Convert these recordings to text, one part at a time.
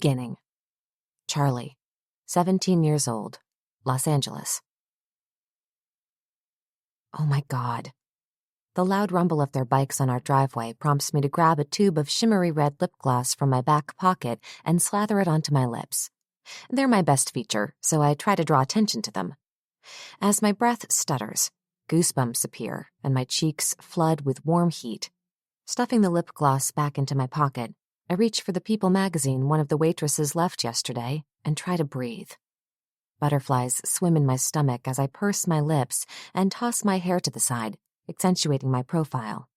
Beginning. Charlie, 17 years old, Los Angeles. Oh my God. The loud rumble of their bikes on our driveway prompts me to grab a tube of shimmery red lip gloss from my back pocket and slather it onto my lips. They're my best feature, so I try to draw attention to them. As my breath stutters, goosebumps appear and my cheeks flood with warm heat. Stuffing the lip gloss back into my pocket, I reach for the People magazine one of the waitresses left yesterday and try to breathe. Butterflies swim in my stomach as I purse my lips and toss my hair to the side, accentuating my profile.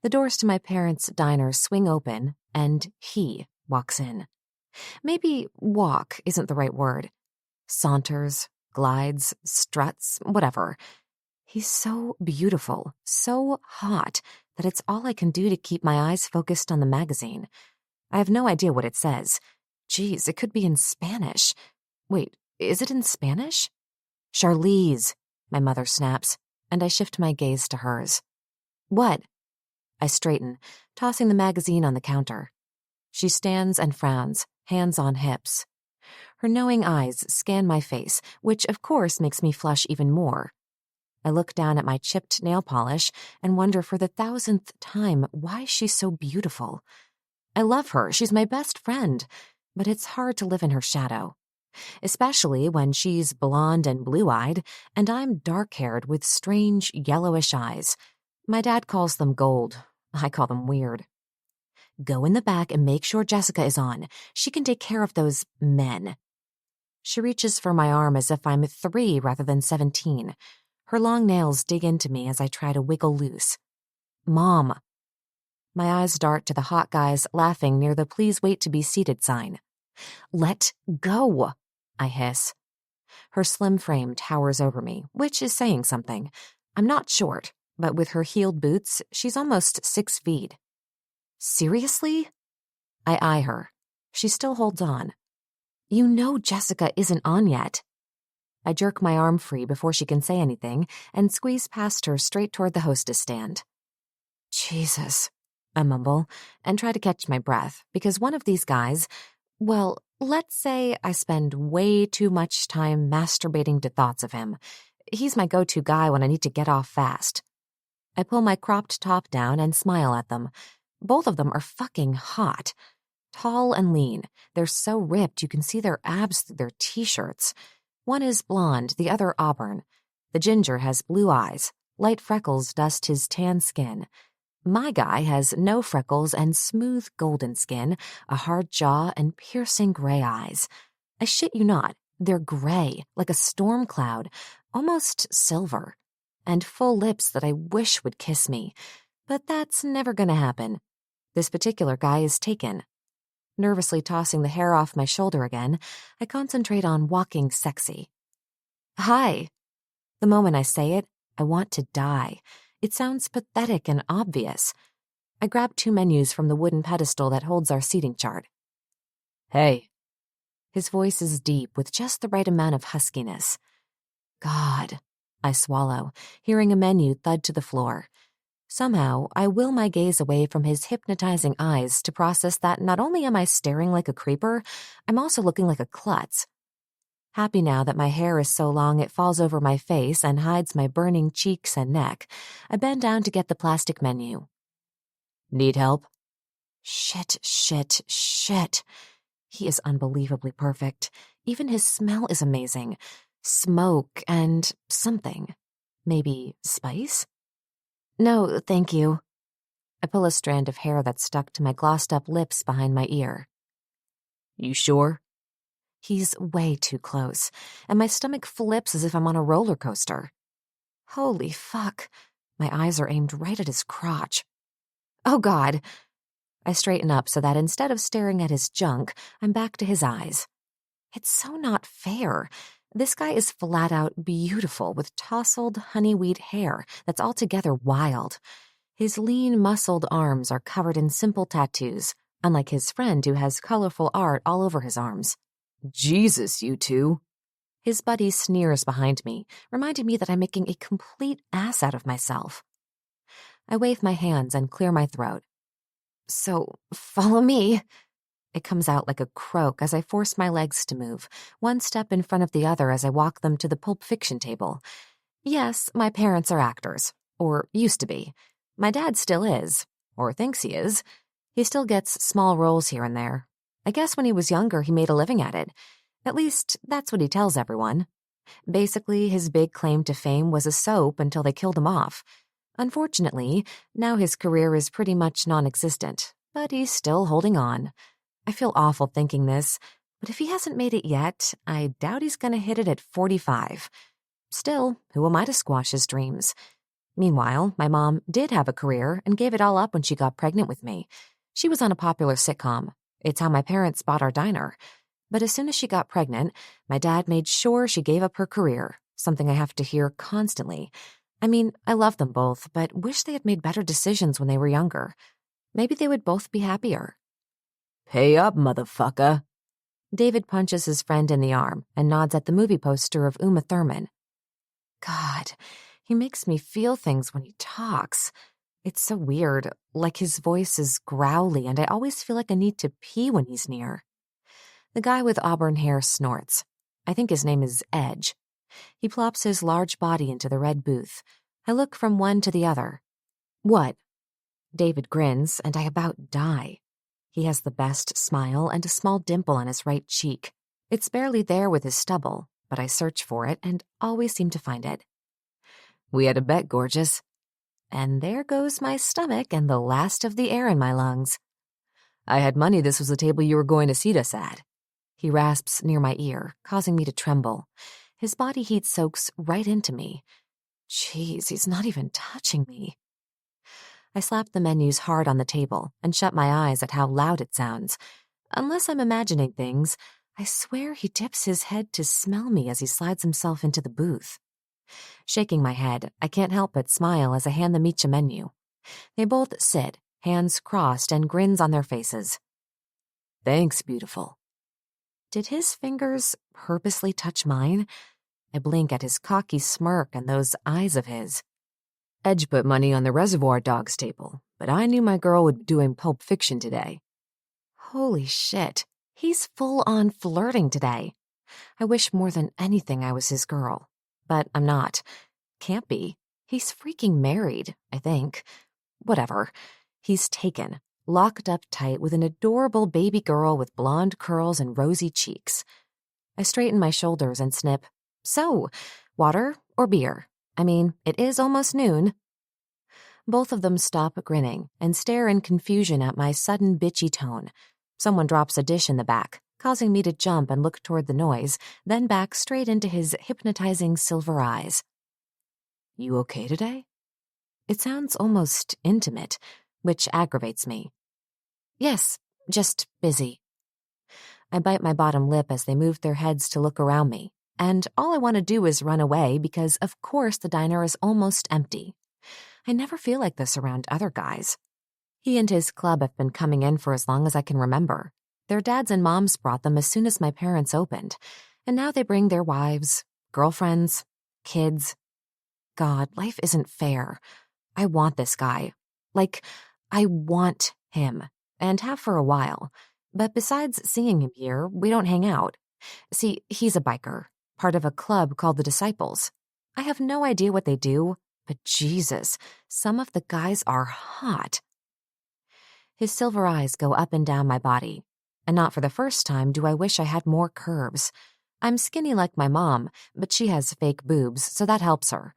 The doors to my parents' diner swing open, and he walks in. Maybe walk isn't the right word. Saunters, glides, struts, whatever. He's so beautiful, so hot, that it's all I can do to keep my eyes focused on the magazine. I have no idea what it says. Geez, it could be in Spanish. Wait, is it in Spanish? Charlize, my mother snaps, and I shift my gaze to hers. What? I straighten, tossing the magazine on the counter. She stands and frowns, hands on hips. Her knowing eyes scan my face, which of course makes me flush even more. I look down at my chipped nail polish and wonder for the 1000th time why she's so beautiful. I love her, she's my best friend, but it's hard to live in her shadow. Especially when she's blonde and blue-eyed, and I'm dark-haired with strange yellowish eyes. My dad calls them gold. I call them weird. Go in the back and make sure Jessica is on. She can take care of those men. She reaches for my arm as if I'm 3 rather than 17. Her long nails dig into me as I try to wiggle loose. Mom. My eyes dart to the hot guys laughing near the "Please wait to be seated" sign. Let go, I hiss. Her slim frame towers over me, which is saying something. I'm not short, but with her heeled boots, she's almost 6 feet. Seriously? I eye her. She still holds on. You know Jessica isn't on yet. I jerk my arm free before she can say anything and squeeze past her straight toward the hostess stand. Jesus, I mumble and try to catch my breath because one of these guys, well, let's say I spend way too much time masturbating to thoughts of him. He's my go-to guy when I need to get off fast. I pull my cropped top down and smile at them. Both of them are fucking hot. Tall and lean, they're so ripped you can see their abs through their t-shirts. One is blonde, the other auburn. The ginger has blue eyes. Light freckles dust his tan skin. My guy has no freckles and smooth golden skin, a hard jaw, and piercing gray eyes. I shit you not, they're gray, like a storm cloud, almost silver, and full lips that I wish would kiss me. But that's never gonna happen. This particular guy is taken. Nervously tossing the hair off my shoulder again, I concentrate on walking sexy. Hi. The moment I say it, I want to die. It sounds pathetic and obvious. I grab 2 menus from the wooden pedestal that holds our seating chart. Hey. His voice is deep with just the right amount of huskiness. God. I swallow, hearing a menu thud to the floor. Somehow, I will my gaze away from his hypnotizing eyes to process that not only am I staring like a creeper, I'm also looking like a klutz. Happy now that my hair is so long it falls over my face and hides my burning cheeks and neck, I bend down to get the plastic menu. Need help? Shit. He is unbelievably perfect. Even his smell is amazing. Smoke and something. Maybe spice? No, thank you. I pull a strand of hair that's stuck to my glossed-up lips behind my ear. You sure? He's way too close, and my stomach flips as if I'm on a roller coaster. Holy fuck. My eyes are aimed right at his crotch. Oh, God. I straighten up so that instead of staring at his junk, I'm back to his eyes. It's so not fair. This guy is flat out beautiful with tousled honey-wheat hair that's altogether wild. His lean, muscled arms are covered in simple tattoos, unlike his friend who has colorful art all over his arms. Jesus, you two. His buddy sneers behind me, reminding me that I'm making a complete ass out of myself. I wave my hands and clear my throat. So, follow me. It comes out like a croak as I force my legs to move, one step in front of the other as I walk them to the Pulp Fiction table. Yes, my parents are actors, or used to be. My dad still is, or thinks he is. He still gets small roles here and there. I guess when he was younger, he made a living at it. At least, that's what he tells everyone. Basically, his big claim to fame was a soap until they killed him off. Unfortunately, now his career is pretty much non-existent, but he's still holding on. I feel awful thinking this, but if he hasn't made it yet, I doubt he's gonna hit it at 45. Still, who am I to squash his dreams? Meanwhile, my mom did have a career and gave it all up when she got pregnant with me. She was on a popular sitcom. It's how my parents bought our diner. But as soon as she got pregnant, my dad made sure she gave up her career, something I have to hear constantly. I mean, I love them both, but wish they had made better decisions when they were younger. Maybe they would both be happier. Pay up, motherfucker. David punches his friend in the arm and nods at the movie poster of Uma Thurman. God, he makes me feel things when he talks. It's so weird, like his voice is growly and I always feel like I need to pee when he's near. The guy with auburn hair snorts. I think his name is Edge. He plops his large body into the red booth. I look from one to the other. What? David grins, and I about die. He has the best smile and a small dimple on his right cheek. It's barely there with his stubble, but I search for it and always seem to find it. We had a bet, gorgeous. And there goes my stomach and the last of the air in my lungs. I had money this was the table you were going to seat us at. He rasps near my ear, causing me to tremble. His body heat soaks right into me. Jeez, he's not even touching me. I slap the menus hard on the table and shut my eyes at how loud it sounds. Unless I'm imagining things, I swear he dips his head to smell me as he slides himself into the booth. Shaking my head, I can't help but smile as I hand them each a menu. They both sit, hands crossed and grins on their faces. Thanks, beautiful. Did his fingers purposely touch mine? I blink at his cocky smirk and those eyes of his. Edge put money on the Reservoir Dogs table, but I knew my girl would be doing Pulp Fiction today. Holy shit, he's full-on flirting today. I wish more than anything I was his girl, but I'm not. Can't be. He's freaking married, I think. Whatever. He's taken, locked up tight with an adorable baby girl with blonde curls and rosy cheeks. I straighten my shoulders and snip. So, water or beer? I mean, it is almost noon. Both of them stop grinning and stare in confusion at my sudden bitchy tone. Someone drops a dish in the back, causing me to jump and look toward the noise, then back straight into his hypnotizing silver eyes. You okay today? It sounds almost intimate, which aggravates me. Yes, just busy. I bite my bottom lip as they move their heads to look around me, and all I want to do is run away because, of course, the diner is almost empty. I never feel like this around other guys. He and his club have been coming in for as long as I can remember. Their dads and moms brought them as soon as my parents opened, and now they bring their wives, girlfriends, kids. God, life isn't fair. I want this guy. Like, I want him, and have for a while. But besides seeing him here, we don't hang out. See, he's a biker, part of a club called the Disciples. I have no idea what they do, but Jesus, some of the guys are hot. His silver eyes go up and down my body, and not for the first time do I wish I had more curves. I'm skinny like my mom, but she has fake boobs, so that helps her.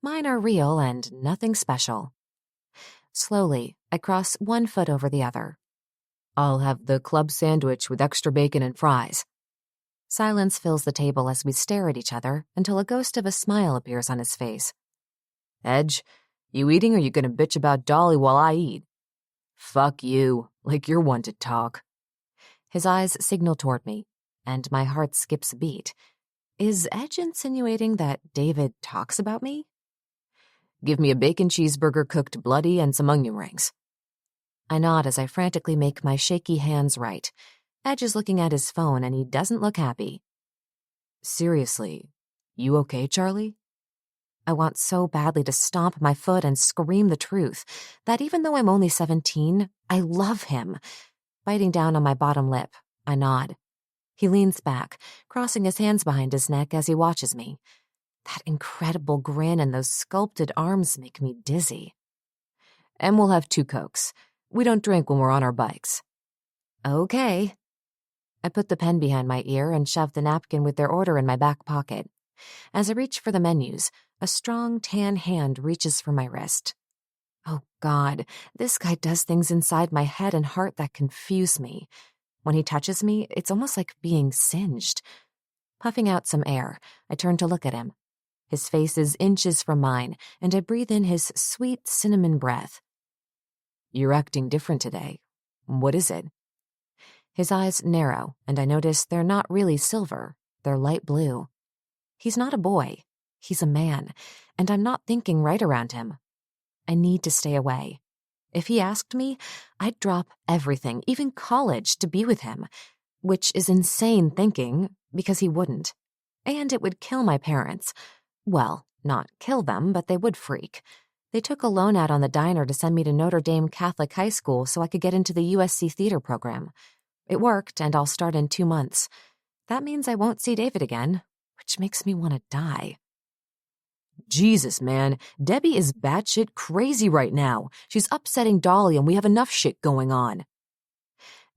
Mine are real and nothing special. Slowly, I cross one foot over the other. I'll have the club sandwich with extra bacon and fries. Silence fills the table as we stare at each other until a ghost of a smile appears on his face. Edge, you eating or you gonna bitch about Dolly while I eat? Fuck you, like you're one to talk. His eyes signal toward me, and my heart skips a beat. Is Edge insinuating that David talks about me? Give me a bacon cheeseburger cooked bloody and some onion rings. I nod as I frantically make my shaky hands right. Edge is looking at his phone and he doesn't look happy. Seriously, you okay, Charlie? I want so badly to stomp my foot and scream the truth, that even though I'm only 17, I love him. Biting down on my bottom lip, I nod. He leans back, crossing his hands behind his neck as he watches me. That incredible grin and those sculpted arms make me dizzy. And we'll have 2 Cokes. We don't drink when we're on our bikes. Okay. I put the pen behind my ear and shoved the napkin with their order in my back pocket. As I reach for the menus, a strong tan hand reaches for my wrist. Oh God, this guy does things inside my head and heart that confuse me. When he touches me, it's almost like being singed. Puffing out some air, I turn to look at him. His face is inches from mine, and I breathe in his sweet cinnamon breath. You're acting different today. What is it? His eyes narrow, and I notice they're not really silver. They're light blue. He's not a boy. He's a man, and I'm not thinking right around him. I need to stay away. If he asked me, I'd drop everything, even college, to be with him, which is insane thinking, because he wouldn't. And it would kill my parents. Well, not kill them, but they would freak. They took a loan out on the diner to send me to Notre Dame Catholic High School so I could get into the USC theater program. It worked, and I'll start in 2 months. That means I won't see David again, which makes me want to die. Jesus, man, Debbie is batshit crazy right now. She's upsetting Dolly and we have enough shit going on.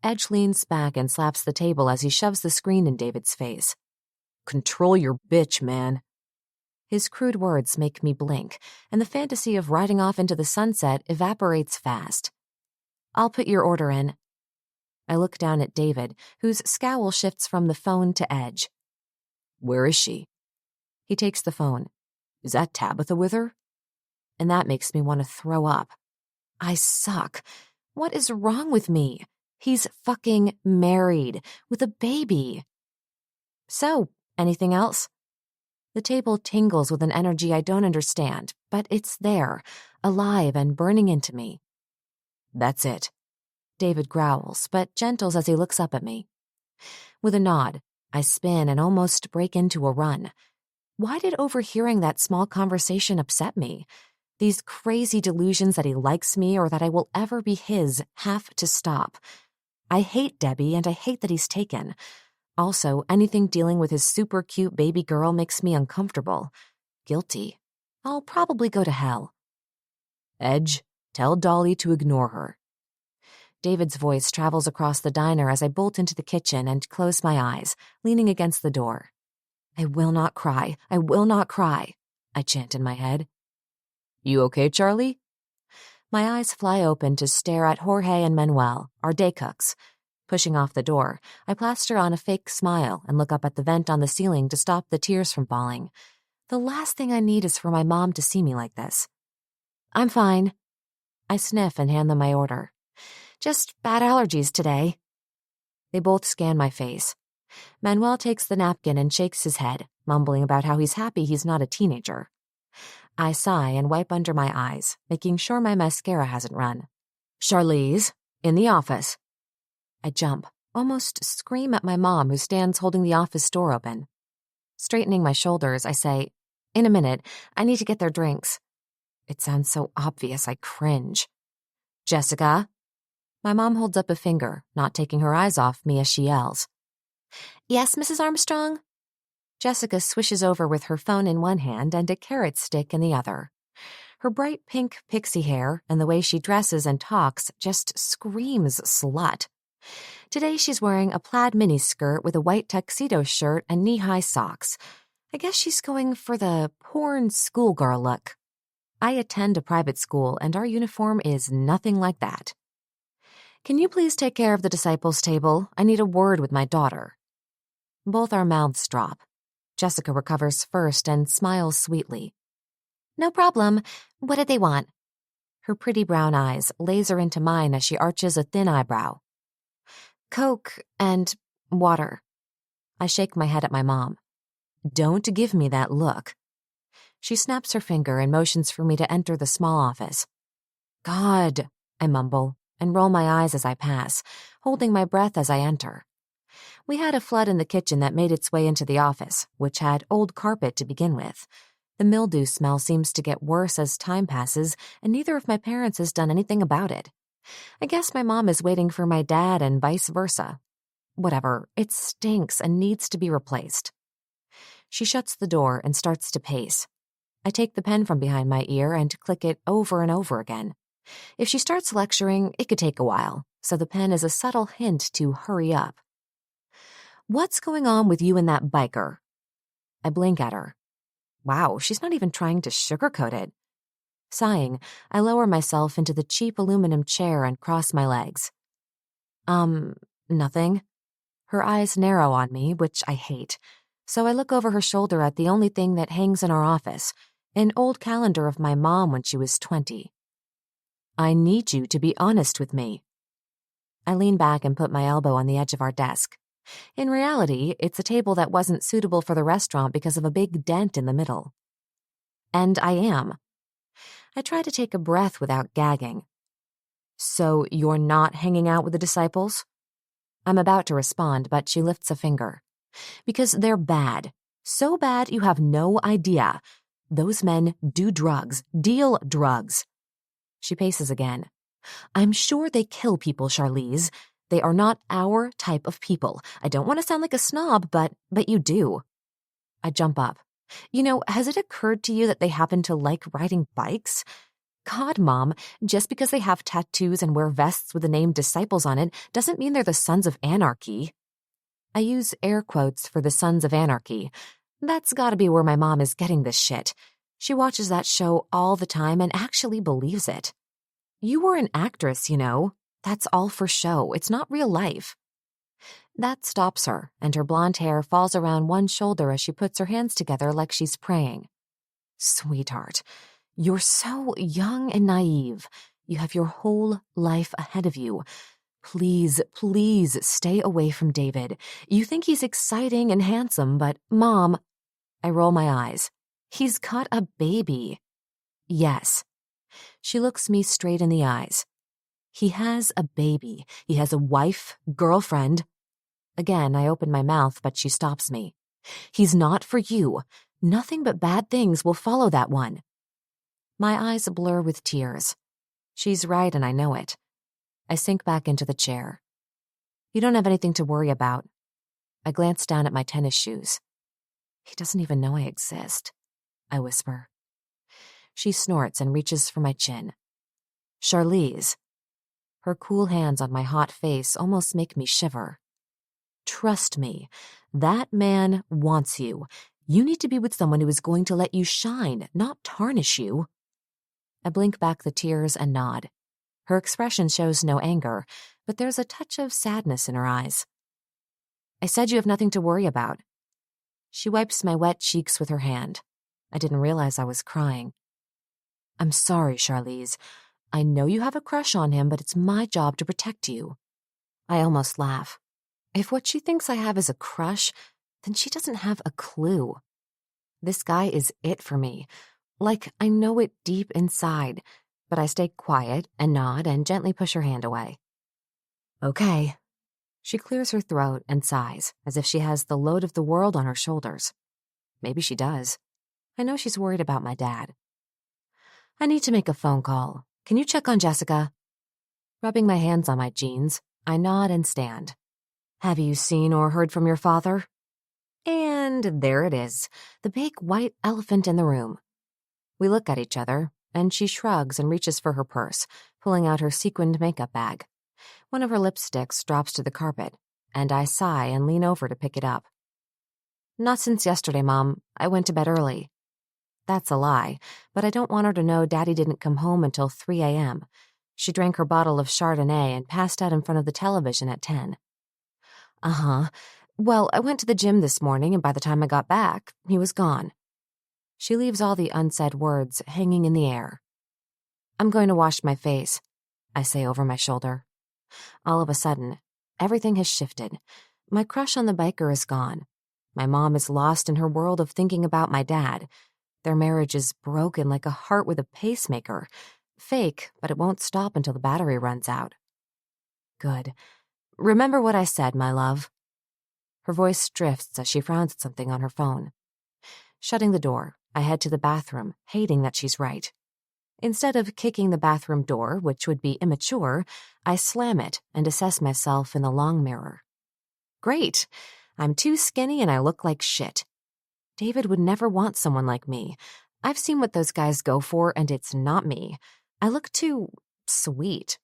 Edge leans back and slaps the table as he shoves the screen in David's face. Control your bitch, man. His crude words make me blink, and the fantasy of riding off into the sunset evaporates fast. I'll put your order in. I look down at David, whose scowl shifts from the phone to Edge. Where is she? He takes the phone. Is that Tabitha with her? And that makes me want to throw up. I suck. What is wrong with me? He's fucking married, with a baby. So, anything else? The table tingles with an energy I don't understand, but it's there, alive and burning into me. That's it. David growls, but gentles as he looks up at me. With a nod, I spin and almost break into a run. Why did overhearing that small conversation upset me? These crazy delusions that he likes me or that I will ever be his have to stop. I hate Debbie and I hate that he's taken. Also, anything dealing with his super cute baby girl makes me uncomfortable. Guilty. I'll probably go to hell. Edge, tell Dolly to ignore her. David's voice travels across the diner as I bolt into the kitchen and close my eyes, leaning against the door. I will not cry. I will not cry, I chant in my head. You okay, Charlie? My eyes fly open to stare at Jorge and Manuel, our day cooks. Pushing off the door, I plaster on a fake smile and look up at the vent on the ceiling to stop the tears from falling. The last thing I need is for my mom to see me like this. I'm fine. I sniff and hand them my order. Just bad allergies today. They both scan my face. Manuel takes the napkin and shakes his head, mumbling about how he's happy he's not a teenager. I sigh and wipe under my eyes, making sure my mascara hasn't run. Charlize, in the office. I jump, almost scream at my mom who stands holding the office door open. Straightening my shoulders, I say, in a minute, I need to get their drinks. It sounds so obvious I cringe. Jessica? My mom holds up a finger, not taking her eyes off me as she yells. Yes, Mrs. Armstrong? Jessica swishes over with her phone in one hand and a carrot stick in the other. Her bright pink pixie hair and the way she dresses and talks just screams slut. Today she's wearing a plaid miniskirt with a white tuxedo shirt and knee-high socks. I guess she's going for the porn schoolgirl look. I attend a private school and our uniform is nothing like that. Can you please take care of the disciples' table? I need a word with my daughter. Both our mouths drop. Jessica recovers first and smiles sweetly. No problem. What did they want? Her pretty brown eyes laser into mine as she arches a thin eyebrow. Coke and water. I shake my head at my mom. Don't give me that look. She snaps her finger and motions for me to enter the small office. God, I mumble and roll my eyes as I pass, holding my breath as I enter. We had a flood in the kitchen that made its way into the office, which had old carpet to begin with. The mildew smell seems to get worse as time passes, and neither of my parents has done anything about it. I guess my mom is waiting for my dad and vice versa. Whatever, it stinks and needs to be replaced. She shuts the door and starts to pace. I take the pen from behind my ear and click it over and over again. If she starts lecturing, it could take a while, so the pen is a subtle hint to hurry up. What's going on with you and that biker? I blink at her. Wow, she's not even trying to sugarcoat it. Sighing, I lower myself into the cheap aluminum chair and cross my legs. Nothing. Her eyes narrow on me, which I hate, so I look over her shoulder at the only thing that hangs in our office, an old calendar of my mom when she was 20. I need you to be honest with me. I lean back and put my elbow on the edge of our desk. In reality, it's a table that wasn't suitable for the restaurant because of a big dent in the middle. And I am. I try to take a breath without gagging. So you're not hanging out with the disciples? I'm about to respond, but she lifts a finger. Because they're bad. So bad you have no idea. Those men do drugs, deal drugs. She paces again. I'm sure they kill people, Charlize. They are not our type of people. I don't want to sound like a snob, but you do. I jump up. Has it occurred to you that they happen to like riding bikes? God, Mom, just because they have tattoos and wear vests with the name Disciples on it doesn't mean they're the Sons of Anarchy. I use air quotes for the Sons of Anarchy. That's gotta be where my mom is getting this shit. She watches that show all the time and actually believes it. You were an actress, That's all for show. It's not real life. That stops her, and her blonde hair falls around one shoulder as she puts her hands together like she's praying. Sweetheart, you're so young and naive. You have your whole life ahead of you. Please, please stay away from David. You think he's exciting and handsome, but, Mom, I roll my eyes. He's got a baby. Yes. She looks me straight in the eyes. He has a baby. He has a wife, girlfriend. Again, I open my mouth, but she stops me. He's not for you. Nothing but bad things will follow that one. My eyes blur with tears. She's right, and I know it. I sink back into the chair. You don't have anything to worry about. I glance down at my tennis shoes. He doesn't even know I exist, I whisper. She snorts and reaches for my chin. Charlize. Her cool hands on my hot face almost make me shiver. Trust me, that man wants you. You need to be with someone who is going to let you shine, not tarnish you. I blink back the tears and nod. Her expression shows no anger, but there's a touch of sadness in her eyes. I said you have nothing to worry about. She wipes my wet cheeks with her hand. I didn't realize I was crying. I'm sorry, Charlize. I know you have a crush on him, but it's my job to protect you. I almost laugh. If what she thinks I have is a crush, then she doesn't have a clue. This guy is it for me. Like, I know it deep inside, but I stay quiet and nod and gently push her hand away. Okay. She clears her throat and sighs, as if she has the load of the world on her shoulders. Maybe she does. I know she's worried about my dad. I need to make a phone call. Can you check on Jessica? Rubbing my hands on my jeans, I nod and stand. Have you seen or heard from your father? And there it is, the big white elephant in the room. We look at each other, and she shrugs and reaches for her purse, pulling out her sequined makeup bag. One of her lipsticks drops to the carpet, and I sigh and lean over to pick it up. Not since yesterday, Mom. I went to bed early. That's a lie, but I don't want her to know Daddy didn't come home until 3 a.m. She drank her bottle of Chardonnay and passed out in front of the television at 10. Uh-huh. Well, I went to the gym this morning, and by the time I got back, he was gone. She leaves all the unsaid words hanging in the air. I'm going to wash my face, I say over my shoulder. All of a sudden, everything has shifted. My crush on the biker is gone. My mom is lost in her world of thinking about my dad. Their marriage is broken like a heart with a pacemaker. Fake, but it won't stop until the battery runs out. Good. Remember what I said, my love. Her voice drifts as she frowns at something on her phone. Shutting the door, I head to the bathroom, hating that she's right. Instead of kicking the bathroom door, which would be immature, I slam it and assess myself in the long mirror. Great. I'm too skinny and I look like shit. David would never want someone like me. I've seen what those guys go for, and it's not me. I look too sweet.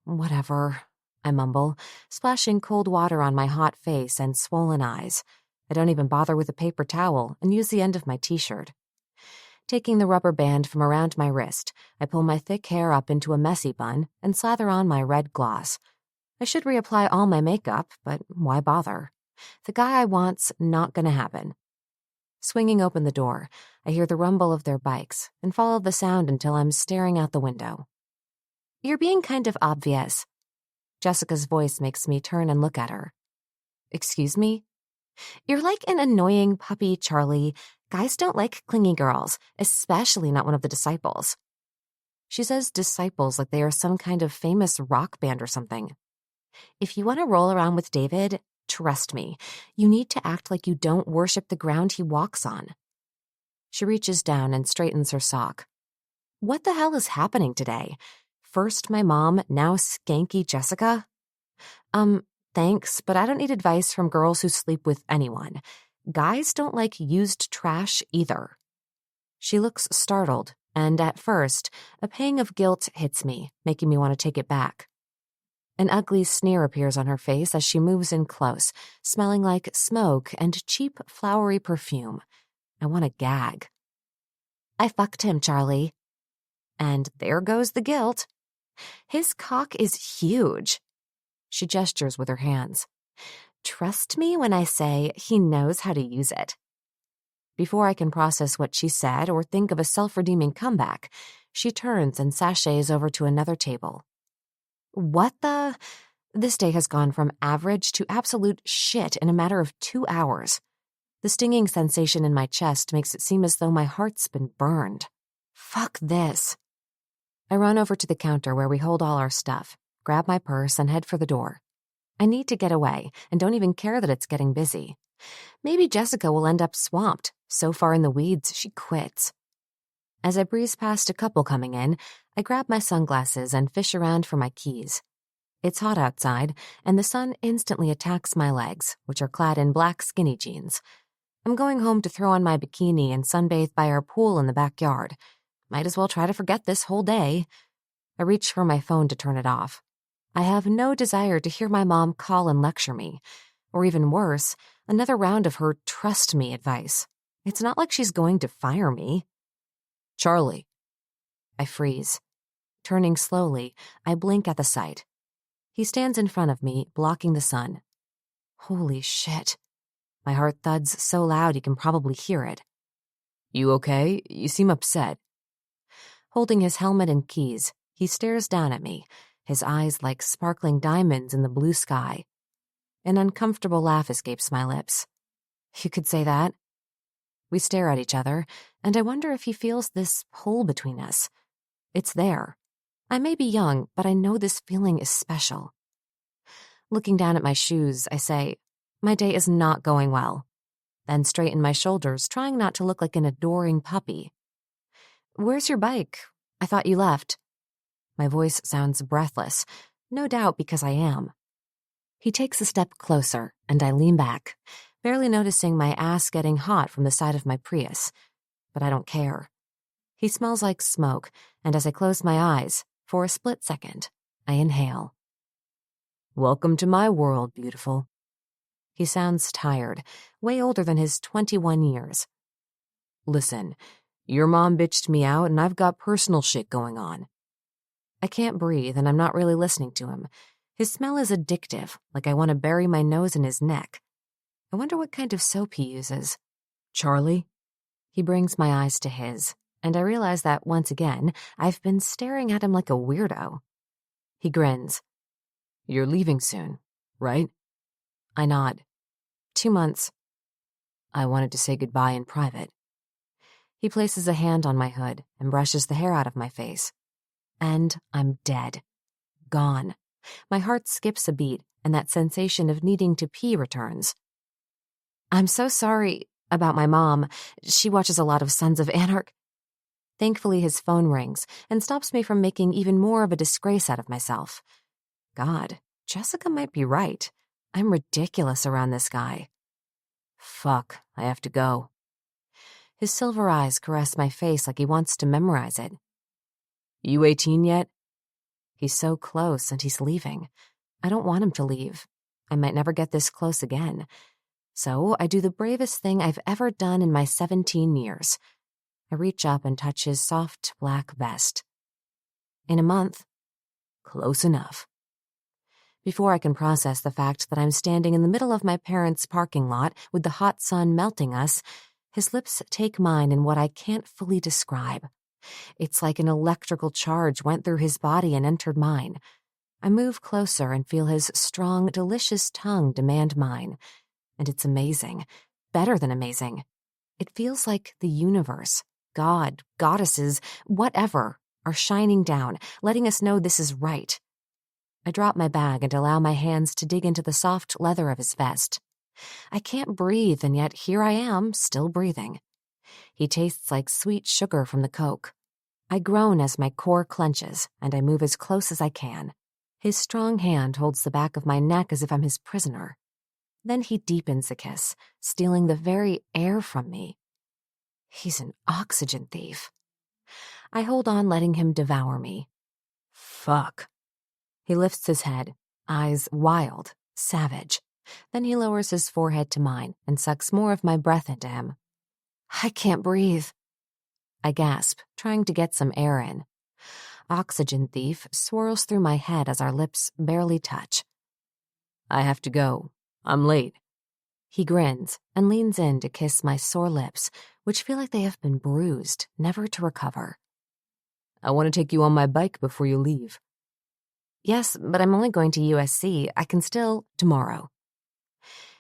Whatever, I mumble, splashing cold water on my hot face and swollen eyes. I don't even bother with a paper towel and use the end of my t-shirt. Taking the rubber band from around my wrist, I pull my thick hair up into a messy bun and slather on my red gloss. I should reapply all my makeup, but why bother? The guy I want's not gonna happen. Swinging open the door, I hear the rumble of their bikes and follow the sound until I'm staring out the window. You're being kind of obvious. Jessica's voice makes me turn and look at her. Excuse me? You're like an annoying puppy, Charlie. Guys don't like clingy girls, especially not one of the disciples. She says disciples like they are some kind of famous rock band or something. If you want to roll around with David, trust me, you need to act like you don't worship the ground he walks on. She reaches down and straightens her sock. What the hell is happening today? First my mom, now skanky Jessica? Thanks, but I don't need advice from girls who sleep with anyone. Guys don't like used trash either. She looks startled, and at first, a pang of guilt hits me, making me want to take it back. An ugly sneer appears on her face as she moves in close, smelling like smoke and cheap, flowery perfume. I want to gag. I fucked him, Charlie. And there goes the guilt. His cock is huge. She gestures with her hands. Trust me when I say he knows how to use it. Before I can process what she said or think of a self-redeeming comeback, she turns and sashays over to another table. What the? This day has gone from average to absolute shit in a matter of 2 hours. The stinging sensation in my chest makes it seem as though my heart's been burned. Fuck this. I run over to the counter where we hold all our stuff, grab my purse, and head for the door. I need to get away and don't even care that it's getting busy. Maybe Jessica will end up swamped, so far in the weeds she quits. As I breeze past a couple coming in, I grab my sunglasses and fish around for my keys. It's hot outside, and the sun instantly attacks my legs, which are clad in black skinny jeans. I'm going home to throw on my bikini and sunbathe by our pool in the backyard. Might as well try to forget this whole day. I reach for my phone to turn it off. I have no desire to hear my mom call and lecture me, or even worse, another round of her trust me advice. It's not like she's going to fire me. Charlie. I freeze. Turning slowly, I blink at the sight. He stands in front of me, blocking the sun. Holy shit. My heart thuds so loud you can probably hear it. You okay? You seem upset. Holding his helmet and keys, he stares down at me, his eyes like sparkling diamonds in the blue sky. An uncomfortable laugh escapes my lips. You could say that. We stare at each other, and I wonder if he feels this pull between us. It's there. I may be young, but I know this feeling is special. Looking down at my shoes, I say, my day is not going well. Then straighten my shoulders, trying not to look like an adoring puppy. Where's your bike? I thought you left. My voice sounds breathless, no doubt because I am. He takes a step closer, and I lean back, barely noticing my ass getting hot from the side of my Prius. But I don't care. He smells like smoke, and as I close my eyes, for a split second, I inhale. Welcome to my world, beautiful. He sounds tired, way older than his 21 years. Listen, your mom bitched me out and I've got personal shit going on. I can't breathe and I'm not really listening to him. His smell is addictive, like I want to bury my nose in his neck. I wonder what kind of soap he uses. Charlie? He brings my eyes to his, and I realize that once again, I've been staring at him like a weirdo. He grins. You're leaving soon, right? I nod. 2 months. I wanted to say goodbye in private. He places a hand on my hood and brushes the hair out of my face. And I'm dead. Gone. My heart skips a beat, and that sensation of needing to pee returns. I'm so sorry about my mom. She watches a lot of Sons of Anarchy. Thankfully, his phone rings and stops me from making even more of a disgrace out of myself. God, Jessica might be right. I'm ridiculous around this guy. Fuck, I have to go. His silver eyes caress my face like he wants to memorize it. You 18 yet? He's so close and he's leaving. I don't want him to leave. I might never get this close again. So I do the bravest thing I've ever done in my 17 years. I reach up and touch his soft black vest. In a month. Close enough. Before I can process the fact that I'm standing in the middle of my parents' parking lot with the hot sun melting us, his lips take mine in what I can't fully describe. It's like an electrical charge went through his body and entered mine. I move closer and feel his strong, delicious tongue demand mine. And it's amazing. Better than amazing. It feels like the universe, God, goddesses, whatever, are shining down, letting us know this is right. I drop my bag and allow my hands to dig into the soft leather of his vest. I can't breathe, and yet here I am, still breathing. He tastes like sweet sugar from the Coke. I groan as my core clenches, and I move as close as I can. His strong hand holds the back of my neck as if I'm his prisoner. Then he deepens the kiss, stealing the very air from me. He's an oxygen thief. I hold on, letting him devour me. Fuck. He lifts his head, eyes wild, savage. Then he lowers his forehead to mine and sucks more of my breath into him. I can't breathe. I gasp, trying to get some air in. Oxygen thief swirls through my head as our lips barely touch. I have to go. I'm late. He grins and leans in to kiss my sore lips, which feel like they have been bruised, never to recover. I want to take you on my bike before you leave. Yes, but I'm only going to USC. I can still tomorrow.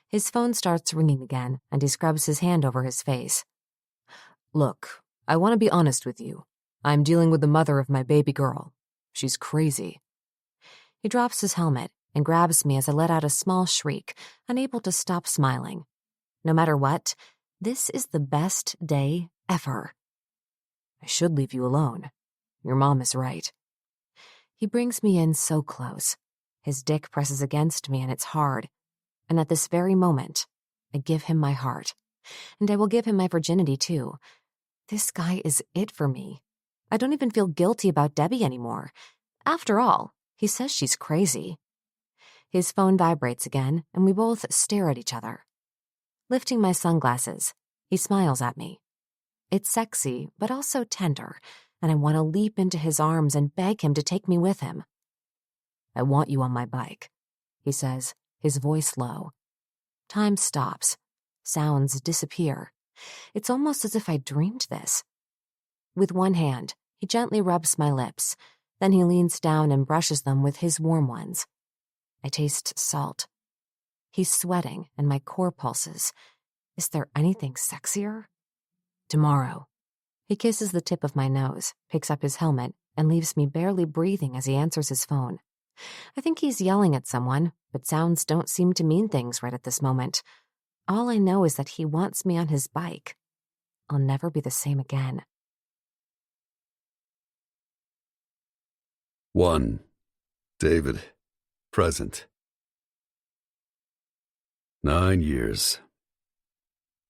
His phone starts ringing again, and he scrubs his hand over his face. Look, I want to be honest with you. I'm dealing with the mother of my baby girl. She's crazy. He drops his helmet and grabs me as I let out a small shriek, unable to stop smiling. No matter what, this is the best day ever. I should leave you alone. Your mom is right. He brings me in so close. His dick presses against me and it's hard. And at this very moment, I give him my heart. And I will give him my virginity too. This guy is it for me. I don't even feel guilty about Debbie anymore. After all, he says she's crazy. His phone vibrates again, and we both stare at each other. Lifting my sunglasses, he smiles at me. It's sexy, but also tender, and I want to leap into his arms and beg him to take me with him. I want you on my bike, he says, his voice low. Time stops. Sounds disappear. It's almost as if I dreamed this. With one hand, he gently rubs my lips. Then he leans down and brushes them with his warm ones. I taste salt. He's sweating, and my core pulses. Is there anything sexier? Tomorrow. He kisses the tip of my nose, picks up his helmet, and leaves me barely breathing as he answers his phone. I think he's yelling at someone, but sounds don't seem to mean things right at this moment. All I know is that he wants me on his bike. I'll never be the same again. 1. David. Present. 9 years.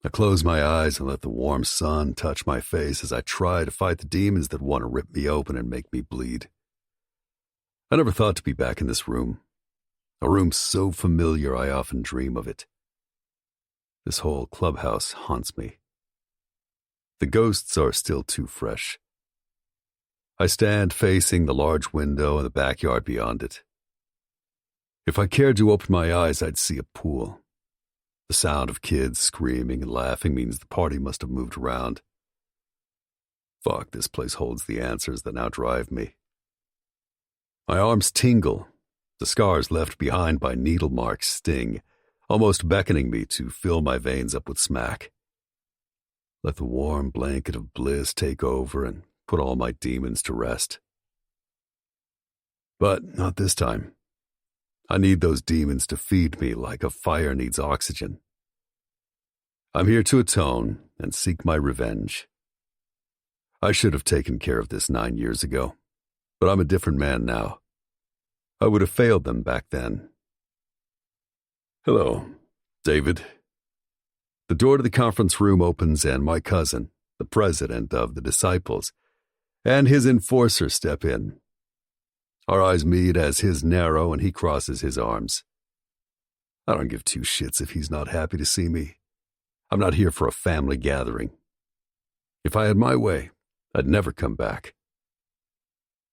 I close my eyes and let the warm sun touch my face as I try to fight the demons that want to rip me open and make me bleed. I never thought to be back in this room. A room so familiar I often dream of it. This whole clubhouse haunts me. The ghosts are still too fresh. I stand facing the large window and the backyard beyond it. If I cared to open my eyes, I'd see a pool. The sound of kids screaming and laughing means the party must have moved around. Fuck, this place holds the answers that now drive me. My arms tingle. The scars left behind by needle marks sting, almost beckoning me to fill my veins up with smack. Let the warm blanket of bliss take over and put all my demons to rest. But not this time. I need those demons to feed me like a fire needs oxygen. I'm here to atone and seek my revenge. I should have taken care of this 9 years ago, but I'm a different man now. I would have failed them back then. Hello, David. The door to the conference room opens and my cousin, the president of the Disciples, and his enforcer step in. Our eyes meet as his narrow and he crosses his arms. I don't give two shits if he's not happy to see me. I'm not here for a family gathering. If I had my way, I'd never come back.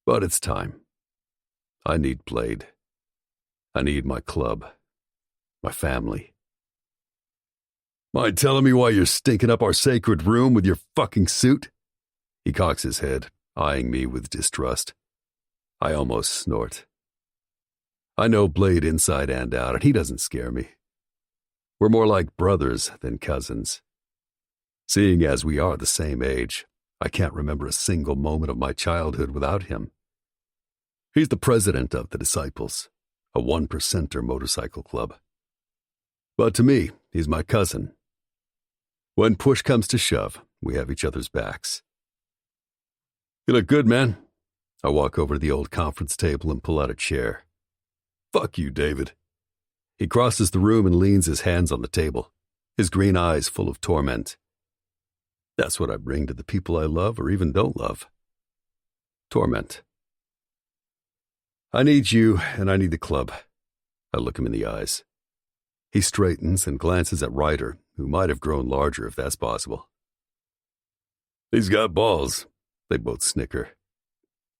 But it's time. I need Blade. I need my club. My family. Mind telling me why you're stinking up our sacred room with your fucking suit? He cocks his head, eyeing me with distrust. I almost snort. I know Blade inside and out, and he doesn't scare me. We're more like brothers than cousins. Seeing as we are the same age, I can't remember a single moment of my childhood without him. He's the president of the Disciples, a 1%er motorcycle club. But to me, he's my cousin. When push comes to shove, we have each other's backs. You look good, man. I walk over to the old conference table and pull out a chair. Fuck you, David. He crosses the room and leans his hands on the table, his green eyes full of torment. That's what I bring to the people I love or even don't love. Torment. I need you, and I need the club. I look him in the eyes. He straightens and glances at Ryder, who might have grown larger if that's possible. He's got balls. They both snicker.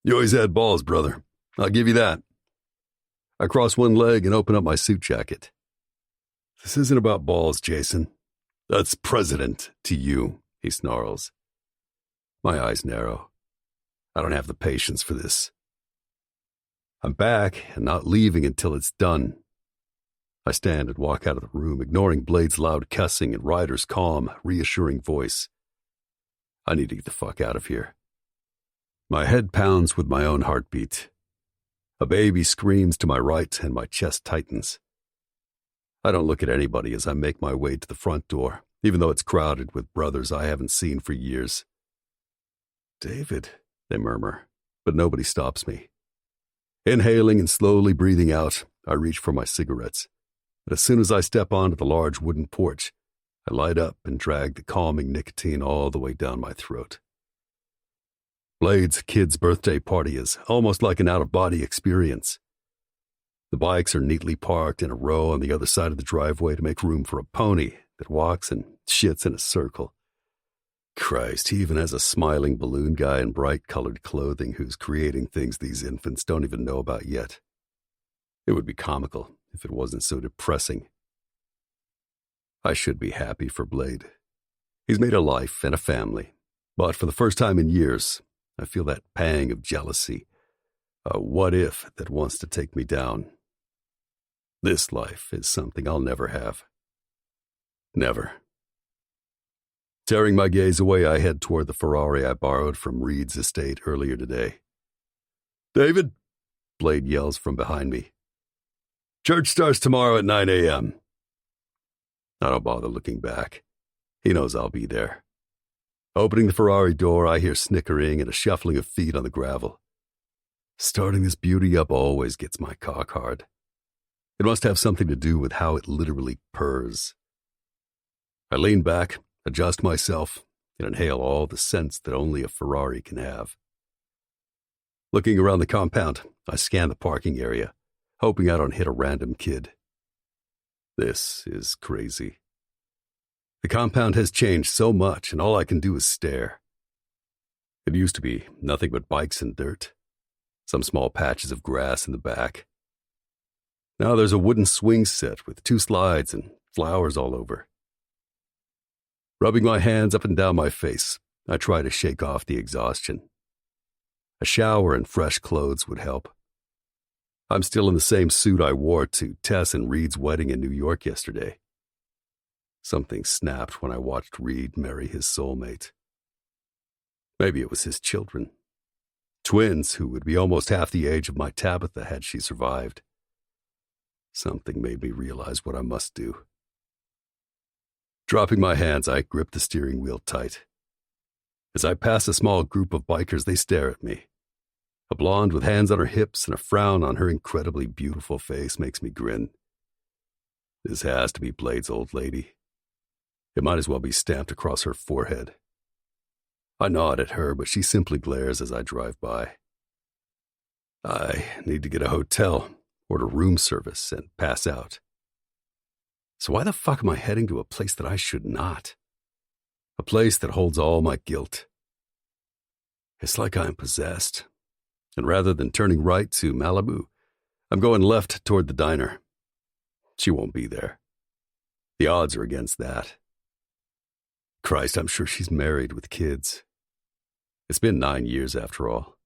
You always had balls, brother. I'll give you that. I cross one leg and open up my suit jacket. This isn't about balls, Jason. That's president to you, he snarls. My eyes narrow. I don't have the patience for this. I'm back and not leaving until it's done. I stand and walk out of the room, ignoring Blade's loud cussing and Ryder's calm, reassuring voice. I need to get the fuck out of here. My head pounds with my own heartbeat. A baby screams to my right and my chest tightens. I don't look at anybody as I make my way to the front door, even though it's crowded with brothers I haven't seen for years. David, they murmur, but nobody stops me. Inhaling and slowly breathing out, I reach for my cigarettes. But as soon as I step onto the large wooden porch, I light up and drag the calming nicotine all the way down my throat. Blade's kid's birthday party is almost like an out-of-body experience. The bikes are neatly parked in a row on the other side of the driveway to make room for a pony that walks and shits in a circle. Christ, he even has a smiling balloon guy in bright-colored clothing who's creating things these infants don't even know about yet. It would be comical if it wasn't so depressing. I should be happy for Blade. He's made a life and a family, but for the first time in years, I feel that pang of jealousy, a what-if that wants to take me down. This life is something I'll never have. Never. Tearing my gaze away, I head toward the Ferrari I borrowed from Reed's estate earlier today. David, Blade yells from behind me. Church starts tomorrow at 9 a.m. I don't bother looking back. He knows I'll be there. Opening the Ferrari door, I hear snickering and a shuffling of feet on the gravel. Starting this beauty up always gets my cock hard. It must have something to do with how it literally purrs. I lean back, adjust myself, and inhale all the scents that only a Ferrari can have. Looking around the compound, I scan the parking area, hoping I don't hit a random kid. This is crazy. The compound has changed so much, and all I can do is stare. It used to be nothing but bikes and dirt, some small patches of grass in the back. Now there's a wooden swing set with 2 slides and flowers all over. Rubbing my hands up and down my face, I try to shake off the exhaustion. A shower and fresh clothes would help. I'm still in the same suit I wore to Tess and Reed's wedding in New York yesterday. Something snapped when I watched Reed marry his soulmate. Maybe it was his children. Twins who would be almost half the age of my Tabitha had she survived. Something made me realize what I must do. Dropping my hands, I gripped the steering wheel tight. As I pass a small group of bikers, they stare at me. A blonde with hands on her hips and a frown on her incredibly beautiful face makes me grin. This has to be Blade's old lady. It might as well be stamped across her forehead. I nod at her, but she simply glares as I drive by. I need to get a hotel, order room service, and pass out. So why the fuck am I heading to a place that I should not? A place that holds all my guilt. It's like I'm possessed. And rather than turning right to Malibu, I'm going left toward the diner. She won't be there. The odds are against that. Christ, I'm sure she's married with kids. It's been 9 years after all.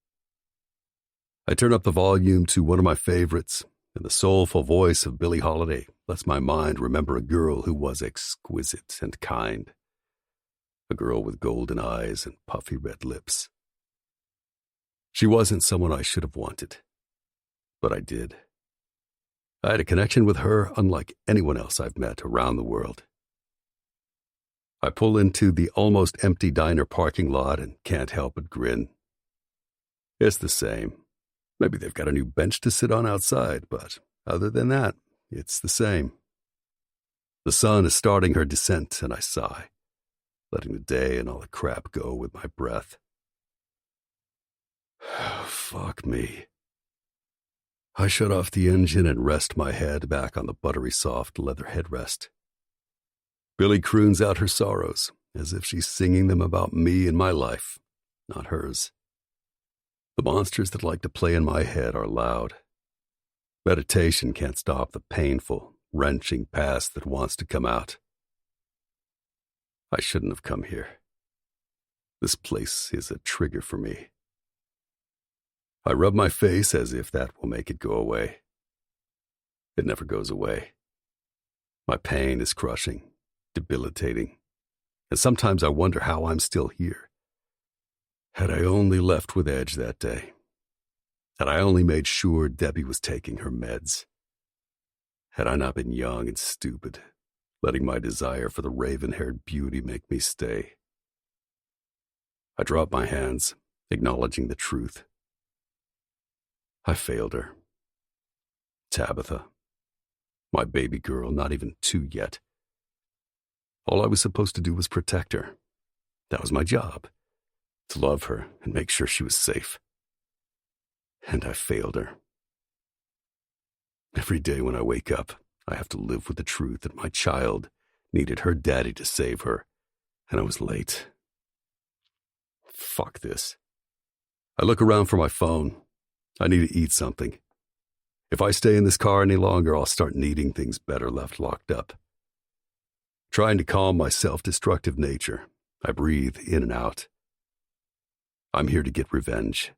I turn up the volume to one of my favorites, and the soulful voice of Billie Holiday lets my mind remember a girl who was exquisite and kind. A girl with golden eyes and puffy red lips. She wasn't someone I should have wanted, but I did. I had a connection with her unlike anyone else I've met around the world. I pull into the almost empty diner parking lot and can't help but grin. It's the same. Maybe they've got a new bench to sit on outside, but other than that, it's the same. The sun is starting her descent, and I sigh, letting the day and all the crap go with my breath. Fuck me. I shut off the engine and rest my head back on the buttery soft leather headrest. Billie croons out her sorrows, as if she's singing them about me and my life, not hers. The monsters that like to play in my head are loud. Meditation can't stop the painful, wrenching past that wants to come out. I shouldn't have come here. This place is a trigger for me. I rub my face as if that will make it go away. It never goes away. My pain is crushing, debilitating, and sometimes I wonder how I'm still here. Had I only left with Edge that day. Had I only made sure Debbie was taking her meds. Had I not been young and stupid, letting my desire for the raven-haired beauty make me stay. I drop my hands, acknowledging the truth. I failed her. Tabitha, my baby girl, not even 2 yet. All I was supposed to do was protect her. That was my job, to love her and make sure she was safe. And I failed her. Every day when I wake up, I have to live with the truth that my child needed her daddy to save her, and I was late. Fuck this. I look around for my phone. I need to eat something. If I stay in this car any longer, I'll start needing things better left locked up. Trying to calm my self-destructive nature, I breathe in and out. I'm here to get revenge.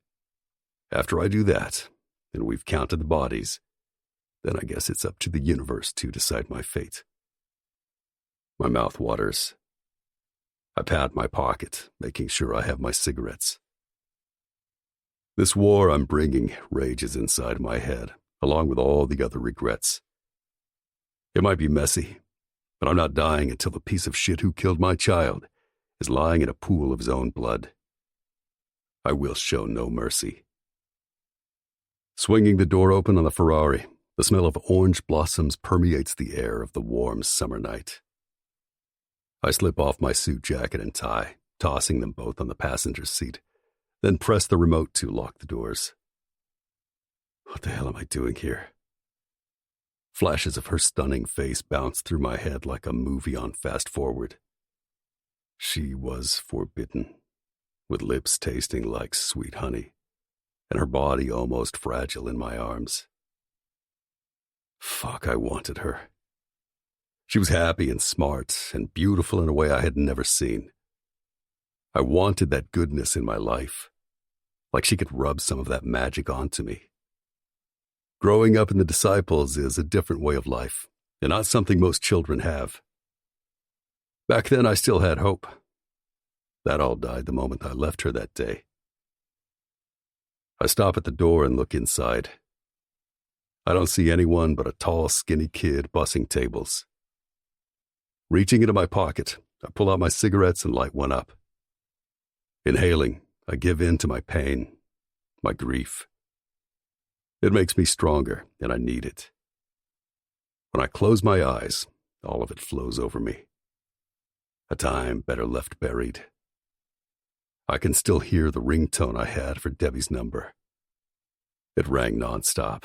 After I do that, and we've counted the bodies, then I guess it's up to the universe to decide my fate. My mouth waters. I pat my pocket, making sure I have my cigarettes. This war I'm bringing rages inside my head, along with all the other regrets. It might be messy, but I'm not dying until the piece of shit who killed my child is lying in a pool of his own blood. I will show no mercy. Swinging the door open on the Ferrari, the smell of orange blossoms permeates the air of the warm summer night. I slip off my suit jacket and tie, tossing them both on the passenger seat, then press the remote to lock the doors. What the hell am I doing here? Flashes of her stunning face bounce through my head like a movie on fast forward. She was forbidden, with lips tasting like sweet honey, and her body almost fragile in my arms. Fuck, I wanted her. She was happy and smart and beautiful in a way I had never seen. I wanted that goodness in my life, like she could rub some of that magic onto me. Growing up in the Disciples is a different way of life, and not something most children have. Back then, I still had hope. That all died the moment I left her that day. I stop at the door and look inside. I don't see anyone but a tall, skinny kid bussing tables. Reaching into my pocket, I pull out my cigarettes and light one up. Inhaling, I give in to my pain, my grief. It makes me stronger, and I need it. When I close my eyes, all of it flows over me. A time better left buried. I can still hear the ringtone I had for Debbie's number. It rang nonstop.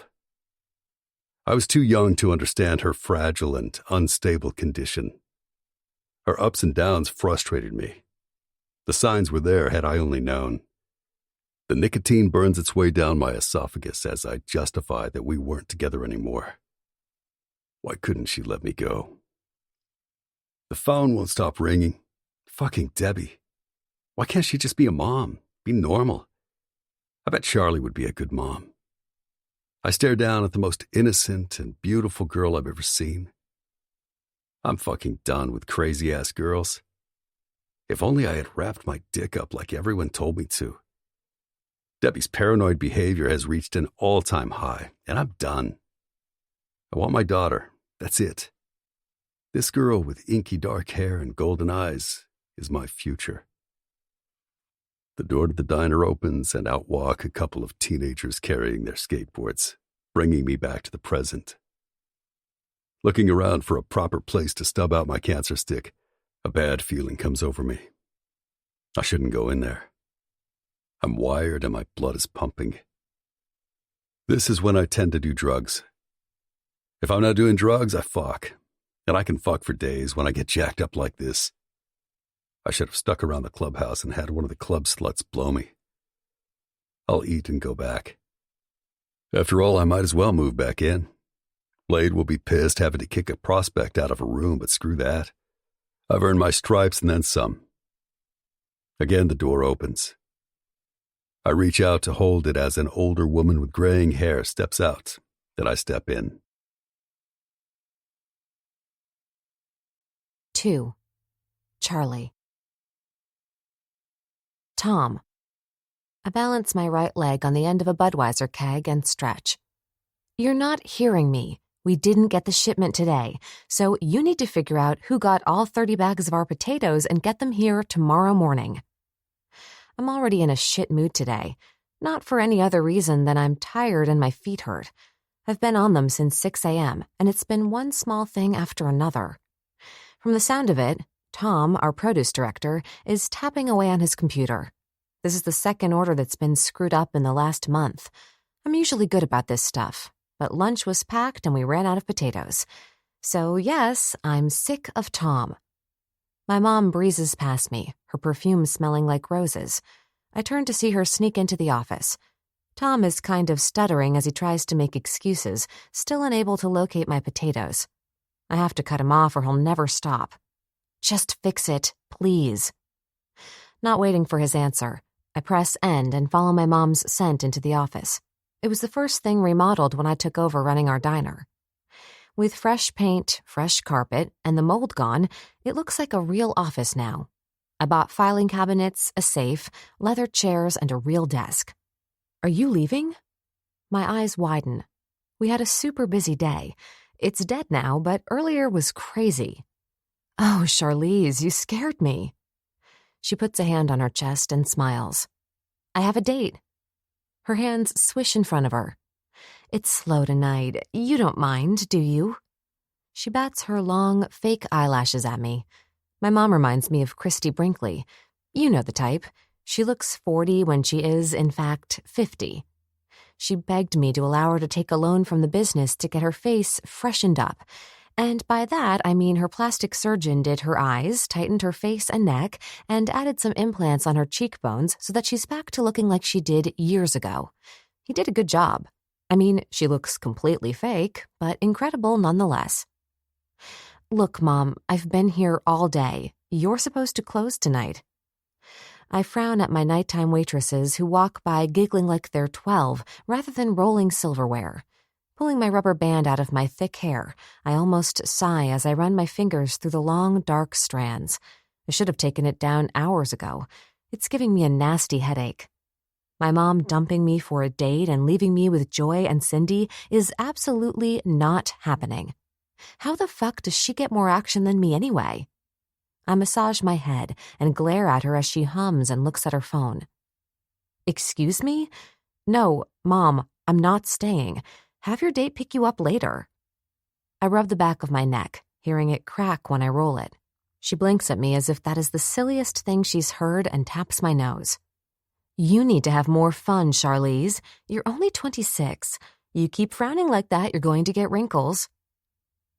I was too young to understand her fragile and unstable condition. Her ups and downs frustrated me. The signs were there had I only known. The nicotine burns its way down my esophagus as I justify that we weren't together anymore. Why couldn't she let me go? The phone won't stop ringing. Fucking Debbie. Why can't she just be a mom? Be normal? I bet Charlie would be a good mom. I stare down at the most innocent and beautiful girl I've ever seen. I'm fucking done with crazy-ass girls. If only I had wrapped my dick up like everyone told me to. Debbie's paranoid behavior has reached an all-time high, and I'm done. I want my daughter. That's it. This girl with inky dark hair and golden eyes is my future. The door to the diner opens and out walk a couple of teenagers carrying their skateboards, bringing me back to the present. Looking around for a proper place to stub out my cancer stick, a bad feeling comes over me. I shouldn't go in there. I'm wired and my blood is pumping. This is when I tend to do drugs. If I'm not doing drugs, I fuck. And I can fuck for days when I get jacked up like this. I should have stuck around the clubhouse and had one of the club sluts blow me. I'll eat and go back. After all, I might as well move back in. Blade will be pissed having to kick a prospect out of a room, but screw that. I've earned my stripes and then some. Again, the door opens. I reach out to hold it as an older woman with graying hair steps out. Then I step in. 2. Charlie. Tom. I balance my right leg on the end of a Budweiser keg and stretch. You're not hearing me. We didn't get the shipment today, so you need to figure out who got all 30 bags of our potatoes and get them here tomorrow morning. I'm already in a shit mood today, not for any other reason than I'm tired and my feet hurt. I've been on them since 6 a.m., and it's been one small thing after another. From the sound of it, Tom, our produce director, is tapping away on his computer. This is the second order that's been screwed up in the last month. I'm usually good about this stuff, but lunch was packed and we ran out of potatoes. So yes, I'm sick of Tom. My mom breezes past me, her perfume smelling like roses. I turn to see her sneak into the office. Tom is kind of stuttering as he tries to make excuses, still unable to locate my potatoes. I have to cut him off or he'll never stop. Just fix it, please. Not waiting for his answer, I press end and follow my mom's scent into the office. It was the first thing remodeled when I took over running our diner. With fresh paint, fresh carpet, and the mold gone, it looks like a real office now. I bought filing cabinets, a safe, leather chairs, and a real desk. Are you leaving? My eyes widen. We had a super busy day. It's dead now, but earlier was crazy. Oh, Charlize, you scared me. She puts a hand on her chest and smiles. I have a date. Her hands swish in front of her. It's slow tonight. You don't mind, do you? She bats her long, fake eyelashes at me. My mom reminds me of Christy Brinkley. You know the type. She looks 40 when she is, in fact, 50. She begged me to allow her to take a loan from the business to get her face freshened up. And by that, I mean her plastic surgeon did her eyes, tightened her face and neck, and added some implants on her cheekbones so that she's back to looking like she did years ago. He did a good job. I mean, she looks completely fake, but incredible nonetheless. Look, Mom, I've been here all day. You're supposed to close tonight. I frown at my nighttime waitresses who walk by giggling like they're 12 rather than rolling silverware. Pulling my rubber band out of my thick hair, I almost sigh as I run my fingers through the long, dark strands. I should have taken it down hours ago. It's giving me a nasty headache. My mom dumping me for a date and leaving me with Joy and Cindy is absolutely not happening. How the fuck does she get more action than me anyway? I massage my head and glare at her as she hums and looks at her phone. Excuse me? No, Mom, I'm not staying. Have your date pick you up later. I rub the back of my neck, hearing it crack when I roll it. She blinks at me as if that is the silliest thing she's heard and taps my nose. You need to have more fun, Charlize. You're only 26. You keep frowning like that, you're going to get wrinkles.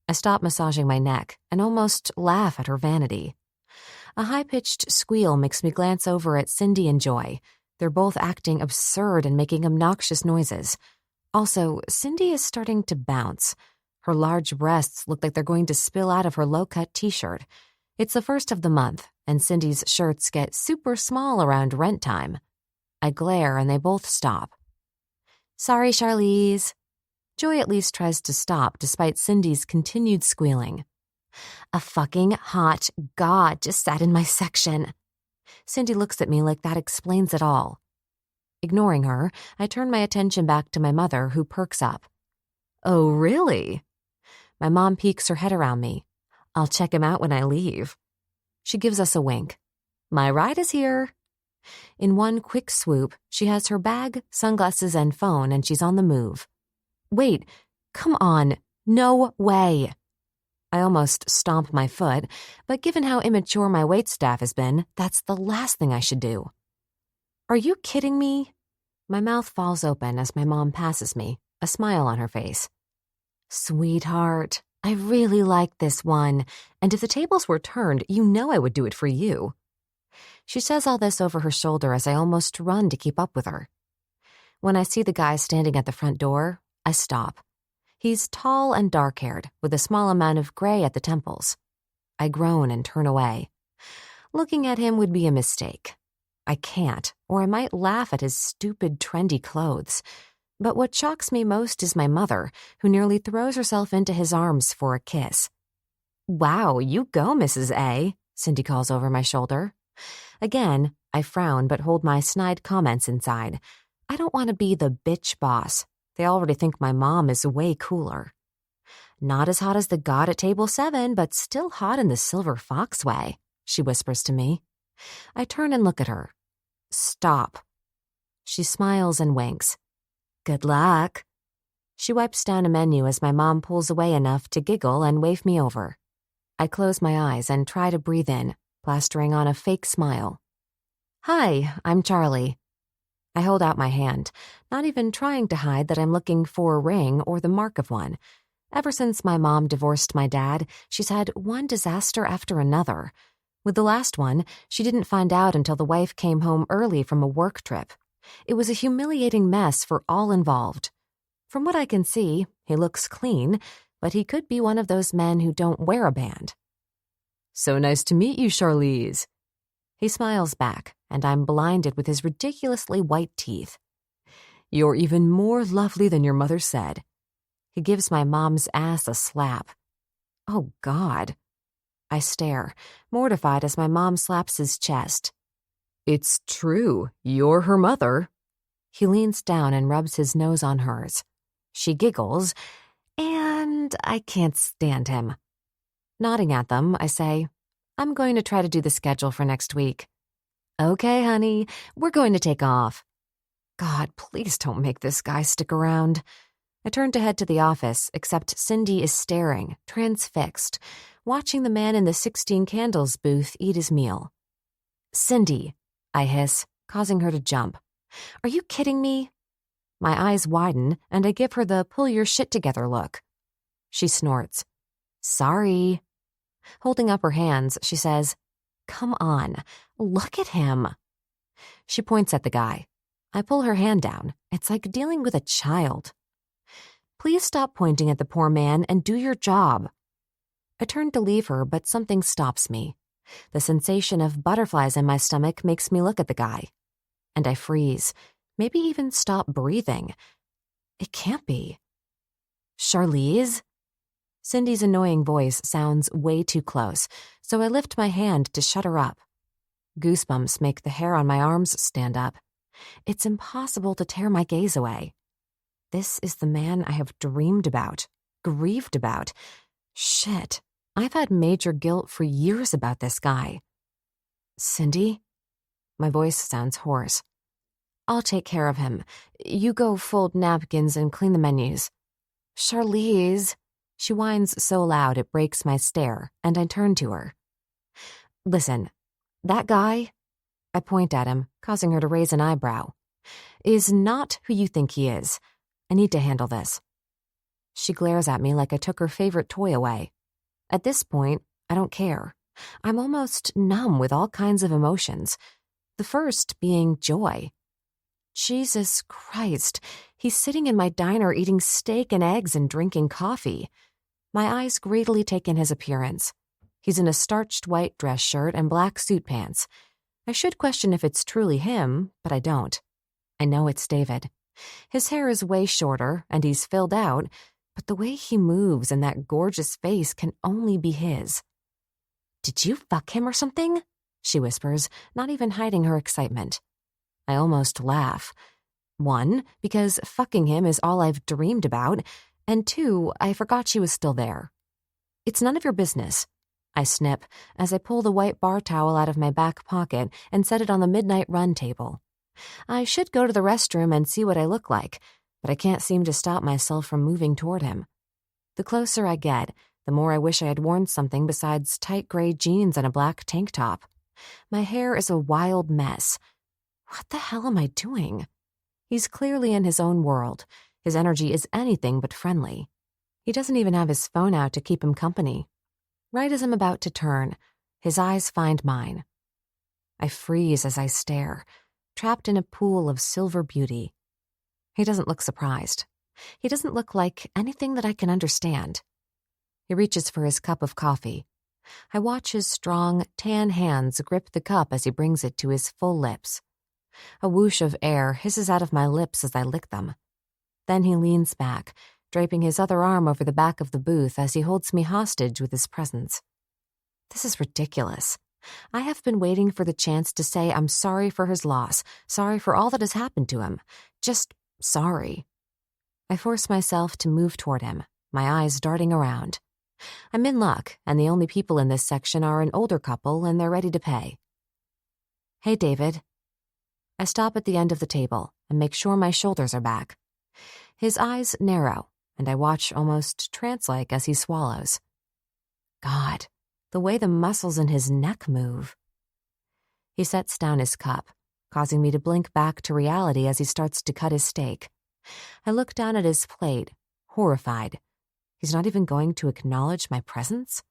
I stop massaging my neck and almost laugh at her vanity. A high-pitched squeal makes me glance over at Cindy and Joy. They're both acting absurd and making obnoxious noises. Also, Cindy is starting to bounce. Her large breasts look like they're going to spill out of her low-cut t-shirt. It's the first of the month, and Cindy's shirts get super small around rent time. I glare, and they both stop. Sorry, Charlize. Joy at least tries to stop despite Cindy's continued squealing. A fucking hot god just sat in my section. Cindy looks at me like that explains it all. Ignoring her, I turn my attention back to my mother, who perks up. Oh, really? My mom peeks her head around me. I'll check him out when I leave. She gives us a wink. My ride is here. In one quick swoop, she has her bag, sunglasses, and phone, and she's on the move. Wait, come on, no way. I almost stomp my foot, but given how immature my waitstaff has been, that's the last thing I should do. Are you kidding me? My mouth falls open as my mom passes me, a smile on her face. Sweetheart, I really like this one, and if the tables were turned, you know I would do it for you. She says all this over her shoulder as I almost run to keep up with her. When I see the guy standing at the front door, I stop. He's tall and dark-haired, with a small amount of gray at the temples. I groan and turn away. Looking at him would be a mistake. I can't, or I might laugh at his stupid, trendy clothes. But what shocks me most is my mother, who nearly throws herself into his arms for a kiss. Wow, you go, Mrs. A, Cindy calls over my shoulder. Again, I frown but hold my snide comments inside. I don't want to be the bitch boss. They already think my mom is way cooler. Not as hot as the god at table 7, but still hot in the silver fox way, she whispers to me. I turn and look at her. Stop. She smiles and winks. Good luck. She wipes down a menu as my mom pulls away enough to giggle and wave me over. I close my eyes and try to breathe in, plastering on a fake smile. Hi, I'm Charlie. I hold out my hand, not even trying to hide that I'm looking for a ring or the mark of one. Ever since my mom divorced my dad, she's had one disaster after another. With the last one, she didn't find out until the wife came home early from a work trip. It was a humiliating mess for all involved. From what I can see, he looks clean, but he could be one of those men who don't wear a band. So nice to meet you, Charlize. He smiles back, and I'm blinded with his ridiculously white teeth. You're even more lovely than your mother said. He gives my mom's ass a slap. Oh, God. I stare, mortified as my mom slaps his chest. It's true, you're her mother. He leans down and rubs his nose on hers. She giggles, and I can't stand him. Nodding at them, I say, I'm going to try to do the schedule for next week. Okay, honey, we're going to take off. God, please don't make this guy stick around. I turn to head to the office, except Cindy is staring, transfixed, watching the man in the 16 Candles booth eat his meal. Cindy, I hiss, causing her to jump. Are you kidding me? My eyes widen, and I give her the pull your shit together look. She snorts. Sorry. Holding up her hands, she says, Come on, look at him. She points at the guy. I pull her hand down. It's like dealing with a child. Please stop pointing at the poor man and do your job. I turn to leave her, but something stops me. The sensation of butterflies in my stomach makes me look at the guy. And I freeze, maybe even stop breathing. It can't be. Charlize? Cindy's annoying voice sounds way too close, so I lift my hand to shut her up. Goosebumps make the hair on my arms stand up. It's impossible to tear my gaze away. This is the man I have dreamed about, grieved about. Shit, I've had major guilt for years about this guy. Cindy? My voice sounds hoarse. I'll take care of him. You go fold napkins and clean the menus. Charlize. She whines so loud it breaks my stare, and I turn to her. Listen, that guy, I point at him, causing her to raise an eyebrow, is not who you think he is. I need to handle this. She glares at me like I took her favorite toy away. At this point, I don't care. I'm almost numb with all kinds of emotions. The first being joy. Jesus Christ, he's sitting in my diner eating steak and eggs and drinking coffee. My eyes greedily take in his appearance. He's in a starched white dress shirt and black suit pants. I should question if it's truly him, but I don't. I know it's David. His hair is way shorter, and he's filled out, but the way he moves and that gorgeous face can only be his. Did you fuck him or something? She whispers, not even hiding her excitement. I almost laugh. 1, because fucking him is all I've dreamed about, and 2, I forgot she was still there. It's none of your business. I snip as I pull the white bar towel out of my back pocket and set it on the midnight run table. I should go to the restroom and see what I look like, but I can't seem to stop myself from moving toward him. The closer I get, the more I wish I had worn something besides tight gray jeans and a black tank top. My hair is a wild mess. What the hell am I doing? He's clearly in his own world. His energy is anything but friendly. He doesn't even have his phone out to keep him company. Right as I'm about to turn, his eyes find mine. I freeze as I stare, trapped in a pool of silver beauty. He doesn't look surprised. He doesn't look like anything that I can understand. He reaches for his cup of coffee. I watch his strong, tan hands grip the cup as he brings it to his full lips. A whoosh of air hisses out of my lips as I lick them. Then he leans back, draping his other arm over the back of the booth as he holds me hostage with his presence. This is ridiculous. I have been waiting for the chance to say I'm sorry for his loss, sorry for all that has happened to him. Just sorry. I force myself to move toward him, my eyes darting around. I'm in luck, and the only people in this section are an older couple, and they're ready to pay. Hey, David. I stop at the end of the table and make sure my shoulders are back. His eyes narrow, and I watch almost trance-like as he swallows. God, the way the muscles in his neck move. He sets down his cup, causing me to blink back to reality as he starts to cut his steak. I look down at his plate, horrified. He's not even going to acknowledge my presence?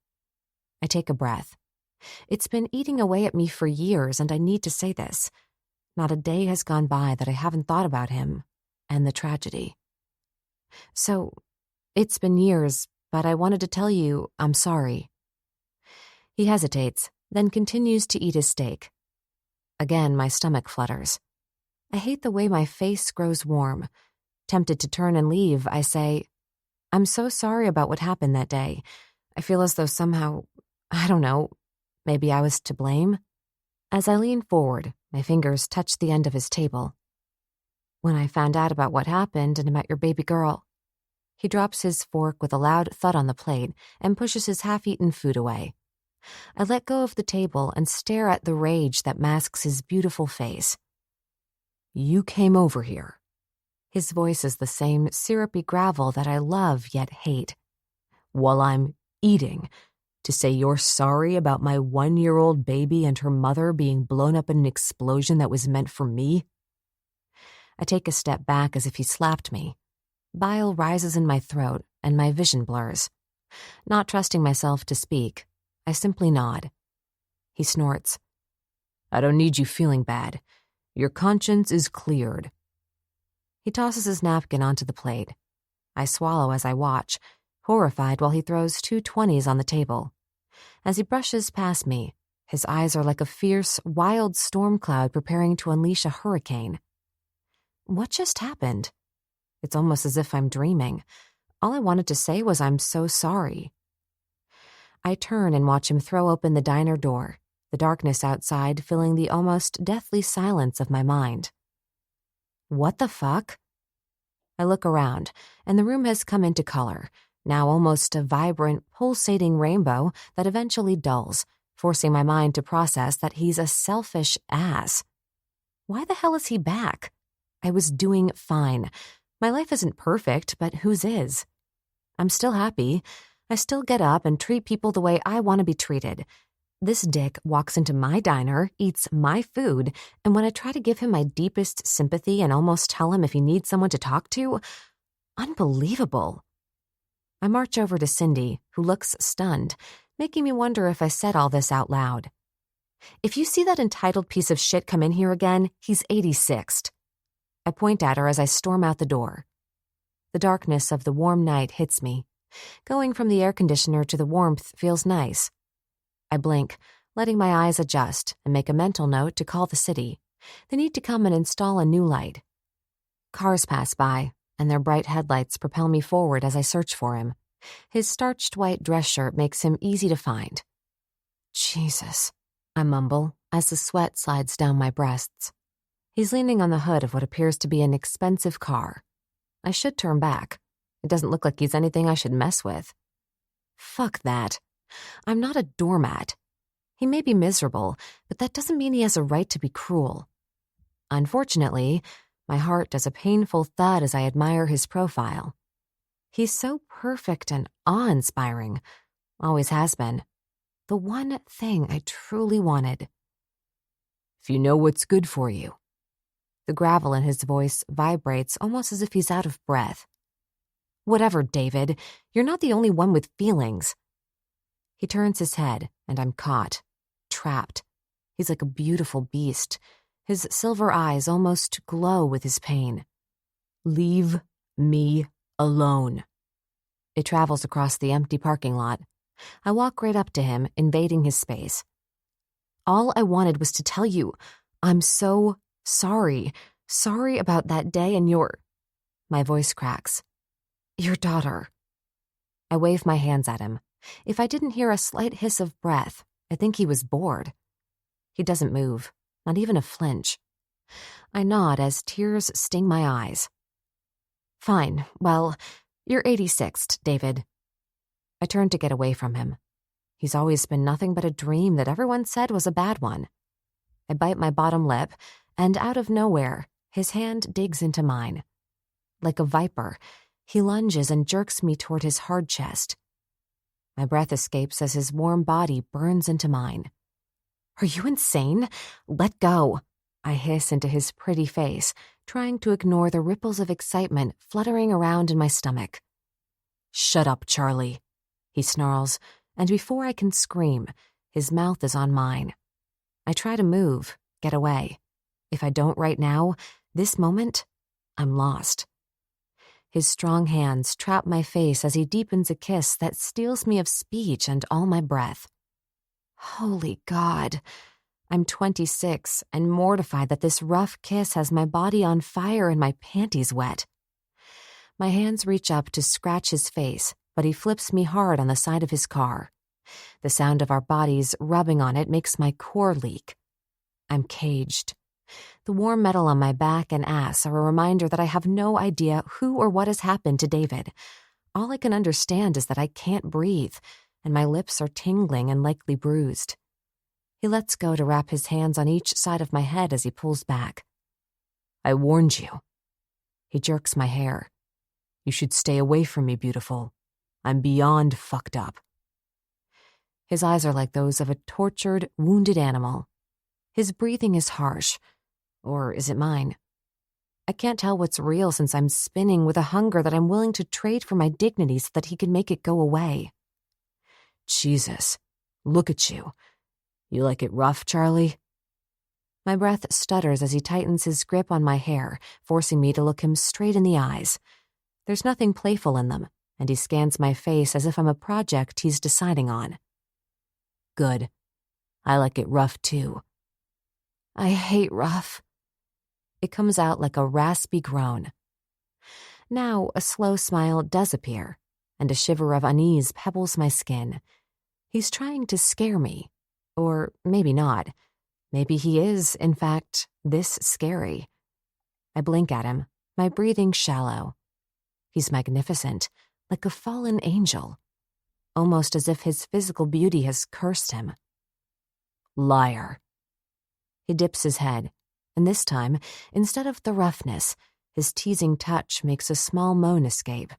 I take a breath. It's been eating away at me for years, and I need to say this. Not a day has gone by that I haven't thought about him and the tragedy. So, it's been years, but I wanted to tell you I'm sorry. He hesitates, then continues to eat his steak. Again, my stomach flutters. I hate the way my face grows warm. Tempted to turn and leave, I say, I'm so sorry about what happened that day. I feel as though somehow, I don't know, maybe I was to blame. As I lean forward, my fingers touch the end of his table. When I found out about what happened and about your baby girl, he drops his fork with a loud thud on the plate and pushes his half-eaten food away. I let go of the table and stare at the rage that masks his beautiful face. You came over here. His voice is the same syrupy gravel that I love yet hate. While I'm eating, to say you're sorry about my 1-year-old baby and her mother being blown up in an explosion that was meant for me? I take a step back as if he slapped me. Bile rises in my throat and my vision blurs. Not trusting myself to speak, I simply nod. He snorts. I don't need you feeling bad. Your conscience is cleared. He tosses his napkin onto the plate. I swallow as I watch, horrified while he throws 2 20s on the table. As he brushes past me, his eyes are like a fierce, wild storm cloud preparing to unleash a hurricane. What just happened? It's almost as if I'm dreaming. All I wanted to say was I'm so sorry. I turn and watch him throw open the diner door, the darkness outside filling the almost deathly silence of my mind. What the fuck? I look around, and the room has come into color. now almost a vibrant, pulsating rainbow that eventually dulls, forcing my mind to process that he's a selfish ass. Why the hell is he back? I was doing fine. My life isn't perfect, but whose is? I'm still happy. I still get up and treat people the way I want to be treated. This dick walks into my diner, eats my food, and when I try to give him my deepest sympathy and almost tell him if he needs someone to talk to, unbelievable. I march over to Cindy, who looks stunned, making me wonder if I said all this out loud. If you see that entitled piece of shit come in here again, he's 86th. I point at her as I storm out the door. The darkness of the warm night hits me. Going from the air conditioner to the warmth feels nice. I blink, letting my eyes adjust, and make a mental note to call the city. They need to come and install a new light. Cars pass by, and their bright headlights propel me forward as I search for him. His starched white dress shirt makes him easy to find. Jesus, I mumble as the sweat slides down my breasts. He's leaning on the hood of what appears to be an expensive car. I should turn back. It doesn't look like he's anything I should mess with. Fuck that. I'm not a doormat. He may be miserable, but that doesn't mean he has a right to be cruel. Unfortunately, my heart does a painful thud as I admire his profile. He's so perfect and awe-inspiring. Always has been. The one thing I truly wanted. If you know what's good for you. The gravel in his voice vibrates almost as if he's out of breath. Whatever, David. You're not the only one with feelings. He turns his head, and I'm caught. Trapped. He's like a beautiful beast. His silver eyes almost glow with his pain. Leave me alone. It travels across the empty parking lot. I walk right up to him, invading his space. All I wanted was to tell you, I'm so sorry. Sorry about that day and your... My voice cracks. Your daughter. I wave my hands at him. If I didn't hear a slight hiss of breath, I think he was bored. He doesn't move, not even a flinch. I nod as tears sting my eyes. Fine, well, you're 86th, David. I turn to get away from him. He's always been nothing but a dream that everyone said was a bad one. I bite my bottom lip, and out of nowhere, his hand digs into mine. Like a viper, he lunges and jerks me toward his hard chest. My breath escapes as his warm body burns into mine. Are you insane? Let go. I hiss into his pretty face, trying to ignore the ripples of excitement fluttering around in my stomach. Shut up, Charlie, he snarls, and before I can scream, his mouth is on mine. I try to move, get away. If I don't right now, this moment, I'm lost. His strong hands trap my face as he deepens a kiss that steals me of speech and all my breath. Holy God. I'm 26 and mortified that this rough kiss has my body on fire and my panties wet. My hands reach up to scratch his face, but he flips me hard on the side of his car. The sound of our bodies rubbing on it makes my core leak. I'm caged. The warm metal on my back and ass are a reminder that I have no idea who or what has happened to David. All I can understand is that I can't breathe, and my lips are tingling and likely bruised. He lets go to wrap his hands on each side of my head as he pulls back. I warned you. He jerks my hair. You should stay away from me, beautiful. I'm beyond fucked up. His eyes are like those of a tortured, wounded animal. His breathing is harsh. Or is it mine? I can't tell what's real since I'm spinning with a hunger that I'm willing to trade for my dignity so that he can make it go away. Jesus, look at you. You like it rough, Charlie? My breath stutters as he tightens his grip on my hair, forcing me to look him straight in the eyes. There's nothing playful in them, and he scans my face as if I'm a project he's deciding on. Good. I like it rough, too. I hate rough. It comes out like a raspy groan. Now a slow smile does appear, and a shiver of unease pebbles my skin. He's trying to scare me. Or maybe not. Maybe he is, in fact, this scary. I blink at him, my breathing shallow. He's magnificent, like a fallen angel, almost as if his physical beauty has cursed him. Liar. He dips his head, and this time, instead of the roughness, his teasing touch makes a small moan escape.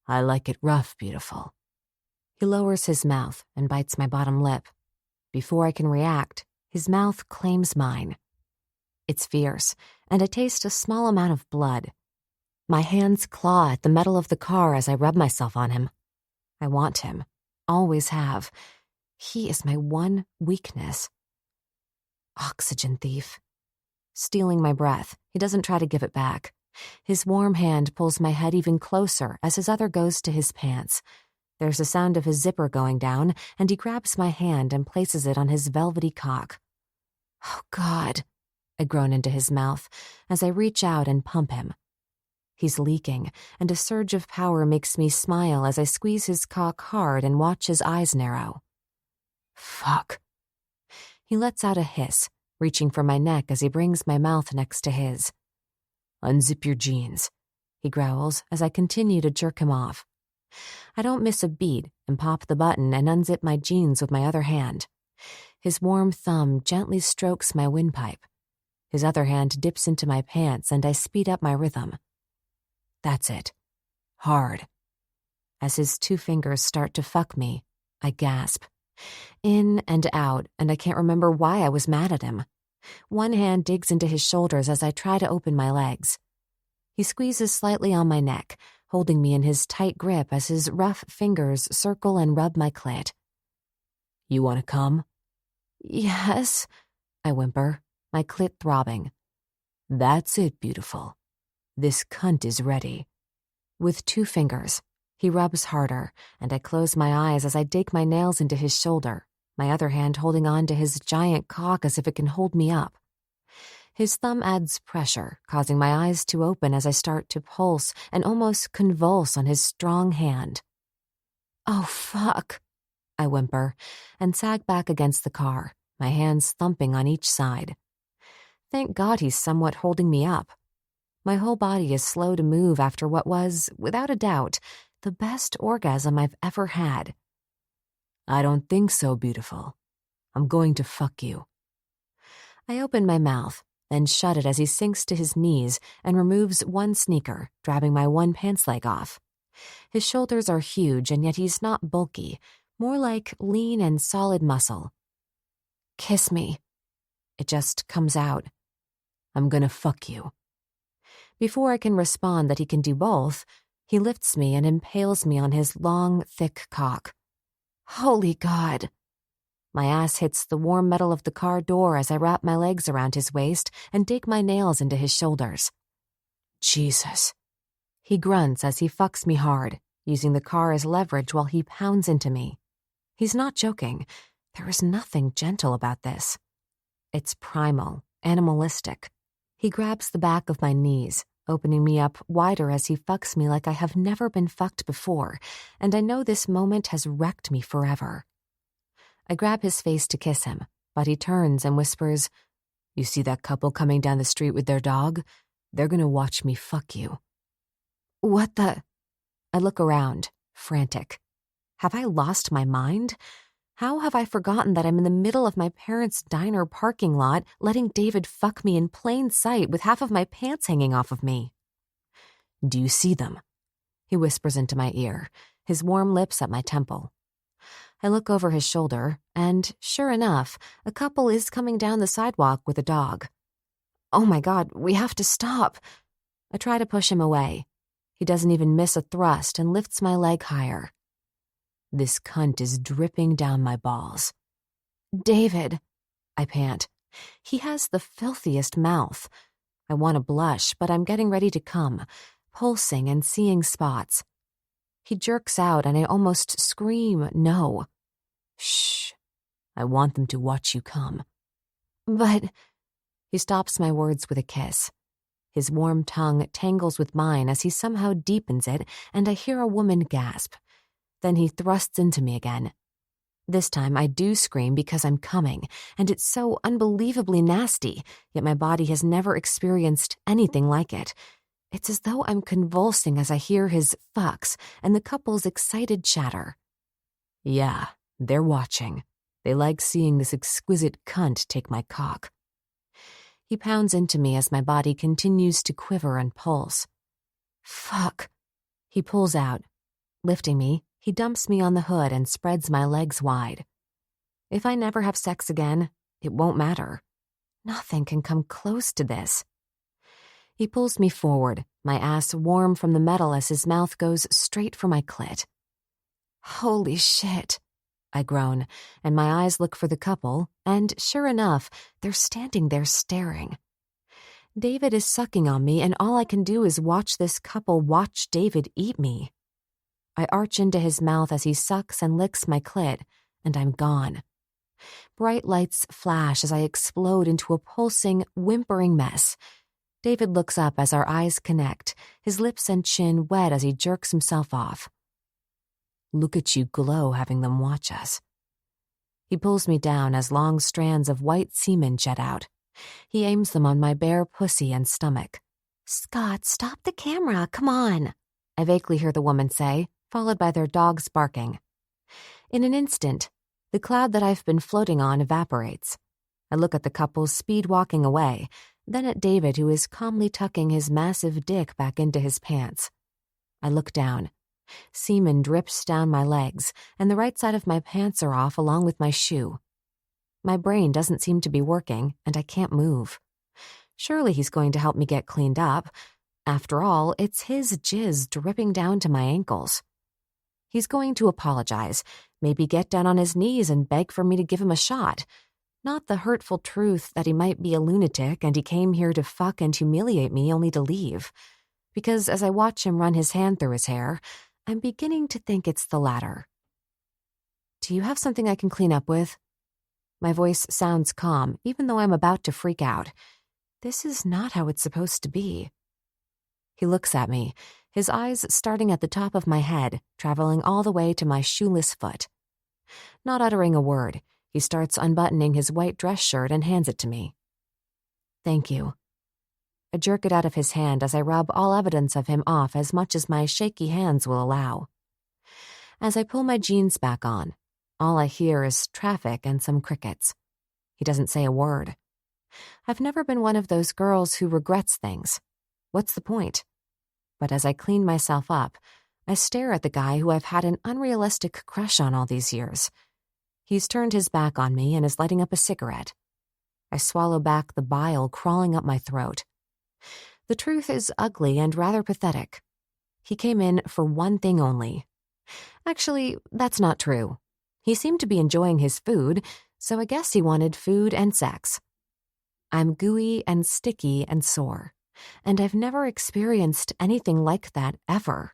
I like it rough, beautiful. He lowers his mouth and bites my bottom lip. Before I can react, his mouth claims mine. It's fierce, and I taste a small amount of blood. My hands claw at the metal of the car as I rub myself on him. I want him. Always have. He is my one weakness. Oxygen thief. Stealing my breath, he doesn't try to give it back. His warm hand pulls my head even closer as his other goes to his pants. There's a sound of his zipper going down, and he grabs my hand and places it on his velvety cock. Oh, God, I groan into his mouth as I reach out and pump him. He's leaking, and a surge of power makes me smile as I squeeze his cock hard and watch his eyes narrow. Fuck. He lets out a hiss, reaching for my neck as he brings my mouth next to his. Unzip your jeans, he growls as I continue to jerk him off. I don't miss a beat and pop the button and unzip my jeans with my other hand. His warm thumb gently strokes my windpipe. His other hand dips into my pants and I speed up my rhythm. That's it. Hard. As his 2 fingers start to fuck me, I gasp. In and out, and I can't remember why I was mad at him. One hand digs into his shoulders as I try to open my legs. He squeezes slightly on my neck, holding me in his tight grip as his rough fingers circle and rub my clit. You want to come? Yes, I whimper, my clit throbbing. That's it, beautiful. This cunt is ready. With 2 fingers, he rubs harder, and I close my eyes as I dig my nails into his shoulder, my other hand holding on to his giant cock as if it can hold me up. His thumb adds pressure, causing my eyes to open as I start to pulse and almost convulse on his strong hand. Oh, fuck, I whimper, and sag back against the car, my hands thumping on each side. Thank God he's somewhat holding me up. My whole body is slow to move after what was, without a doubt, the best orgasm I've ever had. I don't think so, beautiful. I'm going to fuck you. I open my mouth, then shut it as he sinks to his knees and removes one sneaker, grabbing my one pants leg off. His shoulders are huge, and yet he's not bulky, more like lean and solid muscle. Kiss me. It just comes out. I'm gonna fuck you. Before I can respond that he can do both, he lifts me and impales me on his long, thick cock. Holy God. My ass hits the warm metal of the car door as I wrap my legs around his waist and dig my nails into his shoulders. Jesus. He grunts as he fucks me hard, using the car as leverage while he pounds into me. He's not joking. There is nothing gentle about this. It's primal, animalistic. He grabs the back of my knees, opening me up wider as he fucks me like I have never been fucked before, and I know this moment has wrecked me forever. I grab his face to kiss him, but he turns and whispers, You see that couple coming down the street with their dog? They're gonna watch me fuck you. What the? I look around, frantic. Have I lost my mind? How have I forgotten that I'm in the middle of my parents' diner parking lot, letting David fuck me in plain sight with half of my pants hanging off of me? Do you see them? He whispers into my ear, his warm lips at my temple. I look over his shoulder, and sure enough, a couple is coming down the sidewalk with a dog. Oh my God, we have to stop. I try to push him away. He doesn't even miss a thrust and lifts my leg higher. This cunt is dripping down my balls. David, I pant. He has the filthiest mouth. I want to blush, but I'm getting ready to come, pulsing and seeing spots. He jerks out and I almost scream no. Shh. I want them to watch you come. But he stops my words with a kiss. His warm tongue tangles with mine as he somehow deepens it, and I hear a woman gasp. Then he thrusts into me again. This time I do scream because I'm coming, and it's so unbelievably nasty, yet my body has never experienced anything like it. It's as though I'm convulsing as I hear his fucks and the couple's excited chatter. Yeah, they're watching. They like seeing this exquisite cunt take my cock. He pounds into me as my body continues to quiver and pulse. Fuck. He pulls out. Lifting me, he dumps me on the hood and spreads my legs wide. If I never have sex again, it won't matter. Nothing can come close to this. He pulls me forward, my ass warm from the metal as his mouth goes straight for my clit. Holy shit, I groan, and my eyes look for the couple, and sure enough, they're standing there staring. David is sucking on me, and all I can do is watch this couple watch David eat me. I arch into his mouth as he sucks and licks my clit, and I'm gone. Bright lights flash as I explode into a pulsing, whimpering mess. David looks up as our eyes connect, his lips and chin wet as he jerks himself off. Look at you glow having them watch us. He pulls me down as long strands of white semen jet out. He aims them on my bare pussy and stomach. Scott, stop the camera, come on, I vaguely hear the woman say, followed by their dogs barking. In an instant, the cloud that I've been floating on evaporates. I look at the couple speed walking away, then at David, who is calmly tucking his massive dick back into his pants. I look down. Semen drips down my legs, and the right side of my pants are off along with my shoe. My brain doesn't seem to be working, and I can't move. Surely he's going to help me get cleaned up. After all, it's his jizz dripping down to my ankles. He's going to apologize, maybe get down on his knees and beg for me to give him a shot. Not the hurtful truth that he might be a lunatic and he came here to fuck and humiliate me only to leave. Because as I watch him run his hand through his hair, I'm beginning to think it's the latter. Do you have something I can clean up with? My voice sounds calm, even though I'm about to freak out. This is not how it's supposed to be. He looks at me, his eyes starting at the top of my head, traveling all the way to my shoeless foot. Not uttering a word, he starts unbuttoning his white dress shirt and hands it to me. Thank you. I jerk it out of his hand as I rub all evidence of him off as much as my shaky hands will allow. As I pull my jeans back on, all I hear is traffic and some crickets. He doesn't say a word. I've never been one of those girls who regrets things. What's the point? But as I clean myself up, I stare at the guy who I've had an unrealistic crush on all these years. He's turned his back on me and is lighting up a cigarette. I swallow back the bile crawling up my throat. The truth is ugly and rather pathetic. He came in for one thing only. Actually, that's not true. He seemed to be enjoying his food, so I guess he wanted food and sex. I'm gooey and sticky and sore, and I've never experienced anything like that ever.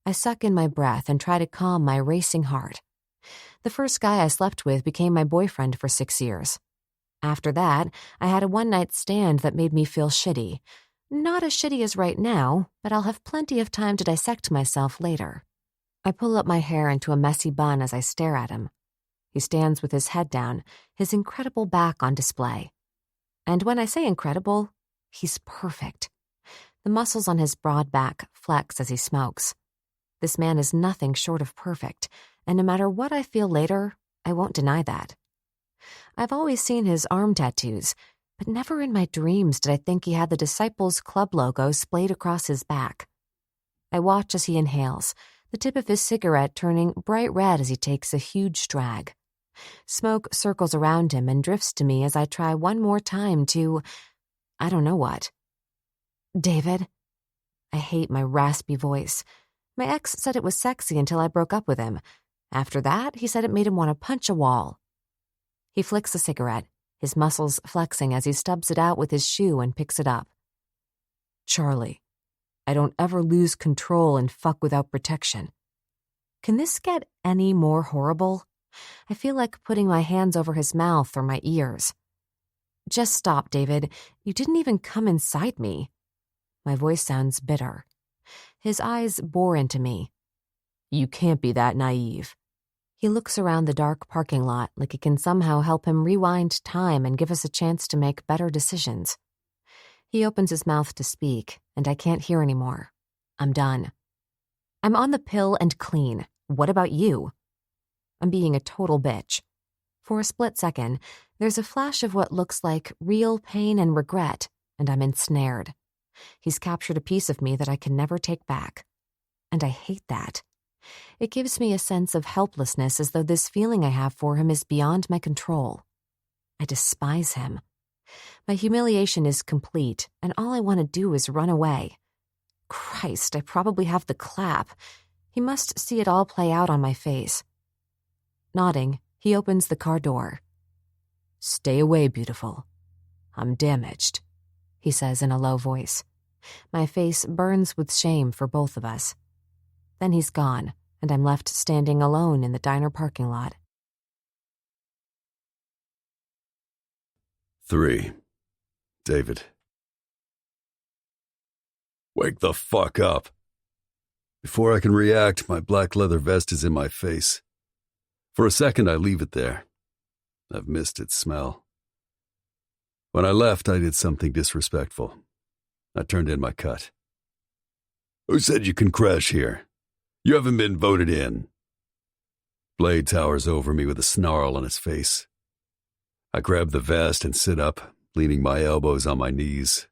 I suck in my breath and try to calm my racing heart. The first guy I slept with became my boyfriend for 6 years. After that, I had a one-night stand that made me feel shitty. Not as shitty as right now, but I'll have plenty of time to dissect myself later. I pull up my hair into a messy bun as I stare at him. He stands with his head down, his incredible back on display. And when I say incredible, he's perfect. The muscles on his broad back flex as he smokes. This man is nothing short of perfect, and no matter what I feel later, I won't deny that. I've always seen his arm tattoos, but never in my dreams did I think he had the Disciples Club logo splayed across his back. I watch as he inhales, the tip of his cigarette turning bright red as he takes a huge drag. Smoke circles around him and drifts to me as I try one more time to, I don't know what. David? I hate my raspy voice. My ex said it was sexy until I broke up with him. After that, he said it made him want to punch a wall. He flicks a cigarette, his muscles flexing as he stubs it out with his shoe and picks it up. Charlie, I don't ever lose control and fuck without protection. Can this get any more horrible? I feel like putting my hands over his mouth or my ears. Just stop, David. You didn't even come inside me. My voice sounds bitter. His eyes bore into me. You can't be that naive. He looks around the dark parking lot like it can somehow help him rewind time and give us a chance to make better decisions. He opens his mouth to speak, and I can't hear anymore. I'm done. I'm on the pill and clean. What about you? I'm being a total bitch. For a split second, there's a flash of what looks like real pain and regret, and I'm ensnared. He's captured a piece of me that I can never take back. And I hate that. It gives me a sense of helplessness, as though this feeling I have for him is beyond my control. I despise him. My humiliation is complete, and all I want to do is run away. Christ, I probably have the clap. He must see it all play out on my face. Nodding, he opens the car door. Stay away, beautiful. I'm damaged, he says in a low voice. My face burns with shame for both of us. Then he's gone, and I'm left standing alone in the diner parking lot. 3. David. Wake the fuck up. Before I can react, my black leather vest is in my face. For a second, I leave it there. I've missed its smell. When I left, I did something disrespectful. I turned in my cut. Who said you can crash here? You haven't been voted in. Blade towers over me with a snarl on his face. I grab the vest and sit up, leaning my elbows on my knees.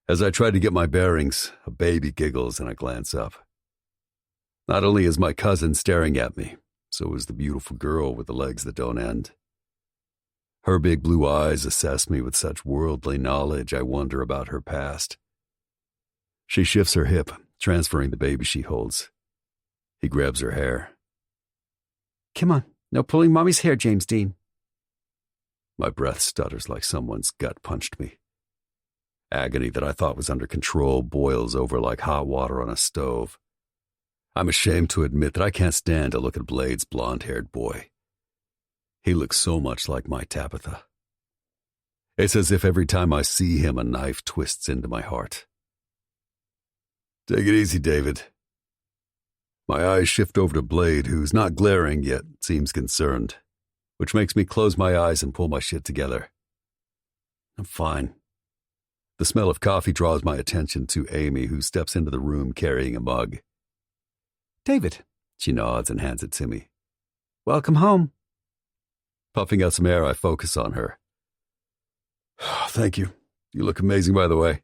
As I try to get my bearings, a baby giggles and I glance up. Not only is my cousin staring at me, so is the beautiful girl with the legs that don't end. Her big blue eyes assess me with such worldly knowledge I wonder about her past. She shifts her hip, transferring the baby she holds. He grabs her hair. Come on, no pulling Mommy's hair, James Dean. My breath stutters like someone's gut punched me. Agony that I thought was under control boils over like hot water on a stove. I'm ashamed to admit that I can't stand to look at Blade's blonde-haired boy. He looks so much like my Tabitha. It's as if every time I see him, a knife twists into my heart. Take it easy, David. My eyes shift over to Blade, who's not glaring yet seems concerned, which makes me close my eyes and pull my shit together. I'm fine. The smell of coffee draws my attention to Amy, who steps into the room carrying a mug. David, she nods and hands it to me. Welcome home. Puffing out some air, I focus on her. Thank you. You look amazing, by the way.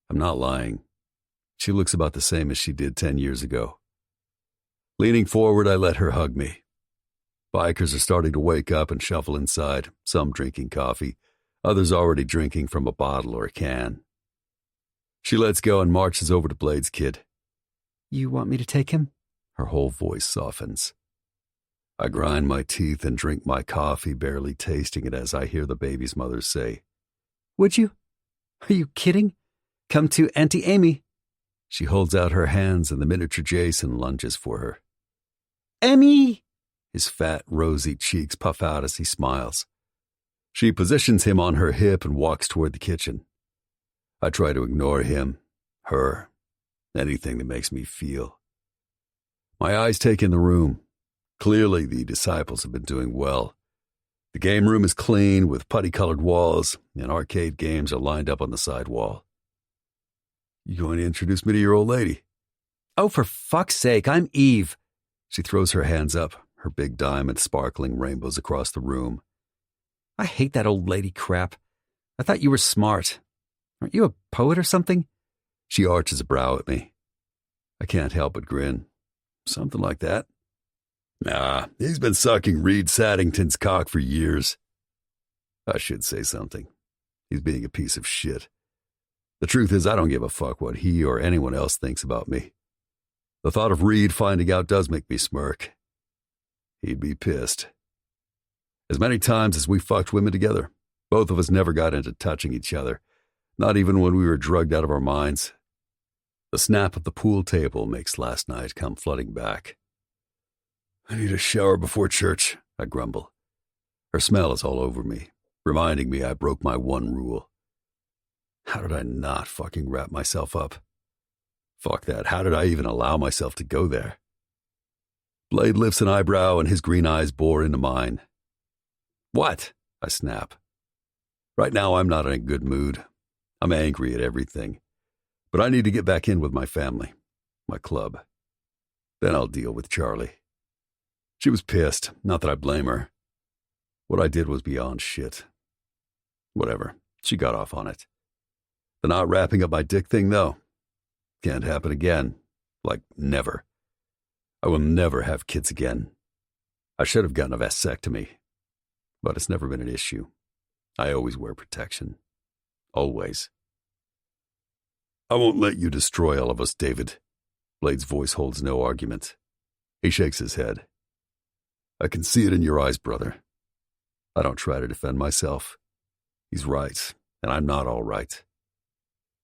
I'm not lying. She looks about the same as she did 10 years ago. Leaning forward, I let her hug me. Bikers are starting to wake up and shuffle inside, some drinking coffee, others already drinking from a bottle or a can. She lets go and marches over to Blade's kid. You want me to take him? Her whole voice softens. I grind my teeth and drink my coffee, barely tasting it as I hear the baby's mother say, Would you? Are you kidding? Come to Auntie Amy. She holds out her hands and the miniature Jason lunges for her. Amy! His fat, rosy cheeks puff out as he smiles. She positions him on her hip and walks toward the kitchen. I try to ignore him, her, anything that makes me feel. My eyes take in the room. Clearly, the disciples have been doing well. The game room is clean with putty-colored walls, and arcade games are lined up on the side wall. You going to introduce me to your old lady? Oh, for fuck's sake, I'm Eve. She throws her hands up, her big diamond sparkling rainbows across the room. I hate that old lady crap. I thought you were smart. Aren't you a poet or something? She arches a brow at me. I can't help but grin. Something like that. Nah, he's been sucking Reed Saddington's cock for years. I should say something. He's being a piece of shit. The truth is, I don't give a fuck what he or anyone else thinks about me. The thought of Reed finding out does make me smirk. He'd be pissed. As many times as we fucked women together, both of us never got into touching each other, not even when we were drugged out of our minds. The snap of the pool table makes last night come flooding back. I need a shower before church, I grumble. Her smell is all over me, reminding me I broke my one rule. How did I not fucking wrap myself up? Fuck that, how did I even allow myself to go there? Blade lifts an eyebrow and his green eyes bore into mine. What? I snap. Right now I'm not in a good mood. I'm angry at everything, but I need to get back in with my family, my club. Then I'll deal with Charlie. She was pissed, not that I blame her. What I did was beyond shit. Whatever, she got off on it. The not wrapping up my dick thing, though, can't happen again. Like, never. I will never have kids again. I should have gotten a vasectomy, but it's never been an issue. I always wear protection. Always. I won't let you destroy all of us, David. Blade's voice holds no argument. He shakes his head. I can see it in your eyes, brother. I don't try to defend myself. He's right, and I'm not all right.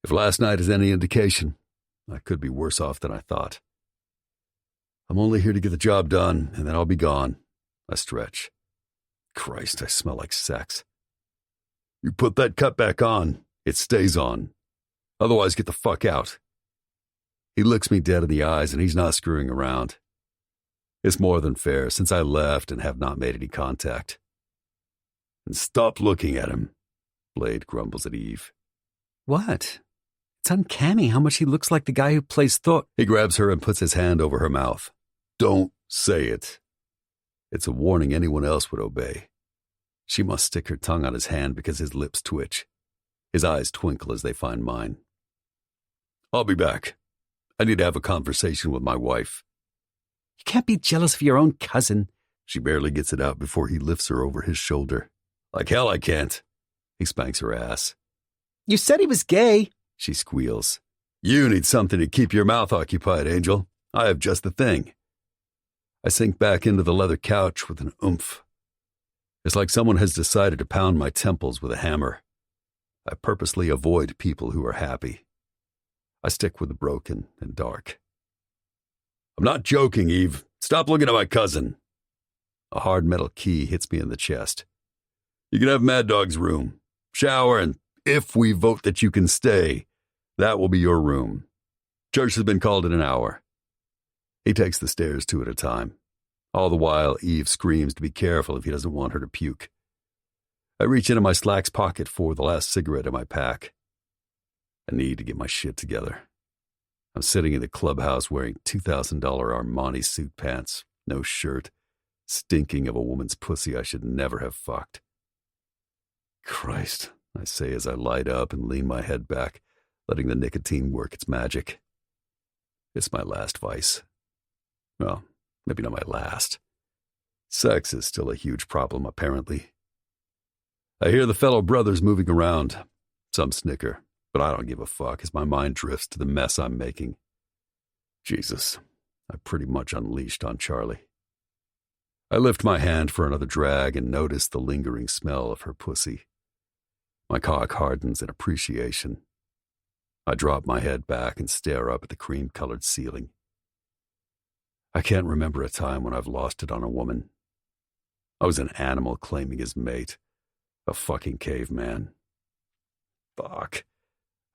If last night is any indication, I could be worse off than I thought. I'm only here to get the job done, and then I'll be gone. I stretch. Christ, I smell like sex. You put that cut back on, it stays on. Otherwise, get the fuck out. He looks me dead in the eyes, and he's not screwing around. It's more than fair, since I left and have not made any contact. And stop looking at him, Blade grumbles at Eve. What? It's uncanny how much he looks like the guy who plays Thor. He grabs her and puts his hand over her mouth. Don't say it. It's a warning anyone else would obey. She must stick her tongue on his hand because his lips twitch. His eyes twinkle as they find mine. I'll be back. I need to have a conversation with my wife. You can't be jealous of your own cousin. She barely gets it out before he lifts her over his shoulder. Like hell I can't. He spanks her ass. You said he was gay. She squeals. You need something to keep your mouth occupied, Angel. I have just the thing. I sink back into the leather couch with an oomph. It's like someone has decided to pound my temples with a hammer. I purposely avoid people who are happy. I stick with the broken and dark. I'm not joking, Eve. Stop looking at my cousin. A hard metal key hits me in the chest. You can have Mad Dog's room. Shower, and if we vote that you can stay, that will be your room. Church has been called in an hour. He takes the stairs two at a time. All the while, Eve screams to be careful if he doesn't want her to puke. I reach into my slacks pocket for the last cigarette in my pack. I need to get my shit together. I'm sitting in the clubhouse wearing $2,000 Armani suit pants, no shirt, stinking of a woman's pussy I should never have fucked. Christ, I say as I light up and lean my head back, letting the nicotine work its magic. It's my last vice. Well, maybe not my last. Sex is still a huge problem, apparently. I hear the fellow brothers moving around. Some snicker, but I don't give a fuck as my mind drifts to the mess I'm making. Jesus, I pretty much unleashed on Charlie. I lift my hand for another drag and notice the lingering smell of her pussy. My cock hardens in appreciation. I drop my head back and stare up at the cream-colored ceiling. I can't remember a time when I've lost it on a woman. I was an animal claiming his mate, a fucking caveman. Fuck.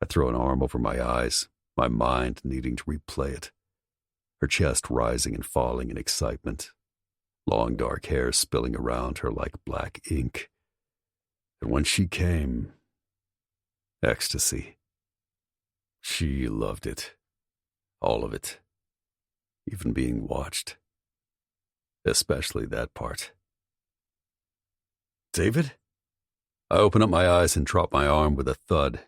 I throw an arm over my eyes, my mind needing to replay it. Her chest rising and falling in excitement. Long dark hair spilling around her like black ink. And when she came, ecstasy. She loved it. All of it. Even being watched. Especially that part. David? I open up my eyes and drop my arm with a thud.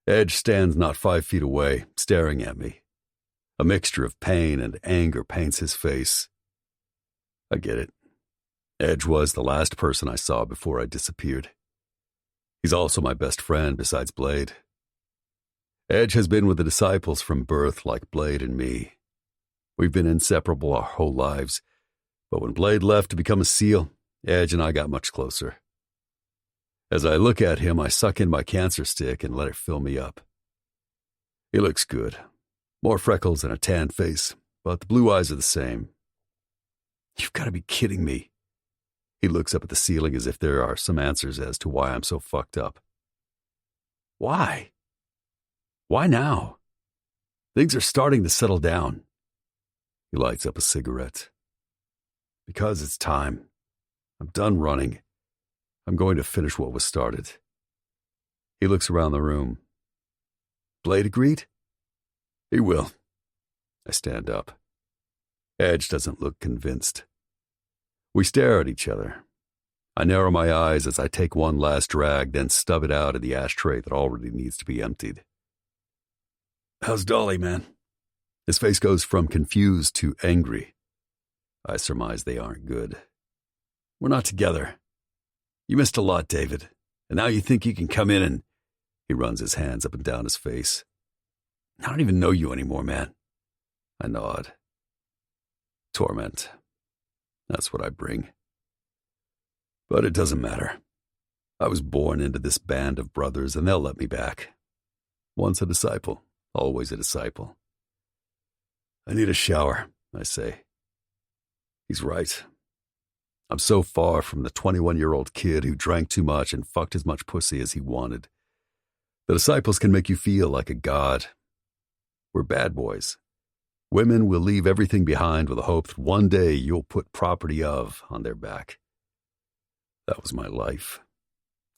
Edge stands not 5 feet away, staring at me. A mixture of pain and anger paints his face. I get it. Edge was the last person I saw before I disappeared. He's also my best friend besides Blade. Edge has been with the disciples from birth like Blade and me. We've been inseparable our whole lives, but when Blade left to become a SEAL, Edge and I got much closer. As I look at him, I suck in my cancer stick and let it fill me up. He looks good. More freckles and a tan face, but the blue eyes are the same. You've got to be kidding me. He looks up at the ceiling as if there are some answers as to why I'm so fucked up. Why? Why now? Things are starting to settle down. He lights up a cigarette. Because it's time. I'm done running. I'm going to finish what was started. He looks around the room. Blade agreed? He will. I stand up. Edge doesn't look convinced. We stare at each other. I narrow my eyes as I take one last drag, then stub it out in the ashtray that already needs to be emptied. How's Dolly, man? His face goes from confused to angry. I surmise they aren't good. We're not together. You missed a lot, David, and now you think you can come in and... He runs his hands up and down his face. I don't even know you anymore, man. I nod. Torment. That's what I bring. But it doesn't matter. I was born into this band of brothers, and they'll let me back. Once a disciple, always a disciple. I need a shower, I say. He's right. I'm so far from the 21-year-old kid who drank too much and fucked as much pussy as he wanted. The disciples can make you feel like a god. We're bad boys. Women will leave everything behind with the hope that one day you'll put property of on their back. That was my life.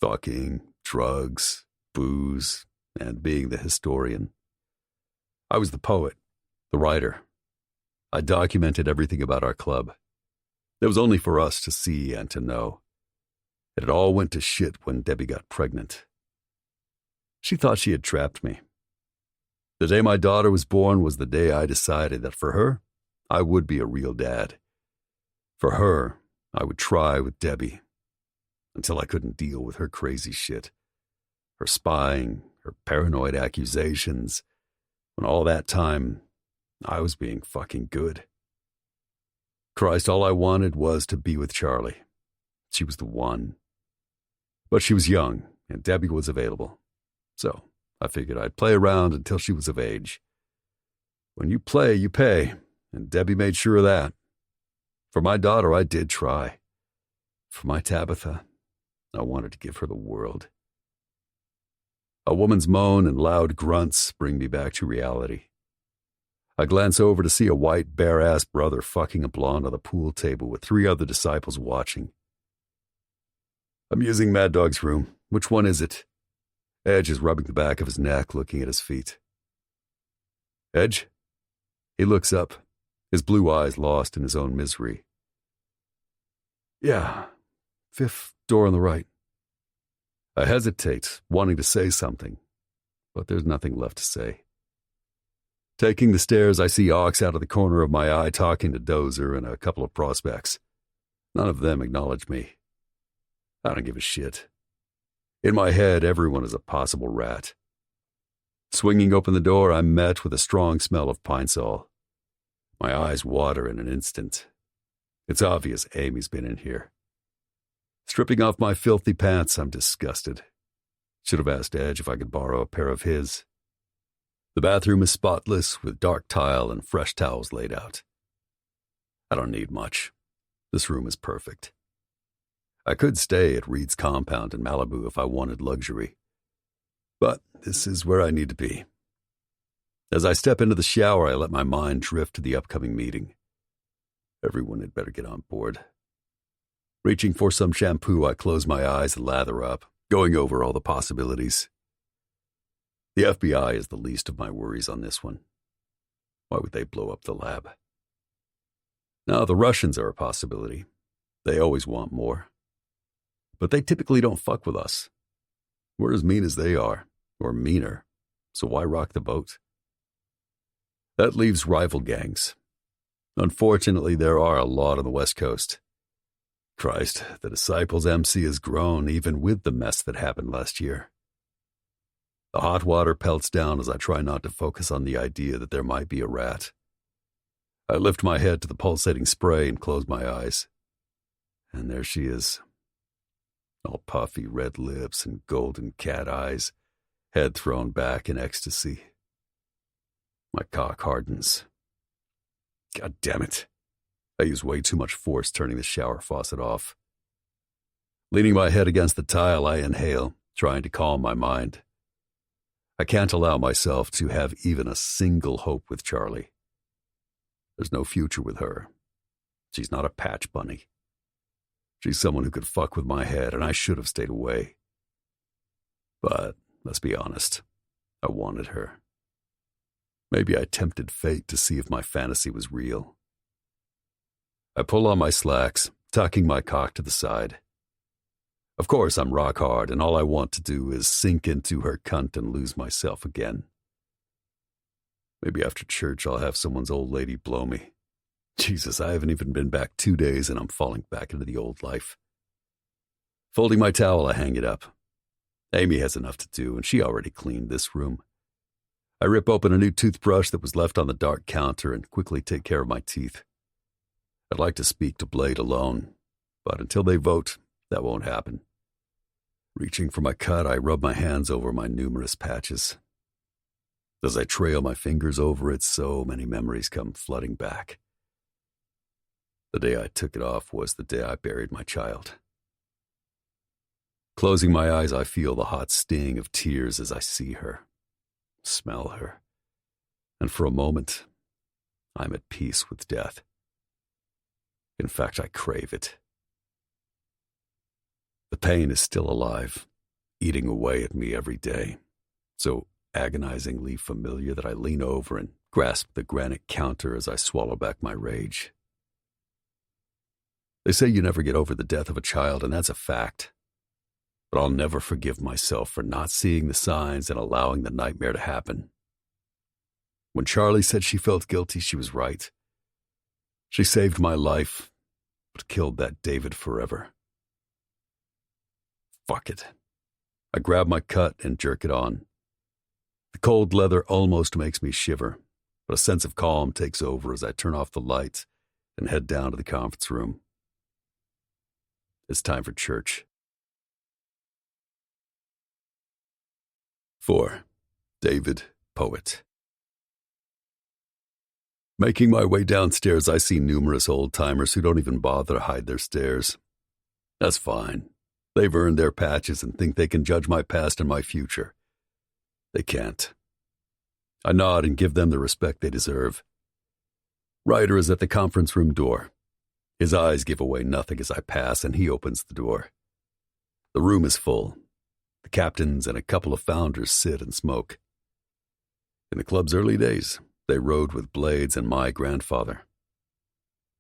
Fucking, drugs, booze, and being the historian. I was the poet, the writer. I documented everything about our club. It was only for us to see and to know. It all went to shit when Debbie got pregnant. She thought she had trapped me. The day my daughter was born was the day I decided that for her, I would be a real dad. For her, I would try with Debbie, until I couldn't deal with her crazy shit. Her spying, her paranoid accusations, when all that time, I was being fucking good. Christ, all I wanted was to be with Charlie. She was the one. But she was young, and Debbie was available. So I figured I'd play around until she was of age. When you play, you pay, and Debbie made sure of that. For my daughter, I did try. For my Tabitha, I wanted to give her the world. A woman's moan and loud grunts bring me back to reality. I glance over to see a white, bare-ass brother fucking a blonde on the pool table with 3 other disciples watching. I'm using Mad Dog's room. Which one is it? Edge is rubbing the back of his neck, looking at his feet. Edge? He looks up, his blue eyes lost in his own misery. Yeah, 5th door on the right. I hesitate, wanting to say something, but there's nothing left to say. Taking the stairs, I see Ox out of the corner of my eye talking to Dozer and a couple of prospects. None of them acknowledge me. I don't give a shit. In my head, everyone is a possible rat. Swinging open the door, I'm met with a strong smell of Pine Sol. My eyes water in an instant. It's obvious Amy's been in here. Stripping off my filthy pants, I'm disgusted. Should have asked Edge if I could borrow a pair of his. The bathroom is spotless, with dark tile and fresh towels laid out. I don't need much. This room is perfect. I could stay at Reed's compound in Malibu if I wanted luxury. But this is where I need to be. As I step into the shower, I let my mind drift to the upcoming meeting. Everyone had better get on board. Reaching for some shampoo, I close my eyes and lather up, going over all the possibilities. The FBI is the least of my worries on this one. Why would they blow up the lab? Now, the Russians are a possibility. They always want more. But they typically don't fuck with us. We're as mean as they are, or meaner, so why rock the boat? That leaves rival gangs. Unfortunately, there are a lot on the West Coast. Christ, the Disciples' MC has grown even with the mess that happened last year. The hot water pelts down as I try not to focus on the idea that there might be a rat. I lift my head to the pulsating spray and close my eyes. And there she is. All puffy red lips and golden cat eyes, head thrown back in ecstasy. My cock hardens. God damn it. I use way too much force turning the shower faucet off. Leaning my head against the tile, I inhale, trying to calm my mind. I can't allow myself to have even a single hope with Charlie. There's no future with her. She's not a patch bunny. She's someone who could fuck with my head, and I should have stayed away. But let's be honest. I wanted her. Maybe I tempted fate to see if my fantasy was real. I pull on my slacks, tucking my cock to the side. Of course, I'm rock hard, and all I want to do is sink into her cunt and lose myself again. Maybe after church I'll have someone's old lady blow me. Jesus, I haven't even been back 2 days and I'm falling back into the old life. Folding my towel, I hang it up. Amy has enough to do, and she already cleaned this room. I rip open a new toothbrush that was left on the dark counter and quickly take care of my teeth. I'd like to speak to Blade alone, but until they vote, that won't happen. Reaching for my cut, I rub my hands over my numerous patches. As I trail my fingers over it, so many memories come flooding back. The day I took it off was the day I buried my child. Closing my eyes, I feel the hot sting of tears as I see her, smell her, and for a moment, I'm at peace with death. In fact, I crave it. The pain is still alive, eating away at me every day, so agonizingly familiar that I lean over and grasp the granite counter as I swallow back my rage. They say you never get over the death of a child, and that's a fact. But I'll never forgive myself for not seeing the signs and allowing the nightmare to happen. When Charlie said she felt guilty, she was right. She saved my life, but killed that David forever. Fuck it. I grab my cut and jerk it on. The cold leather almost makes me shiver, but a sense of calm takes over as I turn off the lights and head down to the conference room. It's time for church. 4. David, poet. Making my way downstairs, I see numerous old-timers who don't even bother to hide their stares. That's fine. They've earned their patches and think they can judge my past and my future. They can't. I nod and give them the respect they deserve. Ryder is at the conference room door. His eyes give away nothing as I pass, and he opens the door. The room is full. The captains and a couple of founders sit and smoke. In the club's early days, they rode with Blades and my grandfather.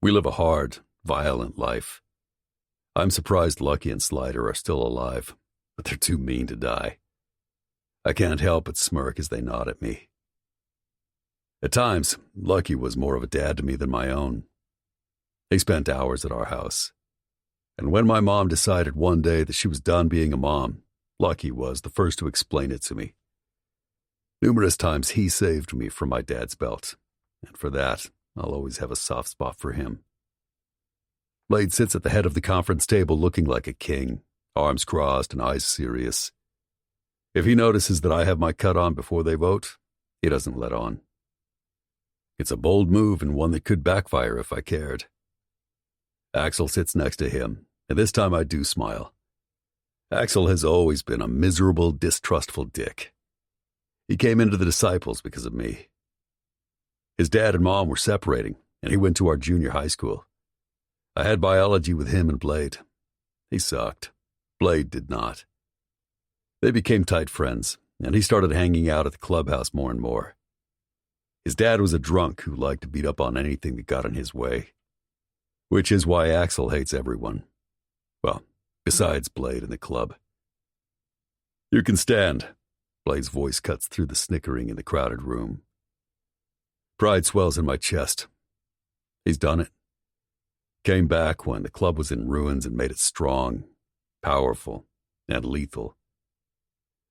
We live a hard, violent life. I'm surprised Lucky and Slider are still alive, but they're too mean to die. I can't help but smirk as they nod at me. At times, Lucky was more of a dad to me than my own. He spent hours at our house. And when my mom decided one day that she was done being a mom, Lucky was the first to explain it to me. Numerous times he saved me from my dad's belt, and for that, I'll always have a soft spot for him. Blade sits at the head of the conference table looking like a king, arms crossed and eyes serious. If he notices that I have my cut on before they vote, he doesn't let on. It's a bold move and one that could backfire if I cared. Axel sits next to him, and this time I do smile. Axel has always been a miserable, distrustful dick. He came into the Disciples because of me. His dad and mom were separating, and he went to our junior high school. I had biology with him and Blade. He sucked. Blade did not. They became tight friends, and he started hanging out at the clubhouse more and more. His dad was a drunk who liked to beat up on anything that got in his way. Which is why Axel hates everyone. Well, besides Blade and the club. You can stand. Blade's voice cuts through the snickering in the crowded room. Pride swells in my chest. He's done it. Came back when the club was in ruins and made it strong, powerful, and lethal.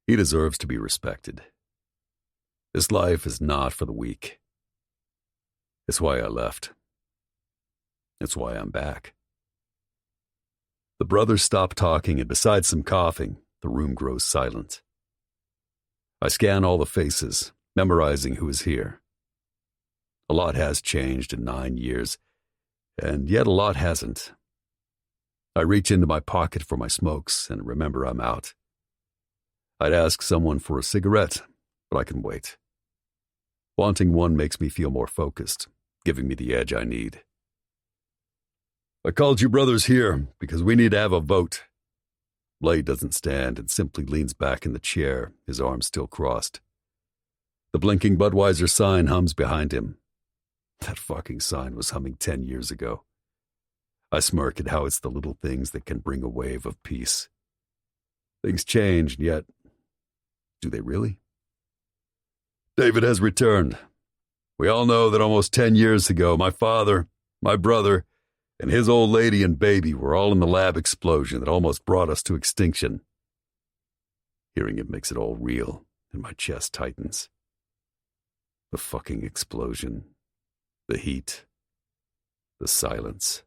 He deserves to be respected. This life is not for the weak. It's why I left. It's why I'm back. The brothers stop talking, and besides some coughing, the room grows silent. I scan all the faces, memorizing who is here. A lot has changed in 9 years, and yet a lot hasn't. I reach into my pocket for my smokes and remember I'm out. I'd ask someone for a cigarette, but I can wait. Wanting one makes me feel more focused, giving me the edge I need. I called you brothers here because we need to have a vote. Blade doesn't stand and simply leans back in the chair, his arms still crossed. The blinking Budweiser sign hums behind him. That fucking sign was humming 10 years ago. I smirk at how it's the little things that can bring a wave of peace. Things change, and yet, do they really? David has returned. We all know that almost 10 years ago, my father, my brother, and his old lady and baby were all in the lab explosion that almost brought us to extinction. Hearing it makes it all real, and my chest tightens. The fucking explosion. The heat. The silence.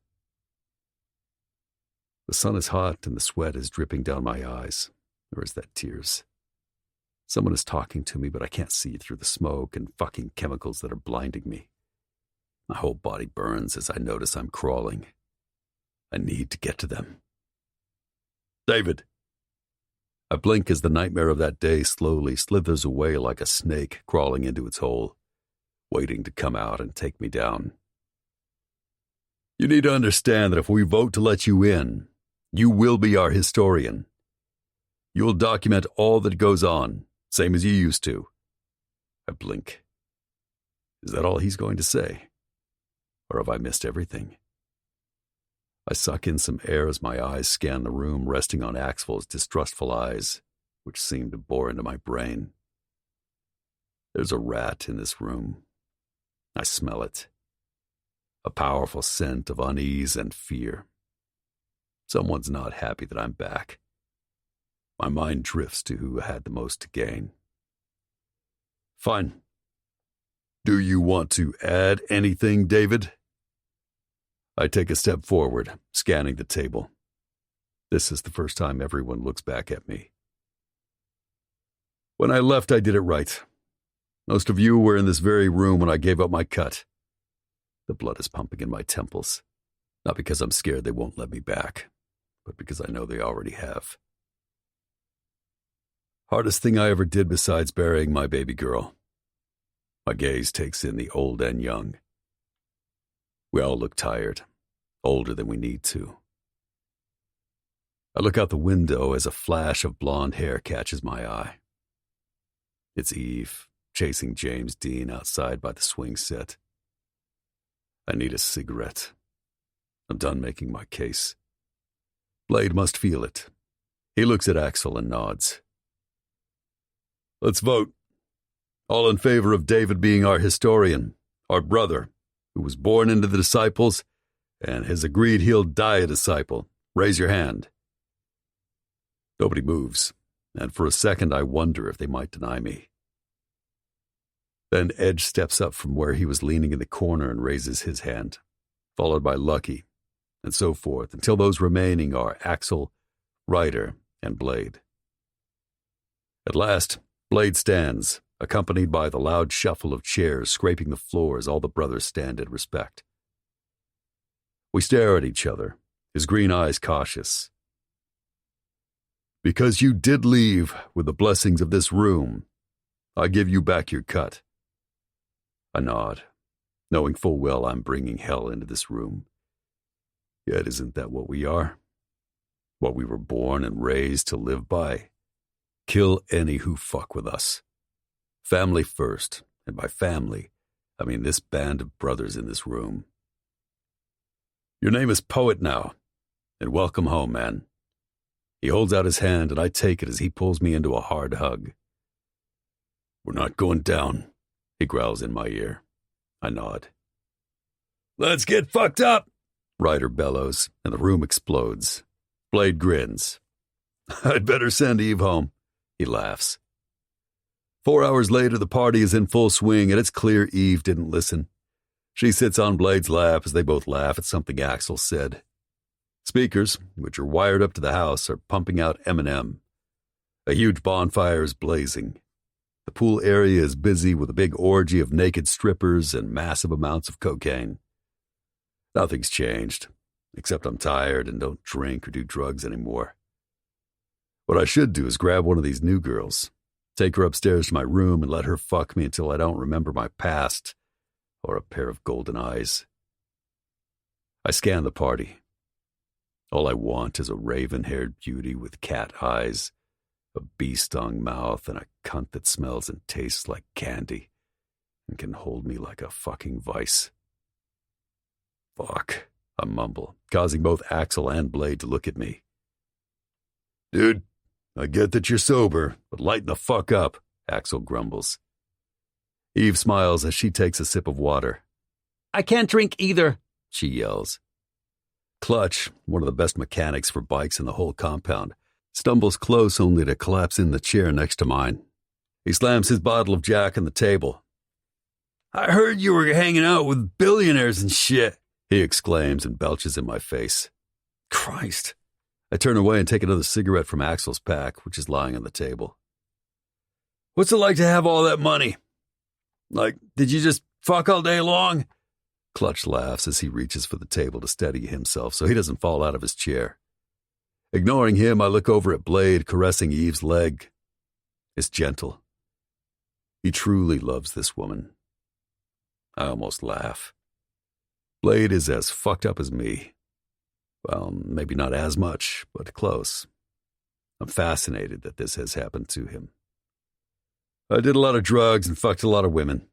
The sun is hot and the sweat is dripping down my eyes. Or is that tears? Someone is talking to me, but I can't see through the smoke and fucking chemicals that are blinding me. My whole body burns as I notice I'm crawling. I need to get to them. David! I blink as the nightmare of that day slowly slithers away like a snake crawling into its hole, waiting to come out and take me down. You need to understand that if we vote to let you in, you will be our historian. You'll document all that goes on, same as you used to. I blink. Is that all he's going to say? Or have I missed everything? I suck in some air as my eyes scan the room, resting on Axel's distrustful eyes, which seem to bore into my brain. There's a rat in this room. I smell it. A powerful scent of unease and fear. Someone's not happy that I'm back. My mind drifts to who had the most to gain. Fine. Do you want to add anything, David? I take a step forward, scanning the table. This is the first time everyone looks back at me. When I left, I did it right. Most of you were in this very room when I gave up my cut. The blood is pumping in my temples, not because I'm scared they won't let me back, but because I know they already have. Hardest thing I ever did besides burying my baby girl. My gaze takes in the old and young. We all look tired, older than we need to. I look out the window as a flash of blonde hair catches my eye. It's Eve, chasing James Dean outside by the swing set. I need a cigarette. I'm done making my case. Blade must feel it. He looks at Axel and nods. Let's vote. All in favor of David being our historian, our brother, who was born into the disciples and has agreed he'll die a disciple. Raise your hand. Nobody moves, and for a second I wonder if they might deny me. Then Edge steps up from where he was leaning in the corner and raises his hand, followed by Lucky, and so forth, until those remaining are Axel, Ryder, and Blade. At last, Blade stands, accompanied by the loud shuffle of chairs scraping the floor as all the brothers stand at respect. We stare at each other, his green eyes cautious. Because you did leave with the blessings of this room, I give you back your cut. I nod, knowing full well I'm bringing hell into this room. Yet isn't that what we are? What we were born and raised to live by? Kill any who fuck with us. Family first, and by family, I mean this band of brothers in this room. Your name is Poet now, and welcome home, man. He holds out his hand, and I take it as he pulls me into a hard hug. We're not going down, he growls in my ear. I nod. Let's get fucked up, Ryder bellows, and the room explodes. Blade grins. I'd better send Eve home, he laughs. 4 hours later, the party is in full swing, and it's clear Eve didn't listen. She sits on Blade's lap as they both laugh at something Axel said. Speakers, which are wired up to the house, are pumping out Eminem. A huge bonfire is blazing. The pool area is busy with a big orgy of naked strippers and massive amounts of cocaine. Nothing's changed, except I'm tired and don't drink or do drugs anymore. What I should do is grab one of these new girls, take her upstairs to my room and let her fuck me until I don't remember my past or a pair of golden eyes. I scan the party. All I want is a raven-haired beauty with cat eyes, a bee-stung mouth, and a cunt that smells and tastes like candy and can hold me like a fucking vice. Fuck, I mumble, causing both Axel and Blade to look at me. Dude, I get that you're sober, but lighten the fuck up, Axel grumbles. Eve smiles as she takes a sip of water. I can't drink either, she yells. Clutch, one of the best mechanics for bikes in the whole compound, stumbles close only to collapse in the chair next to mine. He slams his bottle of Jack on the table. I heard you were hanging out with billionaires and shit, he exclaims and belches in my face. Christ. I turn away and take another cigarette from Axel's pack, which is lying on the table. What's it like to have all that money? Like, did you just fuck all day long? Clutch laughs as he reaches for the table to steady himself so he doesn't fall out of his chair. Ignoring him, I look over at Blade caressing Eve's leg. It's gentle. He truly loves this woman. I almost laugh. Blade is as fucked up as me. Well, maybe not as much, but close. I'm fascinated that this has happened to him. I did a lot of drugs and fucked a lot of women.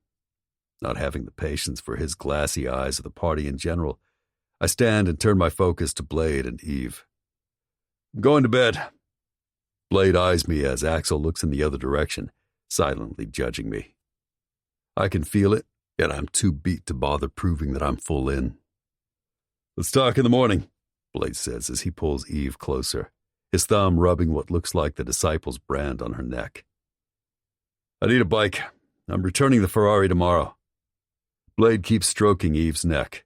Not having the patience for his glassy eyes or the party in general, I stand and turn my focus to Blade and Eve. I'm going to bed. Blade eyes me as Axel looks in the other direction, silently judging me. I can feel it, yet I'm too beat to bother proving that I'm full in. Let's talk in the morning, Blade says as he pulls Eve closer, his thumb rubbing what looks like the Disciples brand on her neck. I need a bike. I'm returning the Ferrari tomorrow. Blade keeps stroking Eve's neck.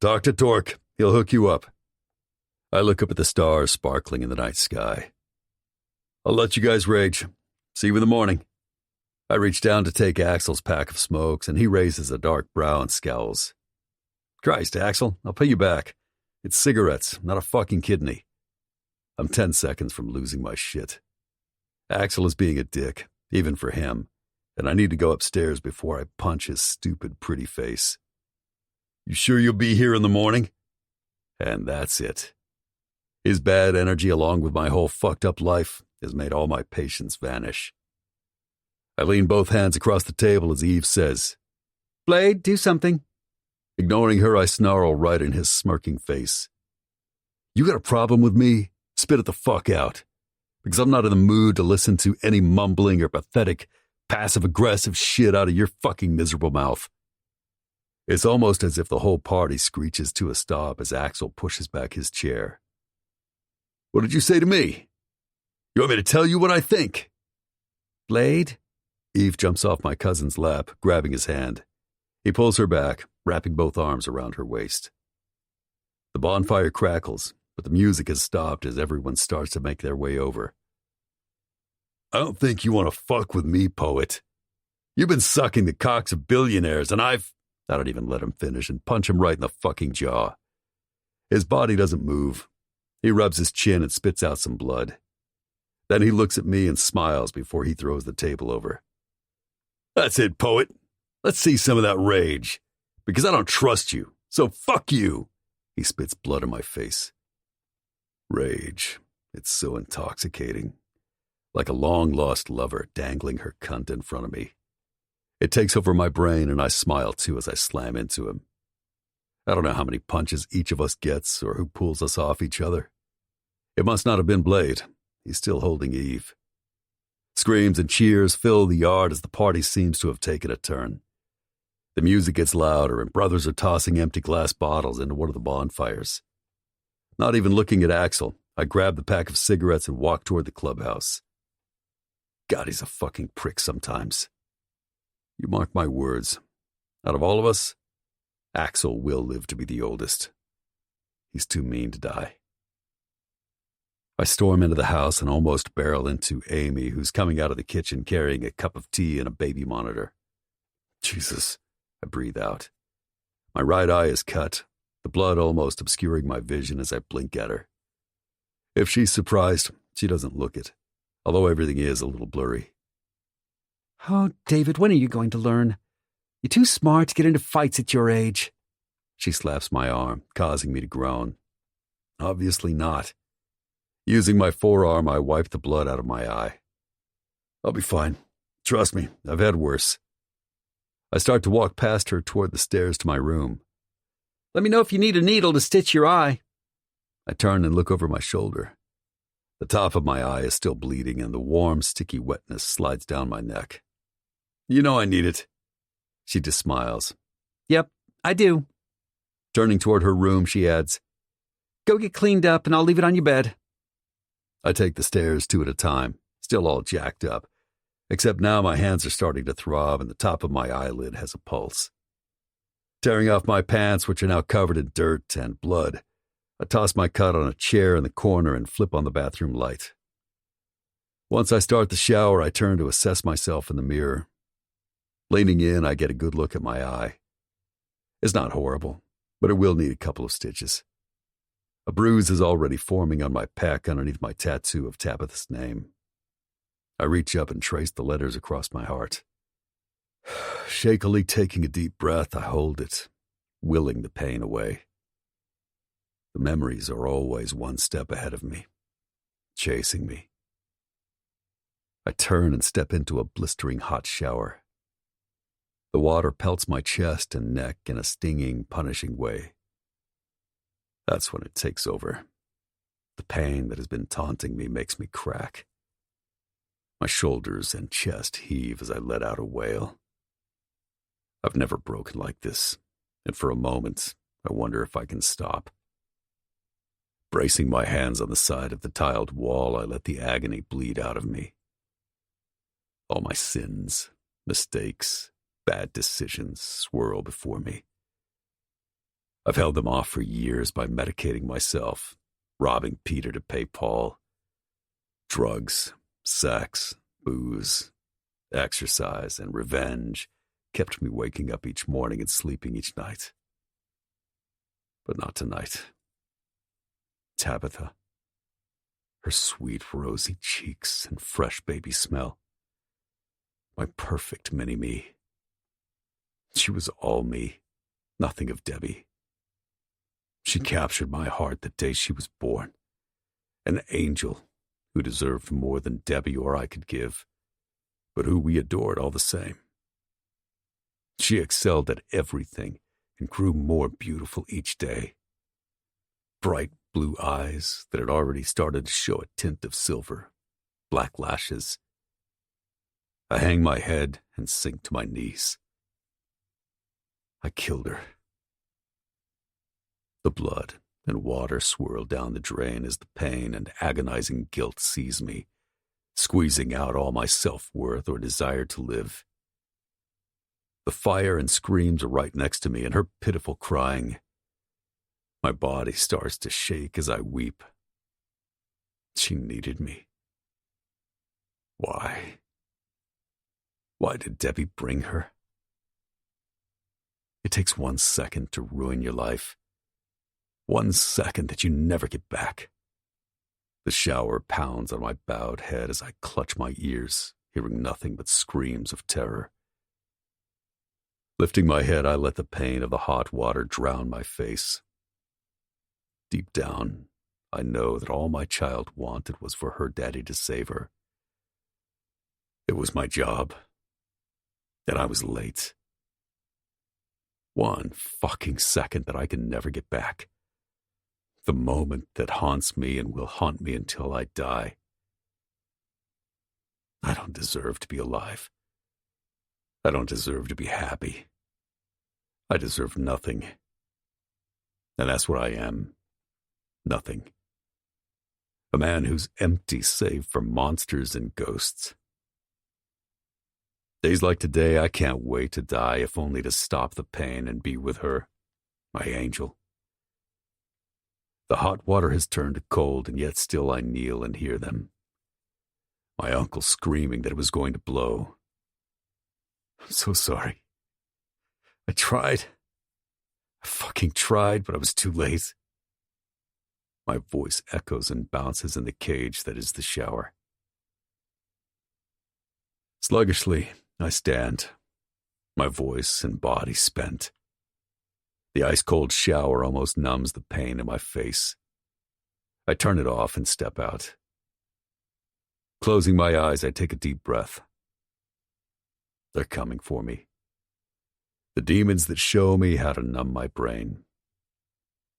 Talk to Torque. He'll hook you up. I look up at the stars sparkling in the night sky. I'll let you guys rage. See you in the morning. I reach down to take Axel's pack of smokes, and he raises a dark brow and scowls. Christ, Axel, I'll pay you back. It's cigarettes, not a fucking kidney. I'm 10 seconds from losing my shit. Axel is being a dick, even for him, and I need to go upstairs before I punch his stupid, pretty face. You sure you'll be here in the morning? And that's it. His bad energy, along with my whole fucked up life, has made all my patience vanish. I lean both hands across the table as Eve says, Blade, do something. Ignoring her, I snarl right in his smirking face. You got a problem with me? Spit it the fuck out. Because I'm not in the mood to listen to any mumbling or pathetic, passive-aggressive shit out of your fucking miserable mouth. It's almost as if the whole party screeches to a stop as Axel pushes back his chair. What did you say to me? You want me to tell you what I think? Blade? Eve jumps off my cousin's lap, grabbing his hand. He pulls her back, wrapping both arms around her waist. The bonfire crackles, but the music has stopped as everyone starts to make their way over. I don't think you want to fuck with me, poet. You've been sucking the cocks of billionaires, and I don't even let him finish and punch him right in the fucking jaw. His body doesn't move. He rubs his chin and spits out some blood. Then he looks at me and smiles before he throws the table over. That's it, poet. Let's see some of that rage. Because I don't trust you, so fuck you. He spits blood in my face. Rage. It's so intoxicating. Like a long-lost lover dangling her cunt in front of me. It takes over my brain and I smile too as I slam into him. I don't know how many punches each of us gets or who pulls us off each other. It must not have been Blade. He's still holding Eve. Screams and cheers fill the yard as the party seems to have taken a turn. The music gets louder and brothers are tossing empty glass bottles into one of the bonfires. Not even looking at Axel, I grab the pack of cigarettes and walk toward the clubhouse. God, he's a fucking prick sometimes. You mark my words. Out of all of us, Axel will live to be the oldest. He's too mean to die. I storm into the house and almost barrel into Amy, who's coming out of the kitchen carrying a cup of tea and a baby monitor. Jesus, I breathe out. My right eye is cut, the blood almost obscuring my vision as I blink at her. If she's surprised, she doesn't look it, although everything is a little blurry. Oh, David, when are you going to learn? You're too smart to get into fights at your age. She slaps my arm, causing me to groan. Obviously not. Using my forearm, I wiped the blood out of my eye. I'll be fine. Trust me, I've had worse. I start to walk past her toward the stairs to my room. Let me know if you need a needle to stitch your eye. I turn and look over my shoulder. The top of my eye is still bleeding, and the warm, sticky wetness slides down my neck. You know I need it. She just smiles. Yep, I do. Turning toward her room, she adds, Go get cleaned up and I'll leave it on your bed. I take the stairs 2 at a time, still all jacked up, except now my hands are starting to throb and the top of my eyelid has a pulse. Tearing off my pants, which are now covered in dirt and blood, I toss my cut on a chair in the corner and flip on the bathroom light. Once I start the shower, I turn to assess myself in the mirror. Leaning in, I get a good look at my eye. It's not horrible, but it will need a couple of stitches. A bruise is already forming on my pec underneath my tattoo of Tabitha's name. I reach up and trace the letters across my heart. Shakily taking a deep breath, I hold it, willing the pain away. The memories are always one step ahead of me, chasing me. I turn and step into a blistering hot shower. The water pelts my chest and neck in a stinging, punishing way. That's when it takes over. The pain that has been taunting me makes me crack. My shoulders and chest heave as I let out a wail. I've never broken like this, and for a moment, I wonder if I can stop. Bracing my hands on the side of the tiled wall, I let the agony bleed out of me. All my sins, mistakes, bad decisions swirl before me. I've held them off for years by medicating myself, robbing Peter to pay Paul. Drugs, sex, booze, exercise, and revenge kept me waking up each morning and sleeping each night. But not tonight. Tabitha. Her sweet, rosy cheeks and fresh baby smell. My perfect mini-me. She was all me, nothing of Debbie. She captured my heart the day she was born. An angel who deserved more than Debbie or I could give, but who we adored all the same. She excelled at everything and grew more beautiful each day. Bright blue eyes that had already started to show a tint of silver, black lashes. I hang my head and sink to my knees. I killed her. The blood and water swirl down the drain as the pain and agonizing guilt seize me, squeezing out all my self-worth or desire to live. The fire and screams are right next to me, and her pitiful crying. My body starts to shake as I weep. She needed me. Why? Why did Debbie bring her? It takes 1 second to ruin your life. 1 second that you never get back. The shower pounds on my bowed head as I clutch my ears, hearing nothing but screams of terror. Lifting my head, I let the pain of the hot water drown my face. Deep down, I know that all my child wanted was for her daddy to save her. It was my job, and I was late. 1 fucking second that I can never get back. The moment that haunts me and will haunt me until I die. I don't deserve to be alive. I don't deserve to be happy. I deserve nothing. And that's what I am. Nothing. A man who's empty save for monsters and ghosts. Days like today, I can't wait to die, if only to stop the pain and be with her, my angel. The hot water has turned to cold, and yet still I kneel and hear them. My uncle screaming that it was going to blow. I'm so sorry. I tried. I fucking tried, but I was too late. My voice echoes and bounces in the cage that is the shower. Sluggishly, I stand, my voice and body spent. The ice-cold shower almost numbs the pain in my face. I turn it off and step out. Closing my eyes, I take a deep breath. They're coming for me. The demons that show me how to numb my brain.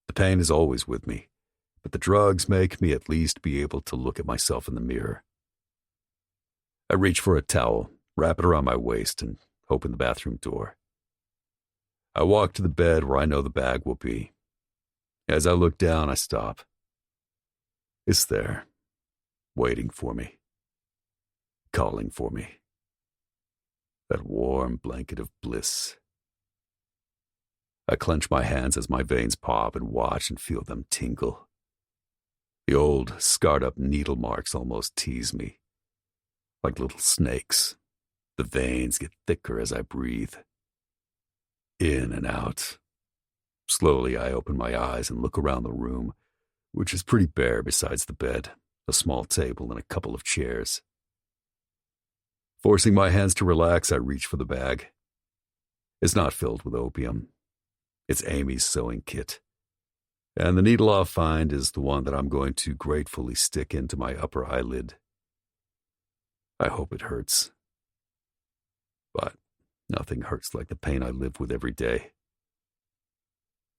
The pain is always with me, but the drugs make me at least be able to look at myself in the mirror. I reach for a towel, wrap it around my waist, and open the bathroom door. I walk to the bed where I know the bag will be. As I look down, I stop. It's there, waiting for me, calling for me. That warm blanket of bliss. I clench my hands as my veins pop and watch and feel them tingle. The old, scarred-up needle marks almost tease me. Like little snakes, the veins get thicker as I breathe. In and out. Slowly, I open my eyes and look around the room, which is pretty bare besides the bed, a small table, and a couple of chairs. Forcing my hands to relax, I reach for the bag. It's not filled with opium. It's Amy's sewing kit. And the needle I'll find is the one that I'm going to gratefully stick into my upper eyelid. I hope it hurts. But nothing hurts like the pain I live with every day.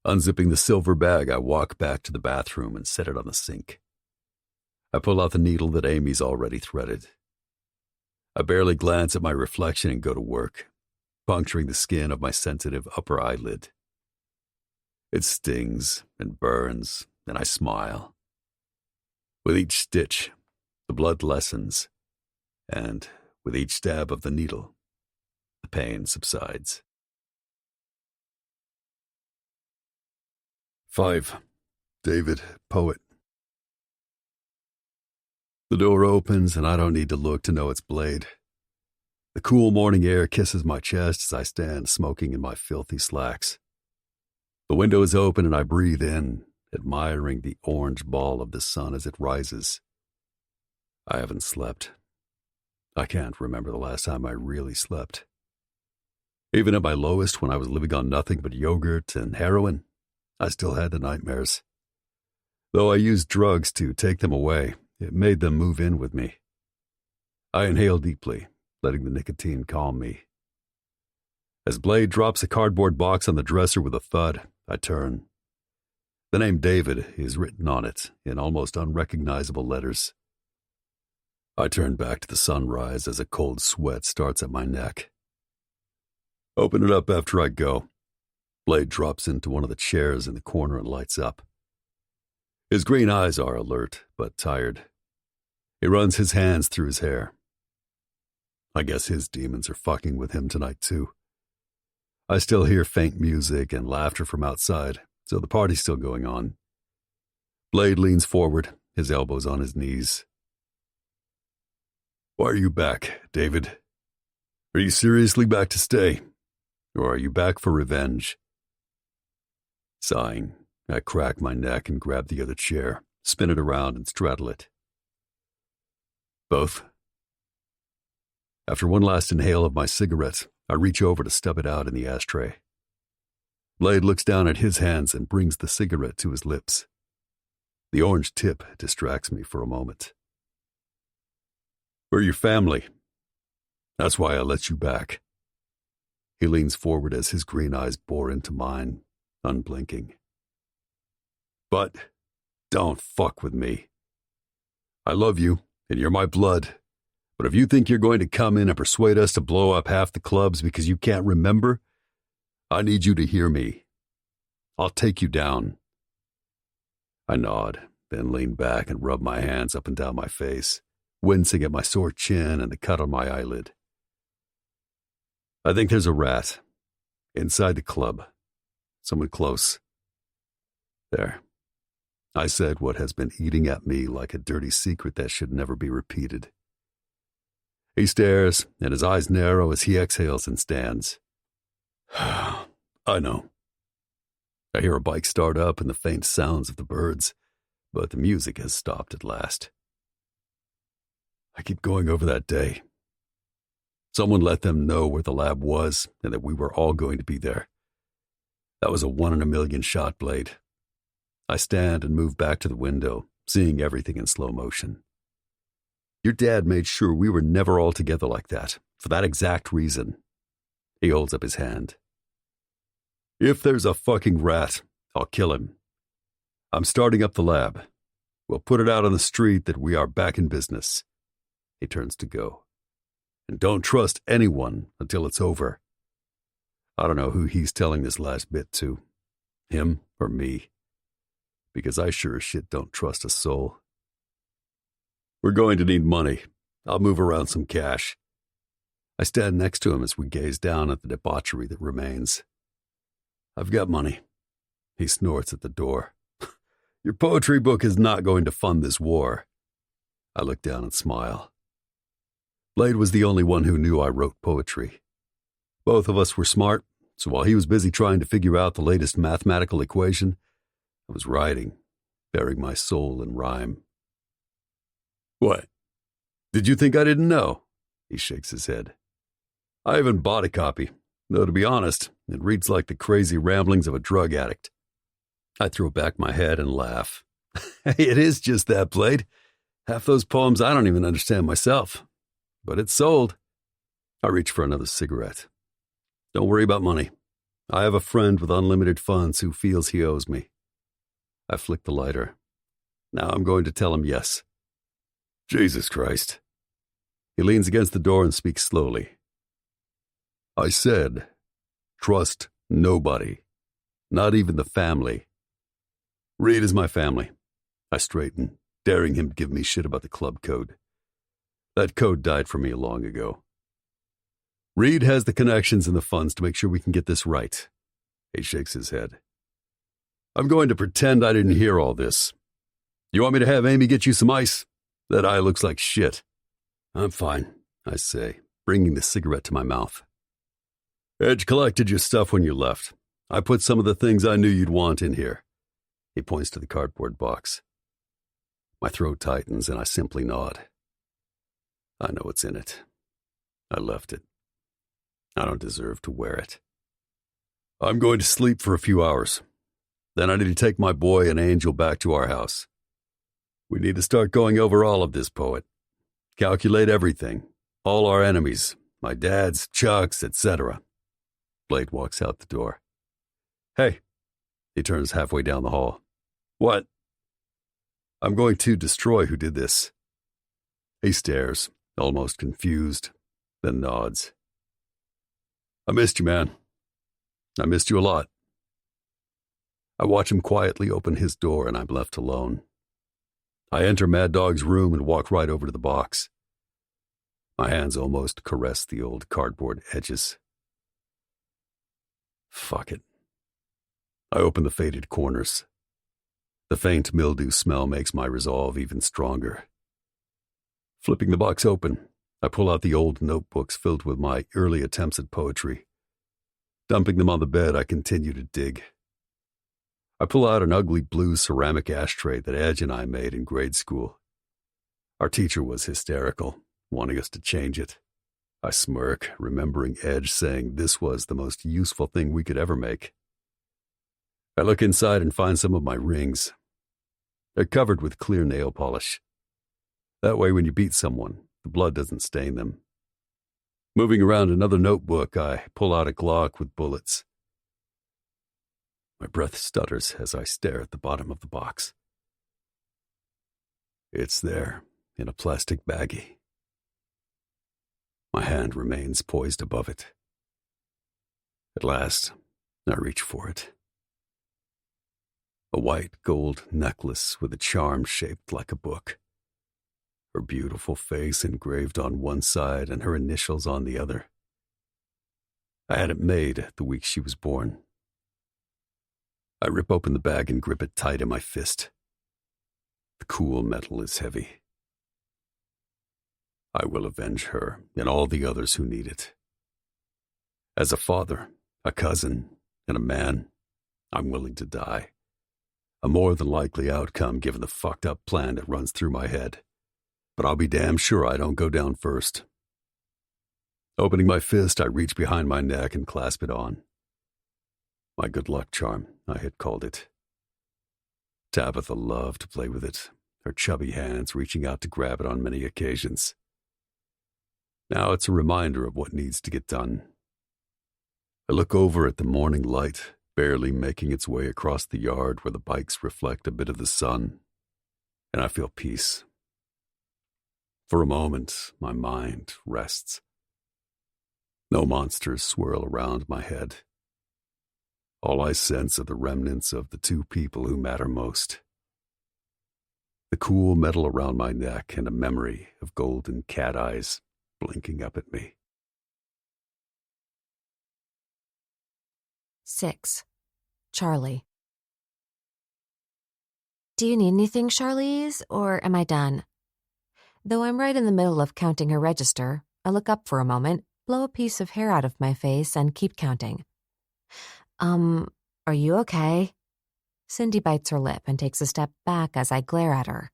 Unzipping the silver bag, I walk back to the bathroom and set it on the sink. I pull out the needle that Amy's already threaded. I barely glance at my reflection and go to work, puncturing the skin of my sensitive upper eyelid. It stings and burns, and I smile. With each stitch, the blood lessens, and with each stab of the needle, the pain subsides. 5. David, poet. The door opens, and I don't need to look to know it's Blade. The cool morning air kisses my chest as I stand smoking in my filthy slacks. The window is open, and I breathe in, admiring the orange ball of the sun as it rises. I haven't slept. I can't remember the last time I really slept. Even at my lowest, when I was living on nothing but yogurt and heroin, I still had the nightmares. Though I used drugs to take them away, it made them move in with me. I inhale deeply, letting the nicotine calm me. As Blade drops a cardboard box on the dresser with a thud, I turn. The name David is written on it in almost unrecognizable letters. I turn back to the sunrise as a cold sweat starts at my neck. Open it up after I go. Blade drops into one of the chairs in the corner and lights up. His green eyes are alert, but tired. He runs his hands through his hair. I guess his demons are fucking with him tonight, too. I still hear faint music and laughter from outside, so the party's still going on. Blade leans forward, his elbows on his knees. Why are you back, David? Are you seriously back to stay? Or are you back for revenge? Sighing, I crack my neck and grab the other chair, spin it around and straddle it. Both. After one last inhale of my cigarette, I reach over to stub it out in the ashtray. Blade looks down at his hands and brings the cigarette to his lips. The orange tip distracts me for a moment. We're your family. That's why I let you back. He leans forward as his green eyes bore into mine, unblinking. But don't fuck with me. I love you, and you're my blood. But if you think you're going to come in and persuade us to blow up half the clubs because you can't remember, I need you to hear me. I'll take you down. I nod, then lean back and rub my hands up and down my face, wincing at my sore chin and the cut on my eyelid. I think there's a rat inside the club. Someone close. There. I said what has been eating at me like a dirty secret that should never be repeated. He stares, and his eyes narrow as he exhales and stands. I know. I hear a bike start up and the faint sounds of the birds, but the music has stopped at last. I keep going over that day. Someone let them know where the lab was and that we were all going to be there. That was a 1 in a million shot, Blade. I stand and move back to the window, seeing everything in slow motion. Your dad made sure we were never all together like that, for that exact reason. He holds up his hand. If there's a fucking rat, I'll kill him. I'm starting up the lab. We'll put it out on the street that we are back in business. He turns to go. And don't trust anyone until it's over. I don't know who he's telling this last bit to, him or me, because I sure as shit don't trust a soul. We're going to need money. I'll move around some cash. I stand next to him as we gaze down at the debauchery that remains. I've got money. He snorts at the door. Your poetry book is not going to fund this war. I look down and smile. Blade was the only one who knew I wrote poetry. Both of us were smart, so while he was busy trying to figure out the latest mathematical equation, I was writing, bearing my soul in rhyme. What? Did you think I didn't know? He shakes his head. I haven't bought a copy, though to be honest, it reads like the crazy ramblings of a drug addict. I throw back my head and laugh. Hey, it is just that, Blade. Half those poems I don't even understand myself. But it's sold. I reach for another cigarette. Don't worry about money. I have a friend with unlimited funds who feels he owes me. I flick the lighter. Now I'm going to tell him yes. Jesus Christ. He leans against the door and speaks slowly. I said, trust nobody, not even the family. Reed is my family. I straighten, daring him to give me shit about the club code. That code died for me long ago. Reed has the connections and the funds to make sure we can get this right. He shakes his head. I'm going to pretend I didn't hear all this. You want me to have Amy get you some ice? That eye looks like shit. I'm fine, I say, bringing the cigarette to my mouth. Edge collected your stuff when you left. I put some of the things I knew you'd want in here. He points to the cardboard box. My throat tightens and I simply nod. I know what's in it. I left it. I don't deserve to wear it. I'm going to sleep for a few hours. Then I need to take my boy and Angel back to our house. We need to start going over all of this, poet. Calculate everything. All our enemies. My dad's, Chuck's, etc. Blade walks out the door. Hey. He turns halfway down the hall. What? I'm going to destroy who did this. He stares, almost confused, then nods. I missed you, man. I missed you a lot. I watch him quietly open his door and I'm left alone. I enter Mad Dog's room and walk right over to the box. My hands almost caress the old cardboard edges. Fuck it. I open the faded corners. The faint mildew smell makes my resolve even stronger. Flipping the box open, I pull out the old notebooks filled with my early attempts at poetry. Dumping them on the bed, I continue to dig. I pull out an ugly blue ceramic ashtray that Edge and I made in grade school. Our teacher was hysterical, wanting us to change it. I smirk, remembering Edge saying this was the most useful thing we could ever make. I look inside and find some of my rings. They're covered with clear nail polish. That way when you beat someone, the blood doesn't stain them. Moving around another notebook, I pull out a Glock with bullets. My breath stutters as I stare at the bottom of the box. It's there, in a plastic baggie. My hand remains poised above it. At last, I reach for it. A white gold necklace with a charm shaped like a book. Her beautiful face engraved on one side and her initials on the other. I had it made the week she was born. I rip open the bag and grip it tight in my fist. The cool metal is heavy. I will avenge her and all the others who need it. As a father, a cousin, and a man, I'm willing to die. A more than likely outcome given the fucked up plan that runs through my head. But I'll be damn sure I don't go down first. Opening my fist, I reach behind my neck and clasp it on. My good luck charm, I had called it. Tabitha loved to play with it, her chubby hands reaching out to grab it on many occasions. Now it's a reminder of what needs to get done. I look over at the morning light, barely making its way across the yard where the bikes reflect a bit of the sun, and I feel peace. For a moment, my mind rests. No monsters swirl around my head. All I sense are the remnants of the two people who matter most. The cool metal around my neck and a memory of golden cat eyes blinking up at me. 6. Charlie. Do you need anything, Charlize, or am I done? Though I'm right in the middle of counting her register, I look up for a moment, blow a piece of hair out of my face, and keep counting. Are you okay? Cindy bites her lip and takes a step back as I glare at her.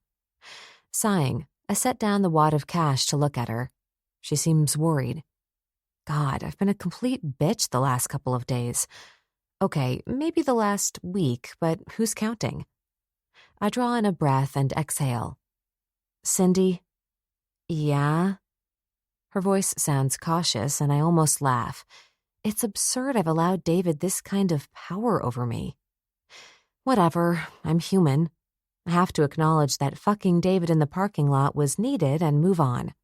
Sighing, I set down the wad of cash to look at her. She seems worried. God, I've been a complete bitch the last couple of days. Okay, maybe the last week, but who's counting? I draw in a breath and exhale. Cindy? Yeah? Her voice sounds cautious, and I almost laugh. It's absurd I've allowed David this kind of power over me. Whatever, I'm human. I have to acknowledge that fucking David in the parking lot was needed and move on.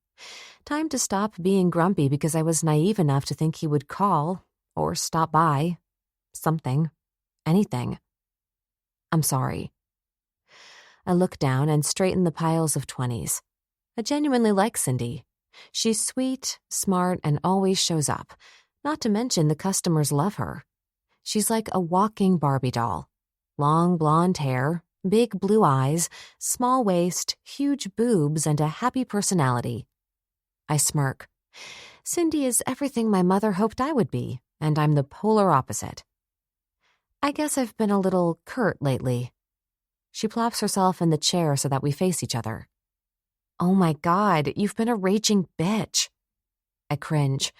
Time to stop being grumpy because I was naive enough to think he would call or stop by. Something. Anything. I'm sorry. I look down and straighten the piles of 20s. I genuinely like Cindy. She's sweet, smart, and always shows up. Not to mention the customers love her. She's like a walking Barbie doll. Long blonde hair, big blue eyes, small waist, huge boobs, and a happy personality. I smirk. Cindy is everything my mother hoped I would be, and I'm the polar opposite. I guess I've been a little curt lately. She plops herself in the chair so that we face each other. Oh my God, you've been a raging bitch. I cringe.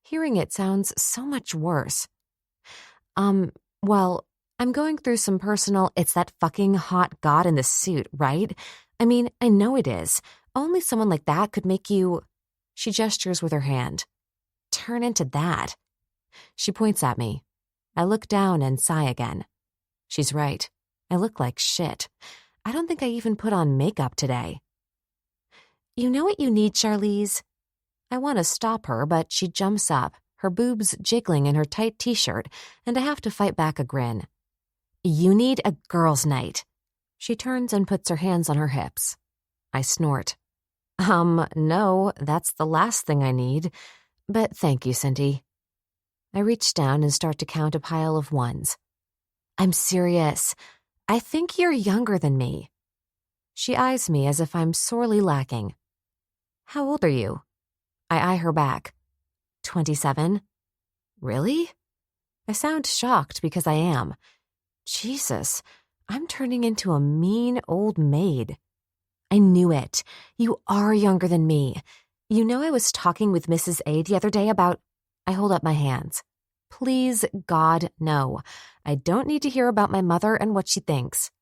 Hearing it sounds so much worse. Well, I'm going through some personal, it's that fucking hot god in the suit, right? I mean, I know it is. Only someone like that could make you... She gestures with her hand. Turn into that. She points at me. I look down and sigh again. She's right. I look like shit. I don't think I even put on makeup today. You know what you need, Charlize? I want to stop her, but she jumps up, her boobs jiggling in her tight t-shirt, and I have to fight back a grin. You need a girls' night. She turns and puts her hands on her hips. I snort. No, that's the last thing I need. But thank you, Cindy. I reach down and start to count a pile of ones. I'm serious. I think you're younger than me. She eyes me as if I'm sorely lacking. How old are you? I eye her back. 27. Really? I sound shocked because I am. Jesus, I'm turning into a mean old maid. I knew it. You are younger than me. You know I was talking with Mrs. A the other day about... I hold up my hands. Please, God, no. I don't need to hear about my mother and what she thinks.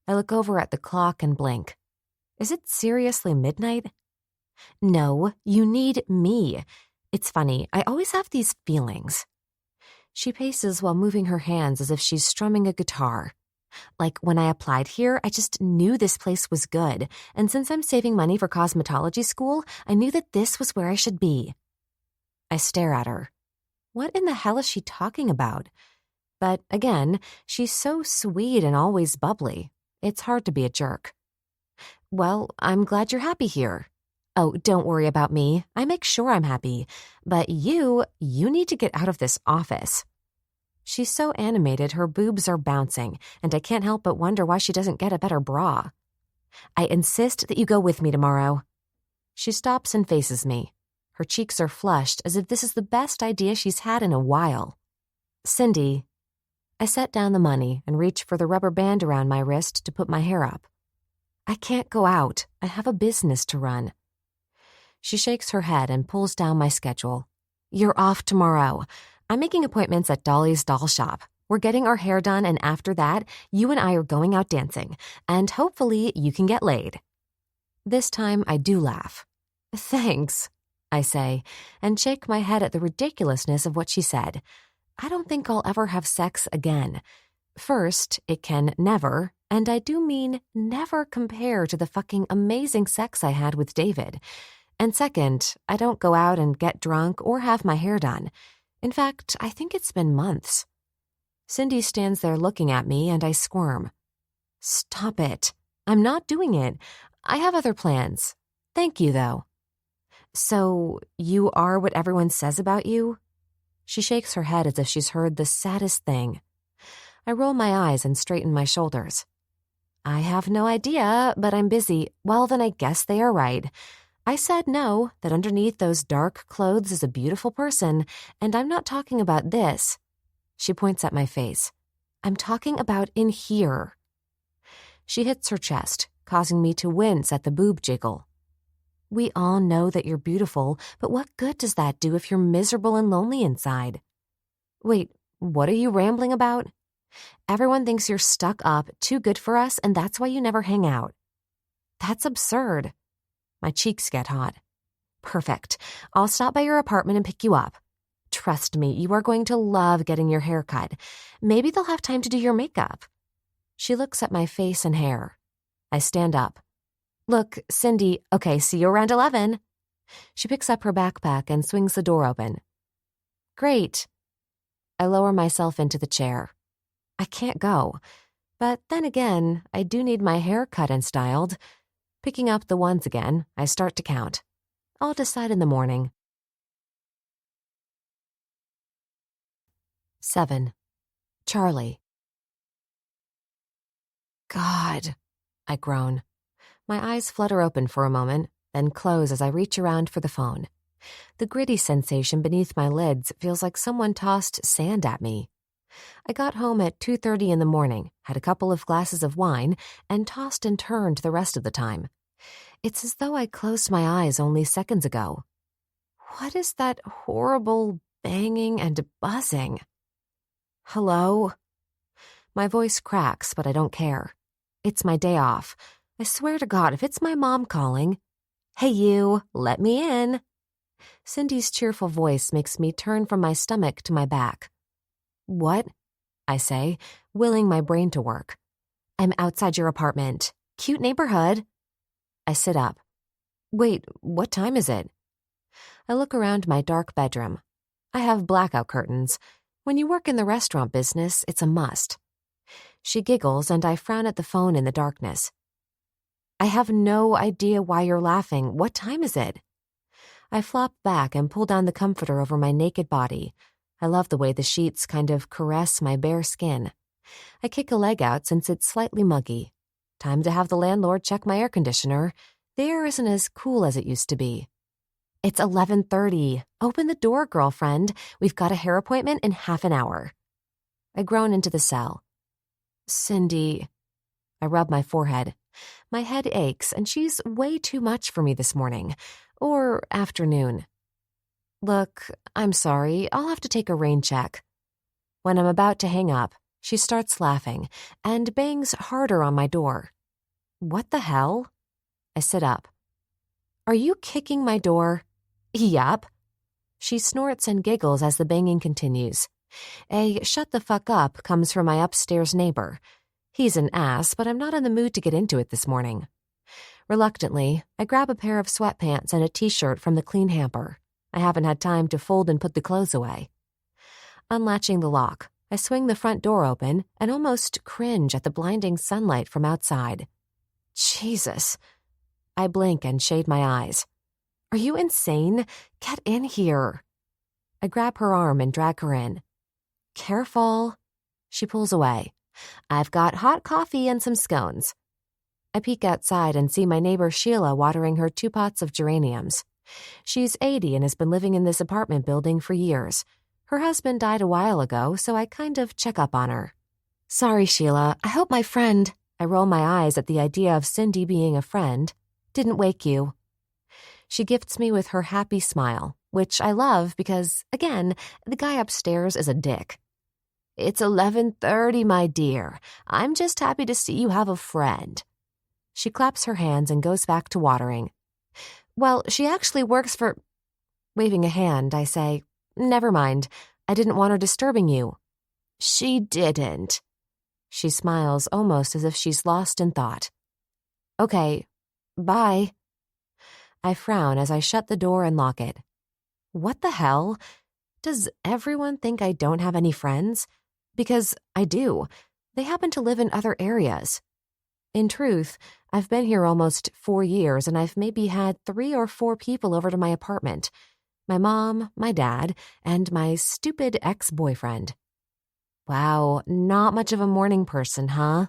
I look over at the clock and blink. Is it seriously midnight? No, you need me. It's funny, I always have these feelings. She paces while moving her hands as if she's strumming a guitar. Like when I applied here, I just knew this place was good, and since I'm saving money for cosmetology school, I knew that this was where I should be. I stare at her. What in the hell is she talking about? But again, she's so sweet and always bubbly. It's hard to be a jerk. Well, I'm glad you're happy here. Oh, don't worry about me. I make sure I'm happy. But you need to get out of this office. She's so animated, her boobs are bouncing, and I can't help but wonder why she doesn't get a better bra. I insist that you go with me tomorrow. She stops and faces me. Her cheeks are flushed as if this is the best idea she's had in a while. Cindy. I set down the money and reach for the rubber band around my wrist to put my hair up. I can't go out. I have a business to run. She shakes her head and pulls down my schedule. You're off tomorrow. I'm making appointments at Dolly's doll shop. We're getting our hair done, and after that, you and I are going out dancing, and hopefully you can get laid. This time I do laugh. Thanks, I say, and shake my head at the ridiculousness of what she said. I don't think I'll ever have sex again. First, it can never, and I do mean never, compare to the fucking amazing sex I had with David. And second, I don't go out and get drunk or have my hair done. In fact, I think it's been months. Cindy stands there looking at me, and I squirm. Stop it. I'm not doing it. I have other plans. Thank you, though. So, you are what everyone says about you? She shakes her head as if she's heard the saddest thing. I roll my eyes and straighten my shoulders. I have no idea, but I'm busy. Well, then I guess they are right. I said no, that underneath those dark clothes is a beautiful person, and I'm not talking about this. She points at my face. I'm talking about in here. She hits her chest, causing me to wince at the boob jiggle. We all know that you're beautiful, but what good does that do if you're miserable and lonely inside? Wait, what are you rambling about? Everyone thinks you're stuck up, too good for us, and that's why you never hang out. That's absurd. My cheeks get hot. Perfect. I'll stop by your apartment and pick you up. Trust me, you are going to love getting your hair cut. Maybe they'll have time to do your makeup. She looks at my face and hair. I stand up. Look, Cindy, okay, see you around 11. She picks up her backpack and swings the door open. Great. I lower myself into the chair. I can't go. But then again, I do need my hair cut and styled. Picking up the ones again, I start to count. I'll decide in the morning. 7. Charlie. God, I groan. My eyes flutter open for a moment, then close as I reach around for the phone. The gritty sensation beneath my lids feels like someone tossed sand at me. I got home at 2:30 in the morning, had a couple of glasses of wine, and tossed and turned the rest of the time. It's as though I closed my eyes only seconds ago. What is that horrible banging and buzzing? Hello? My voice cracks, but I don't care. It's my day off. I swear to God, if it's my mom calling, hey you, let me in. Cindy's cheerful voice makes me turn from my stomach to my back. What? I say, willing my brain to work. I'm outside your apartment. Cute neighborhood. I sit up. Wait, what time is it? I look around my dark bedroom. I have blackout curtains. When you work in the restaurant business, it's a must. She giggles, and I frown at the phone in the darkness. I have no idea why you're laughing. What time is it? I flop back and pull down the comforter over my naked body. I love the way the sheets kind of caress my bare skin. I kick a leg out since it's slightly muggy. Time to have the landlord check my air conditioner. The air isn't as cool as it used to be. It's 11:30. Open the door, girlfriend. We've got a hair appointment in half an hour. I groan into the cell. Cindy. I rub my forehead. My head aches, and she's way too much for me this morning. Or afternoon. Look, I'm sorry. I'll have to take a rain check. When I'm about to hang up, she starts laughing and bangs harder on my door. What the hell? I sit up. Are you kicking my door? Yup. She snorts and giggles as the banging continues. A shut the fuck up comes from my upstairs neighbor. He's an ass, but I'm not in the mood to get into it this morning. Reluctantly, I grab a pair of sweatpants and a t-shirt from the clean hamper. I haven't had time to fold and put the clothes away. Unlatching the lock, I swing the front door open and almost cringe at the blinding sunlight from outside. Jesus. I blink and shade my eyes. Are you insane? Get in here. I grab her arm and drag her in. Careful. She pulls away. I've got hot coffee and some scones. I peek outside and see my neighbor Sheila watering her 2 pots of geraniums. She's 80 and has been living in this apartment building for years. Her husband died a while ago, so I kind of check up on her. Sorry, Sheila. I hope my friend... I roll my eyes at the idea of Cindy being a friend. Didn't wake you. She gifts me with her happy smile, which I love because, again, the guy upstairs is a dick. It's 11:30, my dear. I'm just happy to see you have a friend. She claps her hands and goes back to watering. Well, she actually works for... Waving a hand, I say, never mind. I didn't want her disturbing you. She didn't. She smiles almost as if she's lost in thought. Okay, bye. I frown as I shut the door and lock it. What the hell? Does everyone think I don't have any friends? Because I do. They happen to live in other areas. In truth, I've been here almost 4 years and I've maybe had 3 or 4 people over to my apartment. My mom, my dad, and my stupid ex-boyfriend. Wow, not much of a morning person, huh?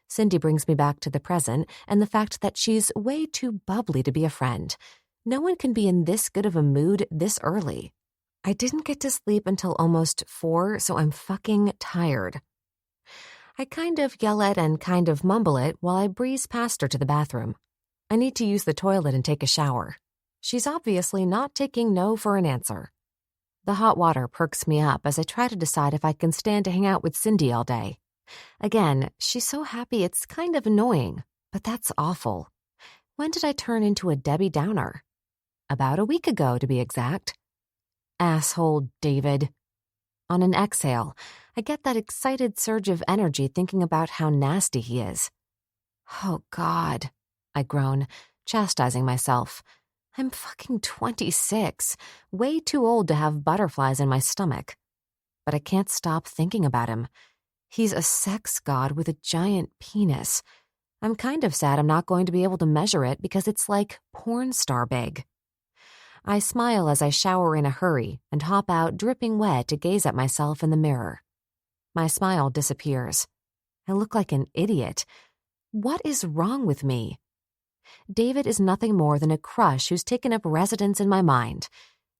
Cindy brings me back to the present and the fact that she's way too bubbly to be a friend. No one can be in this good of a mood this early. I didn't get to sleep until almost 4, so I'm fucking tired. I kind of yell it and kind of mumble it while I breeze past her to the bathroom. I need to use the toilet and take a shower. She's obviously not taking no for an answer. The hot water perks me up as I try to decide if I can stand to hang out with Cindy all day. Again, she's so happy it's kind of annoying, but that's awful. When did I turn into a Debbie Downer? About a week ago, to be exact. Asshole David. On an exhale, I get that excited surge of energy thinking about how nasty he is. Oh, God, I groan, chastising myself. I'm fucking 26, way too old to have butterflies in my stomach. But I can't stop thinking about him. He's a sex god with a giant penis. I'm kind of sad I'm not going to be able to measure it because it's like porn star big. I smile as I shower in a hurry and hop out dripping wet to gaze at myself in the mirror. My smile disappears. I look like an idiot. What is wrong with me? David is nothing more than a crush who's taken up residence in my mind.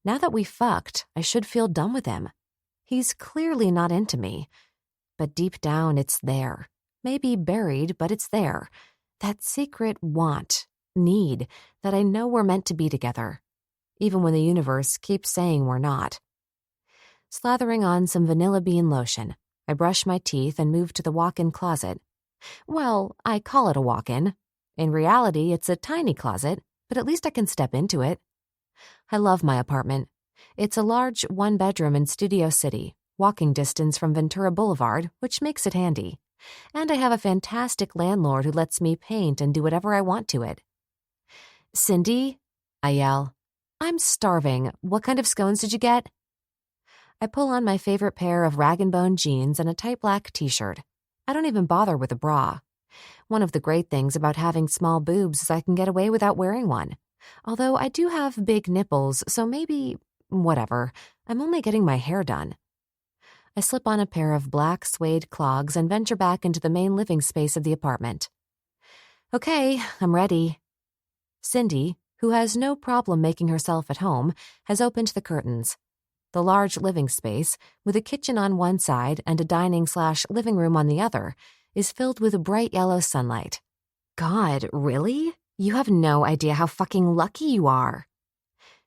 Now that we fucked, I should feel done with him. He's clearly not into me. But deep down, it's there. Maybe buried, but it's there. That secret want, need, that I know we're meant to be together. Even when the universe keeps saying we're not. Slathering on some vanilla bean lotion, I brush my teeth and move to the walk-in closet. Well, I call it a walk-in. In reality, it's a tiny closet, but at least I can step into it. I love my apartment. It's a large 1-bedroom in Studio City, walking distance from Ventura Boulevard, which makes it handy. And I have a fantastic landlord who lets me paint and do whatever I want to it. Cindy, I yell. I'm starving. What kind of scones did you get? I pull on my favorite pair of rag and bone jeans and a tight black t-shirt. I don't even bother with a bra. One of the great things about having small boobs is I can get away without wearing one. Although I do have big nipples, so maybe, whatever, I'm only getting my hair done. I slip on a pair of black suede clogs and venture back into the main living space of the apartment. Okay, I'm ready. Cindy, who has no problem making herself at home, has opened the curtains. The large living space, with a kitchen on one side and a dining/living room on the other, is filled with bright yellow sunlight. God, really? You have no idea how fucking lucky you are.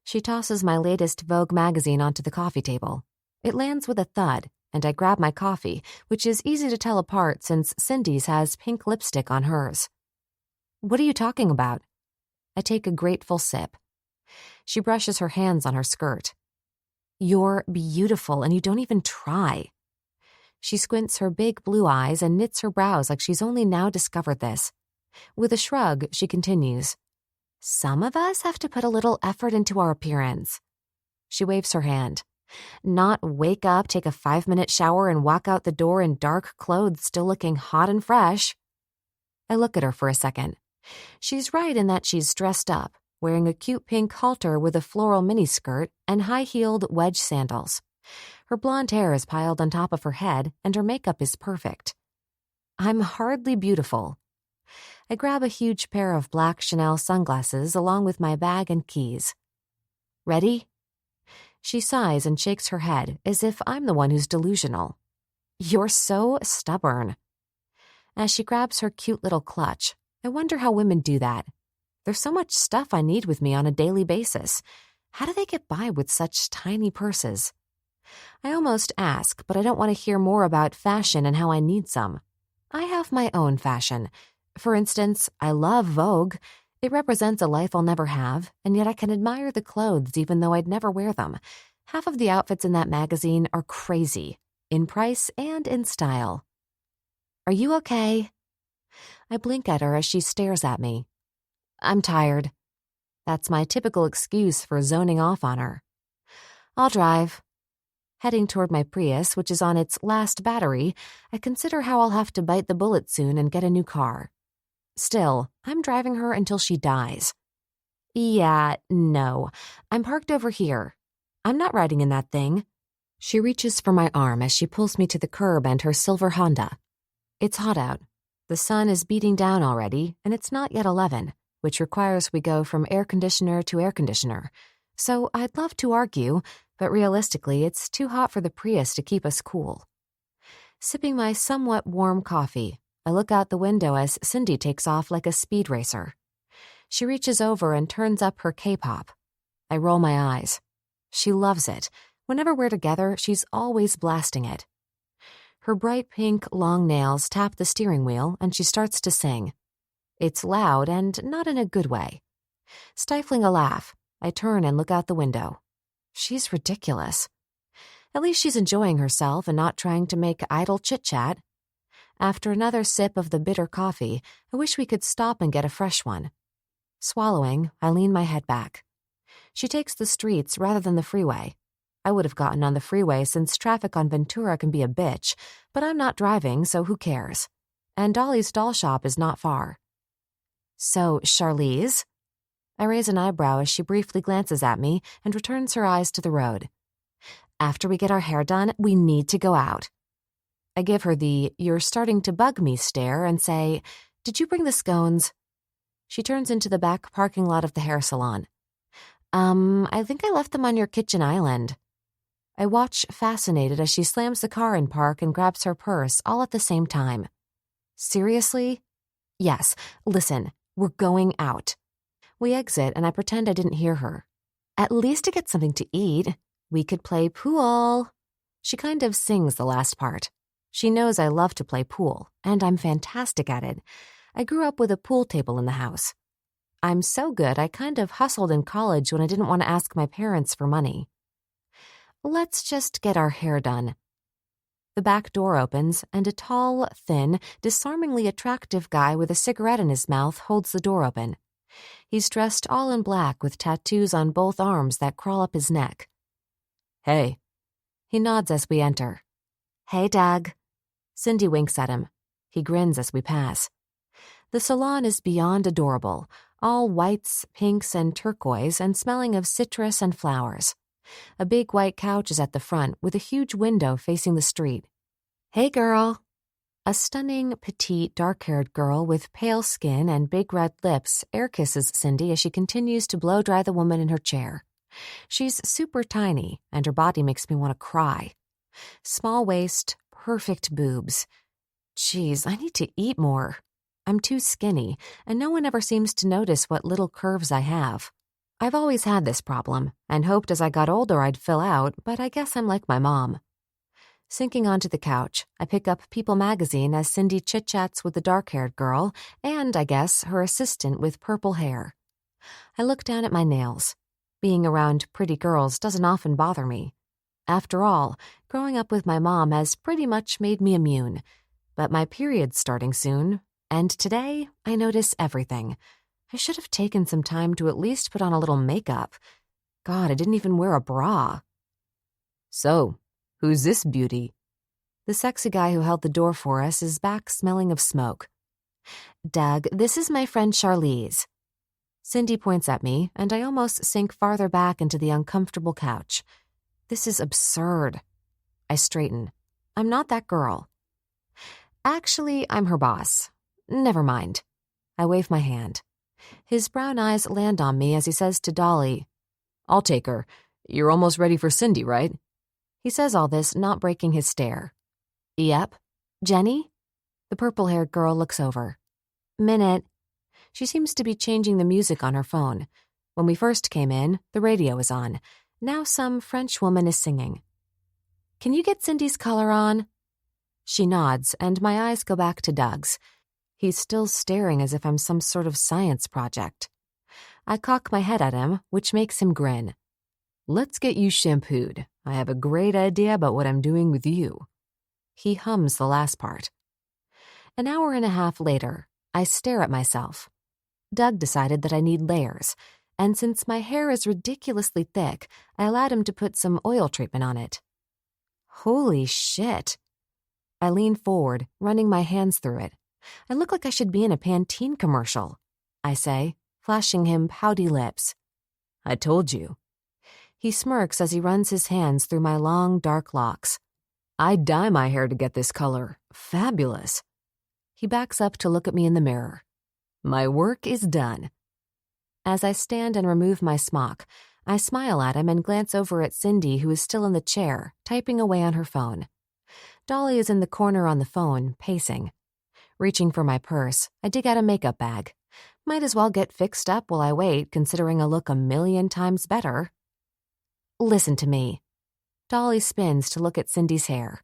She tosses my latest Vogue magazine onto the coffee table. It lands with a thud, and I grab my coffee, which is easy to tell apart since Cindy's has pink lipstick on hers. What are you talking about? I take a grateful sip. She brushes her hands on her skirt. You're beautiful, and you don't even try. She squints her big blue eyes and knits her brows like she's only now discovered this. With a shrug, she continues, Some of us have to put a little effort into our appearance. She waves her hand. Not wake up, take a 5-minute shower, and walk out the door in dark clothes still looking hot and fresh. I look at her for a second. She's right in that she's dressed up, wearing a cute pink halter with a floral miniskirt and high-heeled wedge sandals. Her blonde hair is piled on top of her head, and her makeup is perfect. I'm hardly beautiful. I grab a huge pair of black Chanel sunglasses along with my bag and keys. Ready? She sighs and shakes her head as if I'm the one who's delusional. You're so stubborn. As she grabs her cute little clutch, I wonder how women do that. There's so much stuff I need with me on a daily basis. How do they get by with such tiny purses? I almost ask, but I don't want to hear more about fashion and how I need some. I have my own fashion. For instance, I love Vogue. It represents a life I'll never have, and yet I can admire the clothes even though I'd never wear them. Half of the outfits in that magazine are crazy, in price and in style. Are you okay? I blink at her as she stares at me. I'm tired. That's my typical excuse for zoning off on her. I'll drive. Heading toward my Prius, which is on its last battery, I consider how I'll have to bite the bullet soon and get a new car. Still, I'm driving her until she dies. Yeah, no. I'm parked over here. I'm not riding in that thing. She reaches for my arm as she pulls me to the curb and her silver Honda. It's hot out. The sun is beating down already, and it's not yet 11, which requires we go from air conditioner to air conditioner. So I'd love to argue, but realistically, it's too hot for the Prius to keep us cool. Sipping my somewhat warm coffee, I look out the window as Cindy takes off like a speed racer. She reaches over and turns up her K-pop. I roll my eyes. She loves it. Whenever we're together, she's always blasting it. Her bright pink, long nails tap the steering wheel, and she starts to sing. It's loud and not in a good way. Stifling a laugh, I turn and look out the window. She's ridiculous. At least she's enjoying herself and not trying to make idle chit-chat. After another sip of the bitter coffee, I wish we could stop and get a fresh one. Swallowing, I lean my head back. She takes the streets rather than the freeway. I would have gotten on the freeway since traffic on Ventura can be a bitch, but I'm not driving, so who cares? And Dolly's doll shop is not far. So, Charlize? I raise an eyebrow as she briefly glances at me and returns her eyes to the road. After we get our hair done, we need to go out. I give her the "you're starting to bug me" stare and say, "Did you bring the scones?" She turns into the back parking lot of the hair salon. I think I left them on your kitchen island. I watch fascinated as she slams the car in park and grabs her purse all at the same time. Seriously? Yes, listen, we're going out. We exit and I pretend I didn't hear her. At least to get something to eat. We could play pool. She kind of sings the last part. She knows I love to play pool, and I'm fantastic at it. I grew up with a pool table in the house. I'm so good I kind of hustled in college when I didn't want to ask my parents for money. Let's just get our hair done. The back door opens, and a tall, thin, disarmingly attractive guy with a cigarette in his mouth holds the door open. He's dressed all in black with tattoos on both arms that crawl up his neck. Hey. He nods as we enter. Hey, Doug. Cindy winks at him. He grins as we pass. The salon is beyond adorable, all whites, pinks, and turquoise, and smelling of citrus and flowers. A big white couch is at the front with a huge window facing the street. Hey, girl. A stunning, petite, dark-haired girl with pale skin and big red lips air kisses Cindy as she continues to blow-dry the woman in her chair. She's super tiny, and her body makes me want to cry. Small waist, perfect boobs. Geez, I need to eat more. I'm too skinny, and no one ever seems to notice what little curves I have. I've always had this problem, and hoped as I got older I'd fill out, but I guess I'm like my mom. Sinking onto the couch, I pick up People magazine as Cindy chit-chats with the dark-haired girl and, I guess, her assistant with purple hair. I look down at my nails. Being around pretty girls doesn't often bother me. After all, growing up with my mom has pretty much made me immune. But my period's starting soon, and today I notice everything. I should have taken some time to at least put on a little makeup. God, I didn't even wear a bra. So, who's this beauty? The sexy guy who held the door for us is back smelling of smoke. Doug, this is my friend Charlize. Cindy points at me, and I almost sink farther back into the uncomfortable couch. This is absurd. I straighten. I'm not that girl. Actually, I'm her boss. Never mind. I wave my hand. His brown eyes land on me as he says to Dolly, I'll take her. You're almost ready for Cindy, right? He says all this, not breaking his stare. Yep. Jenny? The purple-haired girl looks over. Minute. She seems to be changing the music on her phone. When we first came in, the radio was on. Now some French woman is singing. can you get Cindy's color on?" She nods, and my eyes go back to Doug's. He's still staring as if I'm some sort of science project. I cock my head at him, which makes him grin. "Let's get you shampooed. I have a great idea about what I'm doing with you." He hums the last part. An hour and a half later, I stare at myself. Doug decided that I need layers, and since my hair is ridiculously thick, I allowed him to put some oil treatment on it. Holy shit. I lean forward, running my hands through it. I look like I should be in a Pantene commercial, I say, flashing him pouty lips. "I told you." He smirks as he runs his hands through my long, dark locks. "I dye my hair to get this color. Fabulous." He backs up to look at me in the mirror. "My work is done." As I stand and remove my smock, I smile at him and glance over at Cindy, who is still in the chair, typing away on her phone. Dolly is in the corner on the phone, pacing. Reaching for my purse, I dig out a makeup bag. Might as well get fixed up while I wait, considering I look 1,000,000 times better. Listen to me. Dolly spins to look at Cindy's hair.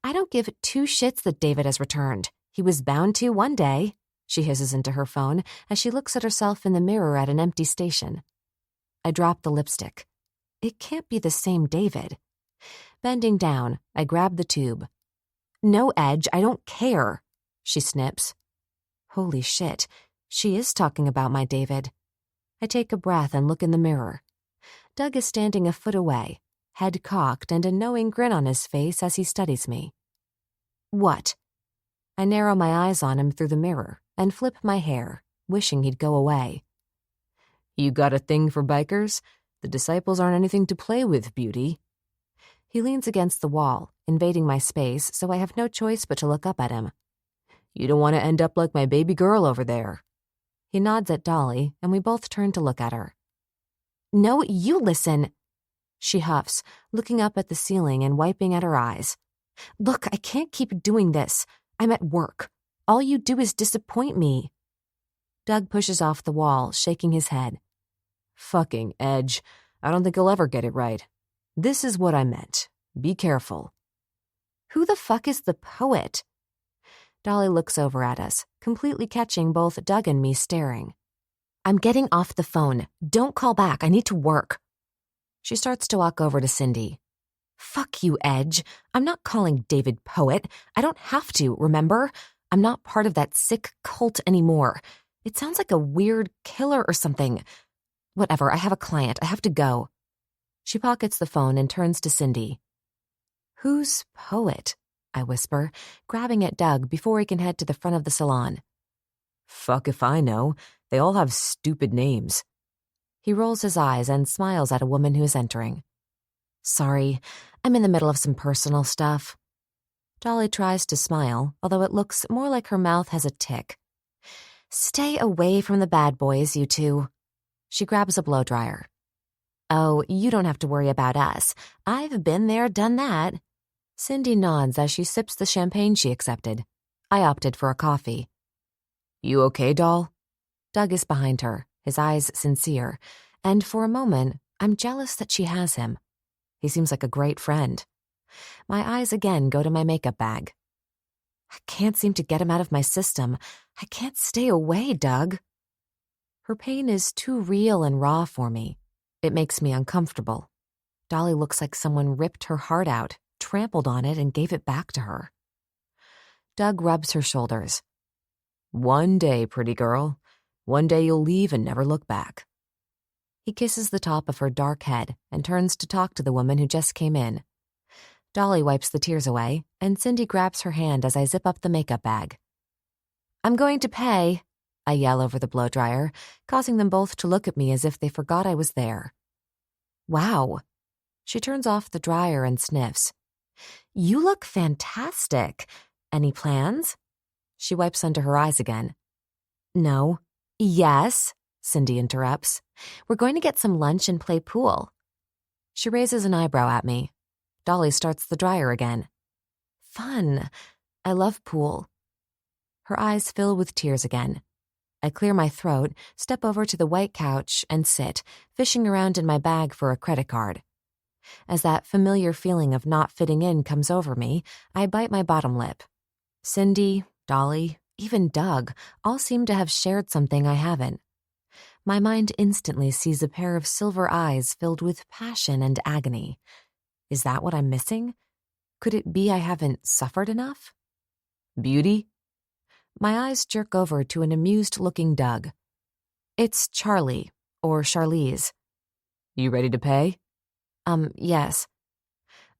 I don't give 2 shits that David has returned. He was bound to one day, she hisses into her phone as she looks at herself in the mirror at an empty station. I drop the lipstick. It can't be the same David. Bending down, I grab the tube. No, Edge, I don't care, she snips. Holy shit, she is talking about my David. I take a breath and look in the mirror. Doug is standing a foot away, head cocked and a knowing grin on his face as he studies me. What? I narrow my eyes on him through the mirror and flip my hair, wishing he'd go away. "You got a thing for bikers? The disciples aren't anything to play with, beauty." He leans against the wall, invading my space, so I have no choice but to look up at him. "You don't want to end up like my baby girl over there." He nods at Dolly, and we both turn to look at her. No, you listen, she huffs, looking up at the ceiling and wiping at her eyes. Look, I can't keep doing this. I'm at work. All you do is disappoint me. Doug pushes off the wall, shaking his head. "Fucking Edge. I don't think I'll ever get it right. This is what I meant. Be careful." Who the fuck is the poet? Dolly looks over at us, completely catching both Doug and me staring. I'm getting off the phone. Don't call back. I need to work. She starts to walk over to Cindy. Fuck you, Edge. I'm not calling David poet. I don't have to, remember? I'm not part of that sick cult anymore. It sounds like a weird killer or something. Whatever, I have a client. I have to go. She pockets the phone and turns to Cindy. Who's poet? I whisper, grabbing at Doug before he can head to the front of the salon. Fuck if I know. They all have stupid names. He rolls his eyes and smiles at a woman who is entering. Sorry, I'm in the middle of some personal stuff. Dolly tries to smile, although it looks more like her mouth has a tic. Stay away from the bad boys, you two. She grabs a blow-dryer. Oh, you don't have to worry about us. I've been there, done that. Cindy nods as she sips the champagne she accepted. I opted for a coffee. You okay, doll? Doug is behind her, his eyes sincere, and for a moment, I'm jealous that she has him. He seems like a great friend. My eyes again go to my makeup bag. I can't seem to get him out of my system. I can't stay away, Doug. Her pain is too real and raw for me. It makes me uncomfortable. Dolly looks like someone ripped her heart out, trampled on it, and gave it back to her. Doug rubs her shoulders. One day, pretty girl. One day you'll leave and never look back. He kisses the top of her dark head and turns to talk to the woman who just came in. Dolly wipes the tears away, and Cindy grabs her hand as I zip up the makeup bag. I'm going to pay, I yell over the blow-dryer, causing them both to look at me as if they forgot I was there. Wow. She turns off the dryer and sniffs. You look fantastic. Any plans? She wipes under her eyes again. No. Yes, Cindy interrupts. We're going to get some lunch and play pool. She raises an eyebrow at me. Dolly starts the dryer again. Fun. I love pool. Her eyes fill with tears again. I clear my throat, step over to the white couch, and sit, fishing around in my bag for a credit card. As that familiar feeling of not fitting in comes over me, I bite my bottom lip. Cindy, Dolly, even Doug all seem to have shared something I haven't. My mind instantly sees a pair of silver eyes filled with passion and agony. Is that what I'm missing? Could it be I haven't suffered enough? Beauty? My eyes jerk over to an amused-looking Doug. It's Charlie, or Charlize. You ready to pay? Yes.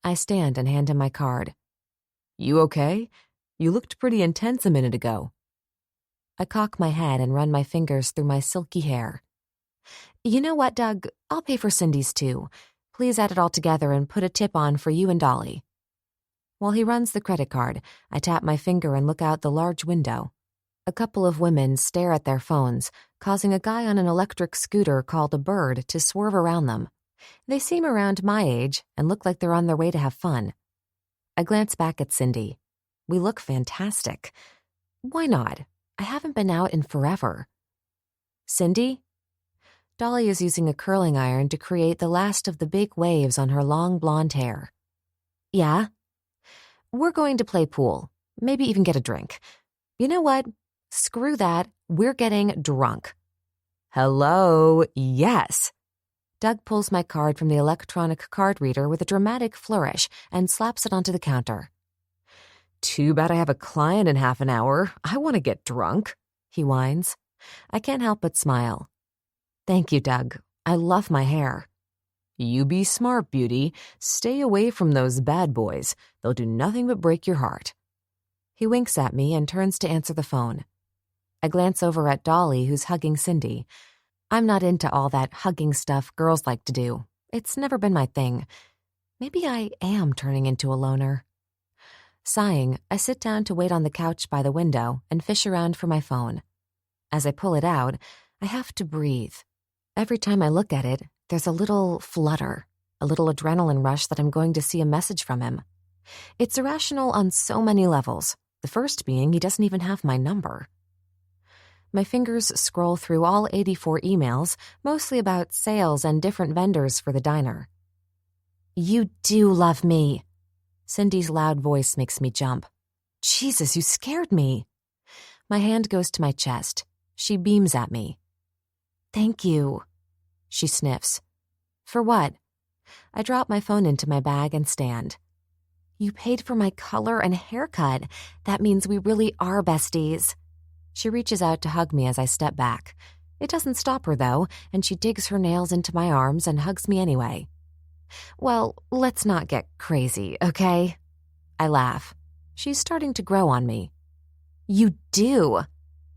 I stand and hand him my card. You okay? You looked pretty intense a minute ago. I cock my head and run my fingers through my silky hair. You know what, Doug? I'll pay for Cindy's too. Please add it all together and put a tip on for you and Dolly. While he runs the credit card, I tap my finger and look out the large window. A couple of women stare at their phones, causing a guy on an electric scooter called a Bird to swerve around them. They seem around my age and look like they're on their way to have fun. I glance back at Cindy. We look fantastic. Why not? I haven't been out in forever. Cindy? Dolly is using a curling iron to create the last of the big waves on her long blonde hair. Yeah? We're going to play pool. Maybe even get a drink. You know what? Screw that. We're getting drunk. Hello, yes. Doug pulls my card from the electronic card reader with a dramatic flourish and slaps it onto the counter. Too bad I have a client in half an hour. I want to get drunk, he whines. I can't help but smile. Thank you, Doug. I love my hair. You be smart, Beauty. Stay away from those bad boys. They'll do nothing but break your heart. He winks at me and turns to answer the phone. I glance over at Dolly, who's hugging Cindy. I'm not into all that hugging stuff girls like to do. It's never been my thing. Maybe I am turning into a loner. Sighing, I sit down to wait on the couch by the window and fish around for my phone. As I pull it out, I have to breathe. Every time I look at it, there's a little flutter, a little adrenaline rush that I'm going to see a message from him. It's irrational on so many levels, the first being he doesn't even have my number. My fingers scroll through all 84 emails, mostly about sales and different vendors for the diner. You do love me. Cindy's loud voice makes me jump. Jesus, you scared me. My hand goes to my chest. She beams at me. Thank you. She sniffs. For what? I drop my phone into my bag and stand. You paid for my color and haircut. That means we really are besties. She reaches out to hug me as I step back. It doesn't stop her, though, and she digs her nails into my arms and hugs me anyway. Well, let's not get crazy, okay? I laugh. She's starting to grow on me. You do.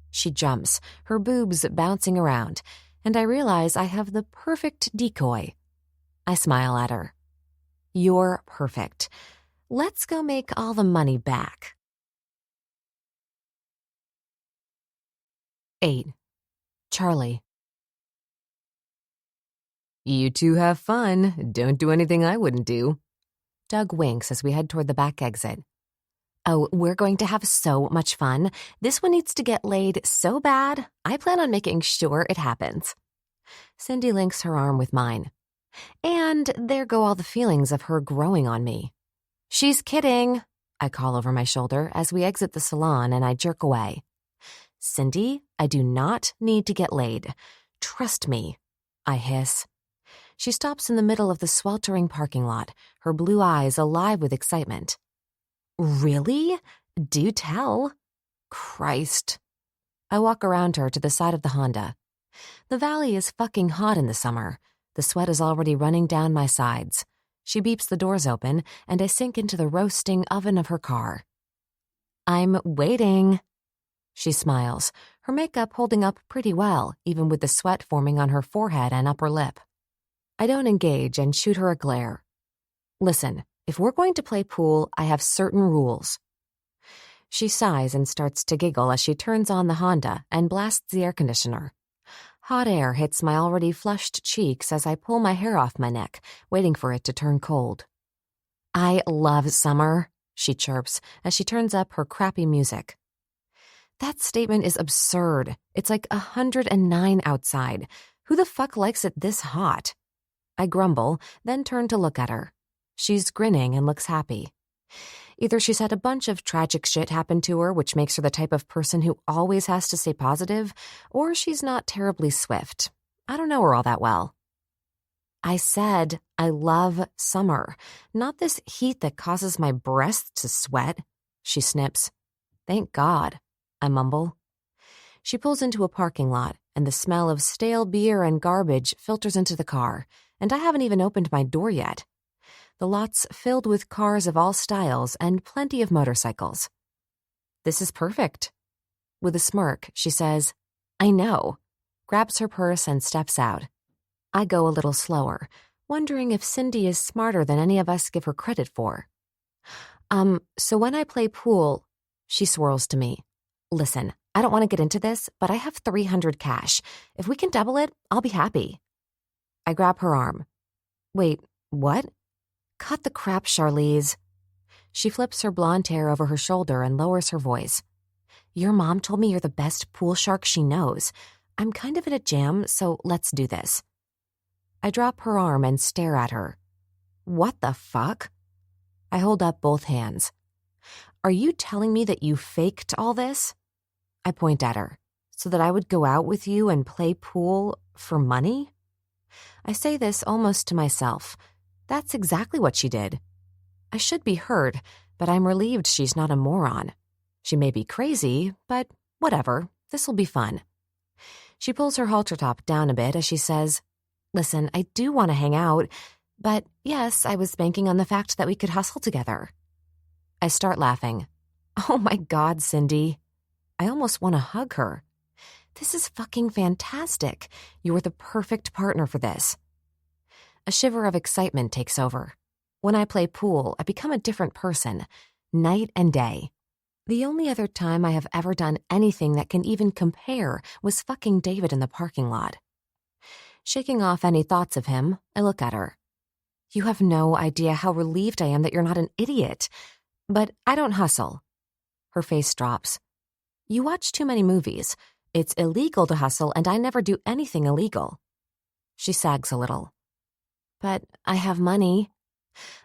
She jumps, her boobs bouncing around, and I realize I have the perfect decoy. I smile at her. You're perfect. Let's go make all the money back. 8. Charlie. You two have fun. Don't do anything I wouldn't do. Doug winks as we head toward the back exit. Oh, we're going to have so much fun. This one needs to get laid so bad, I plan on making sure it happens. Cindy links her arm with mine. And there go all the feelings of her growing on me. She's kidding, I call over my shoulder as we exit the salon and I jerk away. Cindy, I do not need to get laid. Trust me, I hiss. She stops in the middle of the sweltering parking lot, her blue eyes alive with excitement. Really? Do tell. Christ. I walk around her to the side of the Honda. The valley is fucking hot in the summer. The sweat is already running down my sides. She beeps the doors open, and I sink into the roasting oven of her car. I'm waiting. She smiles, her makeup holding up pretty well, even with the sweat forming on her forehead and upper lip. I don't engage and shoot her a glare. Listen, if we're going to play pool, I have certain rules. She sighs and starts to giggle as she turns on the Honda and blasts the air conditioner. Hot air hits my already flushed cheeks as I pull my hair off my neck, waiting for it to turn cold. I love summer, she chirps as she turns up her crappy music. That statement is absurd. It's like 109 outside. Who the fuck likes it this hot? I grumble, then turn to look at her. She's grinning and looks happy. Either she's had a bunch of tragic shit happen to her, which makes her the type of person who always has to stay positive, or she's not terribly swift. I don't know her all that well. I said I love summer, not this heat that causes my breasts to sweat, she snips. Thank God, I mumble. She pulls into a parking lot, and the smell of stale beer and garbage filters into the car, and I haven't even opened my door yet. The lot's filled with cars of all styles and plenty of motorcycles. This is perfect. With a smirk, she says, I know, grabs her purse and steps out. I go a little slower, wondering if Cindy is smarter than any of us give her credit for. So when I play pool, she swirls to me. Listen, I don't want to get into this, but I have $300 cash. If we can double it, I'll be happy. I grab her arm. Wait, what? Cut the crap, Charlize. She flips her blonde hair over her shoulder and lowers her voice. Your mom told me you're the best pool shark she knows. I'm kind of in a jam, so let's do this. I drop her arm and stare at her. What the fuck? I hold up both hands. Are you telling me that you faked all this? I point at her. So that I would go out with you and play pool for money? I say this almost to myself. That's exactly what she did. I should be hurt, but I'm relieved she's not a moron. She may be crazy, but whatever, this'll be fun. She pulls her halter top down a bit as she says, Listen, I do want to hang out, but yes, I was banking on the fact that we could hustle together. I start laughing. Oh my God, Cindy. I almost want to hug her. This is fucking fantastic. You are the perfect partner for this. A shiver of excitement takes over. When I play pool, I become a different person, night and day. The only other time I have ever done anything that can even compare was fucking David in the parking lot. Shaking off any thoughts of him, I look at her. You have no idea how relieved I am that you're not an idiot. But I don't hustle. Her face drops. You watch too many movies. It's illegal to hustle, and I never do anything illegal. She sags a little. But I have money.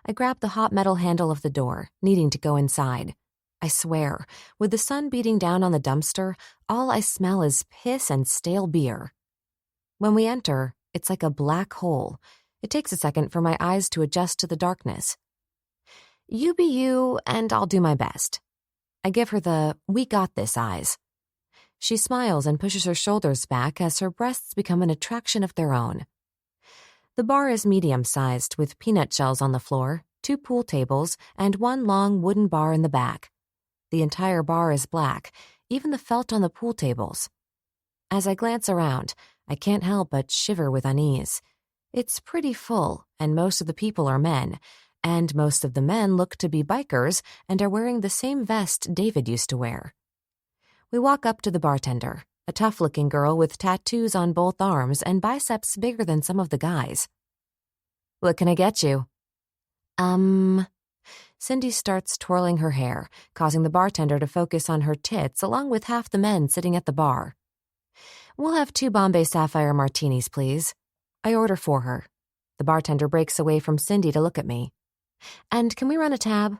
I grab the hot metal handle of the door, needing to go inside. I swear, with the sun beating down on the dumpster, all I smell is piss and stale beer. When we enter, it's like a black hole. It takes a second for my eyes to adjust to the darkness. You be you, and I'll do my best. I give her the we got this eyes. She smiles and pushes her shoulders back as her breasts become an attraction of their own. The bar is medium-sized with peanut shells on the floor, 2 pool tables, and 1 long wooden bar in the back. The entire bar is black, even the felt on the pool tables. As I glance around, I can't help but shiver with unease. It's pretty full, and most of the people are men, and most of the men look to be bikers and are wearing the same vest David used to wear. We walk up to the bartender, a tough-looking girl with tattoos on both arms and biceps bigger than some of the guys. What can I get you? Cindy starts twirling her hair, causing the bartender to focus on her tits along with half the men sitting at the bar. We'll have 2 Bombay Sapphire martinis, please. I order for her. The bartender breaks away from Cindy to look at me. And can we run a tab?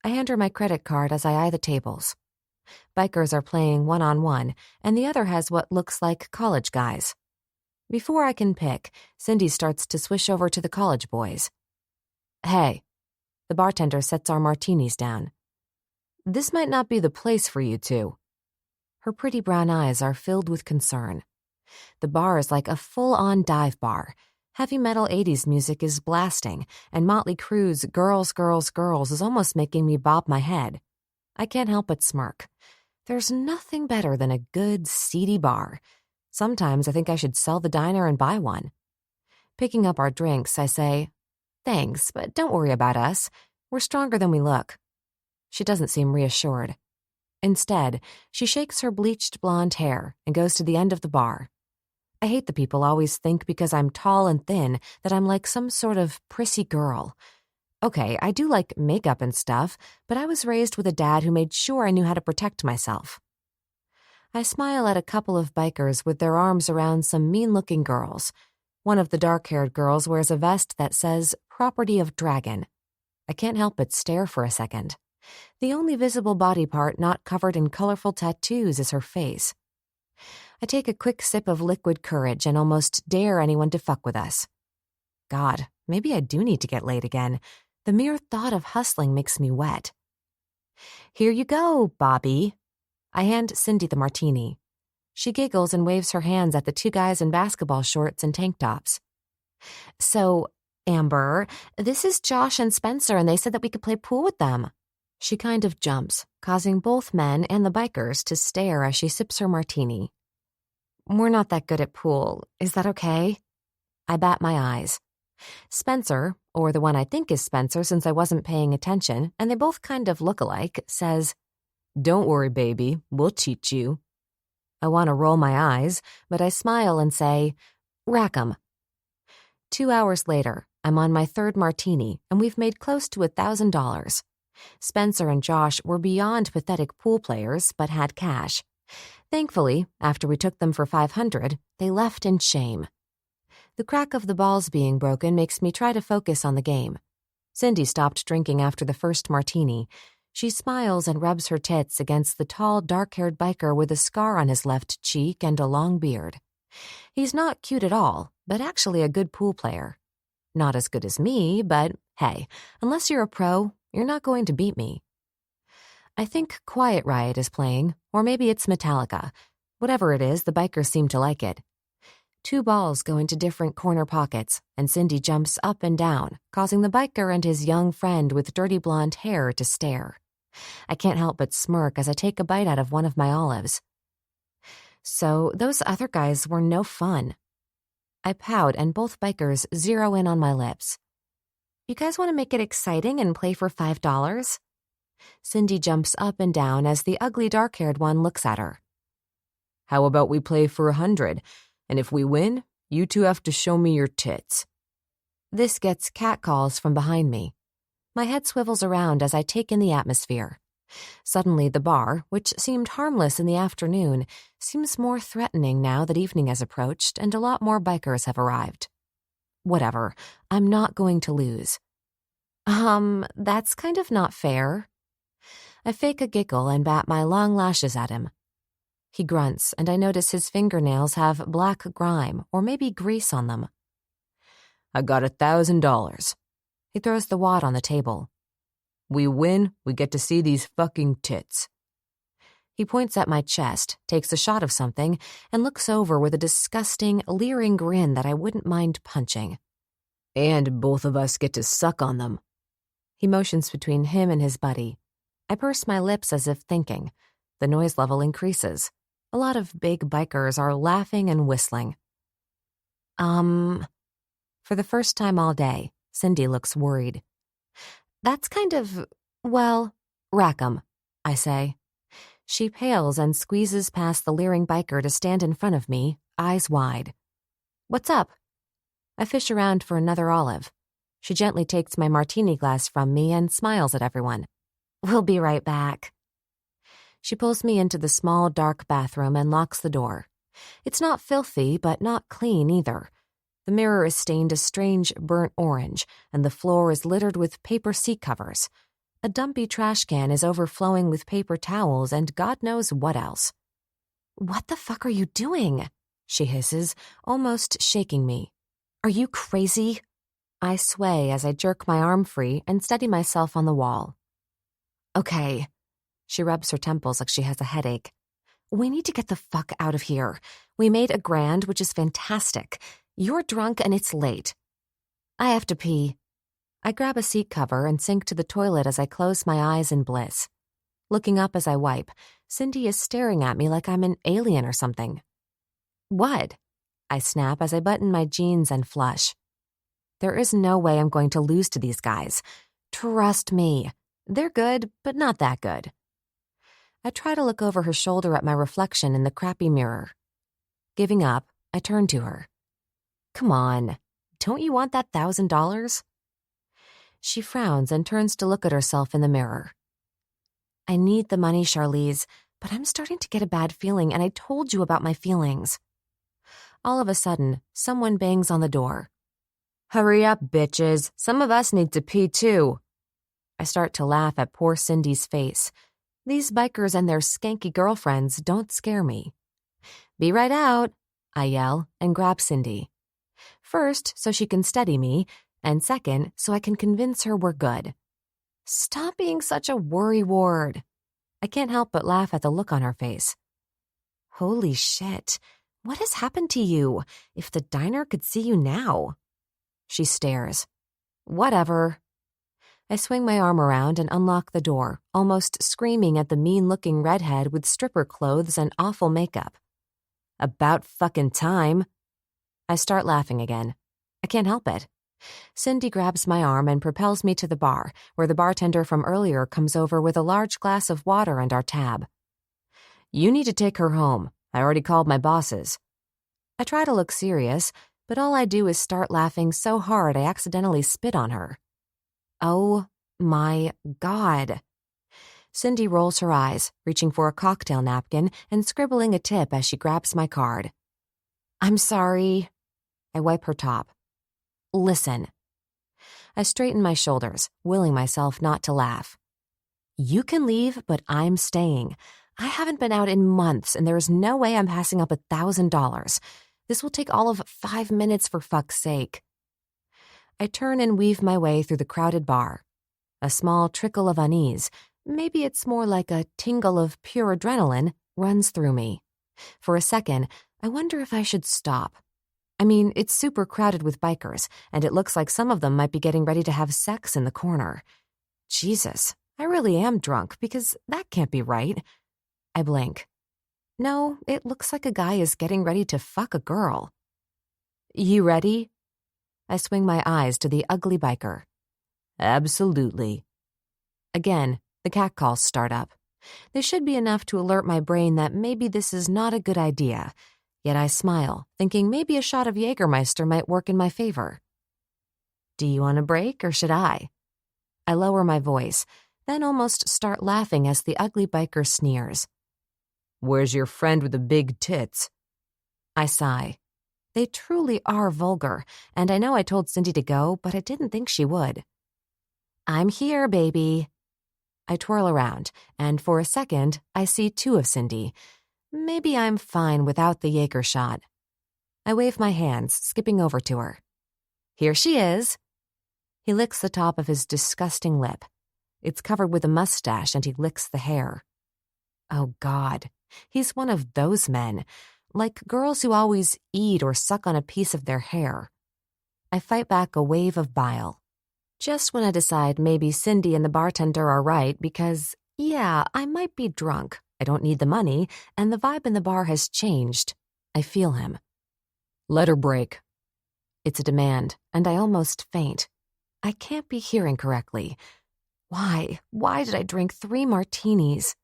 I hand her my credit card as I eye the tables. Bikers are playing one-on-one, and the other has what looks like college guys. Before I can pick, Cindy starts to swish over to the college boys. Hey. The bartender sets our martinis down. This might not be the place for you two. Her pretty brown eyes are filled with concern. The bar is like a full-on dive bar. Heavy metal 80s music is blasting, and Motley Crue's Girls, Girls, Girls is almost making me bob my head. I can't help but smirk. There's nothing better than a good, seedy bar. Sometimes I think I should sell the diner and buy one. Picking up our drinks, I say, Thanks, but don't worry about us. We're stronger than we look. She doesn't seem reassured. Instead, she shakes her bleached blonde hair and goes to the end of the bar. I hate the people always think because I'm tall and thin that I'm like some sort of prissy girl. Okay, I do like makeup and stuff, but I was raised with a dad who made sure I knew how to protect myself. I smile at a couple of bikers with their arms around some mean-looking girls. One of the dark-haired girls wears a vest that says, "Property of Dragon." I can't help but stare for a second. The only visible body part not covered in colorful tattoos is her face. I take a quick sip of liquid courage and almost dare anyone to fuck with us. God, maybe I do need to get laid again. The mere thought of hustling makes me wet. "Here you go, Bobby." I hand Cindy the martini. She giggles and waves her hands at the two guys in basketball shorts and tank tops. "So, Amber, this is Josh and Spencer, and they said that we could play pool with them." She kind of jumps, causing both men and the bikers to stare as she sips her martini. "We're not that good at pool. Is that okay?" I bat my eyes. Spencer, or the one I think is Spencer since I wasn't paying attention, and they both kind of look alike, says, "Don't worry, baby. We'll teach you." I want to roll my eyes, but I smile and say, "Rack 'em." 2 hours later, I'm on my third martini, and we've made close to $1,000. Spencer and Josh were beyond pathetic pool players, but had cash. Thankfully, after we took them for $500, they left in shame. The crack of the balls being broken makes me try to focus on the game. Cindy stopped drinking after the first martini. She smiles and rubs her tits against the tall, dark-haired biker with a scar on his left cheek and a long beard. He's not cute at all, but actually a good pool player. Not as good as me, but hey, unless you're a pro, you're not going to beat me. I think Quiet Riot is playing, or maybe it's Metallica. Whatever it is, the bikers seem to like it. 2 balls go into different corner pockets, and Cindy jumps up and down, causing the biker and his young friend with dirty blonde hair to stare. I can't help but smirk as I take a bite out of one of my olives. So those other guys were no fun. I pout and both bikers zero in on my lips. "You guys want to make it exciting and play for $5? Cindy jumps up and down as the ugly dark-haired one looks at her. "How about we play for $100, and if we win, you two have to show me your tits." This gets catcalls from behind me. My head swivels around as I take in the atmosphere. Suddenly the bar, which seemed harmless in the afternoon, seems more threatening now that evening has approached and a lot more bikers have arrived. Whatever, I'm not going to lose. That's kind of not fair." I fake a giggle and bat my long lashes at him. He grunts, and I notice his fingernails have black grime or maybe grease on them. "I got $1,000. He throws the wad on the table. "We win, we get to see these fucking tits." He points at my chest, takes a shot of something, and looks over with a disgusting, leering grin that I wouldn't mind punching. "And both of us get to suck on them." He motions between him and his buddy. I purse my lips as if thinking. The noise level increases. A lot of big bikers are laughing and whistling. For the first time all day, Cindy looks worried. "That's kind of, well, rack 'em," I say. She pales and squeezes past the leering biker to stand in front of me, eyes wide. "What's up?" I fish around for another olive. She gently takes my martini glass from me and smiles at everyone. "We'll be right back." She pulls me into the small, dark bathroom and locks the door. It's not filthy, but not clean either. The mirror is stained a strange burnt orange, and the floor is littered with paper seat covers. A dumpy trash can is overflowing with paper towels and God knows what else. "What the fuck are you doing?" she hisses, almost shaking me. "Are you crazy?" I sway as I jerk my arm free and steady myself on the wall. "Okay." She rubs her temples like she has a headache. "We need to get the fuck out of here. We made $1,000, which is fantastic. You're drunk and it's late." "I have to pee." I grab a seat cover and sink to the toilet as I close my eyes in bliss. Looking up as I wipe, Cindy is staring at me like I'm an alien or something. "What?" I snap as I button my jeans and flush. There is no way I'm going to lose to these guys. Trust me. They're good, but not that good. I try to look over her shoulder at my reflection in the crappy mirror. Giving up, I turn to her. "Come on, don't you want that $1,000? She frowns and turns to look at herself in the mirror. "I need the money, Charlize, but I'm starting to get a bad feeling, and I told you about my feelings." All of a sudden, someone bangs on the door. "Hurry up, bitches. Some of us need to pee too." I start to laugh at poor Cindy's face. These bikers and their skanky girlfriends don't scare me. "Be right out," I yell and grab Cindy. First, so she can steady me, and second, so I can convince her we're good. Stop being such a worrywart. I can't help but laugh at the look on her face. Holy shit, what has happened to you? If the diner could see you now. She stares. Whatever. I swing my arm around and unlock the door, almost screaming at the mean-looking redhead with stripper clothes and awful makeup. About fucking time. I start laughing again. I can't help it. Cindy grabs my arm and propels me to the bar, where the bartender from earlier comes over with a large glass of water and our tab. "You need to take her home. I already called my bosses." I try to look serious, but all I do is start laughing so hard I accidentally spit on her. Oh my God. Cindy rolls her eyes, reaching for a cocktail napkin and scribbling a tip as she grabs my card. "I'm sorry." I wipe her top. "Listen." I straighten my shoulders, willing myself not to laugh. "You can leave, but I'm staying. I haven't been out in months, and there is no way I'm passing up $1,000. This will take all of 5 minutes, for fuck's sake." I turn and weave my way through the crowded bar. A small trickle of unease, maybe it's more like a tingle of pure adrenaline, runs through me. For a second, I wonder if I should stop. I mean, it's super crowded with bikers, and it looks like some of them might be getting ready to have sex in the corner. Jesus, I really am drunk, because that can't be right. I blink. No, it looks like a guy is getting ready to fuck a girl. "You ready?" I swing my eyes to the ugly biker. "Absolutely." Again, the catcalls start up. They should be enough to alert my brain that maybe this is not a good idea, yet I smile, thinking maybe a shot of Jägermeister might work in my favor. "Do you want a break, or should I?" I lower my voice, then almost start laughing as the ugly biker sneers. "Where's your friend with the big tits?" I sigh. They truly are vulgar, and I know I told Cindy to go, but I didn't think she would. "I'm here, baby." I twirl around, and for a second, I see 2 of Cindy. Maybe I'm fine without the Jaeger shot. I wave my hands, skipping over to her. "Here she is." He licks the top of his disgusting lip. It's covered with a mustache, and he licks the hair. Oh, God. He's one of those men, like girls who always eat or suck on a piece of their hair. I fight back a wave of bile. Just when I decide maybe Cindy and the bartender are right because, yeah, I might be drunk, I don't need the money, and the vibe in the bar has changed, I feel him. "Let her break." It's a demand, and I almost faint. I can't be hearing correctly. Why did I drink 3 martinis?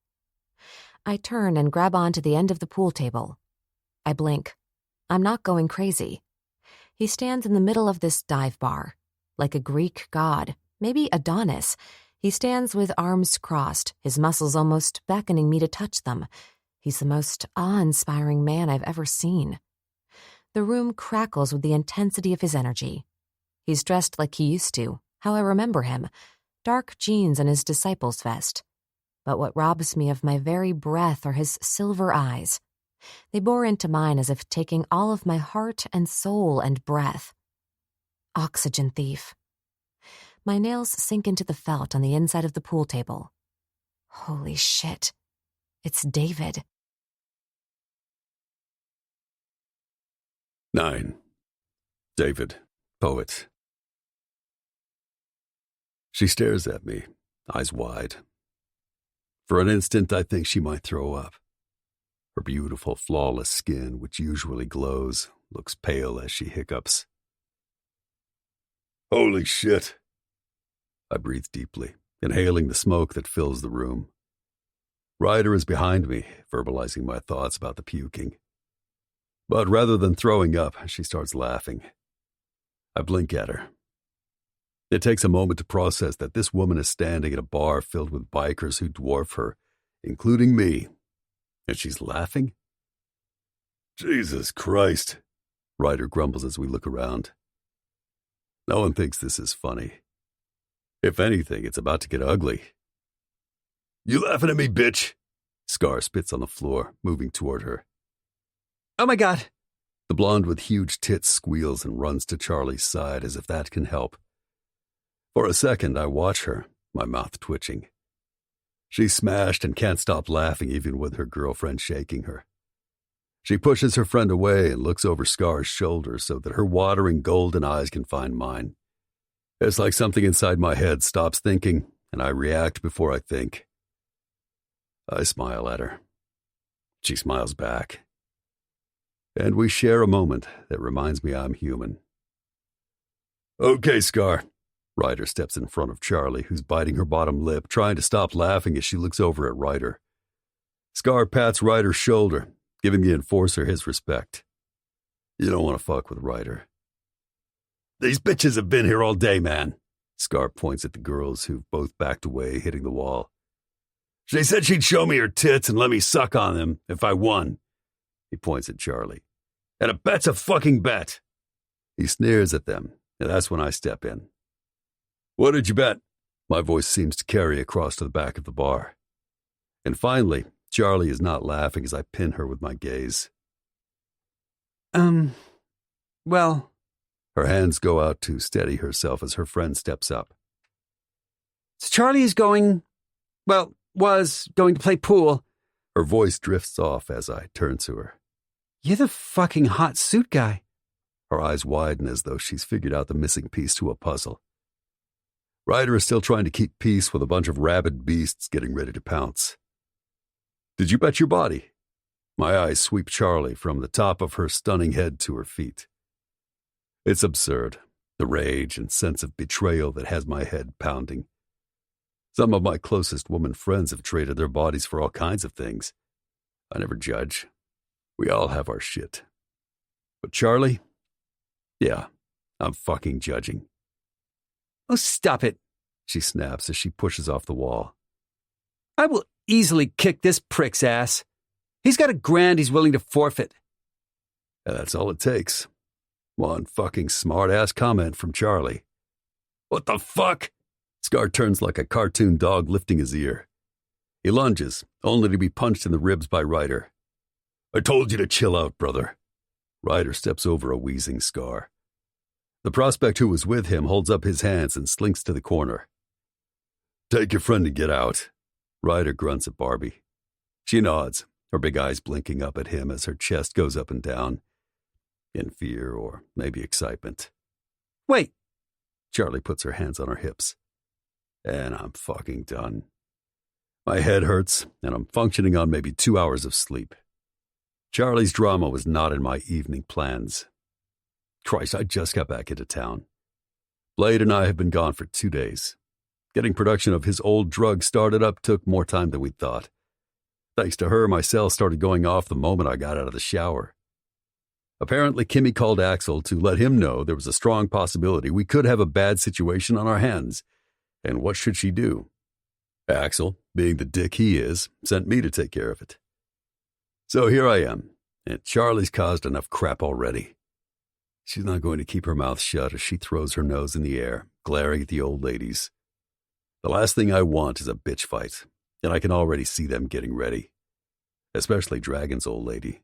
I turn and grab onto the end of the pool table. I blink. I'm not going crazy. He stands in the middle of this dive bar. Like a Greek god, maybe Adonis. He stands with arms crossed, his muscles almost beckoning me to touch them. He's the most awe-inspiring man I've ever seen. The room crackles with the intensity of his energy. He's dressed like he used to, how I remember him. Dark jeans and his disciples' vest. But what robs me of my very breath are his silver eyes. They bore into mine as if taking all of my heart and soul and breath. Oxygen thief. My nails sink into the felt on the inside of the pool table. Holy shit. It's David. 9. David, poet. She stares at me, eyes wide. For an instant, I think she might throw up. Her beautiful, flawless skin, which usually glows, looks pale as she hiccups. Holy shit! I breathe deeply, inhaling the smoke that fills the room. Ryder is behind me, verbalizing my thoughts about the puking. But rather than throwing up, she starts laughing. I blink at her. It takes a moment to process that this woman is standing at a bar filled with bikers who dwarf her, including me. And she's laughing? Jesus Christ. Ryder grumbles as we look around. No one thinks this is funny. If anything, it's about to get ugly. You laughing at me, bitch? Scar spits on the floor, moving toward her. Oh my God. The blonde with huge tits squeals and runs to Charlie's side as if that can help. For a second, I watch her, my mouth twitching. She's smashed and can't stop laughing even with her girlfriend shaking her. She pushes her friend away and looks over Scar's shoulder so that her watering golden eyes can find mine. It's like something inside my head stops thinking, and I react before I think. I smile at her. She smiles back. And we share a moment that reminds me I'm human. Okay, Scar. Ryder steps in front of Charlie, who's biting her bottom lip, trying to stop laughing as she looks over at Ryder. Scar pats Ryder's shoulder, giving the enforcer his respect. You don't want to fuck with Ryder. These bitches have been here all day, man. Scar points at the girls who've both backed away, hitting the wall. She said she'd show me her tits and let me suck on them if I won. He points at Charlie. And a bet's a fucking bet. He sneers at them, and that's when I step in. What did you bet? My voice seems to carry across to the back of the bar. And finally, Charlie is not laughing as I pin her with my gaze. Well... Her hands go out to steady herself as her friend steps up. So Charlie is was going to play pool. Her voice drifts off as I turn to her. You're the fucking hot suit guy. Her eyes widen as though she's figured out the missing piece to a puzzle. Ryder is still trying to keep peace with a bunch of rabid beasts getting ready to pounce. Did you bet your body? My eyes sweep Charlie from the top of her stunning head to her feet. It's absurd, the rage and sense of betrayal that has my head pounding. Some of my closest woman friends have traded their bodies for all kinds of things. I never judge. We all have our shit. But Charlie? Yeah, I'm fucking judging. Oh, stop it, she snaps as she pushes off the wall. I will easily kick this prick's ass. He's got $1,000 he's willing to forfeit. And that's all it takes. One fucking smart-ass comment from Charlie. What the fuck? Scar turns like a cartoon dog lifting his ear. He lunges, only to be punched in the ribs by Ryder. I told you to chill out, brother. Ryder steps over a wheezing Scar. The prospect who was with him holds up his hands and slinks to the corner. Take your friend and get out. Ryder grunts at Barbie. She nods, her big eyes blinking up at him as her chest goes up and down. In fear or maybe excitement. Wait. Charlie puts her hands on her hips. And I'm fucking done. My head hurts, and I'm functioning on maybe 2 hours of sleep. Charlie's drama was not in my evening plans. Christ, I just got back into town. Blade and I have been gone for 2 days. Getting production of his old drug started up took more time than we'd thought. Thanks to her, my cell started going off the moment I got out of the shower. Apparently, Kimmy called Axel to let him know there was a strong possibility we could have a bad situation on our hands. And what should she do? Axel, being the dick he is, sent me to take care of it. So here I am, and Charlie's caused enough crap already. She's not going to keep her mouth shut as she throws her nose in the air, glaring at the old ladies. The last thing I want is a bitch fight, and I can already see them getting ready. Especially Dragon's old lady.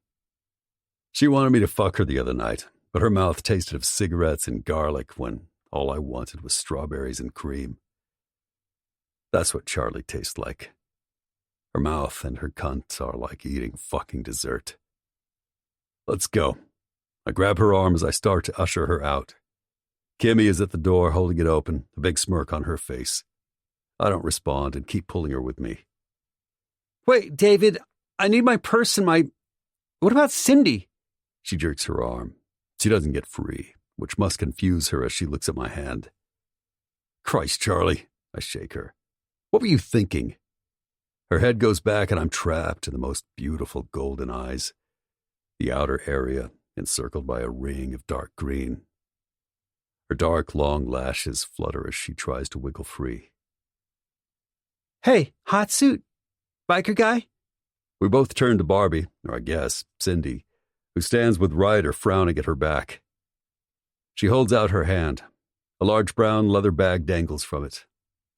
She wanted me to fuck her the other night, but her mouth tasted of cigarettes and garlic when all I wanted was strawberries and cream. That's what Charlie tastes like. Her mouth and her cunt are like eating fucking dessert. Let's go. I grab her arm as I start to usher her out. Kimmy is at the door holding it open, a big smirk on her face. I don't respond and keep pulling her with me. Wait, David, I need my purse and my... What about Cindy? She jerks her arm. She doesn't get free, which must confuse her as she looks at my hand. Christ, Charlie, I shake her. What were you thinking? Her head goes back and I'm trapped in the most beautiful golden eyes. The outer area encircled by a ring of dark green. Her dark, long lashes flutter as she tries to wiggle free. Hey, hot suit. Biker guy? We both turn to Barbie, or I guess, Cindy, who stands with Ryder frowning at her back. She holds out her hand. A large brown leather bag dangles from it.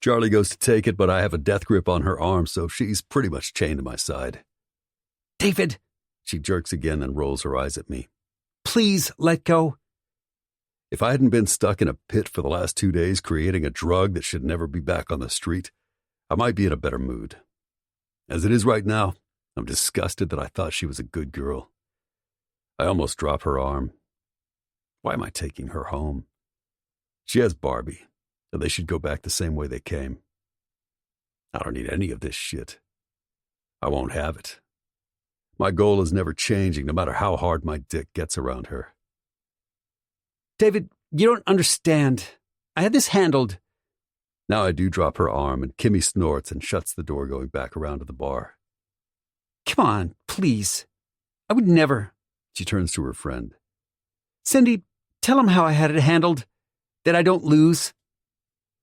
Charlie goes to take it, but I have a death grip on her arm, so she's pretty much chained to my side. David, She jerks again and rolls her eyes at me. please let go. If I hadn't been stuck in a pit for the last 2 days creating a drug that should never be back on the street, I might be in a better mood. As it is right now, I'm disgusted that I thought she was a good girl. I almost drop her arm. Why am I taking her home? She has Barbie, and they should go back the same way they came. I don't need any of this shit. I won't have it. My goal is never changing, no matter how hard my dick gets around her. David, you don't understand. I had this handled. Now I do drop her arm, and Kimmy snorts and shuts the door, going back around to the bar. Come on, please. I would never. She turns to her friend. Cindy, tell him how I had it handled. That I don't lose.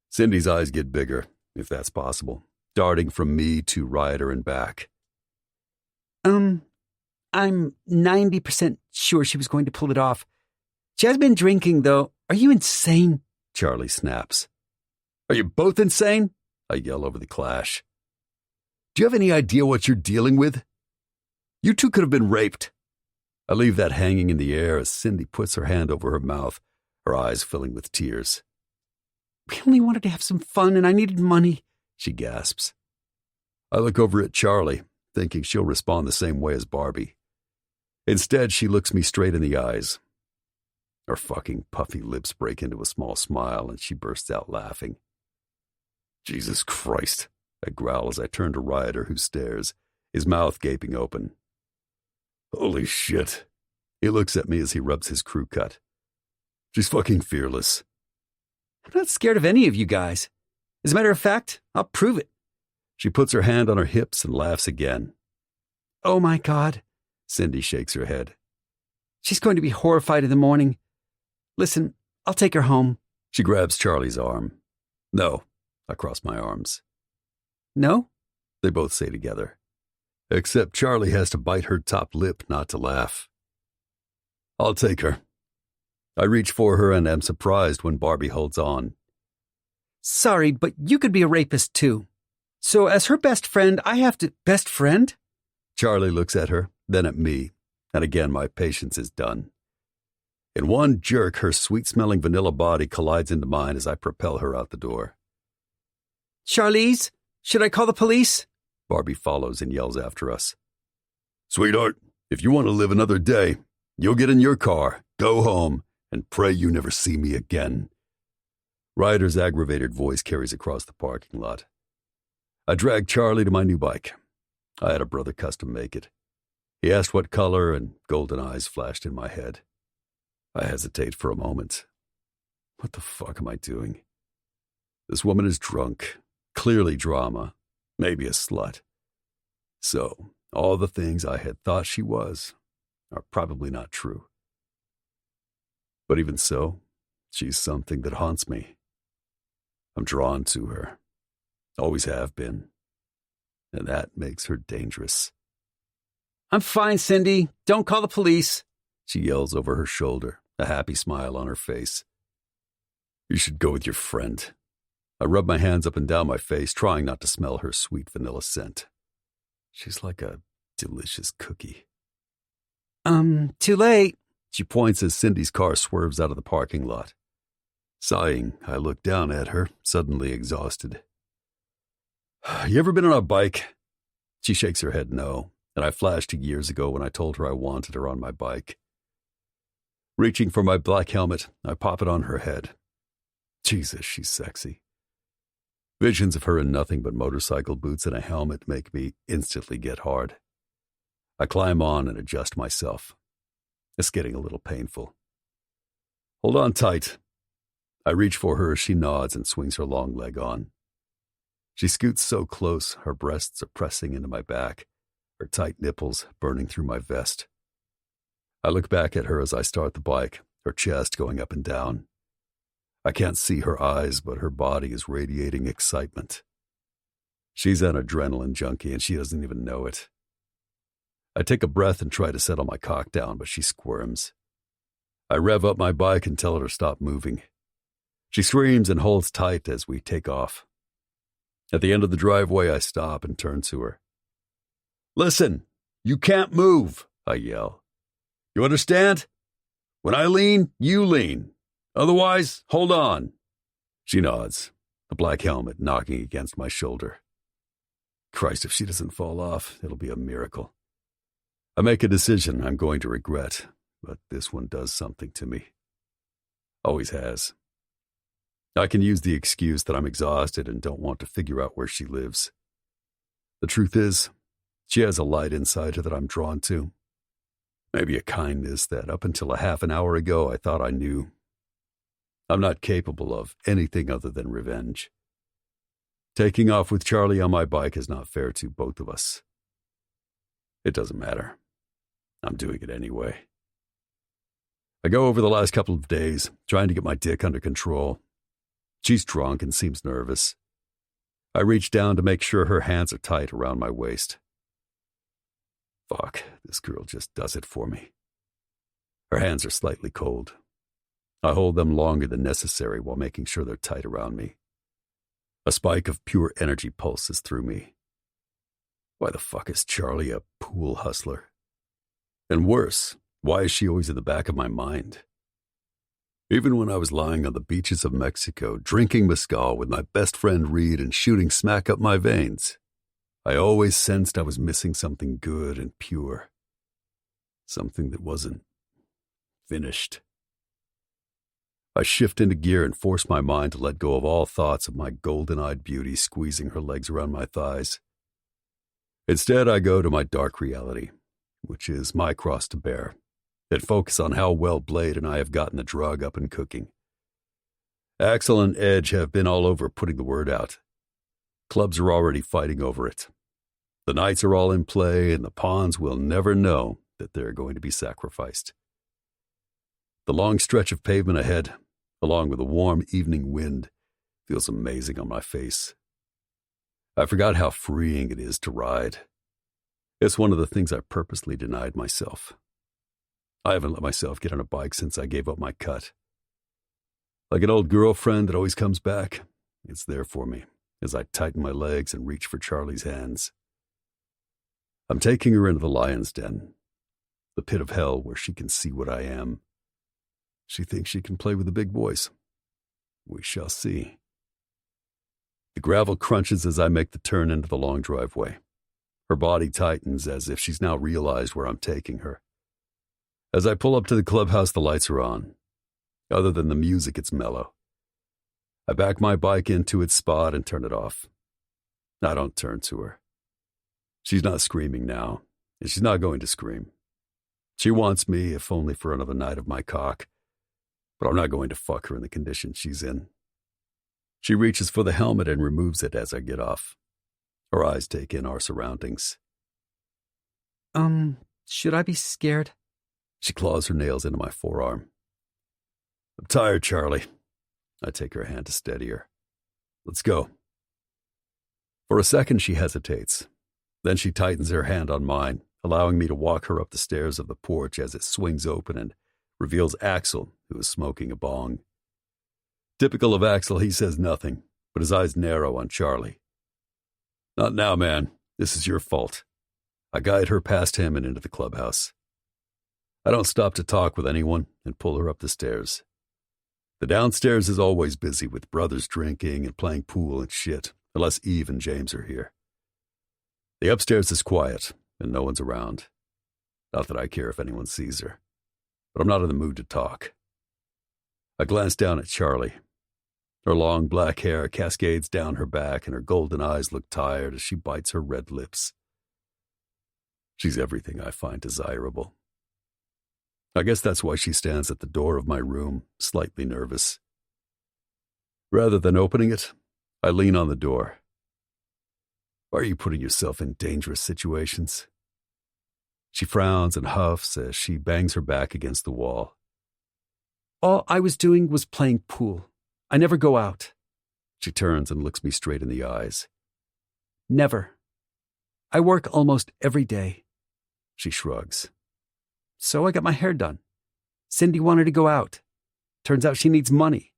Cindy's eyes get bigger, if that's possible, darting from me to Ryder and back. I'm 90% sure she was going to pull it off. She has been drinking, though. Are you insane? Charlie snaps. Are you both insane? I yell over the clash. Do you have any idea what you're dealing with? You two could have been raped. I leave that hanging in the air as Cindy puts her hand over her mouth, her eyes filling with tears. We only wanted to have some fun, and I needed money, she gasps. I look over at Charlie, thinking she'll respond the same way as Barbie. Instead, she looks me straight in the eyes. Her fucking puffy lips break into a small smile, and she bursts out laughing. Jesus Christ, I growl as I turn to Ryder, who stares, his mouth gaping open. Holy shit. He looks at me as he rubs his crew cut. She's fucking fearless. I'm not scared of any of you guys. As a matter of fact, I'll prove it. She puts her hand on her hips and laughs again. Oh my God. Cindy shakes her head. She's going to be horrified in the morning. Listen, I'll take her home. She grabs Charlie's arm. No, I cross my arms. No? They both say together. Except Charlie has to bite her top lip not to laugh. I'll take her. I reach for her and am surprised when Barbie holds on. Sorry, but you could be a rapist too. So as her best friend, I have to... Best friend? Charlie looks at her, then at me, and again my patience is done. In one jerk, her sweet-smelling vanilla body collides into mine as I propel her out the door. Charlize, should I call the police? Barbie follows and yells after us. Sweetheart, if you want to live another day, you'll get in your car, go home, and pray you never see me again. Ryder's aggravated voice carries across the parking lot. I drag Charlie to my new bike. I had a brother custom make it. He asked what color, and golden eyes flashed in my head. I hesitate for a moment. What the fuck am I doing? This woman is drunk, clearly drama, maybe a slut. So, all the things I had thought she was are probably not true. But even so, she's something that haunts me. I'm drawn to her. Always have been. And that makes her dangerous. I'm fine, Cindy. Don't call the police. She yells over her shoulder, a happy smile on her face. You should go with your friend. I rub my hands up and down my face, trying not to smell her sweet vanilla scent. She's like a delicious cookie. Too late. She points as Cindy's car swerves out of the parking lot. Sighing, I look down at her, suddenly exhausted. You ever been on a bike? She shakes her head no, and I flash to years ago when I told her I wanted her on my bike. Reaching for my black helmet, I pop it on her head. Jesus, she's sexy. Visions of her in nothing but motorcycle boots and a helmet make me instantly get hard. I climb on and adjust myself. It's getting a little painful. Hold on tight. I reach for her as she nods and swings her long leg on. She scoots so close, her breasts are pressing into my back, her tight nipples burning through my vest. I look back at her as I start the bike, her chest going up and down. I can't see her eyes, but her body is radiating excitement. She's an adrenaline junkie, and she doesn't even know it. I take a breath and try to settle my cock down, but she squirms. I rev up my bike and tell her to stop moving. She screams and holds tight as we take off. At the end of the driveway, I stop and turn to her. "Listen, you can't move," I yell. "You understand? When I lean, you lean. Otherwise, hold on." She nods, the black helmet knocking against my shoulder. Christ, if she doesn't fall off, it'll be a miracle. I make a decision I'm going to regret, but this one does something to me. Always has. I can use the excuse that I'm exhausted and don't want to figure out where she lives. The truth is, she has a light inside her that I'm drawn to. Maybe a kindness that up until a half an hour ago I thought I knew. I'm not capable of anything other than revenge. Taking off with Charlie on my bike is not fair to both of us. It doesn't matter. I'm doing it anyway. I go over the last couple of days, trying to get my dick under control. She's drunk and seems nervous. I reach down to make sure her hands are tight around my waist. Fuck, this girl just does it for me. Her hands are slightly cold. I hold them longer than necessary while making sure they're tight around me. A spike of pure energy pulses through me. Why the fuck is Charlie a pool hustler? And worse, why is she always in the back of my mind? Even when I was lying on the beaches of Mexico, drinking mezcal with my best friend Reed and shooting smack up my veins, I always sensed I was missing something good and pure. Something that wasn't finished. I shift into gear and force my mind to let go of all thoughts of my golden-eyed beauty squeezing her legs around my thighs. Instead, I go to my dark reality, which is my cross to bear, and focus on how well Blade and I have gotten the drug up and cooking. Axel and Edge have been all over putting the word out. Clubs are already fighting over it. The nights are all in play, and the pawns will never know that they're going to be sacrificed. The long stretch of pavement ahead, along with a warm evening wind, feels amazing on my face. I forgot how freeing it is to ride. It's one of the things I purposely denied myself. I haven't let myself get on a bike since I gave up my cut. Like an old girlfriend that always comes back, it's there for me as I tighten my legs and reach for Charlie's hands. I'm taking her into the lion's den, the pit of hell where she can see what I am. She thinks she can play with the big boys. We shall see. The gravel crunches as I make the turn into the long driveway. Her body tightens as if she's now realized where I'm taking her. As I pull up to the clubhouse, the lights are on. Other than the music, it's mellow. I back my bike into its spot and turn it off. I don't turn to her. She's not screaming now, and she's not going to scream. She wants me, if only for another night of my cock, but I'm not going to fuck her in the condition she's in. She reaches for the helmet and removes it as I get off. Her eyes take in our surroundings. Should I be scared? She claws her nails into my forearm. I'm tired, Charlie. I take her hand to steady her. Let's go. For a second, she hesitates. Then she tightens her hand on mine, allowing me to walk her up the stairs of the porch as it swings open and reveals Axel, who is smoking a bong. Typical of Axel, he says nothing, but his eyes narrow on Charlie. Not now, man. This is your fault. I guide her past him and into the clubhouse. I don't stop to talk with anyone and pull her up the stairs. The downstairs is always busy with brothers drinking and playing pool and shit, unless Eve and James are here. The upstairs is quiet, and no one's around. Not that I care if anyone sees her, but I'm not in the mood to talk. I glance down at Charlie. Her long black hair cascades down her back, and her golden eyes look tired as she bites her red lips. She's everything I find desirable. I guess that's why she stands at the door of my room, slightly nervous. Rather than opening it, I lean on the door. Why are you putting yourself in dangerous situations? She frowns and huffs as she bangs her back against the wall. All I was doing was playing pool. I never go out. She turns and looks me straight in the eyes. Never. I work almost every day. She shrugs. So I got my hair done. Cindy wanted to go out. Turns out she needs money.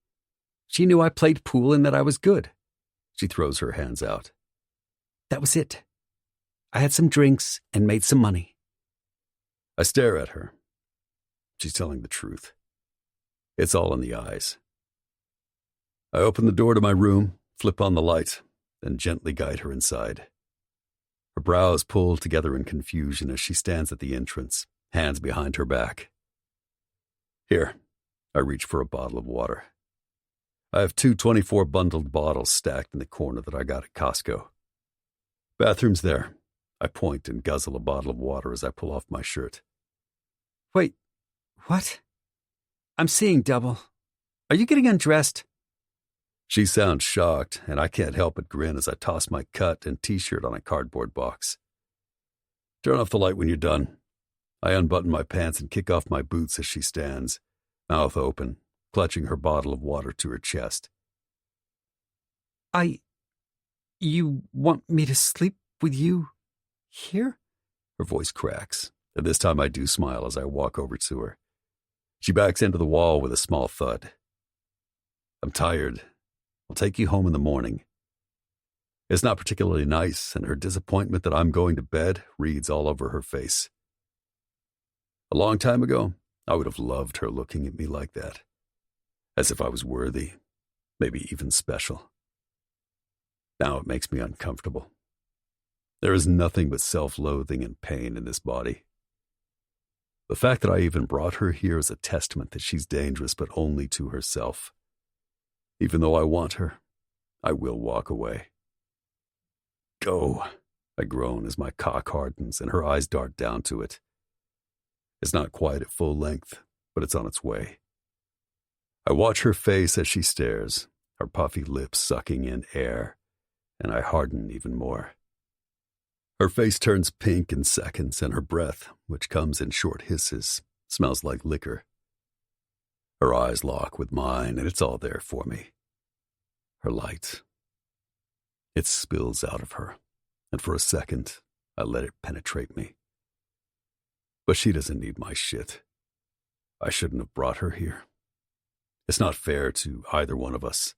She knew I played pool and that I was good. She throws her hands out. That was it. I had some drinks and made some money. I stare at her. She's telling the truth. It's all in the eyes. I open the door to my room, flip on the light, then gently guide her inside. Her brows pull together in confusion as she stands at the entrance, hands behind her back. Here, I reach for a bottle of water. I have 2 24 bundled bottles stacked in the corner that I got at Costco. Bathroom's there. I point and guzzle a bottle of water as I pull off my shirt. Wait, what? I'm seeing double. Are you getting undressed? She sounds shocked, and I can't help but grin as I toss my cut and t-shirt on a cardboard box. Turn off the light when you're done. I unbutton my pants and kick off my boots as she stands, mouth open, clutching her bottle of water to her chest. You want me to sleep with you here? Her voice cracks, and this time I do smile as I walk over to her. She backs into the wall with a small thud. I'm tired. I'll take you home in the morning. It's not particularly nice, and her disappointment that I'm going to bed reads all over her face. A long time ago, I would have loved her looking at me like that, as if I was worthy, maybe even special. Now it makes me uncomfortable. There is nothing but self-loathing and pain in this body. The fact that I even brought her here is a testament that she's dangerous, but only to herself. Even though I want her, I will walk away. Go, I groan as my cock hardens and her eyes dart down to it. It's not quite at full length, but it's on its way. I watch her face as she stares, her puffy lips sucking in air, and I harden even more. Her face turns pink in seconds, and her breath, which comes in short hisses, smells like liquor. Her eyes lock with mine, and it's all there for me. Her light. It spills out of her, and for a second, I let it penetrate me. But she doesn't need my shit. I shouldn't have brought her here. It's not fair to either one of us.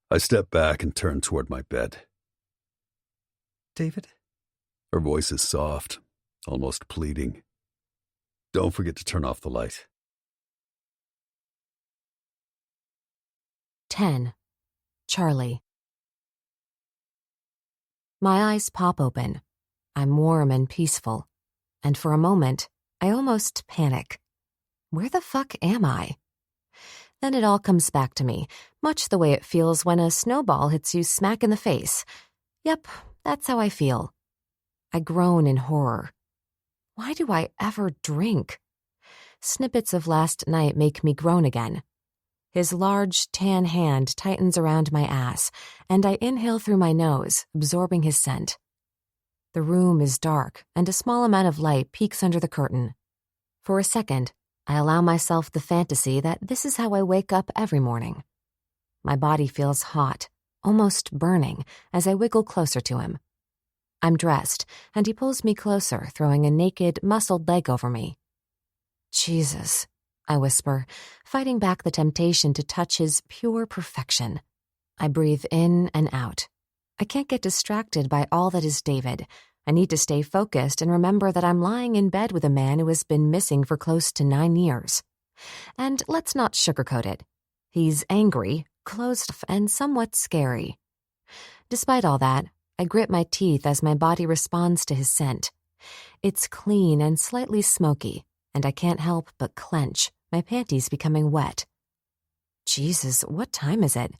I step back and turn toward my bed. David? Her voice is soft, almost pleading. Don't forget to turn off the light. 10. Charlie. My eyes pop open. I'm warm and peaceful. And for a moment, I almost panic. Where the fuck am I? Then it all comes back to me, much the way it feels when a snowball hits you smack in the face. Yep, that's how I feel. I groan in horror. Why do I ever drink? Snippets of last night make me groan again. His large, tan hand tightens around my ass, and I inhale through my nose, absorbing his scent. The room is dark, and a small amount of light peeks under the curtain. For a second, I allow myself the fantasy that this is how I wake up every morning. My body feels hot, almost burning, as I wiggle closer to him. I'm dressed, and he pulls me closer, throwing a naked, muscled leg over me. Jesus, I whisper, fighting back the temptation to touch his pure perfection. I breathe in and out. I can't get distracted by all that is David. I need to stay focused and remember that I'm lying in bed with a man who has been missing for close to 9 years. And let's not sugarcoat it. He's angry, closed off, and somewhat scary. Despite all that, I grit my teeth as my body responds to his scent. It's clean and slightly smoky, and I can't help but clench, my panties becoming wet. Jesus, what time is it?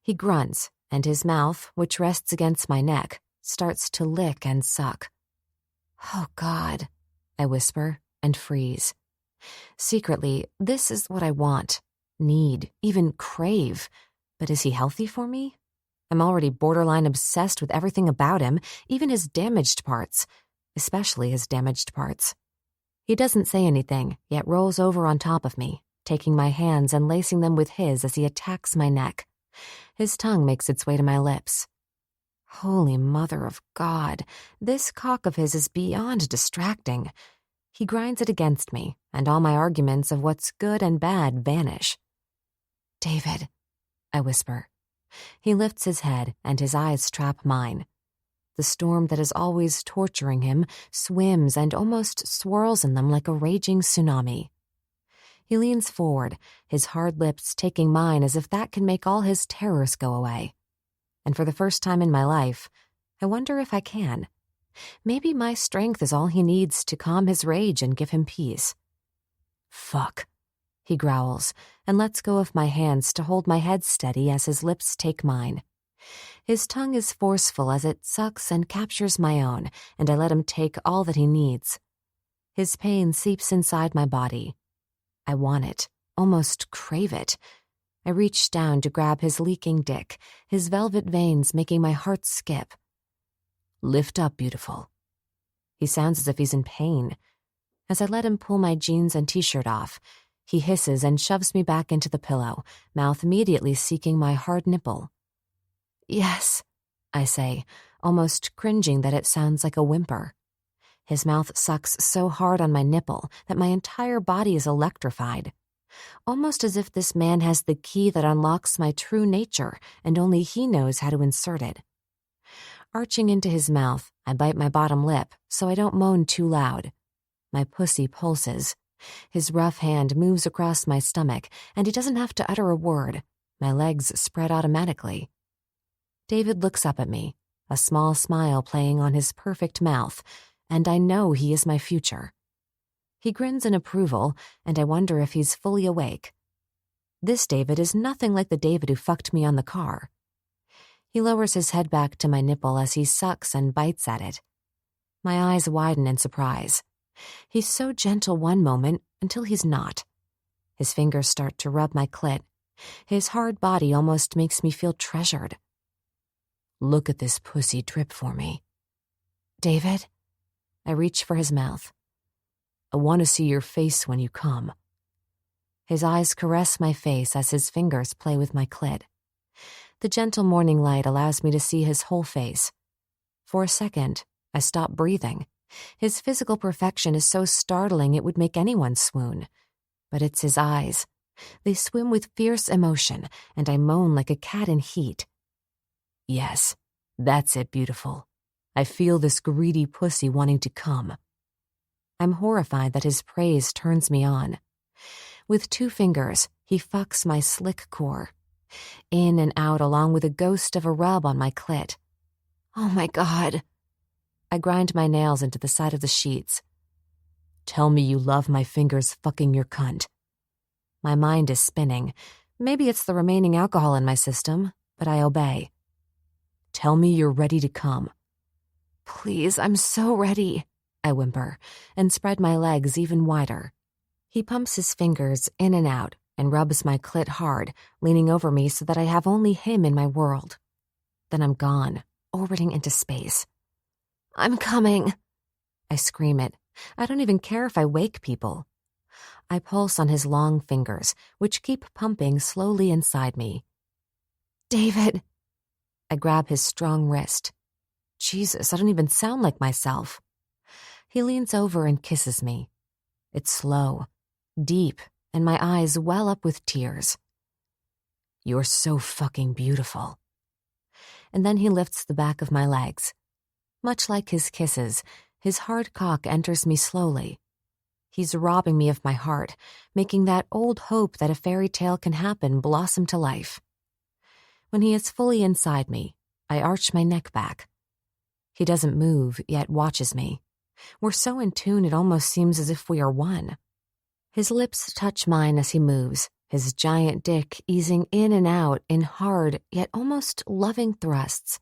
He grunts, and his mouth, which rests against my neck, starts to lick and suck. Oh, God, I whisper and freeze. Secretly, this is what I want, need, even crave. But is he healthy for me? I'm already borderline obsessed with everything about him, even his damaged parts, especially his damaged parts. He doesn't say anything, yet rolls over on top of me, taking my hands and lacing them with his as he attacks my neck. His tongue makes its way to my lips. Holy mother of God, this cock of his is beyond distracting. He grinds it against me, and all my arguments of what's good and bad vanish. David, I whisper. He lifts his head, and his eyes trap mine. The storm that is always torturing him swims and almost swirls in them like a raging tsunami. He leans forward, his hard lips taking mine as if that can make all his terrors go away. And for the first time in my life, I wonder if I can. Maybe my strength is all he needs to calm his rage and give him peace. Fuck, he growls, and lets go of my hands to hold my head steady as his lips take mine. His tongue is forceful as it sucks and captures my own, and I let him take all that he needs. His pain seeps inside my body. I want it, almost crave it. I reach down to grab his leaking dick, his velvet veins making my heart skip. Lift up, beautiful. He sounds as if he's in pain. As I let him pull my jeans and t-shirt off, he hisses and shoves me back into the pillow, mouth immediately seeking my hard nipple. Yes, I say, almost cringing that it sounds like a whimper. His mouth sucks so hard on my nipple that my entire body is electrified. Almost as if this man has the key that unlocks my true nature, and only he knows how to insert it. Arching into his mouth, I bite my bottom lip so I don't moan too loud. My pussy pulses. His rough hand moves across my stomach, and he doesn't have to utter a word. My legs spread automatically. David looks up at me, a small smile playing on his perfect mouth, and I know he is my future. He grins in approval, and I wonder if he's fully awake. This David is nothing like the David who fucked me on the car. He lowers his head back to my nipple as he sucks and bites at it. My eyes widen in surprise. He's so gentle one moment until he's not. His fingers start to rub my clit. His hard body almost makes me feel treasured. Look at this pussy drip for me. David? I reach for his mouth. I want to see your face when you come. His eyes caress my face as his fingers play with my clit. The gentle morning light allows me to see his whole face. For a second, I stop breathing. His physical perfection is so startling it would make anyone swoon. But it's his eyes. They swim with fierce emotion, and I moan like a cat in heat. Yes, that's it, beautiful. I feel this greedy pussy wanting to come. I'm horrified that his praise turns me on. With 2 fingers, he fucks my slick core. In and out along with a ghost of a rub on my clit. Oh my God. I grind my nails into the side of the sheets. Tell me you love my fingers fucking your cunt. My mind is spinning. Maybe it's the remaining alcohol in my system, but I obey. Tell me you're ready to come. Please, I'm so ready, I whimper, and spread my legs even wider. He pumps his fingers in and out and rubs my clit hard, leaning over me so that I have only him in my world. Then I'm gone, orbiting into space. I'm coming. I scream it. I don't even care if I wake people. I pulse on his long fingers, which keep pumping slowly inside me. David. I grab his strong wrist. Jesus, I don't even sound like myself. He leans over and kisses me. It's slow, deep, and my eyes well up with tears. You're so fucking beautiful. And then he lifts the back of my legs. Much like his kisses, his hard cock enters me slowly. He's robbing me of my heart, making that old hope that a fairy tale can happen blossom to life. When he is fully inside me, I arch my neck back. He doesn't move, yet watches me. We're so in tune it almost seems as if we are one. His lips touch mine as he moves, his giant dick easing in and out in hard, yet almost loving thrusts.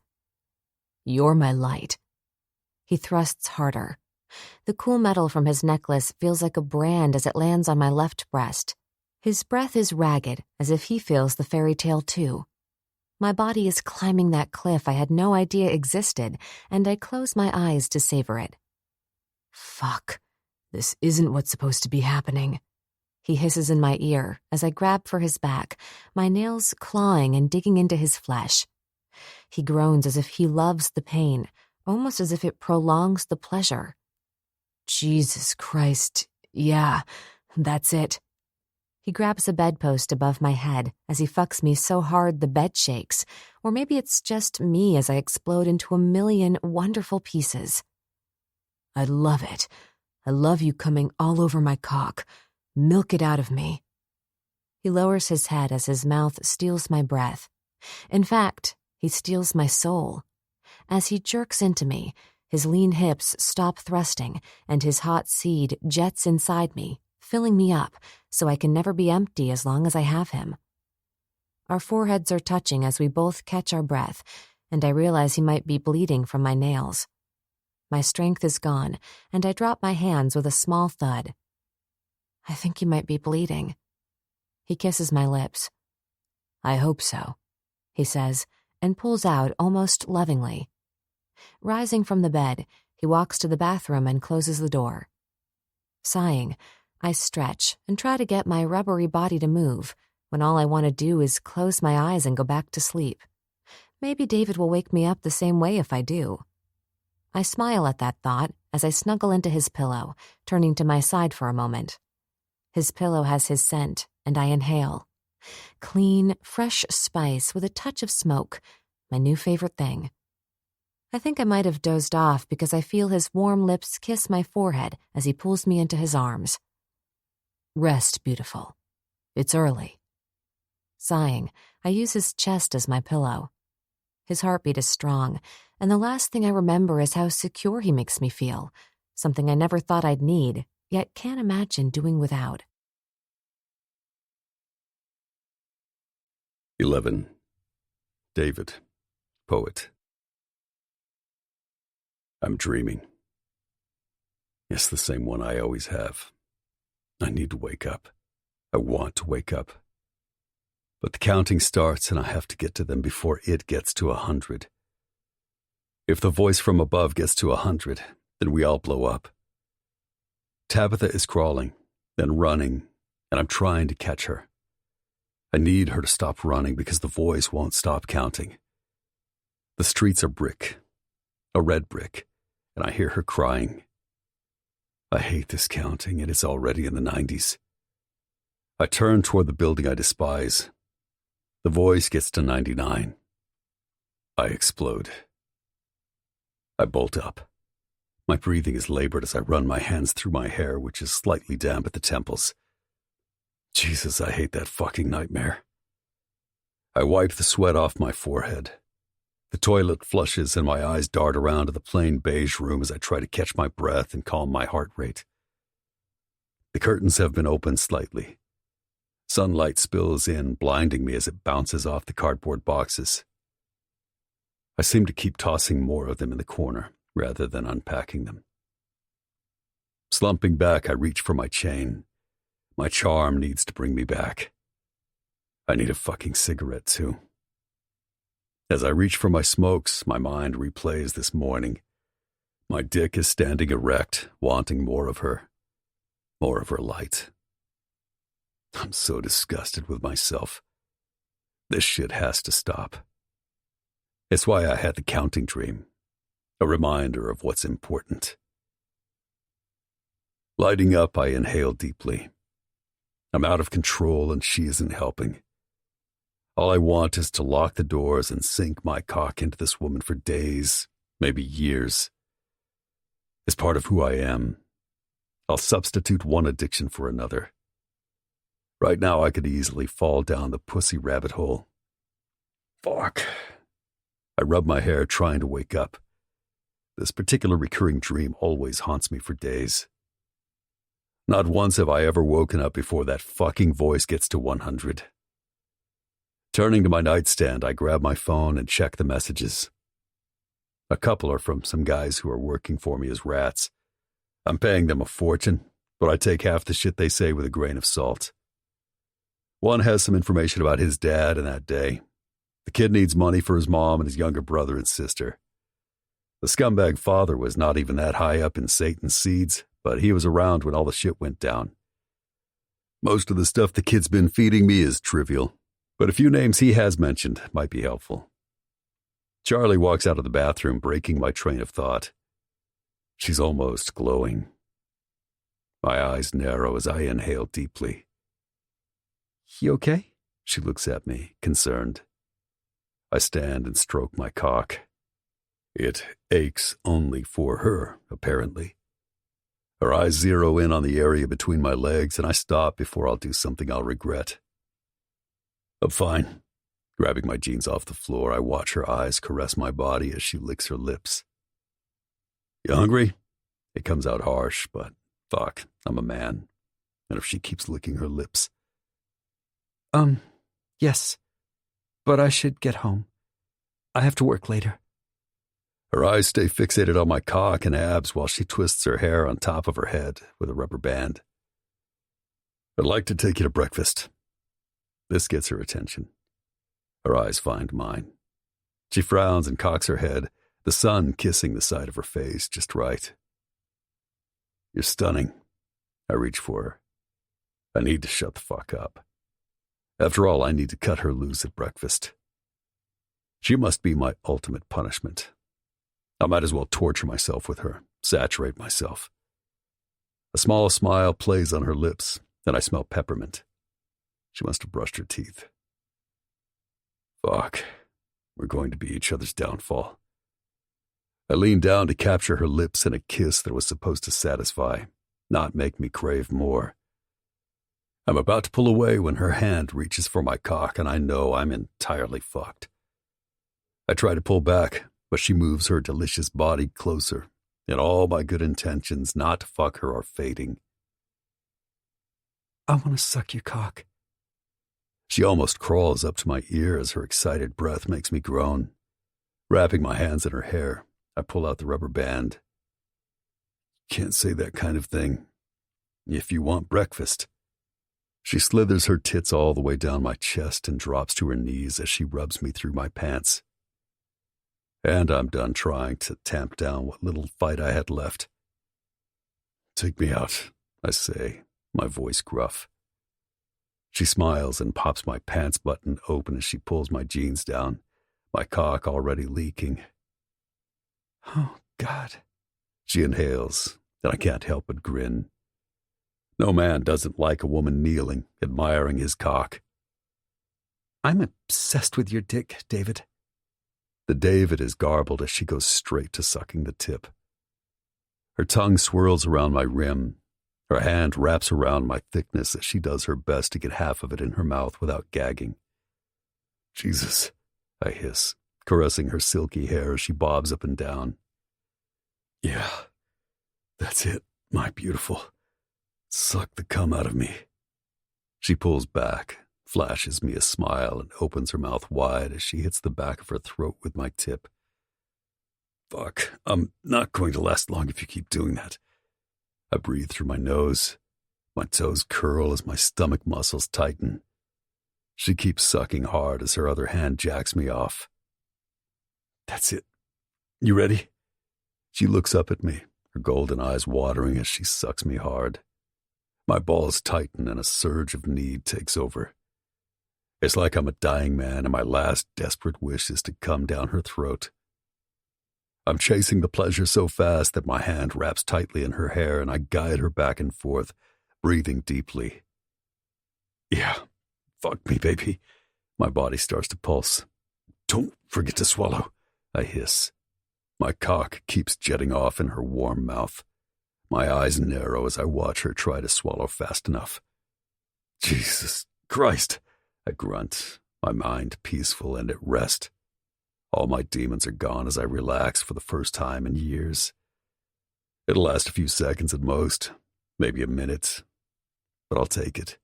You're my light. He thrusts harder. The cool metal from his necklace feels like a brand as it lands on my left breast. His breath is ragged, as if he feels the fairy tale too. My body is climbing that cliff I had no idea existed, and I close my eyes to savor it. Fuck. This isn't what's supposed to be happening. He hisses in my ear as I grab for his back, my nails clawing and digging into his flesh. He groans as if he loves the pain, almost as if it prolongs the pleasure. Jesus Christ, yeah, that's it. He grabs a bedpost above my head as he fucks me so hard the bed shakes, or maybe it's just me as I explode into a million wonderful pieces. I love it. I love you coming all over my cock. Milk it out of me. He lowers his head as his mouth steals my breath. In fact, he steals my soul. As he jerks into me, his lean hips stop thrusting, and his hot seed jets inside me, filling me up so I can never be empty as long as I have him. Our foreheads are touching as we both catch our breath, and I realize he might be bleeding from my nails. My strength is gone, and I drop my hands with a small thud. I think he might be bleeding. He kisses my lips. I hope so, he says, and pulls out almost lovingly. Rising from the bed, he walks to the bathroom and closes the door. Sighing, I stretch and try to get my rubbery body to move, when all I want to do is close my eyes and go back to sleep. Maybe David will wake me up the same way if I do. I smile at that thought as I snuggle into his pillow, turning to my side for a moment. His pillow has his scent, and I inhale. Clean, fresh spice with a touch of smoke, my new favorite thing. I think I might have dozed off because I feel his warm lips kiss my forehead as he pulls me into his arms. Rest, beautiful. It's early. Sighing, I use his chest as my pillow. His heartbeat is strong, and the last thing I remember is how secure he makes me feel, something I never thought I'd need, yet can't imagine doing without. 11. David, poet. I'm dreaming. Yes, the same one I always have. I need to wake up. I want to wake up. But the counting starts and I have to get to them before it gets to 100. If the voice from above gets to 100, then we all blow up. Tabitha is crawling, then running, and I'm trying to catch her. I need her to stop running because the voice won't stop counting. The streets are brick, a red brick, and I hear her crying. I hate this counting, and it's already in the 90s. I turn toward the building I despise. The voice gets to 99. I explode. I bolt up. My breathing is labored as I run my hands through my hair, which is slightly damp at the temples. Jesus, I hate that fucking nightmare. I wipe the sweat off my forehead. The toilet flushes and my eyes dart around to the plain beige room as I try to catch my breath and calm my heart rate. The curtains have been opened slightly. Sunlight spills in, blinding me as it bounces off the cardboard boxes. I seem to keep tossing more of them in the corner rather than unpacking them. Slumping back, I reach for my chain. My charm needs to bring me back. I need a fucking cigarette, too. As I reach for my smokes, my mind replays this morning. My dick is standing erect, wanting more of her light. I'm so disgusted with myself. This shit has to stop. It's why I had the counting dream, a reminder of what's important. Lighting up, I inhale deeply. I'm out of control and she isn't helping. All I want is to lock the doors and sink my cock into this woman for days, maybe years. It's part of who I am. I'll substitute one addiction for another. Right now I could easily fall down the pussy rabbit hole. Fuck. I rub my hair trying to wake up. This particular recurring dream always haunts me for days. Not once have I ever woken up before that fucking voice gets to 100. Turning to my nightstand, I grab my phone and check the messages. A couple are from some guys who are working for me as rats. I'm paying them a fortune, but I take half the shit they say with a grain of salt. One has some information about his dad and that day. The kid needs money for his mom and his younger brother and sister. The scumbag father was not even that high up in Satan's seeds, but he was around when all the shit went down. Most of the stuff the kid's been feeding me is trivial, but a few names he has mentioned might be helpful. Charlie walks out of the bathroom, breaking my train of thought. She's almost glowing. My eyes narrow as I inhale deeply. You okay? She looks at me, concerned. I stand and stroke my cock. It aches only for her, apparently. Her eyes zero in on the area between my legs, and I stop before I'll do something I'll regret. I'm fine. Grabbing my jeans off the floor, I watch her eyes caress my body as she licks her lips. You hungry? It comes out harsh, but fuck, I'm a man. And if she keeps licking her lips... Yes. But I should get home. I have to work later. Her eyes stay fixated on my cock and abs while she twists her hair on top of her head with a rubber band. I'd like to take you to breakfast. This gets her attention. Her eyes find mine. She frowns and cocks her head, the sun kissing the side of her face just right. You're stunning. I reach for her. I need to shut the fuck up. After all, I need to cut her loose at breakfast. She must be my ultimate punishment. I might as well torture myself with her, saturate myself. A small smile plays on her lips, and I smell peppermint. She must have brushed her teeth. Fuck, we're going to be each other's downfall. I lean down to capture her lips in a kiss that was supposed to satisfy, not make me crave more. I'm about to pull away when her hand reaches for my cock, and I know I'm entirely fucked. I try to pull back, but she moves her delicious body closer, and all my good intentions not to fuck her are fading. I want to suck your cock. She almost crawls up to my ear as her excited breath makes me groan. Wrapping my hands in her hair, I pull out the rubber band. Can't say that kind of thing. If you want breakfast. She slithers her tits all the way down my chest and drops to her knees as she rubs me through my pants. And I'm done trying to tamp down what little fight I had left. Take me out, I say, my voice gruff. She smiles and pops my pants button open as she pulls my jeans down, my cock already leaking. Oh, God. She inhales, and I can't help but grin. No man doesn't like a woman kneeling, admiring his cock. I'm obsessed with your dick, David. The David is garbled as she goes straight to sucking the tip. Her tongue swirls around my rim. Her hand wraps around my thickness as she does her best to get half of it in her mouth without gagging. Jesus, I hiss, caressing her silky hair as she bobs up and down. Yeah, that's it, my beautiful. Suck the cum out of me. She pulls back, flashes me a smile, and opens her mouth wide as she hits the back of her throat with my tip. Fuck, I'm not going to last long if you keep doing that. I breathe through my nose. My toes curl as my stomach muscles tighten. She keeps sucking hard as her other hand jacks me off. That's it. You ready? She looks up at me, her golden eyes watering as she sucks me hard. My balls tighten and a surge of need takes over. It's like I'm a dying man and my last desperate wish is to come down her throat. I'm chasing the pleasure so fast that my hand wraps tightly in her hair and I guide her back and forth, breathing deeply. Yeah, fuck me, baby. My body starts to pulse. Don't forget to swallow, I hiss. My cock keeps jetting off in her warm mouth. My eyes narrow as I watch her try to swallow fast enough. Jesus Christ, I grunt, my mind peaceful and at rest. All my demons are gone as I relax for the first time in years. It'll last a few seconds at most, maybe a minute, but I'll take it.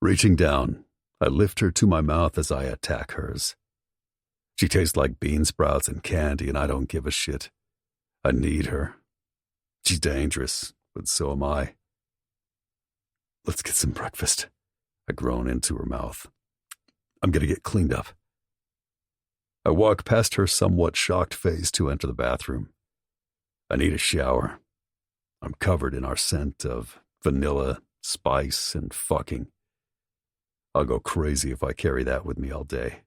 Reaching down, I lift her to my mouth as I attack hers. She tastes like bean sprouts and candy, and I don't give a shit. I need her. She's dangerous, but so am I. Let's get some breakfast. I groan into her mouth. I'm gonna get cleaned up. I walk past her somewhat shocked face to enter the bathroom. I need a shower. I'm covered in our scent of vanilla, spice, and fucking. I'll go crazy if I carry that with me all day.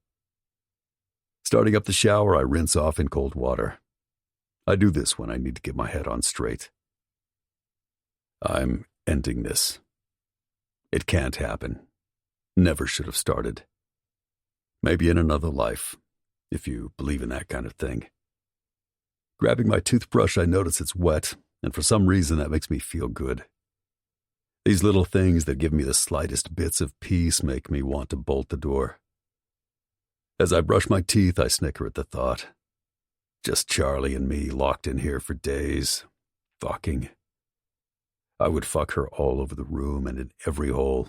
Starting up the shower, I rinse off in cold water. I do this when I need to get my head on straight. I'm ending this. It can't happen. Never should have started. Maybe in another life, if you believe in that kind of thing. Grabbing my toothbrush, I notice it's wet, and for some reason that makes me feel good. These little things that give me the slightest bits of peace make me want to bolt the door. As I brush my teeth, I snicker at the thought. Just Charlie and me locked in here for days, fucking. I would fuck her all over the room and in every hole.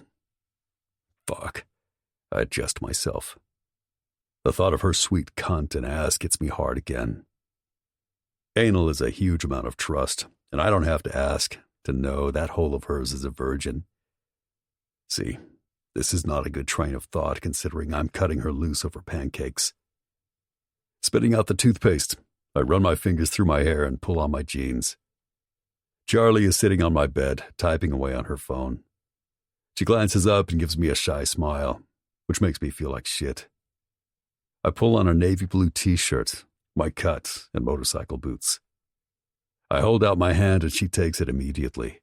Fuck. I adjust myself. The thought of her sweet cunt and ass gets me hard again. Anal is a huge amount of trust, and I don't have to ask to know that hole of hers is a virgin. See, this is not a good train of thought considering I'm cutting her loose over pancakes. Spitting out the toothpaste, I run my fingers through my hair and pull on my jeans. Charlie is sitting on my bed, typing away on her phone. She glances up and gives me a shy smile, which makes me feel like shit. I pull on a navy blue t-shirt, my cut, and motorcycle boots. I hold out my hand and she takes it immediately.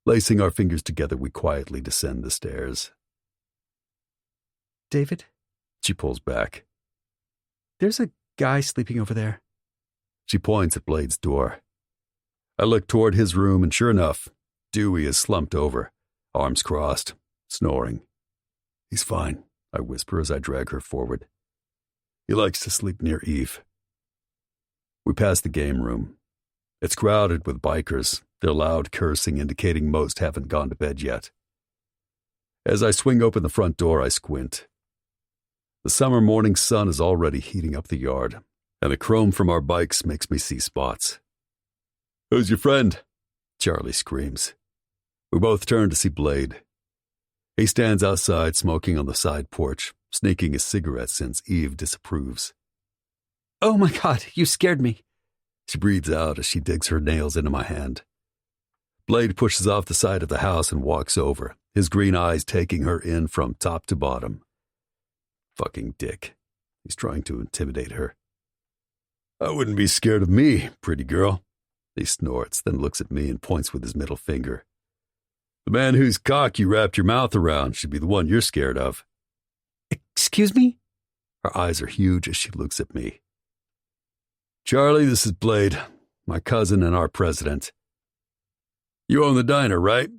Lacing our fingers together, we quietly descend the stairs. David? She pulls back. There's a guy sleeping over there. She points at Blade's door. I look toward his room and sure enough, Dewey is slumped over, arms crossed, snoring. He's fine, I whisper as I drag her forward. He likes to sleep near Eve. We pass the game room. It's crowded with bikers, their loud cursing indicating most haven't gone to bed yet. As I swing open the front door, I squint. The summer morning sun is already heating up the yard, and the chrome from our bikes makes me see spots. "Who's your friend?" Charlie screams. We both turn to see Blade. He stands outside smoking on the side porch, sneaking a cigarette since Eve disapproves. "Oh my God, you scared me," she breathes out as she digs her nails into my hand. Blade pushes off the side of the house and walks over, his green eyes taking her in from top to bottom. Fucking dick. He's trying to intimidate her. "I wouldn't be scared of me, pretty girl." He snorts, then looks at me and points with his middle finger. "The man whose cock you wrapped your mouth around should be the one you're scared of." "Excuse me?" Her eyes are huge as she looks at me. "Charlie, this is Blade, my cousin and our president. You own the diner, right?"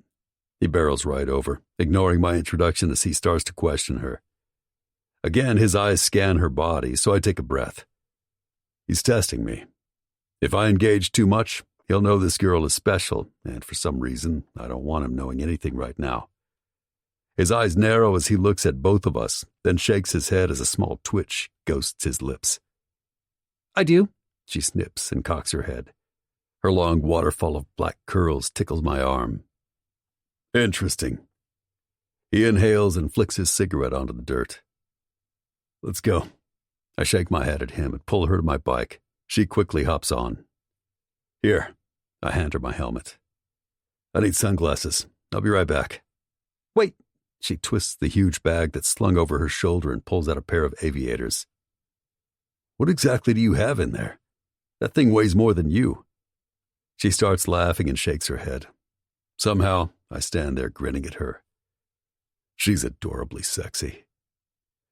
He barrels right over, ignoring my introduction as he starts to question her. Again, his eyes scan her body, so I take a breath. He's testing me. If I engage too much, he'll know this girl is special, and for some reason, I don't want him knowing anything right now. His eyes narrow as he looks at both of us, then shakes his head as a small twitch ghosts his lips. "I do." She snips and cocks her head. Her long waterfall of black curls tickles my arm. "Interesting." He inhales and flicks his cigarette onto the dirt. "Let's go." I shake my head at him and pull her to my bike. She quickly hops on. "Here." I hand her my helmet. "I need sunglasses. I'll be right back." "Wait." She twists the huge bag that's slung over her shoulder and pulls out a pair of aviators. "What exactly do you have in there? That thing weighs more than you." She starts laughing and shakes her head. Somehow, I stand there grinning at her. She's adorably sexy.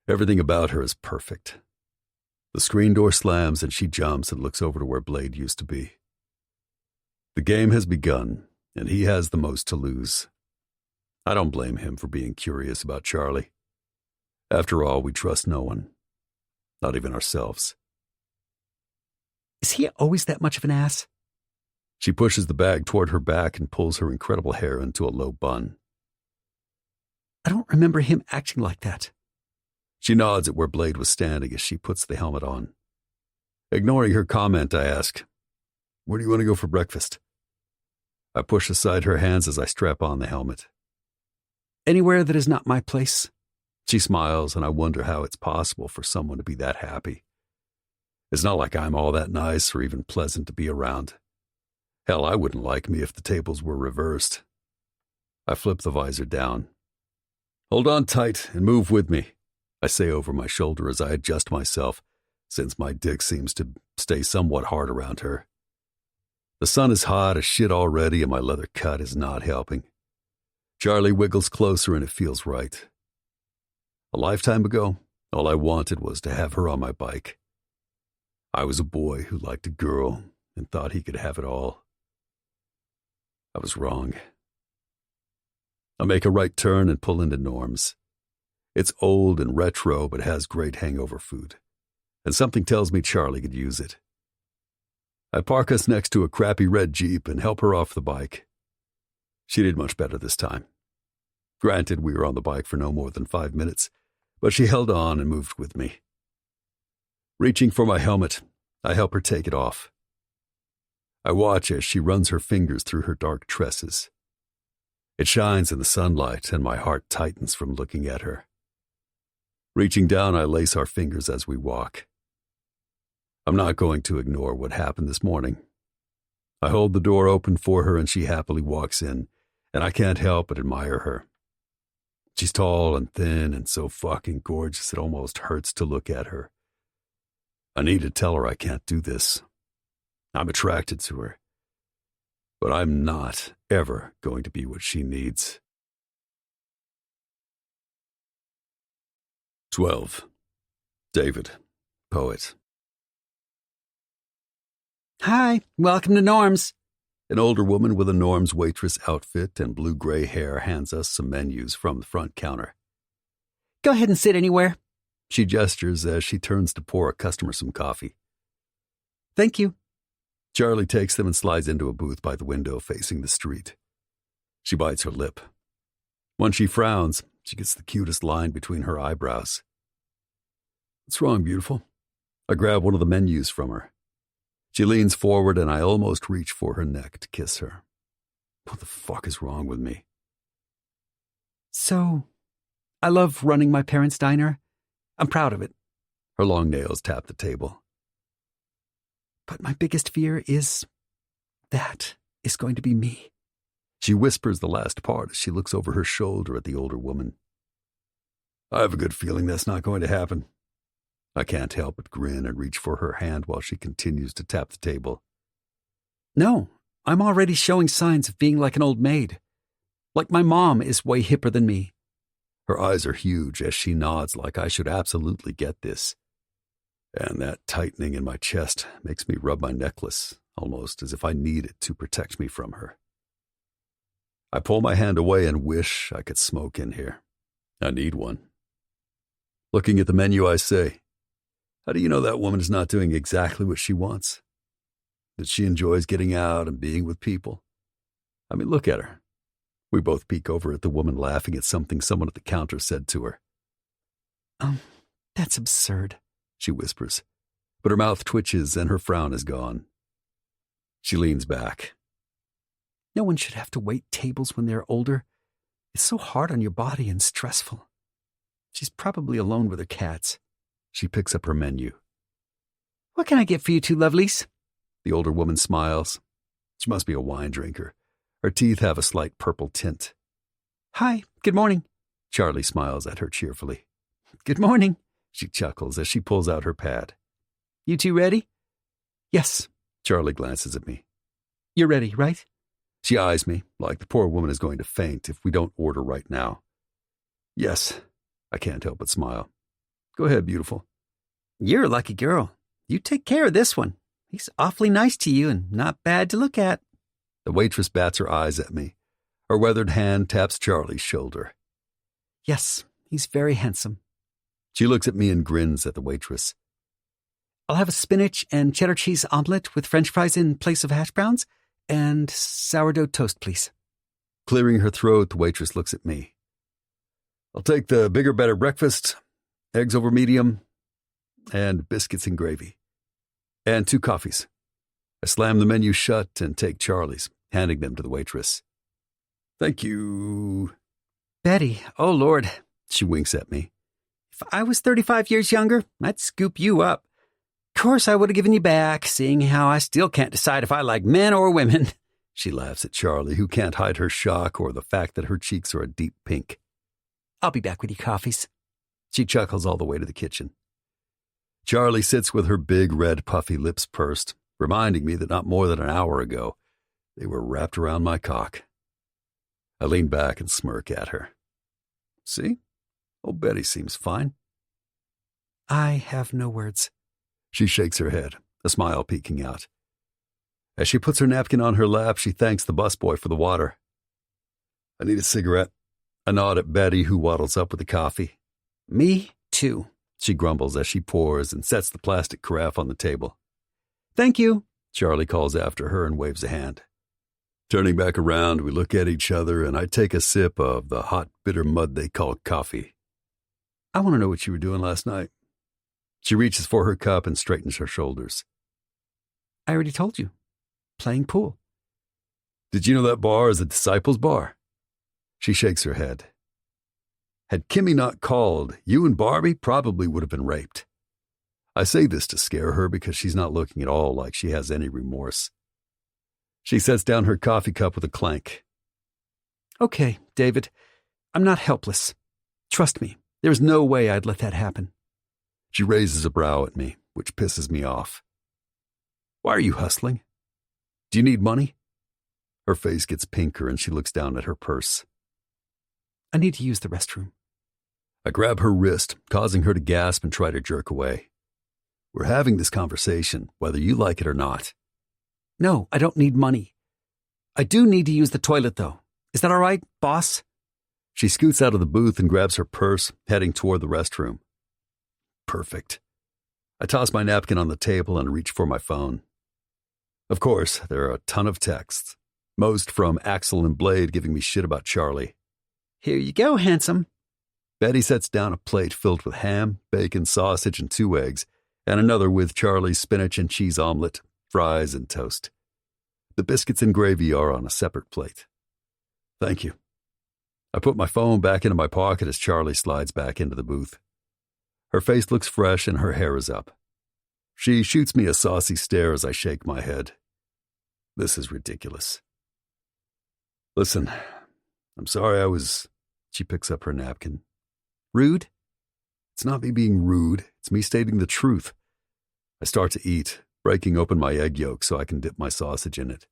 Everything about her is perfect. The screen door slams and she jumps and looks over to where Blade used to be. The game has begun, and he has the most to lose. I don't blame him for being curious about Charlie. After all, we trust no one. Not even ourselves. "Is he always that much of an ass?" She pushes the bag toward her back and pulls her incredible hair into a low bun. "I don't remember him acting like that." She nods at where Blade was standing as she puts the helmet on. Ignoring her comment, I ask, "Where do you want to go for breakfast?" I push aside her hands as I strap on the helmet. "Anywhere that is not my place." She smiles, and I wonder how it's possible for someone to be that happy. It's not like I'm all that nice or even pleasant to be around. Hell, I wouldn't like me if the tables were reversed. I flip the visor down. "Hold on tight and move with me," I say over my shoulder as I adjust myself, since my dick seems to stay somewhat hard around her. The sun is hot as shit already, and my leather cut is not helping. Charlie wiggles closer, and it feels right. A lifetime ago, all I wanted was to have her on my bike. I was a boy who liked a girl and thought he could have it all. I was wrong. I make a right turn and pull into Norm's. It's old and retro, but has great hangover food, and something tells me Charlie could use it. I park us next to a crappy red Jeep and help her off the bike. She did much better this time. Granted, we were on the bike for no more than 5 minutes, but she held on and moved with me. Reaching for my helmet, I help her take it off. I watch as she runs her fingers through her dark tresses. It shines in the sunlight, and my heart tightens from looking at her. Reaching down, I lace our fingers as we walk. I'm not going to ignore what happened this morning. I hold the door open for her, and she happily walks in, and I can't help but admire her. She's tall and thin and so fucking gorgeous it almost hurts to look at her. I need to tell her I can't do this. I'm attracted to her, but I'm not ever going to be what she needs. 12. David, poet. Hi, welcome to Norm's. An older woman with a Norm's waitress outfit and blue-gray hair hands us some menus from the front counter. Go ahead and sit anywhere. She gestures as she turns to pour a customer some coffee. Thank you. Charlie takes them and slides into a booth by the window facing the street. She bites her lip. When she frowns, she gets the cutest line between her eyebrows. What's wrong, beautiful? I grab one of the menus from her. She leans forward, and I almost reach for her neck to kiss her. What the fuck is wrong with me? So, I love running my parents' diner. I'm proud of it. Her long nails tap the table. But my biggest fear is that is going to be me. She whispers the last part as she looks over her shoulder at the older woman. I have a good feeling that's not going to happen. I can't help but grin and reach for her hand while she continues to tap the table. No, I'm already showing signs of being like an old maid. Like my mom is way hipper than me. Her eyes are huge as she nods like I should absolutely get this. And that tightening in my chest makes me rub my necklace, almost as if I need it to protect me from her. I pull my hand away and wish I could smoke in here. I need one. Looking at the menu, I say, how do you know that woman is not doing exactly what she wants? That she enjoys getting out and being with people? I mean, look at her. We both peek over at the woman laughing at something someone at the counter said to her. That's absurd, she whispers, but her mouth twitches and her frown is gone. She leans back. No one should have to wait tables when they're older. It's so hard on your body and stressful. She's probably alone with her cats. She picks up her menu. What can I get for you two lovelies? The older woman smiles. She must be a wine drinker. Her teeth have a slight purple tint. Hi, good morning. Charlie smiles at her cheerfully. Good morning, she chuckles as she pulls out her pad. You two ready? Yes. Charlie glances at me. You're ready, right? She eyes me like the poor woman is going to faint if we don't order right now. Yes, I can't help but smile. Go ahead, beautiful. You're a lucky girl. You take care of this one. He's awfully nice to you and not bad to look at. The waitress bats her eyes at me. Her weathered hand taps Charlie's shoulder. Yes, he's very handsome. She looks at me and grins at the waitress. I'll have a spinach and cheddar cheese omelet with French fries in place of hash browns and sourdough toast, please. Clearing her throat, the waitress looks at me. I'll take the bigger, better breakfast, eggs over medium, and biscuits and gravy. And 2 coffees. I slam the menu shut and take Charlie's, handing them to the waitress. Thank you. Betty, oh Lord, she winks at me. If I was 35 years younger, I'd scoop you up. Of course I would have given you back, seeing how I still can't decide if I like men or women. She laughs at Charlie, who can't hide her shock or the fact that her cheeks are a deep pink. I'll be back with your coffees. She chuckles all the way to the kitchen. Charlie sits with her big, red, puffy lips pursed, reminding me that not more than an hour ago, they were wrapped around my cock. I lean back and smirk at her. See? Old Betty seems fine. I have no words. She shakes her head, a smile peeking out. As she puts her napkin on her lap, she thanks the busboy for the water. I need a cigarette. I nod at Betty, who waddles up with the coffee. Me too, she grumbles as she pours and sets the plastic carafe on the table. Thank you, Charlie calls after her and waves a hand. Turning back around, we look at each other, and I take a sip of the hot, bitter mud they call coffee. I want to know what you were doing last night. She reaches for her cup and straightens her shoulders. I already told you. Playing pool. Did you know that bar is a disciples' bar? She shakes her head. Had Kimmy not called, you and Barbie probably would have been raped. I say this to scare her because she's not looking at all like she has any remorse. She sets down her coffee cup with a clank. Okay, David, I'm not helpless. Trust me, there's no way I'd let that happen. She raises a brow at me, which pisses me off. Why are you hustling? Do you need money? Her face gets pinker and she looks down at her purse. I need to use the restroom. I grab her wrist, causing her to gasp and try to jerk away. We're having this conversation, whether you like it or not. No, I don't need money. I do need to use the toilet, though. Is that all right, boss? She scoots out of the booth and grabs her purse, heading toward the restroom. Perfect. I toss my napkin on the table and reach for my phone. Of course, there are a ton of texts, most from Axel and Blade giving me shit about Charlie. Here you go, handsome. Betty sets down a plate filled with ham, bacon, sausage, and 2 eggs, and another with Charlie's spinach and cheese omelet, fries, and toast. The biscuits and gravy are on a separate plate. Thank you. I put my phone back into my pocket as Charlie slides back into the booth. Her face looks fresh and her hair is up. She shoots me a saucy stare as I shake my head. This is ridiculous. Listen, I'm sorry She picks up her napkin. Rude? It's not me being rude. It's me stating the truth. I start to eat, breaking open my egg yolk so I can dip my sausage in it.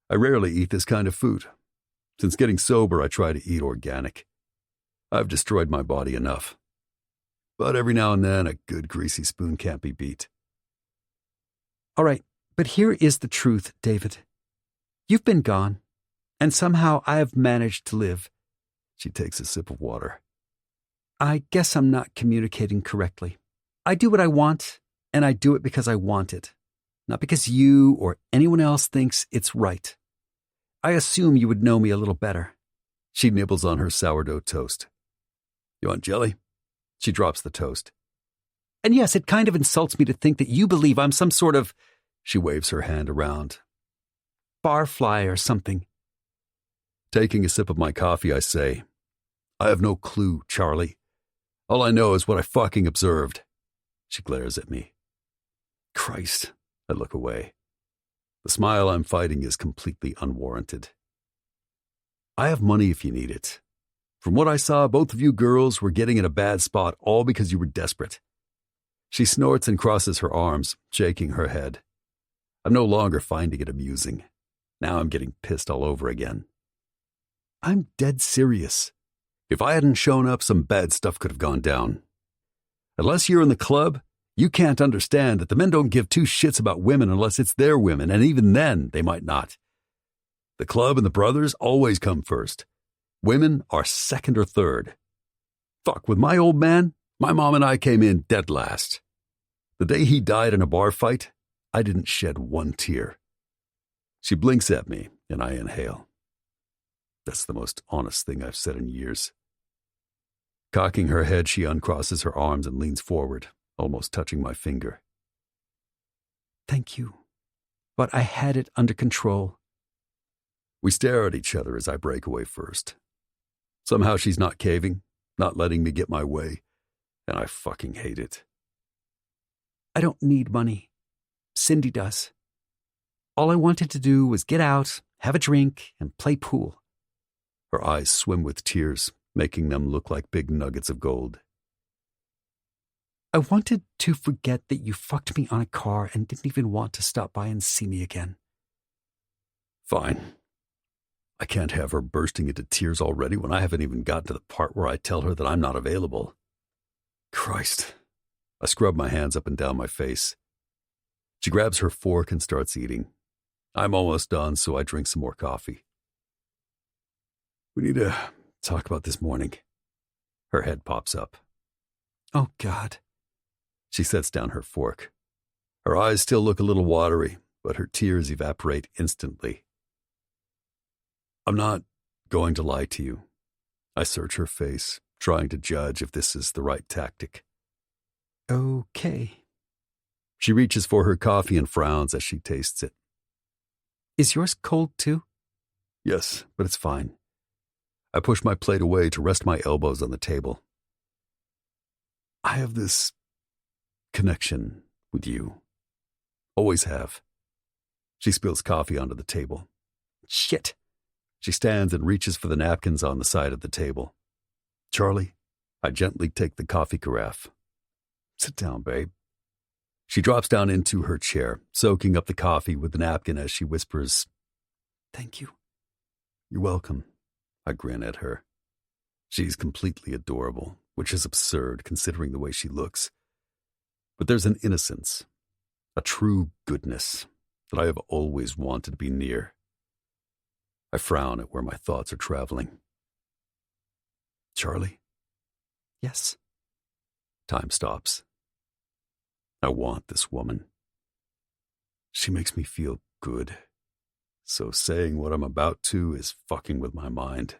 I rarely eat this kind of food. Since getting sober, I try to eat organic. I've destroyed my body enough. But every now and then, a good greasy spoon can't be beat. All right, but here is the truth, David. You've been gone, and somehow I have managed to live. She takes a sip of water. I guess I'm not communicating correctly. I do what I want, and I do it because I want it, not because you or anyone else thinks it's right. I assume you would know me a little better. She nibbles on her sourdough toast. You want jelly? She drops the toast. And yes, it kind of insults me to think that you believe I'm some sort of... She waves her hand around. Barfly or something. Taking a sip of my coffee, I say, I have no clue, Charlie. All I know is what I fucking observed. She glares at me. Christ, I look away. The smile I'm fighting is completely unwarranted. I have money if you need it. From what I saw, both of you girls were getting in a bad spot all because you were desperate. She snorts and crosses her arms, shaking her head. I'm no longer finding it amusing. Now I'm getting pissed all over again. I'm dead serious. If I hadn't shown up, some bad stuff could have gone down. Unless you're in the club, you can't understand that the men don't give 2 shits about women unless it's their women, and even then, they might not. The club and the brothers always come first. Women are second or third. Fuck, with my old man, my mom and I came in dead last. The day he died in a bar fight, I didn't shed 1 tear. She blinks at me, and I inhale. That's the most honest thing I've said in years. Cocking her head, she uncrosses her arms and leans forward, almost touching my finger. Thank you, but I had it under control. We stare at each other as I break away first. Somehow she's not caving, not letting me get my way, and I fucking hate it. I don't need money. Cindy does. All I wanted to do was get out, have a drink, and play pool. Her eyes swim with tears, making them look like big nuggets of gold. I wanted to forget that you fucked me on a car and didn't even want to stop by and see me again. Fine. I can't have her bursting into tears already when I haven't even gotten to the part where I tell her that I'm not available. Christ. I scrub my hands up and down my face. She grabs her fork and starts eating. I'm almost done, so I drink some more coffee. We need to talk about this morning. Her head pops up. Oh, God. She sets down her fork. Her eyes still look a little watery, but her tears evaporate instantly. I'm not going to lie to you. I search her face, trying to judge if this is the right tactic. Okay. She reaches for her coffee and frowns as she tastes it. Is yours cold too? Yes, but it's fine. I push my plate away to rest my elbows on the table. I have this connection with you. Always have. She spills coffee onto the table. Shit. She stands and reaches for the napkins on the side of the table. Charlie, I gently take the coffee carafe. Sit down, babe. She drops down into her chair, soaking up the coffee with the napkin as she whispers, Thank you. You're welcome. I grin at her. She's completely adorable, which is absurd considering the way she looks. But there's an innocence, a true goodness that I have always wanted to be near. I frown at where my thoughts are traveling. Charlie? Yes. Time stops. I want this woman. She makes me feel good. So saying what I'm about to is fucking with my mind.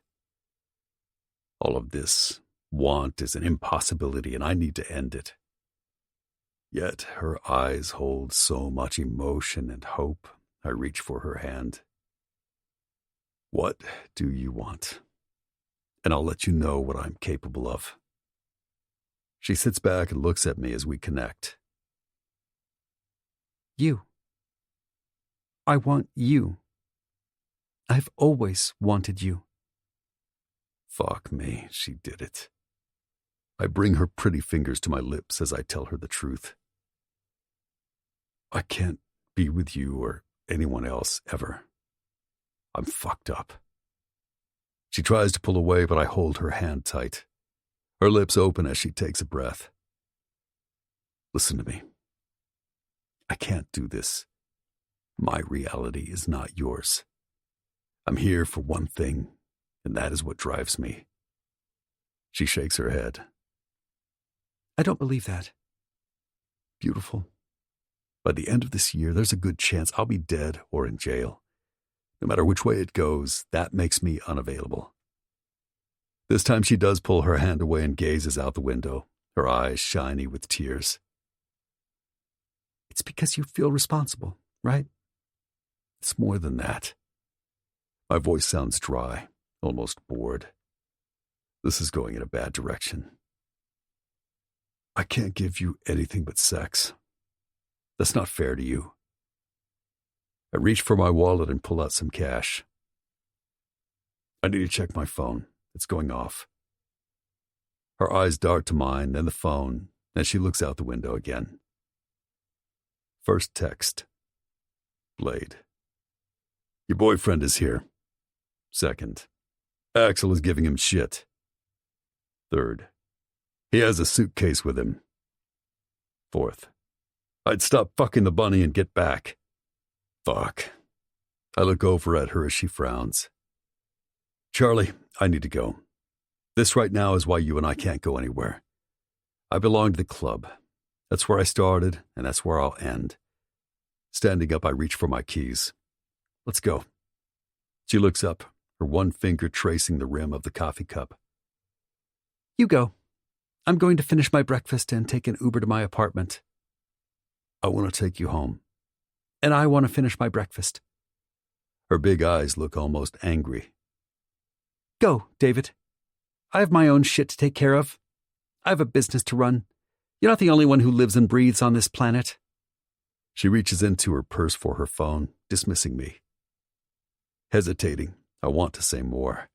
All of this want is an impossibility and I need to end it. Yet her eyes hold so much emotion and hope, I reach for her hand. What do you want? And I'll let you know what I'm capable of. She sits back and looks at me as we connect. You. I want you. I've always wanted you. Fuck me, she did it. I bring her pretty fingers to my lips as I tell her the truth. I can't be with you or anyone else ever. I'm fucked up. She tries to pull away, but I hold her hand tight. Her lips open as she takes a breath. Listen to me. I can't do this. My reality is not yours. I'm here for one thing, and that is what drives me. She shakes her head. I don't believe that. Beautiful. By the end of this year, there's a good chance I'll be dead or in jail. No matter which way it goes, that makes me unavailable. This time she does pull her hand away and gazes out the window, her eyes shiny with tears. It's because you feel responsible, right? It's more than that. My voice sounds dry, almost bored. This is going in a bad direction. I can't give you anything but sex. That's not fair to you. I reach for my wallet and pull out some cash. I need to check my phone. It's going off. Her eyes dart to mine, then the phone, and she looks out the window again. First text. Blade. Your boyfriend is here. Second. Axel is giving him shit. Third. He has a suitcase with him. Fourth. I'd stop fucking the bunny and get back. Fuck. I look over at her as she frowns. Charlie, I need to go. This right now is why you and I can't go anywhere. I belong to the club. That's where I started, and that's where I'll end. Standing up, I reach for my keys. Let's go. She looks up, her one finger tracing the rim of the coffee cup. You go. I'm going to finish my breakfast and take an Uber to my apartment. I want to take you home. And I want to finish my breakfast. Her big eyes look almost angry. Go, David. I have my own shit to take care of. I have a business to run. You're not the only one who lives and breathes on this planet. She reaches into her purse for her phone, dismissing me. Hesitating, I want to say more.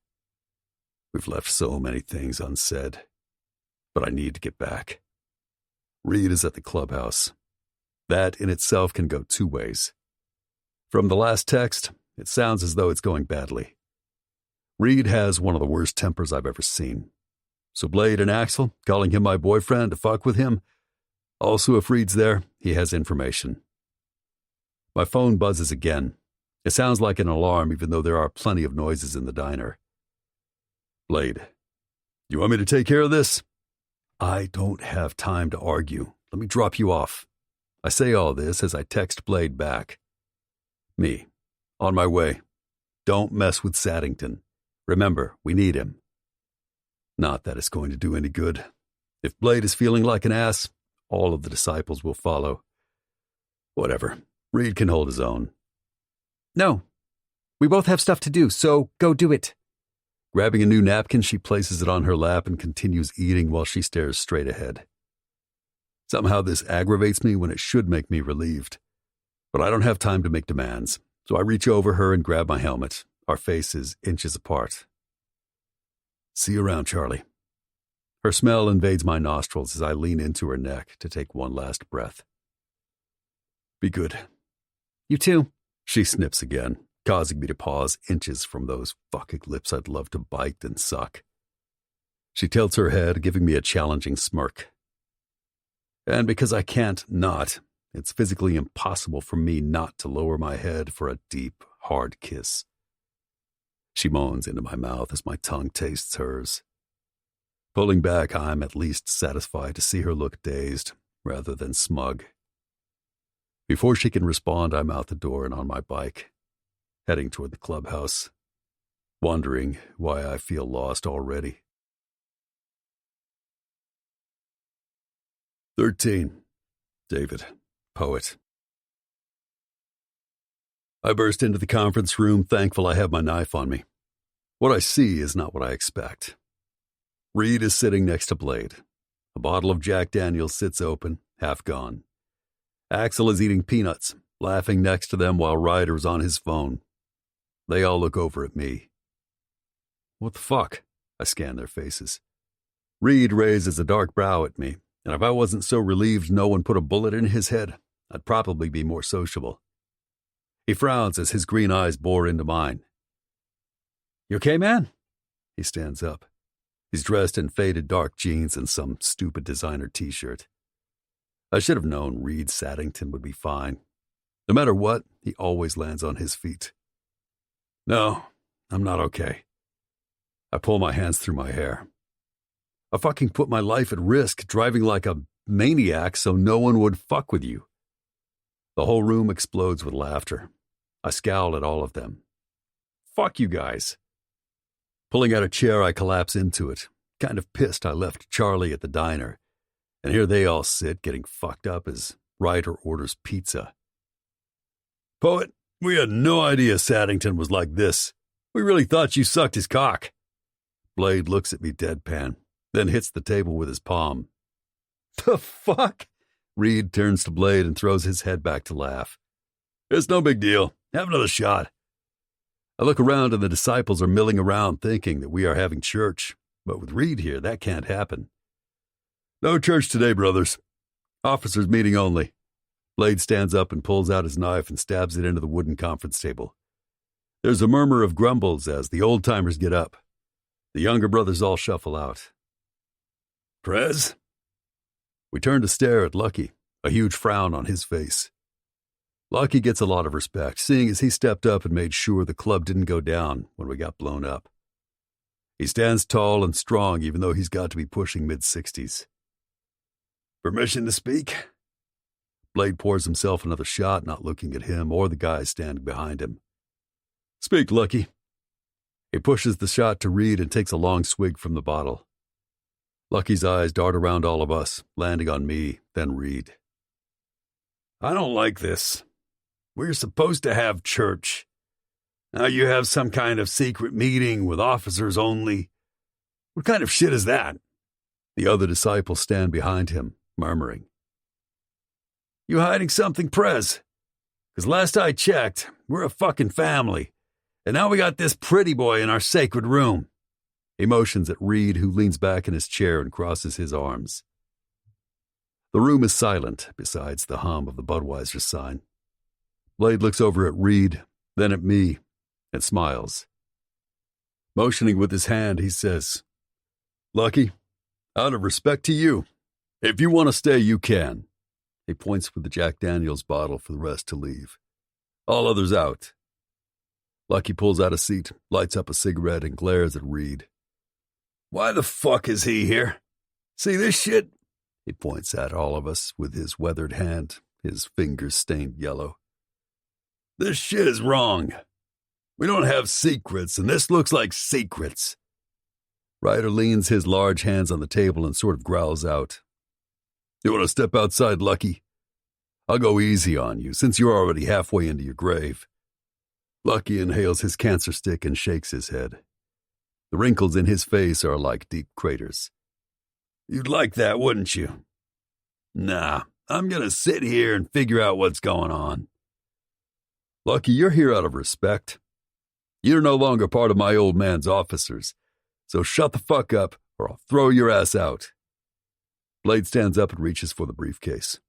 We've left so many things unsaid, but I need to get back. Reed is at the clubhouse. That in itself can go two ways. From the last text, it sounds as though it's going badly. Reed has one of the worst tempers I've ever seen. So Blade and Axel, calling him my boyfriend to fuck with him. Also, if Reed's there, he has information. My phone buzzes again. It sounds like an alarm, even though there are plenty of noises in the diner. Blade, you want me to take care of this? I don't have time to argue. Let me drop you off. I say all this as I text Blade back. Me, on my way. Don't mess with Saddington. Remember, we need him. Not that it's going to do any good. If Blade is feeling like an ass, all of the disciples will follow. Whatever. Reed can hold his own. No. We both have stuff to do, so go do it. Grabbing a new napkin, she places it on her lap and continues eating while she stares straight ahead. Somehow this aggravates me when it should make me relieved. But I don't have time to make demands, so I reach over her and grab my helmet, our faces inches apart. See you around, Charlie. Her smell invades my nostrils as I lean into her neck to take one last breath. Be good. You too. She snips again, causing me to pause inches from those fucking lips I'd love to bite and suck. She tilts her head, giving me a challenging smirk. And because I can't not, it's physically impossible for me not to lower my head for a deep, hard kiss. She moans into my mouth as my tongue tastes hers. Pulling back, I'm at least satisfied to see her look dazed rather than smug. Before she can respond, I'm out the door and on my bike, heading toward the clubhouse, wondering why I feel lost already. 13. David, poet. I burst into the conference room, thankful I have my knife on me. What I see is not what I expect. Reed is sitting next to Blade. A bottle of Jack Daniels sits open, half gone. Axel is eating peanuts, laughing next to them while Ryder's on his phone. They all look over at me. What the fuck? I scan their faces. Reed raises a dark brow at me, and if I wasn't so relieved no one put a bullet in his head, I'd probably be more sociable. He frowns as his green eyes bore into mine. You okay, man? He stands up. He's dressed in faded dark jeans and some stupid designer t-shirt. I should have known Reed Saddington would be fine. No matter what, he always lands on his feet. No, I'm not okay. I pull my hands through my hair. I fucking put my life at risk driving like a maniac so no one would fuck with you. The whole room explodes with laughter. I scowl at all of them. Fuck you guys. Pulling out a chair, I collapse into it, kind of pissed I left Charlie at the diner. And here they all sit getting fucked up as Ryder orders pizza. Poet, we had no idea Saddington was like this. We really thought you sucked his cock. Blade looks at me deadpan, then hits the table with his palm. The fuck? Reed turns to Blade and throws his head back to laugh. It's no big deal. Have another shot. I look around and the disciples are milling around thinking that we are having church, but with Reed here, that can't happen. No church today, brothers. Officers meeting only. Blade stands up and pulls out his knife and stabs it into the wooden conference table. There's a murmur of grumbles as the old-timers get up. The younger brothers all shuffle out. Prez? We turn to stare at Lucky, a huge frown on his face. Lucky gets a lot of respect, seeing as he stepped up and made sure the club didn't go down when we got blown up. He stands tall and strong even though he's got to be pushing mid-60s. Permission to speak? Blade pours himself another shot, not looking at him or the guys standing behind him. Speak, Lucky. He pushes the shot to Reed and takes a long swig from the bottle. Lucky's eyes dart around all of us, landing on me, then Reed. I don't like this. We're supposed to have church. Now you have some kind of secret meeting with officers only. What kind of shit is that? The other disciples stand behind him, murmuring. You hiding something, Prez? Because last I checked, we're a fucking family. And now we got this pretty boy in our sacred room. He motions at Reed, who leans back in his chair and crosses his arms. The room is silent, besides the hum of the Budweiser sign. Blade looks over at Reed, then at me, and smiles. Motioning with his hand, he says, "Lucky, out of respect to you, if you want to stay, you can." He points with the Jack Daniels bottle for the rest to leave. All others out. Lucky pulls out a seat, lights up a cigarette, and glares at Reed. "Why the fuck is he here? See this shit?" He points at all of us with his weathered hand, his fingers stained yellow. "This shit is wrong. We don't have secrets, and this looks like secrets." Ryder leans his large hands on the table and sort of growls out, "You want to step outside, Lucky? I'll go easy on you, since you're already halfway into your grave." Lucky inhales his cancer stick and shakes his head. The wrinkles in his face are like deep craters. "You'd like that, wouldn't you?" "Nah, I'm going to sit here and figure out what's going on." "Lucky, you're here out of respect. You're no longer part of my old man's officers, so shut the fuck up or I'll throw your ass out." Blade stands up and reaches for the briefcase.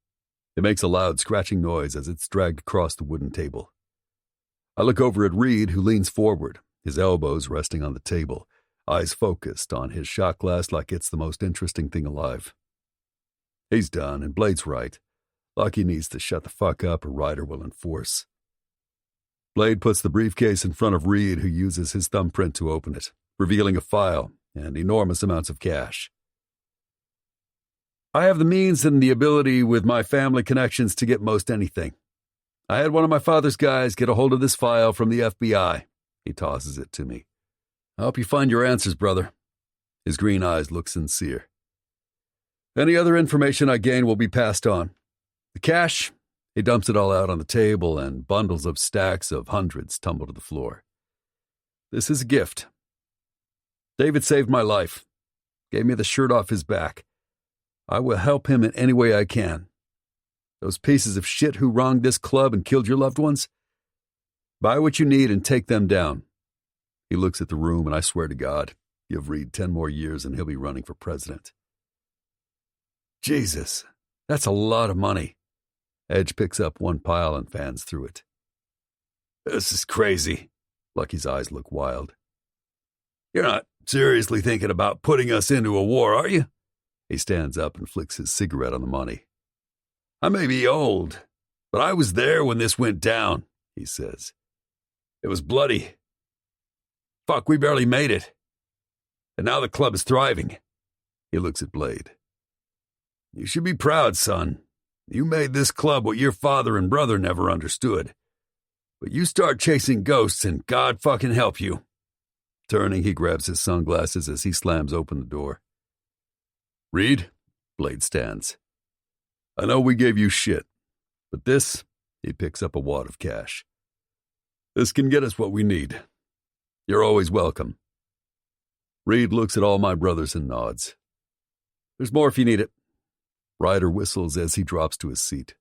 It makes a loud scratching noise as it's dragged across the wooden table. I look over at Reed, who leans forward, his elbows resting on the table, eyes focused on his shot glass like it's the most interesting thing alive. He's done, and Blade's right. Lucky needs to shut the fuck up or Ryder will enforce. Blade puts the briefcase in front of Reed, who uses his thumbprint to open it, revealing a file and enormous amounts of cash. "I have the means and the ability with my family connections to get most anything. I had one of my father's guys get a hold of this file from the FBI. He tosses it to me. "I hope you find your answers, brother." His green eyes look sincere. "Any other information I gain will be passed on. The cash," he dumps it all out on the table, and bundles of stacks of hundreds tumble to the floor. "This is a gift. David saved my life, gave me the shirt off his back. I will help him in any way I can. Those pieces of shit who wronged this club and killed your loved ones? Buy what you need and take them down." He looks at the room, and I swear to God, give Reed 10 more years and he'll be running for president. Jesus, that's a lot of money. Edge picks up one pile and fans through it. "This is crazy." Lucky's eyes look wild. "You're not seriously thinking about putting us into a war, are you?" He stands up and flicks his cigarette on the money. "I may be old, but I was there when this went down," he says. "It was bloody. Fuck, we barely made it. And now the club is thriving." He looks at Blade. "You should be proud, son. You made this club what your father and brother never understood. But you start chasing ghosts and God fucking help you." Turning, he grabs his sunglasses as he slams open the door. "Reed," Blade stands. "I know we gave you shit, but this," he picks up a wad of cash. "This can get us what we need. You're always welcome." Reed looks at all my brothers and nods. "There's more if you need it." Ryder whistles as he drops to his seat.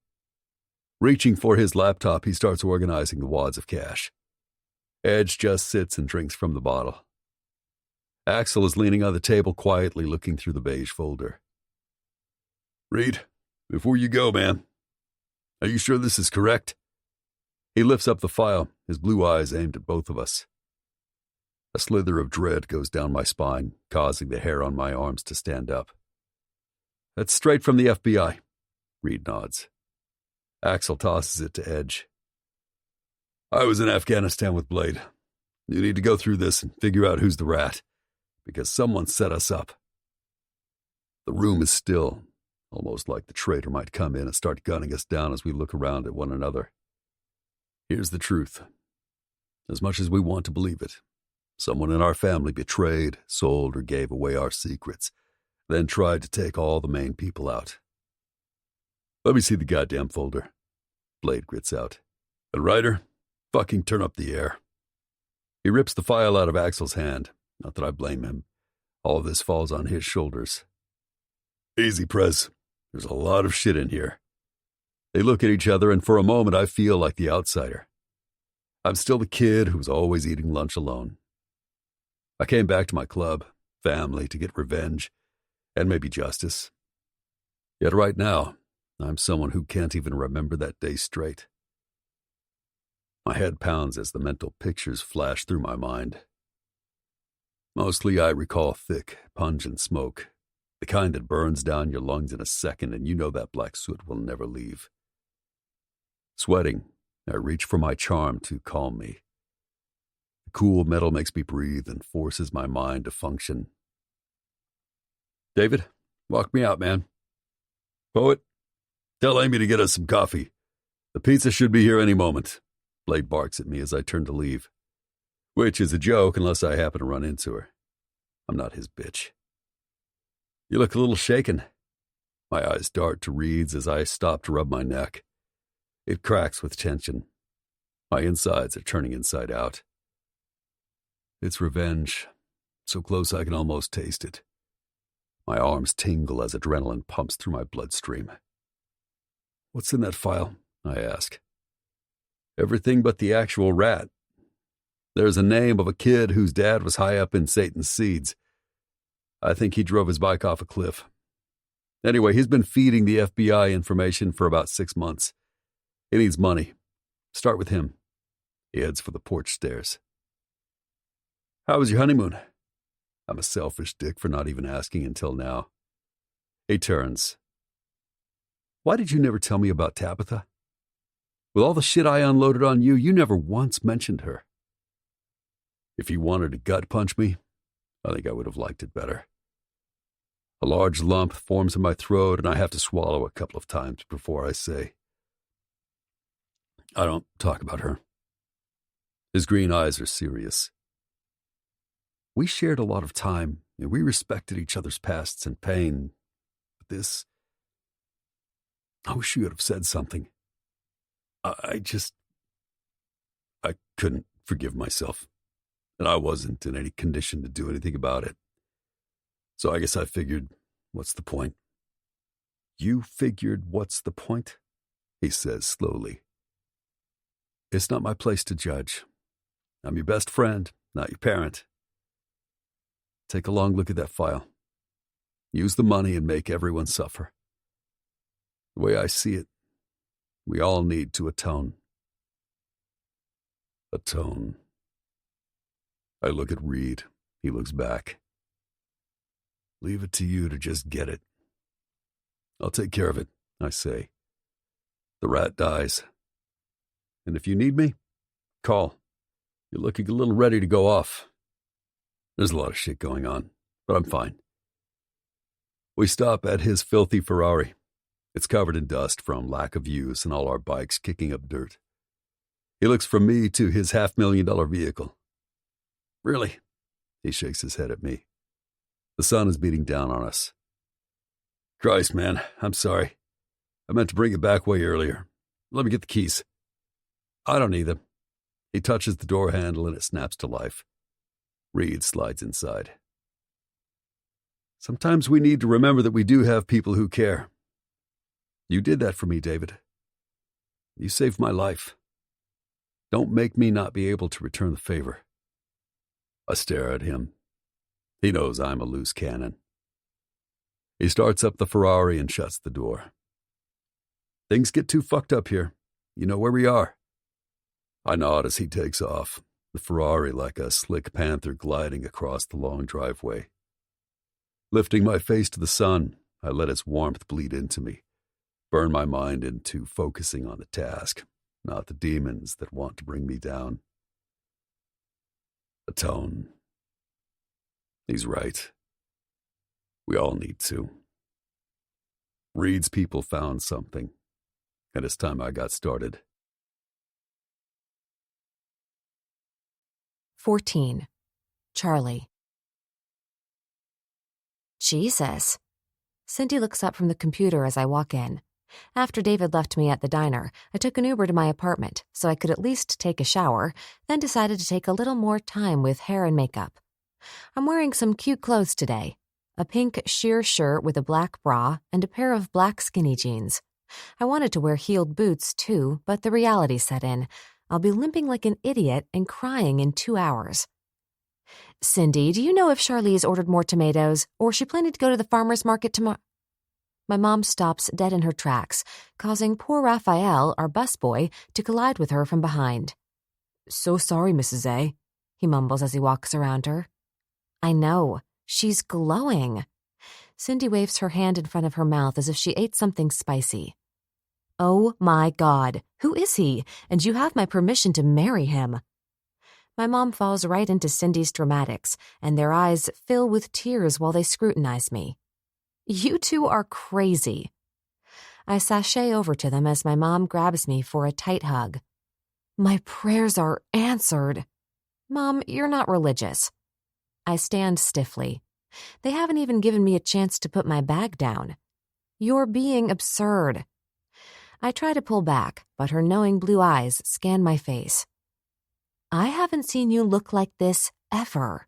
Reaching for his laptop, he starts organizing the wads of cash. Edge just sits and drinks from the bottle. Axel is leaning on the table quietly, looking through the beige folder. "Reed, before you go, man, are you sure this is correct?" He lifts up the file, his blue eyes aimed at both of us. A slither of dread goes down my spine, causing the hair on my arms to stand up. "That's straight from the FBI," Reed nods. Axel tosses it to Edge. "I was in Afghanistan with Blade. You need to go through this and figure out who's the rat, because someone set us up." The room is still, almost like the traitor might come in and start gunning us down as we look around at one another. Here's the truth. As much as we want to believe it, someone in our family betrayed, sold, or gave away our secrets, then tried to take all the main people out. "Let me see the goddamn folder," Blade grits out. "And Ryder, fucking turn up the air." He rips the file out of Axel's hand. Not that I blame him. All of this falls on his shoulders. "Easy, Prez. There's a lot of shit in here." They look at each other, and for a moment I feel like the outsider. I'm still the kid who was always eating lunch alone. I came back to my club, family, to get revenge, and maybe justice. Yet right now, I'm someone who can't even remember that day straight. My head pounds as the mental pictures flash through my mind. Mostly I recall thick, pungent smoke, the kind that burns down your lungs in a second and you know that black soot will never leave. Sweating, I reach for my charm to calm me. The cool metal makes me breathe and forces my mind to function. David, walk me out, man. Poet, tell Amy to get us some coffee. The pizza should be here any moment. Blade barks at me as I turn to leave, which is a joke unless I happen to run into her. I'm not his bitch. You look a little shaken. My eyes dart to Reed's as I stop to rub my neck. It cracks with tension. My insides are turning inside out. It's revenge, so close I can almost taste it. My arms tingle as adrenaline pumps through my bloodstream. What's in that file? I ask. Everything but the actual rat. There's a name of a kid whose dad was high up in Satan's seeds. I think he drove his bike off a cliff. Anyway, he's been feeding the FBI information for about 6 months. He needs money. Start with him. He heads for the porch stairs. How was your honeymoon? I'm a selfish dick for not even asking until now. He turns. Why did you never tell me about Tabitha? With all the shit I unloaded on you, you never once mentioned her. If he wanted to gut punch me, I think I would have liked it better. A large lump forms in my throat, and I have to swallow a couple of times before I say, I don't talk about her. His green eyes are serious. We shared a lot of time, and we respected each other's pasts and pain. But this... I wish you would have said something. I couldn't forgive myself, and I wasn't in any condition to do anything about it. So I guess I figured, what's the point? You figured what's the point? He says slowly. It's not my place to judge. I'm your best friend, not your parent. Take a long look at that file. Use the money and make everyone suffer. The way I see it, we all need to atone. Atone. I look at Reed. He looks back. Leave it to you to just get it. I'll take care of it, I say. The rat dies. And if you need me, call. You're looking a little ready to go off. There's a lot of shit going on, but I'm fine. We stop at his filthy Ferrari. It's covered in dust from lack of use and all our bikes kicking up dirt. He looks from me to his $500,000 vehicle. Really? He shakes his head at me. The sun is beating down on us. Christ, man, I'm sorry. I meant to bring it back way earlier. Let me get the keys. I don't need them. He touches the door handle and it snaps to life. Reed slides inside. Sometimes we need to remember that we do have people who care. You did that for me, David. You saved my life. Don't make me not be able to return the favor. I stare at him. He knows I'm a loose cannon. He starts up the Ferrari and shuts the door. Things get too fucked up here. You know where we are. I nod as he takes off, the Ferrari like a slick panther gliding across the long driveway. Lifting my face to the sun, I let its warmth bleed into me, burn my mind into focusing on the task, not the demons that want to bring me down. Atone. He's right. We all need to. Reed's people found something, and it's time I got started. 14. Charlie. Jesus. Cindy looks up from the computer as I walk in. After David left me at the diner, I took an Uber to my apartment so I could at least take a shower, then decided to take a little more time with hair and makeup. I'm wearing some cute clothes today. A pink sheer shirt with a black bra and a pair of black skinny jeans. I wanted to wear heeled boots too, but the reality set in. I'll be limping like an idiot and crying in 2 hours. Cindy, do you know if Charlize ordered more tomatoes, or is she planning to go to the farmer's market tomorrow? My mom stops dead in her tracks, causing poor Raphael, our busboy, to collide with her from behind. So sorry, Mrs. A, he mumbles as he walks around her. I know. She's glowing. Cindy waves her hand in front of her mouth as if she ate something spicy. Oh my God, who is he? And you have my permission to marry him. My mom falls right into Cindy's dramatics, and their eyes fill with tears while they scrutinize me. You two are crazy. I sashay over to them as my mom grabs me for a tight hug. My prayers are answered. Mom, you're not religious. I stand stiffly. They haven't even given me a chance to put my bag down. You're being absurd. I try to pull back, but her knowing blue eyes scan my face. I haven't seen you look like this ever.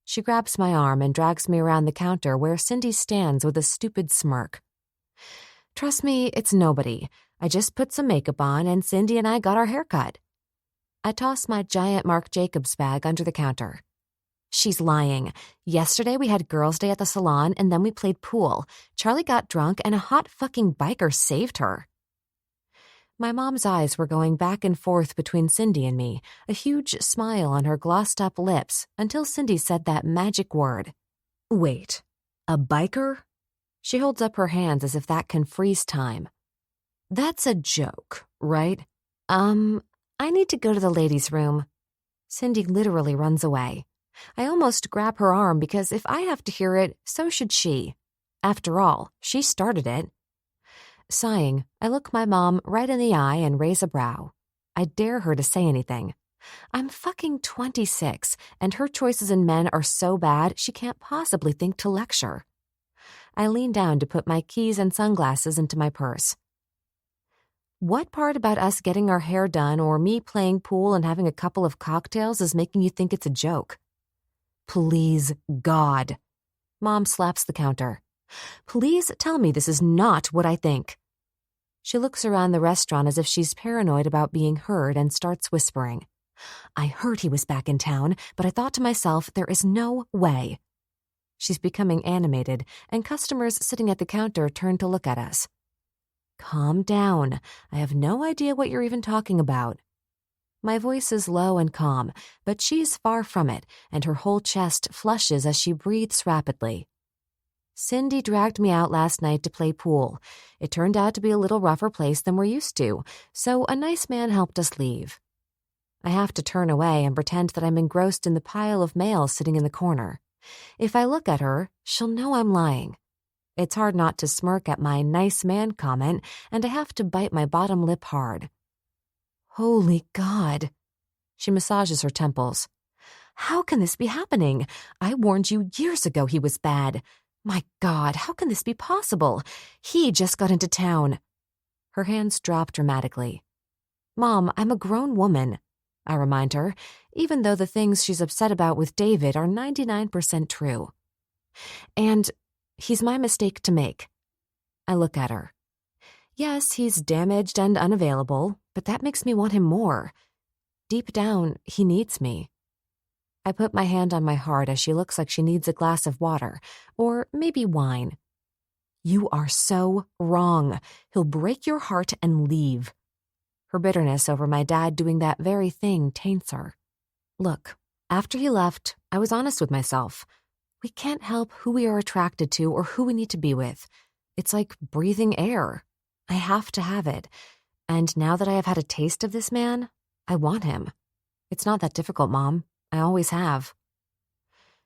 She grabs my arm and drags me around the counter where Cindy stands with a stupid smirk. Trust me, it's nobody. I just put some makeup on and Cindy and I got our hair cut. I toss my giant Marc Jacobs bag under the counter. She's lying. Yesterday we had girls' day at the salon and then we played pool. Charlie got drunk and a hot fucking biker saved her. My mom's eyes were going back and forth between Cindy and me, a huge smile on her glossed-up lips, until Cindy said that magic word. Wait, a biker? She holds up her hands as if that can freeze time. That's a joke, right? I need to go to the ladies' room. Cindy literally runs away. I almost grab her arm because if I have to hear it, so should she. After all, she started it. Sighing, I look my mom right in the eye and raise a brow. I dare her to say anything. I'm fucking 26, and her choices in men are so bad she can't possibly think to lecture. I lean down to put my keys and sunglasses into my purse. What part about us getting our hair done or me playing pool and having a couple of cocktails is making you think it's a joke? Please, God. Mom slaps the counter. Please tell me this is not what I think. She looks around the restaurant as if she's paranoid about being heard and starts whispering. I heard he was back in town, but I thought to myself, there is no way. She's becoming animated, and customers sitting at the counter turn to look at us. Calm down. I have no idea what you're even talking about. My voice is low and calm, but she's far from it, and her whole chest flushes as she breathes rapidly. Cindy dragged me out last night to play pool. It turned out to be a little rougher place than we're used to, so a nice man helped us leave. I have to turn away and pretend that I'm engrossed in the pile of mail sitting in the corner. If I look at her, she'll know I'm lying. It's hard not to smirk at my nice man comment, and I have to bite my bottom lip hard. Holy God. She massages her temples. How can this be happening? I warned you years ago he was bad. My God, how can this be possible? He just got into town. Her hands drop dramatically. Mom, I'm a grown woman, I remind her, even though the things she's upset about with David are 99% true. And he's my mistake to make. I look at her. Yes, he's damaged and unavailable, but that makes me want him more. Deep down, he needs me. I put my hand on my heart as she looks like she needs a glass of water, or maybe wine. You are so wrong. He'll break your heart and leave. Her bitterness over my dad doing that very thing taints her. Look, after he left, I was honest with myself. We can't help who we are attracted to or who we need to be with. It's like breathing air. I have to have it. And now that I have had a taste of this man, I want him. It's not that difficult, Mom. I always have.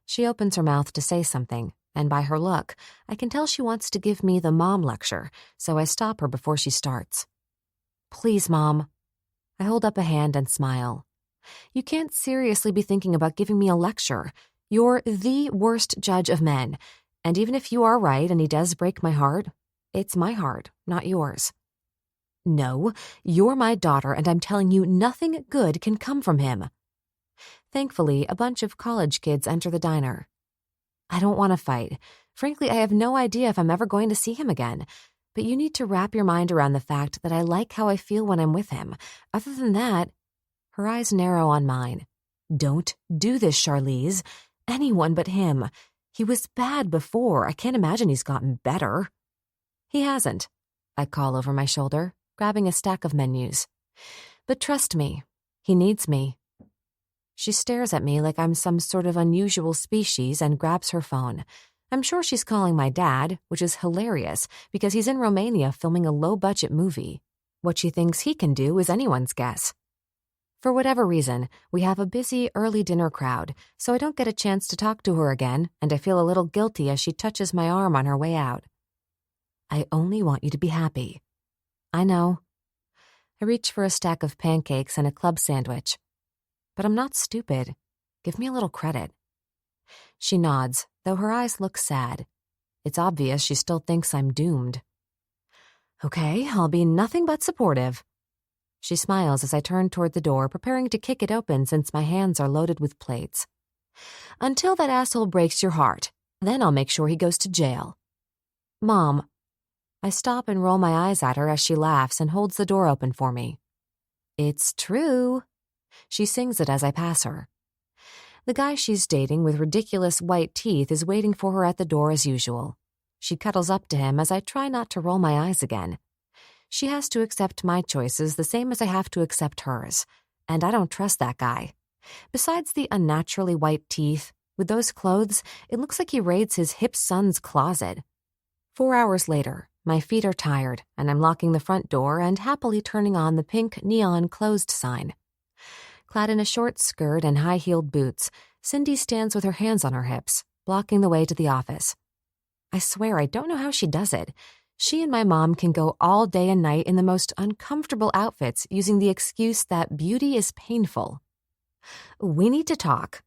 She opens her mouth to say something, and by her look, I can tell she wants to give me the mom lecture, so I stop her before she starts. Please, Mom. I hold up a hand and smile. You can't seriously be thinking about giving me a lecture. You're the worst judge of men, and even if you are right and he does break my heart, it's my heart, not yours. No, you're my daughter, and I'm telling you nothing good can come from him. Thankfully, a bunch of college kids enter the diner. I don't want to fight. Frankly, I have no idea if I'm ever going to see him again. But you need to wrap your mind around the fact that I like how I feel when I'm with him. Other than that, her eyes narrow on mine. Don't do this, Charlize. Anyone but him. He was bad before. I can't imagine he's gotten better. He hasn't, I call over my shoulder, grabbing a stack of menus. But trust me, he needs me. She stares at me like I'm some sort of unusual species and grabs her phone. I'm sure she's calling my dad, which is hilarious because he's in Romania filming a low-budget movie. What she thinks he can do is anyone's guess. For whatever reason, we have a busy early dinner crowd, so I don't get a chance to talk to her again, and I feel a little guilty as she touches my arm on her way out. I only want you to be happy. I know. I reach for a stack of pancakes and a club sandwich. But I'm not stupid. Give me a little credit. She nods, though her eyes look sad. It's obvious she still thinks I'm doomed. Okay, I'll be nothing but supportive. She smiles as I turn toward the door, preparing to kick it open since my hands are loaded with plates. Until that asshole breaks your heart, then I'll make sure he goes to jail. Mom. I stop and roll my eyes at her as she laughs and holds the door open for me. It's true. She sings it as I pass her. The guy she's dating with ridiculous white teeth is waiting for her at the door as usual. She cuddles up to him as I try not to roll my eyes again. She has to accept my choices the same as I have to accept hers, and I don't trust that guy. Besides the unnaturally white teeth, with those clothes, it looks like he raids his hip son's closet. 4 hours later, my feet are tired, and I'm locking the front door and happily turning on the pink neon closed sign. Clad in a short skirt and high-heeled boots, Cindy stands with her hands on her hips, blocking the way to the office. I swear I don't know how she does it. She and my mom can go all day and night in the most uncomfortable outfits using the excuse that beauty is painful. We need to talk.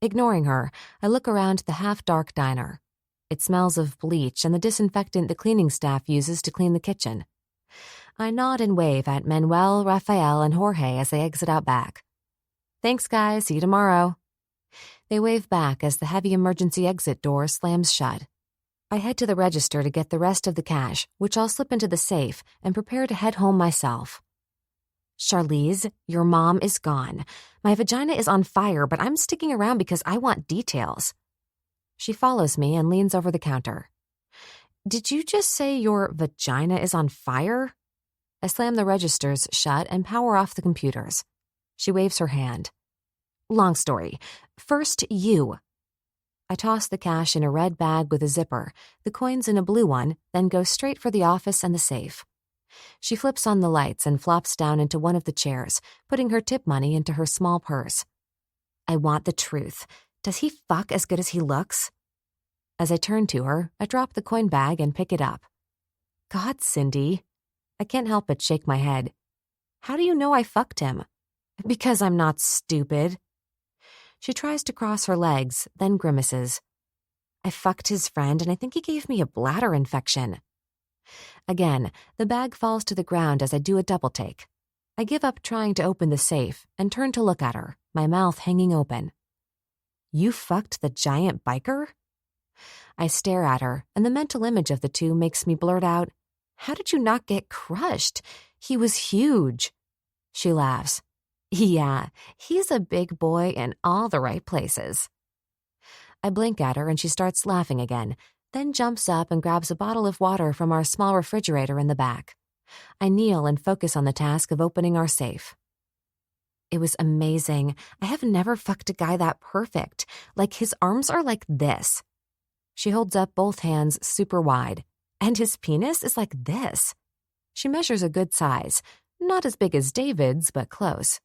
Ignoring her, I look around the half-dark diner. It smells of bleach and the disinfectant the cleaning staff uses to clean the kitchen. I nod and wave at Manuel, Rafael, and Jorge as they exit out back. Thanks, guys. See you tomorrow. They wave back as the heavy emergency exit door slams shut. I head to the register to get the rest of the cash, which I'll slip into the safe, and prepare to head home myself. Charlize, your mom is gone. My vagina is on fire, but I'm sticking around because I want details. She follows me and leans over the counter. Did you just say your vagina is on fire? I slam the registers shut and power off the computers. She waves her hand. Long story. First, you. I toss the cash in a red bag with a zipper, the coins in a blue one, then go straight for the office and the safe. She flips on the lights and flops down into one of the chairs, putting her tip money into her small purse. I want the truth. Does he fuck as good as he looks? As I turn to her, I drop the coin bag and pick it up. God, Cindy. I can't help but shake my head. How do you know I fucked him? Because I'm not stupid. She tries to cross her legs, then grimaces. I fucked his friend and I think he gave me a bladder infection. Again, the bag falls to the ground as I do a double take. I give up trying to open the safe and turn to look at her, my mouth hanging open. You fucked the giant biker? I stare at her, and the mental image of the two makes me blurt out, How did you not get crushed? He was huge. She laughs. Yeah, he's a big boy in all the right places. I blink at her and she starts laughing again, then jumps up and grabs a bottle of water from our small refrigerator in the back. I kneel and focus on the task of opening our safe. It was amazing. I have never fucked a guy that perfect. Like, his arms are like this. She holds up both hands super wide. And his penis is like this. She measures a good size. Not as big as David's, but close.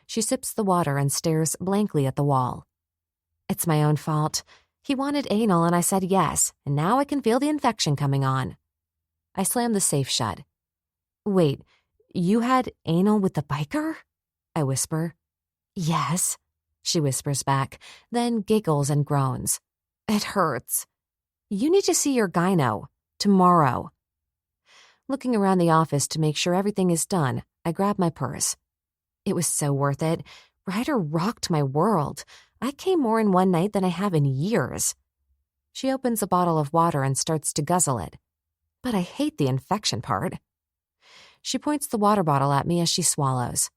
She sips the water and stares blankly at the wall. It's my own fault. He wanted anal and I said yes, and now I can feel the infection coming on. I slam the safe shut. Wait, you had anal with the biker? I whisper. Yes, she whispers back, then giggles and groans. It hurts. You need to see your gyno. Tomorrow. Looking around the office to make sure everything is done, I grab my purse. It was so worth it. Ryder rocked my world. I came more in one night than I have in years. She opens a bottle of water and starts to guzzle it. But I hate the infection part. She points the water bottle at me as she swallows.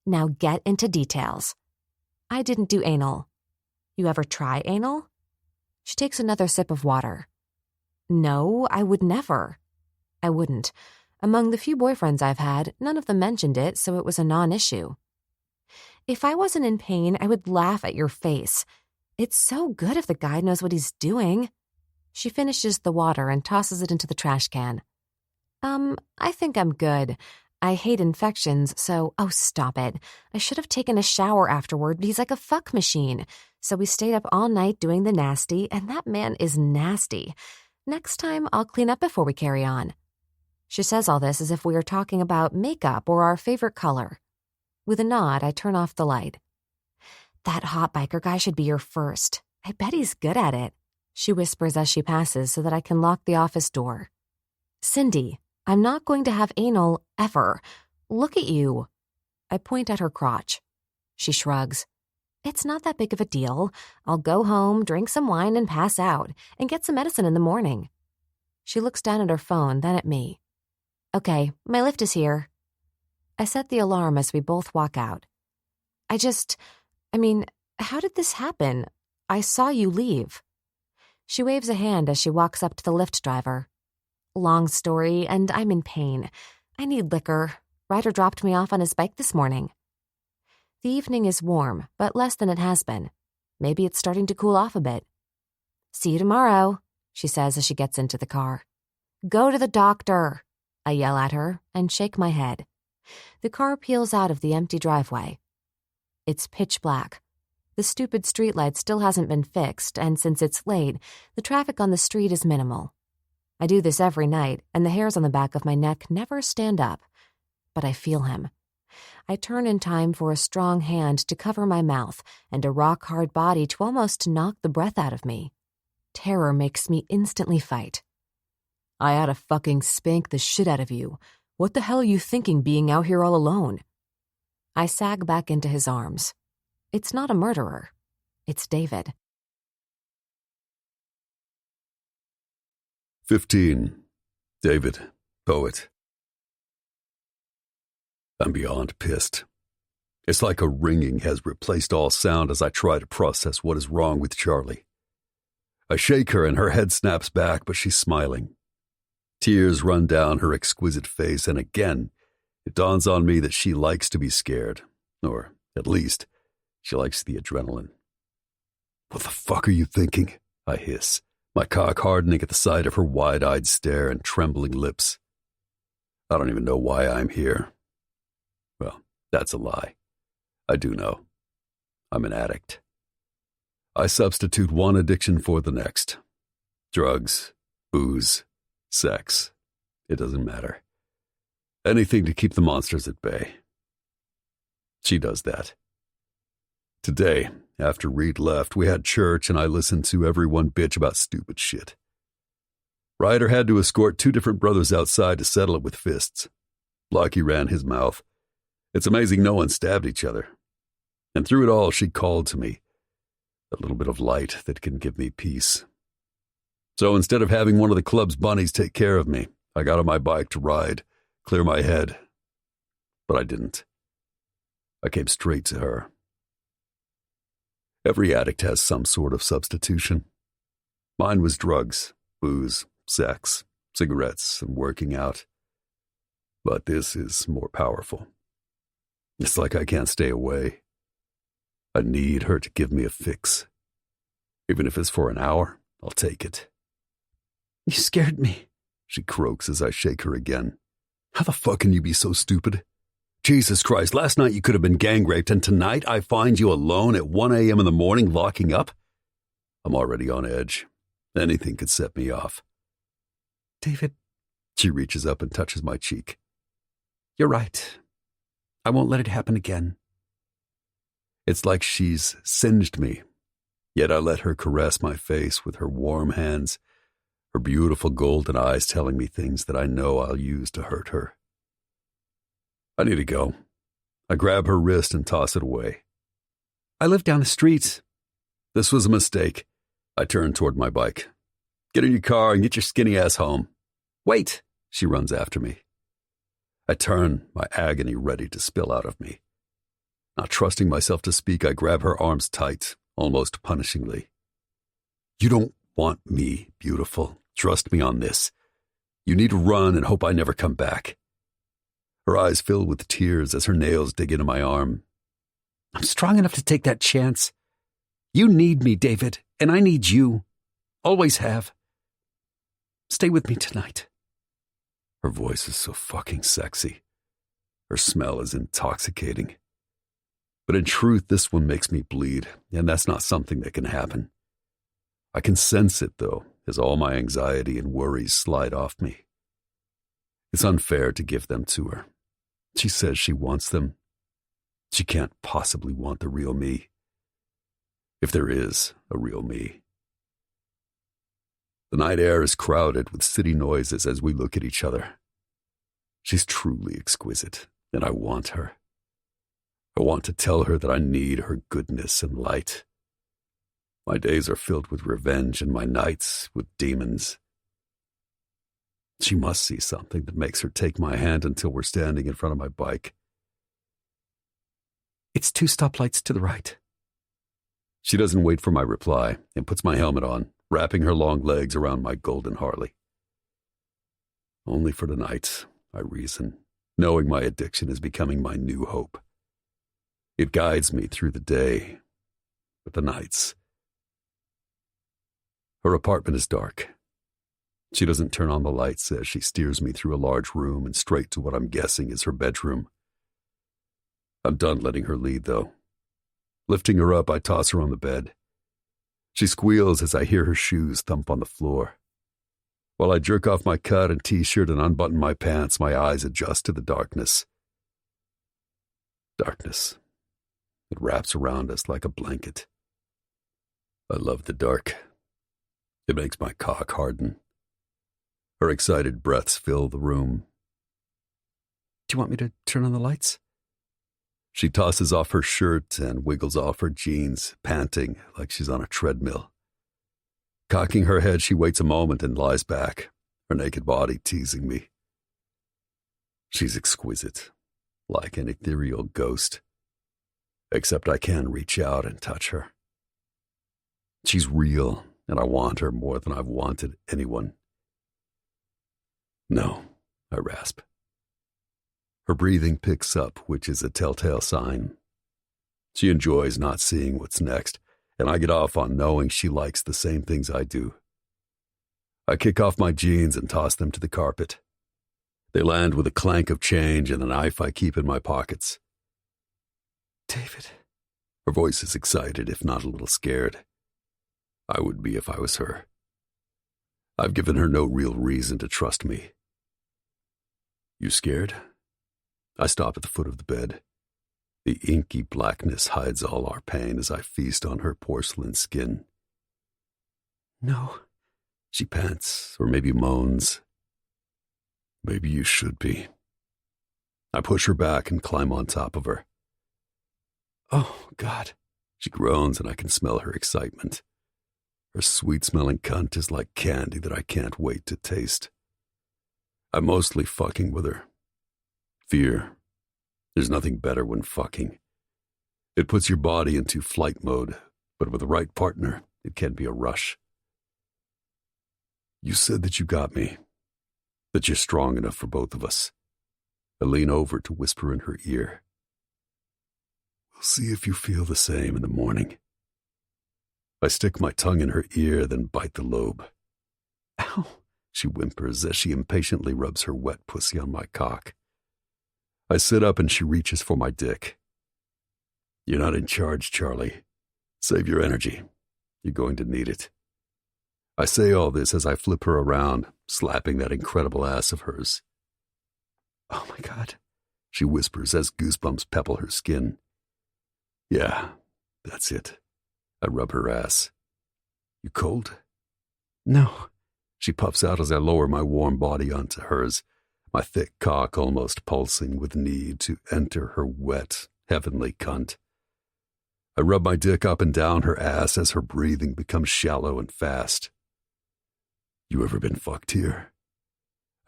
Now get into details. I didn't do anal. You ever try anal? She takes another sip of water. No, I would never. I wouldn't. Among the few boyfriends I've had, none of them mentioned it, so it was a non-issue. If I wasn't in pain, I would laugh at your face. It's so good if the guy knows what he's doing. She finishes the water and tosses it into the trash can. I think I'm good. I hate infections, so, oh, stop it. I should have taken a shower afterward, but he's like a fuck machine. So we stayed up all night doing the nasty, and that man is nasty. Next time, I'll clean up before we carry on. She says all this as if we are talking about makeup or our favorite color. With a nod, I turn off the light. That hot biker guy should be your first. I bet he's good at it, she whispers as she passes so that I can lock the office door. Cindy, I'm not going to have anal ever. Look at you. I point at her crotch. She shrugs. It's not that big of a deal. I'll go home, drink some wine, and pass out, and get some medicine in the morning. She looks down at her phone, then at me. Okay, my lift is here. I set the alarm as we both walk out. How did this happen? I saw you leave. She waves a hand as she walks up to the Lyft driver. Long story, and I'm in pain. I need liquor. Ryder dropped me off on his bike this morning. The evening is warm, but less than it has been. Maybe it's starting to cool off a bit. See you tomorrow, she says as she gets into the car. Go to the doctor, I yell at her and shake my head. The car peels out of the empty driveway. It's pitch black. The stupid streetlight still hasn't been fixed, and since it's late, the traffic on the street is minimal. I do this every night, and the hairs on the back of my neck never stand up. But I feel him. I turn in time for a strong hand to cover my mouth and a rock-hard body to almost knock the breath out of me. Terror makes me instantly fight. I oughta fucking spank the shit out of you. What the hell are you thinking being out here all alone? I sag back into his arms. It's not a murderer. It's David. 15. David, poet. I'm beyond pissed. It's like a ringing has replaced all sound as I try to process what is wrong with Charlie. I shake her and her head snaps back, but she's smiling. Tears run down her exquisite face, and again, it dawns on me that she likes to be scared. Or, at least, she likes the adrenaline. What the fuck are you thinking? I hiss, my cock hardening at the sight of her wide-eyed stare and trembling lips. I don't even know why I'm here. Well, that's a lie. I do know. I'm an addict. I substitute one addiction for the next. Drugs, booze, sex. It doesn't matter. Anything to keep the monsters at bay. She does that. Today, after Reed left, we had church and I listened to everyone bitch about stupid shit. Ryder had to escort 2 different brothers outside to settle it with fists. Blocky ran his mouth. It's amazing no one stabbed each other. And through it all, she called to me. A little bit of light that can give me peace. So instead of having one of the club's bunnies take care of me, I got on my bike to ride, clear my head. But I didn't. I came straight to her. Every addict has some sort of substitution. Mine was drugs, booze, sex, cigarettes, and working out. But this is more powerful. It's like I can't stay away. I need her to give me a fix. Even if it's for an hour, I'll take it. You scared me, she croaks as I shake her again. How the fuck can you be so stupid? Jesus Christ, last night you could have been gang raped, and tonight I find you alone at 1 a.m. in the morning locking up? I'm already on edge. Anything could set me off. David. She reaches up and touches my cheek. You're right. I won't let it happen again. It's like she's singed me. Yet I let her caress my face with her warm hands, her beautiful golden eyes telling me things that I know I'll use to hurt her. I need to go. I grab her wrist and toss it away. I live down the street. This was a mistake. I turn toward my bike. Get in your car and get your skinny ass home. Wait, she runs after me. I turn, my agony ready to spill out of me. Not trusting myself to speak, I grab her arms tight, almost punishingly. You don't want me, beautiful, Trust me on this. You need to run and hope I never come back." Her eyes fill with tears as her nails dig into my arm. I'm strong enough to take that chance. You need me, David, and I need you. Always have. Stay with me tonight. Her voice is so fucking sexy. Her smell is intoxicating. But in truth, this one makes me bleed, and that's not something that can happen. I can sense it, though, as all my anxiety and worries slide off me. It's unfair to give them to her. She says she wants them. She can't possibly want the real me. If there is a real me. The night air is crowded with city noises as we look at each other. She's truly exquisite, and I want her. I want to tell her that I need her goodness and light. My days are filled with revenge and my nights with demons. She must see something that makes her take my hand until we're standing in front of my bike. It's 2 stoplights to the right. She doesn't wait for my reply and puts my helmet on, wrapping her long legs around my golden Harley. Only for tonight, I reason, knowing my addiction is becoming my new hope. It guides me through the day, but the nights. Her apartment is dark. She doesn't turn on the lights as she steers me through a large room and straight to what I'm guessing is her bedroom. I'm done letting her lead, though. Lifting her up, I toss her on the bed. She squeals as I hear her shoes thump on the floor. While I jerk off my cut and t-shirt and unbutton my pants, my eyes adjust to the darkness. Darkness. It wraps around us like a blanket. I love the dark. It makes my cock harden. Her excited breaths fill the room. Do you want me to turn on the lights? She tosses off her shirt and wiggles off her jeans, panting like she's on a treadmill. Cocking her head, she waits a moment and lies back, her naked body teasing me. She's exquisite, like an ethereal ghost. Except I can reach out and touch her. She's real, and I want her more than I've wanted anyone. No, I rasp. Her breathing picks up, which is a telltale sign. She enjoys not seeing what's next, and I get off on knowing she likes the same things I do. I kick off my jeans and toss them to the carpet. They land with a clank of change and a knife I keep in my pockets. David. Her voice is excited, if not a little scared. I would be if I was her. I've given her no real reason to trust me. You scared? I stop at the foot of the bed. The inky blackness hides all our pain as I feast on her porcelain skin. No. She pants, or maybe moans. Maybe you should be. I push her back and climb on top of her. Oh, God. She groans and I can smell her excitement. Her sweet-smelling cunt is like candy that I can't wait to taste. I'm mostly fucking with her. Fear. There's nothing better when fucking. It puts your body into flight mode, but with the right partner, it can be a rush. You said that you got me, that you're strong enough for both of us. I lean over to whisper in her ear. We'll see if you feel the same in the morning. I stick my tongue in her ear, then bite the lobe. Ow, she whimpers as she impatiently rubs her wet pussy on my cock. I sit up and she reaches for my dick. You're not in charge, Charlie. Save your energy. You're going to need it. I say all this as I flip her around, slapping that incredible ass of hers. Oh my God, she whispers as goosebumps pepple her skin. Yeah, that's it. I rub her ass. You cold? No. She puffs out as I lower my warm body onto hers, my thick cock almost pulsing with need to enter her wet, heavenly cunt. I rub my dick up and down her ass as her breathing becomes shallow and fast. You ever been fucked here?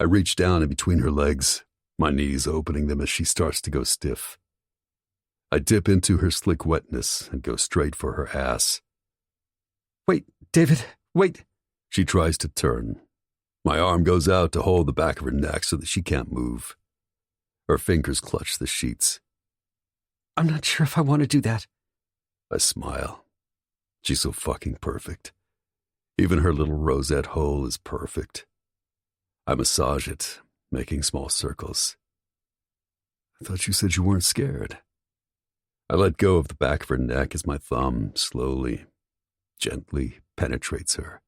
I reach down in between her legs, my knees opening them as she starts to go stiff. I dip into her slick wetness and go straight for her ass. Wait, David, wait. She tries to turn, My arm goes out to hold the back of her neck so that she can't move. Her fingers clutch the sheets. I'm not sure if I want to do that. I smile. She's so fucking perfect. Even her little rosette hole is perfect. I massage it, making small circles. I thought you said you weren't scared. I let go of the back of her neck as my thumb slowly, gently penetrates her.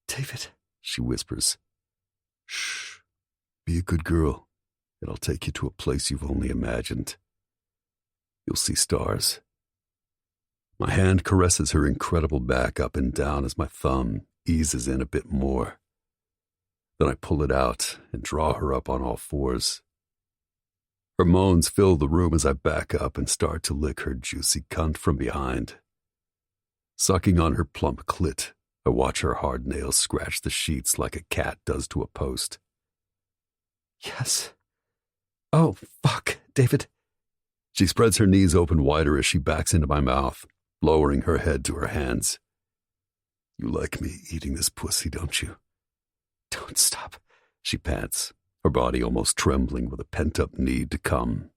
David, she whispers. Shh, be a good girl. It'll take you to a place you've only imagined. You'll see stars. My hand caresses her incredible back up and down as my thumb eases in a bit more. Then I pull it out and draw her up on all fours. Her moans fill the room as I back up and start to lick her juicy cunt from behind. Sucking on her plump clit, I watch her hard nails scratch the sheets like a cat does to a post. Yes. Oh, fuck, David. She spreads her knees open wider as she backs into my mouth, lowering her head to her hands. You like me eating this pussy, don't you? Don't stop, she pants, her body almost trembling with a pent-up need to come.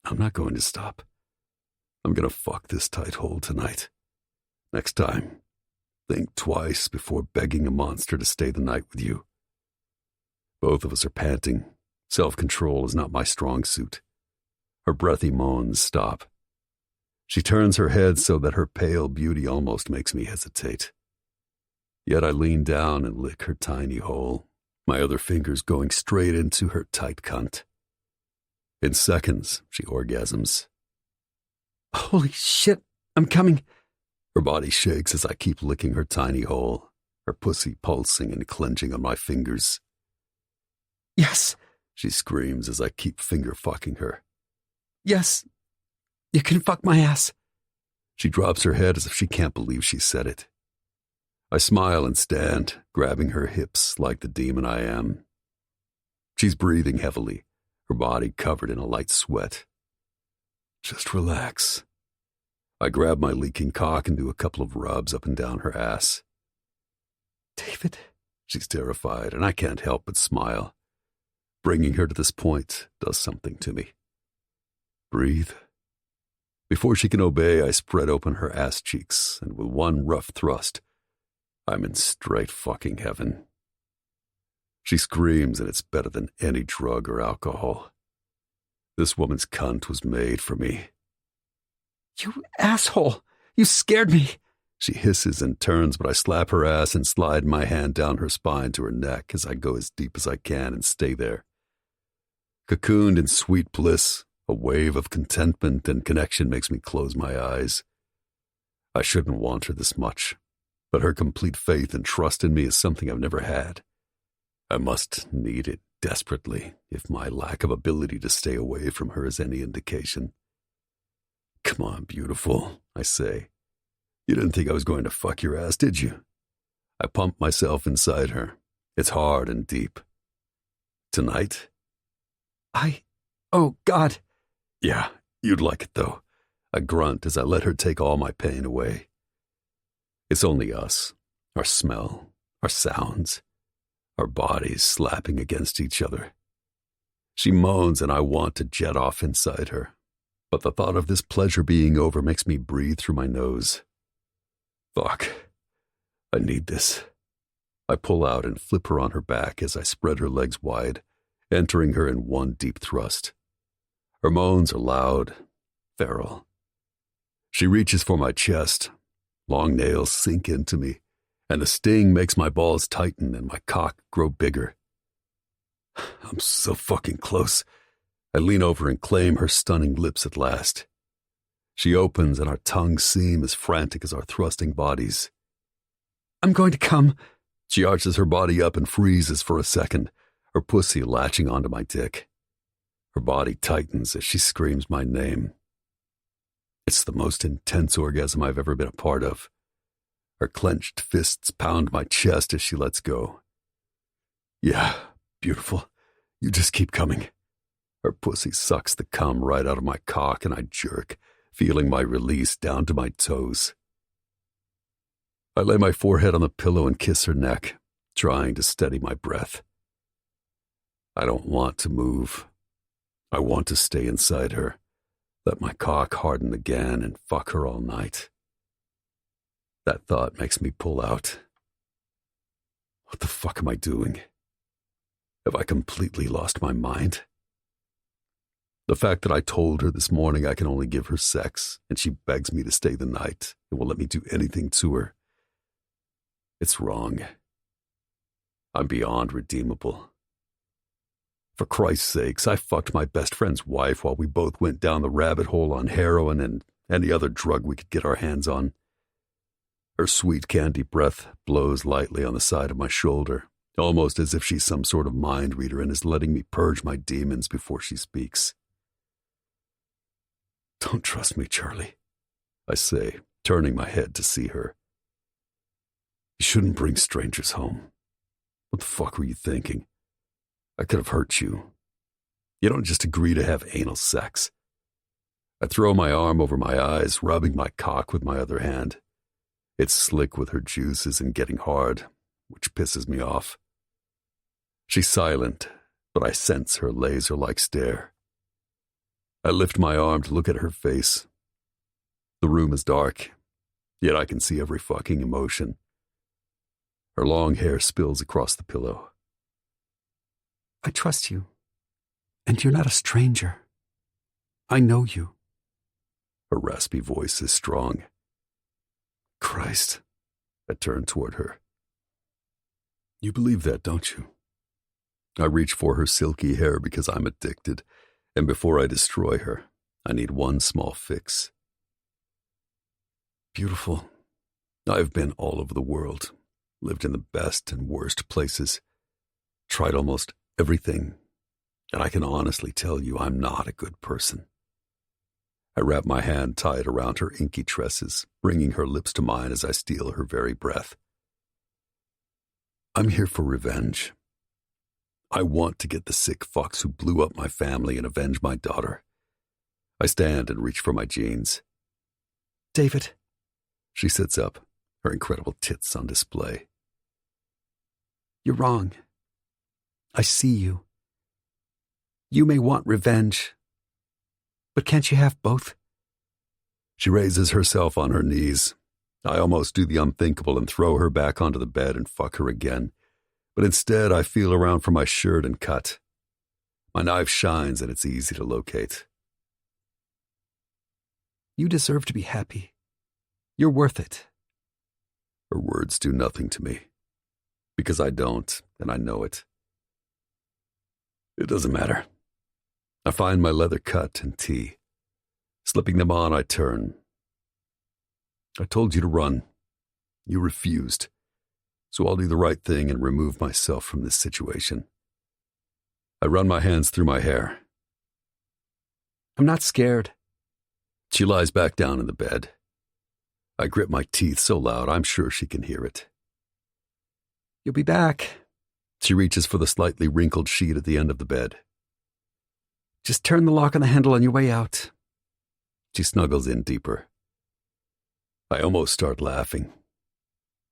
I'm not going to stop. I'm going to fuck this tight hole tonight. Next time, think twice before begging a monster to stay the night with you. Both of us are panting. Self-control is not my strong suit. Her breathy moans stop. She turns her head so that her pale beauty almost makes me hesitate. Yet I lean down and lick her tiny hole, my other fingers going straight into her tight cunt. In seconds, she orgasms. Holy shit, I'm coming. Her body shakes as I keep licking her tiny hole, her pussy pulsing and clenching on my fingers. Yes, she screams as I keep finger-fucking her. Yes, you can fuck my ass. She drops her head as if she can't believe she said it. I smile and stand, grabbing her hips like the demon I am. She's breathing heavily, her body covered in a light sweat. Just relax. I grab my leaking cock and do a couple of rubs up and down her ass. David. She's terrified, and I can't help but smile. Bringing her to this point does something to me. Breathe. Before she can obey, I spread open her ass cheeks, and with one rough thrust, I'm in straight fucking heaven. She screams, and it's better than any drug or alcohol. This woman's cunt was made for me. You asshole! You scared me! She hisses and turns, but I slap her ass and slide my hand down her spine to her neck as I go as deep as I can and stay there. Cocooned in sweet bliss, a wave of contentment and connection makes me close my eyes. I shouldn't want her this much, but her complete faith and trust in me is something I've never had. I must need it desperately if my lack of ability to stay away from her is any indication. Come on, beautiful, I say. You didn't think I was going to fuck your ass, did you? I pump myself inside her. It's hard and deep. Tonight? Oh, God. Yeah, you'd like it, though. I grunt as I let her take all my pain away. It's only us, our smell, our sounds, our bodies slapping against each other. She moans and I want to jet off inside her, but the thought of this pleasure being over makes me breathe through my nose. Fuck. I need this. I pull out and flip her on her back as I spread her legs wide, entering her in one deep thrust. Her moans are loud, feral. She reaches for my chest. Long nails sink into me, and the sting makes my balls tighten and my cock grow bigger. I'm so fucking close. I lean over and claim her stunning lips at last. She opens and our tongues seem as frantic as our thrusting bodies. I'm going to come. She arches her body up and freezes for a second, her pussy latching onto my dick. Her body tightens as she screams my name. It's the most intense orgasm I've ever been a part of. Her clenched fists pound my chest as she lets go. Yeah, beautiful. You just keep coming. Her pussy sucks the cum right out of my cock and I jerk, feeling my release down to my toes. I lay my forehead on the pillow and kiss her neck, trying to steady my breath. I don't want to move. I want to stay inside her, let my cock harden again and fuck her all night. That thought makes me pull out. What the fuck am I doing? Have I completely lost my mind? The fact that I told her this morning I can only give her sex, and she begs me to stay the night and will let me do anything to her. It's wrong. I'm beyond redeemable. For Christ's sakes, I fucked my best friend's wife while we both went down the rabbit hole on heroin and any other drug we could get our hands on. Her sweet candy breath blows lightly on the side of my shoulder, almost as if she's some sort of mind reader and is letting me purge my demons before she speaks. Don't trust me, Charlie, I say, turning my head to see her. You shouldn't bring strangers home. What the fuck were you thinking? I could have hurt you. You don't just agree to have anal sex. I throw my arm over my eyes, rubbing my cock with my other hand. It's slick with her juices and getting hard, which pisses me off. She's silent, but I sense her laser-like stare. I lift my arm to look at her face. The room is dark, yet I can see every fucking emotion. Her long hair spills across the pillow. I trust you, and you're not a stranger. I know you. Her raspy voice is strong. Christ, I turn toward her. You believe that, don't you? I reach for her silky hair because I'm addicted, and before I destroy her, I need one small fix. Beautiful. I've been all over the world, lived in the best and worst places, tried almost everything, and I can honestly tell you I'm not a good person. I wrap my hand tight around her inky tresses, bringing her lips to mine as I steal her very breath. I'm here for revenge. I want to get the sick fucks who blew up my family and avenge my daughter. I stand and reach for my jeans. David. She sits up, her incredible tits on display. You're wrong. I see you. You may want revenge, but can't you have both? She raises herself on her knees. I almost do the unthinkable and throw her back onto the bed and fuck her again. But instead, I feel around for my shirt and cut. My knife shines and it's easy to locate. You deserve to be happy. You're worth it. Her words do nothing to me, because I don't, and I know it. It doesn't matter. I find my leather cut and tee. Slipping them on, I turn. I told you to run. You refused. So I'll do the right thing and remove myself from this situation. I run my hands through my hair. I'm not scared. She lies back down in the bed. I grip my teeth so loud I'm sure she can hear it. You'll be back. She reaches for the slightly wrinkled sheet at the end of the bed. Just turn the lock on the handle on your way out. She snuggles in deeper. I almost start laughing.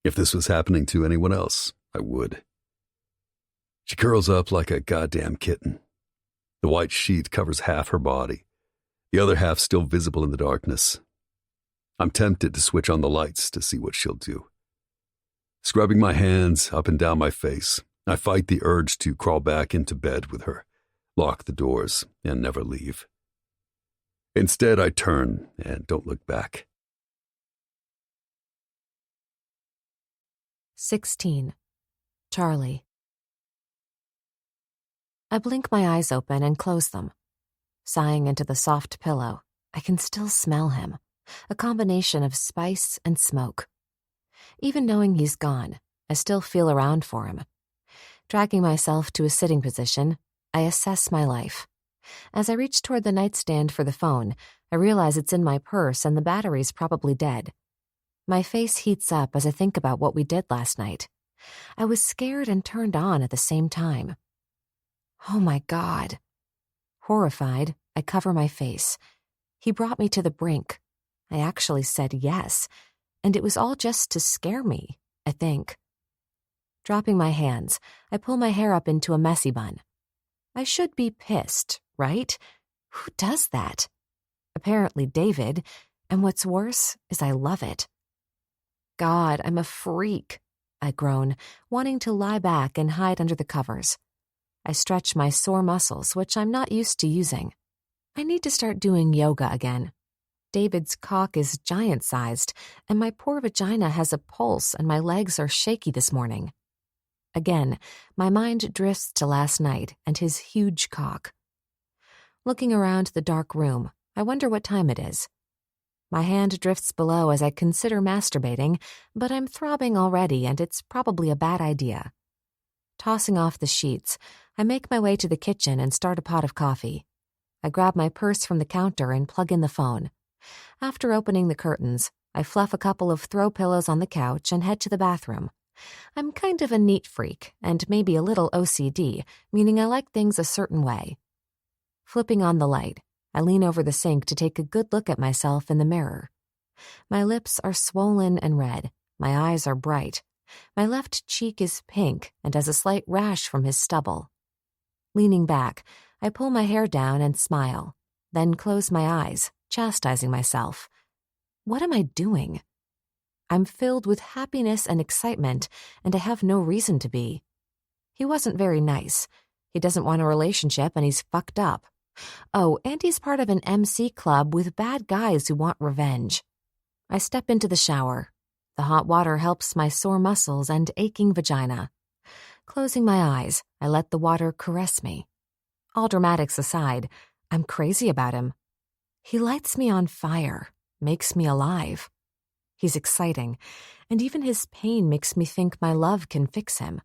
If this was happening to anyone else, I would. She curls up like a goddamn kitten. The white sheet covers half her body, the other half still visible in the darkness. I'm tempted to switch on the lights to see what she'll do. Scrubbing my hands up and down my face, I fight the urge to crawl back into bed with her, lock the doors, and never leave. Instead, I turn and don't look back. 16. Charlie. I blink my eyes open and close them. Sighing into the soft pillow, I can still smell him, a combination of spice and smoke. Even knowing he's gone, I still feel around for him. Dragging myself to a sitting position, I assess my life. As I reach toward the nightstand for the phone, I realize it's in my purse and the battery's probably dead. My face heats up as I think about what we did last night. I was scared and turned on at the same time. Oh my God. Horrified, I cover my face. He brought me to the brink. I actually said yes, and it was all just to scare me, I think. Dropping my hands, I pull my hair up into a messy bun. I should be pissed, right? Who does that? Apparently David, and what's worse is I love it. God, I'm a freak, I groan, wanting to lie back and hide under the covers. I stretch my sore muscles, which I'm not used to using. I need to start doing yoga again. David's cock is giant-sized, and my poor vagina has a pulse and my legs are shaky this morning. Again, my mind drifts to last night and his huge cock. Looking around the dark room, I wonder what time it is. My hand drifts below as I consider masturbating, but I'm throbbing already and it's probably a bad idea. Tossing off the sheets, I make my way to the kitchen and start a pot of coffee. I grab my purse from the counter and plug in the phone. After opening the curtains, I fluff a couple of throw pillows on the couch and head to the bathroom. I'm kind of a neat freak and maybe a little OCD, meaning I like things a certain way. Flipping on the light, I lean over the sink to take a good look at myself in the mirror. My lips are swollen and red. My eyes are bright. My left cheek is pink and has a slight rash from his stubble. Leaning back, I pull my hair down and smile, then close my eyes, chastising myself. What am I doing? I'm filled with happiness and excitement, and I have no reason to be. He wasn't very nice. He doesn't want a relationship, and he's fucked up. Oh, and he's part of an MC club with bad guys who want revenge. I step into the shower. The hot water helps my sore muscles and aching vagina. Closing my eyes, I let the water caress me. All dramatics aside, I'm crazy about him. He lights me on fire, makes me alive. He's exciting, and even his pain makes me think my love can fix him.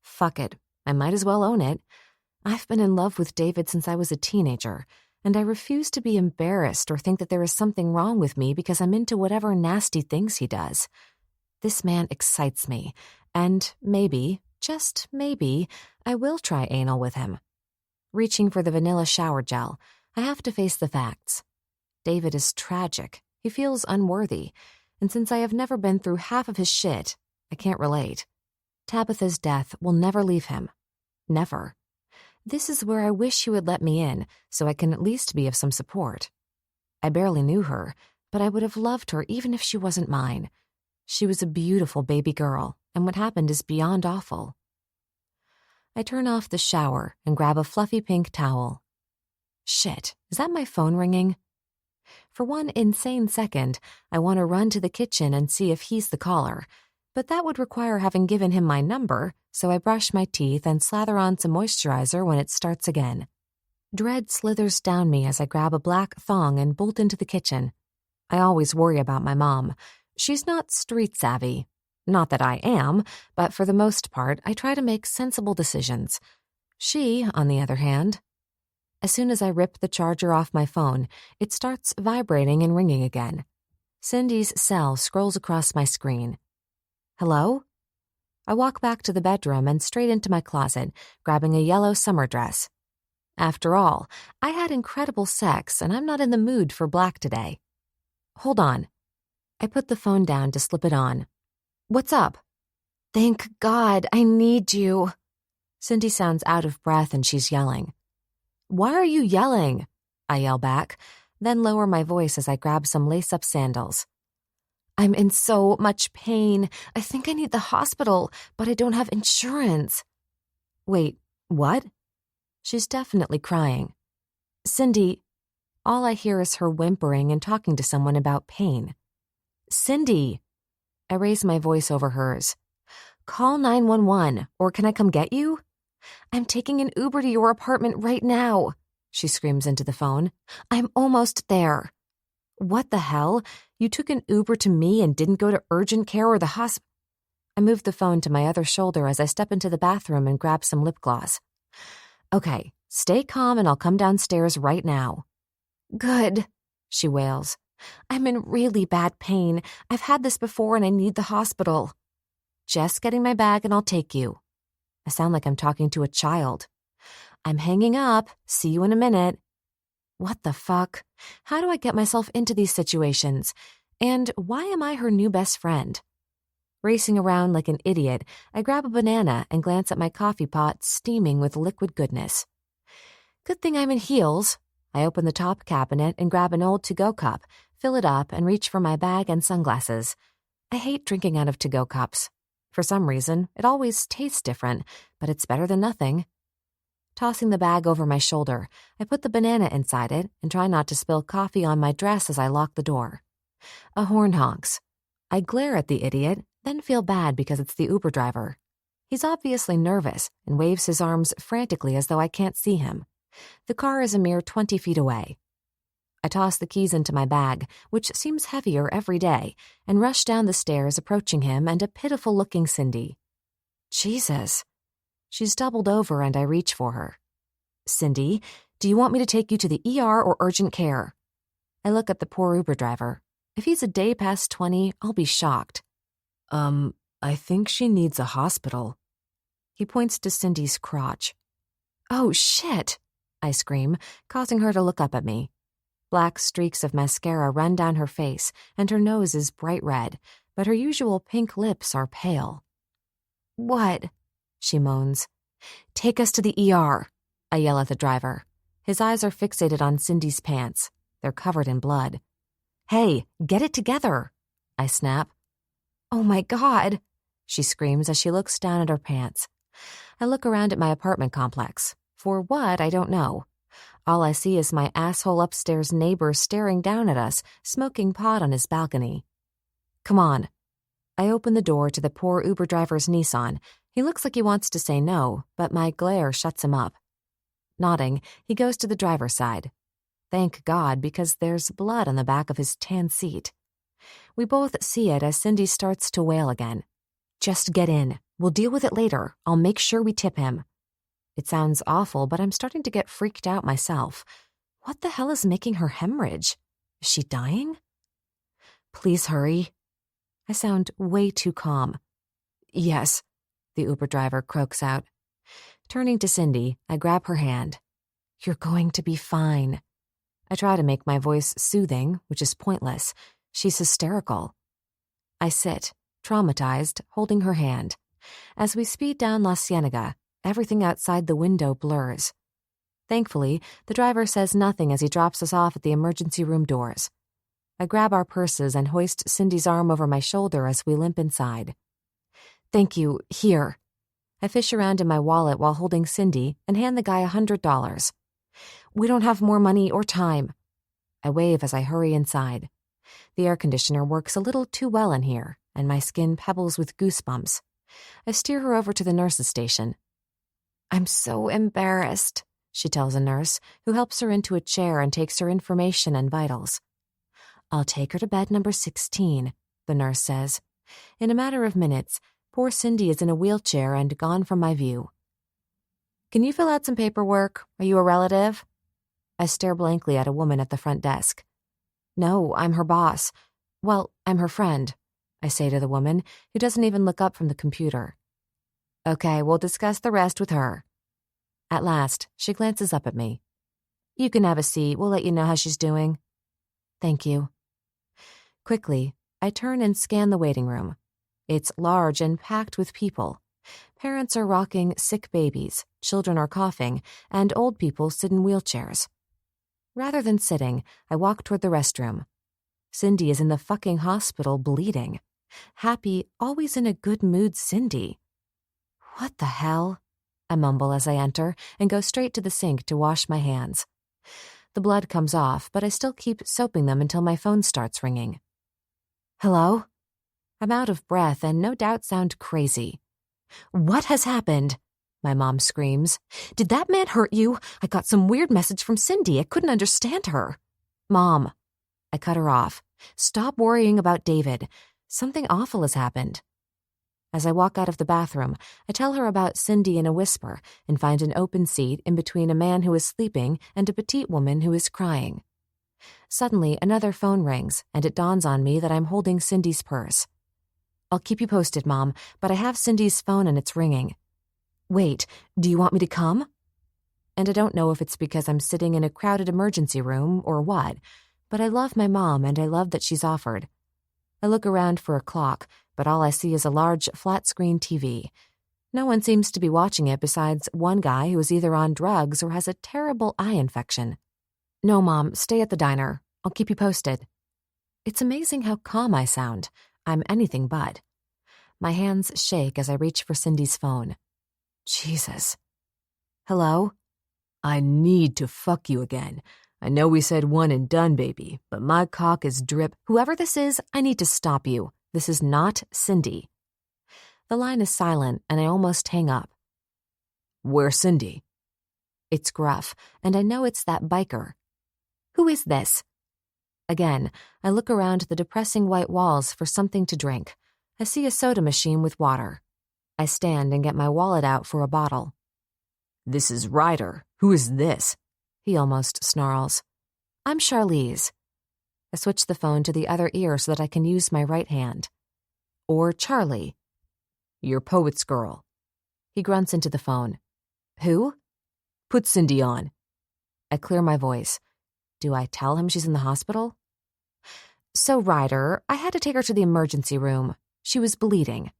Fuck it, I might as well own it. I've been in love with David since I was a teenager, and I refuse to be embarrassed or think that there is something wrong with me because I'm into whatever nasty things he does. This man excites me, and maybe, just maybe, I will try anal with him. Reaching for the vanilla shower gel, I have to face the facts. David is tragic. He feels unworthy, and since I have never been through half of his shit, I can't relate. Tabitha's death will never leave him. Never. This is where I wish he would let me in, so I can at least be of some support. I barely knew her, but I would have loved her even if she wasn't mine. She was a beautiful baby girl, and what happened is beyond awful. I turn off the shower and grab a fluffy pink towel. Shit, is that my phone ringing? For one insane second, I want to run to the kitchen and see if he's the caller, but that would require having given him my number, so I brush my teeth and slather on some moisturizer when it starts again. Dread slithers down me as I grab a black thong and bolt into the kitchen. I always worry about my mom. She's not street savvy. Not that I am, but for the most part, I try to make sensible decisions. She, on the other hand... As soon as I rip the charger off my phone, it starts vibrating and ringing again. Cindy's cell scrolls across my screen. Hello? I walk back to the bedroom and straight into my closet, grabbing a yellow summer dress. After all, I had incredible sex and I'm not in the mood for black today. Hold on. I put the phone down to slip it on. What's up? Thank God, I need you. Cindy sounds out of breath and she's yelling. Why are you yelling? I yell back, then lower my voice as I grab some lace-up sandals. I'm in so much pain. I think I need the hospital, but I don't have insurance. Wait, what? She's definitely crying. Cindy, all I hear is her whimpering and talking to someone about pain. Cindy! I raise my voice over hers. Call 911, or can I come get you? I'm taking an Uber to your apartment right now, she screams into the phone. I'm almost there. What the hell? You took an Uber to me and didn't go to urgent care or the hospital? I move the phone to my other shoulder as I step into the bathroom and grab some lip gloss. Okay, stay calm and I'll come downstairs right now. Good, she wails. I'm in really bad pain. I've had this before and I need the hospital. Just getting my bag and I'll take you. I sound like I'm talking to a child. I'm hanging up. See you in a minute. What the fuck? How do I get myself into these situations? And why am I her new best friend? Racing around like an idiot, I grab a banana and glance at my coffee pot steaming with liquid goodness. Good thing I'm in heels. I open the top cabinet and grab an old to-go cup, fill it up, and reach for my bag and sunglasses. I hate drinking out of to-go cups. For some reason, it always tastes different, but it's better than nothing. Tossing the bag over my shoulder, I put the banana inside it and try not to spill coffee on my dress as I lock the door. A horn honks. I glare at the idiot, then feel bad because it's the Uber driver. He's obviously nervous and waves his arms frantically as though I can't see him. The car is a mere 20 feet away. I toss the keys into my bag, which seems heavier every day, and rush down the stairs approaching him and a pitiful-looking Cindy. Jesus. She's doubled over and I reach for her. Cindy, do you want me to take you to the ER or urgent care? I look at the poor Uber driver. If he's a day past 20, I'll be shocked. I think she needs a hospital. He points to Cindy's crotch. Oh, shit, I scream, causing her to look up at me. Black streaks of mascara run down her face, and her nose is bright red, but her usual pink lips are pale. What? She moans. Take us to the ER, I yell at the driver. His eyes are fixated on Cindy's pants. They're covered in blood. Hey, get it together, I snap. Oh my God, she screams as she looks down at her pants. I look around at my apartment complex. For what, I don't know. All I see is my asshole upstairs neighbor staring down at us, smoking pot on his balcony. Come on. I open the door to the poor Uber driver's Nissan. He looks like he wants to say no, but my glare shuts him up. Nodding, he goes to the driver's side. Thank God, because there's blood on the back of his tan seat. We both see it as Cindy starts to wail again. Just get in. We'll deal with it later. I'll make sure we tip him. It sounds awful, but I'm starting to get freaked out myself. What the hell is making her hemorrhage? Is she dying? Please hurry. I sound way too calm. Yes, the Uber driver croaks out. Turning to Cindy, I grab her hand. You're going to be fine. I try to make my voice soothing, which is pointless. She's hysterical. I sit, traumatized, holding her hand. As we speed down La Cienega, everything outside the window blurs. Thankfully, the driver says nothing as he drops us off at the emergency room doors. I grab our purses and hoist Cindy's arm over my shoulder as we limp inside. Thank you. Here. I fish around in my wallet while holding Cindy and hand the guy $100. We don't have more money or time. I wave as I hurry inside. The air conditioner works a little too well in here, and my skin pebbles with goosebumps. I steer her over to the nurse's station. I'm so embarrassed, she tells a nurse, who helps her into a chair and takes her information and vitals. I'll take her to bed number 16, the nurse says. In a matter of minutes, poor Cindy is in a wheelchair and gone from my view. Can you fill out some paperwork? Are you a relative? I stare blankly at a woman at the front desk. No, I'm her boss. Well, I'm her friend, I say to the woman, who doesn't even look up from the computer. Okay, we'll discuss the rest with her. At last, she glances up at me. You can have a seat. We'll let you know how she's doing. Thank you. Quickly, I turn and scan the waiting room. It's large and packed with people. Parents are rocking sick babies, children are coughing, and old people sit in wheelchairs. Rather than sitting, I walk toward the restroom. Cindy is in the fucking hospital bleeding. Happy, always in a good mood Cindy. What the hell? I mumble as I enter and go straight to the sink to wash my hands. The blood comes off, but I still keep soaping them until my phone starts ringing. Hello? I'm out of breath and no doubt sound crazy. What has happened? My mom screams. Did that man hurt you? I got some weird message from Cindy. I couldn't understand her. Mom. I cut her off. Stop worrying about David. Something awful has happened. As I walk out of the bathroom, I tell her about Cindy in a whisper and find an open seat in between a man who is sleeping and a petite woman who is crying. Suddenly, another phone rings, and it dawns on me that I'm holding Cindy's purse. I'll keep you posted, Mom, but I have Cindy's phone and it's ringing. Wait, do you want me to come? And I don't know if it's because I'm sitting in a crowded emergency room or what, but I love my mom and I love that she's offered. I look around for a clock, but all I see is a large flat-screen TV. No one seems to be watching it besides one guy who is either on drugs or has a terrible eye infection. No, Mom, stay at the diner. I'll keep you posted. It's amazing how calm I sound. I'm anything but. My hands shake as I reach for Cindy's phone. Jesus. Hello? I need to fuck you again. I know we said one and done, baby, but my cock is drip. Whoever this is, I need to stop you. This is not Cindy. The line is silent, and I almost hang up. Where's Cindy? It's gruff, and I know it's that biker. Who is this? Again, I look around the depressing white walls for something to drink. I see a soda machine with water. I stand and get my wallet out for a bottle. This is Ryder. Who is this? He almost snarls. I'm Charlize. I switch the phone to the other ear so that I can use my right hand. Or Charlie. Your poet's girl. He grunts into the phone. Who? Put Cindy on. I clear my voice. Do I tell him she's in the hospital? So, Ryder, I had to take her to the emergency room. She was bleeding.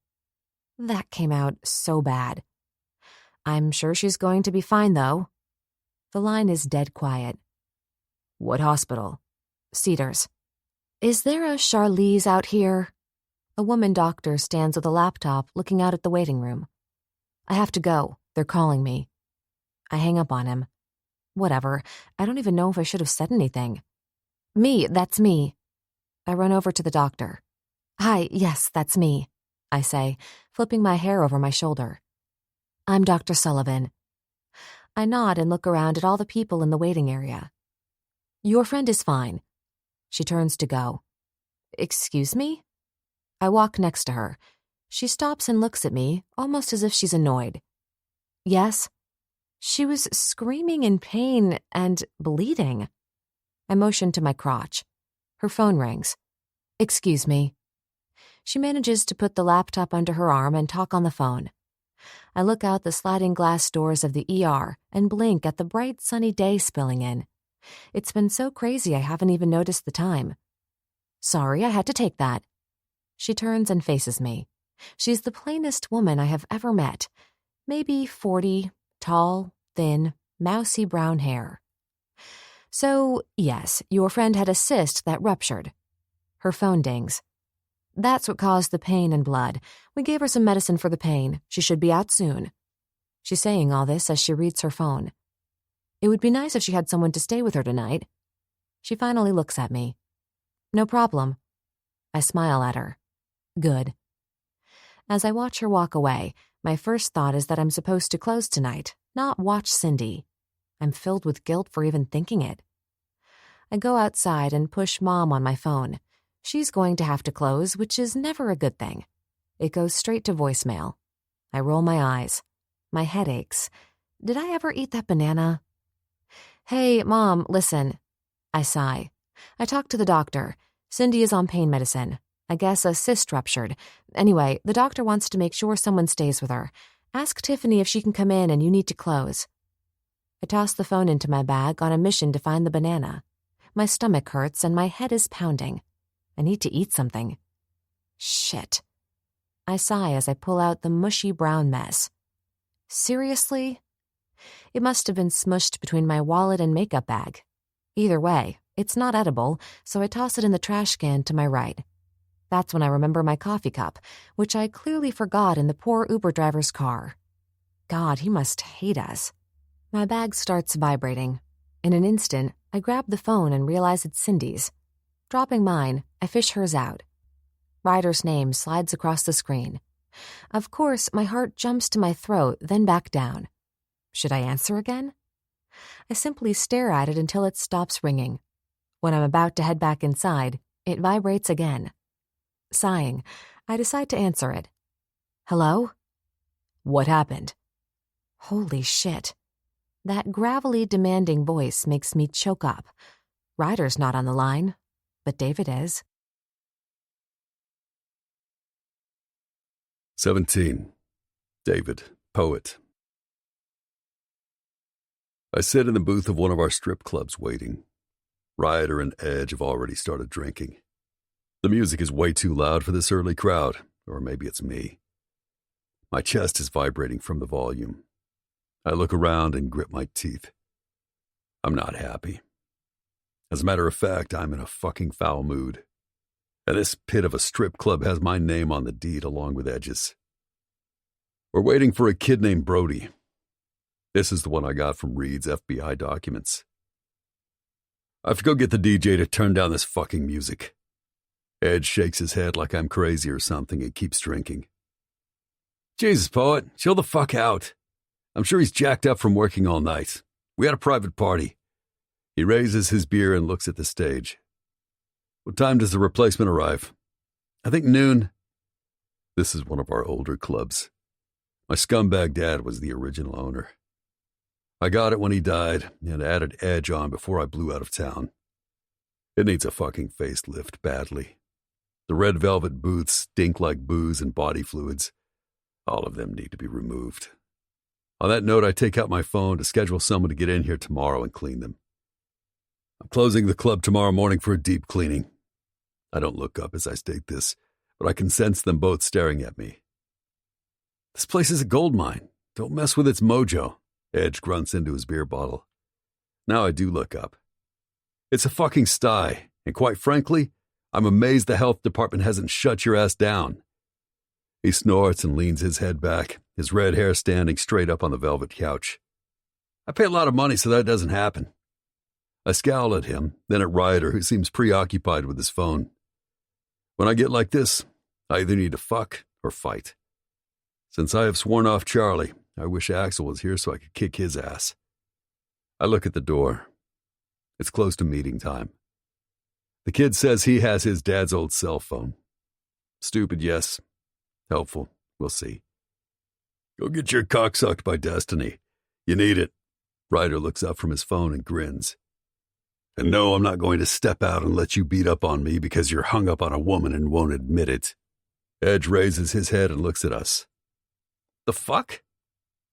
That came out so bad. I'm sure she's going to be fine, though. The line is dead quiet. What hospital? Cedars. Is there a Charlize out here? A woman doctor stands with a laptop looking out at the waiting room. I have to go. They're calling me. I hang up on him. Whatever. I don't even know if I should have said anything. Me, that's me. I run over to the doctor. Hi, yes, that's me, I say, flipping my hair over my shoulder. I'm Dr. Sullivan. I nod and look around at all the people in the waiting area. Your friend is fine. She turns to go. Excuse me? I walk next to her. She stops and looks at me, almost as if she's annoyed. Yes? She was screaming in pain and bleeding. I motion to my crotch. Her phone rings. Excuse me. She manages to put the laptop under her arm and talk on the phone. I look out the sliding glass doors of the ER and blink at the bright sunny day spilling in. It's been so crazy I haven't even noticed the time. Sorry, I had to take that. She turns and faces me. She's the plainest woman I have ever met. Maybe 40, tall, thin, mousy brown hair. So, yes, your friend had a cyst that ruptured. Her phone dings. That's what caused the pain and blood. We gave her some medicine for the pain. She should be out soon. She's saying all this as she reads her phone. It would be nice if she had someone to stay with her tonight. She finally looks at me. No problem. I smile at her. Good. As I watch her walk away, my first thought is that I'm supposed to close tonight, not watch Cindy. I'm filled with guilt for even thinking it. I go outside and push Mom on my phone. She's going to have to close, which is never a good thing. It goes straight to voicemail. I roll my eyes. My head aches. Did I ever eat that banana? Hey, Mom, listen. I sigh. I talked to the doctor. Cindy is on pain medicine. I guess a cyst ruptured. Anyway, the doctor wants to make sure someone stays with her. Ask Tiffany if she can come in and you need to close. I toss the phone into my bag on a mission to find the banana. My stomach hurts and my head is pounding. I need to eat something. Shit. I sigh as I pull out the mushy brown mess. Seriously? It must have been smushed between my wallet and makeup bag. Either way, it's not edible, so I toss it in the trash can to my right. That's when I remember my coffee cup, which I clearly forgot in the poor Uber driver's car. God, he must hate us. My bag starts vibrating. In an instant, I grab the phone and realize it's Cindy's. Dropping mine, I fish hers out. Ryder's name slides across the screen. Of course, my heart jumps to my throat, then back down. Should I answer again? I simply stare at it until it stops ringing. When I'm about to head back inside, it vibrates again. Sighing, I decide to answer it. Hello? What happened? Holy shit. That gravelly, demanding voice makes me choke up. Ryder's not on the line, but David is. 17. David, poet. I sit in the booth of one of our strip clubs waiting. Ryder and Edge have already started drinking. The music is way too loud for this early crowd, or maybe it's me. My chest is vibrating from the volume. I look around and grit my teeth. I'm not happy. As a matter of fact, I'm in a fucking foul mood. And this pit of a strip club has my name on the deed along with Edge's. We're waiting for a kid named Brody. This is the one I got from Reed's FBI documents. I have to go get the DJ to turn down this fucking music. Edge shakes his head like I'm crazy or something and keeps drinking. Jesus, Poet, chill the fuck out. I'm sure he's jacked up from working all night. We had a private party. He raises his beer and looks at the stage. What time does the replacement arrive? I think noon. This is one of our older clubs. My scumbag dad was the original owner. I got it when he died and added Edge on before I blew out of town. It needs a fucking facelift badly. The red velvet booths stink like booze and body fluids. All of them need to be removed. On that note, I take out my phone to schedule someone to get in here tomorrow and clean them. I'm closing the club tomorrow morning for a deep cleaning. I don't look up as I state this, but I can sense them both staring at me. This place is a gold mine. Don't mess with its mojo, Edge grunts into his beer bottle. Now I do look up. It's a fucking sty, and quite frankly, I'm amazed the health department hasn't shut your ass down. He snorts and leans his head back, his red hair standing straight up on the velvet couch. I pay a lot of money so that doesn't happen. I scowl at him, then at Ryder, who seems preoccupied with his phone. When I get like this, I either need to fuck or fight. Since I have sworn off Charlie, I wish Axel was here so I could kick his ass. I look at the door. It's close to meeting time. The kid says he has his dad's old cell phone. Stupid, yes. Helpful, we'll see. Go get your cock sucked by destiny. You need it. Ryder looks up from his phone and grins. And no, I'm not going to step out and let you beat up on me because you're hung up on a woman and won't admit it. Edge raises his head and looks at us. The fuck?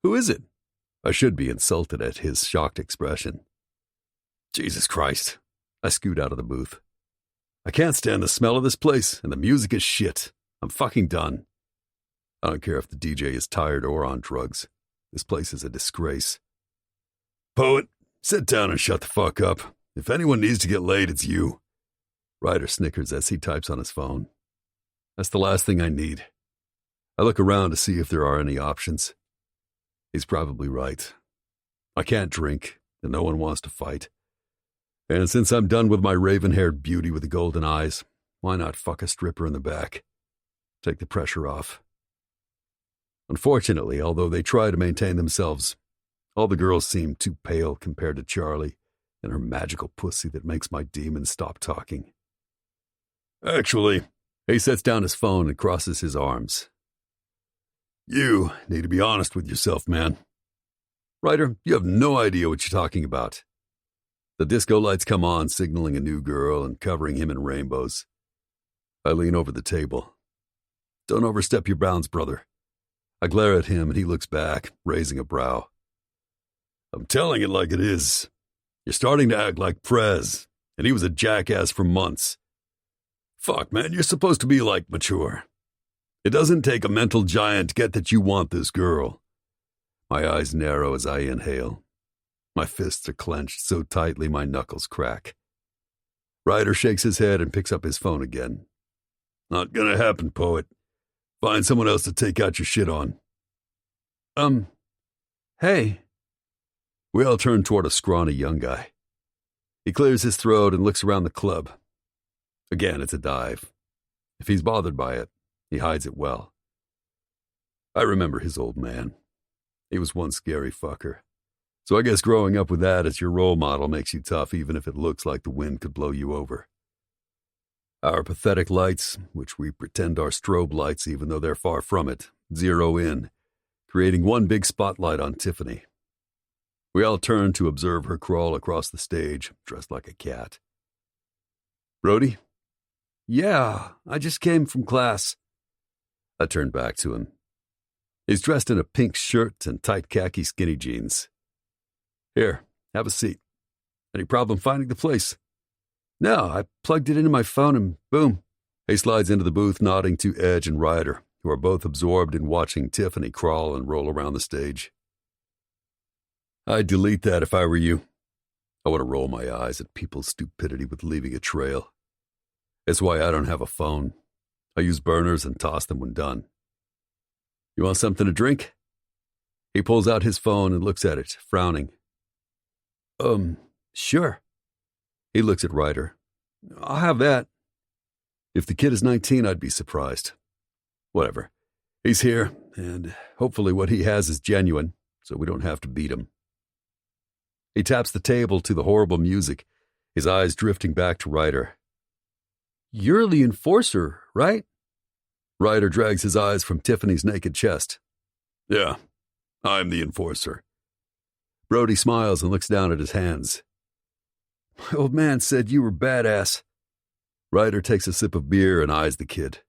Who is it? I should be insulted at his shocked expression. Jesus Christ. I scoot out of the booth. I can't stand the smell of this place, and the music is shit. I'm fucking done. I don't care if the DJ is tired or on drugs. This place is a disgrace. Poet, sit down and shut the fuck up. If anyone needs to get laid, it's you. Ryder snickers as he types on his phone. That's the last thing I need. I look around to see if there are any options. He's probably right. I can't drink, and no one wants to fight. And since I'm done with my raven-haired beauty with the golden eyes, why not fuck a stripper in the back? Take the pressure off. Unfortunately, although they try to maintain themselves, all the girls seem too pale compared to Charlie and her magical pussy that makes my demons stop talking. Actually, he sets down his phone and crosses his arms. You need to be honest with yourself, man. Ryder, you have no idea what you're talking about. The disco lights come on, signaling a new girl and covering him in rainbows. I lean over the table. Don't overstep your bounds, brother. I glare at him and he looks back, raising a brow. I'm telling it like it is. You're starting to act like Prez, and he was a jackass for months. Fuck, man, you're supposed to be, mature. It doesn't take a mental giant to get that you want this girl. My eyes narrow as I inhale. My fists are clenched so tightly my knuckles crack. Ryder shakes his head and picks up his phone again. Not gonna happen, Poet. Find someone else to take out your shit on. Hey. We all turn toward a scrawny young guy. He clears his throat and looks around the club. Again, it's a dive. If he's bothered by it, he hides it well. I remember his old man. He was one scary fucker. So I guess growing up with that as your role model makes you tough even if it looks like the wind could blow you over. Our pathetic lights, which we pretend are strobe lights even though they're far from it, zero in, creating one big spotlight on Tiffany. We all turn to observe her crawl across the stage, dressed like a cat. Brody? Yeah, I just came from class. I turned back to him. He's dressed in a pink shirt and tight khaki skinny jeans. Here, have a seat. Any problem finding the place? No, I plugged it into my phone and boom, He slides into the booth, nodding to Edge and Ryder, who are both absorbed in watching Tiffany crawl and roll around the stage. I'd delete that if I were you. I want to roll my eyes at people's stupidity with leaving a trail. It's why I don't have a phone. I use burners and toss them when done. You want something to drink? He pulls out his phone and looks at it, frowning. Sure. He looks at Ryder. I'll have that. If the kid is 19, I'd be surprised. Whatever. He's here, and hopefully what he has is genuine, so we don't have to beat him. He taps the table to the horrible music, his eyes drifting back to Ryder. You're the enforcer, right? Ryder drags his eyes from Tiffany's naked chest. Yeah, I'm the enforcer. Brody smiles and looks down at his hands. My old man said you were badass. Ryder takes a sip of beer and eyes the kid.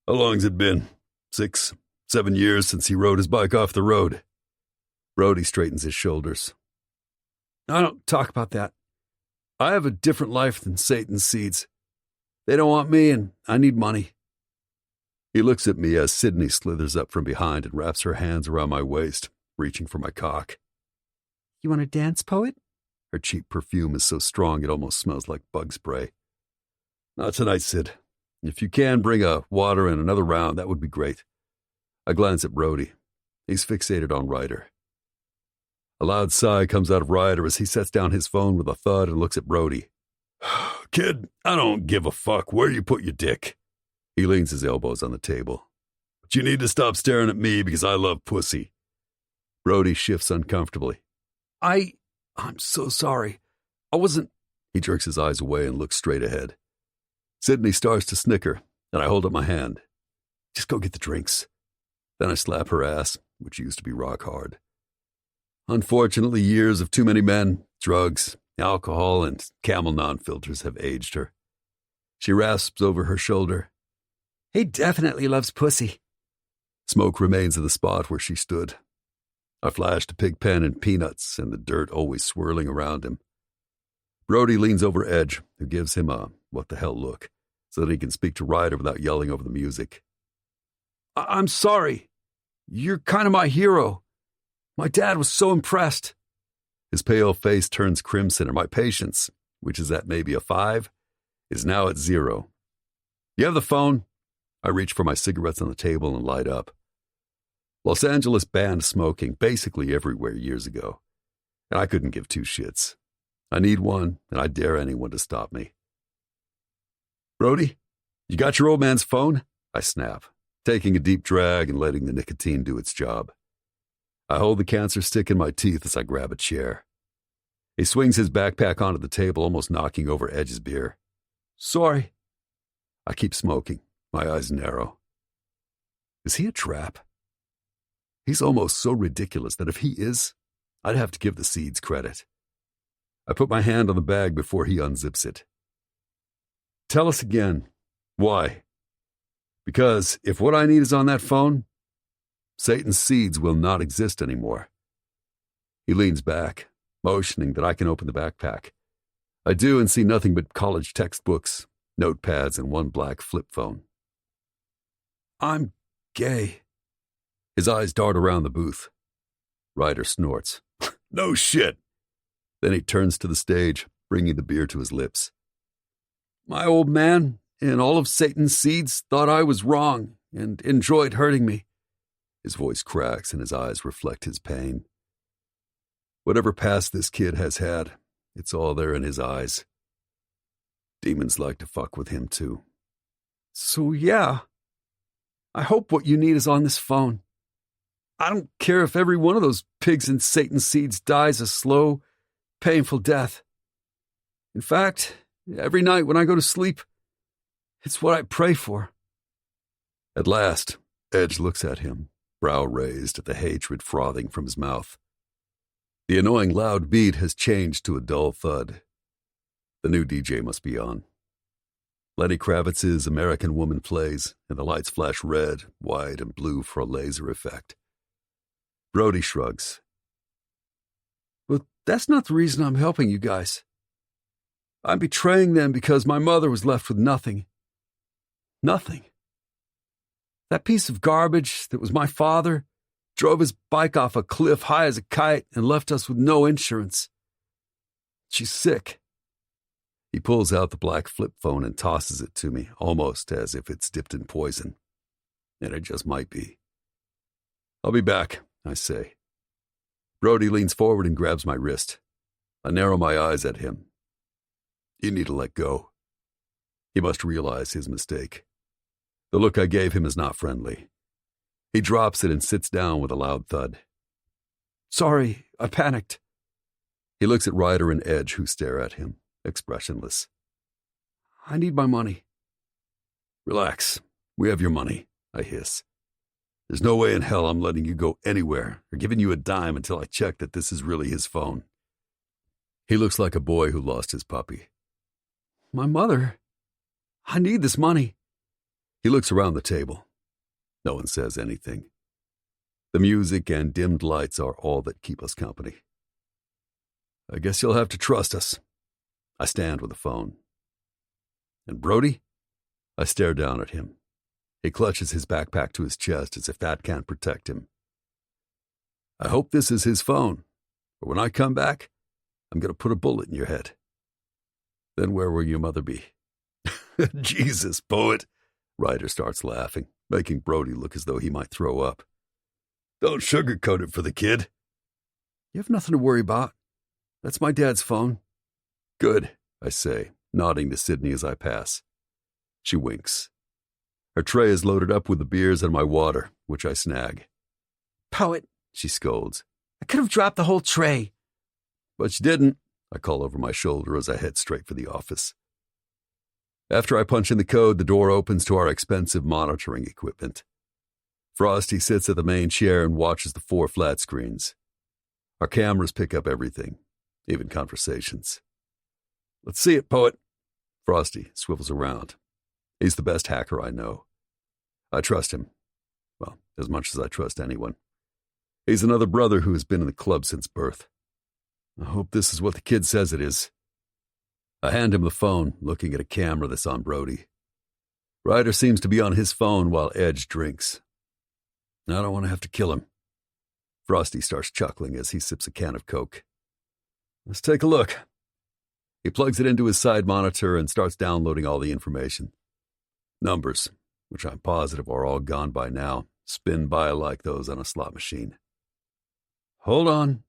How long's it been? 6, 7 years since he rode his bike off the road. Brody straightens his shoulders. I don't talk about that. I have a different life than Satan's seeds. They don't want me, and I need money. He looks at me as Sydney slithers up from behind and wraps her hands around my waist, reaching for my cock. You want to dance, poet? Her cheap perfume is so strong it almost smells like bug spray. Not tonight, Sid. If you can bring a water and another round, that would be great. I glance at Brody. He's fixated on Ryder. A loud sigh comes out of Ryder as he sets down his phone with a thud and looks at Brody. Kid, I don't give a fuck where you put your dick. He leans his elbows on the table. But you need to stop staring at me because I love pussy. Brody shifts uncomfortably. I'm so sorry. I wasn't... He jerks his eyes away and looks straight ahead. Sydney starts to snicker, and I hold up my hand. Just go get the drinks. Then I slap her ass, which used to be rock hard. Unfortunately, years of too many men, drugs, alcohol, and Camel non-filters have aged her. She rasps over her shoulder. He definitely loves pussy. Smoke remains in the spot where she stood. I flashed a Pigpen and peanuts and the dirt always swirling around him. Brody leans over Edge, who gives him a what-the-hell look, so that he can speak to Ryder without yelling over the music. I'm sorry. You're kind of my hero. My dad was so impressed. His pale face turns crimson, and my patience, which is at maybe a 5, is now at 0. You have the phone? I reach for my cigarettes on the table and light up. Los Angeles banned smoking basically everywhere years ago, and I couldn't give two shits. I need one, and I dare anyone to stop me. Brody, you got your old man's phone? I snap, taking a deep drag and letting the nicotine do its job. I hold the cancer stick in my teeth as I grab a chair. He swings his backpack onto the table, almost knocking over Edge's beer. Sorry. I keep smoking, my eyes narrow. Is he a trap? He's almost so ridiculous that if he is, I'd have to give the seeds credit. I put my hand on the bag before he unzips it. Tell us again. Why? Because if what I need is on that phone, Satan's seeds will not exist anymore. He leans back, motioning that I can open the backpack. I do and see nothing but college textbooks, notepads, and one black flip phone. I'm gay. His eyes dart around the booth. Ryder snorts. No shit. Then he turns to the stage, bringing the beer to his lips. My old man and all of Satan's seeds thought I was wrong and enjoyed hurting me. His voice cracks and his eyes reflect his pain. Whatever past this kid has had, it's all there in his eyes. Demons like to fuck with him too. So yeah, I hope what you need is on this phone. I don't care if every one of those pigs in Satan's seeds dies a slow, painful death. In fact, every night when I go to sleep, it's what I pray for. At last, Edge looks at him, brow raised at the hatred frothing from his mouth. The annoying loud beat has changed to a dull thud. The new DJ must be on. Lenny Kravitz's American Woman plays, and the lights flash red, white, and blue for a laser effect. Brody shrugs. But that's not the reason I'm helping you guys. I'm betraying them because my mother was left with nothing, Nothing. That piece of garbage that was my father drove his bike off a cliff high as a kite and left us with no insurance. She's sick. He pulls out the black flip phone and tosses it to me, almost as if it's dipped in poison. And it just might be. I'll be back, I say. Brody leans forward and grabs my wrist. I narrow my eyes at him. You need to let go. He must realize his mistake. The look I gave him is not friendly. He drops it and sits down with a loud thud. Sorry, I panicked. He looks at Ryder and Edge, who stare at him, expressionless. I need my money. Relax. We have your money, I hiss. There's no way in hell I'm letting you go anywhere or giving you a dime until I check that this is really his phone. He looks like a boy who lost his puppy. My mother. I need this money. He looks around the table. No one says anything. The music and dimmed lights are all that keep us company. I guess you'll have to trust us. I stand with the phone. And Brody? I stare down at him. He clutches his backpack to his chest as if that can't protect him. I hope this is his phone, or when I come back, I'm going to put a bullet in your head. Then where will your mother be? Jesus, poet. Ryder starts laughing, making Brody look as though he might throw up. Don't sugarcoat it for the kid. You have nothing to worry about. That's my dad's phone. Good, I say, nodding to Sydney as I pass. She winks. Her tray is loaded up with the beers and my water, which I snag. Poet, she scolds. I could have dropped the whole tray. But you didn't, I call over my shoulder as I head straight for the office. After I punch in the code, the door opens to our expensive monitoring equipment. Frosty sits at the main chair and watches the 4 flat screens. Our cameras pick up everything, even conversations. Let's see it, poet. Frosty swivels around. He's the best hacker I know. I trust him. Well, as much as I trust anyone. He's another brother who has been in the club since birth. I hope this is what the kid says it is. I hand him the phone, looking at a camera that's on Brody. Ryder seems to be on his phone while Edge drinks. I don't want to have to kill him. Frosty starts chuckling as he sips a can of Coke. Let's take a look. He plugs it into his side monitor and starts downloading all the information. Numbers, which I'm positive are all gone by now, spin by like those on a slot machine. Hold on.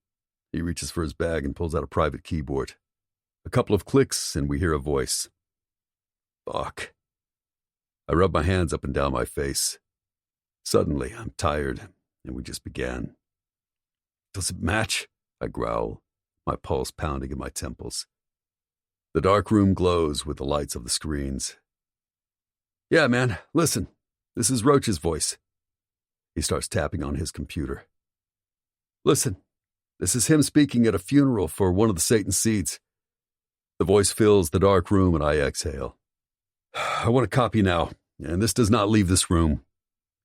He reaches for his bag and pulls out a private keyboard. A couple of clicks and we hear a voice. Fuck. I rub my hands up and down my face. Suddenly, I'm tired, and we just began. Does it match? I growl, my pulse pounding in my temples. The dark room glows with the lights of the screens. Yeah, man, listen. This is Roach's voice. He starts tapping on his computer. Listen, this is him speaking at a funeral for one of the Satan seeds. The voice fills the dark room and I exhale. I want a copy now, and this does not leave this room.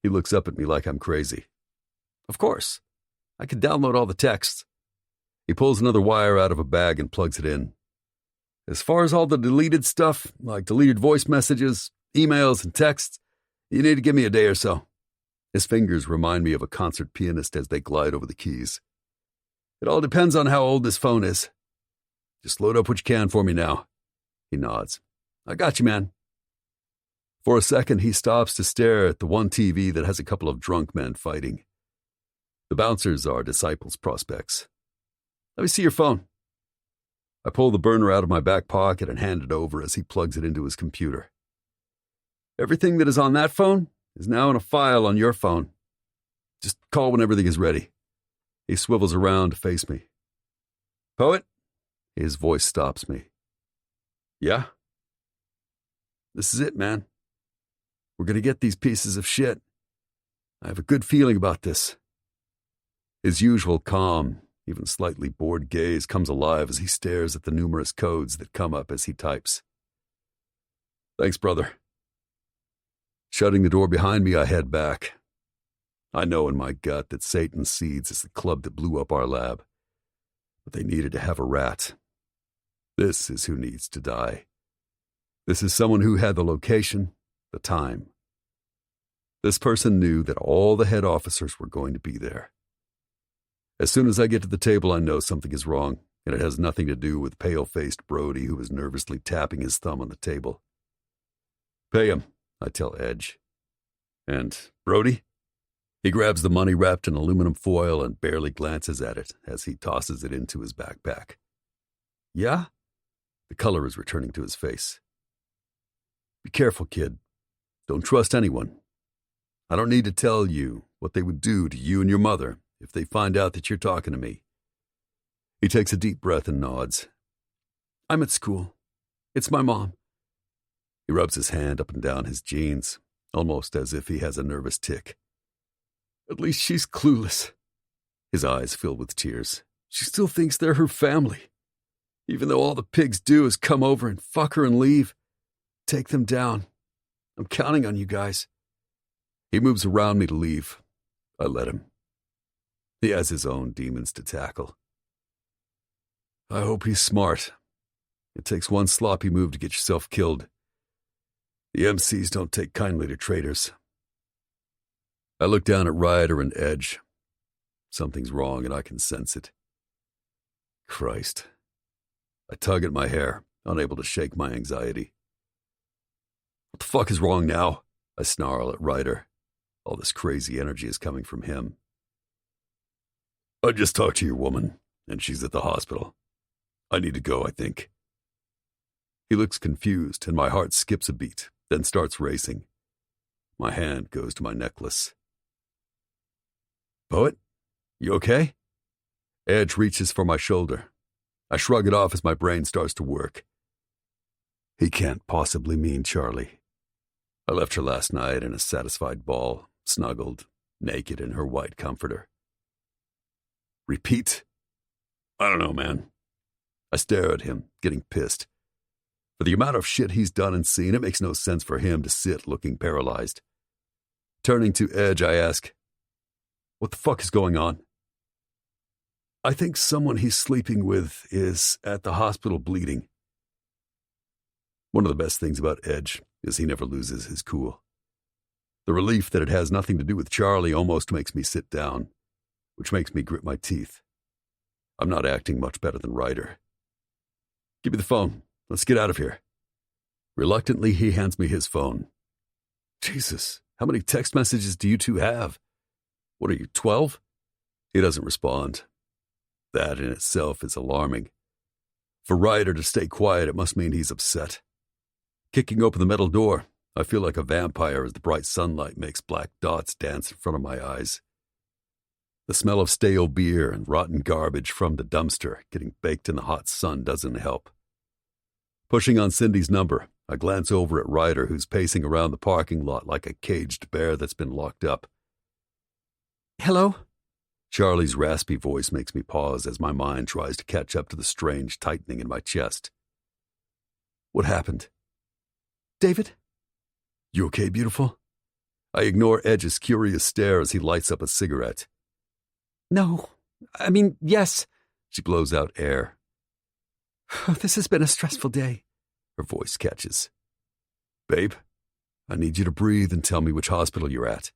He looks up at me like I'm crazy. Of course. I can download all the texts. He pulls another wire out of a bag and plugs it in. As far as all the deleted stuff, like deleted voice messages, emails, and texts, you need to give me a day or so. His fingers remind me of a concert pianist as they glide over the keys. It all depends on how old this phone is. Just load up what you can for me now. He nods. I got you, man. For a second, he stops to stare at the one TV that has a couple of drunk men fighting. The bouncers are Disciples prospects. Let me see your phone. I pull the burner out of my back pocket and hand it over as he plugs it into his computer. Everything that is on that phone is now in a file on your phone. Just call when everything is ready. He swivels around to face me. Poet? His voice stops me. Yeah? This is it, man. We're going to get these pieces of shit. I have a good feeling about this. His usual calm, even slightly bored gaze comes alive as he stares at the numerous codes that come up as he types. Thanks, brother. Shutting the door behind me, I head back. I know in my gut that Satan's Seeds is the club that blew up our lab. But they needed to have a rat. This is who needs to die. This is someone who had the location, the time. This person knew that all the head officers were going to be there. As soon as I get to the table, I know something is wrong, and it has nothing to do with pale-faced Brody who was nervously tapping his thumb on the table. "Pay him," I tell Edge. "And Brody?" He grabs the money wrapped in aluminum foil and barely glances at it as he tosses it into his backpack. "Yeah?" The color is returning to his face. "Be careful, kid. Don't trust anyone. I don't need to tell you what they would do to you and your mother if they find out that you're talking to me." He takes a deep breath and nods. "I'm at school. It's my mom." He rubs his hand up and down his jeans, almost as if he has a nervous tic. "At least she's clueless." His eyes fill with tears. "She still thinks they're her family, even though all the pigs do is come over and fuck her and leave. Take them down. I'm counting on you guys." He moves around me to leave. I let him. He has his own demons to tackle. I hope he's smart. It takes one sloppy move to get yourself killed. The MCs don't take kindly to traitors. I look down at Ryder and Edge. Something's wrong and I can sense it. Christ. I tug at my hair, unable to shake my anxiety. "What the fuck is wrong now?" I snarl at Ryder. All this crazy energy is coming from him. "I just talked to your woman, and she's at the hospital. I need to go, I think." He looks confused, and my heart skips a beat, then starts racing. My hand goes to my necklace. "Poet, you okay?" Edge reaches for my shoulder. I shrug it off as my brain starts to work. He can't possibly mean Charlie. I left her last night in a satisfied ball, snuggled, naked in her white comforter. Repeat? I don't know, man. I stare at him, getting pissed. For the amount of shit he's done and seen, it makes no sense for him to sit looking paralyzed. Turning to Edge, I ask, "What the fuck is going on?" "I think someone he's sleeping with is at the hospital bleeding." One of the best things about Edge is he never loses his cool. The relief that it has nothing to do with Charlie almost makes me sit down, which makes me grit my teeth. I'm not acting much better than Ryder. "Give me the phone. Let's get out of here." Reluctantly, he hands me his phone. Jesus, how many text messages do you two have? What are you, 12? He doesn't respond. That in itself is alarming. For Ryder to stay quiet, it must mean he's upset. Kicking open the metal door, I feel like a vampire as the bright sunlight makes black dots dance in front of my eyes. The smell of stale beer and rotten garbage from the dumpster getting baked in the hot sun doesn't help. Pushing on Cindy's number, I glance over at Ryder, who's pacing around the parking lot like a caged bear that's been locked up. "Hello?" Charlie's raspy voice makes me pause as my mind tries to catch up to the strange tightening in my chest. What happened? "David?" You okay, beautiful? I ignore Edge's curious stare as he lights up a cigarette. "No. I mean, yes." She blows out air. "This has been a stressful day." Her voice catches. Babe, I need you to breathe and tell me which hospital you're at.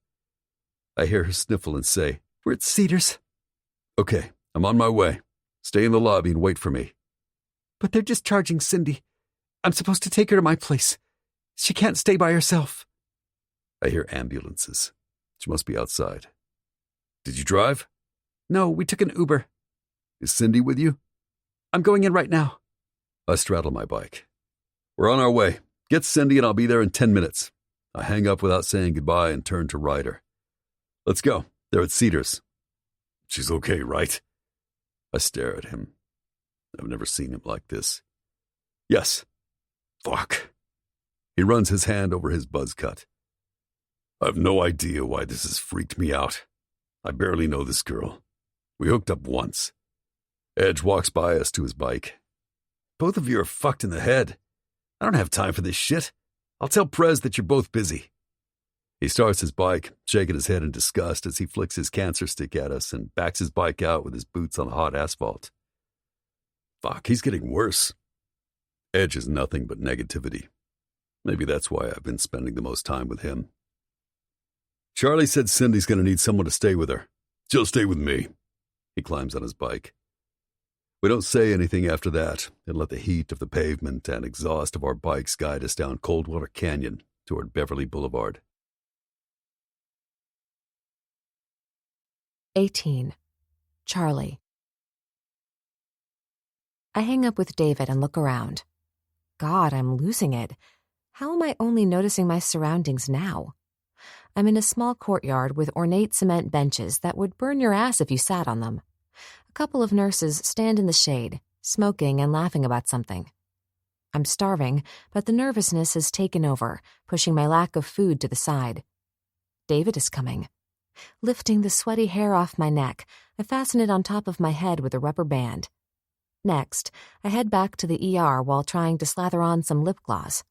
I hear her sniffle and say, "We're at Cedars." Okay, I'm on my way. Stay in the lobby and wait for me. "But they're discharging Cindy. I'm supposed to take her to my place. She can't stay by herself." I hear ambulances. She must be outside. Did you drive? "No, we took an Uber." Is Cindy with you? "I'm going in right now." I straddle my bike. We're on our way. Get Cindy and I'll be there in 10 minutes. I hang up without saying goodbye and turn to Ryder. Let's go. They're at Cedars. She's okay, right? I stare at him. I've never seen him like this. Yes. Fuck. He runs his hand over his buzz cut. I've no idea why this has freaked me out. I barely know this girl. We hooked up once. Edge walks by us to his bike. Both of you are fucked in the head. I don't have time for this shit. I'll tell Prez that you're both busy. He starts his bike, shaking his head in disgust as he flicks his cancer stick at us and backs his bike out with his boots on the hot asphalt. Fuck, he's getting worse. Edge is nothing but negativity. Maybe that's why I've been spending the most time with him. Charlie said Cindy's going to need someone to stay with her. She'll stay with me. He climbs on his bike. We don't say anything after that and let the heat of the pavement and exhaust of our bikes guide us down Coldwater Canyon toward Beverly Boulevard. 18. Charlie. I hang up with David and look around. God, I'm losing it. How am I only noticing my surroundings now? I'm in a small courtyard with ornate cement benches that would burn your ass if you sat on them. A couple of nurses stand in the shade, smoking and laughing about something. I'm starving, but the nervousness has taken over, pushing my lack of food to the side. David is coming. Lifting the sweaty hair off my neck, I fasten it on top of my head with a rubber band. Next, I head back to the ER while trying to slather on some lip gloss.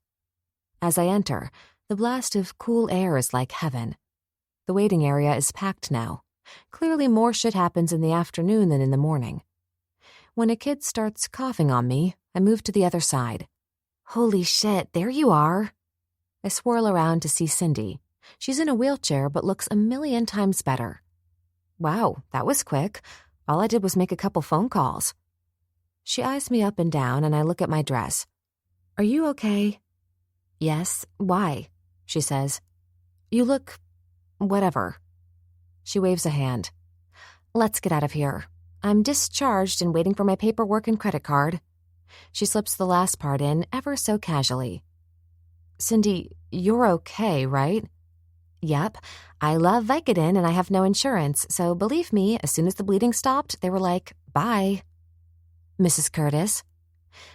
As I enter, the blast of cool air is like heaven. The waiting area is packed now. Clearly more shit happens in the afternoon than in the morning. When a kid starts coughing on me, I move to the other side. Holy shit, there you are. I swirl around to see Cindy. She's in a wheelchair but looks a million times better. Wow, that was quick. All I did was make a couple phone calls. She eyes me up and down and I look at my dress. Are you okay? Yes, why? She says. You look... whatever. She waves a hand. Let's get out of here. I'm discharged and waiting for my paperwork and credit card. She slips the last part in ever so casually. Cindy, you're okay, right? Yep. I love Vicodin and I have no insurance, so believe me, as soon as the bleeding stopped, they were like, bye. Mrs. Curtis.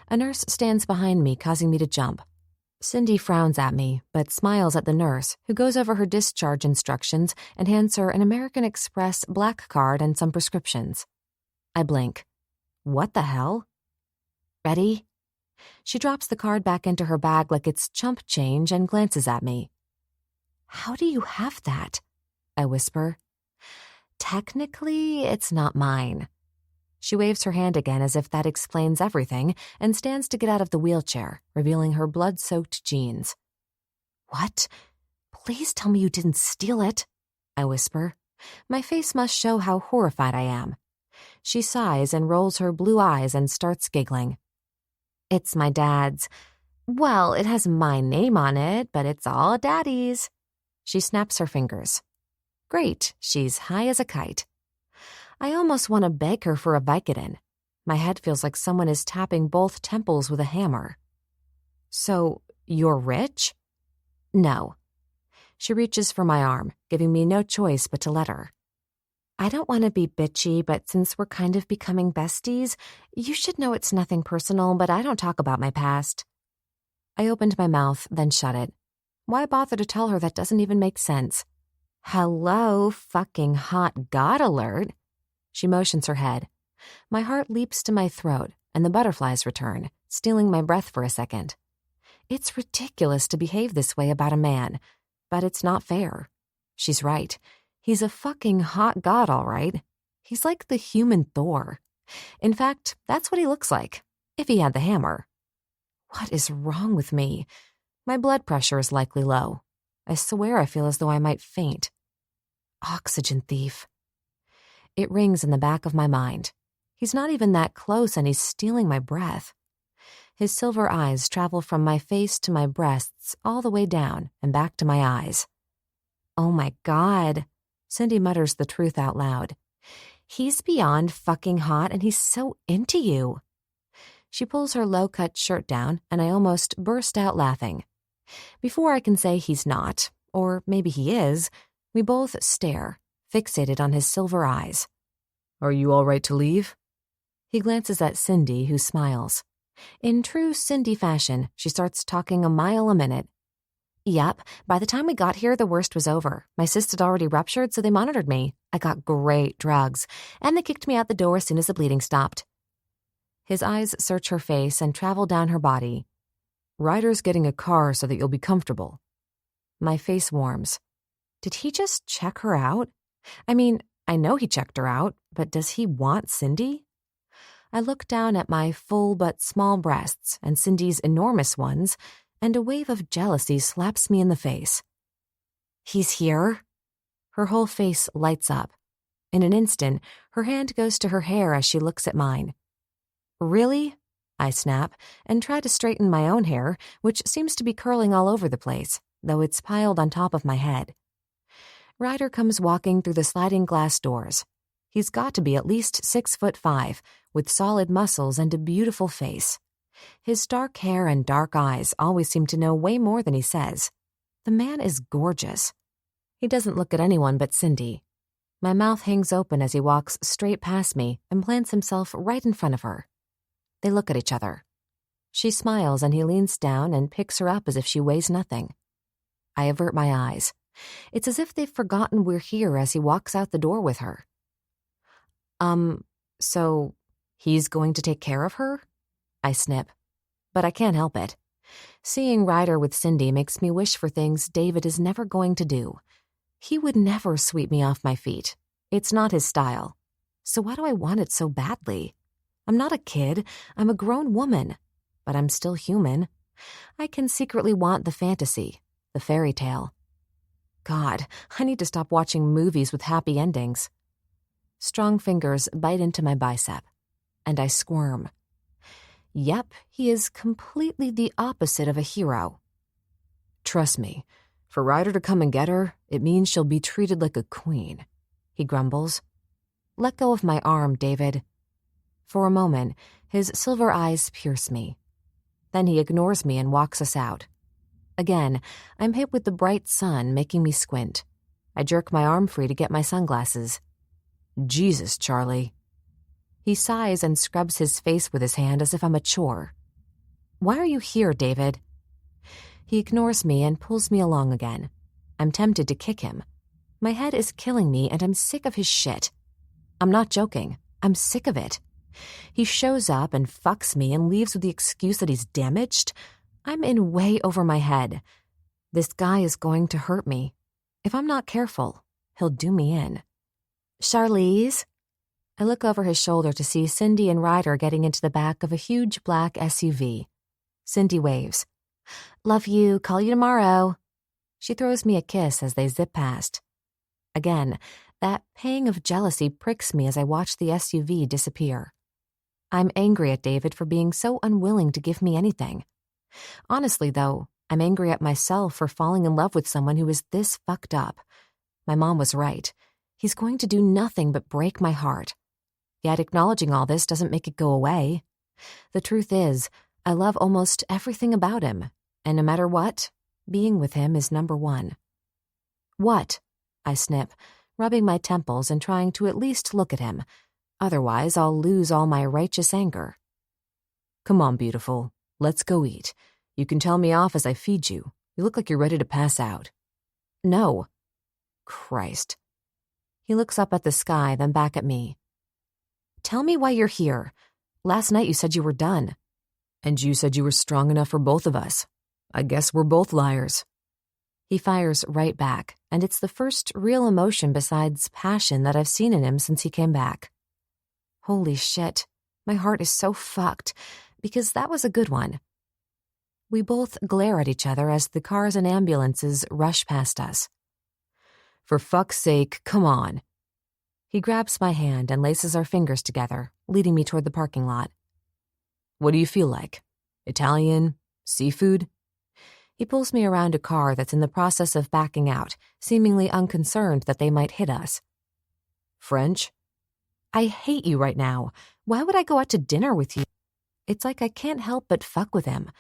A nurse stands behind me, causing me to jump. Cindy frowns at me, but smiles at the nurse, who goes over her discharge instructions and hands her an American Express black card and some prescriptions. I blink. What the hell? Ready? She drops the card back into her bag like it's chump change and glances at me. How do you have that? I whisper. Technically, it's not mine. She waves her hand again as if that explains everything and stands to get out of the wheelchair, revealing her blood-soaked jeans. What? Please tell me you didn't steal it, I whisper. My face must show how horrified I am. She sighs and rolls her blue eyes and starts giggling. It's my dad's. Well, it has my name on it, but it's all Daddy's. She snaps her fingers. Great, she's high as a kite. I almost want to beg her for a Vicodin. My head feels like someone is tapping both temples with a hammer. So, you're rich? No. She reaches for my arm, giving me no choice but to let her. I don't want to be bitchy, but since we're kind of becoming besties, you should know it's nothing personal, but I don't talk about my past. I opened my mouth, then shut it. Why bother to tell her that doesn't even make sense? Hello, fucking hot god alert. She motions her head. My heart leaps to my throat, and the butterflies return, stealing my breath for a second. It's ridiculous to behave this way about a man, but it's not fair. She's right. He's a fucking hot god, all right. He's like the human Thor. In fact, that's what he looks like, if he had the hammer. What is wrong with me? My blood pressure is likely low. I swear I feel as though I might faint. Oxygen thief. It rings in the back of my mind. He's not even that close and he's stealing my breath. His silver eyes travel from my face to my breasts all the way down and back to my eyes. Oh my God. Cindy mutters the truth out loud. He's beyond fucking hot and he's so into you. She pulls her low-cut shirt down and I almost burst out laughing. Before I can say he's not, or maybe he is, we both stare, fixated on his silver eyes. Are you all right to leave? He glances at Cindy, who smiles. In true Cindy fashion, she starts talking a mile a minute. Yep, by the time we got here, the worst was over. My cyst had already ruptured, so they monitored me. I got great drugs, and they kicked me out the door as soon as the bleeding stopped. His eyes search her face and travel down her body. Ryder's getting a car so that you'll be comfortable. My face warms. Did he just check her out? I mean, I know he checked her out, but does he want Cindy? I look down at my full but small breasts and Cindy's enormous ones, and a wave of jealousy slaps me in the face. "He's here?" Her whole face lights up. In an instant, her hand goes to her hair as she looks at mine. "Really?" I snap, and try to straighten my own hair, which seems to be curling all over the place, though it's piled on top of my head. Ryder comes walking through the sliding glass doors. He's got to be at least 6'5", with solid muscles and a beautiful face. His dark hair and dark eyes always seem to know way more than he says. The man is gorgeous. He doesn't look at anyone but Cindy. My mouth hangs open as he walks straight past me and plants himself right in front of her. They look at each other. She smiles and he leans down and picks her up as if she weighs nothing. I avert my eyes. It's as if they've forgotten we're here as he walks out the door with her. So he's going to take care of her? I snip, but I can't help it. Seeing Ryder with Cindy makes me wish for things David is never going to do. He would never sweep me off my feet. It's not his style. So why do I want it so badly? I'm not a kid. I'm a grown woman. But I'm still human. I can secretly want the fantasy, the fairy tale. God, I need to stop watching movies with happy endings. Strong fingers bite into my bicep, and I squirm. Yep, he is completely the opposite of a hero. "Trust me, for Ryder to come and get her, it means she'll be treated like a queen," he grumbles. Let go of my arm, David. For a moment, his silver eyes pierce me. Then he ignores me and walks us out. Again, I'm hit with the bright sun, making me squint. I jerk my arm free to get my sunglasses. "Jesus, Charlie." He sighs and scrubs his face with his hand as if I'm a chore. "Why are you here, David?" He ignores me and pulls me along again. I'm tempted to kick him. My head is killing me and I'm sick of his shit. I'm not joking. I'm sick of it. He shows up and fucks me and leaves with the excuse that he's damaged. I'm in way over my head. This guy is going to hurt me. If I'm not careful, he'll do me in. "Charlize?" I look over his shoulder to see Cindy and Ryder getting into the back of a huge black SUV. Cindy waves. "Love you, call you tomorrow." She throws me a kiss as they zip past. Again, that pang of jealousy pricks me as I watch the SUV disappear. I'm angry at David for being so unwilling to give me anything. Honestly, though, I'm angry at myself for falling in love with someone who is this fucked up. My mom was right. He's going to do nothing but break my heart. Yet acknowledging all this doesn't make it go away. The truth is, I love almost everything about him, and no matter what, being with him is number one. "What?" I snip, rubbing my temples and trying to at least look at him. Otherwise, I'll lose all my righteous anger. "Come on, beautiful. Let's go eat. You can tell me off as I feed you. You look like you're ready to pass out." "No." "Christ." He looks up at the sky, then back at me. "Tell me why you're here. Last night you said you were done." "And you said you were strong enough for both of us. I guess we're both liars." He fires right back, and it's the first real emotion besides passion that I've seen in him since he came back. Holy shit, my heart is so fucked, because that was a good one. We both glare at each other as the cars and ambulances rush past us. "For fuck's sake, come on." He grabs my hand and laces our fingers together, leading me toward the parking lot. "What do you feel like? Italian? Seafood?" He pulls me around a car that's in the process of backing out, seemingly unconcerned that they might hit us. "French?" I hate you right now. Why would I go out to dinner with you? It's like I can't help but fuck with him.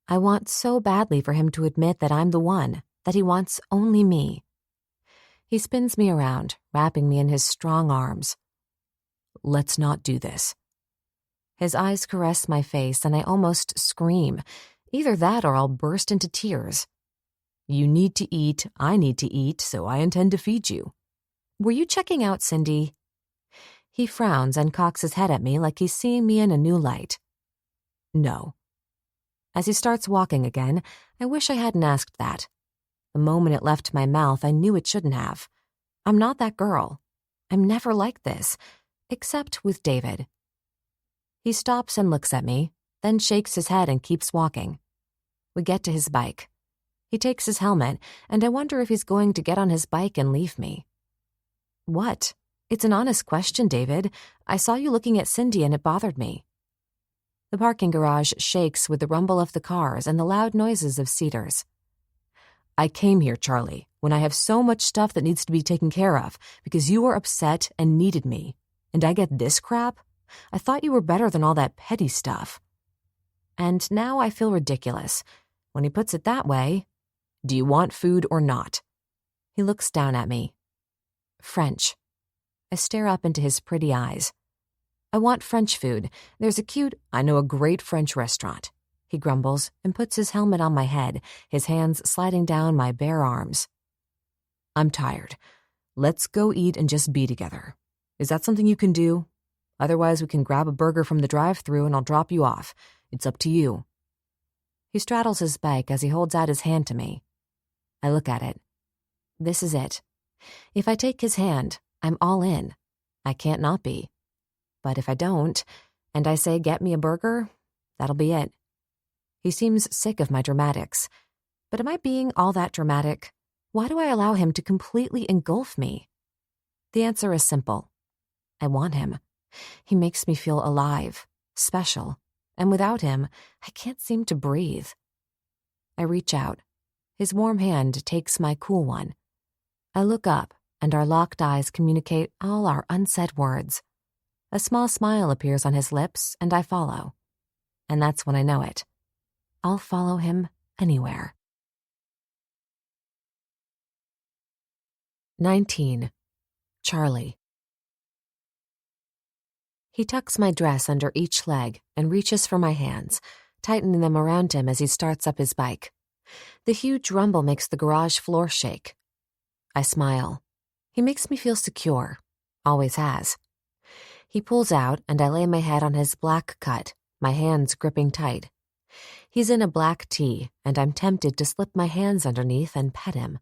I want so badly for him to admit that I'm the one, that he wants only me. He spins me around, wrapping me in his strong arms. "Let's not do this." His eyes caress my face and I almost scream. Either that or I'll burst into tears. "You need to eat, I need to eat, so I intend to feed you." Were you checking out, Cindy? He frowns and cocks his head at me like he's seeing me in a new light. "No." As he starts walking again, I wish I hadn't asked that. The moment it left my mouth, I knew it shouldn't have. I'm not that girl. I'm never like this, except with David. He stops and looks at me, then shakes his head and keeps walking. We get to his bike. He takes his helmet, and I wonder if he's going to get on his bike and leave me. What? It's an honest question, David. I saw you looking at Cindy and it bothered me. The parking garage shakes with the rumble of the cars and the loud noises of cedars. I came here, Charlie, when I have so much stuff that needs to be taken care of because you were upset and needed me. And I get this crap? I thought you were better than all that petty stuff. And now I feel ridiculous. When he puts it that way, do you want food or not? He looks down at me. French. I stare up into his pretty eyes. I want French food. There's a cute, I know a great French restaurant. He grumbles and puts his helmet on my head, his hands sliding down my bare arms. I'm tired. Let's go eat and just be together. Is that something you can do? Otherwise, we can grab a burger from the drive-thru and I'll drop you off. It's up to you. He straddles his bike as he holds out his hand to me. I look at it. This is it. If I take his hand, I'm all in. I can't not be. But if I don't, and I say get me a burger, that'll be it. He seems sick of my dramatics. But am I being all that dramatic? Why do I allow him to completely engulf me? The answer is simple. I want him. He makes me feel alive, special, and without him, I can't seem to breathe. I reach out. His warm hand takes my cool one. I look up, and our locked eyes communicate all our unsaid words. A small smile appears on his lips, and I follow. And that's when I know it. I'll follow him anywhere. 19. Charlie. He tucks my dress under each leg and reaches for my hands, tightening them around him as he starts up his bike. The huge rumble makes the garage floor shake. I smile. He makes me feel secure. Always has. He pulls out, and I lay my head on his black cut, my hands gripping tight. He's in a black tee, and I'm tempted to slip my hands underneath and pet him.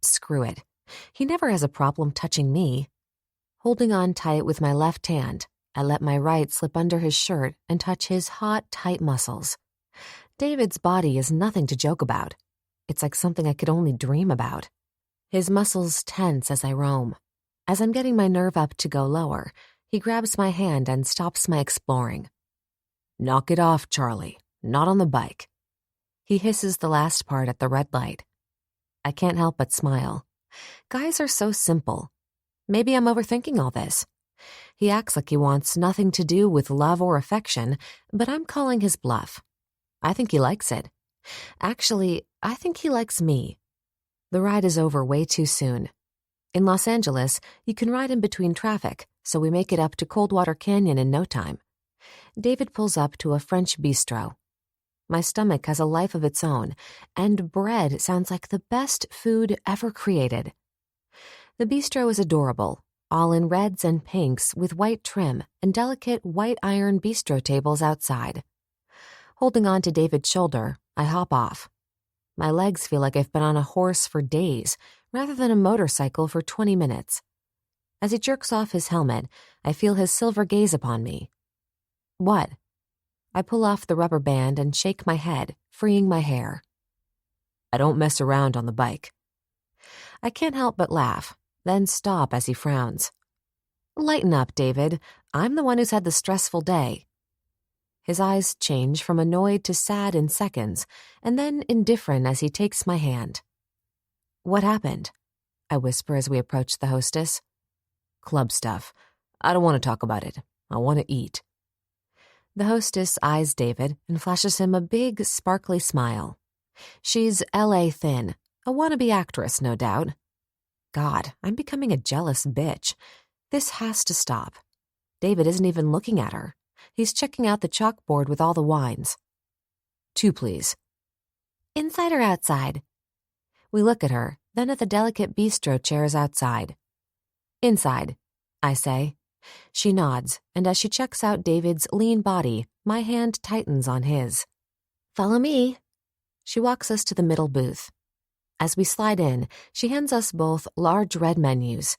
Screw it. He never has a problem touching me. Holding on tight with my left hand, I let my right slip under his shirt and touch his hot, tight muscles. David's body is nothing to joke about. It's like something I could only dream about. His muscles tense as I roam. As I'm getting my nerve up to go lower, he grabs my hand and stops my exploring. Knock it off, Charlie. Not on the bike. He hisses the last part at the red light. I can't help but smile. Guys are so simple. Maybe I'm overthinking all this. He acts like he wants nothing to do with love or affection, but I'm calling his bluff. I think he likes it. Actually, I think he likes me. The ride is over way too soon. In Los Angeles, you can ride in between traffic, so we make it up to Coldwater Canyon in no time. David pulls up to a French bistro. My stomach has a life of its own, and bread sounds like the best food ever created. The bistro is adorable, all in reds and pinks with white trim and delicate white iron bistro tables outside. Holding on to David's shoulder, I hop off. My legs feel like I've been on a horse for days, rather than a motorcycle for 20 minutes. As he jerks off his helmet, I feel his silver gaze upon me. What? I pull off the rubber band and shake my head, freeing my hair. I don't mess around on the bike. I can't help but laugh, then stop as he frowns. Lighten up, David. I'm the one who's had the stressful day. His eyes change from annoyed to sad in seconds, and then indifferent as he takes my hand. What happened? I whisper as we approach the hostess. Club stuff. I don't want to talk about it. I want to eat. The hostess eyes David and flashes him a big, sparkly smile. She's L.A. thin, a wannabe actress, no doubt. God, I'm becoming a jealous bitch. This has to stop. David isn't even looking at her. He's checking out the chalkboard with all the wines. 2, please. Inside or outside? We look at her, then at the delicate bistro chairs outside. Inside, I say. She nods, and as she checks out David's lean body, my hand tightens on his. Follow me. She walks us to the middle booth. As we slide in, she hands us both large red menus.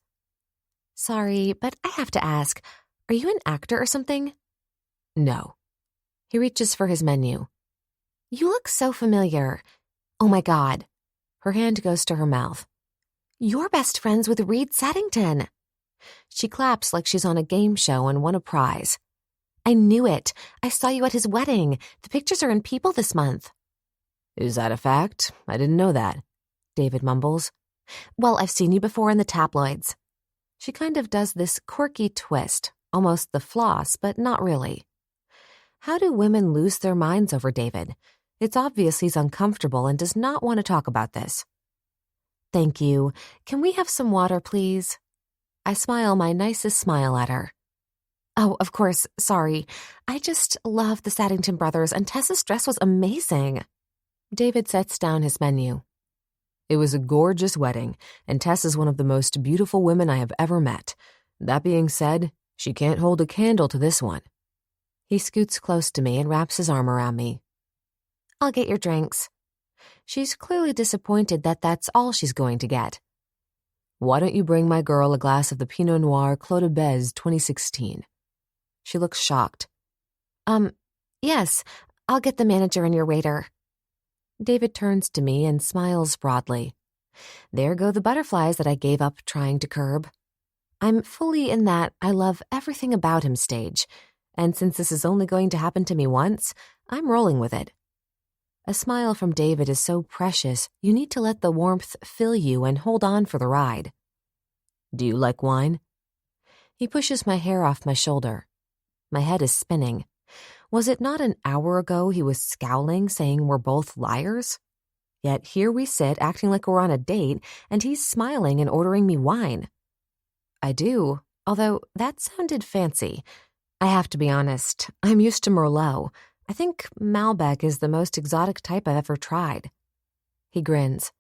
Sorry, but I have to ask, are you an actor or something? No. He reaches for his menu. You look so familiar. Oh my God. Her hand goes to her mouth. You're best friends with Reed Saddington. She claps like she's on a game show and won a prize. I knew it. I saw you at his wedding. The pictures are in People this month. Is that a fact? I didn't know that. David mumbles. Well, I've seen you before in the tabloids. She kind of does this quirky twist, almost the floss, but not really. How do women lose their minds over David? It's obvious he's uncomfortable and does not want to talk about this. Thank you. Can we have some water, please? I smile my nicest smile at her. Oh, of course, sorry. I just love the Saddington brothers, and Tessa's dress was amazing. David sets down his menu. It was a gorgeous wedding, and Tess is one of the most beautiful women I have ever met. That being said, she can't hold a candle to this one. He scoots close to me and wraps his arm around me. I'll get your drinks. She's clearly disappointed that that's all she's going to get. Why don't you bring my girl a glass of the Pinot Noir Clos de Bez 2016? She looks shocked. Yes, I'll get the manager and your waiter. David turns to me and smiles broadly. There go the butterflies that I gave up trying to curb. I'm fully in that I love everything about him stage, and since this is only going to happen to me once, I'm rolling with it. A smile from David is so precious, you need to let the warmth fill you and hold on for the ride. Do you like wine? He pushes my hair off my shoulder. My head is spinning. Was it not an hour ago he was scowling, saying we're both liars? Yet here we sit, acting like we're on a date, and he's smiling and ordering me wine. I do, although that sounded fancy. I have to be honest, I'm used to Merlot. I think Malbec is the most exotic type I've ever tried. He grins.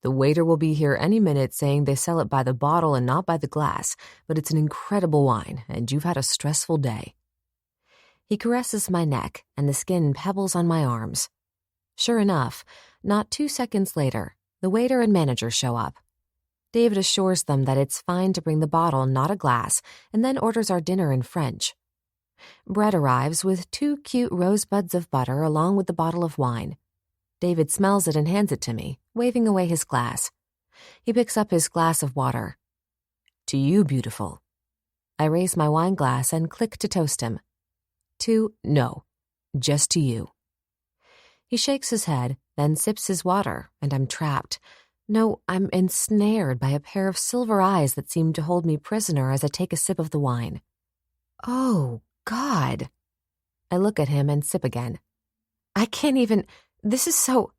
The waiter will be here any minute saying they sell it by the bottle and not by the glass, but it's an incredible wine, and you've had a stressful day. He caresses my neck, and the skin pebbles on my arms. Sure enough, not 2 seconds later, the waiter and manager show up. David assures them that it's fine to bring the bottle, not a glass, and then orders our dinner in French. Bread arrives with 2 cute rosebuds of butter along with the bottle of wine. David smells it and hands it to me, waving away his glass. He picks up his glass of water. To you, beautiful. I raise my wine glass and click to toast him. No, just to you. He shakes his head, then sips his water, and I'm trapped. No, I'm ensnared by a pair of silver eyes that seem to hold me prisoner as I take a sip of the wine. Oh, God. I look at him and sip again. I can't even... This is so...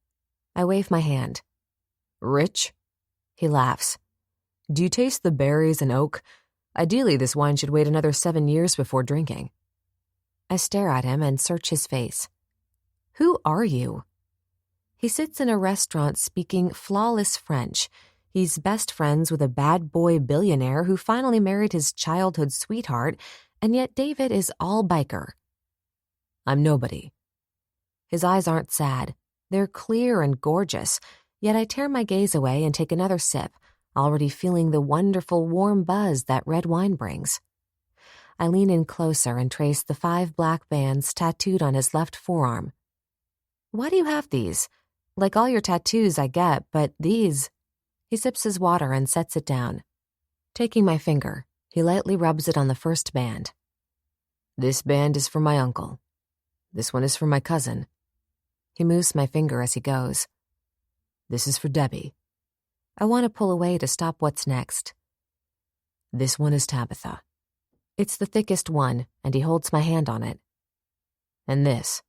I wave my hand. Rich? He laughs. Do you taste the berries and oak? Ideally, this wine should wait another 7 years before drinking. I stare at him and search his face. Who are you? He sits in a restaurant speaking flawless French. He's best friends with a bad boy billionaire who finally married his childhood sweetheart, and yet David is all biker. I'm nobody. His eyes aren't sad. They're clear and gorgeous, yet I tear my gaze away and take another sip, already feeling the wonderful warm buzz that red wine brings. I lean in closer and trace the 5 black bands tattooed on his left forearm. Why do you have these? Like all your tattoos, I get, but these... He sips his water and sets it down. Taking my finger, he lightly rubs it on the first band. This band is for my uncle. This one is for my cousin. He moves my finger as he goes. This is for Debbie. I want to pull away to stop what's next. This one is Tabitha. It's the thickest one, and he holds my hand on it. And this.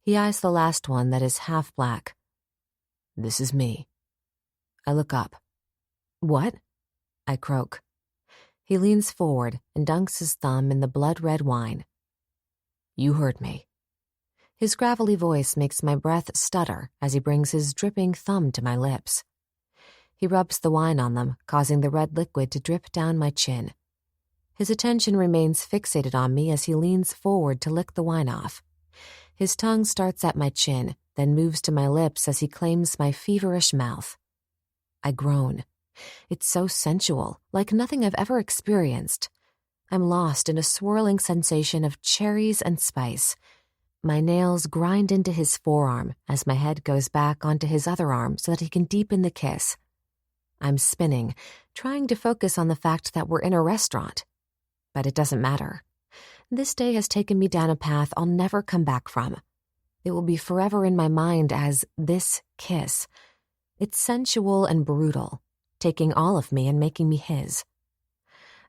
He eyes the last one that is half black. This is me. I look up. What? I croak. He leans forward and dunks his thumb in the blood-red wine. You heard me. His gravelly voice makes my breath stutter as he brings his dripping thumb to my lips. He rubs the wine on them, causing the red liquid to drip down my chin. His attention remains fixated on me as he leans forward to lick the wine off. His tongue starts at my chin, then moves to my lips as he claims my feverish mouth. I groan. It's so sensual, like nothing I've ever experienced. I'm lost in a swirling sensation of cherries and spice. My nails grind into his forearm as my head goes back onto his other arm so that he can deepen the kiss. I'm spinning, trying to focus on the fact that we're in a restaurant. But it doesn't matter. This day has taken me down a path I'll never come back from. It will be forever in my mind as this kiss. It's sensual and brutal, taking all of me and making me his.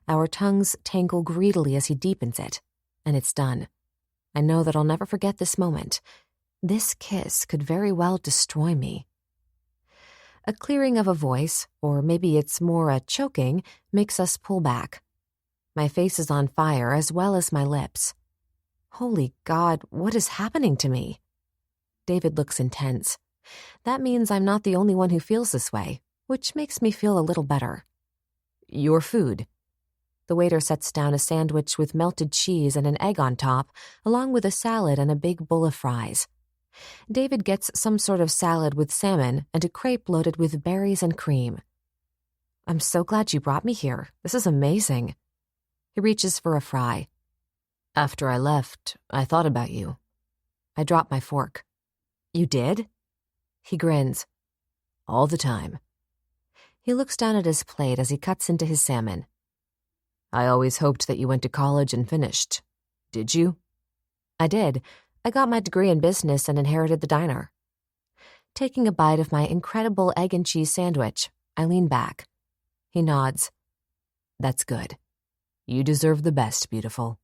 Our tongues tangle greedily as he deepens it, and it's done. I know that I'll never forget this moment. This kiss could very well destroy me. A clearing of a voice, or maybe it's more a choking, makes us pull back. My face is on fire as well as my lips. Holy God, what is happening to me? David looks intense. That means I'm not the only one who feels this way, which makes me feel a little better. Your food. The waiter sets down a sandwich with melted cheese and an egg on top, along with a salad and a big bowl of fries. David gets some sort of salad with salmon and a crepe loaded with berries and cream. I'm so glad you brought me here. This is amazing. He reaches for a fry. After I left, I thought about you. I drop my fork. You did? He grins. All the time. He looks down at his plate as he cuts into his salmon. I always hoped that you went to college and finished. Did you? I did. I got my degree in business and inherited the diner. Taking a bite of my incredible egg and cheese sandwich, I lean back. He nods. That's good. You deserve the best, beautiful.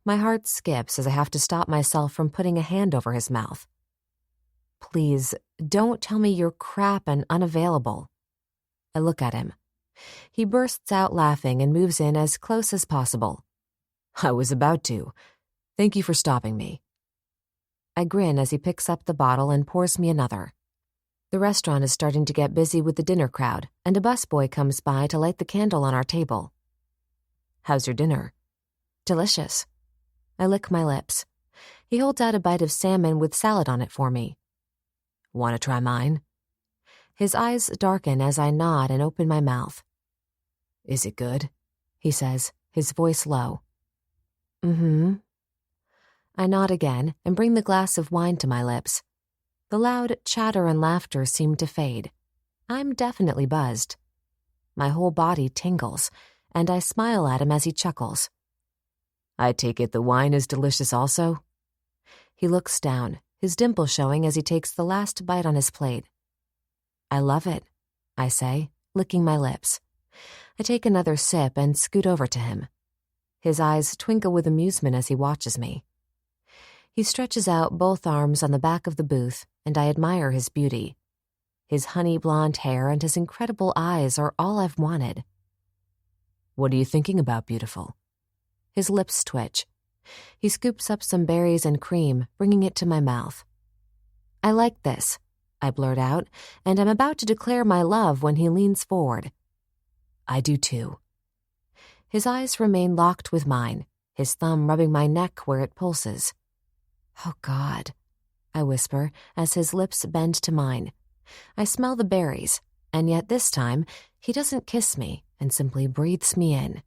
My heart skips as I have to stop myself from putting a hand over his mouth. Please, don't tell me you're crap and unavailable. I look at him. He bursts out laughing and moves in as close as possible. I was about to. Thank you for stopping me. I grin as he picks up the bottle and pours me another. The restaurant is starting to get busy with the dinner crowd, and a busboy comes by to light the candle on our table. How's your dinner? Delicious. I lick my lips. He holds out a bite of salmon with salad on it for me. Want to try mine? His eyes darken as I nod and open my mouth. Is it good? He says, his voice low. Mm-hmm. I nod again and bring the glass of wine to my lips. The loud chatter and laughter seem to fade. I'm definitely buzzed. My whole body tingles, and I smile at him as he chuckles. I take it the wine is delicious also? He looks down, his dimple showing as he takes the last bite on his plate. I love it, I say, licking my lips. I take another sip and scoot over to him. His eyes twinkle with amusement as he watches me. He stretches out both arms on the back of the booth, and I admire his beauty. His honey blonde hair and his incredible eyes are all I've wanted. What are you thinking about, beautiful? His lips twitch. He scoops up some berries and cream, bringing it to my mouth. I like this, I blurt out, and I'm about to declare my love when he leans forward. I do too. His eyes remain locked with mine, his thumb rubbing my neck where it pulses. Oh, God, I whisper as his lips bend to mine. I smell the berries, and yet this time he doesn't kiss me and simply breathes me in.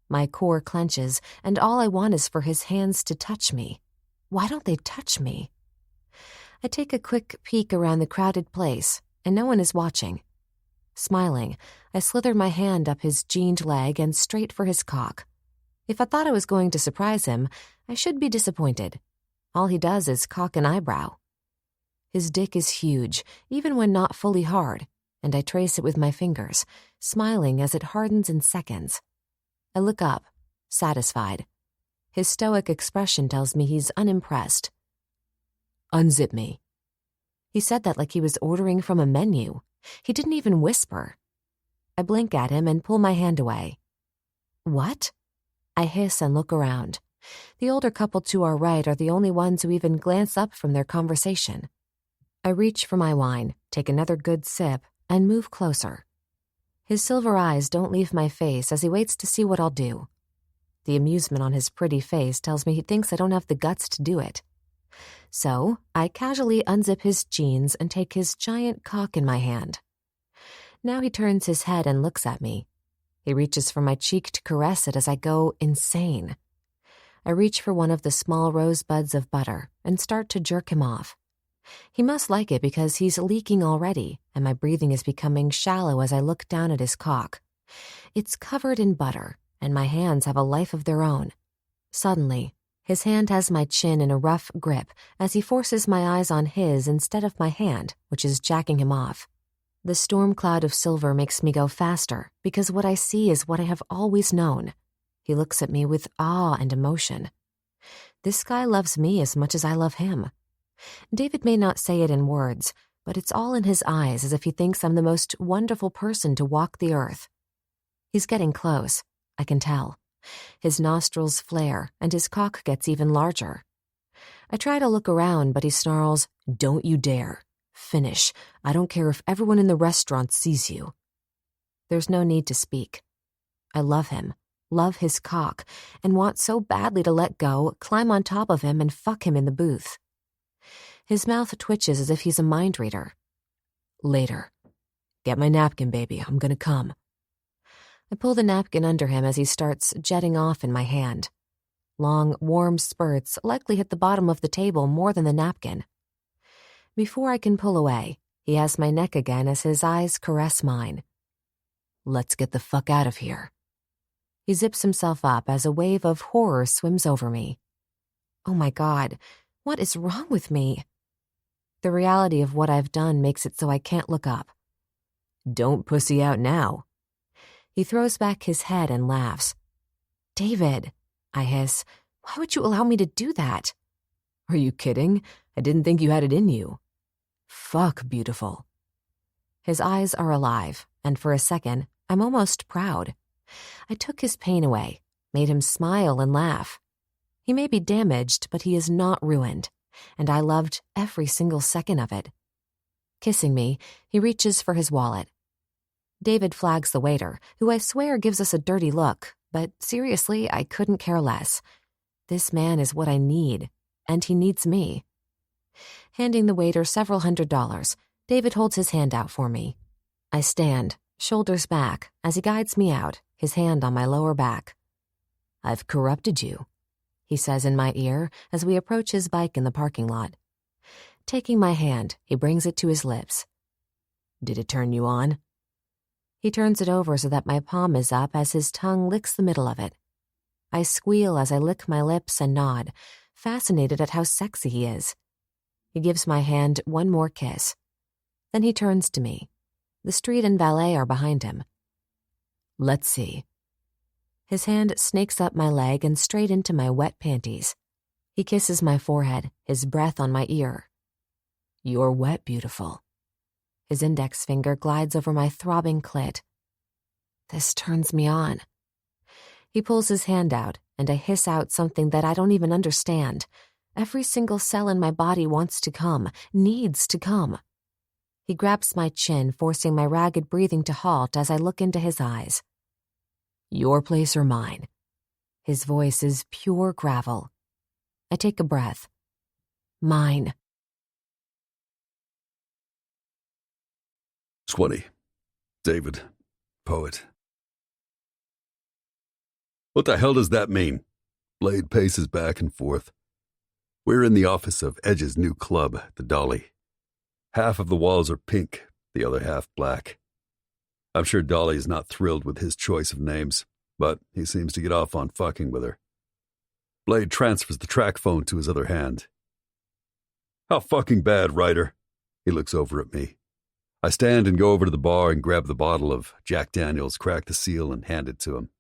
My core clenches, and all I want is for his hands to touch me. Why don't they touch me? I take a quick peek around the crowded place, and no one is watching. Smiling, I slither my hand up his jeaned leg and straight for his cock. If I thought I was going to surprise him, I should be disappointed. All he does is cock an eyebrow. His dick is huge, even when not fully hard, and I trace it with my fingers, smiling as it hardens in seconds. I look up, satisfied. His stoic expression tells me he's unimpressed. Unzip me. He said that like he was ordering from a menu. He didn't even whisper. I blink at him and pull my hand away. What? I hiss and look around. The older couple to our right are the only ones who even glance up from their conversation. I reach for my wine, take another good sip, and move closer. His silver eyes don't leave my face as he waits to see what I'll do. The amusement on his pretty face tells me he thinks I don't have the guts to do it. So I casually unzip his jeans and take his giant cock in my hand. Now he turns his head and looks at me. He reaches for my cheek to caress it as I go insane. I reach for one of the small rosebuds of butter and start to jerk him off. He must like it because he's leaking already, and my breathing is becoming shallow as I look down at his cock. It's covered in butter, and my hands have a life of their own. Suddenly, his hand has my chin in a rough grip as he forces my eyes on his instead of my hand, which is jacking him off. The storm cloud of silver makes me go faster because what I see is what I have always known. He looks at me with awe and emotion. This guy loves me as much as I love him. David may not say it in words, but it's all in his eyes as if he thinks I'm the most wonderful person to walk the earth. He's getting close, I can tell. His nostrils flare, and his cock gets even larger. I try to look around, but he snarls, "Don't you dare. Finish. I don't care if everyone in the restaurant sees you." There's no need to speak. I love him, love his cock, and want so badly to let go, climb on top of him, and fuck him in the booth. His mouth twitches as if he's a mind reader. "Later. Get my napkin, baby. I'm gonna come." I pull the napkin under him as he starts jetting off in my hand. Long, warm spurts likely hit the bottom of the table more than the napkin. Before I can pull away, he has my neck again as his eyes caress mine. "Let's get the fuck out of here." He zips himself up as a wave of horror swims over me. Oh my God, what is wrong with me? The reality of what I've done makes it so I can't look up. "Don't pussy out now." He throws back his head and laughs. "David," I hiss, "why would you allow me to do that?" "Are you kidding? I didn't think you had it in you." "Fuck, beautiful." His eyes are alive, and for a second, I'm almost proud. I took his pain away, made him smile and laugh. He may be damaged, but he is not ruined, and I loved every single second of it. Kissing me, he reaches for his wallet. David flags the waiter, who I swear gives us a dirty look, but seriously, I couldn't care less. This man is what I need, and he needs me. Handing the waiter several $100s, David holds his hand out for me. I stand, shoulders back, as he guides me out, his hand on my lower back. "I've corrupted you," he says in my ear as we approach his bike in the parking lot. Taking my hand, he brings it to his lips. "Did it turn you on?" He turns it over so that my palm is up as his tongue licks the middle of it. I squeal as I lick my lips and nod, fascinated at how sexy he is. He gives my hand one more kiss. Then he turns to me. The street and valet are behind him. "Let's see." His hand snakes up my leg and straight into my wet panties. He kisses my forehead, his breath on my ear. "You're wet, beautiful." His index finger glides over my throbbing clit. This turns me on. He pulls his hand out, and I hiss out something that I don't even understand. Every single cell in my body wants to come, needs to come. He grabs my chin, forcing my ragged breathing to halt as I look into his eyes. "Your place or mine?" His voice is pure gravel. I take a breath. "Mine." 20. David, poet. What the hell does that mean? Blade paces back and forth. We're in the office of Edge's new club, the Dolly. Half of the walls are pink, the other half black. I'm sure Dolly is not thrilled with his choice of names, but he seems to get off on fucking with her. Blade transfers the track phone to his other hand. "How fucking bad, Ryder?" He looks over at me. I stand and go over to the bar and grab the bottle of Jack Daniels, crack the seal, and hand it to him.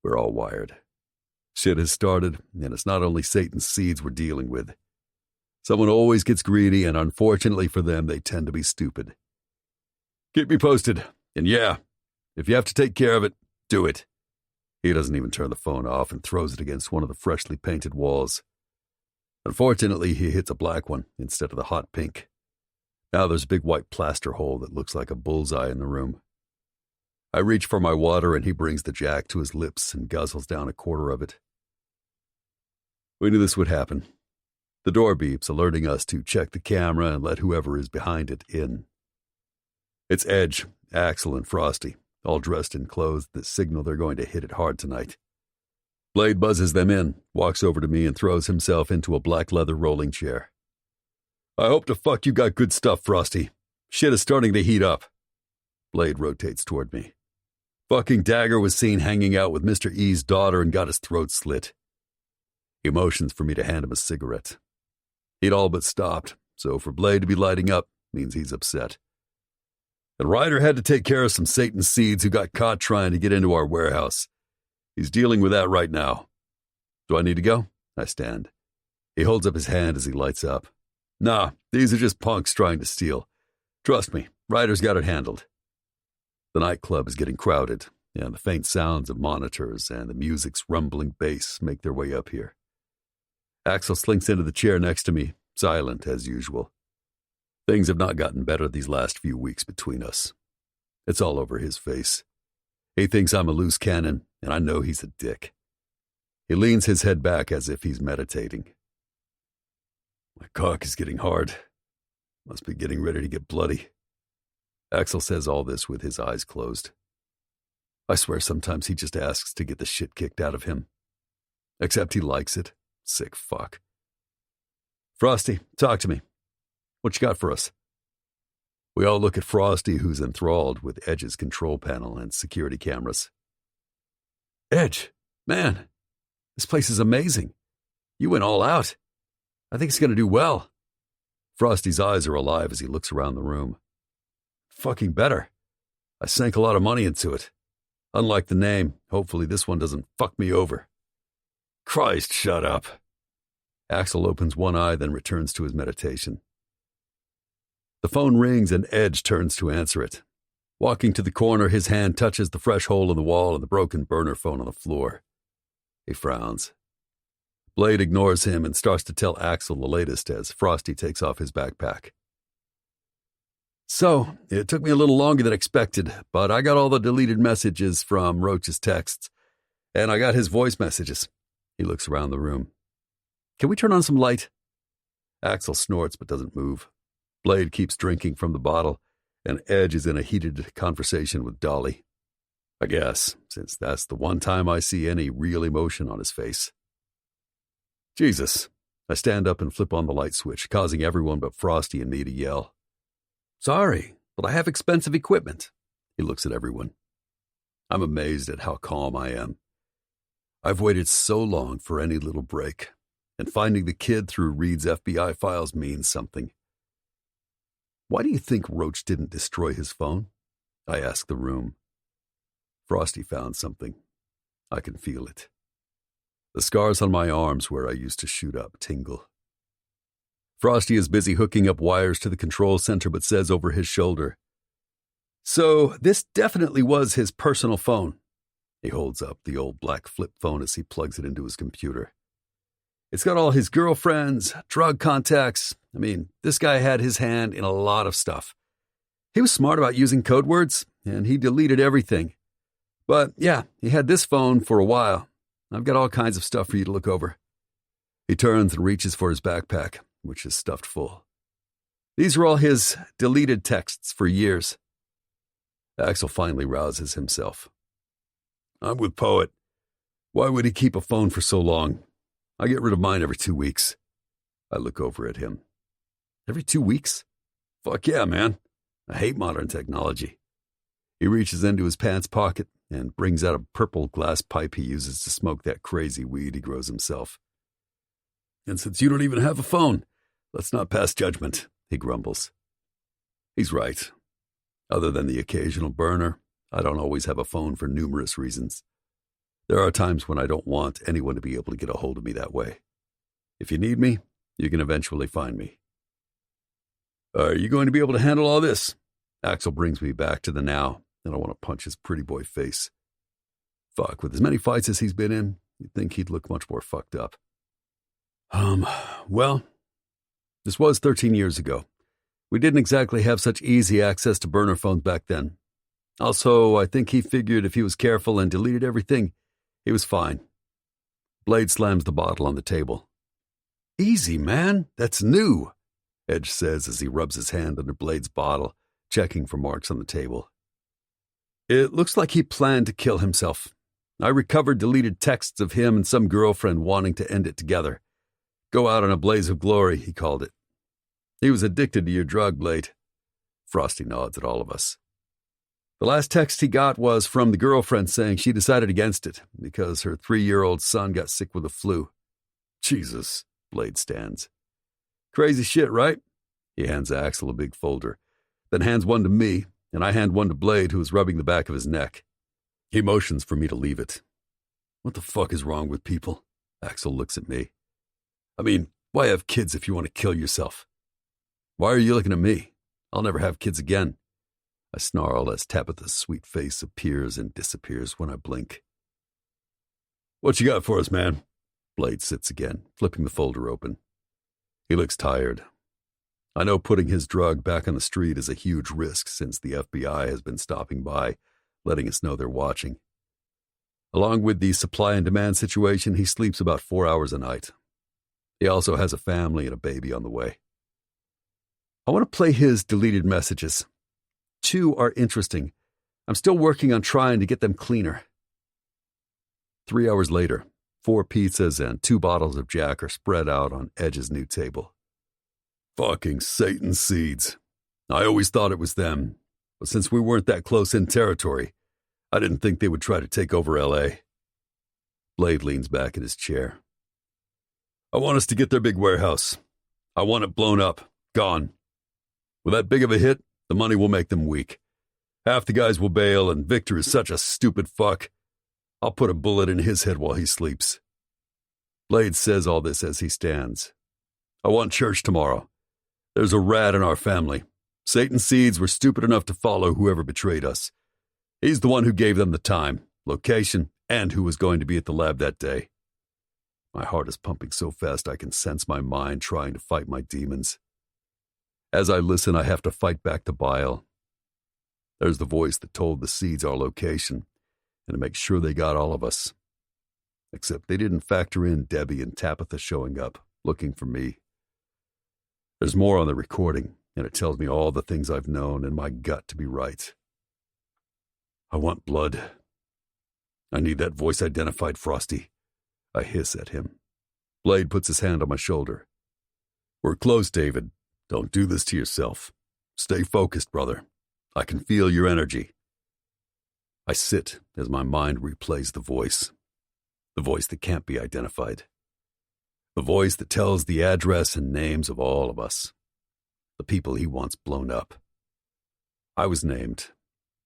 We're all wired. Shit has started, and it's not only Satan's seeds we're dealing with. Someone always gets greedy, and unfortunately for them, they tend to be stupid. Keep me posted, and yeah, if you have to take care of it, do it. He doesn't even turn the phone off and throws it against one of the freshly painted walls. Unfortunately, he hits a black one instead of the hot pink. Now there's a big white plaster hole that looks like a bullseye in the room. I reach for my water and he brings the Jack to his lips and guzzles down a quarter of it. We knew this would happen. The door beeps, alerting us to check the camera and let whoever is behind it in. It's Edge, Axel, and Frosty, all dressed in clothes that signal they're going to hit it hard tonight. Blade buzzes them in, walks over to me, and throws himself into a black leather rolling chair. I hope to fuck you got good stuff, Frosty. Shit is starting to heat up. Blade rotates toward me. Fucking Dagger was seen hanging out with Mr. E's daughter and got his throat slit. He motions for me to hand him a cigarette. He'd all but stopped, so for Blade to be lighting up means he's upset. And Ryder had to take care of some Satan seeds who got caught trying to get into our warehouse. He's dealing with that right now. Do I need to go? I stand. He holds up his hand as he lights up. Nah, these are just punks trying to steal. Trust me, Ryder's got it handled. The nightclub is getting crowded, and the faint sounds of monitors and the music's rumbling bass make their way up here. Axel slinks into the chair next to me, silent as usual. Things have not gotten better these last few weeks between us. It's all over his face. He thinks I'm a loose cannon, and I know he's a dick. He leans his head back as if he's meditating. My cock is getting hard. Must be getting ready to get bloody. Axel says all this with his eyes closed. I swear sometimes he just asks to get the shit kicked out of him. Except he likes it. Sick fuck. Frosty, talk to me. What you got for us? We all look at Frosty, who's enthralled with Edge's control panel and security cameras. Edge, man, this place is amazing. You went all out. I think it's going to do well. Frosty's eyes are alive as he looks around the room. Fucking better. I sank a lot of money into it. Unlike the name, hopefully this one doesn't fuck me over. Christ, shut up. Axel opens one eye, then returns to his meditation. The phone rings and Edge turns to answer it. Walking to the corner, his hand touches the fresh hole in the wall and the broken burner phone on the floor. He frowns. Blade ignores him and starts to tell Axel the latest as Frosty takes off his backpack. So, it took me a little longer than expected, but I got all the deleted messages from Roach's texts, and I got his voice messages. He looks around the room. Can we turn on some light? Axel snorts but doesn't move. Blade keeps drinking from the bottle, and Edge is in a heated conversation with Dolly. I guess, since that's the one time I see any real emotion on his face. Jesus. I stand up and flip on the light switch, causing everyone but Frosty and me to yell. Sorry, but I have expensive equipment. He looks at everyone. I'm amazed at how calm I am. I've waited so long for any little break, and finding the kid through Reed's FBI files means something. Why do you think Roach didn't destroy his phone? I ask the room. Frosty found something. I can feel it. The scars on my arms where I used to shoot up tingle. Frosty is busy hooking up wires to the control center but says over his shoulder, So this definitely was his personal phone. He holds up the old black flip phone as he plugs it into his computer. It's got all his girlfriends, drug contacts. I mean, this guy had his hand in a lot of stuff. He was smart about using code words, and he deleted everything. But yeah, he had this phone for a while. I've got all kinds of stuff for you to look over. He turns and reaches for his backpack, which is stuffed full. These are all his deleted texts for years. Axel finally rouses himself. I'm with Poet. Why would he keep a phone for so long? I get rid of mine every 2 weeks. I look over at him. Every 2 weeks? Fuck yeah, man. I hate modern technology. He reaches into his pants pocket and brings out a purple glass pipe he uses to smoke that crazy weed he grows himself. And since you don't even have a phone, let's not pass judgment, he grumbles. He's right. Other than the occasional burner, I don't always have a phone for numerous reasons. There are times when I don't want anyone to be able to get a hold of me that way. If you need me, you can eventually find me. Are you going to be able to handle all this? Axel brings me back to the now, and I want to punch his pretty boy face. Fuck, with as many fights as he's been in, you'd think he'd look much more fucked up. Well, this was 13 years ago. We didn't exactly have such easy access to burner phones back then. Also, I think he figured if he was careful and deleted everything, he was fine. Blade slams the bottle on the table. Easy, man. That's new, Edge says as he rubs his hand under Blade's bottle, checking for marks on the table. It looks like he planned to kill himself. I recovered deleted texts of him and some girlfriend wanting to end it together. Go out on a blaze of glory, he called it. He was addicted to your drug, Blade. Frosty nods at all of us. The last text he got was from the girlfriend saying she decided against it because her 3-year-old son got sick with the flu. Jesus, Blade stands. Crazy shit, right? He hands Axel a big folder, then hands one to me, and I hand one to Blade, who is rubbing the back of his neck. He motions for me to leave it. What the fuck is wrong with people? Axel looks at me. I mean, why have kids if you want to kill yourself? Why are you looking at me? I'll never have kids again. I snarl as Tabitha's sweet face appears and disappears when I blink. What you got for us, man? Blade sits again, flipping the folder open. He looks tired. I know putting his drug back on the street is a huge risk since the FBI has been stopping by, letting us know they're watching. Along with the supply and demand situation, he sleeps about 4 hours a night. He also has a family and a baby on the way. I want to play his deleted messages. 2 are interesting. I'm still working on trying to get them cleaner. 3 hours later, 4 pizzas and 2 bottles of Jack are spread out on Edge's new table. Fucking Satan seeds. I always thought it was them, but since we weren't that close in territory, I didn't think they would try to take over L.A. Blade leans back in his chair. I want us to get their big warehouse. I want it blown up, gone. With that big of a hit, the money will make them weak. Half the guys will bail, and Victor is such a stupid fuck. I'll put a bullet in his head while he sleeps. Blade says all this as he stands. I want church tomorrow. There's a rat in our family. Satan's seeds were stupid enough to follow whoever betrayed us. He's the one who gave them the time, location, and who was going to be at the lab that day. My heart is pumping so fast I can sense my mind trying to fight my demons. As I listen, I have to fight back the bile. There's the voice that told the seeds our location, and to make sure they got all of us. Except they didn't factor in Debbie and Tabitha showing up, looking for me. There's more on the recording, and it tells me all the things I've known and my gut to be right. I want blood. I need that voice identified, Frosty. I hiss at him. Blade puts his hand on my shoulder. We're close, David. Don't do this to yourself. Stay focused, brother. I can feel your energy. I sit as my mind replays the voice that can't be identified. The voice that tells the address and names of all of us, the people he wants blown up. I was named,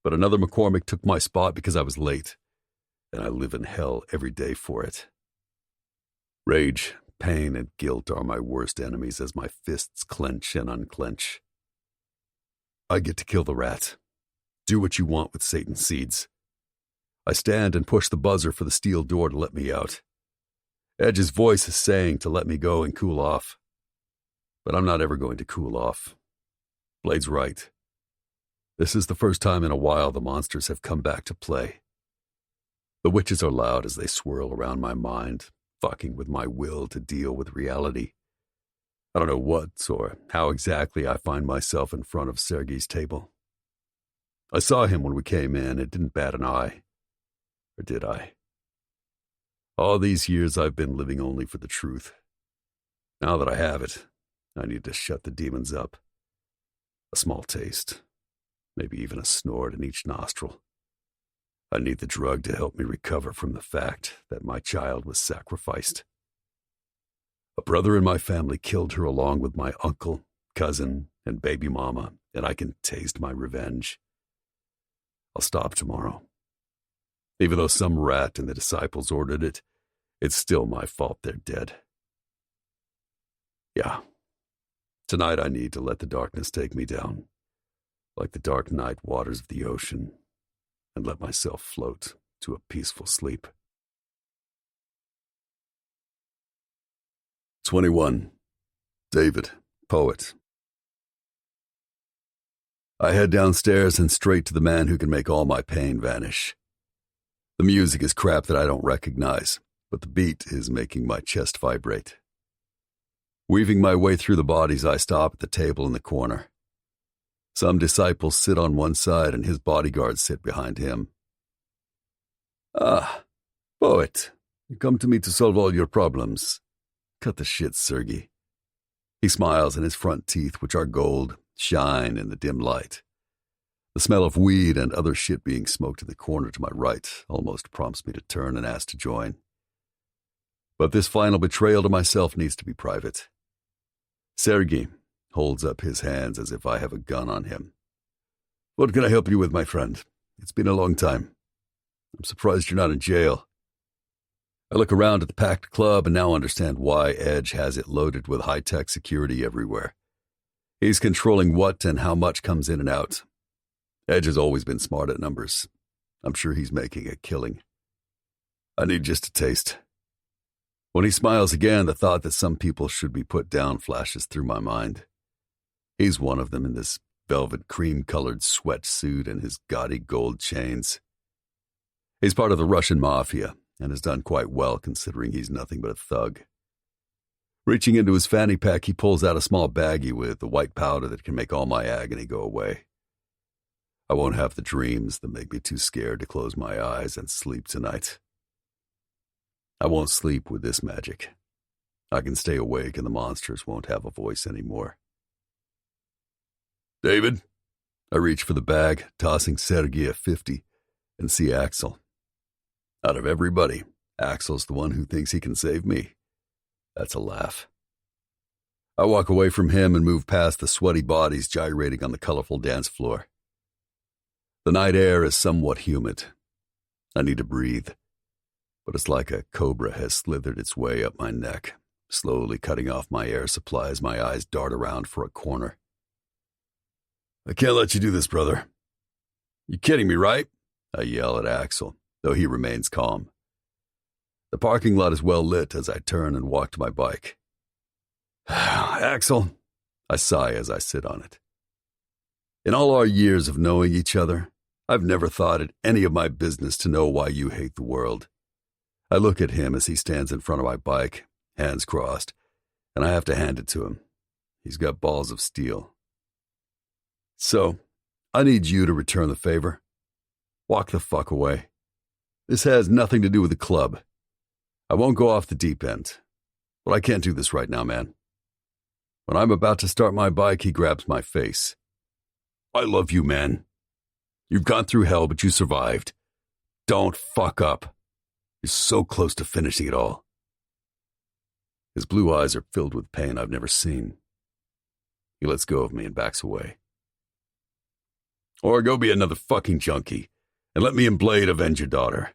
but another McCormick took my spot because I was late, and I live in hell every day for it. Rage, pain, and guilt are my worst enemies as my fists clench and unclench. I get to kill the rat. Do what you want with Satan's seeds. I stand and push the buzzer for the steel door to let me out. Edge's voice is saying to let me go and cool off. But I'm not ever going to cool off. Blade's right. This is the first time in a while the monsters have come back to play. The witches are loud as they swirl around my mind, fucking with my will to deal with reality. I don't know what or how exactly I find myself in front of Sergei's table. I saw him when we came in and didn't bat an eye. Or did I? All these years I've been living only for the truth. Now that I have it, I need to shut the demons up. A small taste, maybe even a snort in each nostril. I need the drug to help me recover from the fact that my child was sacrificed. A brother in my family killed her along with my uncle, cousin, and baby mama, and I can taste my revenge. I'll stop tomorrow. Even though some rat in the disciples ordered it, it's still my fault they're dead. Yeah. Tonight I need to let the darkness take me down, like the dark night waters of the ocean, and let myself float to a peaceful sleep. 21. David, poet. I head downstairs and straight to the man who can make all my pain vanish. The music is crap that I don't recognize, but the beat is making my chest vibrate. Weaving my way through the bodies, I stop at the table in the corner. Some disciples sit on one side and his bodyguards sit behind him. Ah, Poet, you come to me to solve all your problems. Cut the shit, Sergei. He smiles, and his front teeth, which are gold, shine in the dim light. The smell of weed and other shit being smoked in the corner to my right almost prompts me to turn and ask to join. But this final betrayal to myself needs to be private. Sergei holds up his hands as if I have a gun on him. What can I help you with, my friend? It's been a long time. I'm surprised you're not in jail. I look around at the packed club and now understand why Edge has it loaded with high-tech security everywhere. He's controlling what and how much comes in and out. Edge has always been smart at numbers. I'm sure he's making a killing. I need just a taste. When he smiles again, the thought that some people should be put down flashes through my mind. He's one of them in this velvet cream-colored sweatsuit and his gaudy gold chains. He's part of the Russian mafia and has done quite well considering he's nothing but a thug. Reaching into his fanny pack, he pulls out a small baggie with the white powder that can make all my agony go away. I won't have the dreams that make me too scared to close my eyes and sleep tonight. I won't sleep with this magic. I can stay awake and the monsters won't have a voice anymore. David? I reach for the bag, tossing Sergei a 50, and see Axel. Out of everybody, Axel's the one who thinks he can save me. That's a laugh. I walk away from him and move past the sweaty bodies gyrating on the colorful dance floor. The night air is somewhat humid. I need to breathe, but it's like a cobra has slithered its way up my neck, slowly cutting off my air supply as my eyes dart around for a corner. I can't let you do this, brother. You kidding me, right? I yell at Axel, though he remains calm. The parking lot is well lit as I turn and walk to my bike. Axel, I sigh as I sit on it. In all our years of knowing each other, I've never thought it any of my business to know why you hate the world. I look at him as he stands in front of my bike, hands crossed, and I have to hand it to him. He's got balls of steel. So, I need you to return the favor. Walk the fuck away. This has nothing to do with the club. I won't go off the deep end, but I can't do this right now, man. When I'm about to start my bike, he grabs my face. I love you, man. You've gone through hell, but you survived. Don't fuck up. You're so close to finishing it all. His blue eyes are filled with pain I've never seen. He lets go of me and backs away. Or go be another fucking junkie, and let me and Blade avenge your daughter.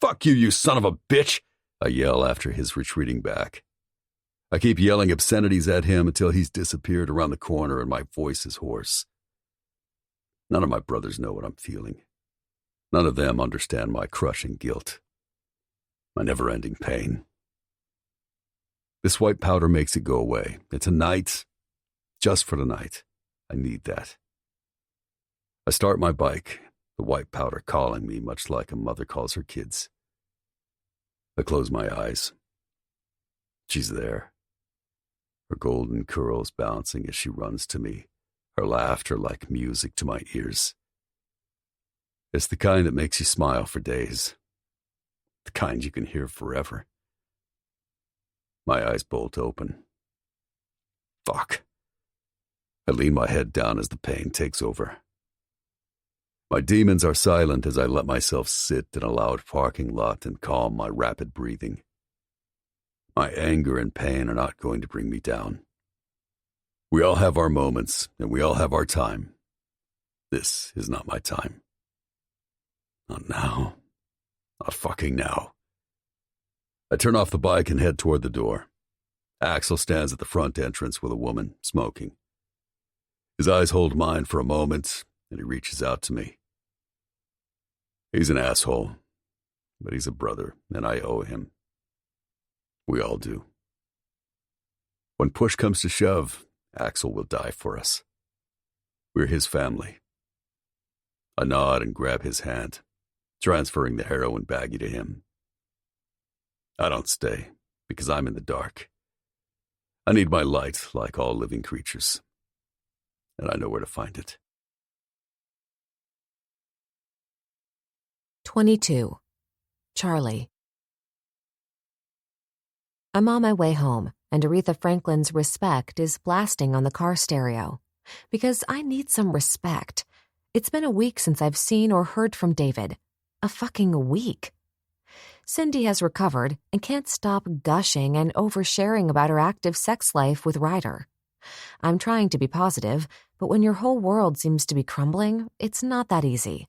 Fuck you, you son of a bitch! I yell after his retreating back. I keep yelling obscenities at him until he's disappeared around the corner and my voice is hoarse. None of my brothers know what I'm feeling. None of them understand my crushing guilt, my never-ending pain. This white powder makes it go away. It's a night, just for tonight. I need that. I start my bike, the white powder calling me much like a mother calls her kids. I close my eyes. She's there, her golden curls bouncing as she runs to me, her laughter like music to my ears. It's the kind that makes you smile for days, the kind you can hear forever. My eyes bolt open. Fuck. I lean my head down as the pain takes over. My demons are silent as I let myself sit in a loud parking lot and calm my rapid breathing. My anger and pain are not going to bring me down. We all have our moments, and we all have our time. This is not my time. Not now. Not fucking now. I turn off the bike and head toward the door. Axel stands at the front entrance with a woman, smoking. His eyes hold mine for a moment, and he reaches out to me. He's an asshole, but he's a brother, and I owe him. We all do. When push comes to shove, Axel will die for us. We're his family. I nod and grab his hand, transferring the heroin baggie to him. I don't stay, because I'm in the dark. I need my light like all living creatures, and I know where to find it. 22. Charlie. I'm on my way home, and Aretha Franklin's Respect is blasting on the car stereo. Because I need some respect. It's been a week since I've seen or heard from David. A fucking week. Cindy has recovered and can't stop gushing and oversharing about her active sex life with Ryder. I'm trying to be positive, but when your whole world seems to be crumbling, it's not that easy.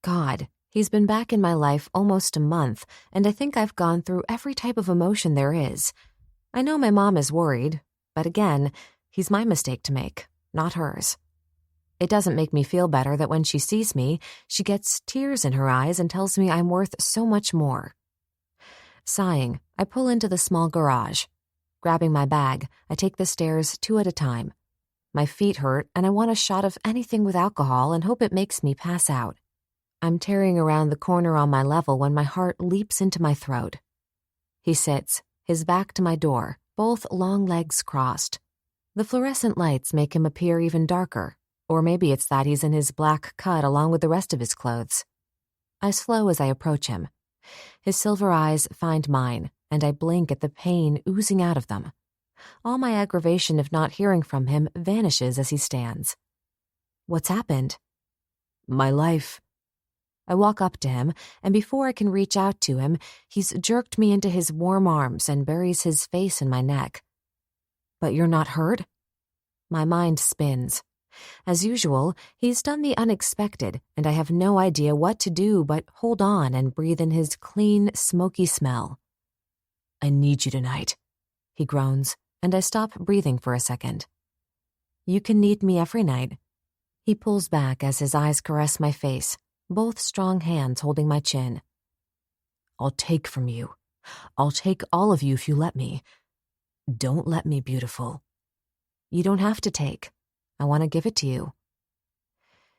God, he's been back in my life almost a month, and I think I've gone through every type of emotion there is. I know my mom is worried, but again, he's my mistake to make, not hers. It doesn't make me feel better that when she sees me, she gets tears in her eyes and tells me I'm worth so much more. Sighing, I pull into the small garage. Grabbing my bag, I take the stairs 2 at a time. My feet hurt, and I want a shot of anything with alcohol and hope it makes me pass out. I'm tearing around the corner on my level when my heart leaps into my throat. He sits, his back to my door, both long legs crossed. The fluorescent lights make him appear even darker. Or maybe it's that he's in his black cut along with the rest of his clothes. I slow as I approach him. His silver eyes find mine, and I blink at the pain oozing out of them. All my aggravation of not hearing from him vanishes as he stands. What's happened? My life. I walk up to him, and before I can reach out to him, he's jerked me into his warm arms and buries his face in my neck. But you're not hurt? My mind spins. As usual, he's done the unexpected, and I have no idea what to do but hold on and breathe in his clean, smoky smell. I need you tonight, he groans, and I stop breathing for a second. You can need me every night. He pulls back as his eyes caress my face, both strong hands holding my chin. I'll take from you. I'll take all of you if you let me. Don't let me, beautiful. You don't have to take. I want to give it to you.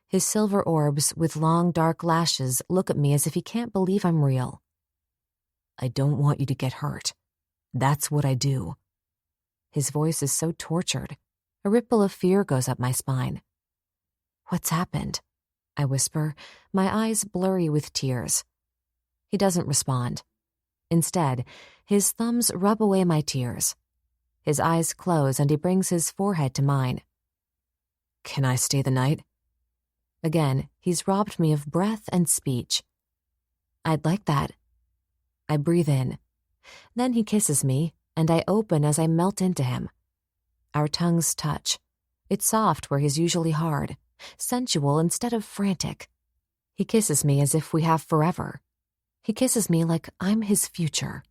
His silver orbs with long dark lashes look at me as if he can't believe I'm real. I don't want you to get hurt. That's what I do. His voice is so tortured. A ripple of fear goes up my spine. What's happened? I whisper, my eyes blurry with tears. He doesn't respond. Instead, his thumbs rub away my tears. His eyes close and he brings his forehead to mine. Can I stay the night? Again, he's robbed me of breath and speech. I'd like that. I breathe in. Then he kisses me, and I open as I melt into him. Our tongues touch. It's soft where he's usually hard, sensual instead of frantic. He kisses me as if we have forever. He kisses me like I'm his future.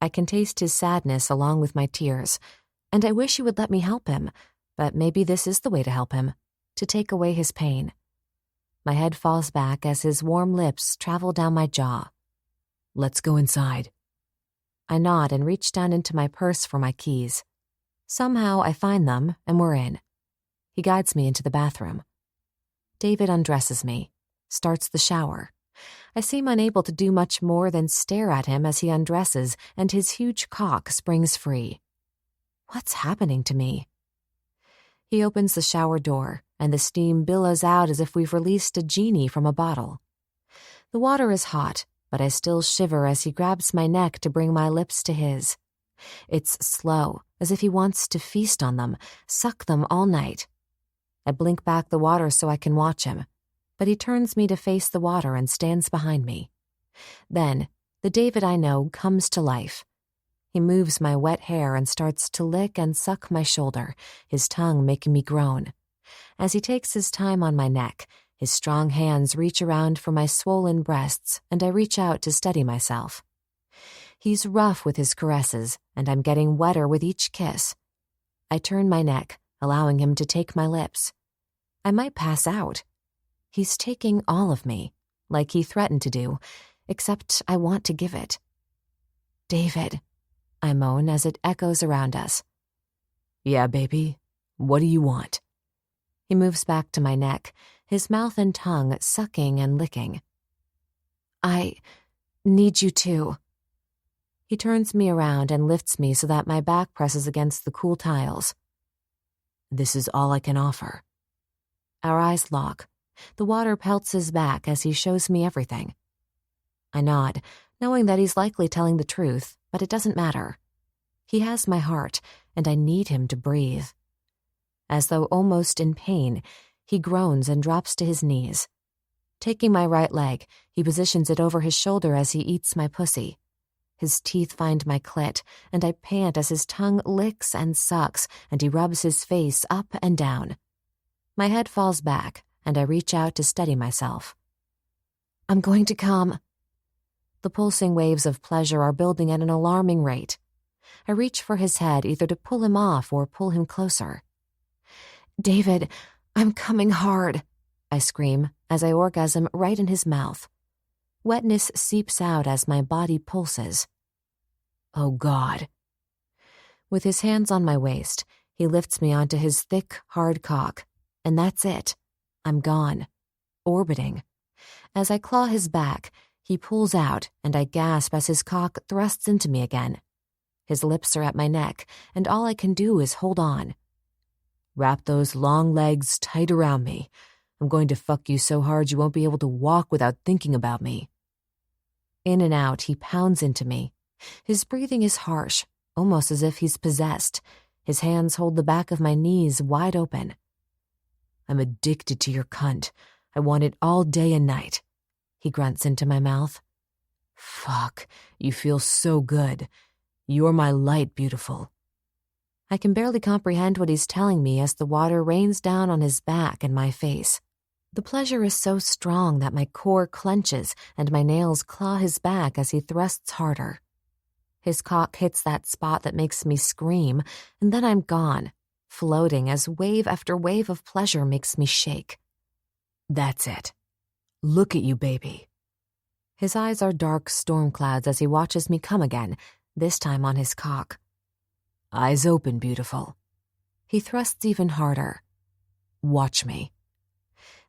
I can taste his sadness along with my tears, and I wish he would let me help him. But maybe this is the way to help him, to take away his pain. My head falls back as his warm lips travel down my jaw. Let's go inside. I nod and reach down into my purse for my keys. Somehow I find them, and we're in. He guides me into the bathroom. David undresses me, starts the shower. I seem unable to do much more than stare at him as he undresses and his huge cock springs free. What's happening to me? He opens the shower door, and the steam billows out as if we've released a genie from a bottle. The water is hot, but I still shiver as he grabs my neck to bring my lips to his. It's slow, as if he wants to feast on them, suck them all night. I blink back the water so I can watch him, but he turns me to face the water and stands behind me. Then, the David I know comes to life. He moves my wet hair and starts to lick and suck my shoulder, his tongue making me groan. As he takes his time on my neck, his strong hands reach around for my swollen breasts, and I reach out to steady myself. He's rough with his caresses, and I'm getting wetter with each kiss. I turn my neck, allowing him to take my lips. I might pass out. He's taking all of me, like he threatened to do, except I want to give it. David, I moan as it echoes around us. Yeah, baby. What do you want? He moves back to my neck, his mouth and tongue sucking and licking. I need you too. He turns me around and lifts me so that my back presses against the cool tiles. This is all I can offer. Our eyes lock. The water pelts his back as he shows me everything. I nod, knowing that he's likely telling the truth, but it doesn't matter. He has my heart, and I need him to breathe. As though almost in pain, he groans and drops to his knees. Taking my right leg, he positions it over his shoulder as he eats my pussy. His teeth find my clit, and I pant as his tongue licks and sucks, and he rubs his face up and down. My head falls back, and I reach out to steady myself. I'm going to come. The pulsing waves of pleasure are building at an alarming rate. I reach for his head, either to pull him off or pull him closer. David, I'm coming hard, I scream as I orgasm right in his mouth. Wetness seeps out as my body pulses. Oh, God. With his hands on my waist, he lifts me onto his thick, hard cock, and that's it. I'm gone, orbiting. As I claw his back, he pulls out, and I gasp as his cock thrusts into me again. His lips are at my neck, and all I can do is hold on. Wrap those long legs tight around me. I'm going to fuck you so hard you won't be able to walk without thinking about me. In and out, he pounds into me. His breathing is harsh, almost as if he's possessed. His hands hold the back of my knees wide open. I'm addicted to your cunt. I want it all day and night. He grunts into my mouth. Fuck, you feel so good. You're my light, beautiful. I can barely comprehend what he's telling me as the water rains down on his back and my face. The pleasure is so strong that my core clenches and my nails claw his back as he thrusts harder. His cock hits that spot that makes me scream, and then I'm gone, floating as wave after wave of pleasure makes me shake. That's it. Look at you, baby. His eyes are dark storm clouds as he watches me come again, this time on his cock. Eyes open, beautiful. He thrusts even harder. Watch me.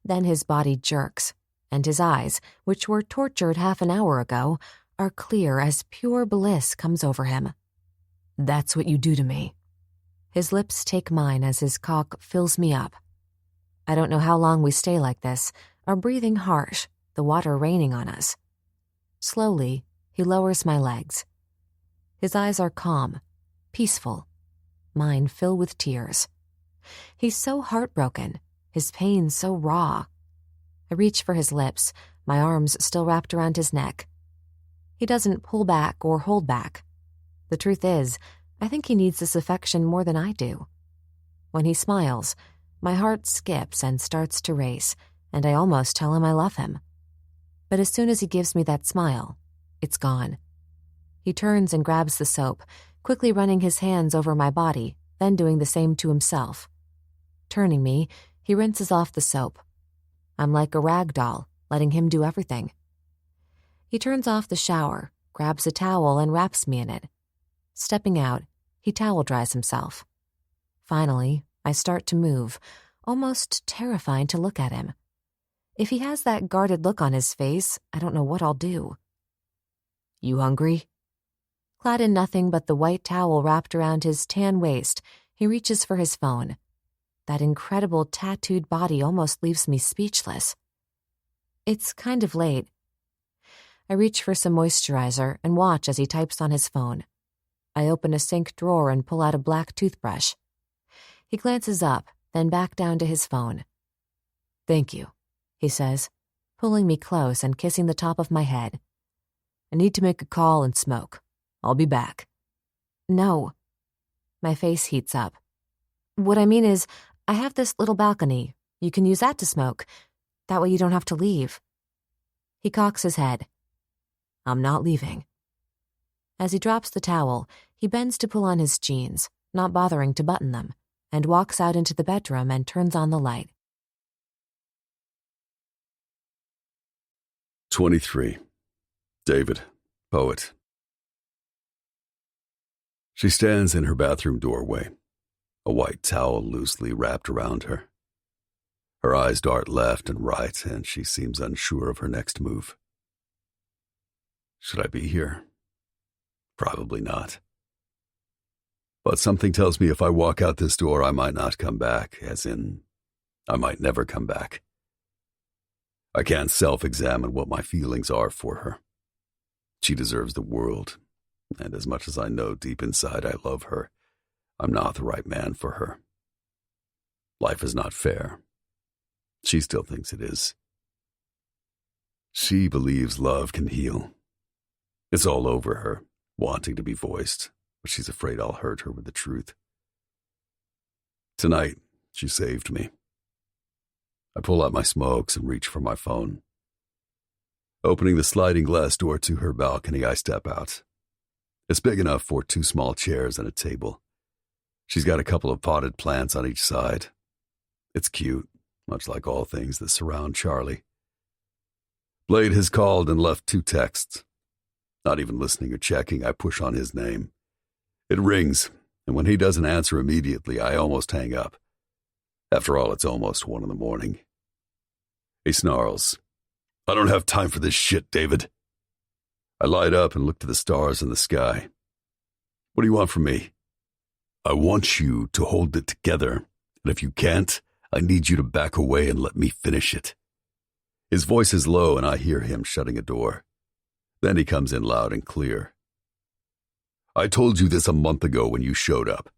Then his body jerks, and his eyes, which were tortured half an hour ago, are clear as pure bliss comes over him. That's what you do to me. His lips take mine as his cock fills me up. I don't know how long we stay like this, our breathing harsh, the water raining on us. Slowly, he lowers my legs. His eyes are calm, peaceful. Mine fill with tears. He's so heartbroken, his pain so raw. I reach for his lips, my arms still wrapped around his neck. He doesn't pull back or hold back. The truth is, I think he needs this affection more than I do. When he smiles, my heart skips and starts to race, and I almost tell him I love him. But as soon as he gives me that smile, it's gone. He turns and grabs the soap, quickly running his hands over my body, then doing the same to himself. Turning me, he rinses off the soap. I'm like a rag doll, letting him do everything. He turns off the shower, grabs a towel, and wraps me in it. Stepping out, he towel dries himself. Finally, I start to move, almost terrifying to look at him. If he has that guarded look on his face, I don't know what I'll do. You hungry? Clad in nothing but the white towel wrapped around his tan waist, he reaches for his phone. That incredible tattooed body almost leaves me speechless. It's kind of late. I reach for some moisturizer and watch as he types on his phone. I open a sink drawer and pull out a black toothbrush. He glances up, then back down to his phone. Thank you, he says, pulling me close and kissing the top of my head. I need to make a call and smoke. I'll be back. No. My face heats up. What I mean is, I have this little balcony. You can use that to smoke. That way you don't have to leave. He cocks his head. I'm not leaving. As he drops the towel, he bends to pull on his jeans, not bothering to button them, and walks out into the bedroom and turns on the light. 23. David, poet. She stands in her bathroom doorway, a white towel loosely wrapped around her. Her eyes dart left and right, and she seems unsure of her next move. Should I be here? Probably not. But something tells me if I walk out this door, I might not come back, as in, I might never come back. I can't self-examine what my feelings are for her. She deserves the world, And as much as I know deep inside I love her, I'm not the right man for her. Life is not fair. She still thinks it is. She believes love can heal. It's all over her, wanting to be voiced, but she's afraid I'll hurt her with the truth. Tonight, she saved me. I pull out my smokes and reach for my phone. Opening the sliding glass door to her balcony, I step out. It's big enough for 2 small chairs and a table. She's got a couple of potted plants on each side. It's cute, much like all things that surround Charlie. Blade has called and left 2 texts. Not even listening or checking, I push on his name. It rings, and when he doesn't answer immediately, I almost hang up. After all, it's almost 1 a.m. He snarls, "I don't have time for this shit, David." I light up and look to the stars in the sky. "What do you want from me?" "I want you to hold it together, and if you can't, I need you to back away and let me finish it." His voice is low, and I hear him shutting a door. Then he comes in loud and clear. "I told you this a month ago when you showed up.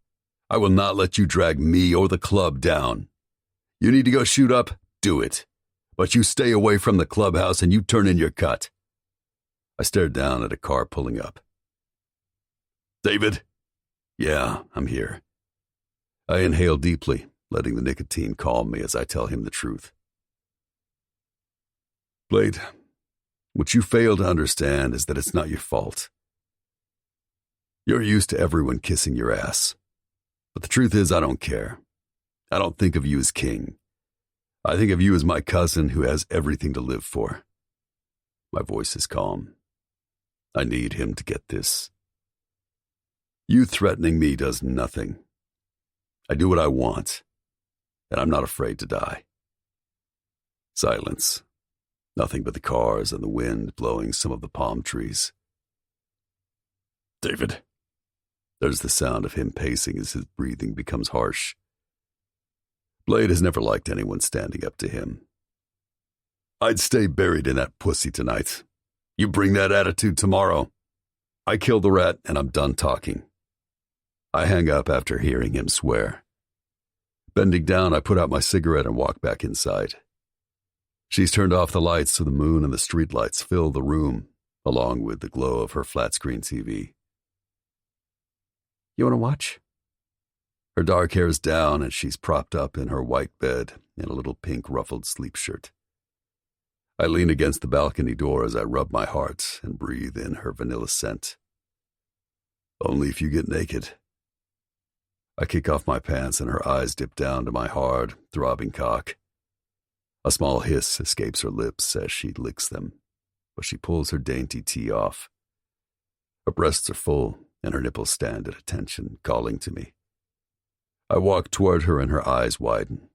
I will not let you drag me or the club down. You need to go shoot up? Do it. But you stay away from the clubhouse and you turn in your cut." I stared down at a car pulling up. "David?" "Yeah, I'm here." I inhale deeply, letting the nicotine calm me as I tell him the truth. "Blade, what you fail to understand is that it's not your fault. You're used to everyone kissing your ass. But the truth is, I don't care. I don't think of you as king. I think of you as my cousin who has everything to live for." My voice is calm. I need him to get this. You threatening me does nothing. I do what I want, and I'm not afraid to die. Silence. Nothing but the cars and the wind blowing some of the palm trees. "David." There's the sound of him pacing as his breathing becomes harsh. Blade has never liked anyone standing up to him. "I'd stay buried in that pussy tonight. You bring that attitude tomorrow. I kill the rat and I'm done talking." I hang up after hearing him swear. Bending down, I put out my cigarette and walk back inside. She's turned off the lights so the moon and the streetlights fill the room, along with the glow of her flat-screen TV. "You want to watch?" Her dark hair is down and she's propped up in her white bed in a little pink ruffled sleep shirt. I lean against the balcony door as I rub my heart and breathe in her vanilla scent. "Only if you get naked." I kick off my pants and her eyes dip down to my hard, throbbing cock. A small hiss escapes her lips as she licks them, but she pulls her dainty tee off. Her breasts are full and her nipples stand at attention, calling to me. I walk toward her and her eyes widen.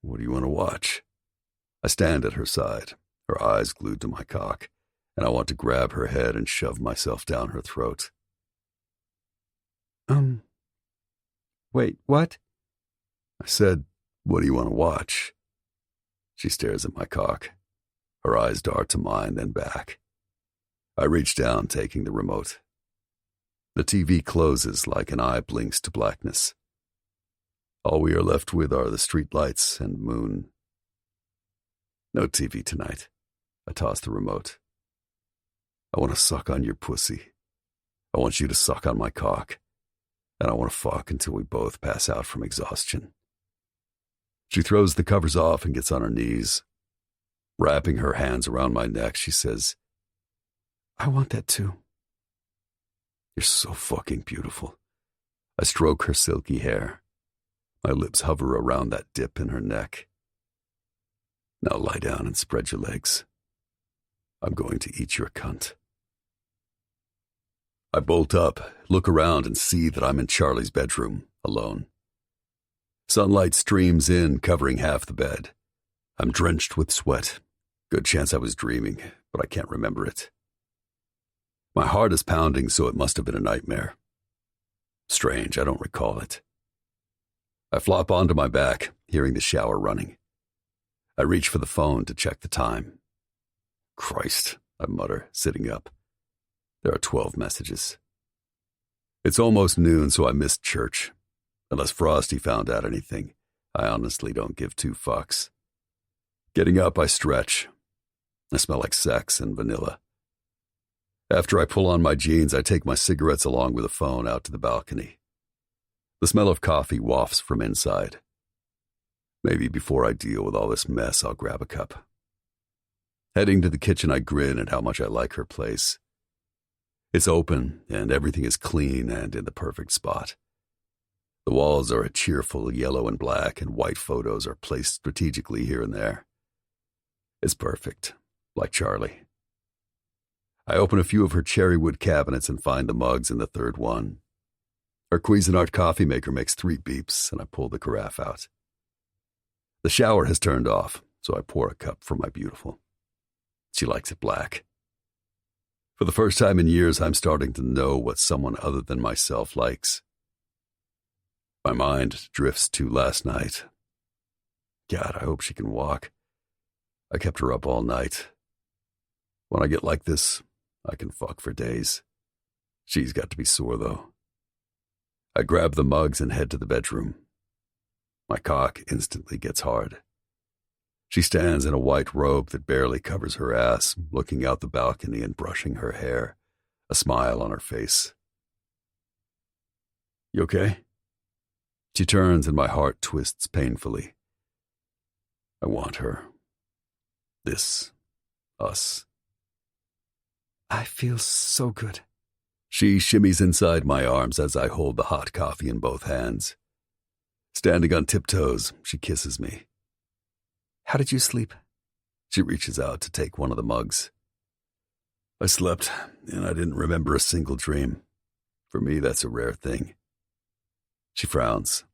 "What do you want to watch?" I stand at her side, her eyes glued to my cock, and I want to grab her head and shove myself down her throat. Wait, what?" I said, "What do you want to watch?" She stares at my cock. Her eyes dart to mine, then back. I reach down, taking the remote. The TV closes like an eye blinks to blackness. All we are left with are the street lights and moon. No TV tonight. I toss the remote. I want to suck on your pussy. I want you to suck on my cock. And I want to fuck until we both pass out from exhaustion. She throws the covers off and gets on her knees. Wrapping her hands around my neck, she says, "I want that too." "You're so fucking beautiful." I stroke her silky hair. My lips hover around that dip in her neck. "Now lie down and spread your legs. I'm going to eat your cunt." I bolt up, look around, and see that I'm in Charlie's bedroom, alone. Sunlight streams in, covering half the bed. I'm drenched with sweat. Good chance I was dreaming, but I can't remember it. My heart is pounding, so it must have been a nightmare. Strange, I don't recall it. I flop onto my back, hearing the shower running. I reach for the phone to check the time. "Christ," I mutter, sitting up. There are 12 messages. It's almost noon, so I missed church. Unless Frosty found out anything, I honestly don't give two fucks. Getting up, I stretch. I smell like sex and vanilla. After I pull on my jeans, I take my cigarettes along with the phone out to the balcony. The smell of coffee wafts from inside. Maybe before I deal with all this mess, I'll grab a cup. Heading to the kitchen, I grin at how much I like her place. It's open, and everything is clean and in the perfect spot. The walls are a cheerful yellow and black, and white photos are placed strategically here and there. It's perfect, like Charlie. I open a few of her cherry wood cabinets and find the mugs in the third one. Her Cuisinart coffee maker makes 3 beeps, and I pull the carafe out. The shower has turned off, so I pour a cup for my beautiful. She likes it black. For the first time in years, I'm starting to know what someone other than myself likes. My mind drifts to last night. God, I hope she can walk. I kept her up all night. When I get like this, I can fuck for days. She's got to be sore, though. I grab the mugs and head to the bedroom. My cock instantly gets hard. She stands in a white robe that barely covers her ass, looking out the balcony and brushing her hair, a smile on her face. You okay? She turns and my heart twists painfully. I want her. This. Us. I feel so good. She shimmies inside my arms as I hold the hot coffee in both hands. Standing on tiptoes, she kisses me. How did you sleep? She reaches out to take one of the mugs. I slept, and I didn't remember a single dream. For me, that's a rare thing. She frowns.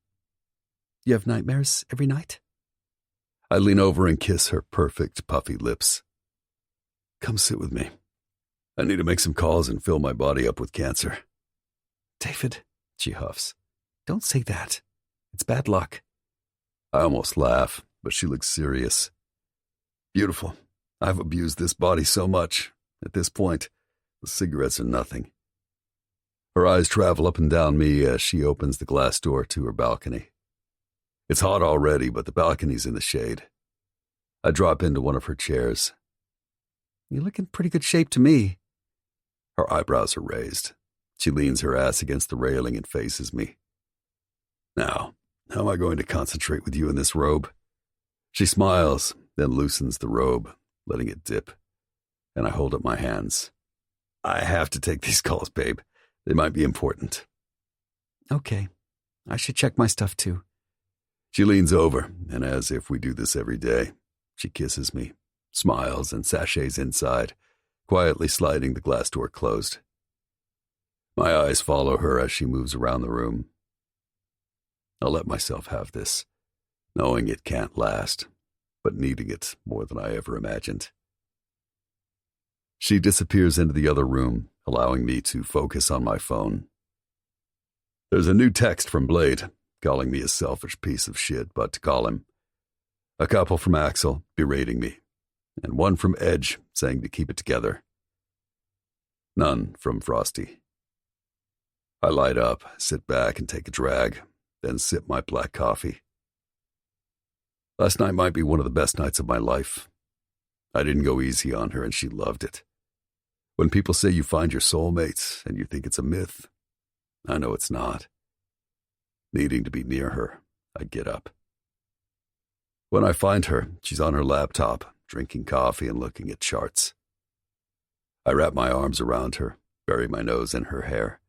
You have nightmares every night? I lean over and kiss her perfect, puffy lips. Come sit with me. I need to make some calls and fill my body up with cancer. David, she huffs. Don't say that. It's bad luck. I almost laugh, but she looks serious. Beautiful. I've abused this body so much. At this point, the cigarettes are nothing. Her eyes travel up and down me as she opens the glass door to her balcony. It's hot already, but the balcony's in the shade. I drop into one of her chairs. You look in pretty good shape to me. Her eyebrows are raised. She leans her ass against the railing and faces me. Now, how am I going to concentrate with you in this robe? She smiles, then loosens the robe, letting it dip, and I hold up my hands. I have to take these calls, babe. They might be important. Okay. I should check my stuff too. She leans over, and as if we do this every day, she kisses me, smiles, and sachets inside, quietly sliding the glass door closed. My eyes follow her as she moves around the room. I'll let myself have this, knowing it can't last, but needing it more than I ever imagined. She disappears into the other room, allowing me to focus on my phone. There's a new text from Blade, calling me a selfish piece of shit, but to call him. A couple from Axel, berating me, and one from Edge, saying to keep it together. None from Frosty. I light up, sit back and take a drag, then sip my black coffee. Last night might be one of the best nights of my life. I didn't go easy on her, and she loved it. When people say you find your soulmate and you think it's a myth, I know it's not. Needing to be near her, I get up. When I find her, she's on her laptop, drinking coffee and looking at charts. I wrap my arms around her, bury my nose in her hair,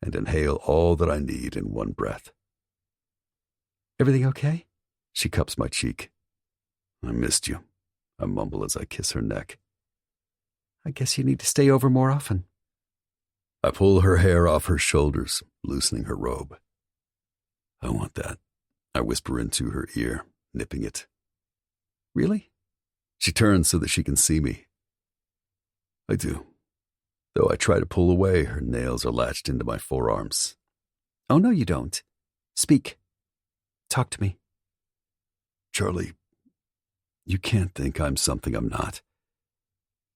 and inhale all that I need in one breath. Everything okay? She cups my cheek. I missed you, I mumble as I kiss her neck. I guess you need to stay over more often. I pull her hair off her shoulders, loosening her robe. I want that, I whisper into her ear, nipping it. Really? She turns so that she can see me. I do. Though I try to pull away, her nails are latched into my forearms. Oh, no, you don't. Speak. Talk to me. Charlie, you can't think I'm something I'm not.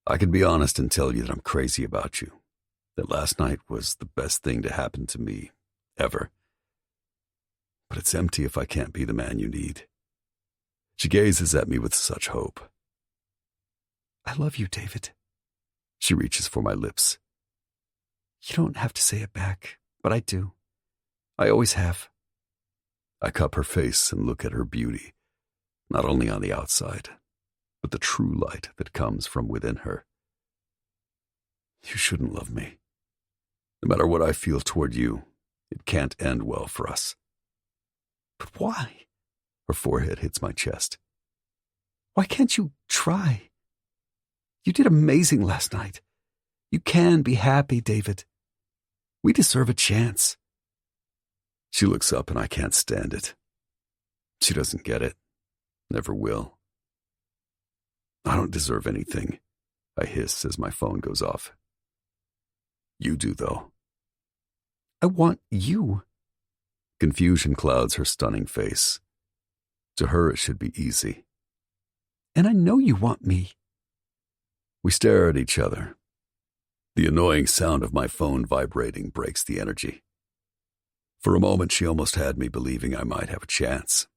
I can be honest and tell you that I'm crazy about you. that last night was the best thing to happen to me, ever. But it's empty if I can't be the man you need. She gazes at me with such hope. I love you, David. She reaches for my lips. You don't have to say it back, but I do. I always have. I cup her face and look at her beauty, not only on the outside, but the true light that comes from within her. You shouldn't love me. No matter what I feel toward you, it can't end well for us. But why? Her forehead hits my chest. Why can't you try? You did amazing last night. You can be happy, David. We deserve a chance. She looks up and I can't stand it. She doesn't get it. Never will. I don't deserve anything, I hiss as my phone goes off. You do, though. I want you. Confusion clouds her stunning face. To her, it should be easy. And I know you want me. We stare at each other. The annoying sound of my phone vibrating breaks the energy. For a moment, she almost had me believing I might have a chance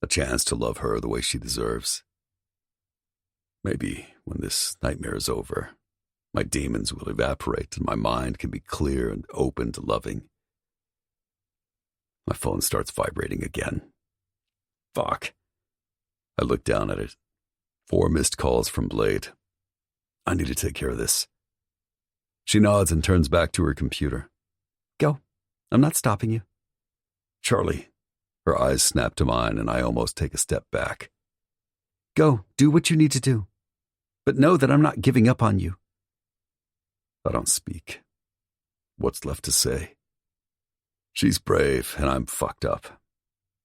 to love her the way she deserves. Maybe when this nightmare is over, my demons will evaporate and my mind can be clear and open to loving. My phone starts vibrating again. Fuck. I look down at it. 4 missed calls from Blade. I need to take care of this. She nods and turns back to her computer. Go. I'm not stopping you. Charlie. Her eyes snap to mine and I almost take a step back. Go. Do what you need to do. But know that I'm not giving up on you. I don't speak. What's left to say? She's brave and I'm fucked up.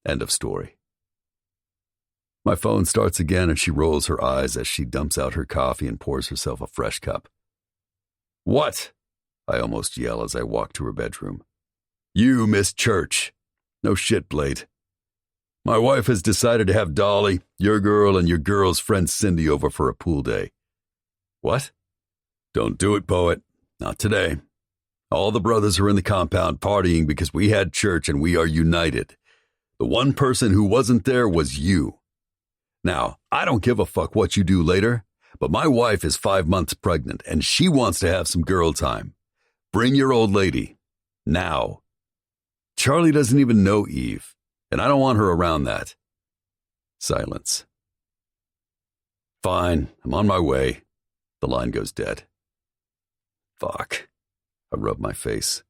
End of story. My phone starts again and she rolls her eyes as she dumps out her coffee and pours herself a fresh cup. What? I almost yell as I walk to her bedroom. You missed church. No shit, Blade. My wife has decided to have Dolly, your girl, and your girl's friend Cindy over for a pool day. What? Don't do it, poet. Not today. All the brothers are in the compound partying because we had church and we are united. The one person who wasn't there was you. Now, I don't give a fuck what you do later, but my wife is 5 months pregnant and she wants to have some girl time. Bring your old lady. Now. Charlie doesn't even know Eve, and I don't want her around that. Silence. Fine, I'm on my way. The line goes dead. Fuck. I rub my face.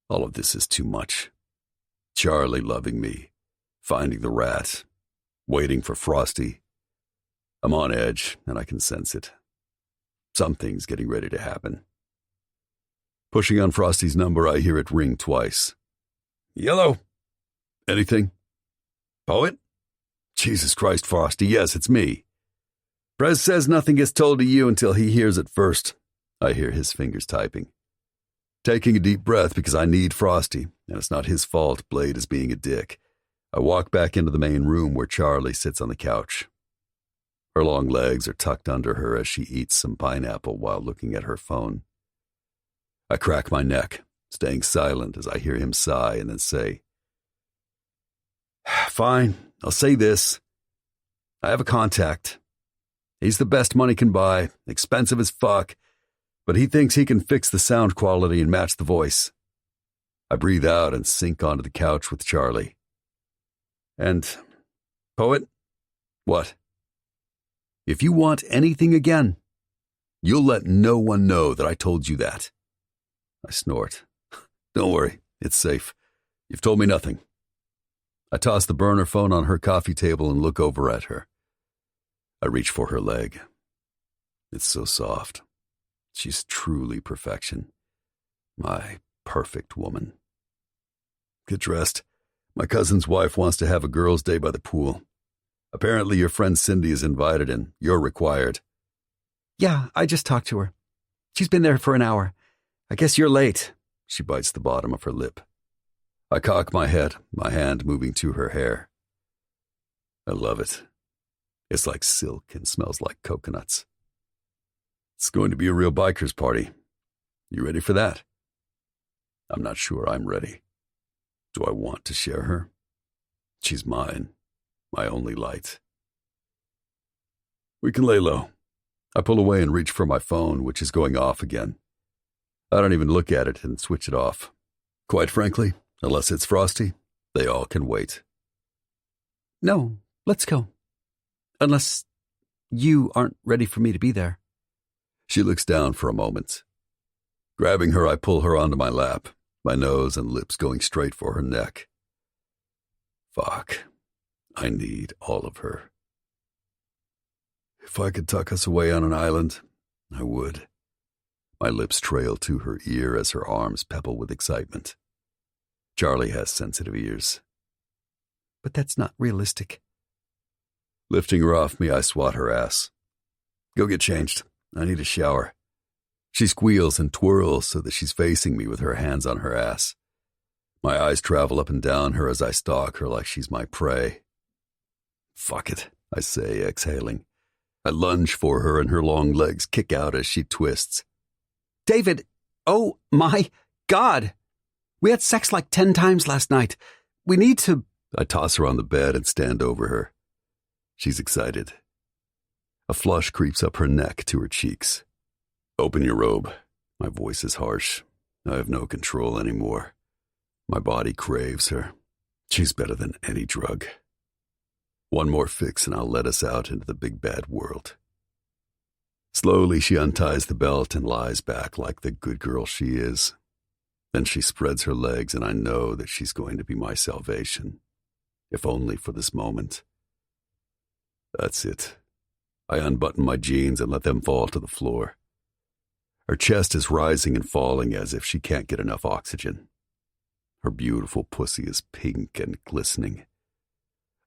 All of this is too much. Charlie loving me, finding the rat, waiting for Frosty. I'm on edge, and I can sense it. Something's getting ready to happen. Pushing on Frosty's number, I hear it ring twice. Yellow. Anything? Poet? Jesus Christ, Frosty, yes, it's me. Prez says nothing gets told to you until he hears it first. I hear his fingers typing. Taking a deep breath because I need Frosty, and it's not his fault Blade is being a dick. I walk back into the main room where Charlie sits on the couch. Her long legs are tucked under her as she eats some pineapple while looking at her phone. I crack my neck, staying silent as I hear him sigh and then say, Fine, I'll say this. I have a contact. He's the best money can buy, expensive as fuck, but he thinks he can fix the sound quality and match the voice. I breathe out and sink onto the couch with Charlie. And, Poet, what? If you want anything again, you'll let no one know that I told you that. I snort. Don't worry, it's safe. You've told me nothing. I toss the burner phone on her coffee table and look over at her. I reach for her leg. It's so soft. She's truly perfection. My perfect woman. Get dressed. My cousin's wife wants to have a girls' day by the pool. Apparently your friend Cindy is invited and you're required. Yeah, I just talked to her. She's been there for an hour. I guess you're late. She bites the bottom of her lip. I cock my head, my hand moving to her hair. I love it. It's like silk and smells like coconuts. It's going to be a real biker's party. You ready for that? I'm not sure I'm ready. Do I want to share her? She's mine, my only light. We can lay low. I pull away and reach for my phone, which is going off again. I don't even look at it and switch it off. Quite frankly, unless it's Frosty, they all can wait. No, let's go. Unless you aren't ready for me to be there. She looks down for a moment. Grabbing her, I pull her onto my lap, my nose and lips going straight for her neck. Fuck. I need all of her. If I could tuck us away on an island, I would. My lips trail to her ear as her arms pebble with excitement. Charlie has sensitive ears. But that's not realistic. Lifting her off me, I swat her ass. Go get changed. I need a shower. She squeals and twirls so that she's facing me with her hands on her ass. My eyes travel up and down her as I stalk her like she's my prey. Fuck it, I say, exhaling. I lunge for her and her long legs kick out as she twists. David, oh my God! We had sex like 10 times last night. We need to... I toss her on the bed and stand over her. She's excited. A flush creeps up her neck to her cheeks. Open your robe. My voice is harsh. I have no control anymore. My body craves her. She's better than any drug. One more fix and I'll let us out into the big bad world. Slowly she unties the belt and lies back like the good girl she is. Then she spreads her legs and I know that she's going to be my salvation, if only for this moment. That's it. I unbutton my jeans and let them fall to the floor. Her chest is rising and falling as if she can't get enough oxygen. Her beautiful pussy is pink and glistening.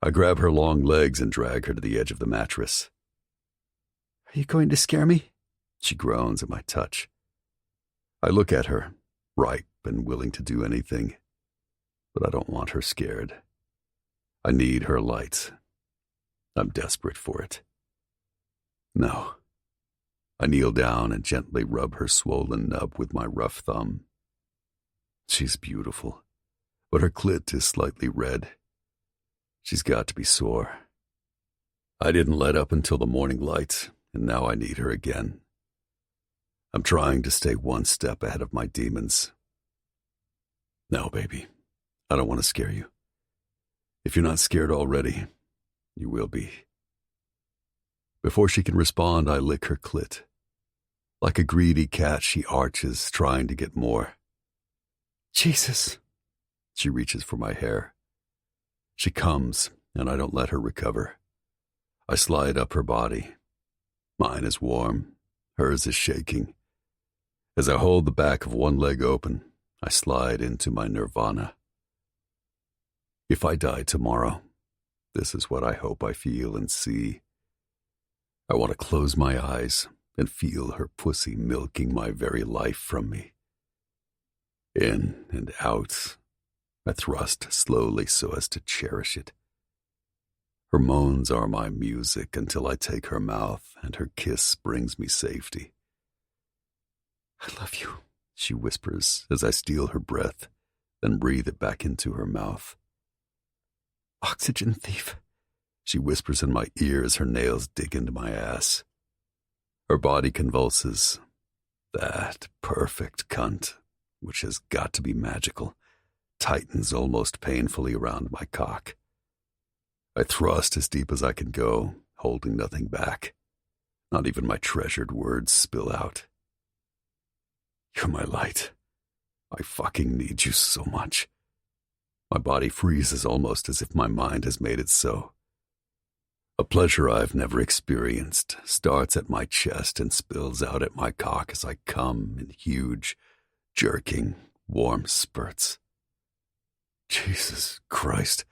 I grab her long legs and drag her to the edge of the mattress. Are you going to scare me? She groans at my touch. I look at her, ripe and willing to do anything, but I don't want her scared. I need her light. I'm desperate for it. No. I kneel down and gently rub her swollen nub with my rough thumb. She's beautiful, but her clit is slightly red. She's got to be sore. I didn't let up until the morning light, and now I need her again. I'm trying to stay one step ahead of my demons. No, baby, I don't want to scare you. If you're not scared already, you will be. Before she can respond, I lick her clit. Like a greedy cat, she arches, trying to get more. Jesus. She reaches for my hair. She comes, and I don't let her recover. I slide up her body. Mine is warm. Hers is shaking. As I hold the back of one leg open, I slide into my nirvana. If I die tomorrow, this is what I hope I feel and see. I want to close my eyes and feel her pussy milking my very life from me. In and out, I thrust slowly so as to cherish it. Her moans are my music until I take her mouth and her kiss brings me safety. I love you, she whispers as I steal her breath, then breathe it back into her mouth. Oxygen thief, she whispers in my ear as her nails dig into my ass. Her body convulses. That perfect cunt, which has got to be magical, tightens almost painfully around my cock. I thrust as deep as I can go, holding nothing back. Not even my treasured words spill out. You're my light. I fucking need you so much. My body freezes almost as if my mind has made it so. A pleasure I've never experienced starts at my chest and spills out at my cock as I come in huge, jerking, warm spurts. Jesus Christ,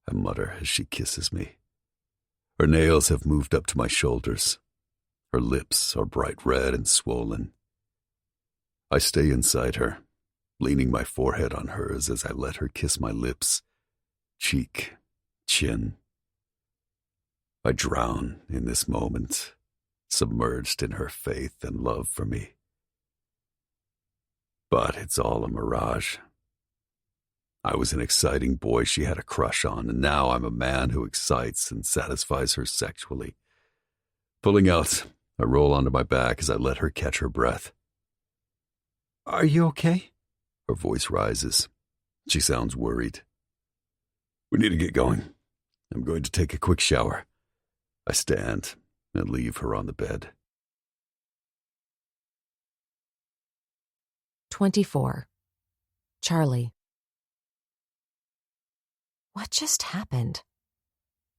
I mutter as she kisses me. Her nails have moved up to my shoulders. Her lips are bright red and swollen. I stay inside her, leaning my forehead on hers as I let her kiss my lips, cheek, chin. I drown in this moment, submerged in her faith and love for me. But it's all a mirage. I was an exciting boy she had a crush on, and now I'm a man who excites and satisfies her sexually. Pulling out, I roll onto my back as I let her catch her breath. Are you okay? Her voice rises. She sounds worried. We need to get going. I'm going to take a quick shower. I stand and leave her on the bed. 24. Charlie. What just happened?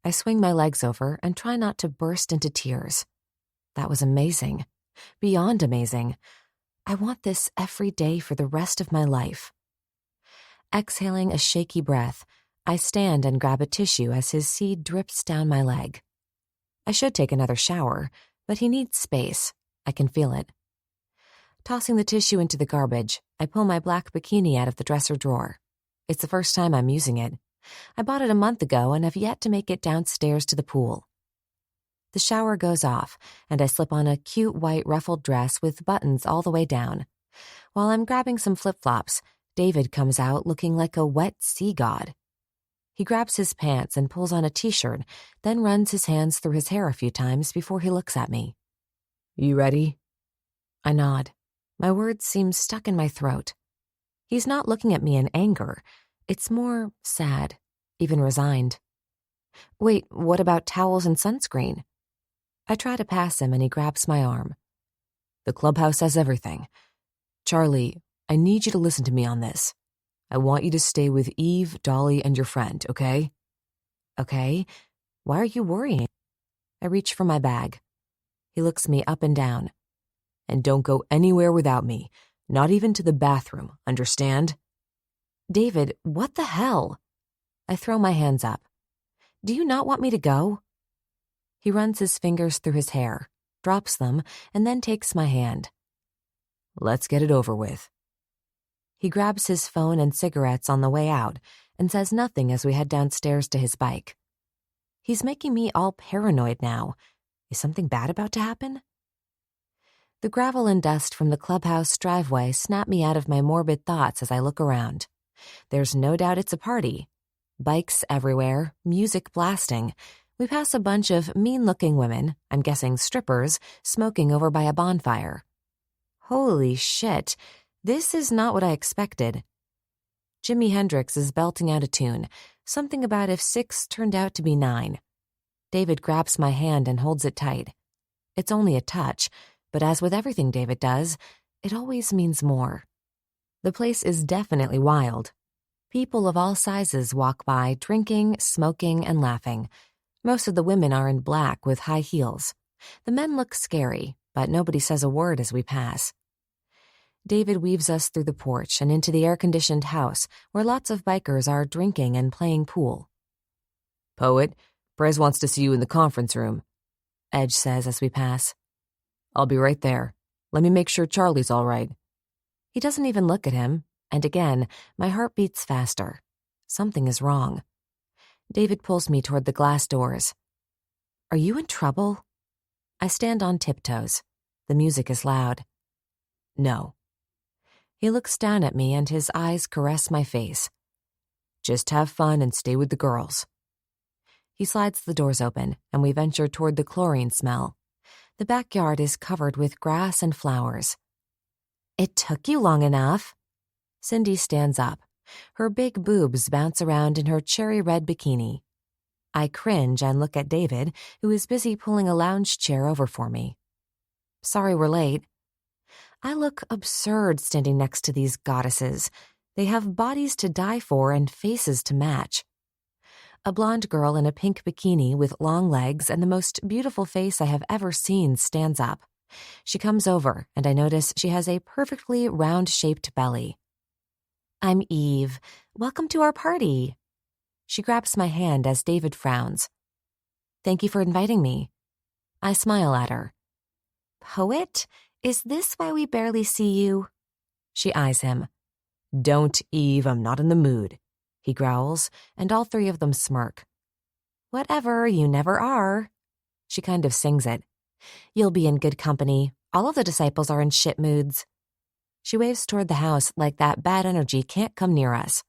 I swing my legs over and try not to burst into tears. That was amazing. Beyond amazing. I want this every day for the rest of my life. Exhaling a shaky breath, I stand and grab a tissue as his seed drips down my leg. I should take another shower, but he needs space. I can feel it. Tossing the tissue into the garbage, I pull my black bikini out of the dresser drawer. It's the first time I'm using it. I bought it a month ago and have yet to make it downstairs to the pool. The shower goes off, and I slip on a cute white ruffled dress with buttons all the way down. While I'm grabbing some flip-flops, David comes out looking like a wet sea god. He grabs his pants and pulls on a t-shirt, then runs his hands through his hair a few times before he looks at me. You ready? I nod. My words seem stuck in my throat. He's not looking at me in anger. It's more sad, even resigned. Wait, what about towels and sunscreen? I try to pass him and he grabs my arm. The clubhouse has everything. Charlie, I need you to listen to me on this. I want you to stay with Eve, Dolly, and your friend, okay? Okay. Why are you worrying? I reach for my bag. He looks me up and down. And don't go anywhere without me, not even to the bathroom, understand? David, what the hell? I throw my hands up. Do you not want me to go? He runs his fingers through his hair, drops them, and then takes my hand. Let's get it over with. He grabs his phone and cigarettes on the way out and says nothing as we head downstairs to his bike. He's making me all paranoid now. Is something bad about to happen? The gravel and dust from the clubhouse driveway snap me out of my morbid thoughts as I look around. There's no doubt it's a party. Bikes everywhere, music blasting. We pass a bunch of mean-looking women, I'm guessing strippers, smoking over by a bonfire. Holy shit, this is not what I expected. Jimi Hendrix is belting out a tune, something about if 6 turned out to be 9. David grabs my hand and holds it tight. It's only a touch, but as with everything David does, it always means more. The place is definitely wild. People of all sizes walk by, drinking, smoking, and laughing. Most of the women are in black with high heels. The men look scary, but nobody says a word as we pass. David weaves us through the porch and into the air-conditioned house where lots of bikers are drinking and playing pool. Poet, Prez wants to see you in the conference room, Edge says as we pass. I'll be right there. Let me make sure Charlie's all right. He doesn't even look at him, and again, my heart beats faster. Something is wrong. David pulls me toward the glass doors. Are you in trouble? I stand on tiptoes. The music is loud. No. He looks down at me and his eyes caress my face. Just have fun and stay with the girls. He slides the doors open, and we venture toward the chlorine smell. The backyard is covered with grass and flowers. It took you long enough. Cindy stands up. Her big boobs bounce around in her cherry-red bikini. I cringe and look at David, who is busy pulling a lounge chair over for me. Sorry we're late. I look absurd standing next to these goddesses. They have bodies to die for and faces to match. A blonde girl in a pink bikini with long legs and the most beautiful face I have ever seen stands up. She comes over, and I notice she has a perfectly round-shaped belly. I'm Eve. Welcome to our party. She grabs my hand as David frowns. Thank you for inviting me. I smile at her. Poet, is this why we barely see you? She eyes him. Don't, Eve, I'm not in the mood. He growls, and all three of them smirk. Whatever, you never are. She kind of sings it. You'll be in good company. All of the disciples are in shit moods. She waves toward the house like that bad energy can't come near us.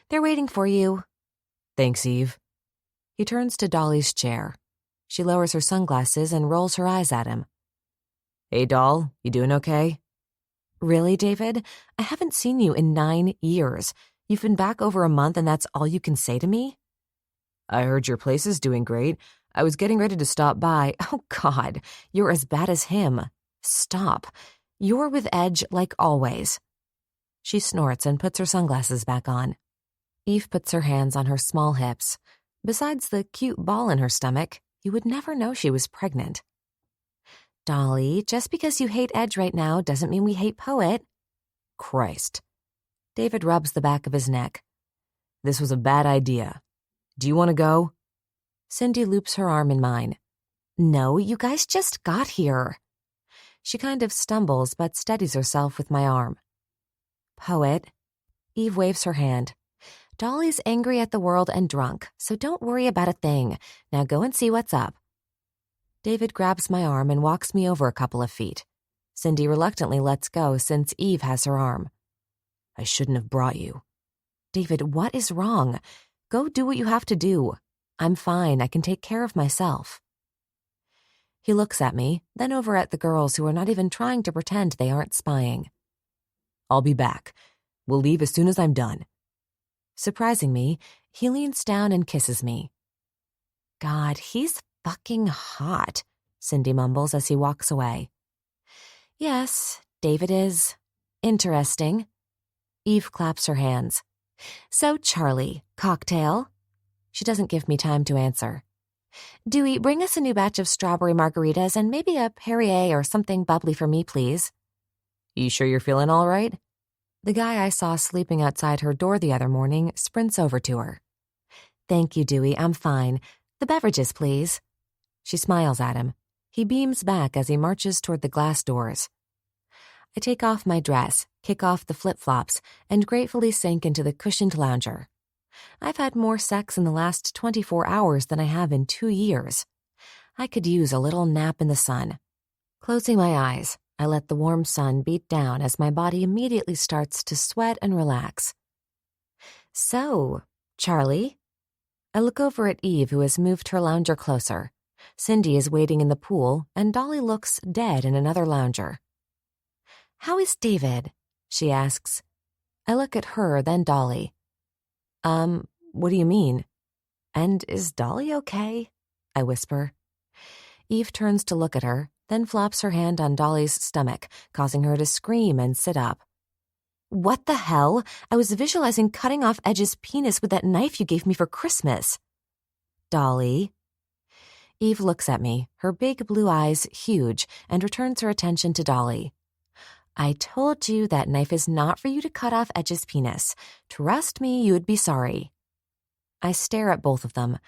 They're waiting for you. Thanks, Eve. He turns to Dolly's chair. She lowers her sunglasses and rolls her eyes at him. Hey, doll, you doing okay? Really, David? I haven't seen you in 9 years. You've been back over a month and that's all you can say to me? I heard your place is doing great. I was getting ready to stop by. Oh, God, you're as bad as him. Stop. You're with Edge like always. She snorts and puts her sunglasses back on. Eve puts her hands on her small hips. Besides the cute ball in her stomach, you would never know she was pregnant. Dolly, just because you hate Edge right now doesn't mean we hate Poet. Christ. David rubs the back of his neck. This was a bad idea. Do you want to go? Cindy loops her arm in mine. No, you guys just got here. She kind of stumbles but steadies herself with my arm. Poet. Eve waves her hand. Dolly's angry at the world and drunk, so don't worry about a thing. Now go and see what's up. David grabs my arm and walks me over a couple of feet. Cindy reluctantly lets go since Eve has her arm. I shouldn't have brought you. David, what is wrong? Go do what you have to do. I'm fine. I can take care of myself. He looks at me, then over at the girls who are not even trying to pretend they aren't spying. I'll be back. We'll leave as soon as I'm done. Surprising me, he leans down and kisses me. God, he's fucking hot, Cindy mumbles as he walks away. Yes, David is. Interesting. Eve claps her hands. So, Charlie, cocktail? She doesn't give me time to answer. Dewey, bring us a new batch of strawberry margaritas and maybe a Perrier or something bubbly for me, please. You sure you're feeling all right? The guy I saw sleeping outside her door the other morning sprints over to her. Thank you, Dewey, I'm fine. The beverages, please. She smiles at him. He beams back as he marches toward the glass doors. I take off my dress, kick off the flip-flops, and gratefully sink into the cushioned lounger. I've had more sex in the last 24 hours than I have in 2 years. I could use a little nap in the sun. Closing my eyes, I let the warm sun beat down as my body immediately starts to sweat and relax. So, Charlie? I look over at Eve, who has moved her lounger closer. Cindy is waiting in the pool, and Dolly looks dead in another lounger. How is David? She asks. I look at her, then Dolly. What do you mean? And is Dolly okay? I whisper. Eve turns to look at her, then flops her hand on Dolly's stomach, causing her to scream and sit up. What the hell? I was visualizing cutting off Edge's penis with that knife you gave me for Christmas. Dolly. Eve looks at me, her big blue eyes huge, and returns her attention to Dolly. I told you that knife is not for you to cut off Edge's penis. Trust me, you would be sorry. I stare at both of them.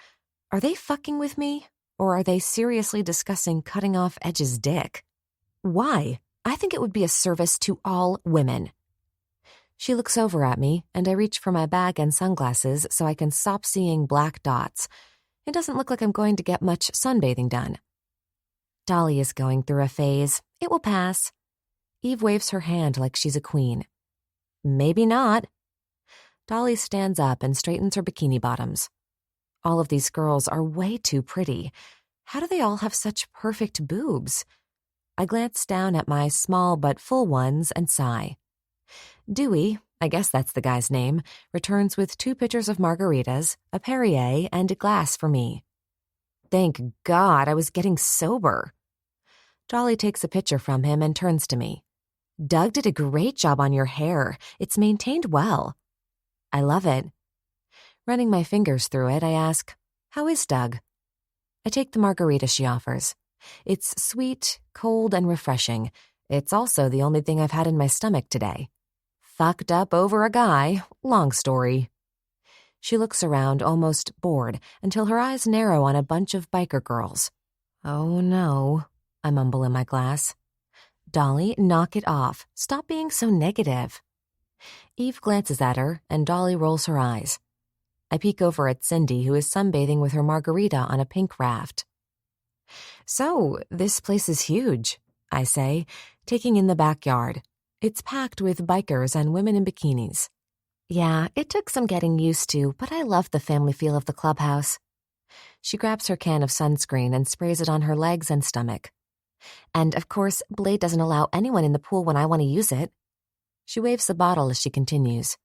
Are they fucking with me? Or are they seriously discussing cutting off Edge's dick? Why? I think it would be a service to all women. She looks over at me, and I reach for my bag and sunglasses so I can stop seeing black dots. It doesn't look like I'm going to get much sunbathing done. Dolly is going through a phase. It will pass. Eve waves her hand like she's a queen. Maybe not. Dolly stands up and straightens her bikini bottoms. All of these girls are way too pretty. How do they all have such perfect boobs? I glance down at my small but full ones and sigh. Dewey, I guess that's the guy's name, returns with 2 pitchers of margaritas, a Perrier, and a glass for me. Thank God I was getting sober. Dolly takes a pitcher from him and turns to me. Doug did a great job on your hair. It's maintained well. I love it. Running my fingers through it, I ask, how is Doug? I take the margarita she offers. It's sweet, cold, and refreshing. It's also the only thing I've had in my stomach today. Fucked up over a guy. Long story. She looks around, almost bored, until her eyes narrow on a bunch of biker girls. Oh no, I mumble in my glass. Dolly, knock it off. Stop being so negative. Eve glances at her, and Dolly rolls her eyes. I peek over at Cindy, who is sunbathing with her margarita on a pink raft. So, this place is huge, I say, taking in the backyard. It's packed with bikers and women in bikinis. Yeah, it took some getting used to, but I love the family feel of the clubhouse. She grabs her can of sunscreen and sprays it on her legs and stomach. And, of course, Blade doesn't allow anyone in the pool when I want to use it. She waves the bottle as she continues.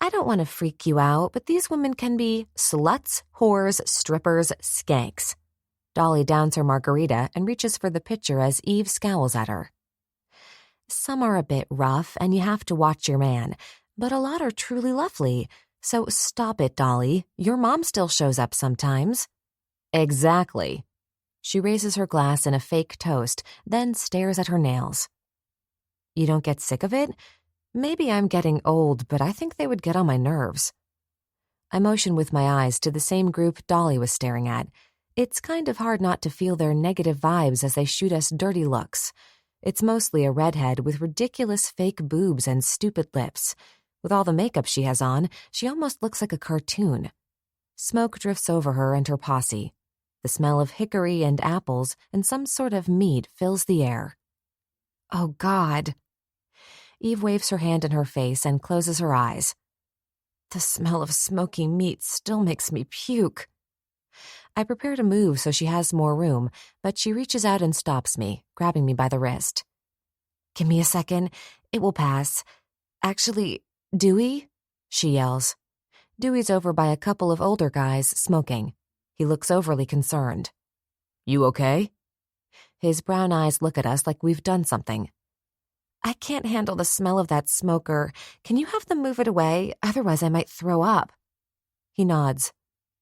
I don't want to freak you out, but these women can be sluts, whores, strippers, skanks. Dolly downs her margarita and reaches for the pitcher as Eve scowls at her. Some are a bit rough, and you have to watch your man, but a lot are truly lovely. So stop it, Dolly. Your mom still shows up sometimes. Exactly. She raises her glass in a fake toast, then stares at her nails. You don't get sick of it? Maybe I'm getting old, but I think they would get on my nerves. I motion with my eyes to the same group Dolly was staring at. It's kind of hard not to feel their negative vibes as they shoot us dirty looks. It's mostly a redhead with ridiculous fake boobs and stupid lips. With all the makeup she has on, she almost looks like a cartoon. Smoke drifts over her and her posse. The smell of hickory and apples and some sort of meat fills the air. Oh, God. Eve waves her hand in her face and closes her eyes. The smell of smoky meat still makes me puke. I prepare to move so she has more room, but she reaches out and stops me, grabbing me by the wrist. Give me a second. It will pass. Actually, Dewey? She yells. Dewey's over by a couple of older guys, smoking. He looks overly concerned. You okay? His brown eyes look at us like we've done something. I can't handle the smell of that smoker. Can you have them move it away? Otherwise I might throw up. He nods.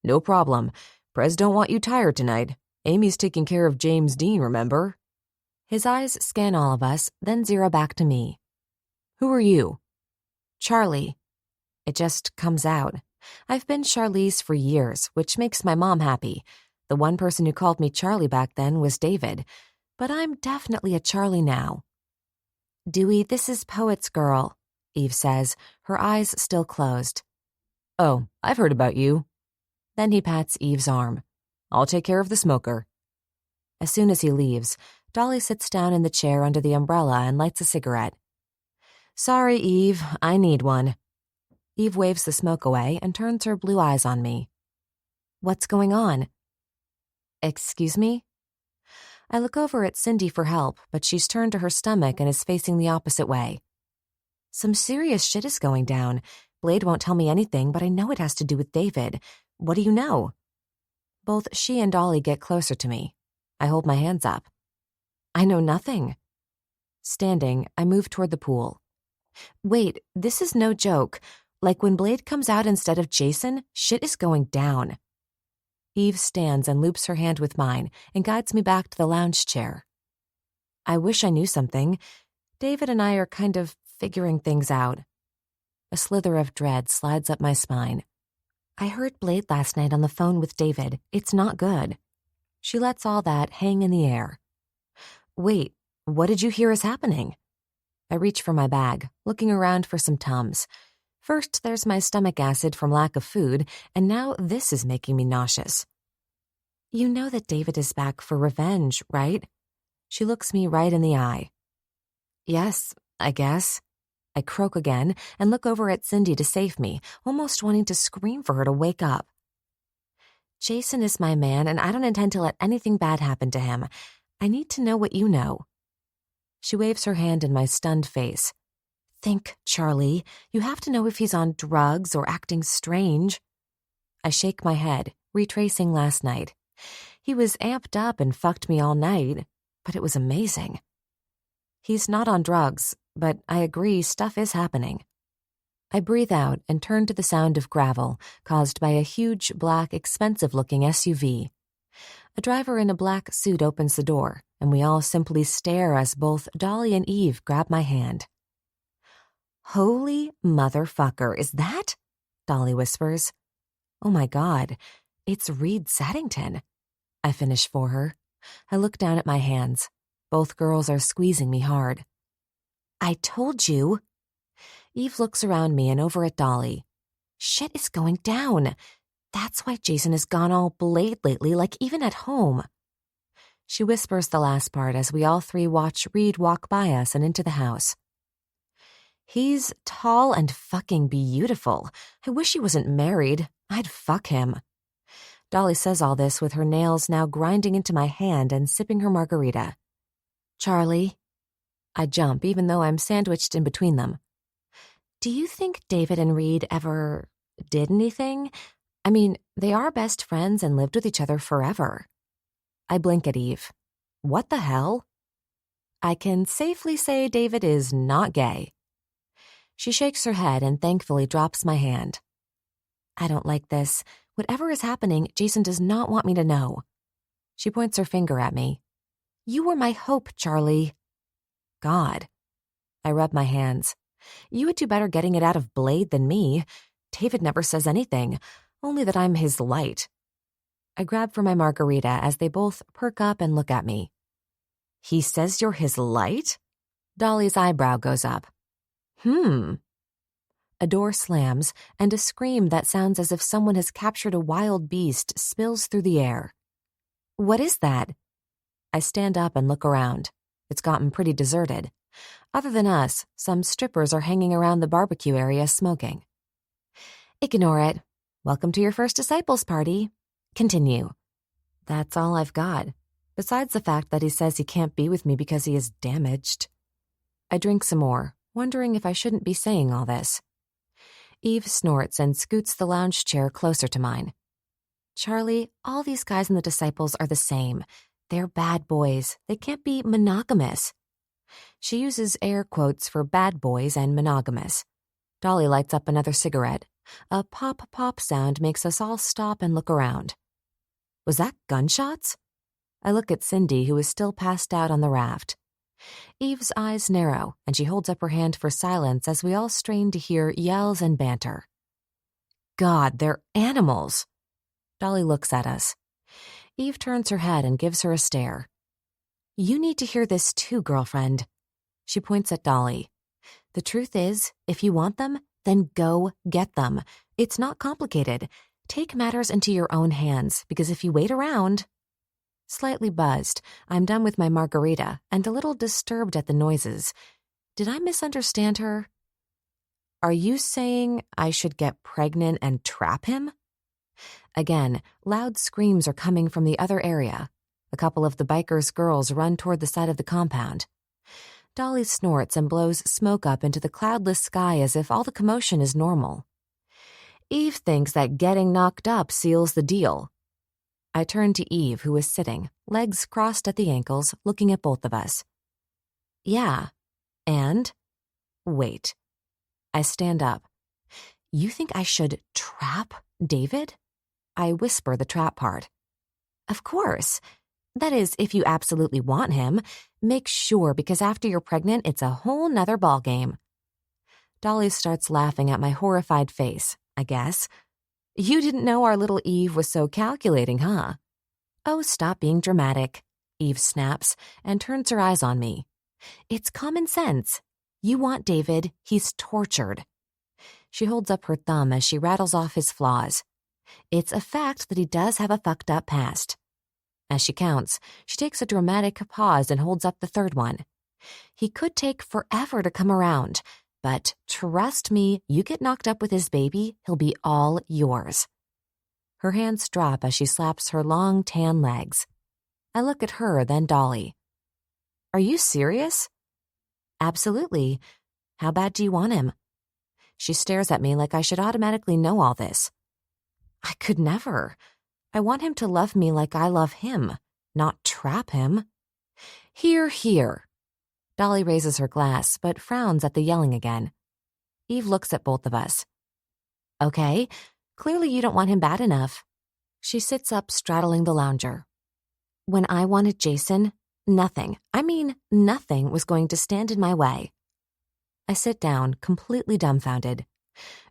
No problem. Prez don't want you tired tonight. Amy's taking care of James Dean, remember? His eyes scan all of us, then zero back to me. Who are you? Charlie. It just comes out. I've been Charlize for years, which makes my mom happy. The one person who called me Charlie back then was David. But I'm definitely a Charlie now. Dewey, this is Poet's girl, Eve says, her eyes still closed. Oh, I've heard about you. Then he pats Eve's arm. I'll take care of the smoker. As soon as he leaves, Dolly sits down in the chair under the umbrella and lights a cigarette. Sorry, Eve, I need one. Eve waves the smoke away and turns her blue eyes on me. What's going on? Excuse me? I look over at Cindy for help, but she's turned to her stomach and is facing the opposite way. Some serious shit is going down. Blade won't tell me anything, but I know it has to do with David. What do you know? Both she and Dolly get closer to me. I hold my hands up. I know nothing. Standing, I move toward the pool. Wait, this is no joke. Like when Blade comes out instead of Jason, shit is going down. Eve stands and loops her hand with mine and guides me back to the lounge chair. I wish I knew something. David and I are kind of figuring things out. A slither of dread slides up my spine. I heard Blade last night on the phone with David. It's not good. She lets all that hang in the air. Wait, what did you hear is happening? I reach for my bag, looking around for some Tums. First, there's my stomach acid from lack of food, and now this is making me nauseous. You know that David is back for revenge, right? She looks me right in the eye. Yes, I guess. I croak again and look over at Cindy to save me, almost wanting to scream for her to wake up. Jason is my man, and I don't intend to let anything bad happen to him. I need to know what you know. She waves her hand in my stunned face. Think, Charlie. You have to know if he's on drugs or acting strange. I shake my head, retracing last night. He was amped up and fucked me all night, but it was amazing. He's not on drugs, but I agree stuff is happening. I breathe out and turn to the sound of gravel caused by a huge, black, expensive-looking SUV. A driver in a black suit opens the door, and we all simply stare as both Dolly and Eve grab my hand. Holy motherfucker, is that? Dolly whispers. Oh my God, it's Reed Saddington. I finish for her. I look down at my hands. Both girls are squeezing me hard. I told you. Eve looks around me and over at Dolly. Shit is going down. That's why Jason has gone all Blade lately, like even at home. She whispers the last part as we all three watch Reed walk by us and into the house. He's tall and fucking beautiful. I wish he wasn't married. I'd fuck him. Dolly says all this with her nails now grinding into my hand and sipping her margarita. Charlie. I jump, even though I'm sandwiched in between them. Do you think David and Reed ever did anything? I mean, they are best friends and lived with each other forever. I blink at Eve. What the hell? I can safely say David is not gay. She shakes her head and thankfully drops my hand. I don't like this. Whatever is happening, Jason does not want me to know. She points her finger at me. You were my hope, Charlie. God. I rub my hands. You would do better getting it out of Blade than me. David never says anything, only that I'm his light. I grab for my margarita as they both perk up and look at me. He says you're his light? Dolly's eyebrow goes up. A door slams, and a scream that sounds as if someone has captured a wild beast spills through the air. What is that? I stand up and look around. It's gotten pretty deserted. Other than us, some strippers are hanging around the barbecue area smoking. Ignore it. Welcome to your first disciples party. Continue. That's all I've got, besides the fact that he says he can't be with me because he is damaged. I drink some more, wondering if I shouldn't be saying all this. Eve snorts and scoots the lounge chair closer to mine. Charlie, all these guys in the disciples are the same. They're bad boys. They can't be monogamous. She uses air quotes for bad boys and monogamous. Dolly lights up another cigarette. A pop-pop sound makes us all stop and look around. Was that gunshots? I look at Cindy, who is still passed out on the raft. Eve's eyes narrow, and she holds up her hand for silence as we all strain to hear yells and banter. God, they're animals. Dolly looks at us. Eve turns her head and gives her a stare. You need to hear this too, girlfriend. She points at Dolly. The truth is, if you want them, then go get them. It's not complicated. Take matters into your own hands, because if you wait around... Slightly buzzed, I'm done with my margarita and a little disturbed at the noises. Did I misunderstand her? Are you saying I should get pregnant and trap him? Again, loud screams are coming from the other area. A couple of the bikers' girls run toward the side of the compound. Dolly snorts and blows smoke up into the cloudless sky as if all the commotion is normal. Eve thinks that getting knocked up seals the deal. I turn to Eve, who is sitting, legs crossed at the ankles, looking at both of us. Yeah. And? Wait. I stand up. You think I should trap David? I whisper the trap part. Of course. That is, if you absolutely want him. Make sure, because after you're pregnant, it's a whole nother ballgame. Dolly starts laughing at my horrified face, I guess. You didn't know our little Eve was so calculating, huh? Oh, stop being dramatic, Eve snaps and turns her eyes on me. It's common sense. You want David, he's tortured. She holds up her thumb as she rattles off his flaws. It's a fact that he does have a fucked up past. As she counts, she takes a dramatic pause and holds up the third one. He could take forever to come around, but trust me, you get knocked up with his baby, he'll be all yours. Her hands drop as she slaps her long, tan legs. I look at her, then Dolly. Are you serious? Absolutely. How bad do you want him? She stares at me like I should automatically know all this. I could never. I want him to love me like I love him, not trap him. Hear, hear. Dolly raises her glass, but frowns at the yelling again. Eve looks at both of us. Okay, clearly you don't want him bad enough. She sits up, straddling the lounger. When I wanted Jason, nothing was going to stand in my way. I sit down, completely dumbfounded.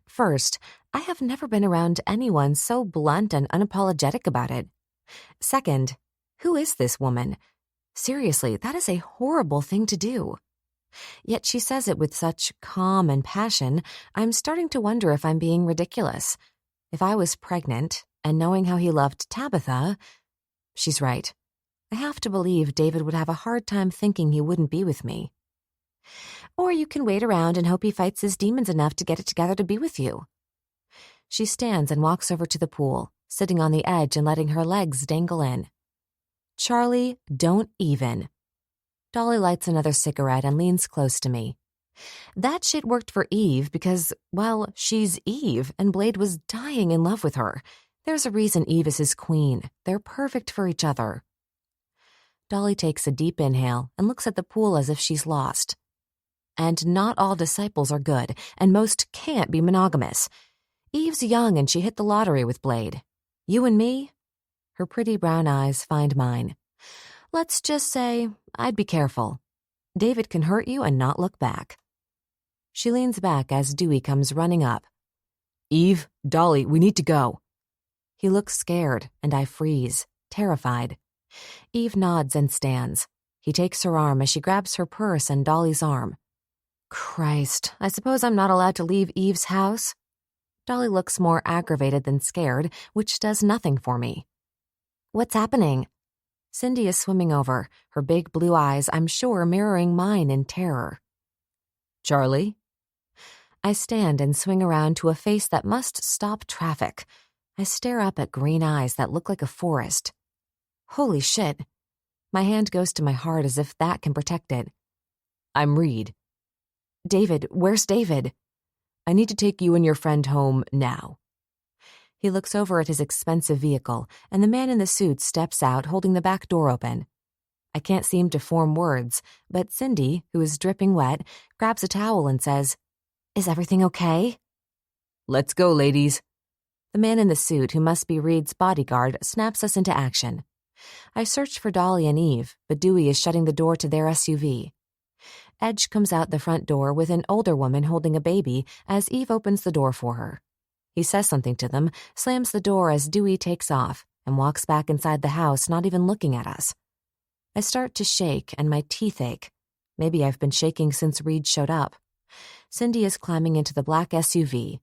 First, I have never been around anyone so blunt and unapologetic about it. Second, who is this woman? Seriously, that is a horrible thing to do. Yet she says it with such calm and passion, I'm starting to wonder if I'm being ridiculous. If I was pregnant, and knowing how he loved Tabitha, she's right. I have to believe David would have a hard time thinking he wouldn't be with me. Or you can wait around and hope he fights his demons enough to get it together to be with you. She stands and walks over to the pool, sitting on the edge and letting her legs dangle in. Charlie, don't even. Dolly lights another cigarette and leans close to me. That shit worked for Eve because, well, she's Eve and Blade was dying in love with her. There's a reason Eve is his queen. They're perfect for each other. Dolly takes a deep inhale and looks at the pool as if she's lost. And not all disciples are good, and most can't be monogamous. Eve's young and she hit the lottery with Blade. You and me? Her pretty brown eyes find mine. Let's just say I'd be careful. David can hurt you and not look back. She leans back as Dewey comes running up. Eve, Dolly, we need to go. He looks scared, and I freeze, terrified. Eve nods and stands. He takes her arm as she grabs her purse and Dolly's arm. Christ, I suppose I'm not allowed to leave Eve's house? Dolly looks more aggravated than scared, which does nothing for me. What's happening? Cindy is swimming over, her big blue eyes, I'm sure, mirroring mine in terror. Charlie? I stand and swing around to a face that must stop traffic. I stare up at green eyes that look like a forest. Holy shit. My hand goes to my heart as if that can protect it. I'm Reed. David, where's David? I need to take you and your friend home now. He looks over at his expensive vehicle, and the man in the suit steps out holding the back door open. I can't seem to form words, but Cindy, who is dripping wet, grabs a towel and says, Is everything okay? Let's go, ladies. The man in the suit, who must be Reed's bodyguard, snaps us into action. I search for Dolly and Eve, but Dewey is shutting the door to their SUV. Edge comes out the front door with an older woman holding a baby as Eve opens the door for her. He says something to them, slams the door as Dewey takes off, and walks back inside the house, not even looking at us. I start to shake and my teeth ache. Maybe I've been shaking since Reed showed up. Cindy is climbing into the black SUV.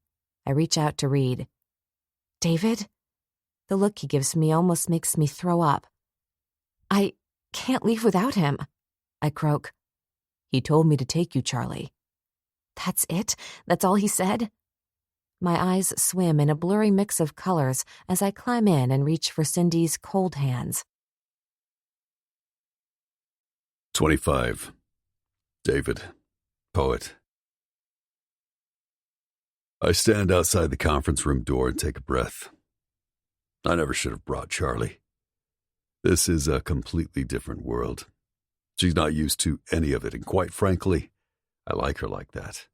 I reach out to Reed. David? The look he gives me almost makes me throw up. I can't leave without him, I croak. He told me to take you, Charlie. That's it? That's all he said? My eyes swim in a blurry mix of colors as I climb in and reach for Cindy's cold hands. 25. David, poet. I stand outside the conference room door and take a breath. I never should have brought Charlie. This is a completely different world. She's not used to any of it, and quite frankly, I like her like that.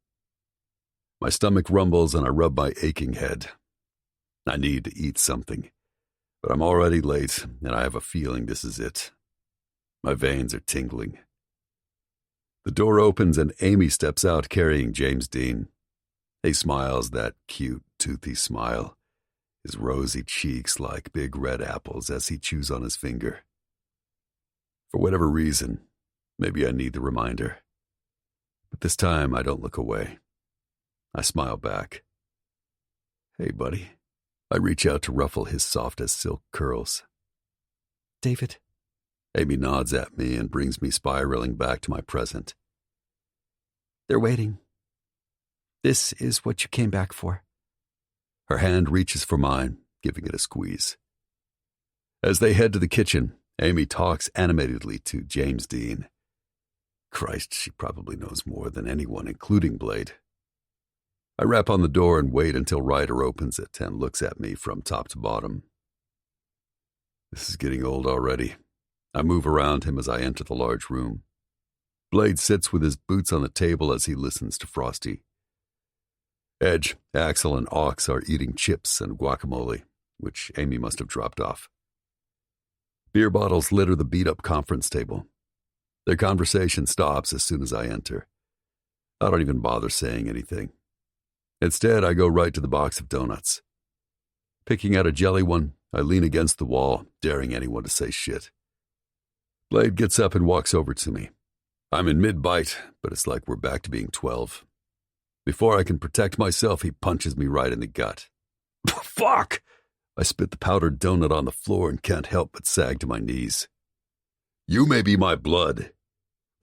My stomach rumbles and I rub my aching head. I need to eat something, but I'm already late and I have a feeling this is it. My veins are tingling. The door opens and Amy steps out carrying James Dean. He smiles that cute, toothy smile, his rosy cheeks like big red apples as he chews on his finger. For whatever reason, maybe I need the reminder. But this time I don't look away. I smile back. Hey, buddy. I reach out to ruffle his soft as silk curls. David? Amy nods at me and brings me spiraling back to my present. They're waiting. This is what you came back for. Her hand reaches for mine, giving it a squeeze. As they head to the kitchen, Amy talks animatedly to James Dean. Christ, she probably knows more than anyone, including Blade. I rap on the door and wait until Ryder opens it and looks at me from top to bottom. This is getting old already. I move around him as I enter the large room. Blade sits with his boots on the table as he listens to Frosty. Edge, Axel, and Ox are eating chips and guacamole, which Amy must have dropped off. Beer bottles litter the beat-up conference table. Their conversation stops as soon as I enter. I don't even bother saying anything. Instead, I go right to the box of donuts. Picking out a jelly one, I lean against the wall, daring anyone to say shit. Blade gets up and walks over to me. I'm in mid-bite, but it's like we're back to being 12. Before I can protect myself, he punches me right in the gut. Fuck! I spit the powdered donut on the floor and can't help but sag to my knees. You may be my blood,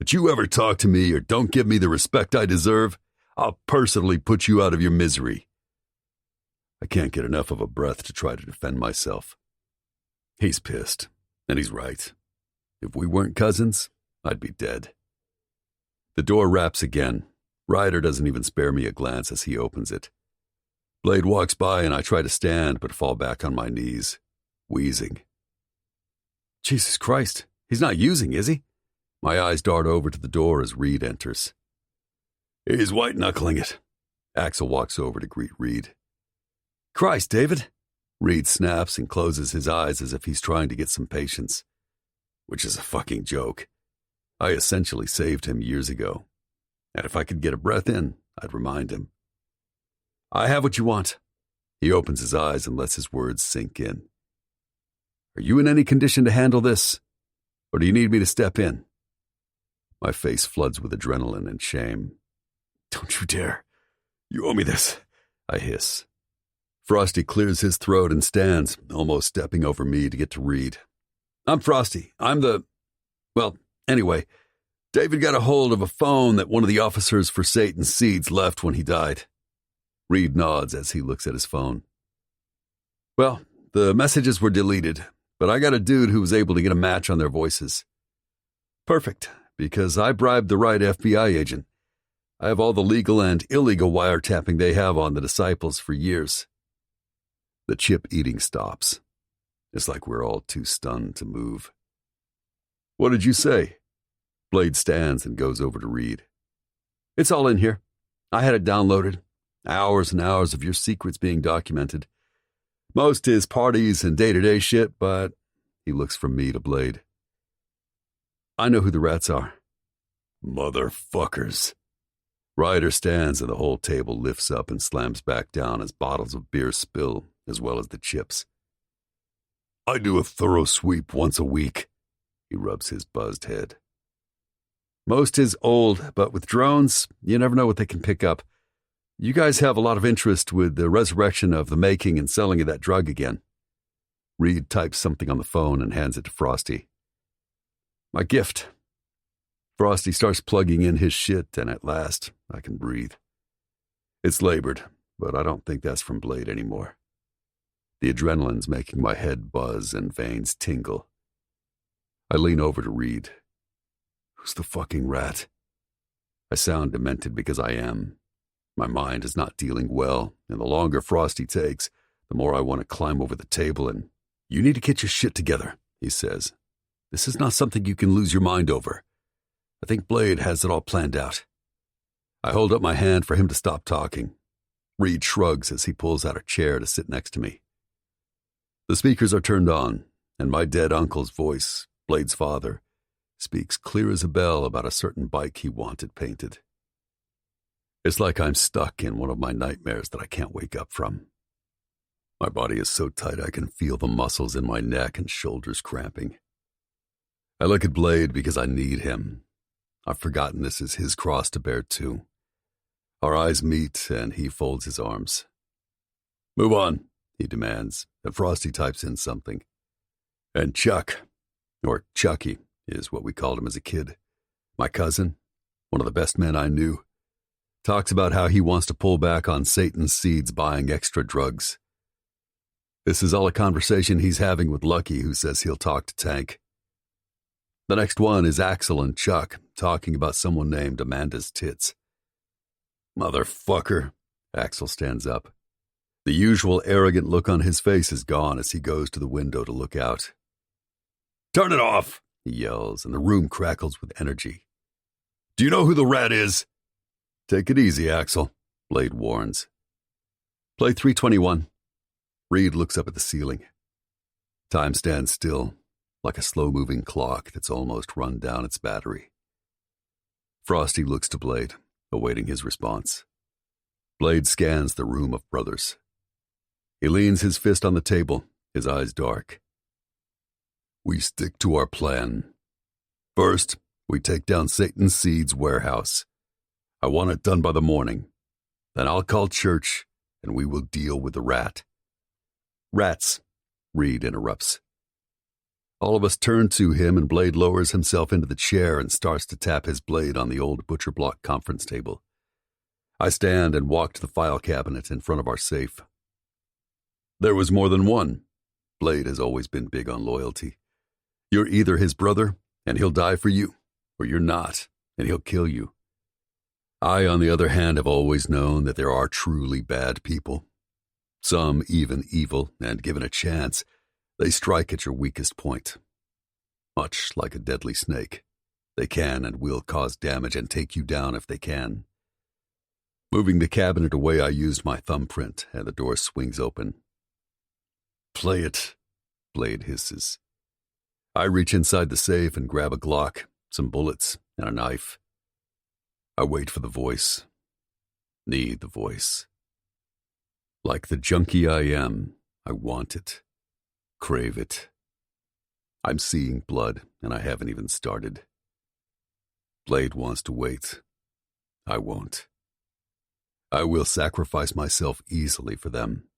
But you ever talk to me or don't give me the respect I deserve, I'll personally put you out of your misery. I can't get enough of a breath to try to defend myself. He's pissed, and he's right. If we weren't cousins, I'd be dead. The door raps again. Ryder doesn't even spare me a glance as he opens it. Blade walks by and I try to stand but fall back on my knees, wheezing. Jesus Christ, he's not using, is he? My eyes dart over to the door as Reed enters. He's white-knuckling it. Axel walks over to greet Reed. Christ, David! Reed snaps and closes his eyes as if he's trying to get some patience. Which is a fucking joke. I essentially saved him years ago. And if I could get a breath in, I'd remind him. I have what you want. He opens his eyes and lets his words sink in. Are you in any condition to handle this? Or do you need me to step in? My face floods with adrenaline and shame. Don't you dare. You owe me this, I hiss. Frosty clears his throat and stands, almost stepping over me to get to Reed. I'm Frosty. Well, anyway, David got a hold of a phone that one of the officers for Satan's Seeds left when he died. Reed nods as he looks at his phone. Well, the messages were deleted, but I got a dude who was able to get a match on their voices. Perfect, because I bribed the right FBI agent. I have all the legal and illegal wiretapping they have on the Disciples for years. The chip eating stops. It's like we're all too stunned to move. What did you say? Blade stands and goes over to Reed. It's all in here. I had it downloaded. Hours and hours of your secrets being documented. Most is parties and day-to-day shit, but he looks from me to Blade. I know who the rats are. Motherfuckers. Ryder stands and the whole table lifts up and slams back down as bottles of beer spill, as well as the chips. I do a thorough sweep once a week. He rubs his buzzed head. Most is old, but with drones, you never know what they can pick up. You guys have a lot of interest with the resurrection of the making and selling of that drug again. Reed types something on the phone and hands it to Frosty. My gift. Frosty starts plugging in his shit, and at last, I can breathe. It's labored, but I don't think that's from Blade anymore. The adrenaline's making my head buzz and veins tingle. I lean over to Reed. Who's the fucking rat? I sound demented because I am. My mind is not dealing well, and the longer Frosty takes, the more I want to climb over the table and, You need to get your shit together, he says. This is not something you can lose your mind over. I think Blade has it all planned out. I hold up my hand for him to stop talking. Reed shrugs as he pulls out a chair to sit next to me. The speakers are turned on, and my dead uncle's voice, Blade's father, speaks clear as a bell about a certain bike he wanted painted. It's like I'm stuck in one of my nightmares that I can't wake up from. My body is so tight I can feel the muscles in my neck and shoulders cramping. I look at Blade because I need him. I've forgotten this is his cross to bear too. Our eyes meet and he folds his arms. Move on, he demands, and Frosty types in something. And Chuck, or Chucky, is what we called him as a kid. My cousin, one of the best men I knew, talks about how he wants to pull back on Satan's Seeds buying extra drugs. This is all a conversation he's having with Lucky, who says he'll talk to Tank. The next one is Axel and Chuck talking about someone named Amanda's tits. Motherfucker, Axel stands up. The usual arrogant look on his face is gone as he goes to the window to look out. Turn it off, he yells, and the room crackles with energy. Do you know who the rat is? Take it easy, Axel, Blade warns. Play 321. Reed looks up at the ceiling. Time stands still, like a slow-moving clock that's almost run down its battery. Frosty looks to Blade, awaiting his response. Blade scans the room of brothers. He leans his fist on the table, his eyes dark. We stick to our plan. First, we take down Satan's Seeds warehouse. I want it done by the morning. Then I'll call church, and we will deal with the rat. Rats, Reed interrupts. All of us turn to him, and Blade lowers himself into the chair and starts to tap his blade on the old butcher block conference table. I stand and walk to the file cabinet in front of our safe. There was more than one. Blade has always been big on loyalty. You're either his brother, and he'll die for you, or you're not, and he'll kill you. I, on the other hand, have always known that there are truly bad people. Some even evil, and given a chance, they strike at your weakest point. Much like a deadly snake, they can and will cause damage and take you down if they can. Moving the cabinet away, I used my thumbprint, and the door swings open. "Play it," Blade hisses. I reach inside the safe and grab a Glock, some bullets, and a knife. I wait for the voice. Need the voice. Like the junkie I am, I want it. Crave it. I'm seeing blood, and I haven't even started. Blade wants to wait. I won't. I will sacrifice myself easily for them.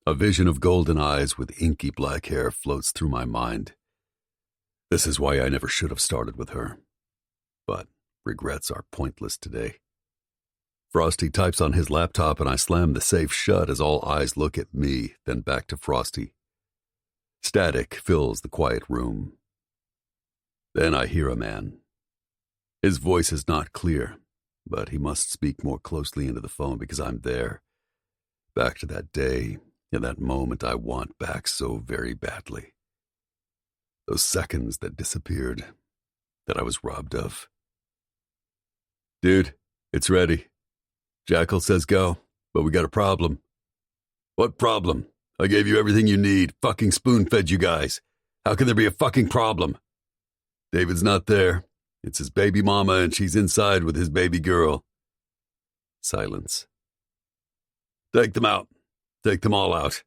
A vision of golden eyes with inky black hair floats through my mind. This is why I never should have started with her. But regrets are pointless today. Frosty types on his laptop, and I slam the safe shut as all eyes look at me, then back to Frosty. Static fills the quiet room. Then I hear a man. His voice is not clear, but he must speak more closely into the phone because I'm there. Back to that day and that moment I want back so very badly. Those seconds that disappeared, that I was robbed of. "Dude, it's ready. Jackal says go, but we got a problem." "What problem? I gave you everything you need, fucking spoon-fed you guys. How can there be a fucking problem?" "David's not there. It's his baby mama, and she's inside with his baby girl." Silence. "Take them out. Take them all out.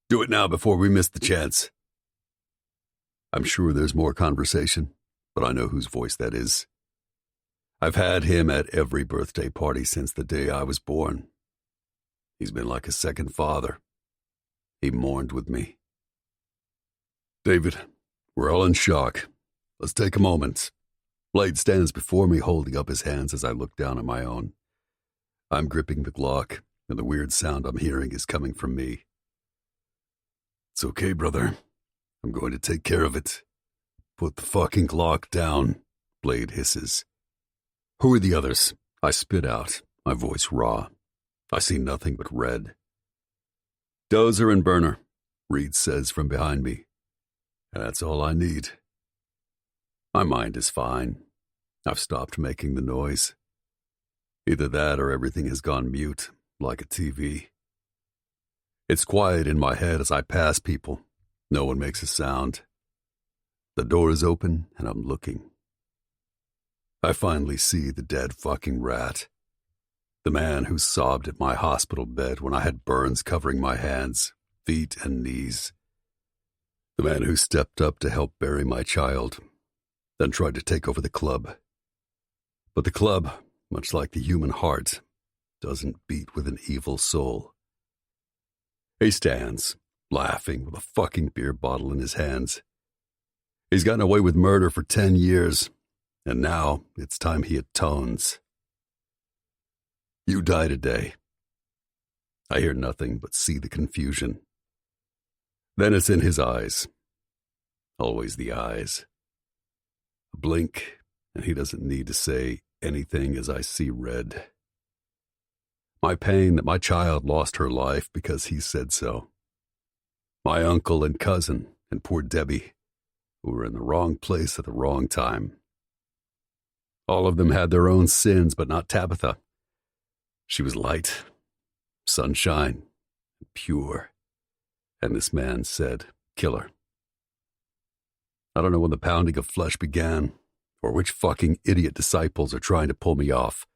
Do it now before we miss the chance." I'm sure there's more conversation, but I know whose voice that is. I've had him at every birthday party since the day I was born. He's been like a second father. He mourned with me. "David, we're all in shock. Let's take a moment." Blade stands before me, holding up his hands as I look down at my own. I'm gripping the Glock, and the weird sound I'm hearing is coming from me. "It's okay, brother. I'm going to take care of it." "Put the fucking Glock down," Blade hisses. "Who are the others?" I spit out, my voice raw. I see nothing but red. "Dozer and Burner," Reed says from behind me. And that's all I need. My mind is fine. I've stopped making the noise. Either that or everything has gone mute, like a TV. It's quiet in my head as I pass people. No one makes a sound. The door is open and I'm looking. I finally see the dead fucking rat. The man who sobbed at my hospital bed when I had burns covering my hands, feet, and knees. The man who stepped up to help bury my child, then tried to take over the club. But the club, much like the human heart, doesn't beat with an evil soul. He stands, laughing with a fucking beer bottle in his hands. He's gotten away with murder for 10 years, and now it's time he atones. You die today. I hear nothing but see the confusion. Then it's in his eyes. Always the eyes. A blink, and he doesn't need to say anything as I see red. My pain that my child lost her life because he said so. My uncle and cousin and poor Debbie, who were in the wrong place at the wrong time. All of them had their own sins, but not Tabitha. She was light, sunshine, pure. And this man said, kill her. I don't know when the pounding of flesh began, or which fucking idiot disciples are trying to pull me off.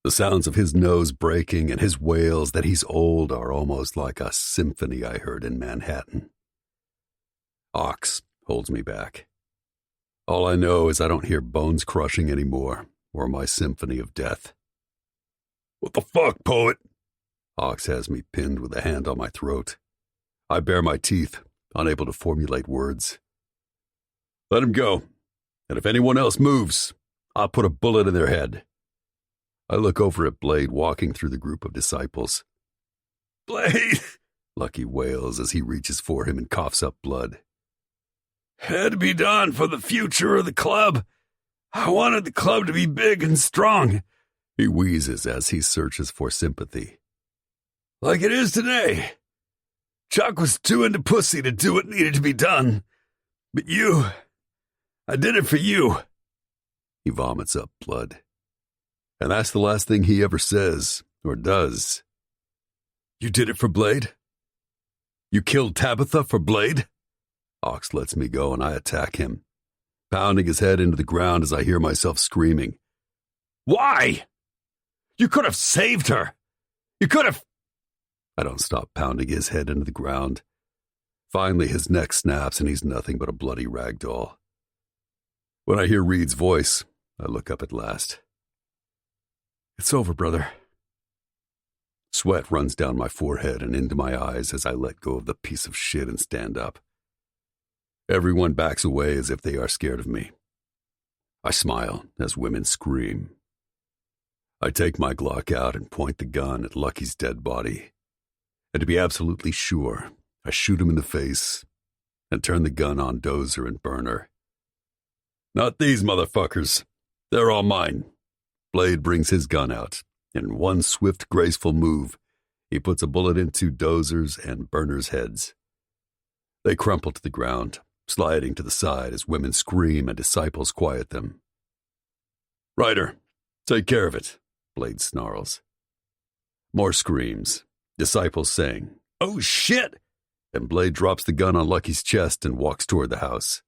The sounds of his nose breaking and his wails that he's old are almost like a symphony I heard in Manhattan. Ox holds me back. All I know is I don't hear bones crushing anymore, or my symphony of death. What the fuck, poet? Ox has me pinned with a hand on my throat. I bare my teeth, unable to formulate words. Let him go. And if anyone else moves, I'll put a bullet in their head. I look over at Blade walking through the group of disciples. Blade! Lucky wails as he reaches for him and coughs up blood. Had to be done for the future of the club. I wanted the club to be big and strong. He wheezes as he searches for sympathy. Like it is today. Chuck was too into pussy to do what needed to be done. But you, I did it for you. He vomits up blood. And that's the last thing he ever says or does. You did it for Blade? You killed Tabitha for Blade? Ox lets me go and I attack him, pounding his head into the ground as I hear myself screaming. Why? You could have saved her. You could have... I don't stop pounding his head into the ground. Finally, his neck snaps and he's nothing but a bloody rag doll. When I hear Reed's voice, I look up at last. It's over, brother. Sweat runs down my forehead and into my eyes as I let go of the piece of shit and stand up. Everyone backs away as if they are scared of me. I smile as women scream. I take my Glock out and point the gun at Lucky's dead body. And to be absolutely sure, I shoot him in the face and turn the gun on Dozer and Burner. Not these motherfuckers. They're all mine. Blade brings his gun out. In one swift, graceful move, he puts a bullet into Dozer's and Burner's heads. They crumple to the ground, sliding to the side as women scream and disciples quiet them. Ryder, take care of it, Blade snarls. More screams, disciples saying, Oh shit! And Blade drops the gun on Lucky's chest and walks toward the house.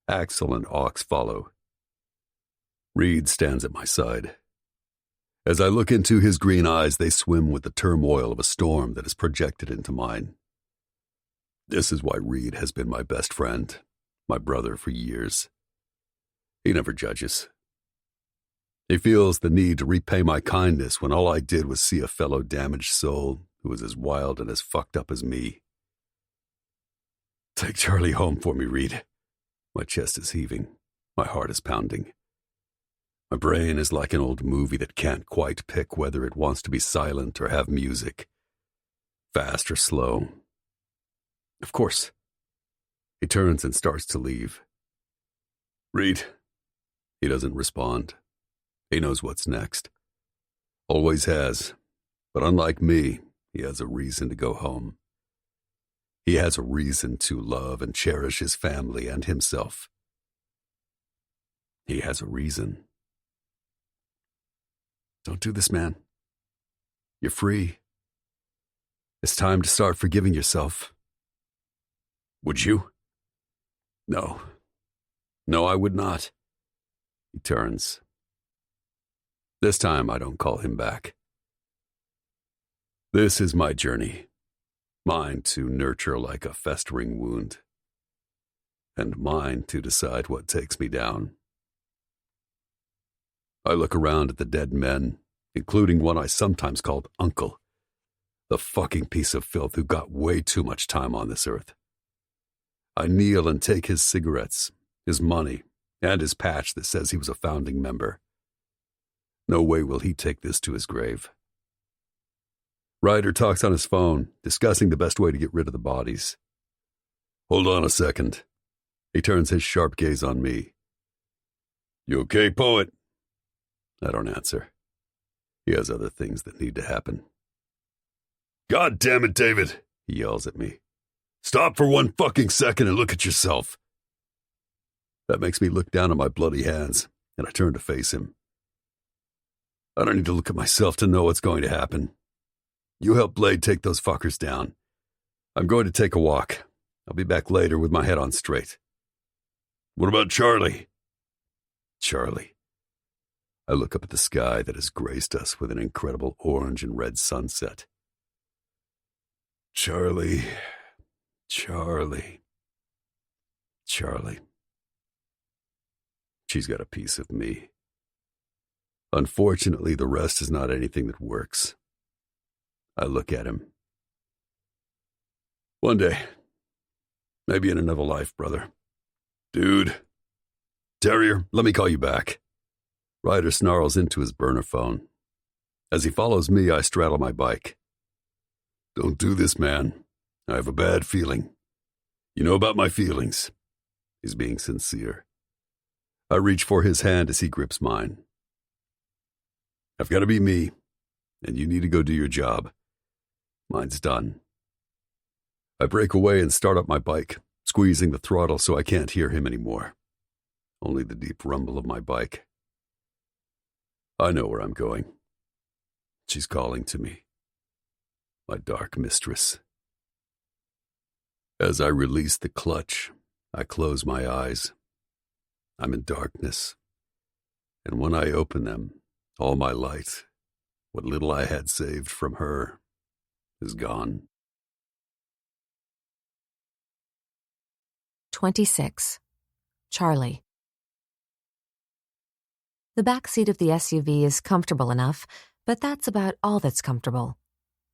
Axel and Ox follow. Reed stands at my side. As I look into his green eyes, they swim with the turmoil of a storm that is projected into mine. This is why Reed has been my best friend, my brother for years. He never judges. He feels the need to repay my kindness when all I did was see a fellow damaged soul who was as wild and as fucked up as me. Take Charlie home for me, Reed. My chest is heaving. My heart is pounding. My brain is like an old movie that can't quite pick whether it wants to be silent or have music, fast or slow. Of course. He turns and starts to leave. Reed. He doesn't respond. He knows what's next. Always has. But unlike me, he has a reason to go home. He has a reason to love and cherish his family and himself. He has a reason. Don't do this, man. You're free. It's time to start forgiving yourself. Would you? No. No, I would not. He turns. This time I don't call him back. This is my journey. Mine to nurture like a festering wound. And mine to decide what takes me down. I look around at the dead men, including one I sometimes called Uncle, the fucking piece of filth who got way too much time on this earth. I kneel and take his cigarettes, his money, and his patch that says he was a founding member. No way will he take this to his grave. Ryder talks on his phone, discussing the best way to get rid of the bodies. Hold on a second. He turns his sharp gaze on me. You okay, poet? I don't answer. He has other things that need to happen. God damn it, David, he yells at me. Stop for 1 fucking second and look at yourself. That makes me look down at my bloody hands, and I turn to face him. I don't need to look at myself to know what's going to happen. You help Blade take those fuckers down. I'm going to take a walk. I'll be back later with my head on straight. What about Charlie? Charlie. I look up at the sky that has graced us with an incredible orange and red sunset. Charlie. Charlie. Charlie. She's got a piece of me. Unfortunately, the rest is not anything that works. I look at him. One day, maybe in another life, brother, Dude. Terrier, let me call you back. Ryder snarls into his burner phone. As he follows me, I straddle my bike. Don't do this, man. I have a bad feeling. You know about my feelings. He's being sincere. I reach for his hand as he grips mine. I've got to be me, and you need to go do your job. Mine's done. I break away and start up my bike, squeezing the throttle so I can't hear him anymore. Only the deep rumble of my bike. I know where I'm going. She's calling to me. My dark mistress. As I release the clutch, I close my eyes. I'm in darkness. And when I open them, all my light, what little I had saved from her, is gone. 26. Charlie. The back seat of the SUV is comfortable enough, but that's about all that's comfortable.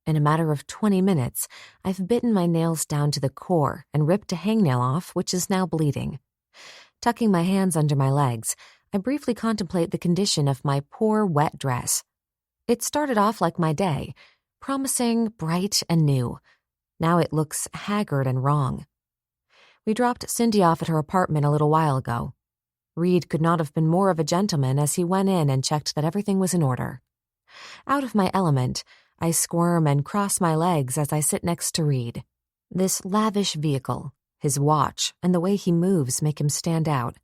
In a matter of 20 minutes, I've bitten my nails down to the core and ripped a hangnail off, which is now bleeding. Tucking my hands under my legs, I briefly contemplate the condition of my poor, wet dress. It started off like my day, promising, bright, and new. Now it looks haggard and wrong. We dropped Cindy off at her apartment a little while ago. Reed could not have been more of a gentleman as he went in and checked that everything was in order. Out of my element, I squirm and cross my legs as I sit next to Reed. This lavish vehicle, his watch, and the way he moves make him stand out.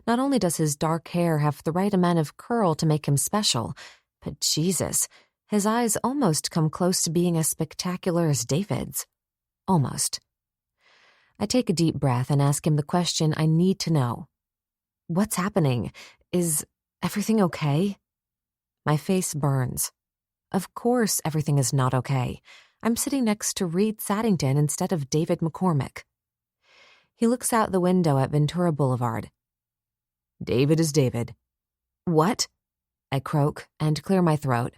Not only does his dark hair have the right amount of curl to make him special, but Jesus, his eyes almost come close to being as spectacular as David's. Almost. I take a deep breath and ask him the question I need to know. What's happening? Is everything okay? My face burns. Of course everything is not okay. I'm sitting next to Reed Saddington instead of David McCormick. He looks out the window at Ventura Boulevard. David is David. What? I croak and clear my throat.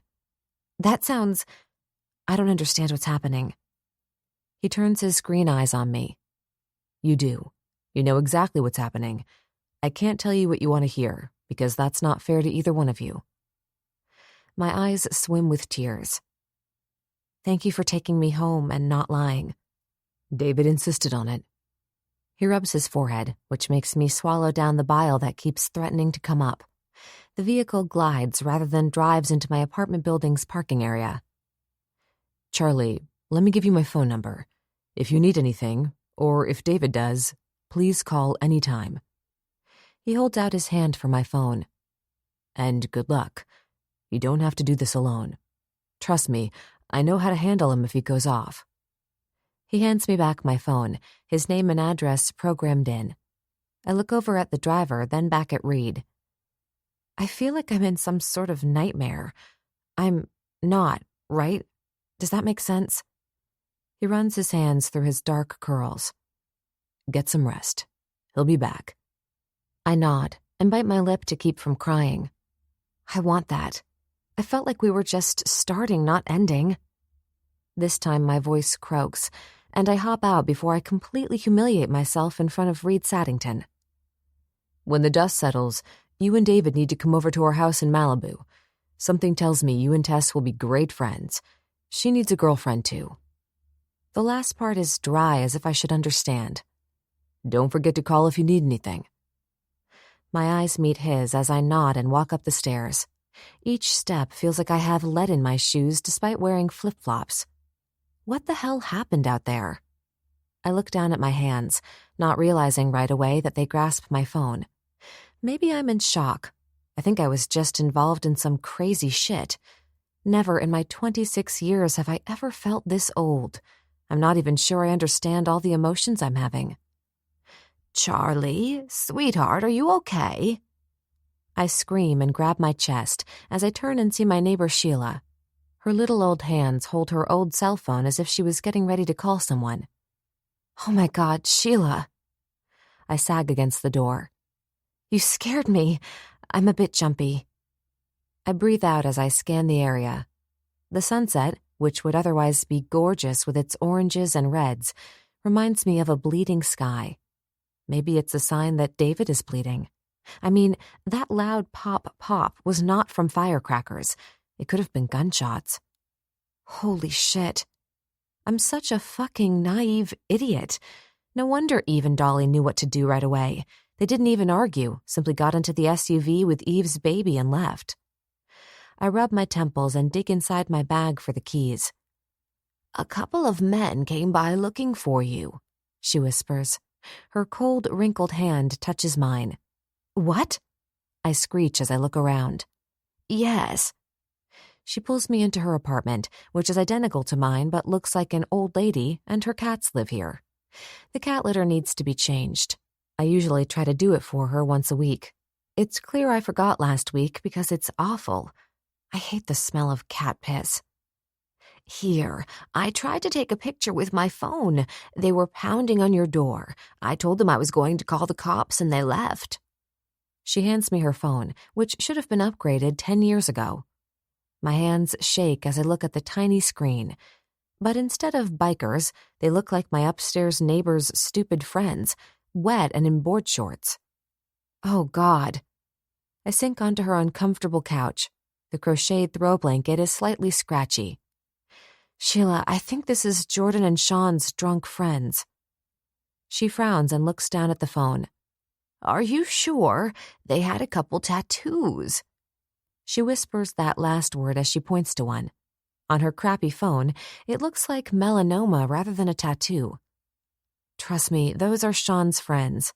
That sounds... I don't understand what's happening. He turns his green eyes on me. You do. You know exactly what's happening. I can't tell you what you want to hear, because that's not fair to either one of you. My eyes swim with tears. Thank you for taking me home and not lying. David insisted on it. He rubs his forehead, which makes me swallow down the bile that keeps threatening to come up. The vehicle glides rather than drives into my apartment building's parking area. Charlie, let me give you my phone number. If you need anything, or if David does, please call any time. He holds out his hand for my phone. And good luck. You don't have to do this alone. Trust me, I know how to handle him if he goes off. He hands me back my phone, his name and address programmed in. I look over at the driver, then back at Reed. I feel like I'm in some sort of nightmare. I'm not, right? Does that make sense? He runs his hands through his dark curls. Get some rest. He'll be back. I nod and bite my lip to keep from crying. I want that. I felt like we were just starting, not ending. This time my voice croaks, and I hop out before I completely humiliate myself in front of Reed Saddington. When the dust settles, you and David need to come over to our house in Malibu. Something tells me you and Tess will be great friends. She needs a girlfriend, too. The last part is dry, as if I should understand. Don't forget to call if you need anything. My eyes meet his as I nod and walk up the stairs. Each step feels like I have lead in my shoes despite wearing flip-flops. What the hell happened out there? I look down at my hands, not realizing right away that they grasp my phone. Maybe I'm in shock. I think I was just involved in some crazy shit. Never in my 26 years have I ever felt this old. I'm not even sure I understand all the emotions I'm having. Charlie, sweetheart, are you okay? I scream and grab my chest as I turn and see my neighbor Sheila. Her little old hands hold her old cell phone as if she was getting ready to call someone. Oh my God, Sheila. I sag against the door. You scared me. I'm a bit jumpy. I breathe out as I scan the area. The sunset, which would otherwise be gorgeous with its oranges and reds, reminds me of a bleeding sky. Maybe it's a sign that David is bleeding. I mean, that loud pop was not from firecrackers. It could have been gunshots. Holy shit. I'm such a fucking naive idiot. No wonder Eve and Dolly knew what to do right away. They didn't even argue, simply got into the SUV with Eve's baby and left. I rub my temples and dig inside my bag for the keys. "A couple of men came by looking for you," she whispers. Her cold, wrinkled hand touches mine. "What?" I screech as I look around. "Yes." She pulls me into her apartment, which is identical to mine but looks like an old lady, and her cats live here. The cat litter needs to be changed. I usually try to do it for her once a week. It's clear I forgot last week because it's awful. I hate the smell of cat piss. "Here, I tried to take a picture with my phone. They were pounding on your door. I told them I was going to call the cops and they left." She hands me her phone, which should have been upgraded 10 years ago. My hands shake as I look at the tiny screen. But instead of bikers, they look like my upstairs neighbor's stupid friends, wet and in board shorts. Oh, God. I sink onto her uncomfortable couch. The crocheted throw blanket is slightly scratchy. "Sheila, I think this is Jordan and Sean's drunk friends." She frowns and looks down at the phone. "Are you sure? They had a couple tattoos." She whispers that last word as she points to one. On her crappy phone, it looks like melanoma rather than a tattoo. Trust me, those are Sean's friends.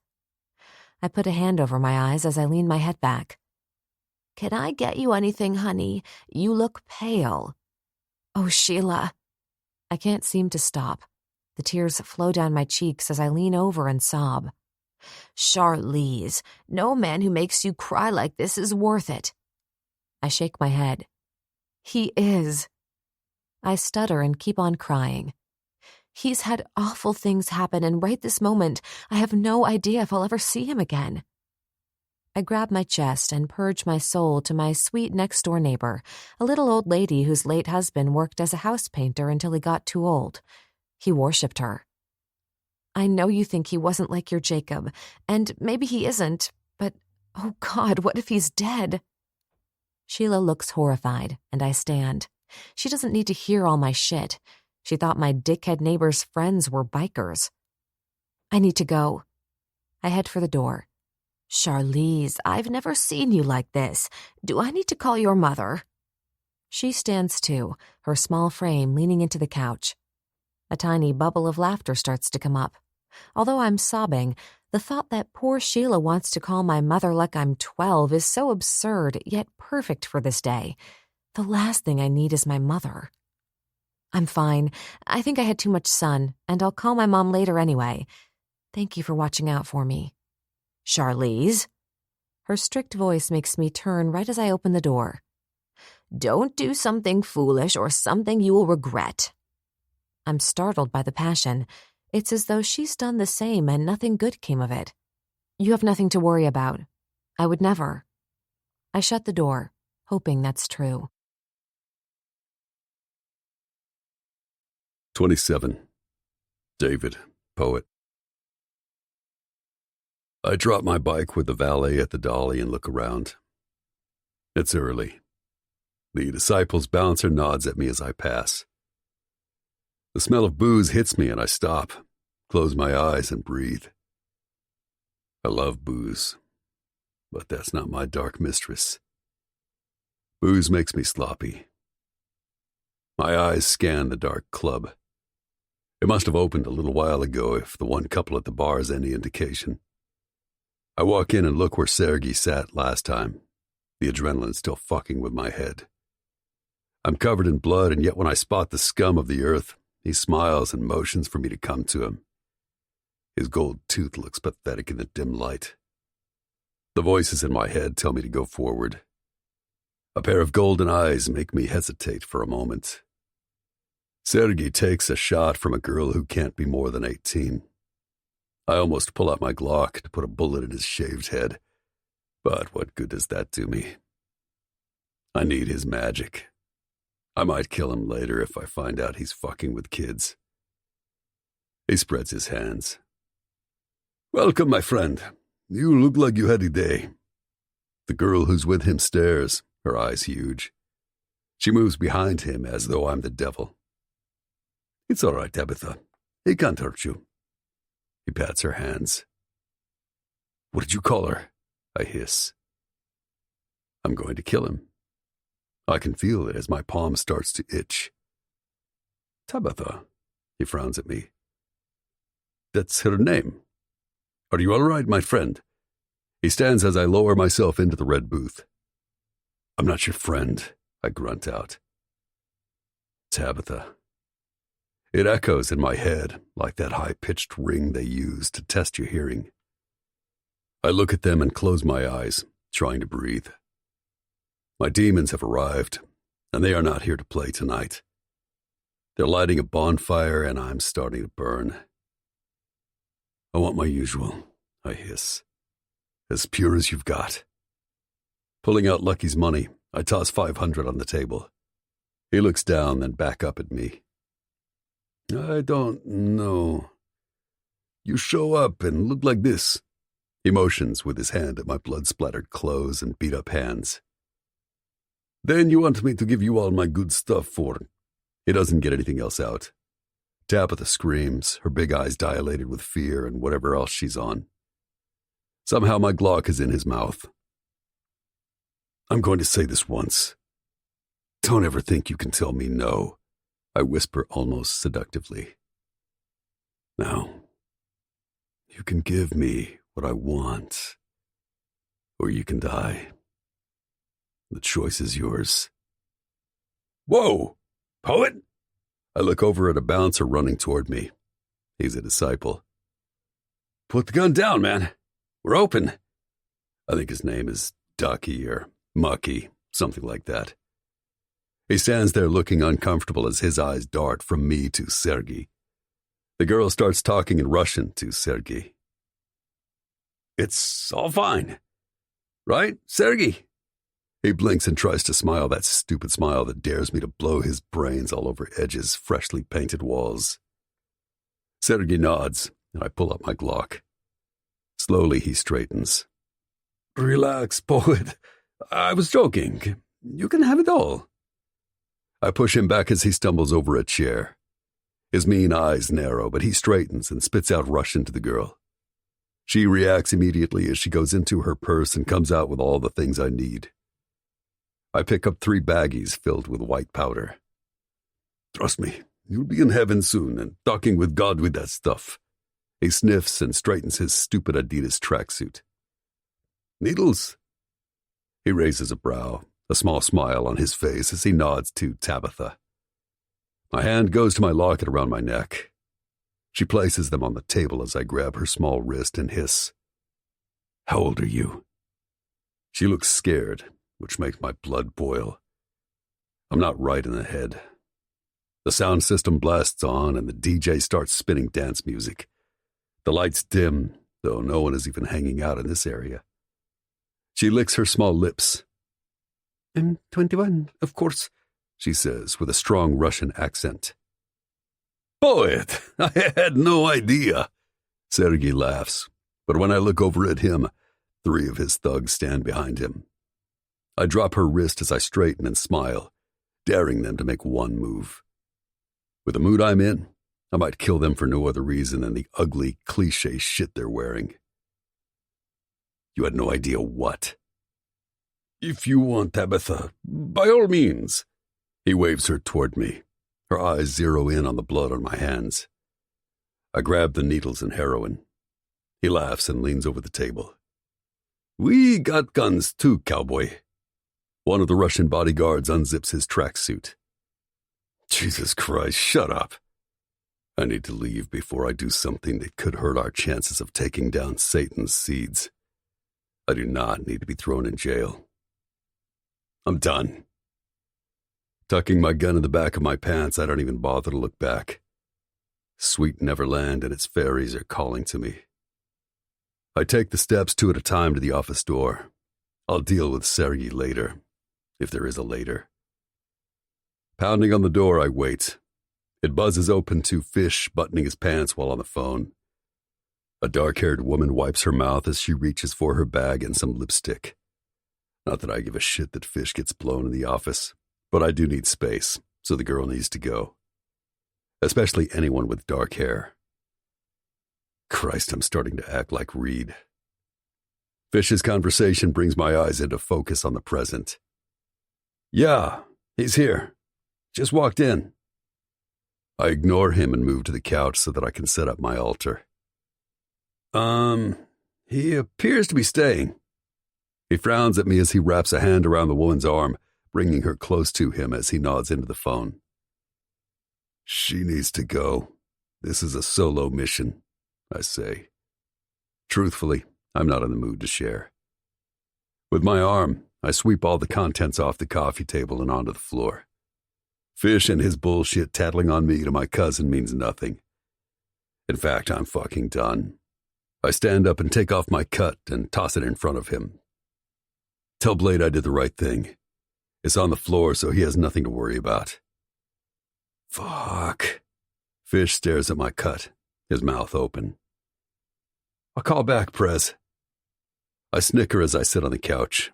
I put a hand over my eyes as I lean my head back. "Can I get you anything, honey? You look pale." "Oh, Sheila." I can't seem to stop. The tears flow down my cheeks as I lean over and sob. "Charlize, no man who makes you cry like this is worth it." I shake my head. "He is." I stutter and keep on crying. He's had awful things happen, and right this moment, I have no idea if I'll ever see him again. I grab my chest and purge my soul to my sweet next-door neighbor, a little old lady whose late husband worked as a house painter until he got too old. He worshipped her. "I know you think he wasn't like your Jacob, and maybe he isn't, but, oh God, what if he's dead?" Sheila looks horrified, and I stand. She doesn't need to hear all my shit. She thought my dickhead neighbor's friends were bikers. I need to go. I head for the door. "Charlize, I've never seen you like this. Do I need to call your mother?" She stands too, her small frame leaning into the couch. A tiny bubble of laughter starts to come up. Although I'm sobbing, the thought that poor Sheila wants to call my mother like I'm 12 is so absurd, yet perfect for this day. The last thing I need is my mother. I'm fine. I think I had too much sun, and I'll call my mom later anyway. Thank you for watching out for me. "Charlize?" Her strict voice makes me turn right as I open the door. "Don't do something foolish or something you will regret." I'm startled by the passion. It's as though she's done the same and nothing good came of it. "You have nothing to worry about. I would never." I shut the door, hoping that's true. 27. David, poet. I drop my bike with the valet at the dolly and look around. It's early. The Disciples bouncer nods at me as I pass. The smell of booze hits me and I stop, close my eyes and breathe. I love booze, but that's not my dark mistress. Booze makes me sloppy. My eyes scan the dark club. It must have opened a little while ago if the one couple at the bar is any indication. I walk in and look where Sergei sat last time, the adrenaline still fucking with my head. I'm covered in blood, and yet when I spot the scum of the earth, he smiles and motions for me to come to him. His gold tooth looks pathetic in the dim light. The voices in my head tell me to go forward. A pair of golden eyes make me hesitate for a moment. Sergei takes a shot from a girl who can't be more than 18. I almost pull out my Glock to put a bullet in his shaved head, but what good does that do me? I need his magic. I might kill him later if I find out he's fucking with kids. He spreads his hands. Welcome, my friend. You look like you had a day. The girl who's with him stares, her eyes huge. She moves behind him as though I'm the devil. It's all right, Tabitha. He can't hurt you. He pats her hands. What did you call her? I hiss. I'm going to kill him. I can feel it as my palm starts to itch. Tabitha, he frowns at me. That's her name. Are you all right, my friend? He stands as I lower myself into the red booth. I'm not your friend, I grunt out. Tabitha. It echoes in my head like that high-pitched ring they use to test your hearing. I look at them and close my eyes, trying to breathe. My demons have arrived, and they are not here to play tonight. They're lighting a bonfire, and I'm starting to burn. I want my usual, I hiss. As pure as you've got. Pulling out Lucky's money, I toss 500 on the table. He looks down, then back up at me. I don't know. You show up and look like this. He motions with his hand at my blood-splattered clothes and beat-up hands. Then you want me to give you all my good stuff for... He doesn't get anything else out. Tabitha screams, her big eyes dilated with fear and whatever else she's on. Somehow my Glock is in his mouth. I'm going to say this once. Don't ever think you can tell me no, I whisper almost seductively. Now, you can give me what I want, or you can die. The choice is yours. Whoa! Poet? I look over at a bouncer running toward me. He's a disciple. Put the gun down, man. We're open. I think his name is Ducky or Mucky, something like that. He stands there looking uncomfortable as his eyes dart from me to Sergei. The girl starts talking in Russian to Sergei. It's all fine. Right, Sergei? He blinks and tries to smile that stupid smile that dares me to blow his brains all over Edge's freshly painted walls. Sergei nods, and I pull up my Glock. Slowly he straightens. Relax, poet. I was joking. You can have it all. I push him back as he stumbles over a chair. His mean eyes narrow, but he straightens and spits out Russian to the girl. She reacts immediately as she goes into her purse and comes out with all the things I need. I pick up 3 baggies filled with white powder. Trust me, you'll be in heaven soon and talking with God with that stuff. He sniffs and straightens his stupid Adidas tracksuit. Needles? He raises a brow, a small smile on his face as he nods to Tabitha. My hand goes to my locket around my neck. She places them on the table as I grab her small wrist and hiss. How old are you? She looks scared, which makes my blood boil. I'm not right in the head. The sound system blasts on and the DJ starts spinning dance music. The lights dim, though no one is even hanging out in this area. She licks her small lips. I'm 21, of course, she says with a strong Russian accent. Poet, I had no idea. Sergei laughs, but when I look over at him, 3 of his thugs stand behind him. I drop her wrist as I straighten and smile, daring them to make one move. With the mood I'm in, I might kill them for no other reason than the ugly, cliché shit they're wearing. You had no idea what? If you want Tabitha, by all means. He waves her toward me. Her eyes zero in on the blood on my hands. I grab the needles and heroin. He laughs and leans over the table. We got guns too, cowboy. One of the Russian bodyguards unzips his tracksuit. Jesus Christ, shut up. I need to leave before I do something that could hurt our chances of taking down Satan's seeds. I do not need to be thrown in jail. I'm done. Tucking my gun in the back of my pants, I don't even bother to look back. Sweet Neverland and its fairies are calling to me. I take the steps 2 at a time to the office door. I'll deal with Sergei later, if there is a later. Pounding on the door, I wait. It buzzes open to Fish buttoning his pants while on the phone. A dark-haired woman wipes her mouth as she reaches for her bag and some lipstick. Not that I give a shit that Fish gets blown in the office, but I do need space, so the girl needs to go. Especially anyone with dark hair. Christ, I'm starting to act like Reed. Fish's conversation brings my eyes into focus on the present. Yeah, he's here. Just walked in. I ignore him and move to the couch so that I can set up my altar. He appears to be staying. He frowns at me as he wraps a hand around the woman's arm, bringing her close to him as he nods into the phone. She needs to go. This is a solo mission, I say. Truthfully, I'm not in the mood to share. With my arm, I sweep all the contents off the coffee table and onto the floor. Fish and his bullshit tattling on me to my cousin means nothing. In fact, I'm fucking done. I stand up and take off my cut and toss it in front of him. Tell Blade I did the right thing. It's on the floor, so he has nothing to worry about. Fuck. Fish stares at my cut, his mouth open. I'll call back, Prez. I snicker as I sit on the couch.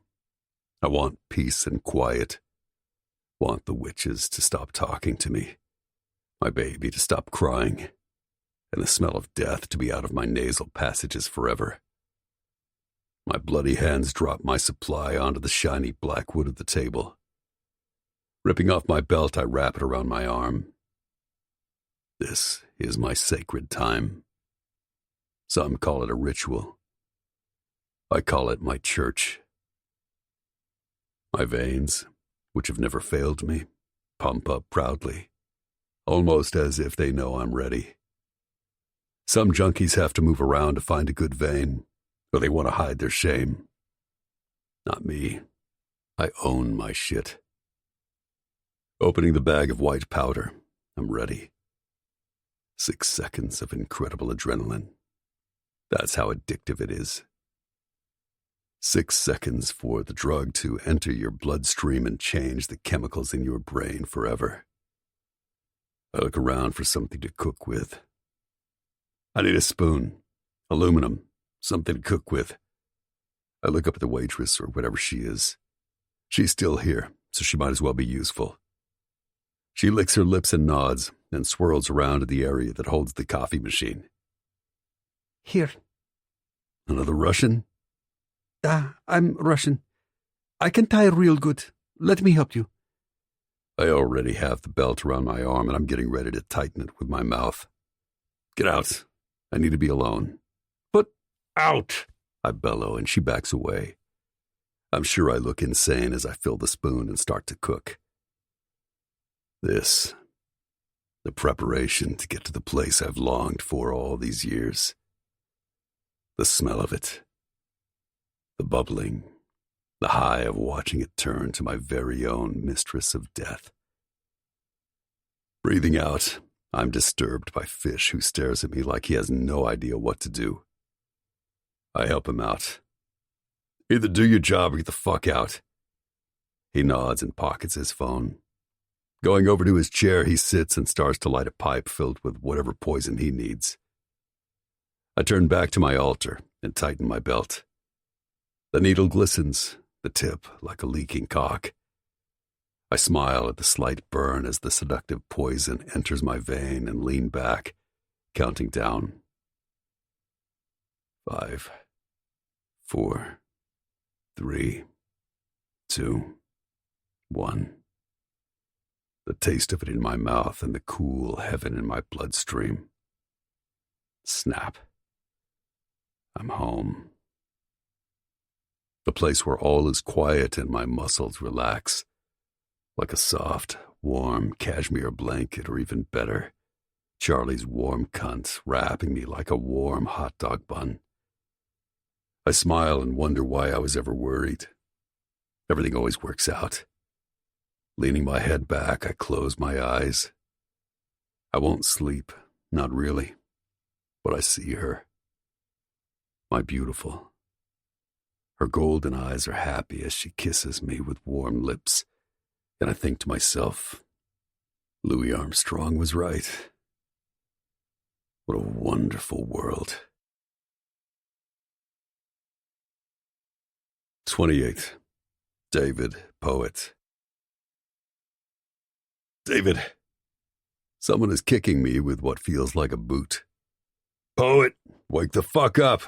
I want peace and quiet. Want the witches to stop talking to me. My baby to stop crying. And the smell of death to be out of my nasal passages forever. My bloody hands drop my supply onto the shiny black wood of the table. Ripping off my belt, I wrap it around my arm. This is my sacred time. Some call it a ritual. I call it my church. My veins, which have never failed me, pump up proudly, almost as if they know I'm ready. Some junkies have to move around to find a good vein, or they want to hide their shame. Not me. I own my shit. Opening the bag of white powder, I'm ready. 6 seconds of incredible adrenaline. That's how addictive it is. 6 seconds for the drug to enter your bloodstream and change the chemicals in your brain forever. I look around for something to cook with. I need a spoon, aluminum, something to cook with. I look up at the waitress or whatever she is. She's still here, so she might as well be useful. She licks her lips and nods, and swirls around to the area that holds the coffee machine. Here. Another Russian? I'm Russian. I can tie real good. Let me help you. I already have the belt around my arm, and I'm getting ready to tighten it with my mouth. Get out. I need to be alone. But out! I bellow, and she backs away. I'm sure I look insane as I fill the spoon and start to cook. This, the preparation to get to the place I've longed for all these years. The smell of it. The bubbling. The high of watching it turn to my very own mistress of death. Breathing out, I'm disturbed by Fish, who stares at me like he has no idea what to do. I help him out. Either do your job or get the fuck out. He nods and pockets his phone. Going over to his chair, he sits and starts to light a pipe filled with whatever poison he needs. I turn back to my altar and tighten my belt. The needle glistens, the tip like a leaking cock. I smile at the slight burn as the seductive poison enters my vein and lean back, counting down. 5, 4, 3, 2, 1. The taste of it in my mouth and the cool heaven in my bloodstream. Snap. I'm home. The place where all is quiet and my muscles relax, like a soft, warm cashmere blanket, or even better, Charlie's warm cunt wrapping me like a warm hot dog bun. I smile and wonder why I was ever worried. Everything always works out. Leaning my head back, I close my eyes. I won't sleep, not really, but I see her. My beautiful. Her golden eyes are happy as she kisses me with warm lips, and I think to myself, Louis Armstrong was right. What a wonderful world. 28. David, poet. David. Someone is kicking me with what feels like a boot. Poet, wake the fuck up.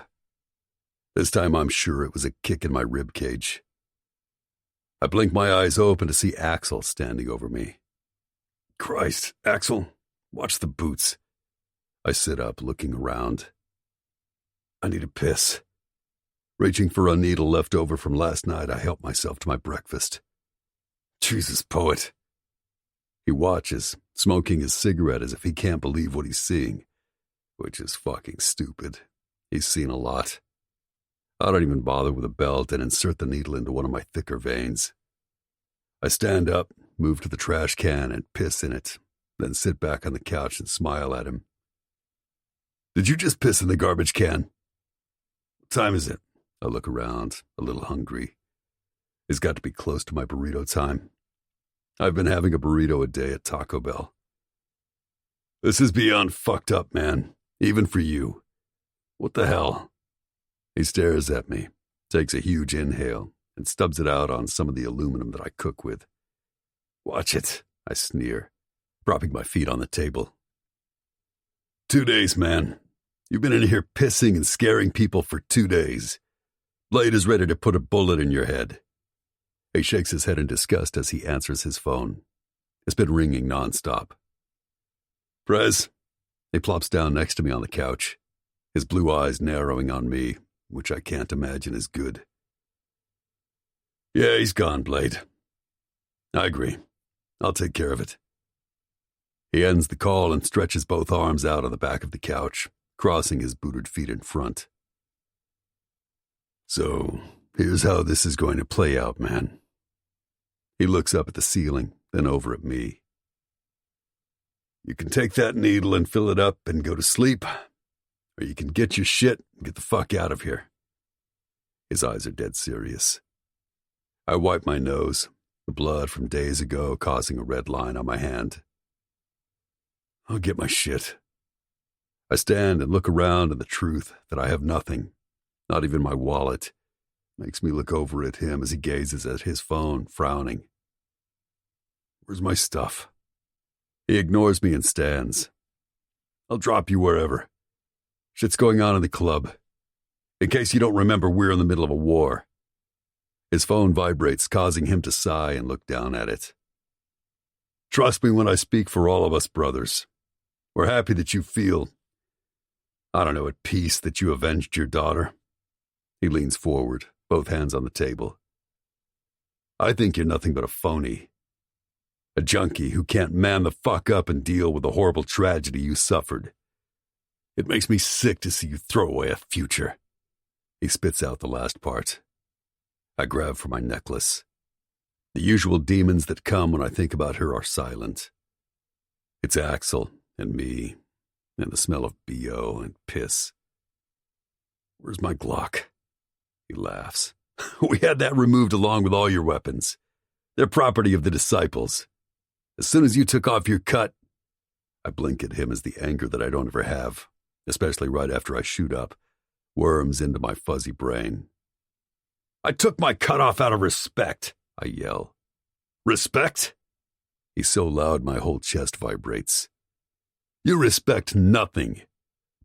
This time I'm sure it was a kick in my rib cage. I blink my eyes open to see Axel standing over me. Christ, Axel, watch the boots. I sit up, looking around. I need a piss. Reaching for a needle left over from last night, I help myself to my breakfast. Jesus, poet. He watches, smoking his cigarette as if he can't believe what he's seeing, which is fucking stupid. He's seen a lot. I don't even bother with a belt and insert the needle into one of my thicker veins. I stand up, move to the trash can and piss in it, then sit back on the couch and smile at him. Did you just piss in the garbage can? What time is it? I look around, a little hungry. It's got to be close to my burrito time. I've been having a burrito a day at Taco Bell. This is beyond fucked up, man, even for you. What the hell? He stares at me, takes a huge inhale, and stubs it out on some of the aluminum that I cook with. Watch it, I sneer, propping my feet on the table. 2 days, man. You've been in here pissing and scaring people for 2 days. Blade is ready to put a bullet in your head. He shakes his head in disgust as he answers his phone. It's been ringing nonstop. Prez. He plops down next to me on the couch, his blue eyes narrowing on me, which I can't imagine is good. Yeah, he's gone, Blade. I agree. I'll take care of it. He ends the call and stretches both arms out on the back of the couch, crossing his booted feet in front. So, here's how this is going to play out, man. He looks up at the ceiling, then over at me. You can take that needle and fill it up and go to sleep, or you can get your shit and get the fuck out of here. His eyes are dead serious. I wipe my nose, the blood from days ago causing a red line on my hand. I'll get my shit. I stand and look around, and the truth that I have nothing, not even my wallet, makes me look over at him as he gazes at his phone, frowning. Where's my stuff? He ignores me and stands. I'll drop you wherever. Shit's going on in the club. In case you don't remember, we're in the middle of a war. His phone vibrates, causing him to sigh and look down at it. Trust me when I speak for all of us brothers. We're happy that you feel, at peace that you avenged your daughter. He leans forward, both hands on the table. I think you're nothing but a phony. A junkie who can't man the fuck up and deal with the horrible tragedy you suffered. It makes me sick to see you throw away a future. He spits out the last part. I grab for my necklace. The usual demons that come when I think about her are silent. It's Axel and me and the smell of BO and piss. Where's my Glock? He laughs. We had that removed along with all your weapons. They're property of the disciples. As soon as you took off your cut, I blink at him as the anger that I don't ever have, especially right after I shoot up, worms into my fuzzy brain. I took my cut off out of respect, I yell. Respect? He's so loud my whole chest vibrates. You respect nothing,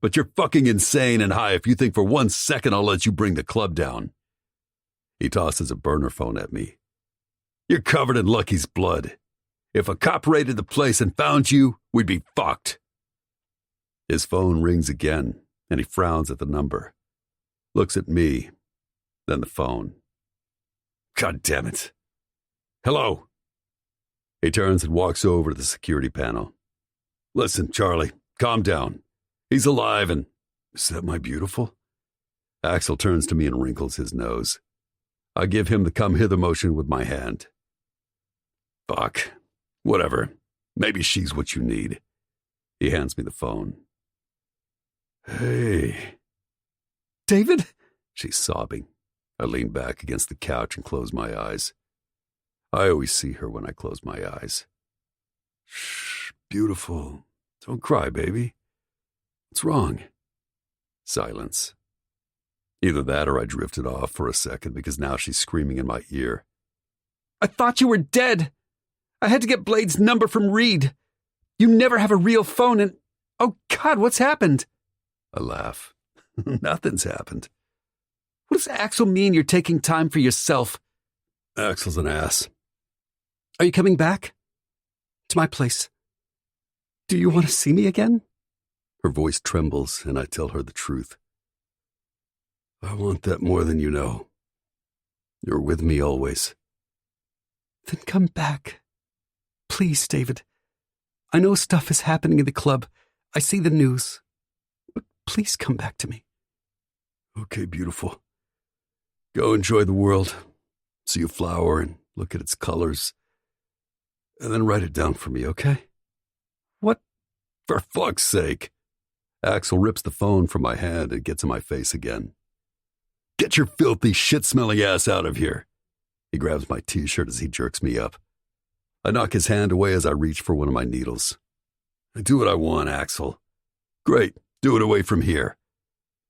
but you're fucking insane and high if you think for 1 second I'll let you bring the club down. He tosses a burner phone at me. You're covered in Lucky's blood. If a cop raided the place and found you, we'd be fucked. His phone rings again, and he frowns at the number. Looks at me, then the phone. God damn it. Hello. He turns and walks over to the security panel. Listen, Charlie, calm down. He's alive and... Is that my beautiful? Axel turns to me and wrinkles his nose. I give him the come hither motion with my hand. Fuck. Whatever. Maybe she's what you need. He hands me the phone. Hey. David? She's sobbing. I lean back against the couch and close my eyes. I always see her when I close my eyes. Shh, beautiful. Don't cry, baby. What's wrong? Silence. Either that or I drifted off for a second because now she's screaming in my ear. I thought you were dead. I had to get Blade's number from Reed. You never have a real phone and... Oh, God, what's happened? I laugh. Nothing's happened. What does Axel mean you're taking time for yourself? Axel's an ass. Are you coming back? To my place? Do you want to see me again? Her voice trembles, and I tell her the truth. I want that more than you know. You're with me always. Then come back. Please, David. I know stuff is happening in the club. I see the news. But please come back to me. Okay, beautiful. Go enjoy the world. See a flower and look at its colors. And then write it down for me, okay? What? For fuck's sake. Axel rips the phone from my hand and gets in my face again. Get your filthy, shit-smelling ass out of here. He grabs my t-shirt as he jerks me up. I knock his hand away as I reach for one of my needles. I do what I want, Axel. Great, do it away from here.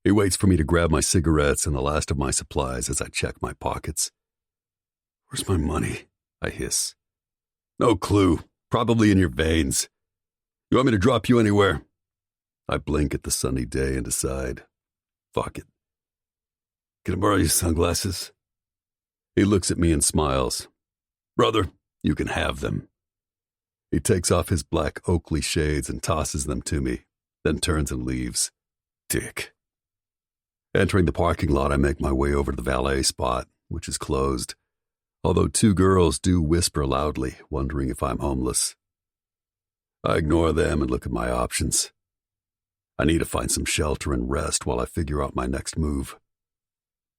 He waits for me to grab my cigarettes and the last of my supplies as I check my pockets. Where's my money? I hiss. No clue. Probably in your veins. You want me to drop you anywhere? I blink at the sunny day and decide, fuck it. Can I borrow your sunglasses? He looks at me and smiles. Brother, you can have them. He takes off his black Oakley shades and tosses them to me, then turns and leaves. Dick. Entering the parking lot, I make my way over to the valet spot, which is closed, although two girls do whisper loudly, wondering if I'm homeless. I ignore them and look at my options. I need to find some shelter and rest while I figure out my next move.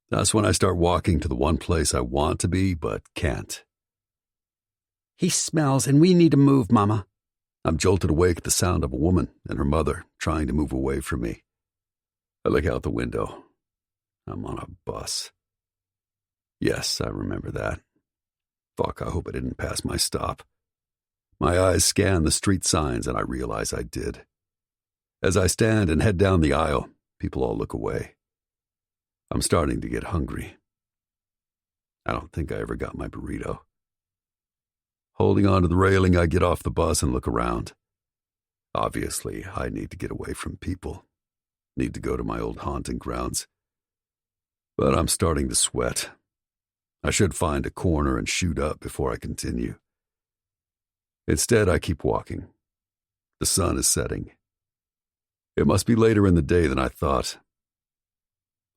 That's when I start walking to the one place I want to be but can't. He smells and we need to move, Mama. I'm jolted awake at the sound of a woman and her mother trying to move away from me. I look out the window. I'm on a bus. Yes, I remember that. Fuck, I hope I didn't pass my stop. My eyes scan the street signs and I realize I did. As I stand and head down the aisle, people all look away. I'm starting to get hungry. I don't think I ever got my burrito. Holding onto the railing, I get off the bus and look around. Obviously, I need to get away from people. Need to go to my old haunting grounds. But I'm starting to sweat. I should find a corner and shoot up before I continue. Instead, I keep walking. The sun is setting. It must be later in the day than I thought.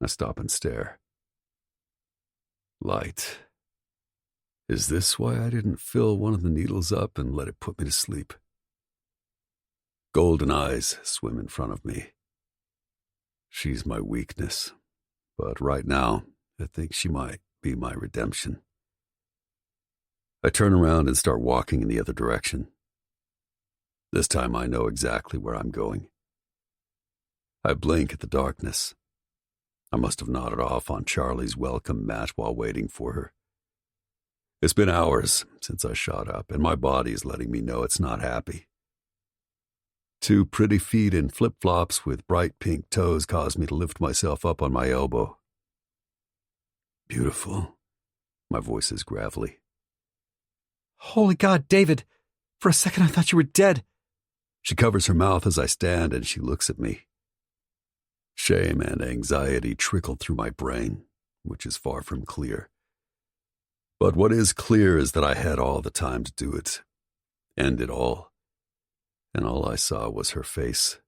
I stop and stare. Light. Is this why I didn't fill one of the needles up and let it put me to sleep? Golden eyes swim in front of me. She's my weakness, but right now, I think she might be my redemption. I turn around and start walking in the other direction. This time I know exactly where I'm going. I blink at the darkness. I must have nodded off on Charlie's welcome mat while waiting for her. It's been hours since I shot up, and my body is letting me know it's not happy. Two pretty feet in flip-flops with bright pink toes caused me to lift myself up on my elbow. Beautiful. My voice is gravelly. Holy God, David! For a second I thought you were dead. She covers her mouth as I stand and she looks at me. Shame and anxiety trickle through my brain, which is far from clear. But what is clear is that I had all the time to do it. End it all. And all I saw was her face.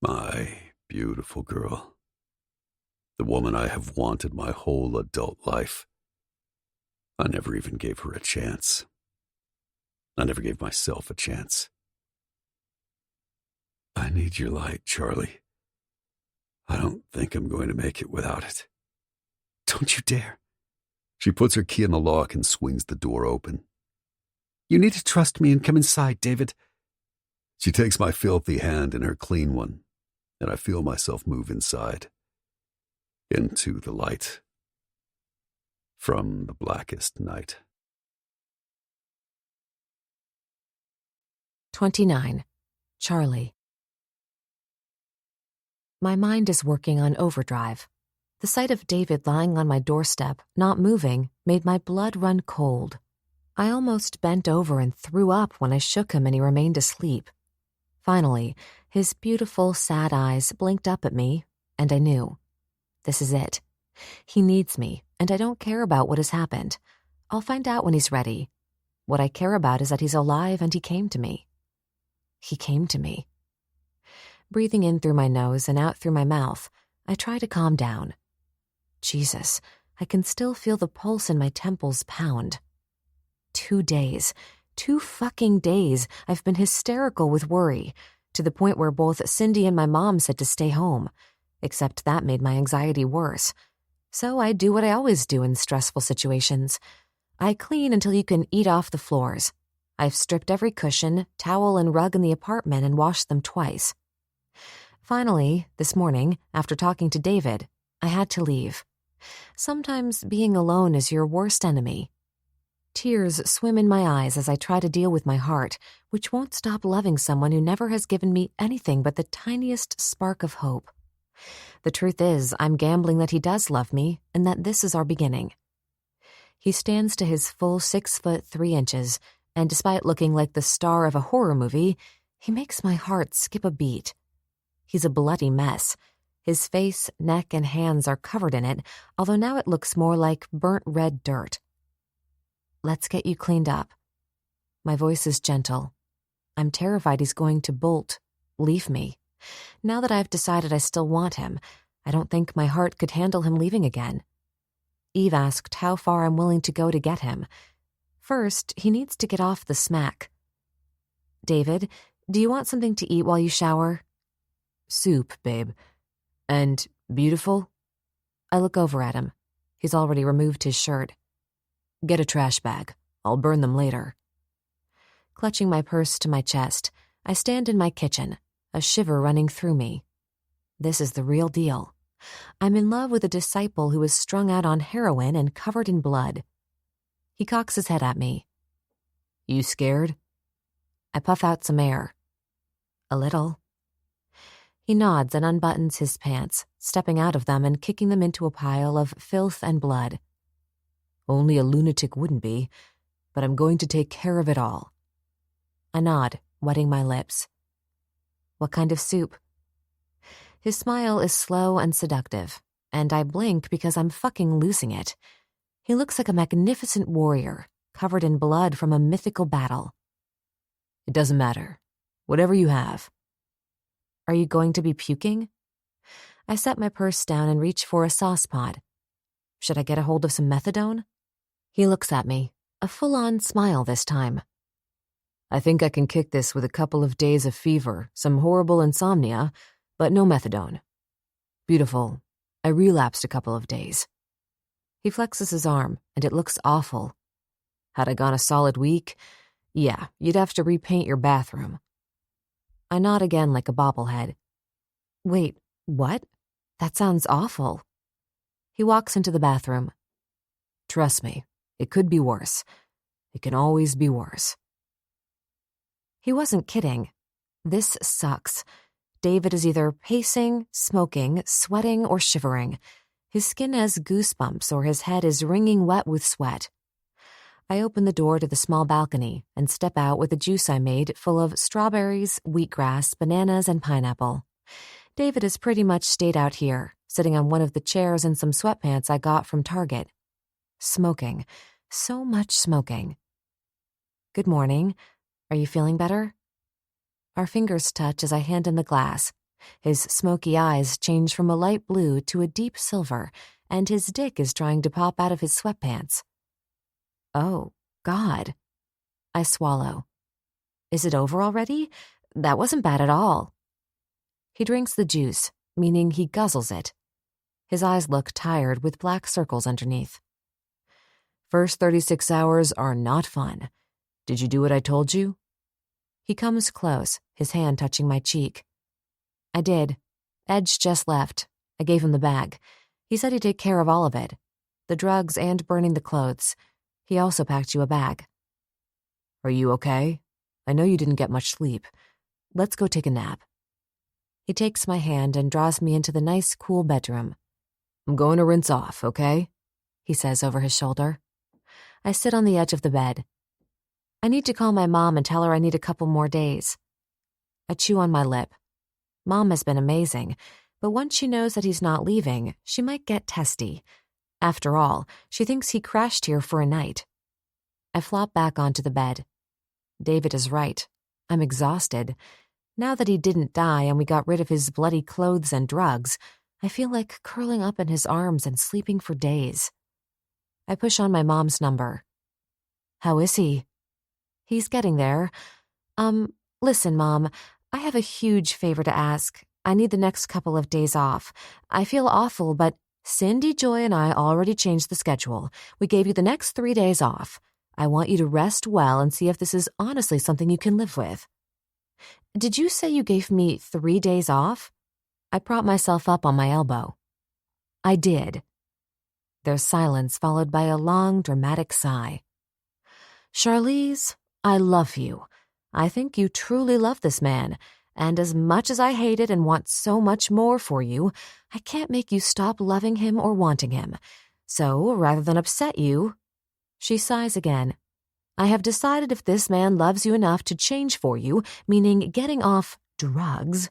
My beautiful girl. The woman I have wanted my whole adult life. I never even gave her a chance. I never gave myself a chance. I need your light, Charlie. I don't think I'm going to make it without it. Don't you dare. She puts her key in the lock and swings the door open. You need to trust me and come inside, David. She takes my filthy hand in her clean one, and I feel myself move inside. Into the light. From the blackest night. 29. Charlie. My mind is working on overdrive. The sight of David lying on my doorstep, not moving, made my blood run cold. I almost bent over and threw up when I shook him and he remained asleep. Finally, his beautiful, sad eyes blinked up at me, and I knew. This is it. He needs me, and I don't care about what has happened. I'll find out when he's ready. What I care about is that he's alive and he came to me. He came to me. Breathing in through my nose and out through my mouth, I try to calm down. Jesus, I can still feel the pulse in my temples pound. 2 days, 2 fucking days, I've been hysterical with worry, to the point where both Cindy and my mom said to stay home, except that made my anxiety worse. So I do what I always do in stressful situations. I clean until you can eat off the floors. I've stripped every cushion, towel, and rug in the apartment and washed them twice. Finally, this morning, after talking to David, I had to leave. Sometimes being alone is your worst enemy. Tears swim in my eyes as I try to deal with my heart, which won't stop loving someone who never has given me anything but the tiniest spark of hope. The truth is, I'm gambling that he does love me and that this is our beginning. He stands to his full 6'3", and despite looking like the star of a horror movie, he makes my heart skip a beat. He's a bloody mess. His face, neck, and hands are covered in it, although now it looks more like burnt red dirt. Let's get you cleaned up. My voice is gentle. I'm terrified he's going to bolt, leave me. Now that I've decided I still want him, I don't think my heart could handle him leaving again. Eve asked how far I'm willing to go to get him. First, he needs to get off the smack. David, do you want something to eat while you shower? Soup, babe. And beautiful? I look over at him. He's already removed his shirt. Get a trash bag. I'll burn them later. Clutching my purse to my chest, I stand in my kitchen, a shiver running through me. This is the real deal. I'm in love with a disciple who is strung out on heroin and covered in blood. He cocks his head at me. You scared? I puff out some air. A little. He nods and unbuttons his pants, stepping out of them and kicking them into a pile of filth and blood. Only a lunatic wouldn't be, but I'm going to take care of it all. I nod, wetting my lips. What kind of soup? His smile is slow and seductive, and I blink because I'm fucking losing it. He looks like a magnificent warrior, covered in blood from a mythical battle. It doesn't matter. Whatever you have. Are you going to be puking? I set my purse down and reach for a sauce pod. Should I get a hold of some methadone? He looks at me, a full-on smile this time. I think I can kick this with a couple of days of fever, some horrible insomnia, but no methadone. Beautiful. I relapsed a couple of days. He flexes his arm, and it looks awful. Had I gone a solid week, yeah, you'd have to repaint your bathroom. I nod again like a bobblehead. Wait, what? That sounds awful. He walks into the bathroom. Trust me, it could be worse. It can always be worse. He wasn't kidding. This sucks. David is either pacing, smoking, sweating, or shivering. His skin has goosebumps or his head is wringing wet with sweat. I open the door to the small balcony and step out with a juice I made full of strawberries, wheatgrass, bananas, and pineapple. David has pretty much stayed out here, sitting on one of the chairs in some sweatpants I got from Target. Smoking. So much smoking. Good morning. Are you feeling better? Our fingers touch as I hand him the glass. His smoky eyes change from a light blue to a deep silver, and his dick is trying to pop out of his sweatpants. Oh, God. I swallow. Is it over already? That wasn't bad at all. He drinks the juice, meaning he guzzles it. His eyes look tired with black circles underneath. First 36 hours are not fun. Did you do what I told you? He comes close, his hand touching my cheek. I did. Edge just left. I gave him the bag. He said he'd take care of all of it. The drugs and burning the clothes. He also packed you a bag. Are you okay? I know you didn't get much sleep. Let's go take a nap. He takes my hand and draws me into the nice, cool bedroom. "I'm going to rinse off, okay?" he says over his shoulder. I sit on the edge of the bed. I need to call my mom and tell her I need a couple more days. I chew on my lip. Mom has been amazing, but once she knows that he's not leaving, she might get testy. After all, she thinks he crashed here for a night. I flop back onto the bed. David is right. I'm exhausted. Now that he didn't die and we got rid of his bloody clothes and drugs, I feel like curling up in his arms and sleeping for days. I push on my mom's number. "How is he?" "He's getting there. Listen, Mom, I have a huge favor to ask. I need the next couple of days off. I feel awful, but Cindy, Joy, and I already changed the schedule. We gave you the next 3 days off. I want you to rest well and see if this is honestly something you can live with." "Did you say you gave me 3 days off?" I prop myself up on my elbow. "I did." There's silence followed by a long, dramatic sigh. "Charlize, I love you. I think you truly love this man, and as much as I hate it and want so much more for you, I can't make you stop loving him or wanting him. So, rather than upset you—" She sighs again. "I have decided if this man loves you enough to change for you, meaning getting off drugs—"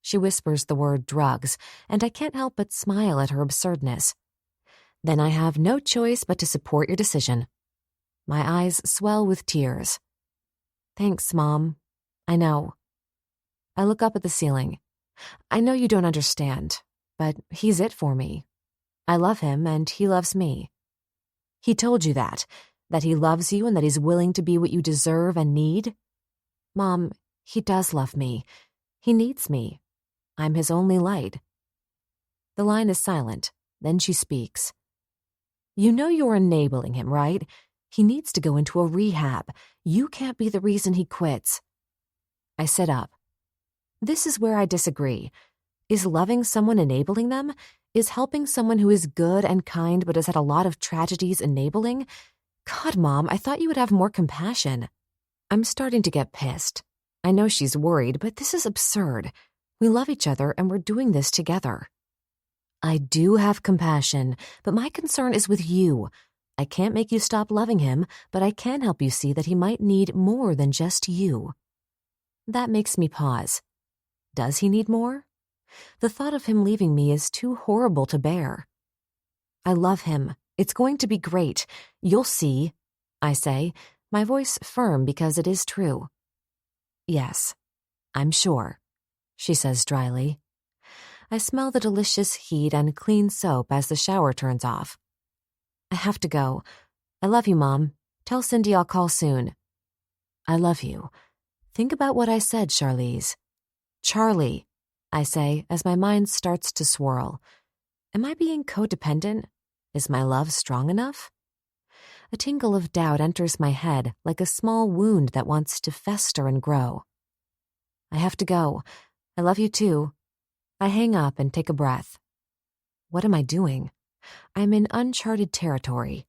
She whispers the word drugs, and I can't help but smile at her absurdness. "Then I have no choice but to support your decision." My eyes swell with tears. "Thanks, Mom. I know." I look up at the ceiling. "I know you don't understand, but he's it for me. I love him and he loves me." "He told you that he loves you and that he's willing to be what you deserve and need?" "Mom, he does love me. He needs me. I'm his only light." The line is silent. Then she speaks. "You know you're enabling him, right? He needs to go into a rehab. You can't be the reason he quits." I sit up. This is where I disagree. Is loving someone enabling them? Is helping someone who is good and kind but has had a lot of tragedies enabling? God, Mom, I thought you would have more compassion. I'm starting to get pissed. I know she's worried, but this is absurd. We love each other and we're doing this together. I do have compassion, but my concern is with you. I can't make you stop loving him, but I can help you see that he might need more than just you. That makes me pause. Does he need more? The thought of him leaving me is too horrible to bear. I love him. It's going to be great. You'll see, I say, my voice firm because it is true. Yes, I'm sure, she says dryly. I smell the delicious heat and clean soap as the shower turns off. I have to go. I love you, Mom. Tell Cindy I'll call soon. I love you. Think about what I said, Charlize. Charlie, I say as my mind starts to swirl. Am I being codependent? Is my love strong enough? A tingle of doubt enters my head like a small wound that wants to fester and grow. I have to go. I love you too. I hang up and take a breath. What am I doing? I'm in uncharted territory.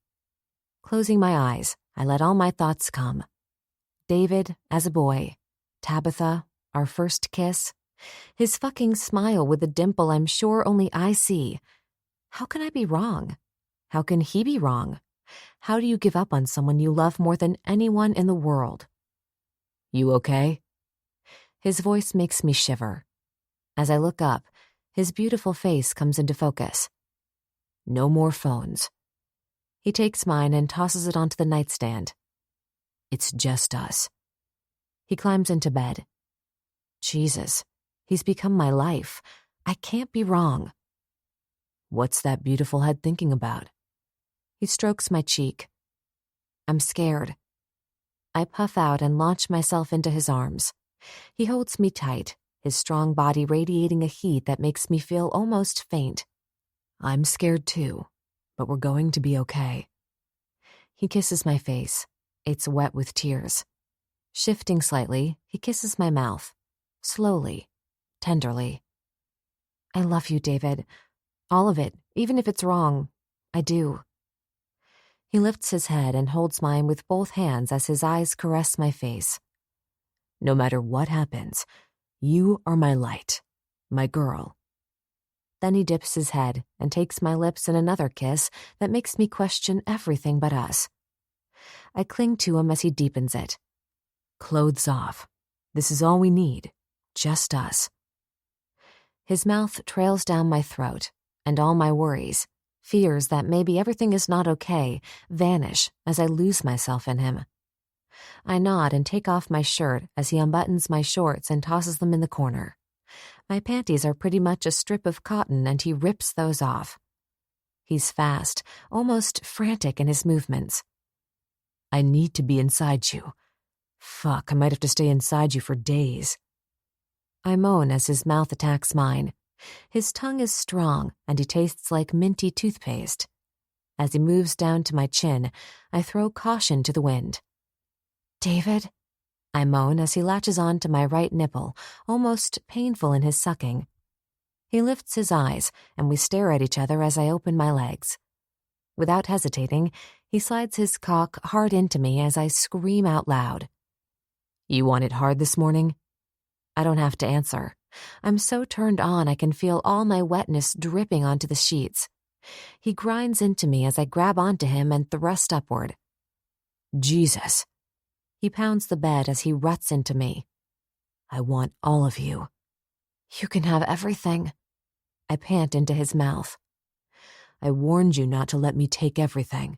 Closing my eyes, I let all my thoughts come. David as a boy, Tabitha, our first kiss, his fucking smile with a dimple I'm sure only I see. How can I be wrong? How can he be wrong? How do you give up on someone you love more than anyone in the world? You okay? His voice makes me shiver. As I look up, his beautiful face comes into focus. No more phones. He takes mine and tosses it onto the nightstand. It's just us. He climbs into bed. Jesus, he's become my life. I can't be wrong. What's that beautiful head thinking about? He strokes my cheek. I'm scared. I puff out and launch myself into his arms. He holds me tight, his strong body radiating a heat that makes me feel almost faint. I'm scared too, but we're going to be okay. He kisses my face. It's wet with tears. Shifting slightly, he kisses my mouth. Slowly, tenderly. I love you, David. All of it, even if it's wrong. I do. He lifts his head and holds mine with both hands as his eyes caress my face. No matter what happens, you are my light. My girl. Then he dips his head and takes my lips in another kiss that makes me question everything but us. I cling to him as he deepens it. Clothes off. This is all we need. Just us. His mouth trails down my throat, and all my worries, fears that maybe everything is not okay, vanish as I lose myself in him. I nod and take off my shirt as he unbuttons my shorts and tosses them in the corner. My panties are pretty much a strip of cotton, and he rips those off. He's fast, almost frantic in his movements. I need to be inside you. Fuck, I might have to stay inside you for days. I moan as his mouth attacks mine. His tongue is strong, and he tastes like minty toothpaste. As he moves down to my chin, I throw caution to the wind. David? I moan as he latches on to my right nipple, almost painful in his sucking. He lifts his eyes, and we stare at each other as I open my legs. Without hesitating, he slides his cock hard into me as I scream out loud. You want it hard this morning? I don't have to answer. I'm so turned on I can feel all my wetness dripping onto the sheets. He grinds into me as I grab onto him and thrust upward. Jesus. He pounds the bed as he ruts into me. I want all of you. You can have everything. I pant into his mouth. I warned you not to let me take everything.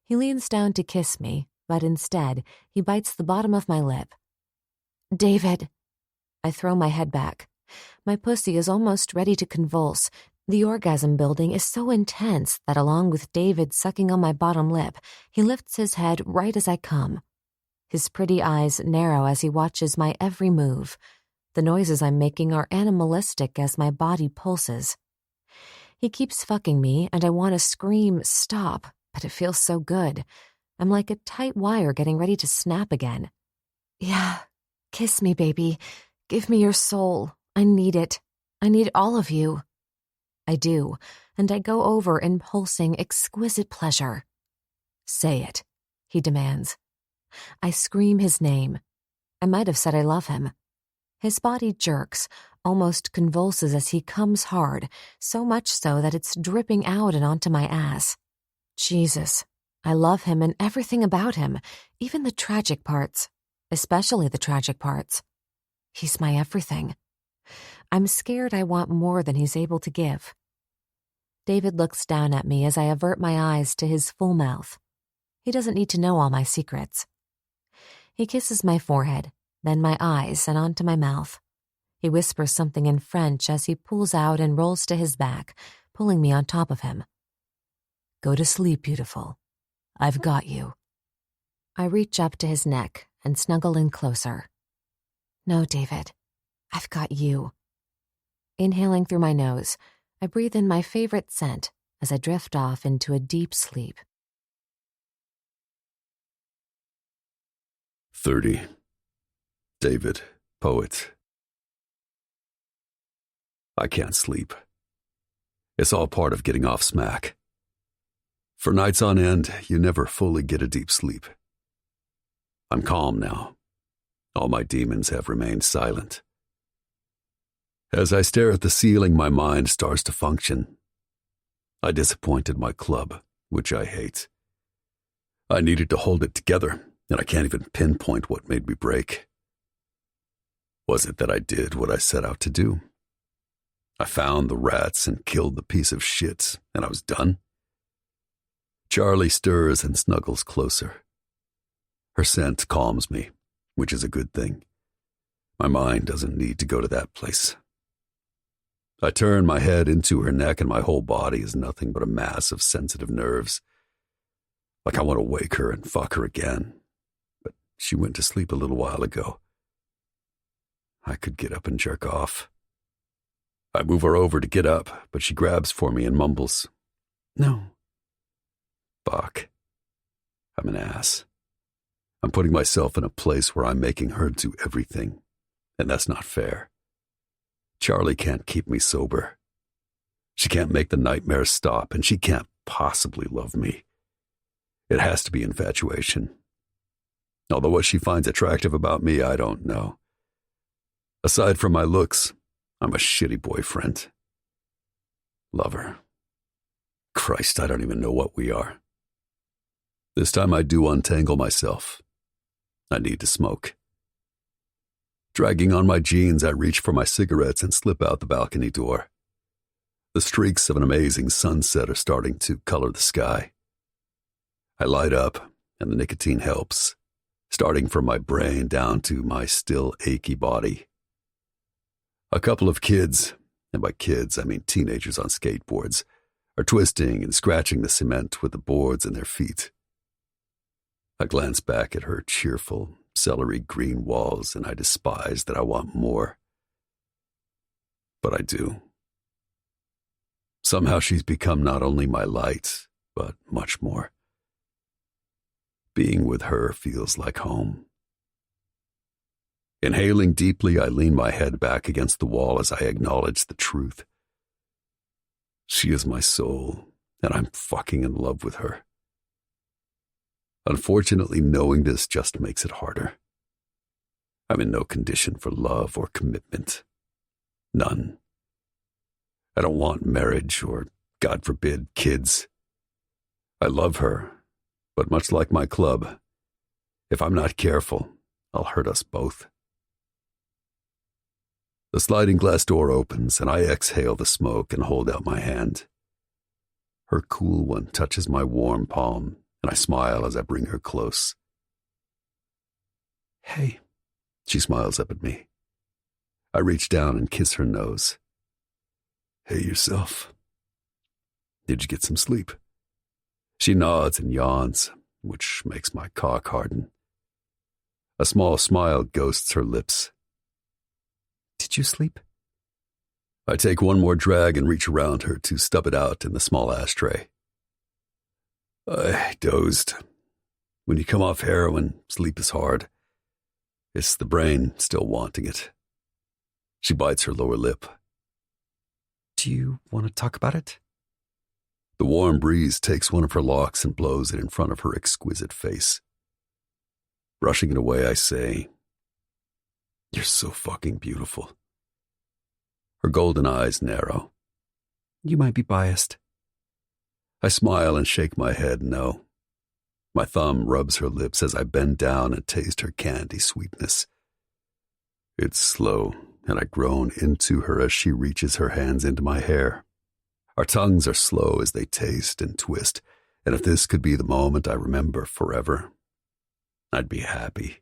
He leans down to kiss me, but instead, he bites the bottom of my lip. David. I throw my head back. My pussy is almost ready to convulse. The orgasm building is so intense that along with David sucking on my bottom lip, he lifts his head right as I come. His pretty eyes narrow as he watches my every move. The noises I'm making are animalistic as my body pulses. He keeps fucking me, and I want to scream, stop, but it feels so good. I'm like a tight wire getting ready to snap again. Yeah, kiss me, baby. Give me your soul. I need it. I need all of you. I do, and I go over in pulsing, exquisite pleasure. Say it, he demands. I scream his name. I might have said I love him. His body jerks, almost convulses as he comes hard, so much so that it's dripping out and onto my ass. Jesus, I love him and everything about him, even the tragic parts, especially the tragic parts. He's my everything. I'm scared I want more than he's able to give. David looks down at me as I avert my eyes to his full mouth. He doesn't need to know all my secrets. He kisses my forehead, then my eyes and onto my mouth. He whispers something in French as he pulls out and rolls to his back, pulling me on top of him. Go to sleep, beautiful. I've got you. I reach up to his neck and snuggle in closer. No, David. I've got you. Inhaling through my nose, I breathe in my favorite scent as I drift off into a deep sleep. 30. David, poet. I can't sleep. It's all part of getting off smack. For nights on end, you never fully get a deep sleep. I'm calm now. All my demons have remained silent. As I stare at the ceiling, my mind starts to function. I disappointed my club, which I hate. I needed to hold it together, and I can't even pinpoint what made me break. Was it that I did what I set out to do? I found the rats and killed the piece of shit, and I was done? Charlie stirs and snuggles closer. Her scent calms me, which is a good thing. My mind doesn't need to go to that place. I turn my head into her neck, and my whole body is nothing but a mass of sensitive nerves. Like I want to wake her and fuck her again. But she went to sleep a little while ago. I could get up and jerk off. I move her over to get up, but she grabs for me and mumbles, "No." Fuck. I'm an ass. I'm putting myself in a place where I'm making her do everything, and that's not fair. Charlie can't keep me sober. She can't make the nightmares stop, and she can't possibly love me. It has to be infatuation. Although what she finds attractive about me, I don't know. Aside from my looks, I'm a shitty boyfriend. Lover. Christ, I don't even know what we are. This time I do untangle myself. I need to smoke. Dragging on my jeans, I reach for my cigarettes and slip out the balcony door. The streaks of an amazing sunset are starting to color the sky. I light up, and the nicotine helps, starting from my brain down to my still achy body. A couple of kids, and by kids I mean teenagers on skateboards, are twisting and scratching the cement with the boards in their feet. I glance back at her cheerful, celery green walls, and I despise that I want more. But I do. Somehow she's become not only my light, but much more. Being with her feels like home. Inhaling deeply, I lean my head back against the wall as I acknowledge the truth. She is my soul, and I'm fucking in love with her. Unfortunately, knowing this just makes it harder. I'm in no condition for love or commitment. None. I don't want marriage or, God forbid, kids. I love her, but much like my club, if I'm not careful, I'll hurt us both. The sliding glass door opens, and I exhale the smoke and hold out my hand. Her cool one touches my warm palm, and I smile as I bring her close. Hey, she smiles up at me. I reach down and kiss her nose. Hey yourself. Did you get some sleep? She nods and yawns, which makes my cock harden. A small smile ghosts her lips. Did you sleep? I take one more drag and reach around her to stub it out in the small ashtray. I dozed. When you come off heroin, sleep is hard. It's the brain still wanting it. She bites her lower lip. Do you want to talk about it? The warm breeze takes one of her locks and blows it in front of her exquisite face. Brushing it away, I say, You're so fucking beautiful. Her golden eyes narrow. You might be biased. I smile and shake my head no. My thumb rubs her lips as I bend down and taste her candy sweetness. It's slow, and I groan into her as she reaches her hands into my hair. Our tongues are slow as they taste and twist, and if this could be the moment I remember forever, I'd be happy.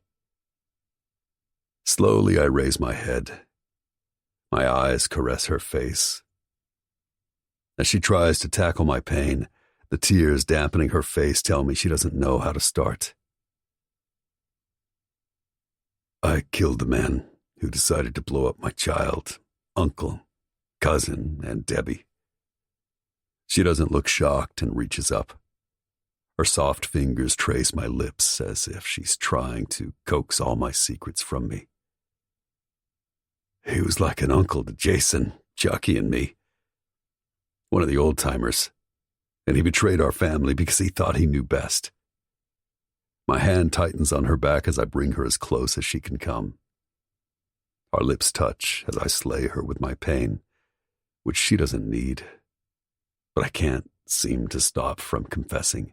Slowly I raise my head. My eyes caress her face. As she tries to tackle my pain, the tears dampening her face tell me she doesn't know how to start. I killed the man who decided to blow up my child, uncle, cousin, and Debbie. She doesn't look shocked and reaches up. Her soft fingers trace my lips as if she's trying to coax all my secrets from me. He was like an uncle to Jason, Chucky, and me. One of the old-timers, and he betrayed our family because he thought he knew best. My hand tightens on her back as I bring her as close as she can come. Our lips touch as I slay her with my pain, which she doesn't need, but I can't seem to stop from confessing.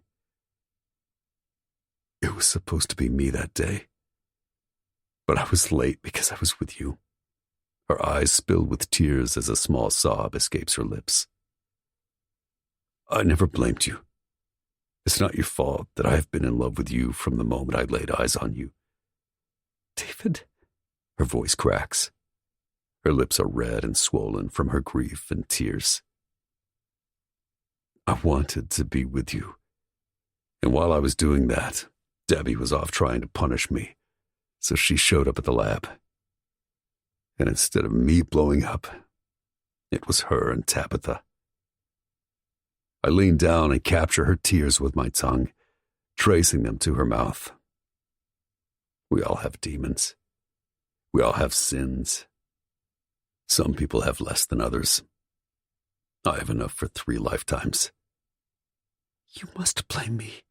It was supposed to be me that day, but I was late because I was with you. Her eyes spill with tears as a small sob escapes her lips. I never blamed you. It's not your fault that I have been in love with you from the moment I laid eyes on you. David? Her voice cracks. Her lips are red and swollen from her grief and tears. I wanted to be with you. And while I was doing that, Debbie was off trying to punish me, so she showed up at the lab. And instead of me blowing up, it was her and Tabitha. I lean down and capture her tears with my tongue, tracing them to her mouth. We all have demons. We all have sins. Some people have less than others. I have enough for 3 lifetimes. You must blame me.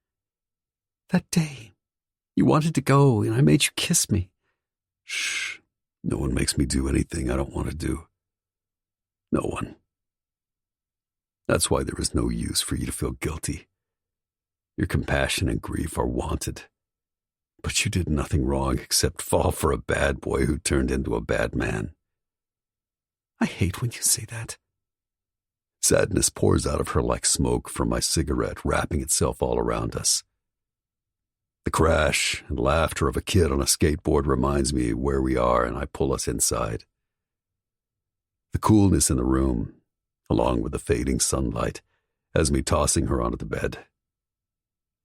That day, you wanted to go and I made you kiss me. Shh. No one makes me do anything I don't want to do. No one. That's why there is no use for you to feel guilty. Your compassion and grief are wanted. But you did nothing wrong except fall for a bad boy who turned into a bad man. I hate when you say that. Sadness pours out of her like smoke from my cigarette, wrapping itself all around us. The crash and laughter of a kid on a skateboard reminds me where we are, and I pull us inside. The coolness in the room, along with the fading sunlight, has me tossing her onto the bed.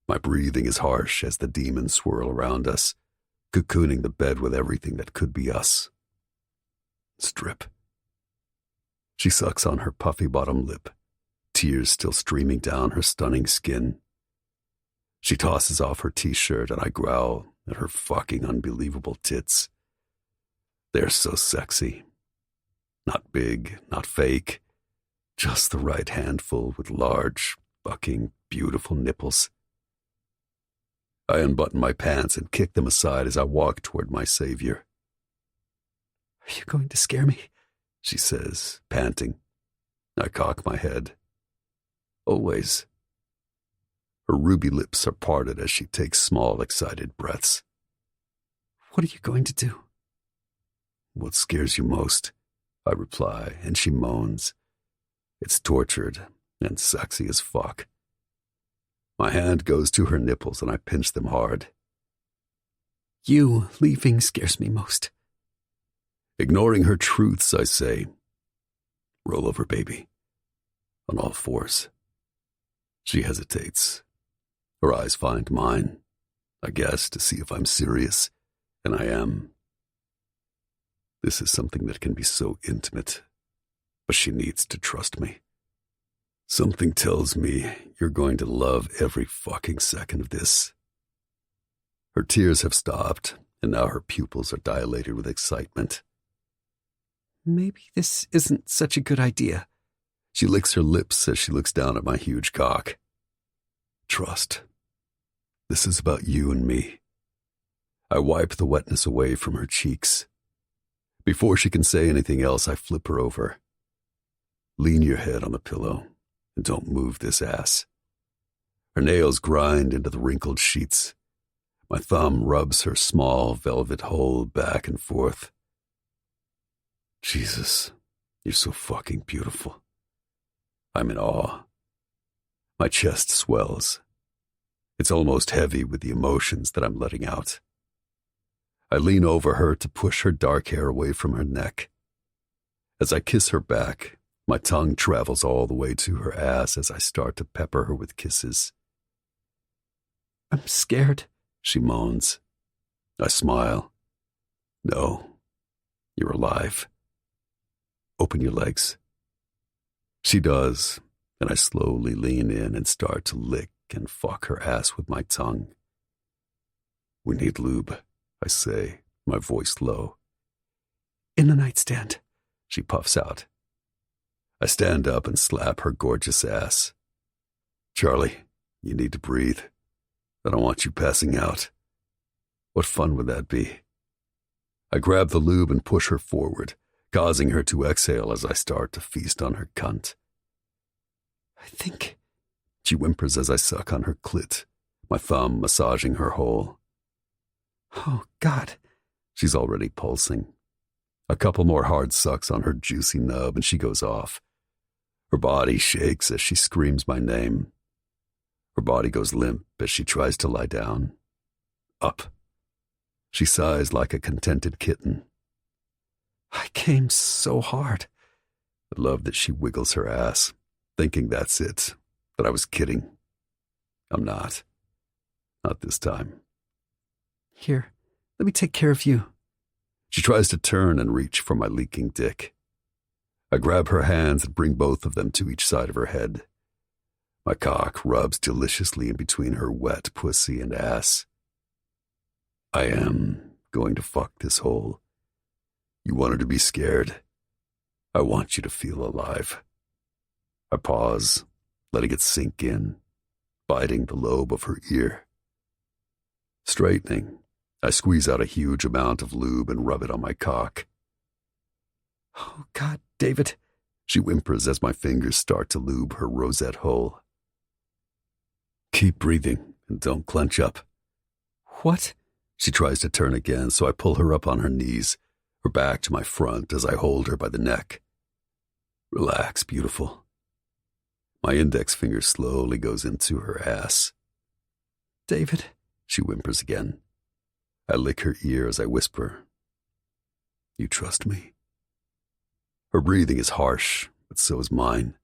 My breathing is harsh as the demons swirl around us, cocooning the bed with everything that could be us. Strip. She sucks on her puffy bottom lip, tears still streaming down her stunning skin. She tosses off her t-shirt and I growl at her fucking unbelievable tits. They're so sexy. Not big, not fake, just the right handful with large, bucking, beautiful nipples. I unbutton my pants and kick them aside as I walk toward my savior. Are you going to scare me? She says, panting. I cock my head. Always. Her ruby lips are parted as she takes small, excited breaths. What are you going to do? What scares you most? I reply, and she moans. It's tortured and sexy as fuck. My hand goes to her nipples and I pinch them hard. You leaving scares me most. Ignoring her truths, I say, roll over, baby, on all fours. She hesitates. Her eyes find mine, I guess, to see if I'm serious, and I am. This is something that can be so intimate, but she needs to trust me. Something tells me you're going to love every fucking second of this. Her tears have stopped, and now her pupils are dilated with excitement. Maybe this isn't such a good idea. She licks her lips as she looks down at my huge cock. Trust. This is about you and me. I wipe the wetness away from her cheeks. Before she can say anything else, I flip her over. Lean your head on the pillow and don't move this ass. Her nails grind into the wrinkled sheets. My thumb rubs her small velvet hole back and forth. Jesus, you're so fucking beautiful. I'm in awe. My chest swells. It's almost heavy with the emotions that I'm letting out. I lean over her to push her dark hair away from her neck. As I kiss her back, my tongue travels all the way to her ass as I start to pepper her with kisses. I'm scared, she moans. I smile. No, you're alive. Open your legs. She does, and I slowly lean in and start to lick and fuck her ass with my tongue. We need lube, I say, my voice low. In the nightstand, she puffs out. I stand up and slap her gorgeous ass. Charlie, you need to breathe. I don't want you passing out. What fun would that be? I grab the lube and push her forward, causing her to exhale as I start to feast on her cunt. I think, she whimpers as I suck on her clit, my thumb massaging her hole. Oh, God. She's already pulsing. A couple more hard sucks on her juicy nub and she goes off. Her body shakes as she screams my name. Her body goes limp as she tries to lie down. Up. She sighs like a contented kitten. I came so hard. I love that she wiggles her ass, thinking that's it, that I was kidding. I'm not. Not this time. Here, let me take care of you. She tries to turn and reach for my leaking dick. I grab her hands and bring both of them to each side of her head. My cock rubs deliciously in between her wet pussy and ass. I am going to fuck this hole. You want her to be scared. I want you to feel alive. I pause, letting it sink in, biting the lobe of her ear. Straightening, I squeeze out a huge amount of lube and rub it on my cock. Oh, God, David, She whimpers as my fingers start to lube her rosette hole. Keep breathing and don't clench up. What? She tries to turn again, so I pull her up on her knees, her back to my front as I hold her by the neck. Relax, beautiful. My index finger slowly goes into her ass. David, she whimpers again. I lick her ear as I whisper, You trust me? Her breathing is harsh, but so is mine.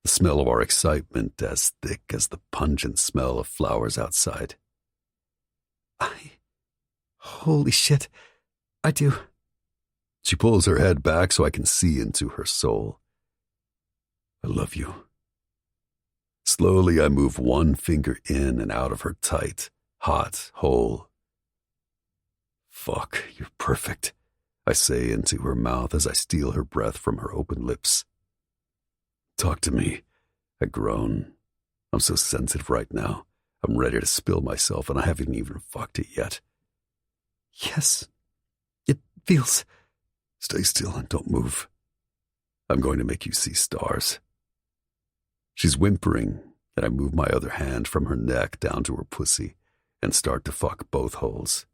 The smell of our excitement as thick as the pungent smell of flowers outside. Holy shit, I do. She pulls her head back so I can see into her soul. I love you. Slowly, I move one finger in and out of her tight, hot hole. Fuck, you're perfect, I say into her mouth as I steal her breath from her open lips. Talk to me, I groan. I'm so sensitive right now. I'm ready to spill myself and I haven't even fucked it yet. Yes, it feels... Stay still and don't move. I'm going to make you see stars. She's whimpering, and I move my other hand from her neck down to her pussy and start to fuck both holes.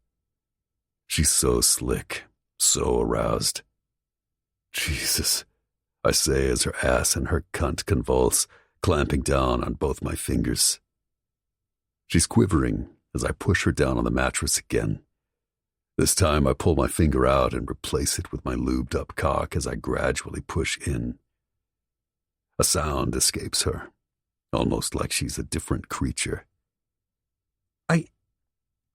She's so slick, so aroused. Jesus, I say as her ass and her cunt convulse, clamping down on both my fingers. She's quivering as I push her down on the mattress again. This time I pull my finger out and replace it with my lubed-up cock as I gradually push in. A sound escapes her, almost like she's a different creature.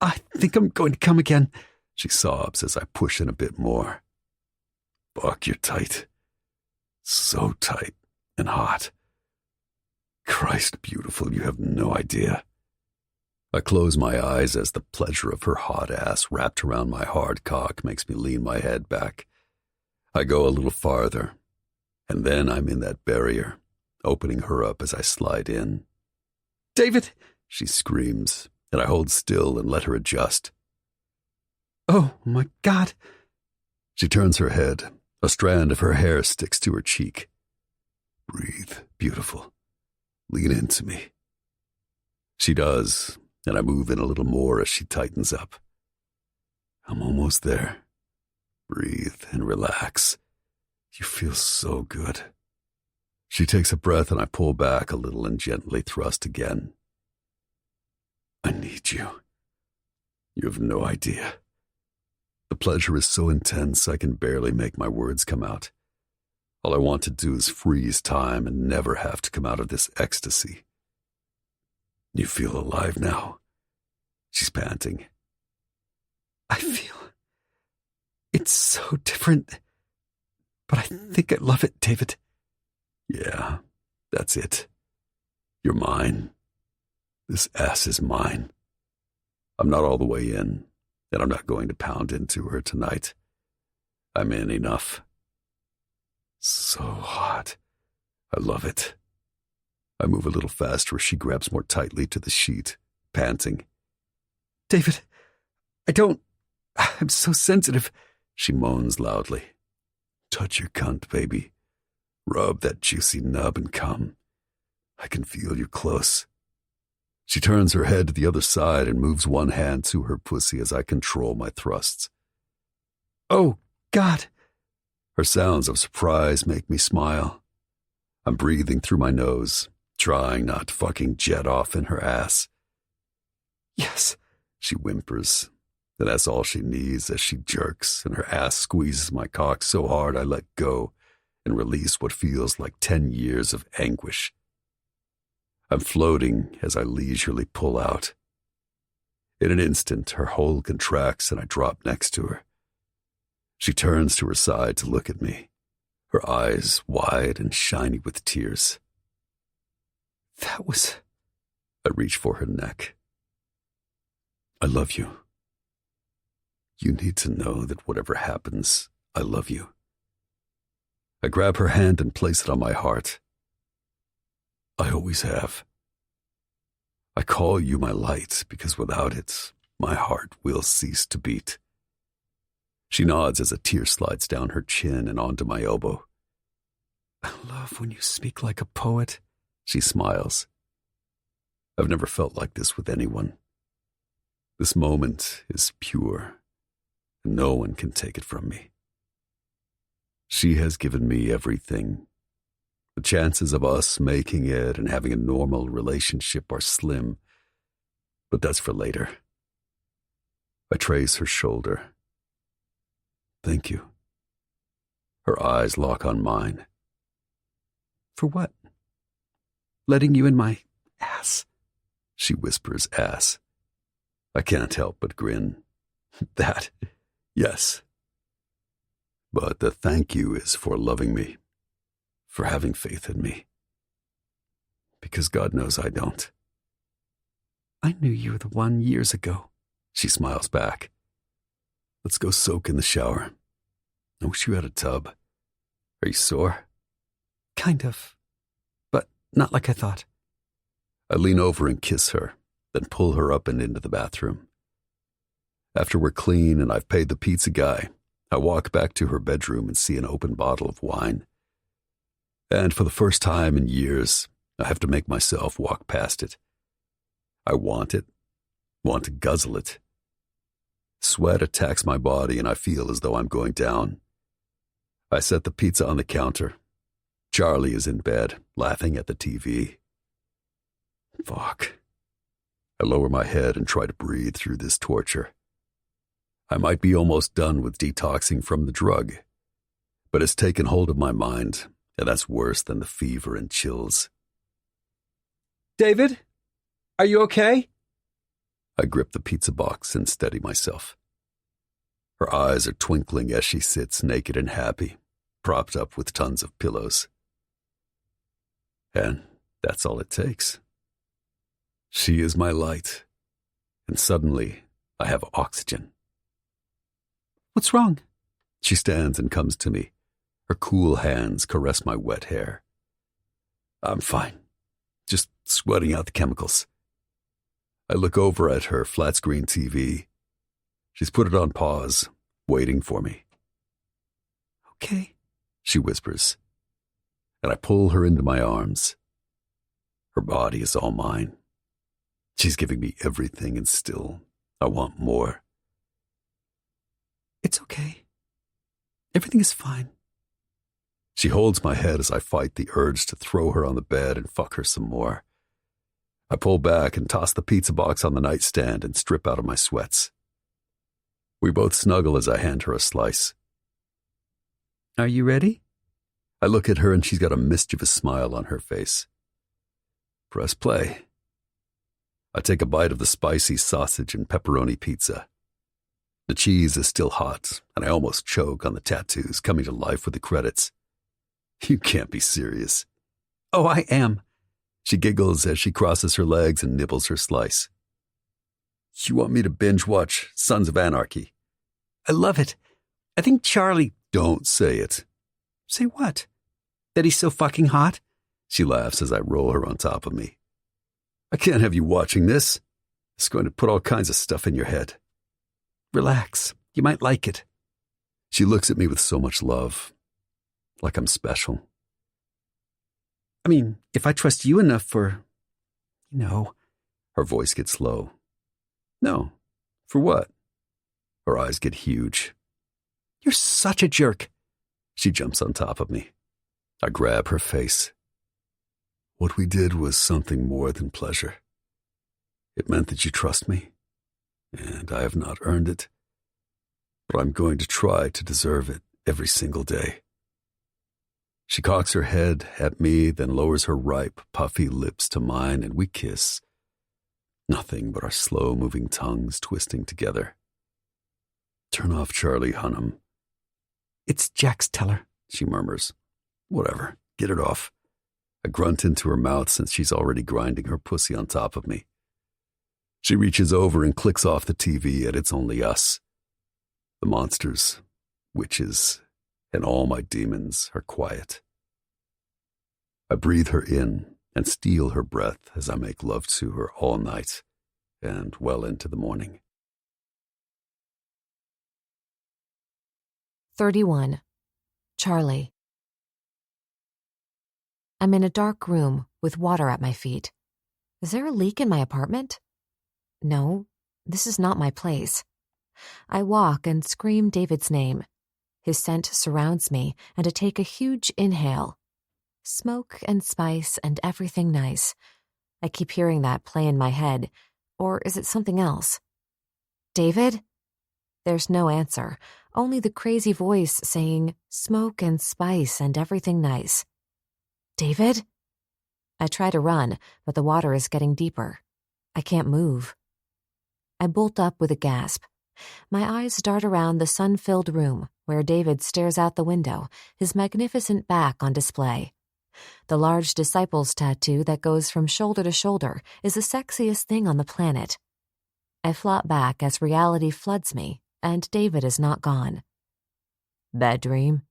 I think I'm going to come again, she sobs as I push in a bit more. Fuck, you're tight. So tight and hot. Christ, beautiful, you have no idea. I close my eyes as the pleasure of her hot ass wrapped around my hard cock makes me lean my head back. I go a little farther, and then I'm in that barrier, opening her up as I slide in. David, she screams, and I hold still and let her adjust. Oh, my God. She turns her head. A strand of her hair sticks to her cheek. Breathe, beautiful. Lean into me. She does, and I move in a little more as she tightens up. I'm almost there. Breathe and relax. You feel so good. She takes a breath and I pull back a little and gently thrust again. I need you. You have no idea. The pleasure is so intense I can barely make my words come out. All I want to do is freeze time and never have to come out of this ecstasy. You feel alive now? She's panting. I feel... It's so different. But I think I love it, David. Yeah, that's it. You're mine. This ass is mine. I'm not all the way in, and I'm not going to pound into her tonight. I'm in enough. So hot. I love it. I move a little faster as she grabs more tightly to the sheet, panting. David, I'm so sensitive, she moans loudly. Touch your cunt, baby. Rub that juicy nub and come. I can feel you close. She turns her head to the other side and moves one hand to her pussy as I control my thrusts. Oh, God. Her sounds of surprise make me smile. I'm breathing through my nose, trying not to fucking jet off in her ass. Yes, she whimpers, and that's all she needs as she jerks and her ass squeezes my cock so hard I let go and release what feels like 10 years of anguish. I'm floating as I leisurely pull out. In an instant, her hole contracts and I drop next to her. She turns to her side to look at me, her eyes wide and shiny with tears. That was... I reach for her neck. I love you. You need to know that whatever happens, I love you. I grab her hand and place it on my heart. I always have. I call you my light because without it, my heart will cease to beat. She nods as a tear slides down her chin and onto my elbow. I love when you speak like a poet. She smiles. I've never felt like this with anyone. This moment is pure, and no one can take it from me. She has given me everything. The chances of us making it and having a normal relationship are slim, but that's for later. I trace her shoulder. Thank you. Her eyes lock on mine. For what? Letting you in my ass. She whispers ass. I can't help but grin. That, yes. But the thank you is for loving me, for having faith in me. Because God knows I don't. I knew you were the one years ago. She smiles back. Let's go soak in the shower. I wish you had a tub. Are you sore? Kind of. But not like I thought. I lean over and kiss her, then pull her up and into the bathroom. After we're clean and I've paid the pizza guy, I walk back to her bedroom and see an open bottle of wine. And for the first time in years, I have to make myself walk past it. I want it, want to guzzle it. Sweat attacks my body and I feel as though I'm going down. I set the pizza on the counter. Charlie is in bed, laughing at the TV. Fuck. I lower my head and try to breathe through this torture. I might be almost done with detoxing from the drug, but it's taken hold of my mind, and that's worse than the fever and chills. David, are you okay? I grip the pizza box and steady myself. Her eyes are twinkling as she sits naked and happy, propped up with tons of pillows. And that's all it takes. She is my light, and suddenly I have oxygen. What's wrong? She stands and comes to me. Her cool hands caress my wet hair. I'm fine, just sweating out the chemicals. I look over at her flat-screen TV. She's put it on pause, waiting for me. Okay, she whispers, and I pull her into my arms. Her body is all mine. She's giving me everything, and still, I want more. It's okay. Everything is fine. She holds my head as I fight the urge to throw her on the bed and fuck her some more. I pull back and toss the pizza box on the nightstand and strip out of my sweats. We both snuggle as I hand her a slice. Are you ready? I look at her and she's got a mischievous smile on her face. Press play. I take a bite of the spicy sausage and pepperoni pizza. The cheese is still hot, and I almost choke on the tattoos coming to life with the credits. You can't be serious. Oh, I am. She giggles as she crosses her legs and nibbles her slice. You want me to binge watch Sons of Anarchy? I love it. I think Charlie... Don't say it. Say what? That he's so fucking hot? She laughs as I roll her on top of me. I can't have you watching this. It's going to put all kinds of stuff in your head. Relax. You might like it. She looks at me with so much love, like I'm special. I mean, if I trust you enough for, Her voice gets low. No. For what? Her eyes get huge. You're such a jerk. She jumps on top of me. I grab her face. What we did was something more than pleasure. It meant that you trust me, and I have not earned it, but I'm going to try to deserve it every single day. She cocks her head at me, then lowers her ripe, puffy lips to mine, and we kiss. Nothing but our slow-moving tongues twisting together. Turn off Charlie Hunnam. It's Jack's teller, she murmurs. Whatever, get it off. I grunt into her mouth since she's already grinding her pussy on top of me. She reaches over and clicks off the TV, and it's only us. The monsters, witches, and all my demons are quiet. I breathe her in and steal her breath as I make love to her all night and well into the morning. 31. Charlie. I'm in a dark room with water at my feet. Is there a leak in my apartment? No, this is not my place. I walk and scream David's name. His scent surrounds me, and I take a huge inhale. Smoke and spice and everything nice. I keep hearing that play in my head. Or is it something else? David? There's no answer, only the crazy voice saying, smoke and spice and everything nice. David? I try to run, but the water is getting deeper. I can't move. I bolt up with a gasp. My eyes dart around the sun-filled room where David stares out the window, his magnificent back on display. The large disciples tattoo that goes from shoulder to shoulder is the sexiest thing on the planet. I flop back as reality floods me, and David is not gone. Bad dream?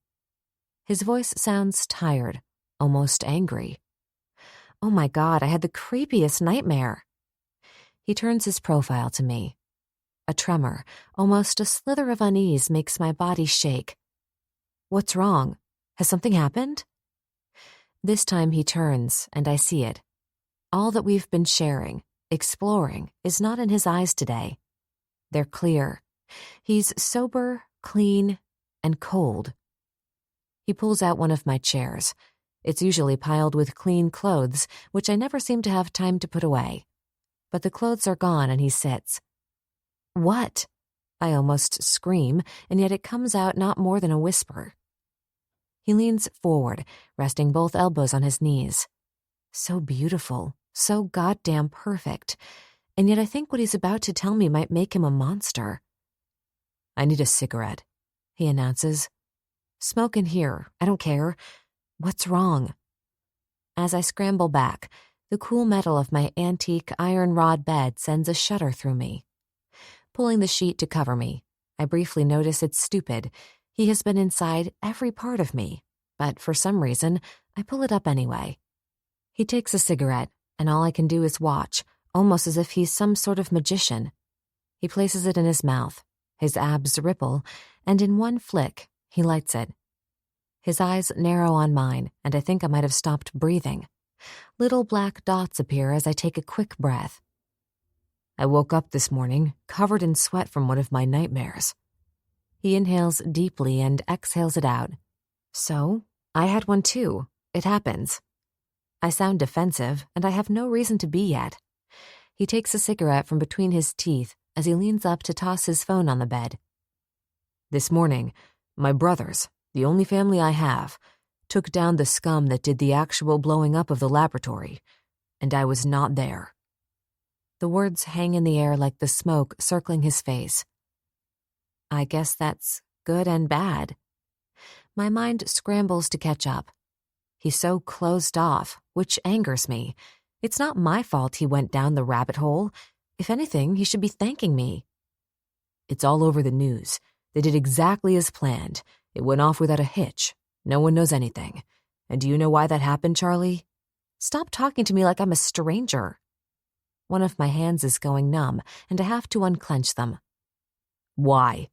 His voice sounds tired, almost angry. Oh my God, I had the creepiest nightmare. He turns his profile to me. A tremor, almost a slither of unease makes my body shake. What's wrong? Has something happened? This time he turns, and I see it. All that we've been sharing, exploring, is not in his eyes today. They're clear. He's sober, clean, and cold. He pulls out one of my chairs. It's usually piled with clean clothes, which I never seem to have time to put away. But the clothes are gone, and he sits. What? I almost scream, and yet it comes out not more than a whisper. He leans forward, resting both elbows on his knees. So beautiful, so goddamn perfect, and yet I think what he's about to tell me might make him a monster. I need a cigarette, he announces. Smoke in here, I don't care. What's wrong? As I scramble back, the cool metal of my antique iron rod bed sends a shudder through me. Pulling the sheet to cover me, I briefly notice it's stupid. He has been inside every part of me, but for some reason, I pull it up anyway. He takes a cigarette, and all I can do is watch, almost as if he's some sort of magician. He places it in his mouth, his abs ripple, and in one flick, he lights it. His eyes narrow on mine, and I think I might have stopped breathing. Little black dots appear as I take a quick breath. I woke up this morning, covered in sweat from one of my nightmares. He inhales deeply and exhales it out. So, I had one too. It happens. I sound defensive, and I have no reason to be yet. He takes a cigarette from between his teeth as he leans up to toss his phone on the bed. This morning, my brothers, the only family I have, took down the scum that did the actual blowing up of the laboratory, and I was not there. The words hang in the air like the smoke circling his face. I guess that's good and bad. My mind scrambles to catch up. He's so closed off, which angers me. It's not my fault he went down the rabbit hole. If anything, he should be thanking me. It's all over the news. They did exactly as planned. It went off without a hitch. No one knows anything. And do you know why that happened, Charlie? Stop talking to me like I'm a stranger. One of my hands is going numb, and I have to unclench them. Why?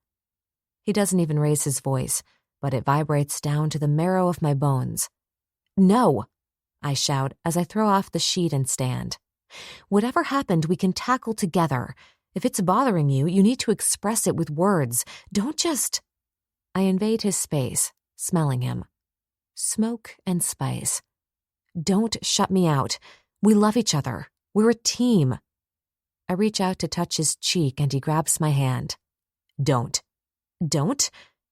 He doesn't even raise his voice, but it vibrates down to the marrow of my bones. No, I shout as I throw off the sheet and stand. Whatever happened, we can tackle together. If it's bothering you, you need to express it with words. Don't just... I invade his space, smelling him. Smoke and spice. Don't shut me out. We love each other. We're a team. I reach out to touch his cheek and he grabs my hand. Don't. Don't?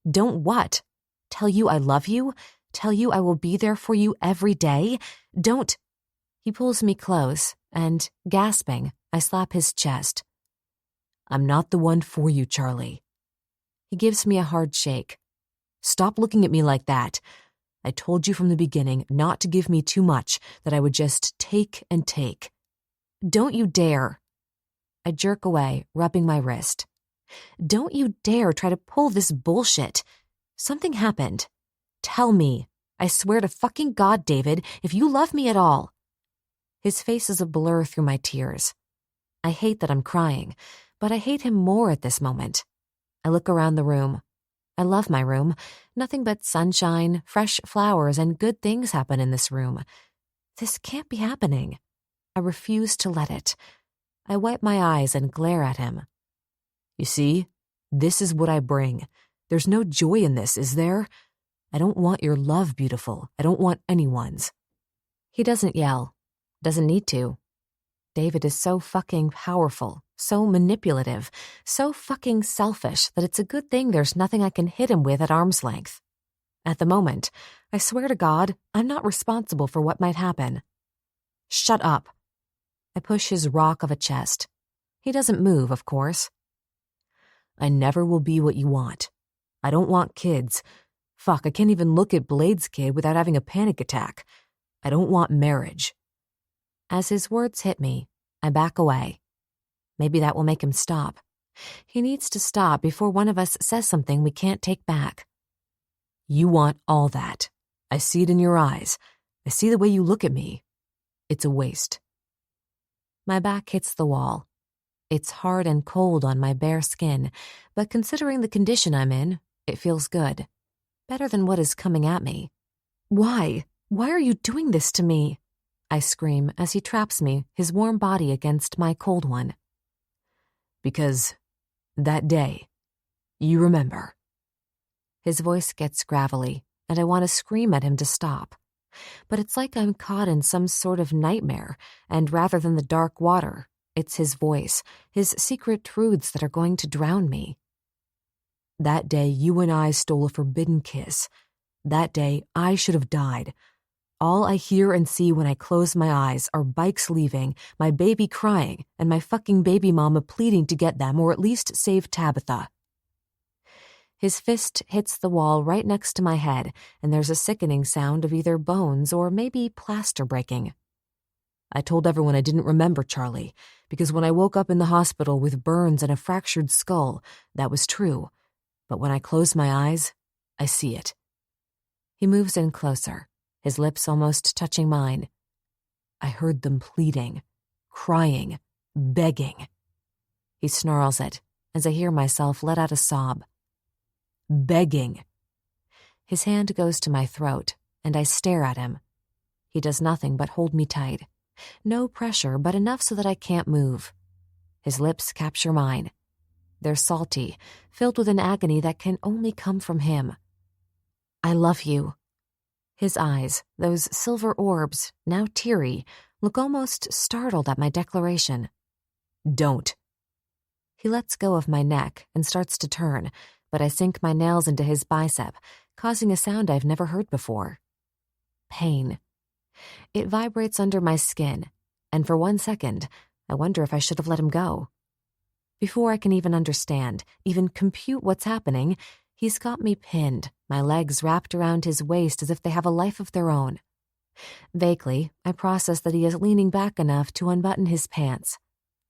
Don't what? Tell you I love you? Tell you I will be there for you every day? Don't. He pulls me close and, gasping, I slap his chest. I'm not the one for you, Charlie. He gives me a hard shake. Stop looking at me like that. I told you from the beginning not to give me too much, that I would just take and take. Don't you dare. I jerk away, rubbing my wrist. Don't you dare try to pull this bullshit. Something happened. Tell me. I swear to fucking God, David, if you love me at all. His face is a blur through my tears. I hate that I'm crying, but I hate him more at this moment. I look around the room. I love my room. Nothing but sunshine, fresh flowers, and good things happen in this room. This can't be happening. I refuse to let it. I wipe my eyes and glare at him. You see, this is what I bring. There's no joy in this, is there? I don't want your love, beautiful. I don't want anyone's. He doesn't yell. Doesn't need to. David is so fucking powerful, so manipulative, so fucking selfish that it's a good thing there's nothing I can hit him with at arm's length. At the moment, I swear to God, I'm not responsible for what might happen. Shut up. I push his rock of a chest. He doesn't move, of course. I never will be what you want. I don't want kids. Fuck, I can't even look at Blade's kid without having a panic attack. I don't want marriage. As his words hit me, I back away. Maybe that will make him stop. He needs to stop before one of us says something we can't take back. You want all that. I see it in your eyes. I see the way you look at me. It's a waste. My back hits the wall. It's hard and cold on my bare skin, but considering the condition I'm in, it feels good. Better than what is coming at me. Why? Why are you doing this to me? I scream as he traps me, his warm body against my cold one. Because that day, you remember. His voice gets gravelly, and I want to scream at him to stop. But it's like I'm caught in some sort of nightmare, and rather than the dark water, it's his voice, his secret truths that are going to drown me. That day, you and I stole a forbidden kiss. That day, I should have died. All I hear and see when I close my eyes are bikes leaving, my baby crying, and my fucking baby mama pleading to get them or at least save Tabitha. His fist hits the wall right next to my head, and there's a sickening sound of either bones or maybe plaster breaking. I told everyone I didn't remember Charlie, because when I woke up in the hospital with burns and a fractured skull, that was true. But when I close my eyes, I see it. He moves in closer, his lips almost touching mine. I heard them pleading, crying, begging. He snarls it as I hear myself let out a sob. Begging. His hand goes to my throat, and I stare at him. He does nothing but hold me tight. No pressure, but enough so that I can't move. His lips capture mine. They're salty, filled with an agony that can only come from him. I love you. His eyes, those silver orbs, now teary, look almost startled at my declaration. Don't. He lets go of my neck and starts to turn, but I sink my nails into his bicep, causing a sound I've never heard before. Pain. It vibrates under my skin, and for 1 second, I wonder if I should have let him go. Before I can even understand, even compute what's happening, he's got me pinned, my legs wrapped around his waist as if they have a life of their own. Vaguely, I process that he is leaning back enough to unbutton his pants.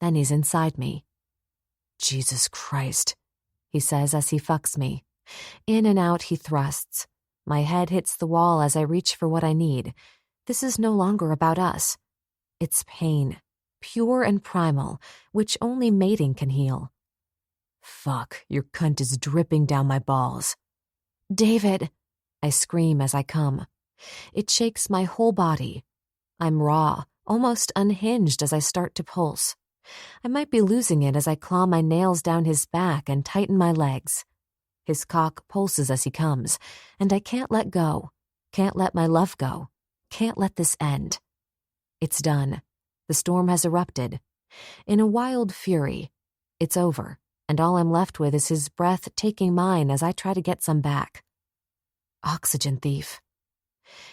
Then he's inside me. Jesus Christ, he says as he fucks me. In and out he thrusts. My head hits the wall as I reach for what I need. This is no longer about us. It's pain, pure and primal, which only mating can heal. Fuck, your cunt is dripping down my balls. David, I scream as I come. It shakes my whole body. I'm raw, almost unhinged as I start to pulse. I might be losing it as I claw my nails down his back and tighten my legs. His cock pulses as he comes, and I can't let go, can't let my love go, can't let this end. It's done. The storm has erupted. In a wild fury, it's over, and all I'm left with is his breath taking mine as I try to get some back. Oxygen thief.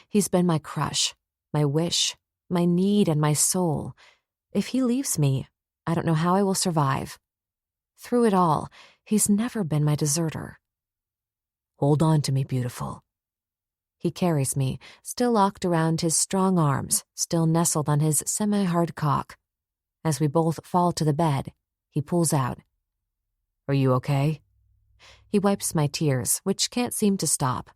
He's been my crush, my wish, my need, and my soul. If he leaves me, I don't know how I will survive. Through it all, he's never been my deserter. Hold on to me, beautiful. He carries me, still locked around his strong arms, still nestled on his semi-hard cock. As we both fall to the bed, he pulls out. Are you okay? He wipes my tears, which can't seem to stop.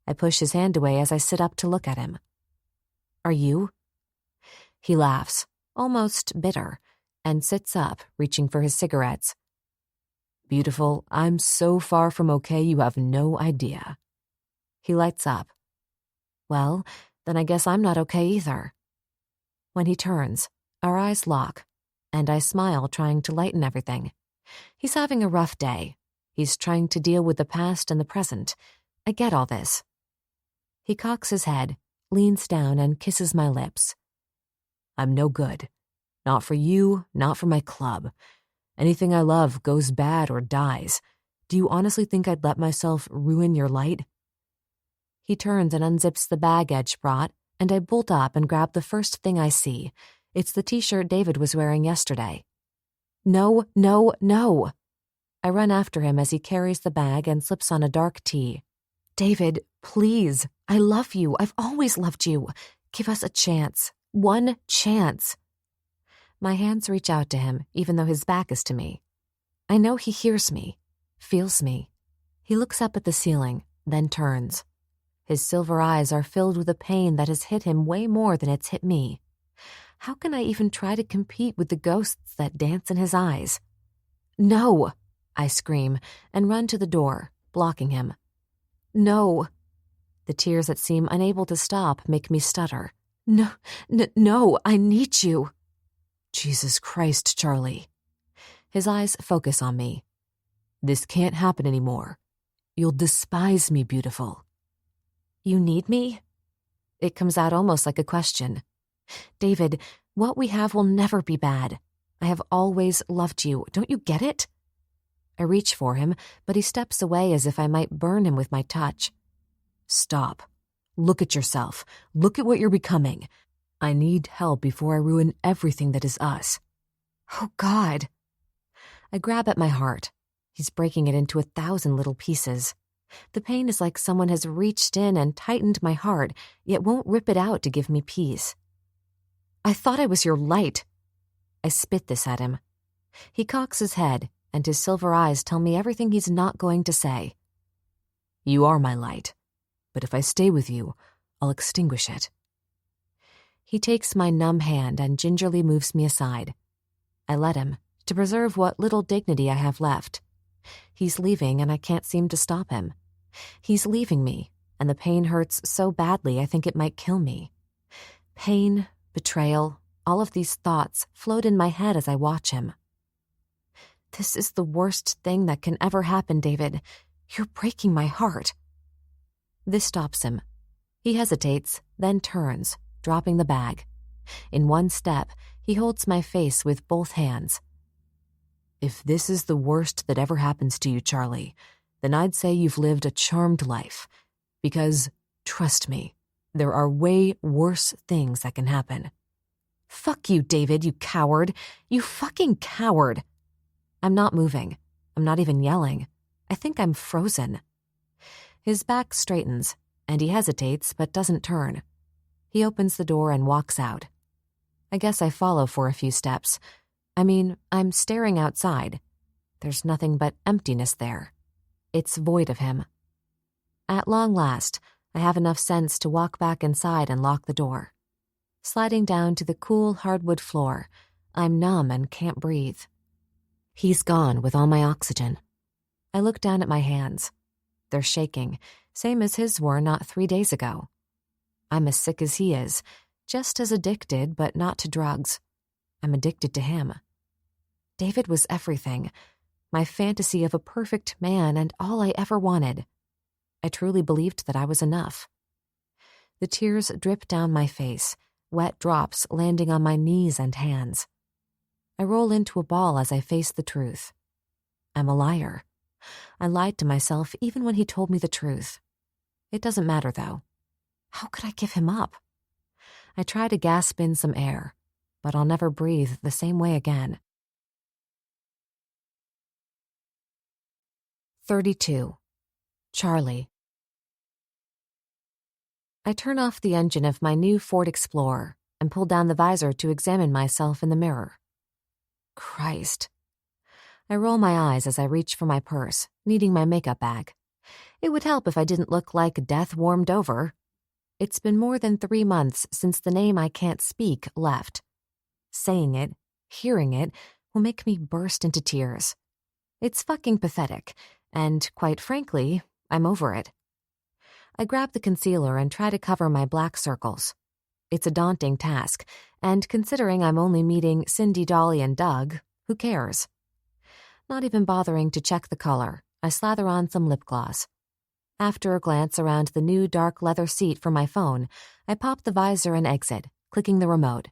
I push his hand away as I sit up to look at him. Are you? He laughs, almost bitter, and sits up, reaching for his cigarettes. Beautiful, I'm so far from okay you have no idea. He lights up. Well, then I guess I'm not okay either. When he turns, our eyes lock, and I smile, trying to lighten everything. He's having a rough day. He's trying to deal with the past and the present. I get all this. He cocks his head, leans down, and kisses my lips. I'm no good. Not for you, not for my club. Anything I love goes bad or dies. Do you honestly think I'd let myself ruin your light? He turns and unzips the bag Edge brought, and I bolt up and grab the first thing I see. It's the t-shirt David was wearing yesterday. No, no, no. I run after him as he carries the bag and slips on a dark tee. David, please. I love you. I've always loved you. Give us a chance. One chance. My hands reach out to him, even though his back is to me. I know he hears me, feels me. He looks up at the ceiling, then turns. His silver eyes are filled with a pain that has hit him way more than it's hit me. How can I even try to compete with the ghosts that dance in his eyes? No, I scream and run to the door, blocking him. No. The tears that seem unable to stop make me stutter. No, I need you. Jesus Christ, Charlie. His eyes focus on me. This can't happen anymore. You'll despise me, beautiful. You need me? It comes out almost like a question. David, what we have will never be bad. I have always loved you. Don't you get it? I reach for him, but he steps away as if I might burn him with my touch. Stop. Look at yourself. Look at what you're becoming. I need help before I ruin everything that is us. Oh, God. I grab at my heart. He's breaking it into 1,000 little pieces. The pain is like someone has reached in and tightened my heart, yet won't rip it out to give me peace. I thought I was your light. I spit this at him. He cocks his head, and his silver eyes tell me everything he's not going to say. You are my light, but if I stay with you, I'll extinguish it. He takes my numb hand and gingerly moves me aside. I let him, to preserve what little dignity I have left. He's leaving, and I can't seem to stop him. He's leaving me, and the pain hurts so badly I think it might kill me. Pain, betrayal, all of these thoughts float in my head as I watch him. This is the worst thing that can ever happen, David. You're breaking my heart. This stops him. He hesitates, then turns, dropping the bag. In one step, he holds my face with both hands. If this is the worst that ever happens to you, Charlie, then I'd say you've lived a charmed life. Because, trust me, there are way worse things that can happen. Fuck you, David, you coward. You fucking coward. I'm not moving. I'm not even yelling. I think I'm frozen. His back straightens, and he hesitates but doesn't turn. He opens the door and walks out. I guess I follow for a few steps. I'm staring outside. There's nothing but emptiness there. It's void of him. At long last, I have enough sense to walk back inside and lock the door. Sliding down to the cool hardwood floor, I'm numb and can't breathe. He's gone with all my oxygen. I look down at my hands. They're shaking, same as his were not 3 days ago. I'm as sick as he is, just as addicted, but not to drugs. I'm addicted to him. David was everything, my fantasy of a perfect man and all I ever wanted. I truly believed that I was enough. The tears drip down my face, wet drops landing on my knees and hands. I roll into a ball as I face the truth. I'm a liar. I lied to myself even when he told me the truth. It doesn't matter, though. How could I give him up? I try to gasp in some air, but I'll never breathe the same way again. 32. Charlie. I turn off the engine of my new Ford Explorer and pull down the visor to examine myself in the mirror. Christ. I roll my eyes as I reach for my purse, needing my makeup bag. It would help if I didn't look like death warmed over. It's been more than 3 months since the name I can't speak left. Saying it, hearing it, will make me burst into tears. It's fucking pathetic, and quite frankly, I'm over it. I grab the concealer and try to cover my black circles. It's a daunting task, and considering I'm only meeting Cindy, Dolly, and Doug, who cares? Not even bothering to check the color, I slather on some lip gloss. After a glance around the new dark leather seat for my phone, I pop the visor and exit, clicking the remote.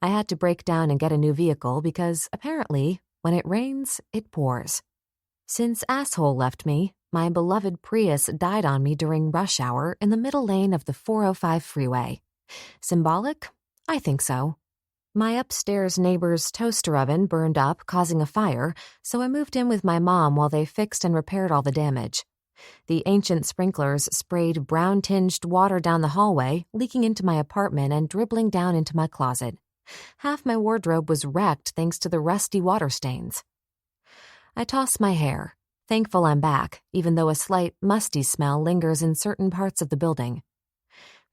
I had to break down and get a new vehicle because, apparently, when it rains, it pours. Since Asshole left me, my beloved Prius died on me during rush hour in the middle lane of the 405 freeway. Symbolic? I think so. My upstairs neighbor's toaster oven burned up, causing a fire, so I moved in with my mom while they fixed and repaired all the damage. The ancient sprinklers sprayed brown-tinged water down the hallway, leaking into my apartment and dribbling down into my closet. Half my wardrobe was wrecked thanks to the rusty water stains. I toss my hair, thankful I'm back, even though a slight, musty smell lingers in certain parts of the building.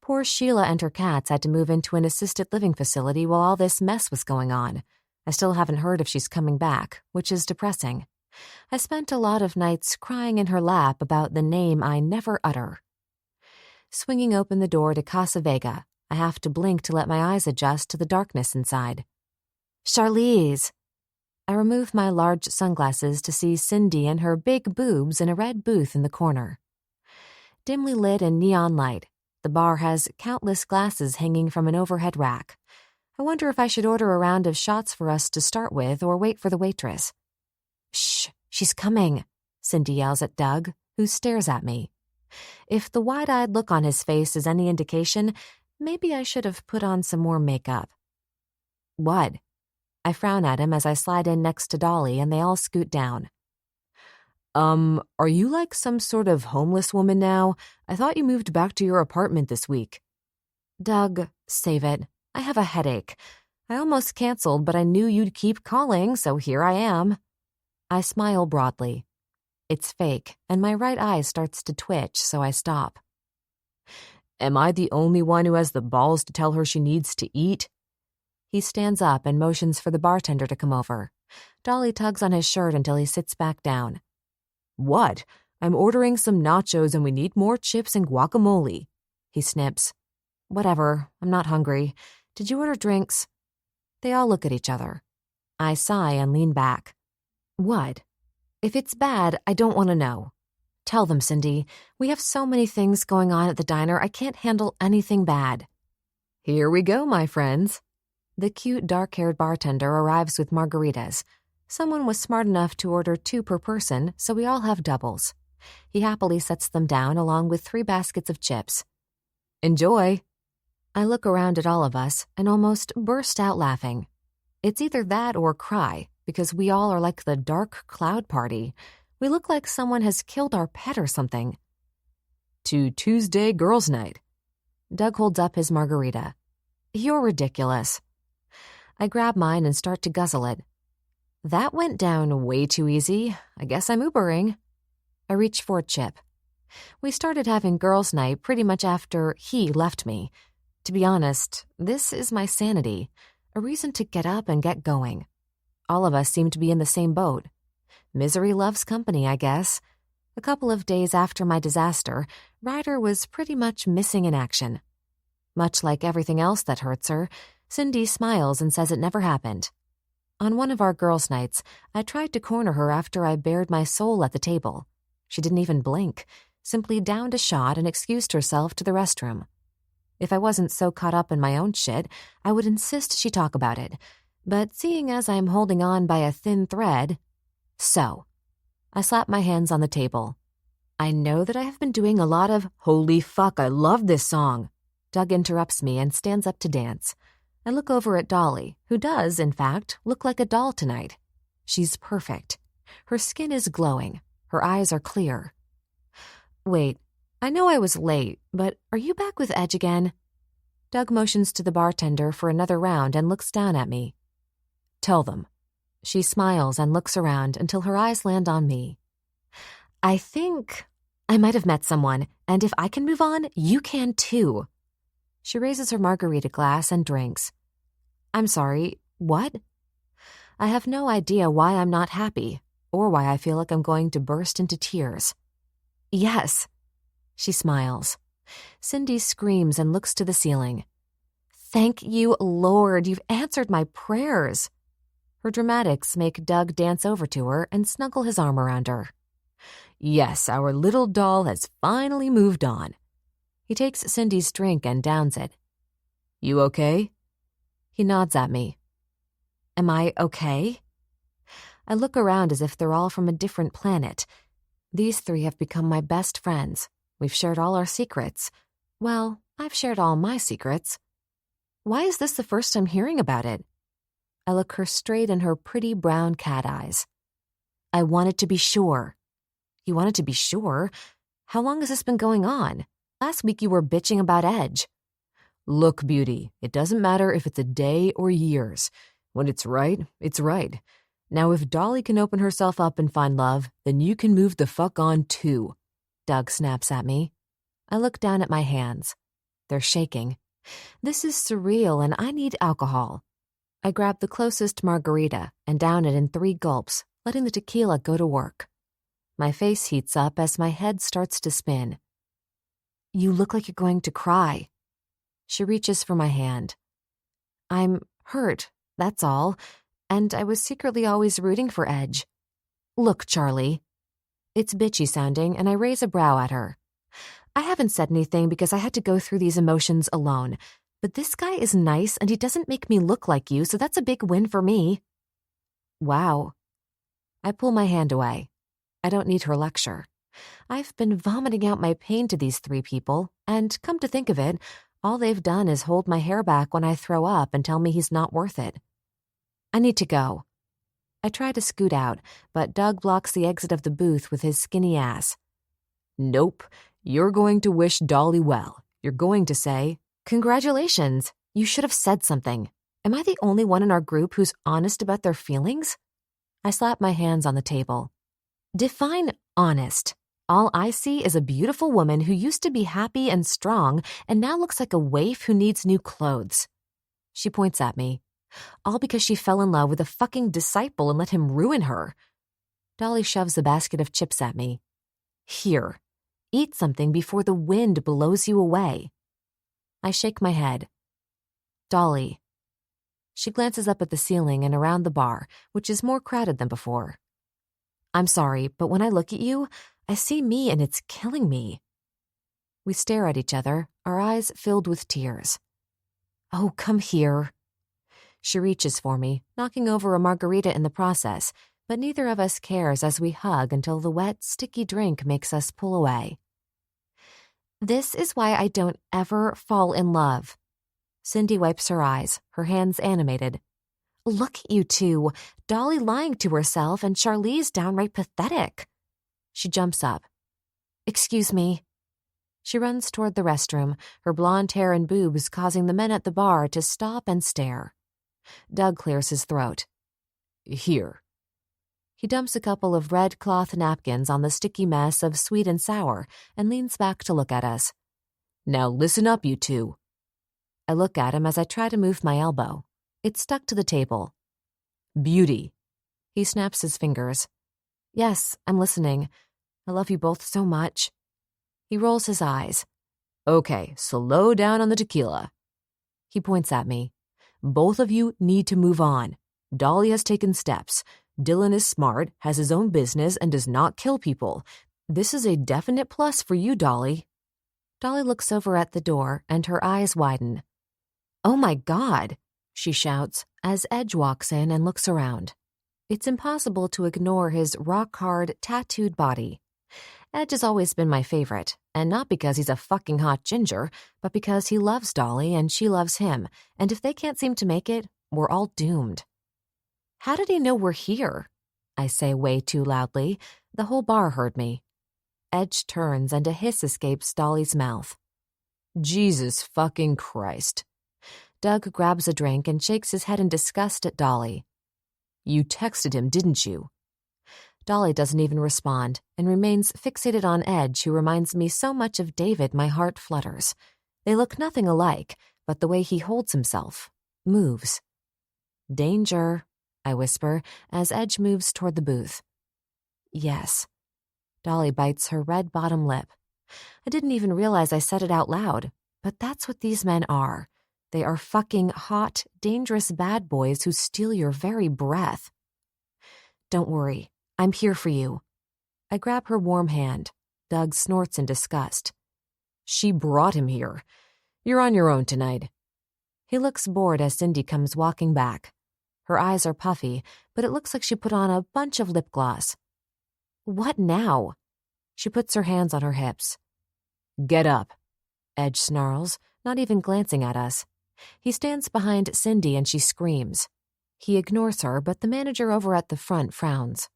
Poor Sheila and her cats had to move into an assisted living facility while all this mess was going on. I still haven't heard if she's coming back, which is depressing. I spent a lot of nights crying in her lap about the name I never utter. Swinging open the door to Casa Vega, I have to blink to let my eyes adjust to the darkness inside. Charlize! I remove my large sunglasses to see Cindy and her big boobs in a red booth in the corner. Dimly lit in neon light, the bar has countless glasses hanging from an overhead rack. I wonder if I should order a round of shots for us to start with or wait for the waitress. Shh, she's coming, Cindy yells at Doug, who stares at me. If the wide-eyed look on his face is any indication, maybe I should have put on some more makeup. What? I frown at him as I slide in next to Dolly and they all scoot down. Are you like some sort of homeless woman now? I thought you moved back to your apartment this week. Doug, save it. I have a headache. I almost canceled, but I knew you'd keep calling, so here I am. I smile broadly. It's fake, and my right eye starts to twitch, so I stop. Am I the only one who has the balls to tell her she needs to eat? He stands up and motions for the bartender to come over. Dolly tugs on his shirt until he sits back down. What? I'm ordering some nachos and we need more chips and guacamole. He snips. Whatever, I'm not hungry. Did you order drinks? They all look at each other. I sigh and lean back. What? If it's bad, I don't want to know. Tell them, Cindy. We have so many things going on at the diner, I can't handle anything bad. Here we go, my friends. The cute, dark-haired bartender arrives with margaritas. Someone was smart enough to order 2 per person, so we all have doubles. He happily sets them down along with 3 baskets of chips. Enjoy. I look around at all of us and almost burst out laughing. It's either that or cry, because we all are like the dark cloud party. We look like someone has killed our pet or something. To Tuesday girls' night. Doug holds up his margarita. You're ridiculous. I grab mine and start to guzzle it. That went down way too easy. I guess I'm Ubering. I reach for a chip. We started having girls' night pretty much after he left me. To be honest, this is my sanity, a reason to get up and get going. All of us seem to be in the same boat. Misery loves company, I guess. A couple of days after my disaster, Ryder was pretty much missing in action. Much like everything else that hurts her, Cindy smiles and says it never happened. On one of our girls' nights, I tried to corner her after I bared my soul at the table. She didn't even blink, simply downed a shot and excused herself to the restroom. If I wasn't so caught up in my own shit, I would insist she talk about it. But seeing as I'm holding on by a thin thread... So, I slap my hands on the table. I know that I have been doing a lot of, holy fuck, I love this song. Doug interrupts me and stands up to dance. I look over at Dolly, who does, in fact, look like a doll tonight. She's perfect. Her skin is glowing. Her eyes are clear. Wait, I know I was late, but are you back with Edge again? Doug motions to the bartender for another round and looks down at me. Tell them. She smiles and looks around until her eyes land on me. I think I might have met someone, and if I can move on, you can too. She raises her margarita glass and drinks. I'm sorry, what? I have no idea why I'm not happy, or why I feel like I'm going to burst into tears. Yes. She smiles. Cindy screams and looks to the ceiling. Thank you, Lord, you've answered my prayers. Her dramatics make Doug dance over to her and snuggle his arm around her. Yes, our little doll has finally moved on. He takes Cindy's drink and downs it. You okay? He nods at me. Am I okay? I look around as if they're all from a different planet. These three have become my best friends. We've shared all our secrets. Well, I've shared all my secrets. Why is this the first I'm hearing about it? I look her straight in her pretty brown cat eyes. I wanted to be sure. You wanted to be sure? How long has this been going on? Last week you were bitching about Edge. Look, Beauty, it doesn't matter if it's a day or years. When it's right, it's right. Now, if Dolly can open herself up and find love, then you can move the fuck on too. Doug snaps at me. I look down at my hands. They're shaking. This is surreal and I need alcohol. I grab the closest margarita and down it in 3 gulps, letting the tequila go to work. My face heats up as my head starts to spin. You look like you're going to cry. She reaches for my hand. I'm hurt, that's all, and I was secretly always rooting for Edge. Look, Charlie. It's bitchy sounding, and I raise a brow at her. I haven't said anything because I had to go through these emotions alone, but this guy is nice and he doesn't make me look like you, so that's a big win for me. Wow. I pull my hand away. I don't need her lecture. I've been vomiting out my pain to these 3 people, and come to think of it, all they've done is hold my hair back when I throw up and tell me he's not worth it. I need to go. I try to scoot out, but Doug blocks the exit of the booth with his skinny ass. Nope. You're going to wish Dolly well. You're going to say, congratulations. You should have said something. Am I the only one in our group who's honest about their feelings? I slap my hands on the table. Define honest. All I see is a beautiful woman who used to be happy and strong and now looks like a waif who needs new clothes. She points at me. All because she fell in love with a fucking disciple and let him ruin her. Dolly shoves a basket of chips at me. Here. Eat something before the wind blows you away. I shake my head. Dolly. She glances up at the ceiling and around the bar, which is more crowded than before. I'm sorry, but when I look at you, I see me and it's killing me. We stare at each other, our eyes filled with tears. Oh, come here. She reaches for me, knocking over a margarita in the process, but neither of us cares as we hug until the wet, sticky drink makes us pull away. This is why I don't ever fall in love. Cindy wipes her eyes, her hands animated. Look at you two, Dolly lying to herself and Charlize downright pathetic. She jumps up. Excuse me. She runs toward the restroom, her blonde hair and boobs causing the men at the bar to stop and stare. Doug clears his throat. Here. He dumps a couple of red cloth napkins on the sticky mess of sweet and sour and leans back to look at us. Now listen up, you two. I look at him as I try to move my elbow. It's stuck to the table. Beauty. He snaps his fingers. Yes, I'm listening. I love you both so much. He rolls his eyes. Okay, slow down on the tequila. He points at me. Both of you need to move on. Dolly has taken steps. Dylan is smart, has his own business, and does not kill people. This is a definite plus for you, Dolly. Dolly looks over at the door, and her eyes widen. Oh my God, she shouts as Edge walks in and looks around. It's impossible to ignore his rock-hard, tattooed body. Edge has always been my favorite, and not because he's a fucking hot ginger, but because he loves Dolly and she loves him, and if they can't seem to make it, we're all doomed. How did he know we're here? I say way too loudly. The whole bar heard me. Edge turns and a hiss escapes Dolly's mouth. Jesus fucking Christ. Doug grabs a drink and shakes his head in disgust at Dolly. You texted him, didn't you? Dolly doesn't even respond and remains fixated on Edge, who reminds me so much of David my heart flutters. They look nothing alike, but the way he holds himself, moves. Danger, I whisper as Edge moves toward the booth. Yes. Dolly bites her red bottom lip. I didn't even realize I said it out loud, but that's what these men are. They are fucking hot, dangerous bad boys who steal your very breath. Don't worry, I'm here for you. I grab her warm hand. Doug snorts in disgust. She brought him here. You're on your own tonight. He looks bored as Cindy comes walking back. Her eyes are puffy, but it looks like she put on a bunch of lip gloss. What now? She puts her hands on her hips. Get up, Edge snarls, not even glancing at us. He stands behind Cindy and she screams. He ignores her, but the manager over at the front frowns.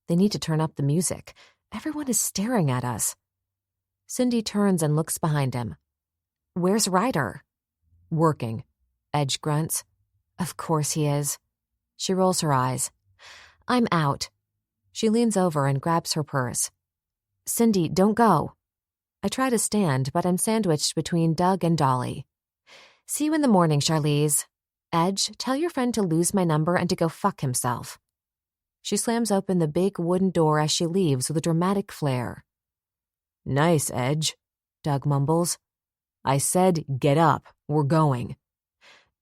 They need to turn up the music. Everyone is staring at us. Cindy turns and looks behind him. Where's Ryder? Working, Edge grunts. Of course he is. She rolls her eyes. I'm out. She leans over and grabs her purse. Cindy, don't go. I try to stand, but I'm sandwiched between Doug and Dolly. See you in the morning, Charlize. Edge, tell your friend to lose my number and to go fuck himself. She slams open the big wooden door as she leaves with a dramatic flair. Nice, Edge, Doug mumbles. I said get up. We're going.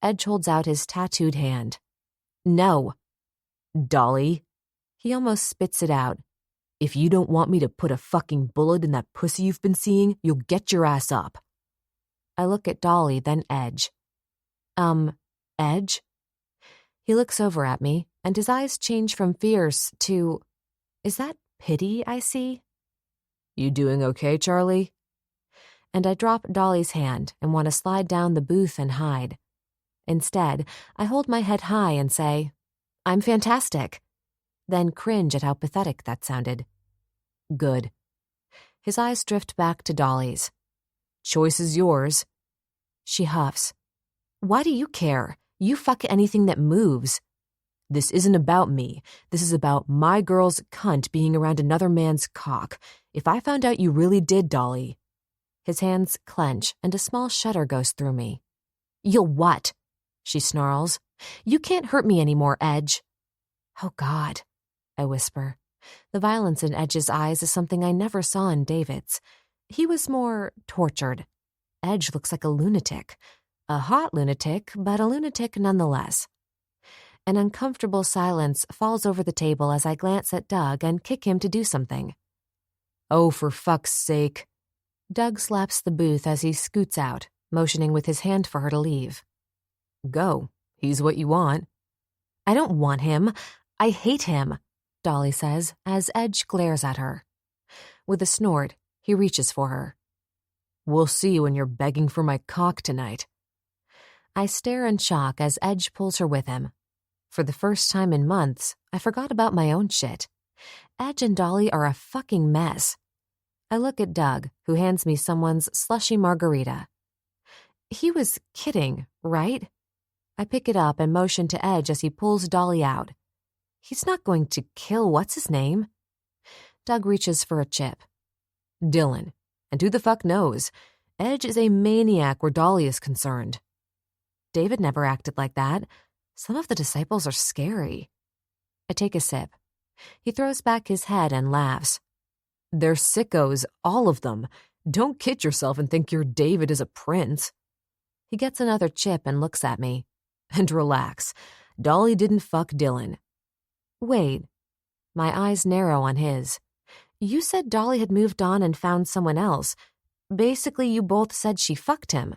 Edge holds out his tattooed hand. No. Dolly. He almost spits it out. If you don't want me to put a fucking bullet in that pussy you've been seeing, you'll get your ass up. I look at Dolly, then Edge. Edge? He looks over at me, and his eyes change from fierce to... Is that pity I see? You doing okay, Charlie? And I drop Dolly's hand and want to slide down the booth and hide. Instead, I hold my head high and say, I'm fantastic. Then cringe at how pathetic that sounded. Good. His eyes drift back to Dolly's. Choice is yours. She huffs. Why do you care? You fuck anything that moves. This isn't about me. This is about my girl's cunt being around another man's cock. If I found out you really did, Dolly. His hands clench and a small shudder goes through me. You'll what? She snarls. You can't hurt me anymore, Edge. Oh, God, I whisper. The violence in Edge's eyes is something I never saw in David's. He was more tortured. Edge looks like a lunatic. A hot lunatic, but a lunatic nonetheless. An uncomfortable silence falls over the table as I glance at Doug and kick him to do something. Oh, for fuck's sake. Doug slaps the booth as he scoots out, motioning with his hand for her to leave. Go. He's what you want. I don't want him. I hate him, Dolly says as Edge glares at her. With a snort, he reaches for her. We'll see when you're begging for my cock tonight. I stare in shock as Edge pulls her with him. For the first time in months, I forgot about my own shit. Edge and Dolly are a fucking mess. I look at Doug, who hands me someone's slushy margarita. He was kidding, right? I pick it up and motion to Edge as he pulls Dolly out. He's not going to kill what's-his-name. Doug reaches for a chip. Dylan. And who the fuck knows? Edge is a maniac where Dolly is concerned. David never acted like that. Some of the disciples are scary. I take a sip. He throws back his head and laughs. They're sickos, all of them. Don't kid yourself and think your David is a prince. He gets another chip and looks at me. And relax. Dolly didn't fuck Dylan. Wait. My eyes narrow on his. You said Dolly had moved on and found someone else. Basically, you both said she fucked him.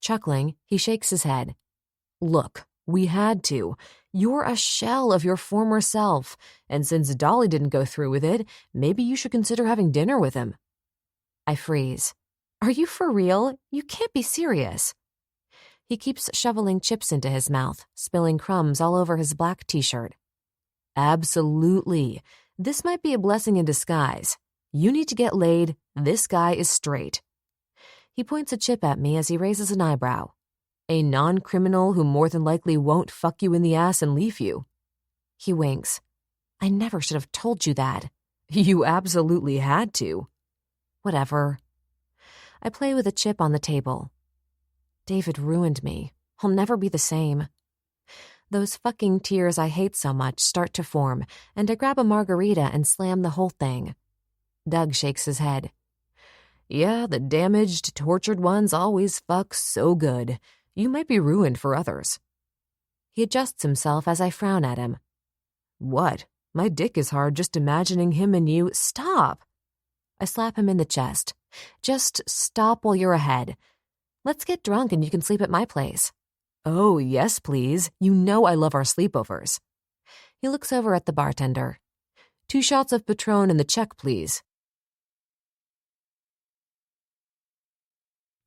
Chuckling, he shakes his head. Look, we had to. You're a shell of your former self, and since Dolly didn't go through with it, maybe you should consider having dinner with him. I freeze. Are you for real? You can't be serious. He keeps shoveling chips into his mouth, spilling crumbs all over his black t-shirt. Absolutely. This might be a blessing in disguise. You need to get laid. This guy is straight. He points a chip at me as he raises an eyebrow. A non-criminal who more than likely won't fuck you in the ass and leave you. He winks. I never should have told you that. You absolutely had to. Whatever. I play with a chip on the table. David ruined me. I'll never be the same. Those fucking tears I hate so much start to form, and I grab a margarita and slam the whole thing. Doug shakes his head. Yeah, the damaged, tortured ones always fuck so good. You might be ruined for others. He adjusts himself as I frown at him. What? My dick is hard just imagining him and you. Stop! I slap him in the chest. Just stop while you're ahead. Let's get drunk and you can sleep at my place. Oh, yes, please. You know I love our sleepovers. He looks over at the bartender. 2 shots of Patron in the check, please.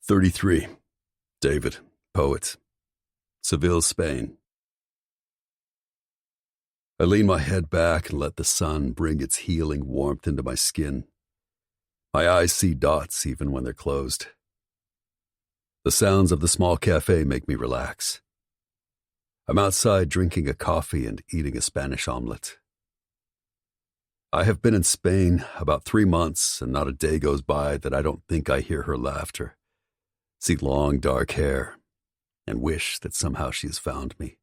33. David, poet. Seville, Spain. I lean my head back and let the sun bring its healing warmth into my skin. My eyes see dots even when they're closed. The sounds of the small cafe make me relax. I'm outside drinking a coffee and eating a Spanish omelet. I have been in Spain about 3 months, and not a day goes by that I don't think I hear her laughter, see long dark hair, and wish that somehow she has found me.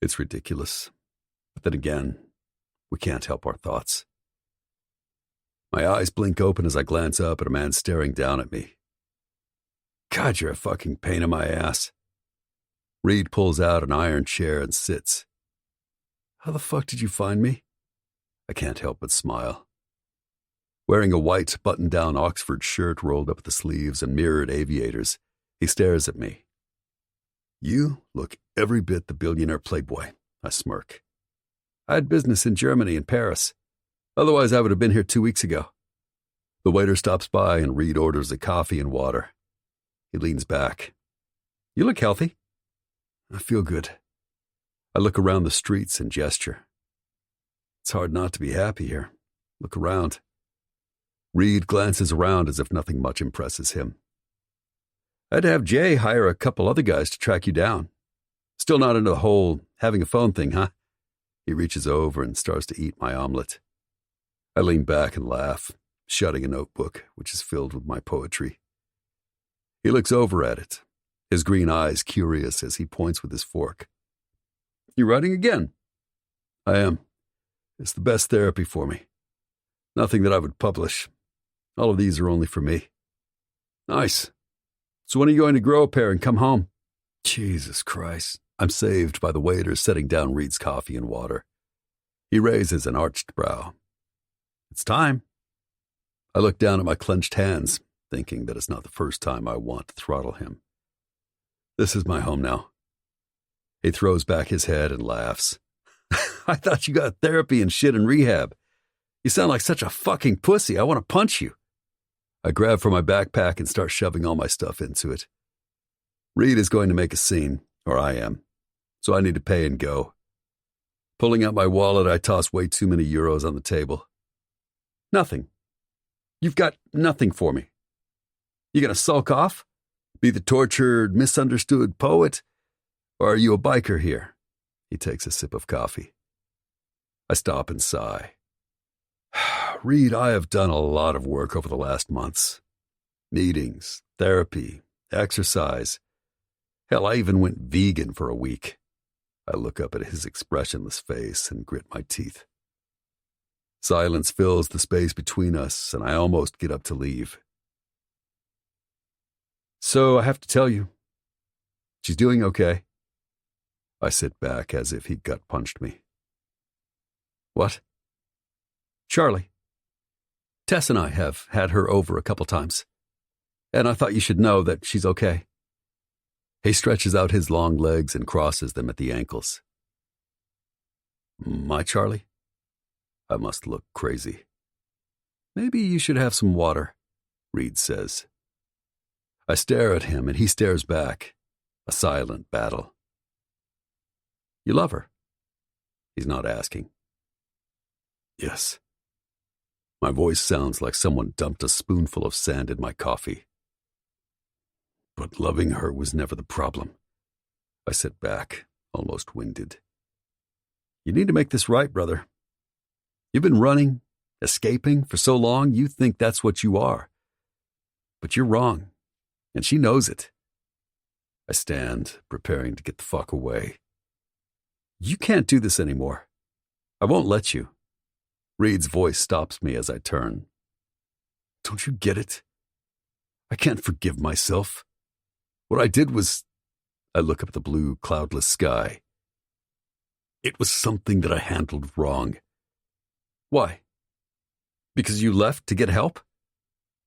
It's ridiculous, but then again, we can't help our thoughts. My eyes blink open as I glance up at a man staring down at me. God, you're a fucking pain in my ass. Reed pulls out an iron chair and sits. How the fuck did you find me? I can't help but smile. Wearing a white button-down Oxford shirt rolled up at the sleeves and mirrored aviators, he stares at me. You look every bit the billionaire playboy, I smirk. I had business in Germany and Paris. Otherwise, I would have been here 2 weeks ago. The waiter stops by and Reed orders a coffee and water. He leans back. You look healthy. I feel good. I look around the streets and gesture. It's hard not to be happy here. Look around. Reed glances around as if nothing much impresses him. I'd have Jay hire a couple other guys to track you down. Still not into the whole having a phone thing, huh? He reaches over and starts to eat my omelet. I lean back and laugh, shutting a notebook, which is filled with my poetry. He looks over at it, his green eyes curious as he points with his fork. You writing again? I am. It's the best therapy for me. Nothing that I would publish. All of these are only for me. Nice. So when are you going to grow a pair and come home? Jesus Christ. I'm saved by the waiter setting down Reed's coffee and water. He raises an arched brow. It's time. I look down at my clenched hands, thinking that it's not the first time I want to throttle him. This is my home now. He throws back his head and laughs. I thought you got therapy and shit in rehab. You sound like such a fucking pussy. I want to punch you. I grab for my backpack and start shoving all my stuff into it. Reed is going to make a scene, or I am, so I need to pay and go. Pulling out my wallet, I toss way too many euros on the table. Nothing. You've got nothing for me. You gonna sulk off? Be the tortured, misunderstood poet? Or are you a biker here? He takes a sip of coffee. I stop and sigh. Reed, I have done a lot of work over the last months. Meetings, therapy, exercise. Hell, I even went vegan for a week. I look up at his expressionless face and grit my teeth. Silence fills the space between us, and I almost get up to leave. So I have to tell you, she's doing okay. I sit back as if he'd gut-punched me. What? Charlie. Tess and I have had her over a couple times, and I thought you should know that she's okay. He stretches out his long legs and crosses them at the ankles. My Charlie? I must look crazy. Maybe you should have some water, Reed says. I stare at him and he stares back, a silent battle. You love her? He's not asking. Yes. My voice sounds like someone dumped a spoonful of sand in my coffee. But loving her was never the problem. I sit back, almost winded. You need to make this right, brother. You've been running, escaping for so long you think that's what you are. But you're wrong, and she knows it. I stand, preparing to get the fuck away. You can't do this anymore. I won't let you. Reed's voice stops me as I turn. Don't you get it? I can't forgive myself. What I did was, I look up at the blue, cloudless sky. It was something that I handled wrong. Why? Because you left to get help?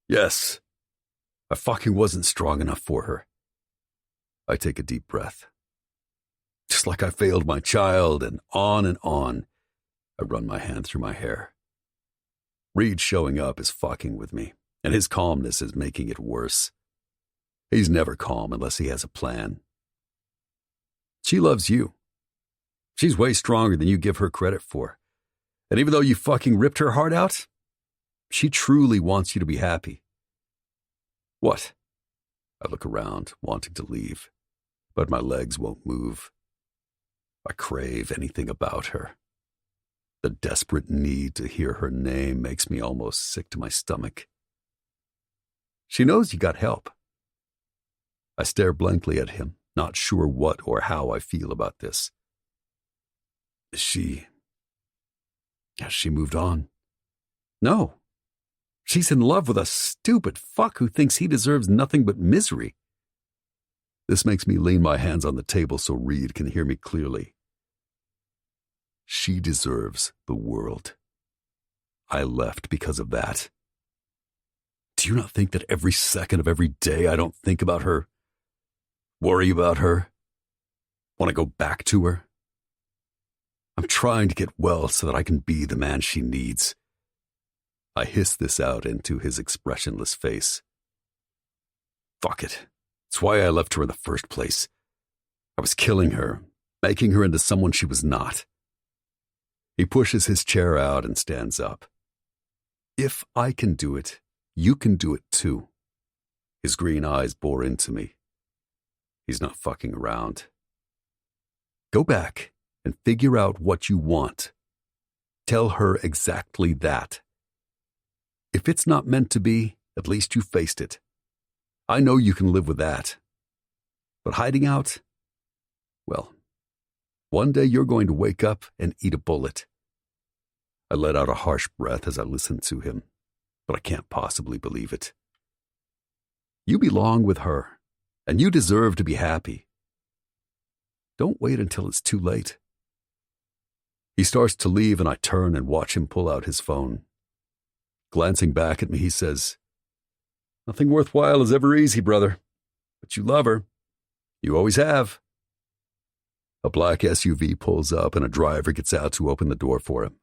Yes. I fucking wasn't strong enough for her. I take a deep breath. Just like I failed my child, and on and on. I run my hand through my hair. Reed showing up is fucking with me, and his calmness is making it worse. He's never calm unless he has a plan. She loves you. She's way stronger than you give her credit for. And even though you fucking ripped her heart out, she truly wants you to be happy. What? I look around, wanting to leave, but my legs won't move. I crave anything about her. The desperate need to hear her name makes me almost sick to my stomach. She knows you got help. I stare blankly at him, not sure what or how I feel about this. Has she moved on? No. She's in love with a stupid fuck who thinks he deserves nothing but misery. This makes me lean my hands on the table so Reed can hear me clearly. She deserves the world. I left because of that. Do you not think that every second of every day I don't think about her? Worry about her? Want to go back to her? I'm trying to get well so that I can be the man she needs. I hiss this out into his expressionless face. Fuck it. It's why I left her in the first place. I was killing her, making her into someone she was not. He pushes his chair out and stands up. If I can do it, you can do it too. His green eyes bore into me. He's not fucking around. Go back and figure out what you want. Tell her exactly that. If it's not meant to be, at least you faced it. I know you can live with that. But hiding out? Well, one day you're going to wake up and eat a bullet. I let out a harsh breath as I listened to him, but I can't possibly believe it. You belong with her, and you deserve to be happy. Don't wait until it's too late. He starts to leave, and I turn and watch him pull out his phone. Glancing back at me, he says, "Nothing worthwhile is ever easy, brother. But you love her. You always have." A black SUV pulls up, and a driver gets out to open the door for him.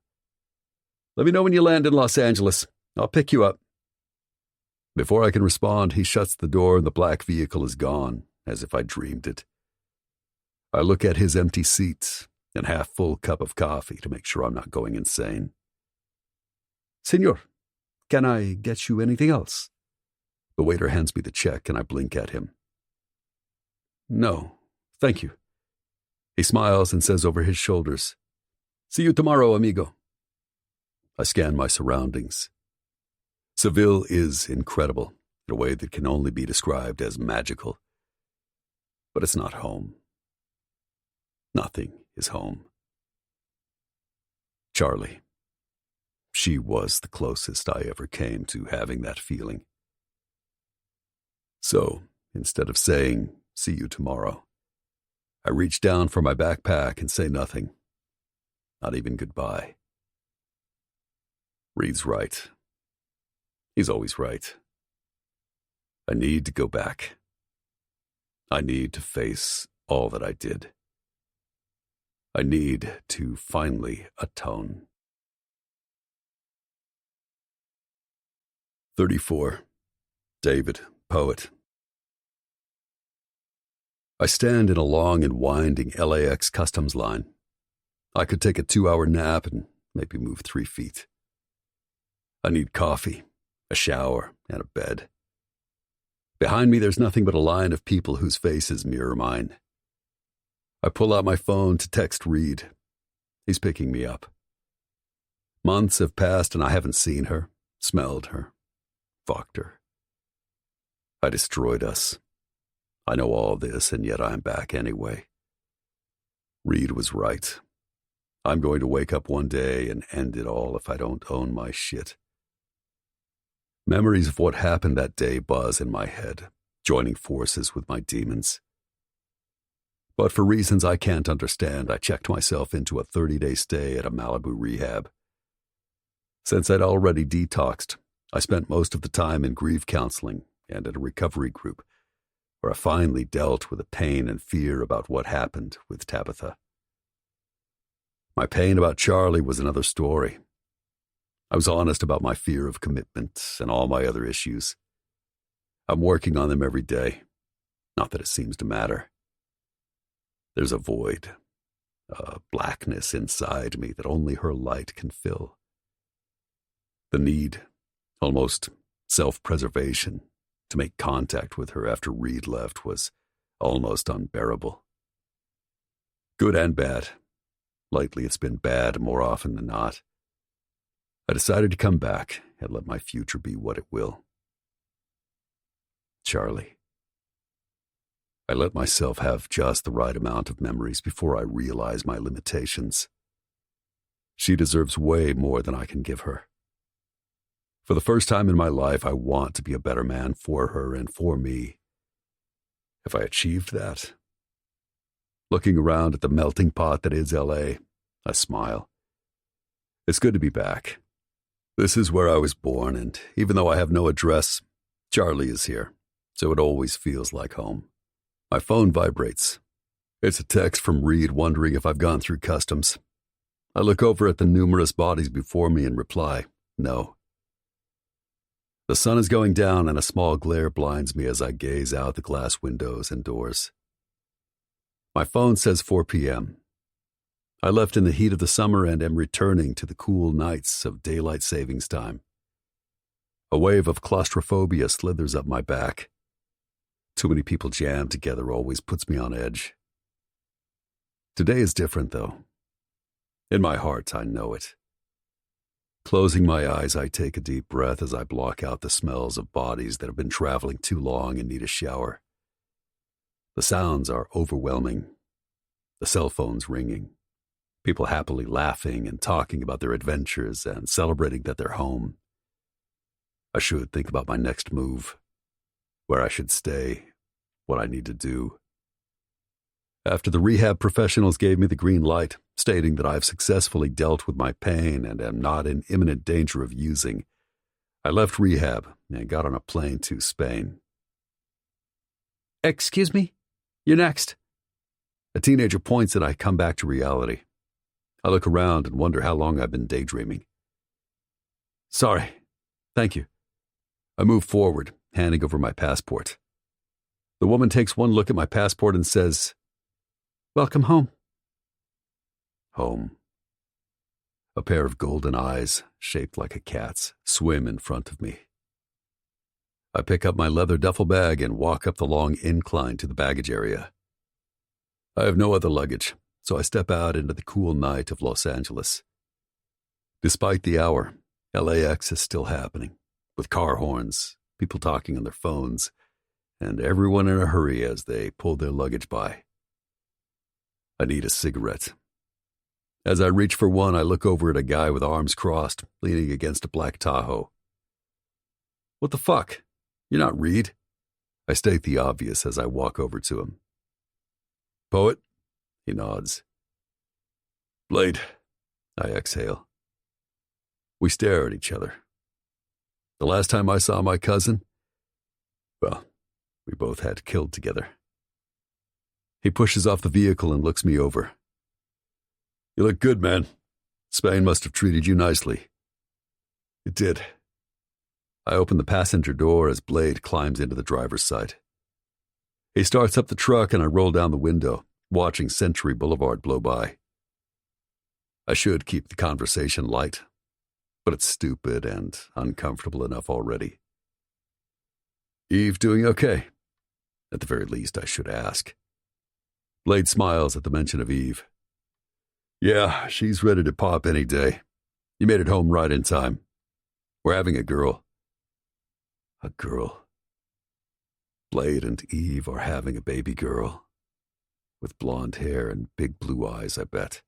"Let me know when you land in Los Angeles. I'll pick you up." Before I can respond, he shuts the door and the black vehicle is gone, as if I dreamed it. I look at his empty seat and half-full cup of coffee to make sure I'm not going insane. "Senor, can I get you anything else?" The waiter hands me the check and I blink at him. "No, thank you." He smiles and says over his shoulders, "See you tomorrow, amigo." I scan my surroundings. Seville is incredible in a way that can only be described as magical. But it's not home. Nothing is home. Charlie. She was the closest I ever came to having that feeling. So, instead of saying, "See you tomorrow," I reach down for my backpack and say nothing. Not even goodbye. Reed's right. He's always right. I need to go back. I need to face all that I did. I need to finally atone. 34. David, poet. I stand in a long and winding LAX customs line. I could take a 2-hour nap and maybe move 3 feet. I need coffee, a shower, and a bed. Behind me, there's nothing but a line of people whose faces mirror mine. I pull out my phone to text Reed. He's picking me up. Months have passed and I haven't seen her, smelled her, fucked her. I destroyed us. I know all this, and yet I'm back anyway. Reed was right. I'm going to wake up one day and end it all if I don't own my shit. Memories of what happened that day buzz in my head, joining forces with my demons. But for reasons I can't understand, I checked myself into a 30-day stay at a Malibu rehab. Since I'd already detoxed, I spent most of the time in grief counseling and at a recovery group, where I finally dealt with the pain and fear about what happened with Tabitha. My pain about Charlie was another story. I was honest about my fear of commitment and all my other issues. I'm working on them every day. Not that it seems to matter. There's a void, a blackness inside me that only her light can fill. The need, almost self-preservation, to make contact with her after Reed left was almost unbearable. Good and bad. Lately it's been bad more often than not. I decided to come back and let my future be what it will. Charlie. I let myself have just the right amount of memories before I realize my limitations. She deserves way more than I can give her. For the first time in my life, I want to be a better man for her and for me. Have I achieved that? Looking around at the melting pot that is LA, I smile. It's good to be back. This is where I was born, and even though I have no address, Charlie is here, so it always feels like home. My phone vibrates. It's a text from Reed wondering if I've gone through customs. I look over at the numerous bodies before me and reply, no. The sun is going down and a small glare blinds me as I gaze out the glass windows and doors. My phone says 4 p.m. I left in the heat of the summer and am returning to the cool nights of daylight savings time. A wave of claustrophobia slithers up my back. Too many people jammed together always puts me on edge. Today is different, though. In my heart, I know it. Closing my eyes, I take a deep breath as I block out the smells of bodies that have been traveling too long and need a shower. The sounds are overwhelming. The cell phones ringing. People happily laughing and talking about their adventures and celebrating that they're home. I should think about my next move, where I should stay, what I need to do. After the rehab professionals gave me the green light, stating that I've successfully dealt with my pain and am not in imminent danger of using, I left rehab and got on a plane to Spain. Excuse me? You're next. A teenager points and I come back to reality. I look around and wonder how long I've been daydreaming. Sorry. Thank you. I move forward, handing over my passport. The woman takes one look at my passport and says, Welcome home. Home. A pair of golden eyes, shaped like a cat's, swim in front of me. I pick up my leather duffel bag and walk up the long incline to the baggage area. I have no other luggage, so I step out into the cool night of Los Angeles. Despite the hour, LAX is still happening, with car horns, people talking on their phones, and everyone in a hurry as they pull their luggage by. I need a cigarette. As I reach for one, I look over at a guy with arms crossed, leaning against a black Tahoe. What the fuck? You're not Reed. I state the obvious as I walk over to him. Poet? He nods. Blade. I exhale. We stare at each other. The last time I saw my cousin, well, we both had killed together. He pushes off the vehicle and looks me over. You look good, man. Spain must have treated you nicely. It did. I open the passenger door as Blade climbs into the driver's side. He starts up the truck and I roll down the window, watching Century Boulevard blow by. I should keep the conversation light, but it's stupid and uncomfortable enough already. Eve doing okay? At the very least, I should ask. Blade smiles at the mention of Eve. Yeah, she's ready to pop any day. You made it home right in time. We're having a girl. A girl. Blade and Eve are having a baby girl. With blonde hair and big blue eyes, I bet.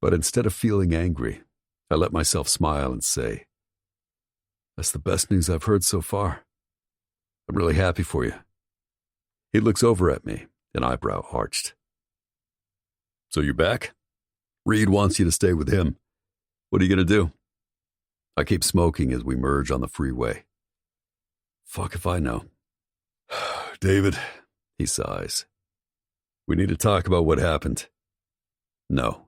But instead of feeling angry, I let myself smile and say, that's the best news I've heard so far. I'm really happy for you. He looks over at me, an eyebrow arched. So you're back? Reed wants you to stay with him. What are you going to do? I keep smoking as we merge on the freeway. Fuck if I know. David, he sighs. We need to talk about what happened. No.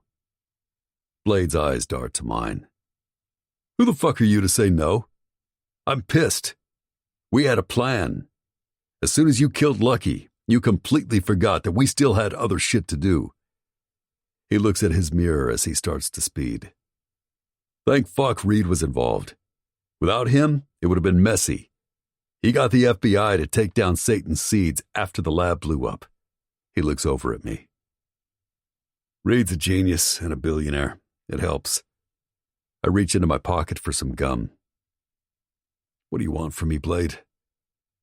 Blade's eyes dart to mine. Who the fuck are you to say no? I'm pissed. We had a plan. As soon as you killed Lucky, you completely forgot that we still had other shit to do. He looks at his mirror as he starts to speed. Thank fuck Reed was involved. Without him, it would have been messy. He got the FBI to take down Satan's seeds after the lab blew up. He looks over at me. Reed's a genius and a billionaire. It helps. I reach into my pocket for some gum. What do you want from me, Blade?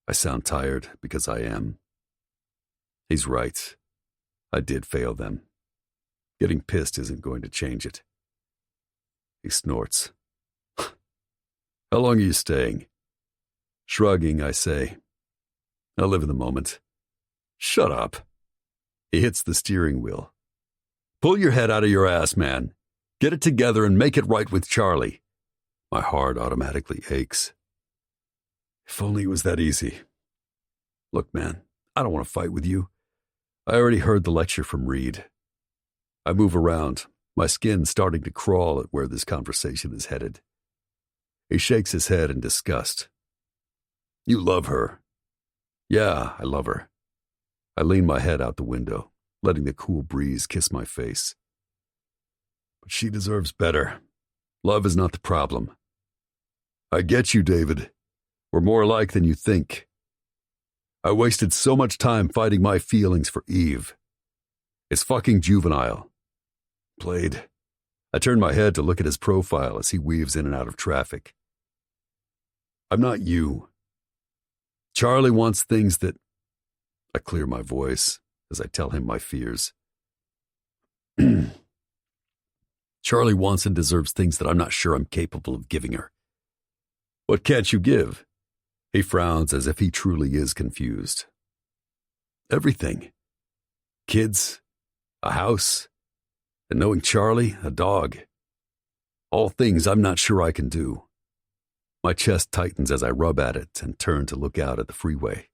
I sound tired because I am. He's right. I did fail them. Getting pissed isn't going to change it. He snorts. How long are you staying? Shrugging, I say. I'll live in the moment. Shut up. He hits the steering wheel. Pull your head out of your ass, man. Get it together and make it right with Charlie. My heart automatically aches. If only it was that easy. Look, man, I don't want to fight with you. I already heard the lecture from Reed. I move around, my skin starting to crawl at where this conversation is headed. He shakes his head in disgust. You love her. Yeah, I love her. I lean my head out the window, letting the cool breeze kiss my face. But she deserves better. Love is not the problem. I get you, David. We're more alike than you think. I wasted so much time fighting my feelings for Eve. It's fucking juvenile. Blade. I turn my head to look at his profile as he weaves in and out of traffic. I'm not you. Charlie wants things that... I clear my voice as I tell him my fears. Charlie wants and deserves things that I'm not sure I'm capable of giving her. What can't you give? He frowns as if he truly is confused. Everything. Kids, a house, and knowing Charlie, a dog. All things I'm not sure I can do. My chest tightens as I rub at it and turn to look out at the freeway.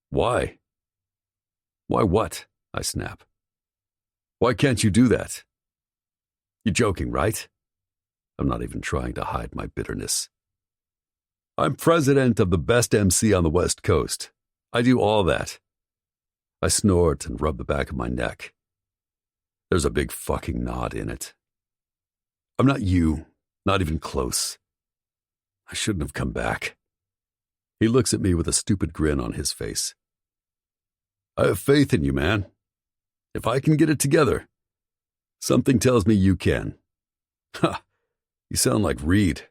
Why? Why what? I snap. Why can't you do that? You're joking, right? I'm not even trying to hide my bitterness. I'm president of the best MC on the West Coast. I do all that. I snort and rub the back of my neck. There's a big fucking knot in it. I'm not you, not even close. I shouldn't have come back. He looks at me with a stupid grin on his face. I have faith in you, man. If I can get it together, something tells me you can. Ha! You sound like Reed.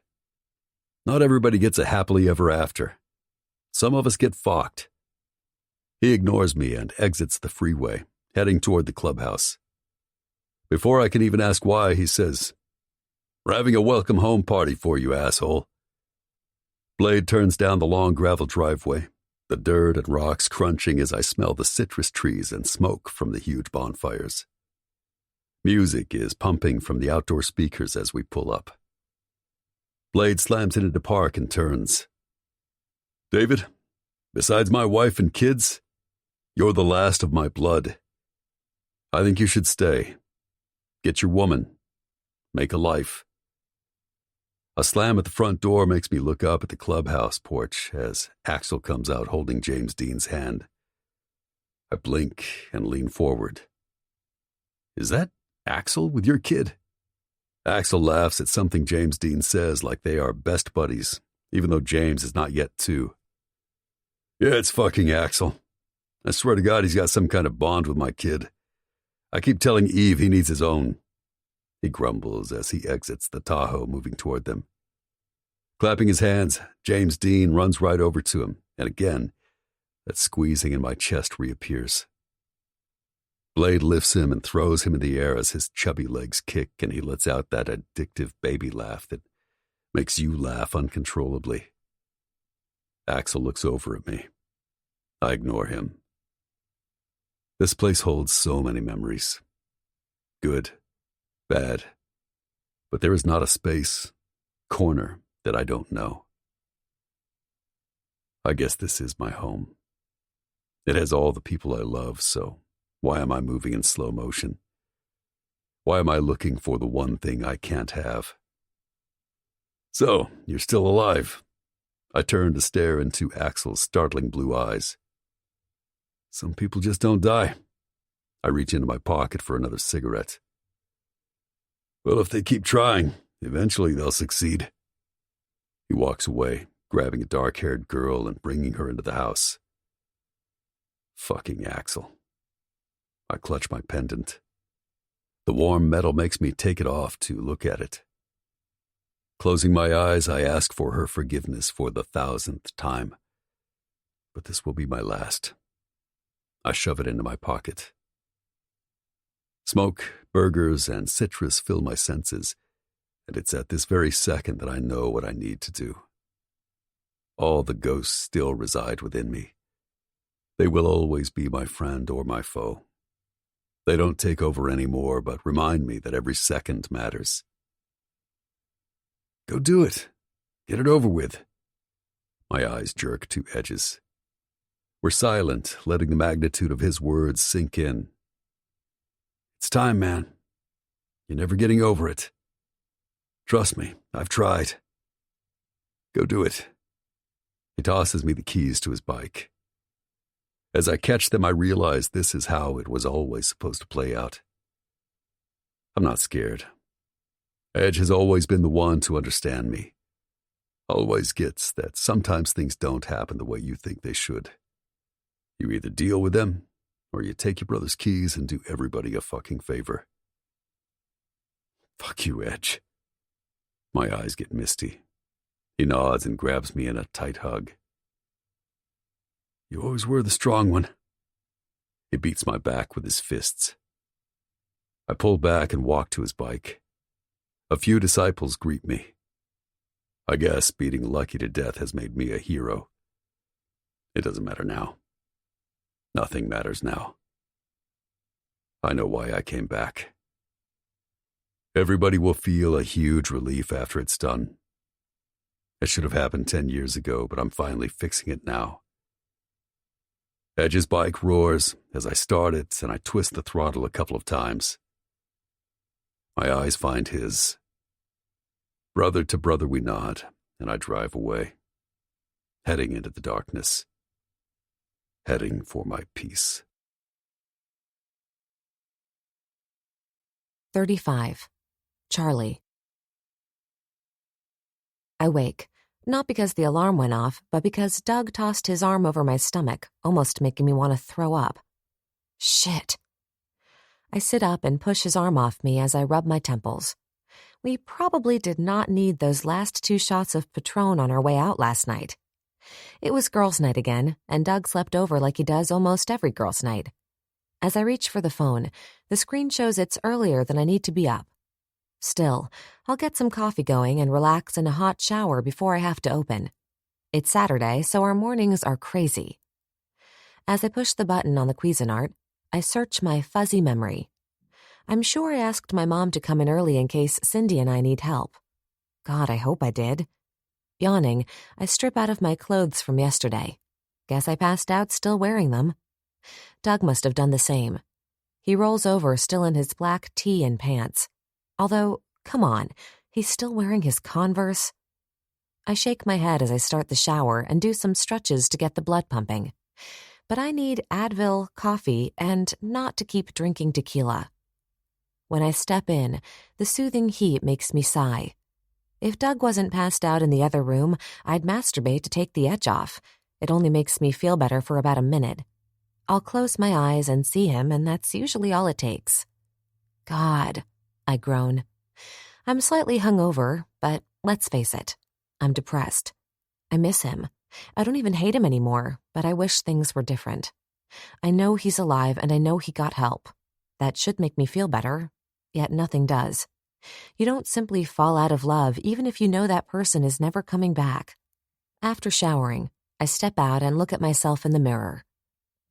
Not everybody gets a happily ever after. Some of us get fucked. He ignores me and exits the freeway, heading toward the clubhouse. Before I can even ask why, he says, "We're having a welcome home party for you, asshole." Blade turns down the long gravel driveway, the dirt and rocks crunching as I smell the citrus trees and smoke from the huge bonfires. Music is pumping from the outdoor speakers as we pull up. Blade slams into the park and turns. David, besides my wife and kids, you're the last of my blood. I think you should stay. Get your woman. Make a life. A slam at the front door makes me look up at the clubhouse porch as Axel comes out holding James Dean's hand. I blink and lean forward. Is that Axel with your kid? Axel laughs at something James Dean says like they are best buddies, even though James is not yet two. Yeah, it's fucking Axel. I swear to God he's got some kind of bond with my kid. I keep telling Eve he needs his own. He grumbles as he exits the Tahoe, moving toward them. Clapping his hands, James Dean runs right over to him, and again, that squeezing in my chest reappears. Blade lifts him and throws him in the air as his chubby legs kick and he lets out that addictive baby laugh that makes you laugh uncontrollably. Axel looks over at me. I ignore him. This place holds so many memories. Good, bad, but there is not a space, corner that I don't know. I guess this is my home. It has all the people I love, so why am I moving in slow motion? Why am I looking for the one thing I can't have? So, you're still alive. I turn to stare into Axel's startling blue eyes. Some people just don't die. I reach into my pocket for another cigarette. Well, if they keep trying, eventually they'll succeed. He walks away, grabbing a dark-haired girl and bringing her into the house. Fucking Axel. I clutch my pendant. The warm metal makes me take it off to look at it. Closing my eyes, I ask for her forgiveness for the 1,000th time. But this will be my last. I shove it into my pocket. Smoke, burgers, and citrus fill my senses, and it's at this very second that I know what I need to do. All the ghosts still reside within me. They will always be my friend or my foe. They don't take over anymore, but remind me that every second matters. Go do it. Get it over with. My eyes jerk to edges. We're silent, letting the magnitude of his words sink in. It's time, man. You're never getting over it. Trust me, I've tried. Go do it. He tosses me the keys to his bike. As I catch them, I realize this is how it was always supposed to play out. I'm not scared. Edge has always been the one to understand me. Always gets that sometimes things don't happen the way you think they should. You either deal with them, or you take your brother's keys and do everybody a fucking favor. Fuck you, Edge. My eyes get misty. He nods and grabs me in a tight hug. You always were the strong one. He beats my back with his fists. I pull back and walk to his bike. A few disciples greet me. I guess beating Lucky to death has made me a hero. It doesn't matter now. Nothing matters now. I know why I came back. Everybody will feel a huge relief after it's done. It should have happened 10 years ago, but I'm finally fixing it now. Edge's bike roars as I start it, and I twist the throttle a couple of times. My eyes find his. Brother to brother we nod, and I drive away, heading into the darkness, heading for my peace. 35. Charlie. I wake, not because the alarm went off, but because Doug tossed his arm over my stomach, almost making me want to throw up. Shit. I sit up and push his arm off me as I rub my temples. We probably did not need those last 2 shots of Patron on our way out last night. It was girls' night again, and Doug slept over like he does almost every girls' night. As I reach for the phone, the screen shows it's earlier than I need to be up. Still, I'll get some coffee going and relax in a hot shower before I have to open. It's Saturday, so our mornings are crazy. As I push the button on the Cuisinart, I search my fuzzy memory. I'm sure I asked my mom to come in early in case Cindy and I need help. God, I hope I did. Yawning, I strip out of my clothes from yesterday. Guess I passed out still wearing them. Doug must have done the same. He rolls over still in his black tee and pants. Although, come on, he's still wearing his Converse. I shake my head as I start the shower and do some stretches to get the blood pumping. But I need Advil, coffee, and not to keep drinking tequila. When I step in, the soothing heat makes me sigh. If Doug wasn't passed out in the other room, I'd masturbate to take the edge off. It only makes me feel better for about a minute. I'll close my eyes and see him, and that's usually all it takes. God, I groan. I'm slightly hungover, but let's face it, I'm depressed. I miss him. I don't even hate him anymore, but I wish things were different. I know he's alive, and I know he got help. That should make me feel better, yet nothing does. You don't simply fall out of love even if you know that person is never coming back. After showering, I step out and look at myself in the mirror.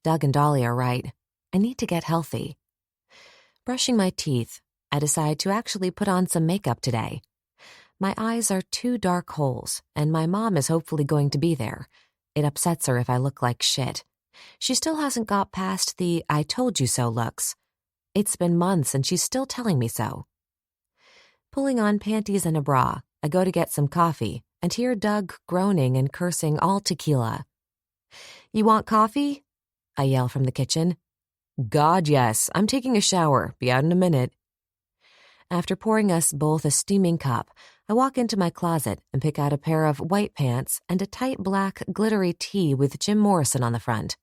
Doug and Dolly are right. I need to get healthy. Brushing my teeth, I decide to actually put on some makeup today. My eyes are two dark holes, and my mom is hopefully going to be there. It upsets her if I look like shit. She still hasn't got past the "I told you so" looks. It's been months and she's still telling me so. Pulling on panties and a bra, I go to get some coffee and hear Doug groaning and cursing all tequila. "You want coffee?" I yell from the kitchen. "God, yes. I'm taking a shower. Be out in a minute." After pouring us both a steaming cup, I walk into my closet and pick out a pair of white pants and a tight black glittery tee with Jim Morrison on the front.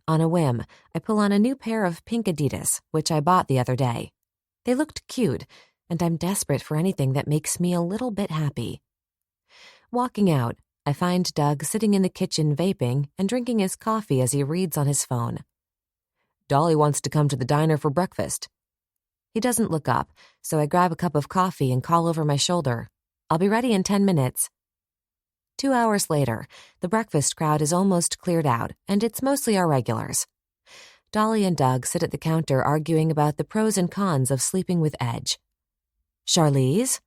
On a whim, I pull on a new pair of pink Adidas, which I bought the other day. They looked cute, and I'm desperate for anything that makes me a little bit happy. Walking out, I find Doug sitting in the kitchen vaping and drinking his coffee as he reads on his phone. "Dolly wants to come to the diner for breakfast." He doesn't look up, so I grab a cup of coffee and call over my shoulder. "I'll be ready in 10 minutes. 2 hours later, the breakfast crowd is almost cleared out, and it's mostly our regulars. Dolly and Doug sit at the counter arguing about the pros and cons of sleeping with Edge. "Charlize?"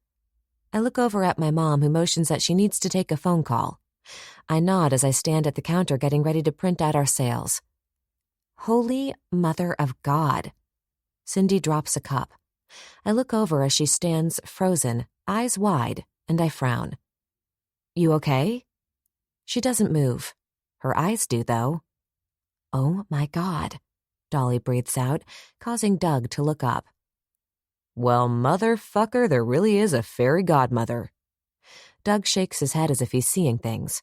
I look over at my mom, who motions that she needs to take a phone call. I nod as I stand at the counter getting ready to print out our sales. Holy Mother of God. Cindy drops a cup. I look over as she stands frozen, eyes wide, and I frown. "You okay?" She doesn't move. Her eyes do, though. "Oh my God," Dolly breathes out, causing Doug to look up. "Well, motherfucker, there really is a fairy godmother." Doug shakes his head as if he's seeing things.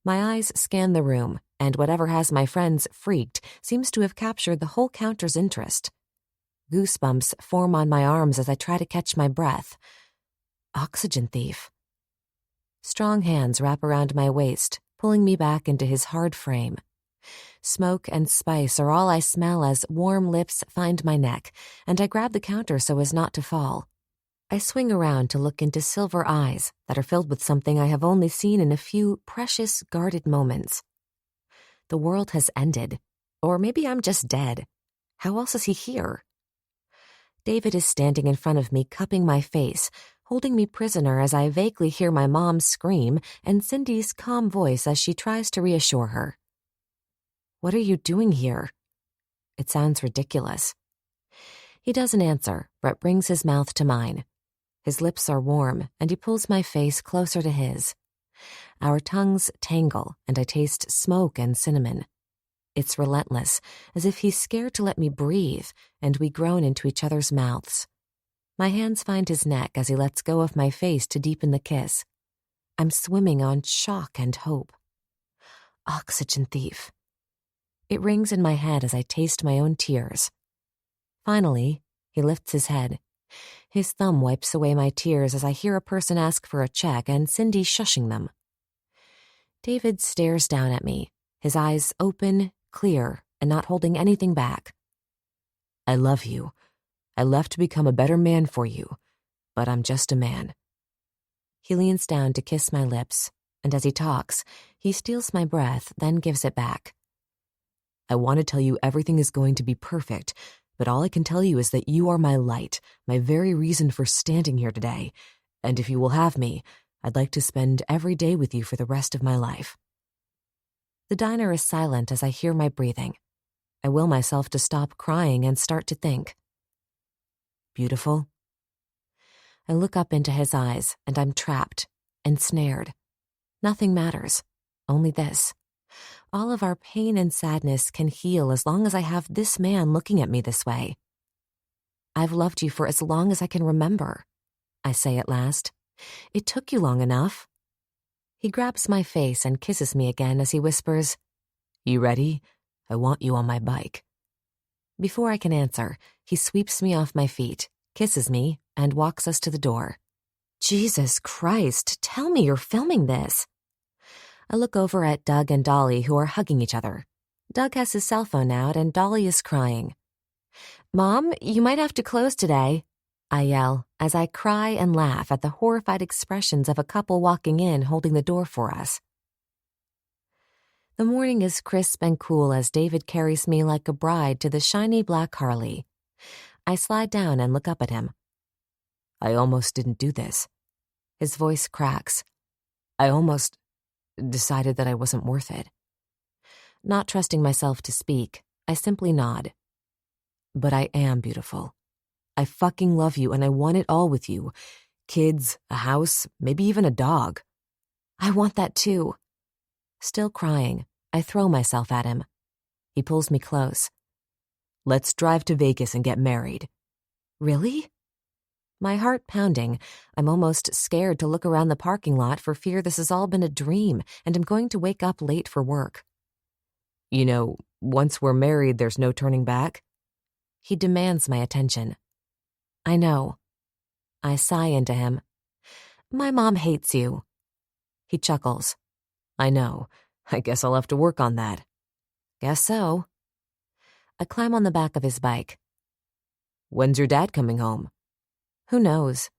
My eyes scan the room, and whatever has my friends freaked seems to have captured the whole counter's interest. Goosebumps form on my arms as I try to catch my breath. Oxygen thief. Strong hands wrap around my waist, pulling me back into his hard frame. Smoke and spice are all I smell as warm lips find my neck, and I grab the counter so as not to fall. I swing around to look into silver eyes that are filled with something I have only seen in a few precious, guarded moments. The world has ended. Or maybe I'm just dead. How else is he here? David is standing in front of me, cupping my face, holding me prisoner as I vaguely hear my mom scream and Cindy's calm voice as she tries to reassure her. "What are you doing here?" It sounds ridiculous. He doesn't answer, but brings his mouth to mine. His lips are warm, and he pulls my face closer to his. Our tongues tangle, and I taste smoke and cinnamon. It's relentless, as if he's scared to let me breathe, and we groan into each other's mouths. My hands find his neck as he lets go of my face to deepen the kiss. I'm swimming on shock and hope. Oxygen thief. It rings in my head as I taste my own tears. Finally, he lifts his head. His thumb wipes away my tears as I hear a person ask for a check and Cindy shushing them. David stares down at me, his eyes open, clear, and not holding anything back. "I love you. I left to become a better man for you, but I'm just a man." He leans down to kiss my lips, and as he talks, he steals my breath, then gives it back. "I want to tell you everything is going to be perfect, but all I can tell you is that you are my light, my very reason for standing here today, and if you will have me, I'd like to spend every day with you for the rest of my life." The diner is silent as I hear my breathing. I will myself to stop crying and start to think. Beautiful? I look up into his eyes, and I'm trapped, ensnared. Nothing matters, only this. All of our pain and sadness can heal as long as I have this man looking at me this way. "I've loved you for as long as I can remember," I say at last. "It took you long enough." He grabs my face and kisses me again as he whispers, "You ready? I want you on my bike." Before I can answer, he sweeps me off my feet, kisses me, and walks us to the door. Jesus Christ, tell me you're filming this. I look over at Doug and Dolly, who are hugging each other. Doug has his cell phone out and Dolly is crying. "Mom, you might have to close today," I yell as I cry and laugh at the horrified expressions of a couple walking in holding the door for us. The morning is crisp and cool as David carries me like a bride to the shiny black Harley. I slide down and look up at him. I almost didn't do this. His voice cracks. I almost decided that I wasn't worth it. Not trusting myself to speak, I simply nod. But I am beautiful. I fucking love you and I want it all with you. Kids, a house, maybe even a dog. I want that too. Still crying, I throw myself at him. He pulls me close. Let's drive to Vegas and get married. Really? My heart pounding, I'm almost scared to look around the parking lot for fear this has all been a dream and I'm going to wake up late for work. You know, once we're married, there's no turning back. He demands my attention. I know. I sigh into him. My mom hates you. He chuckles. I know. I guess I'll have to work on that. Guess so. I climb on the back of his bike. When's your dad coming home? Who knows?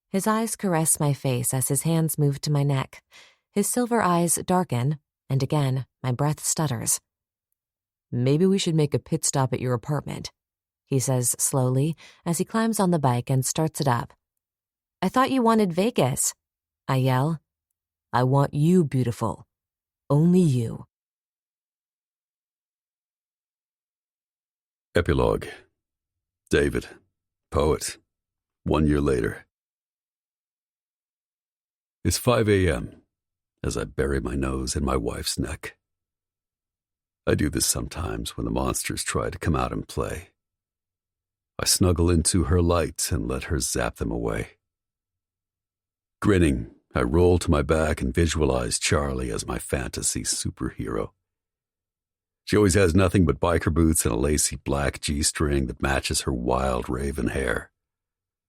His eyes caress my face as his hands move to my neck. His silver eyes darken, and again, my breath stutters. Maybe we should make a pit stop at your apartment, he says slowly as he climbs on the bike and starts it up. I thought you wanted Vegas, I yell. I want you, beautiful. Only you. Epilogue. David, poet. 1 year later. It's 5 a.m. as I bury my nose in my wife's neck. I do this sometimes when the monsters try to come out and play. I snuggle into her light and let her zap them away. Grinning, I roll to my back and visualize Charlie as my fantasy superhero. She always has nothing but biker boots and a lacy black G-string that matches her wild raven hair.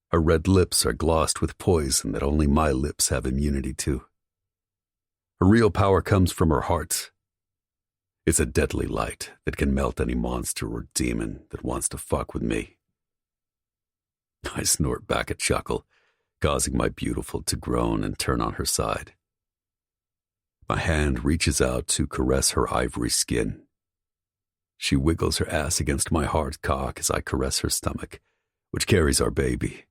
Her red lips are glossed with poison that only my lips have immunity to. Her real power comes from her heart. It's a deadly light that can melt any monster or demon that wants to fuck with me. I snort back a chuckle, causing my beautiful to groan and turn on her side. My hand reaches out to caress her ivory skin. She wiggles her ass against my hard cock as I caress her stomach, which carries our baby.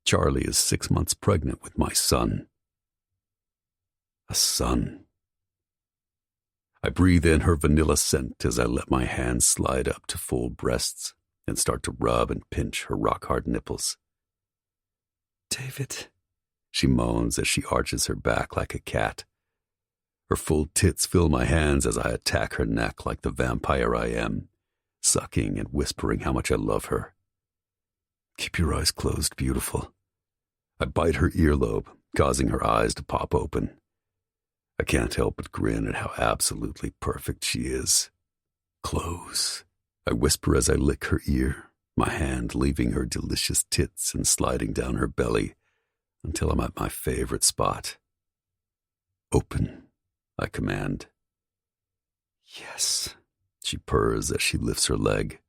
Charlie is 6 months pregnant with my son. A son. I breathe in her vanilla scent as I let my hands slide up to full breasts and start to rub and pinch her rock-hard nipples. David, she moans as she arches her back like a cat. Her full tits fill my hands as I attack her neck like the vampire I am, sucking and whispering how much I love her. Keep your eyes closed, beautiful. I bite her earlobe, causing her eyes to pop open. I can't help but grin at how absolutely perfect she is. Close, I whisper as I lick her ear, my hand leaving her delicious tits and sliding down her belly until I'm at my favorite spot. Open, I command. Yes, she purrs as she lifts her leg.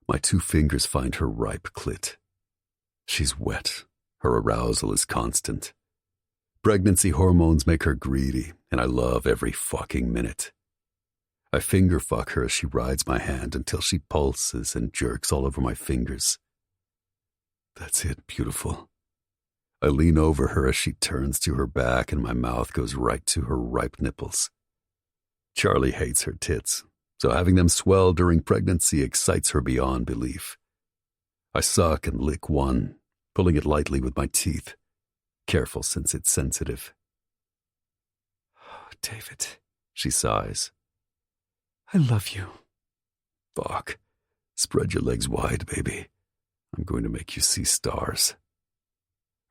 My 2 fingers find her ripe clit. She's wet. Her arousal is constant. Pregnancy hormones make her greedy, and I love every fucking minute. I finger fuck her as she rides my hand until she pulses and jerks all over my fingers. That's it, beautiful. I lean over her as she turns to her back and my mouth goes right to her ripe nipples. Charlie hates her tits, so having them swell during pregnancy excites her beyond belief. I suck and lick one, pulling it lightly with my teeth, careful since it's sensitive. Oh, David, she sighs. I love you. Fuck. Spread your legs wide, baby. I'm going to make you see stars.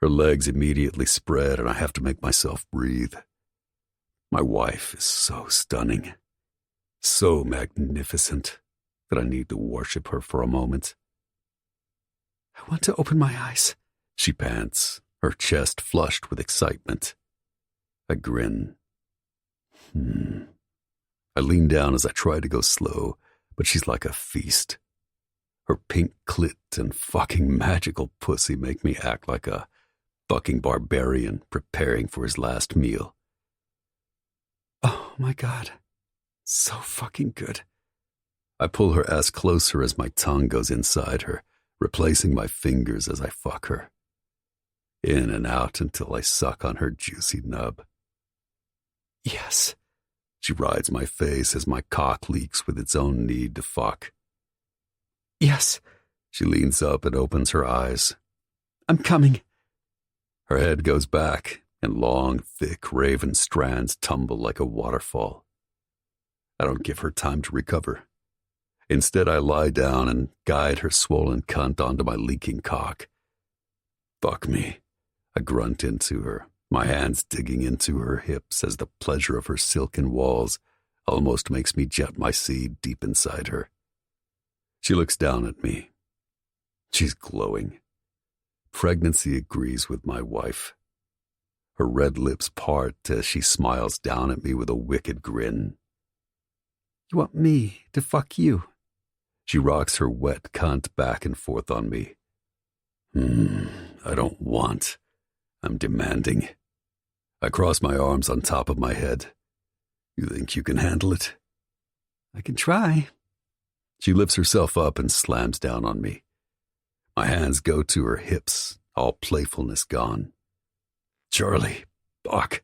Her legs immediately spread and I have to make myself breathe. My wife is so stunning, so magnificent that I need to worship her for a moment. I want to open my eyes, she pants, her chest flushed with excitement. I grin. I lean down as I try to go slow, but she's like a feast. Her pink clit and fucking magical pussy make me act like a fucking barbarian preparing for his last meal. Oh, my God. So fucking good. I pull her ass closer as my tongue goes inside her, replacing my fingers as I fuck her. In and out until I suck on her juicy nub. Yes. She rides my face as my cock leaks with its own need to fuck. Yes. She leans up and opens her eyes. I'm coming. Her head goes back, and long, thick, raven strands tumble like a waterfall. I don't give her time to recover. Instead, I lie down and guide her swollen cunt onto my leaking cock. Fuck me. I grunt into her, my hands digging into her hips as the pleasure of her silken walls almost makes me jet my seed deep inside her. She looks down at me. She's glowing. Pregnancy agrees with my wife. Her red lips part as she smiles down at me with a wicked grin. You want me to fuck you? She rocks her wet cunt back and forth on me. I don't want. I'm demanding. I cross my arms on top of my head. You think you can handle it? I can try. She lifts herself up and slams down on me. My hands go to her hips, all playfulness gone. Charlie, fuck,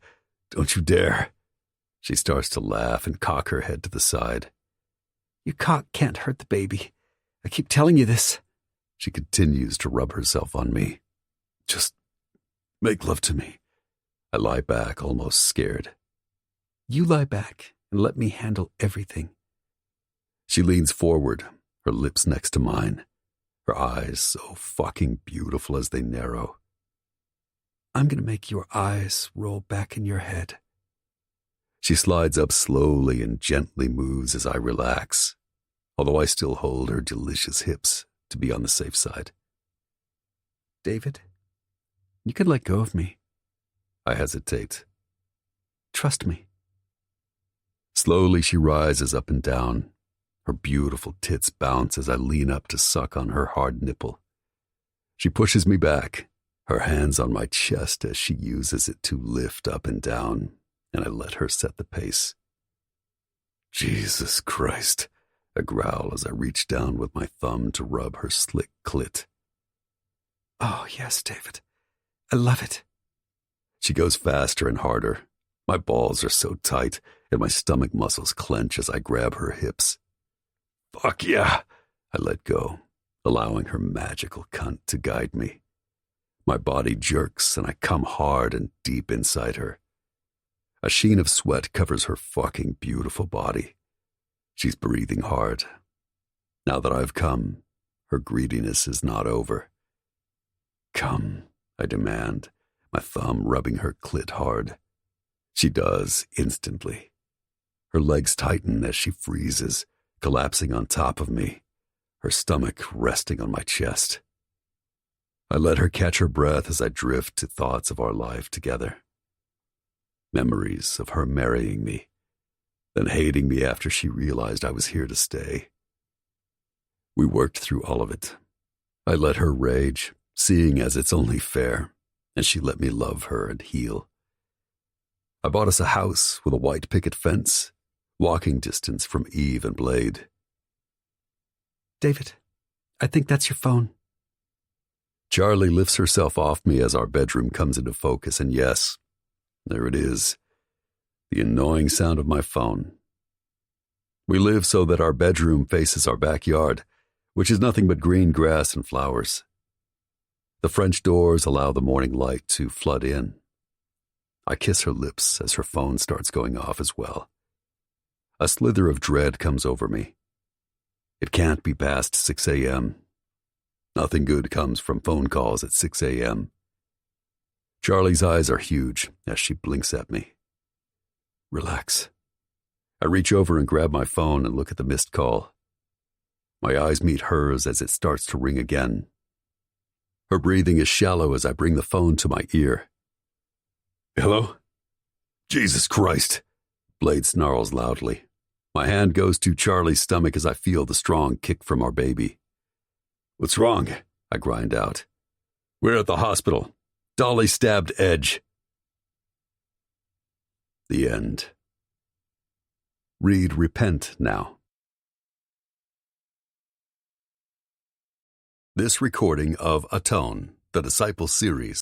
don't you dare. She starts to laugh and cock her head to the side. Your cock can't hurt the baby. I keep telling you this. She continues to rub herself on me. Just make love to me. I lie back, almost scared. You lie back and let me handle everything. She leans forward, her lips next to mine, her eyes so fucking beautiful as they narrow. I'm gonna make your eyes roll back in your head. She slides up slowly and gently moves as I relax, although I still hold her delicious hips to be on the safe side. David, you can let go of me. I hesitate. Trust me. Slowly she rises up and down. Her beautiful tits bounce as I lean up to suck on her hard nipple. She pushes me back, her hands on my chest as she uses it to lift up and down, and I let her set the pace. Jesus Christ, I growl as I reach down with my thumb to rub her slick clit. Oh, yes, David. I love it. She goes faster and harder. My balls are so tight, and my stomach muscles clench as I grab her hips. Fuck yeah! I let go, allowing her magical cunt to guide me. My body jerks, and I come hard and deep inside her. A sheen of sweat covers her fucking beautiful body. She's breathing hard. Now that I've come, her greediness is not over. Come, I demand, my thumb rubbing her clit hard. She does instantly. Her legs tighten as she freezes, collapsing on top of me, her stomach resting on my chest. I let her catch her breath as I drift to thoughts of our life together. Memories of her marrying me, then hating me after she realized I was here to stay. We worked through all of it. I let her rage, seeing as it's only fair, and she let me love her and heal. I bought us a house with a white picket fence, walking distance from Eve and Blade. David, I think that's your phone. Charlie lifts herself off me as our bedroom comes into focus, and yes, there it is, the annoying sound of my phone. We live so that our bedroom faces our backyard, which is nothing but green grass and flowers. The French doors allow the morning light to flood in. I kiss her lips as her phone starts going off as well. A slither of dread comes over me. It can't be past 6 a.m. Nothing good comes from phone calls at 6 a.m. Charlie's eyes are huge as she blinks at me. Relax. I reach over and grab my phone and look at the missed call. My eyes meet hers as it starts to ring again. Her breathing is shallow as I bring the phone to my ear. Hello? Jesus Christ! Blade snarls loudly. My hand goes to Charlie's stomach as I feel the strong kick from our baby. What's wrong? I grind out. We're at the hospital. Dolly stabbed Edge. The end. Read Repent now. This recording of Atone, the Disciple series,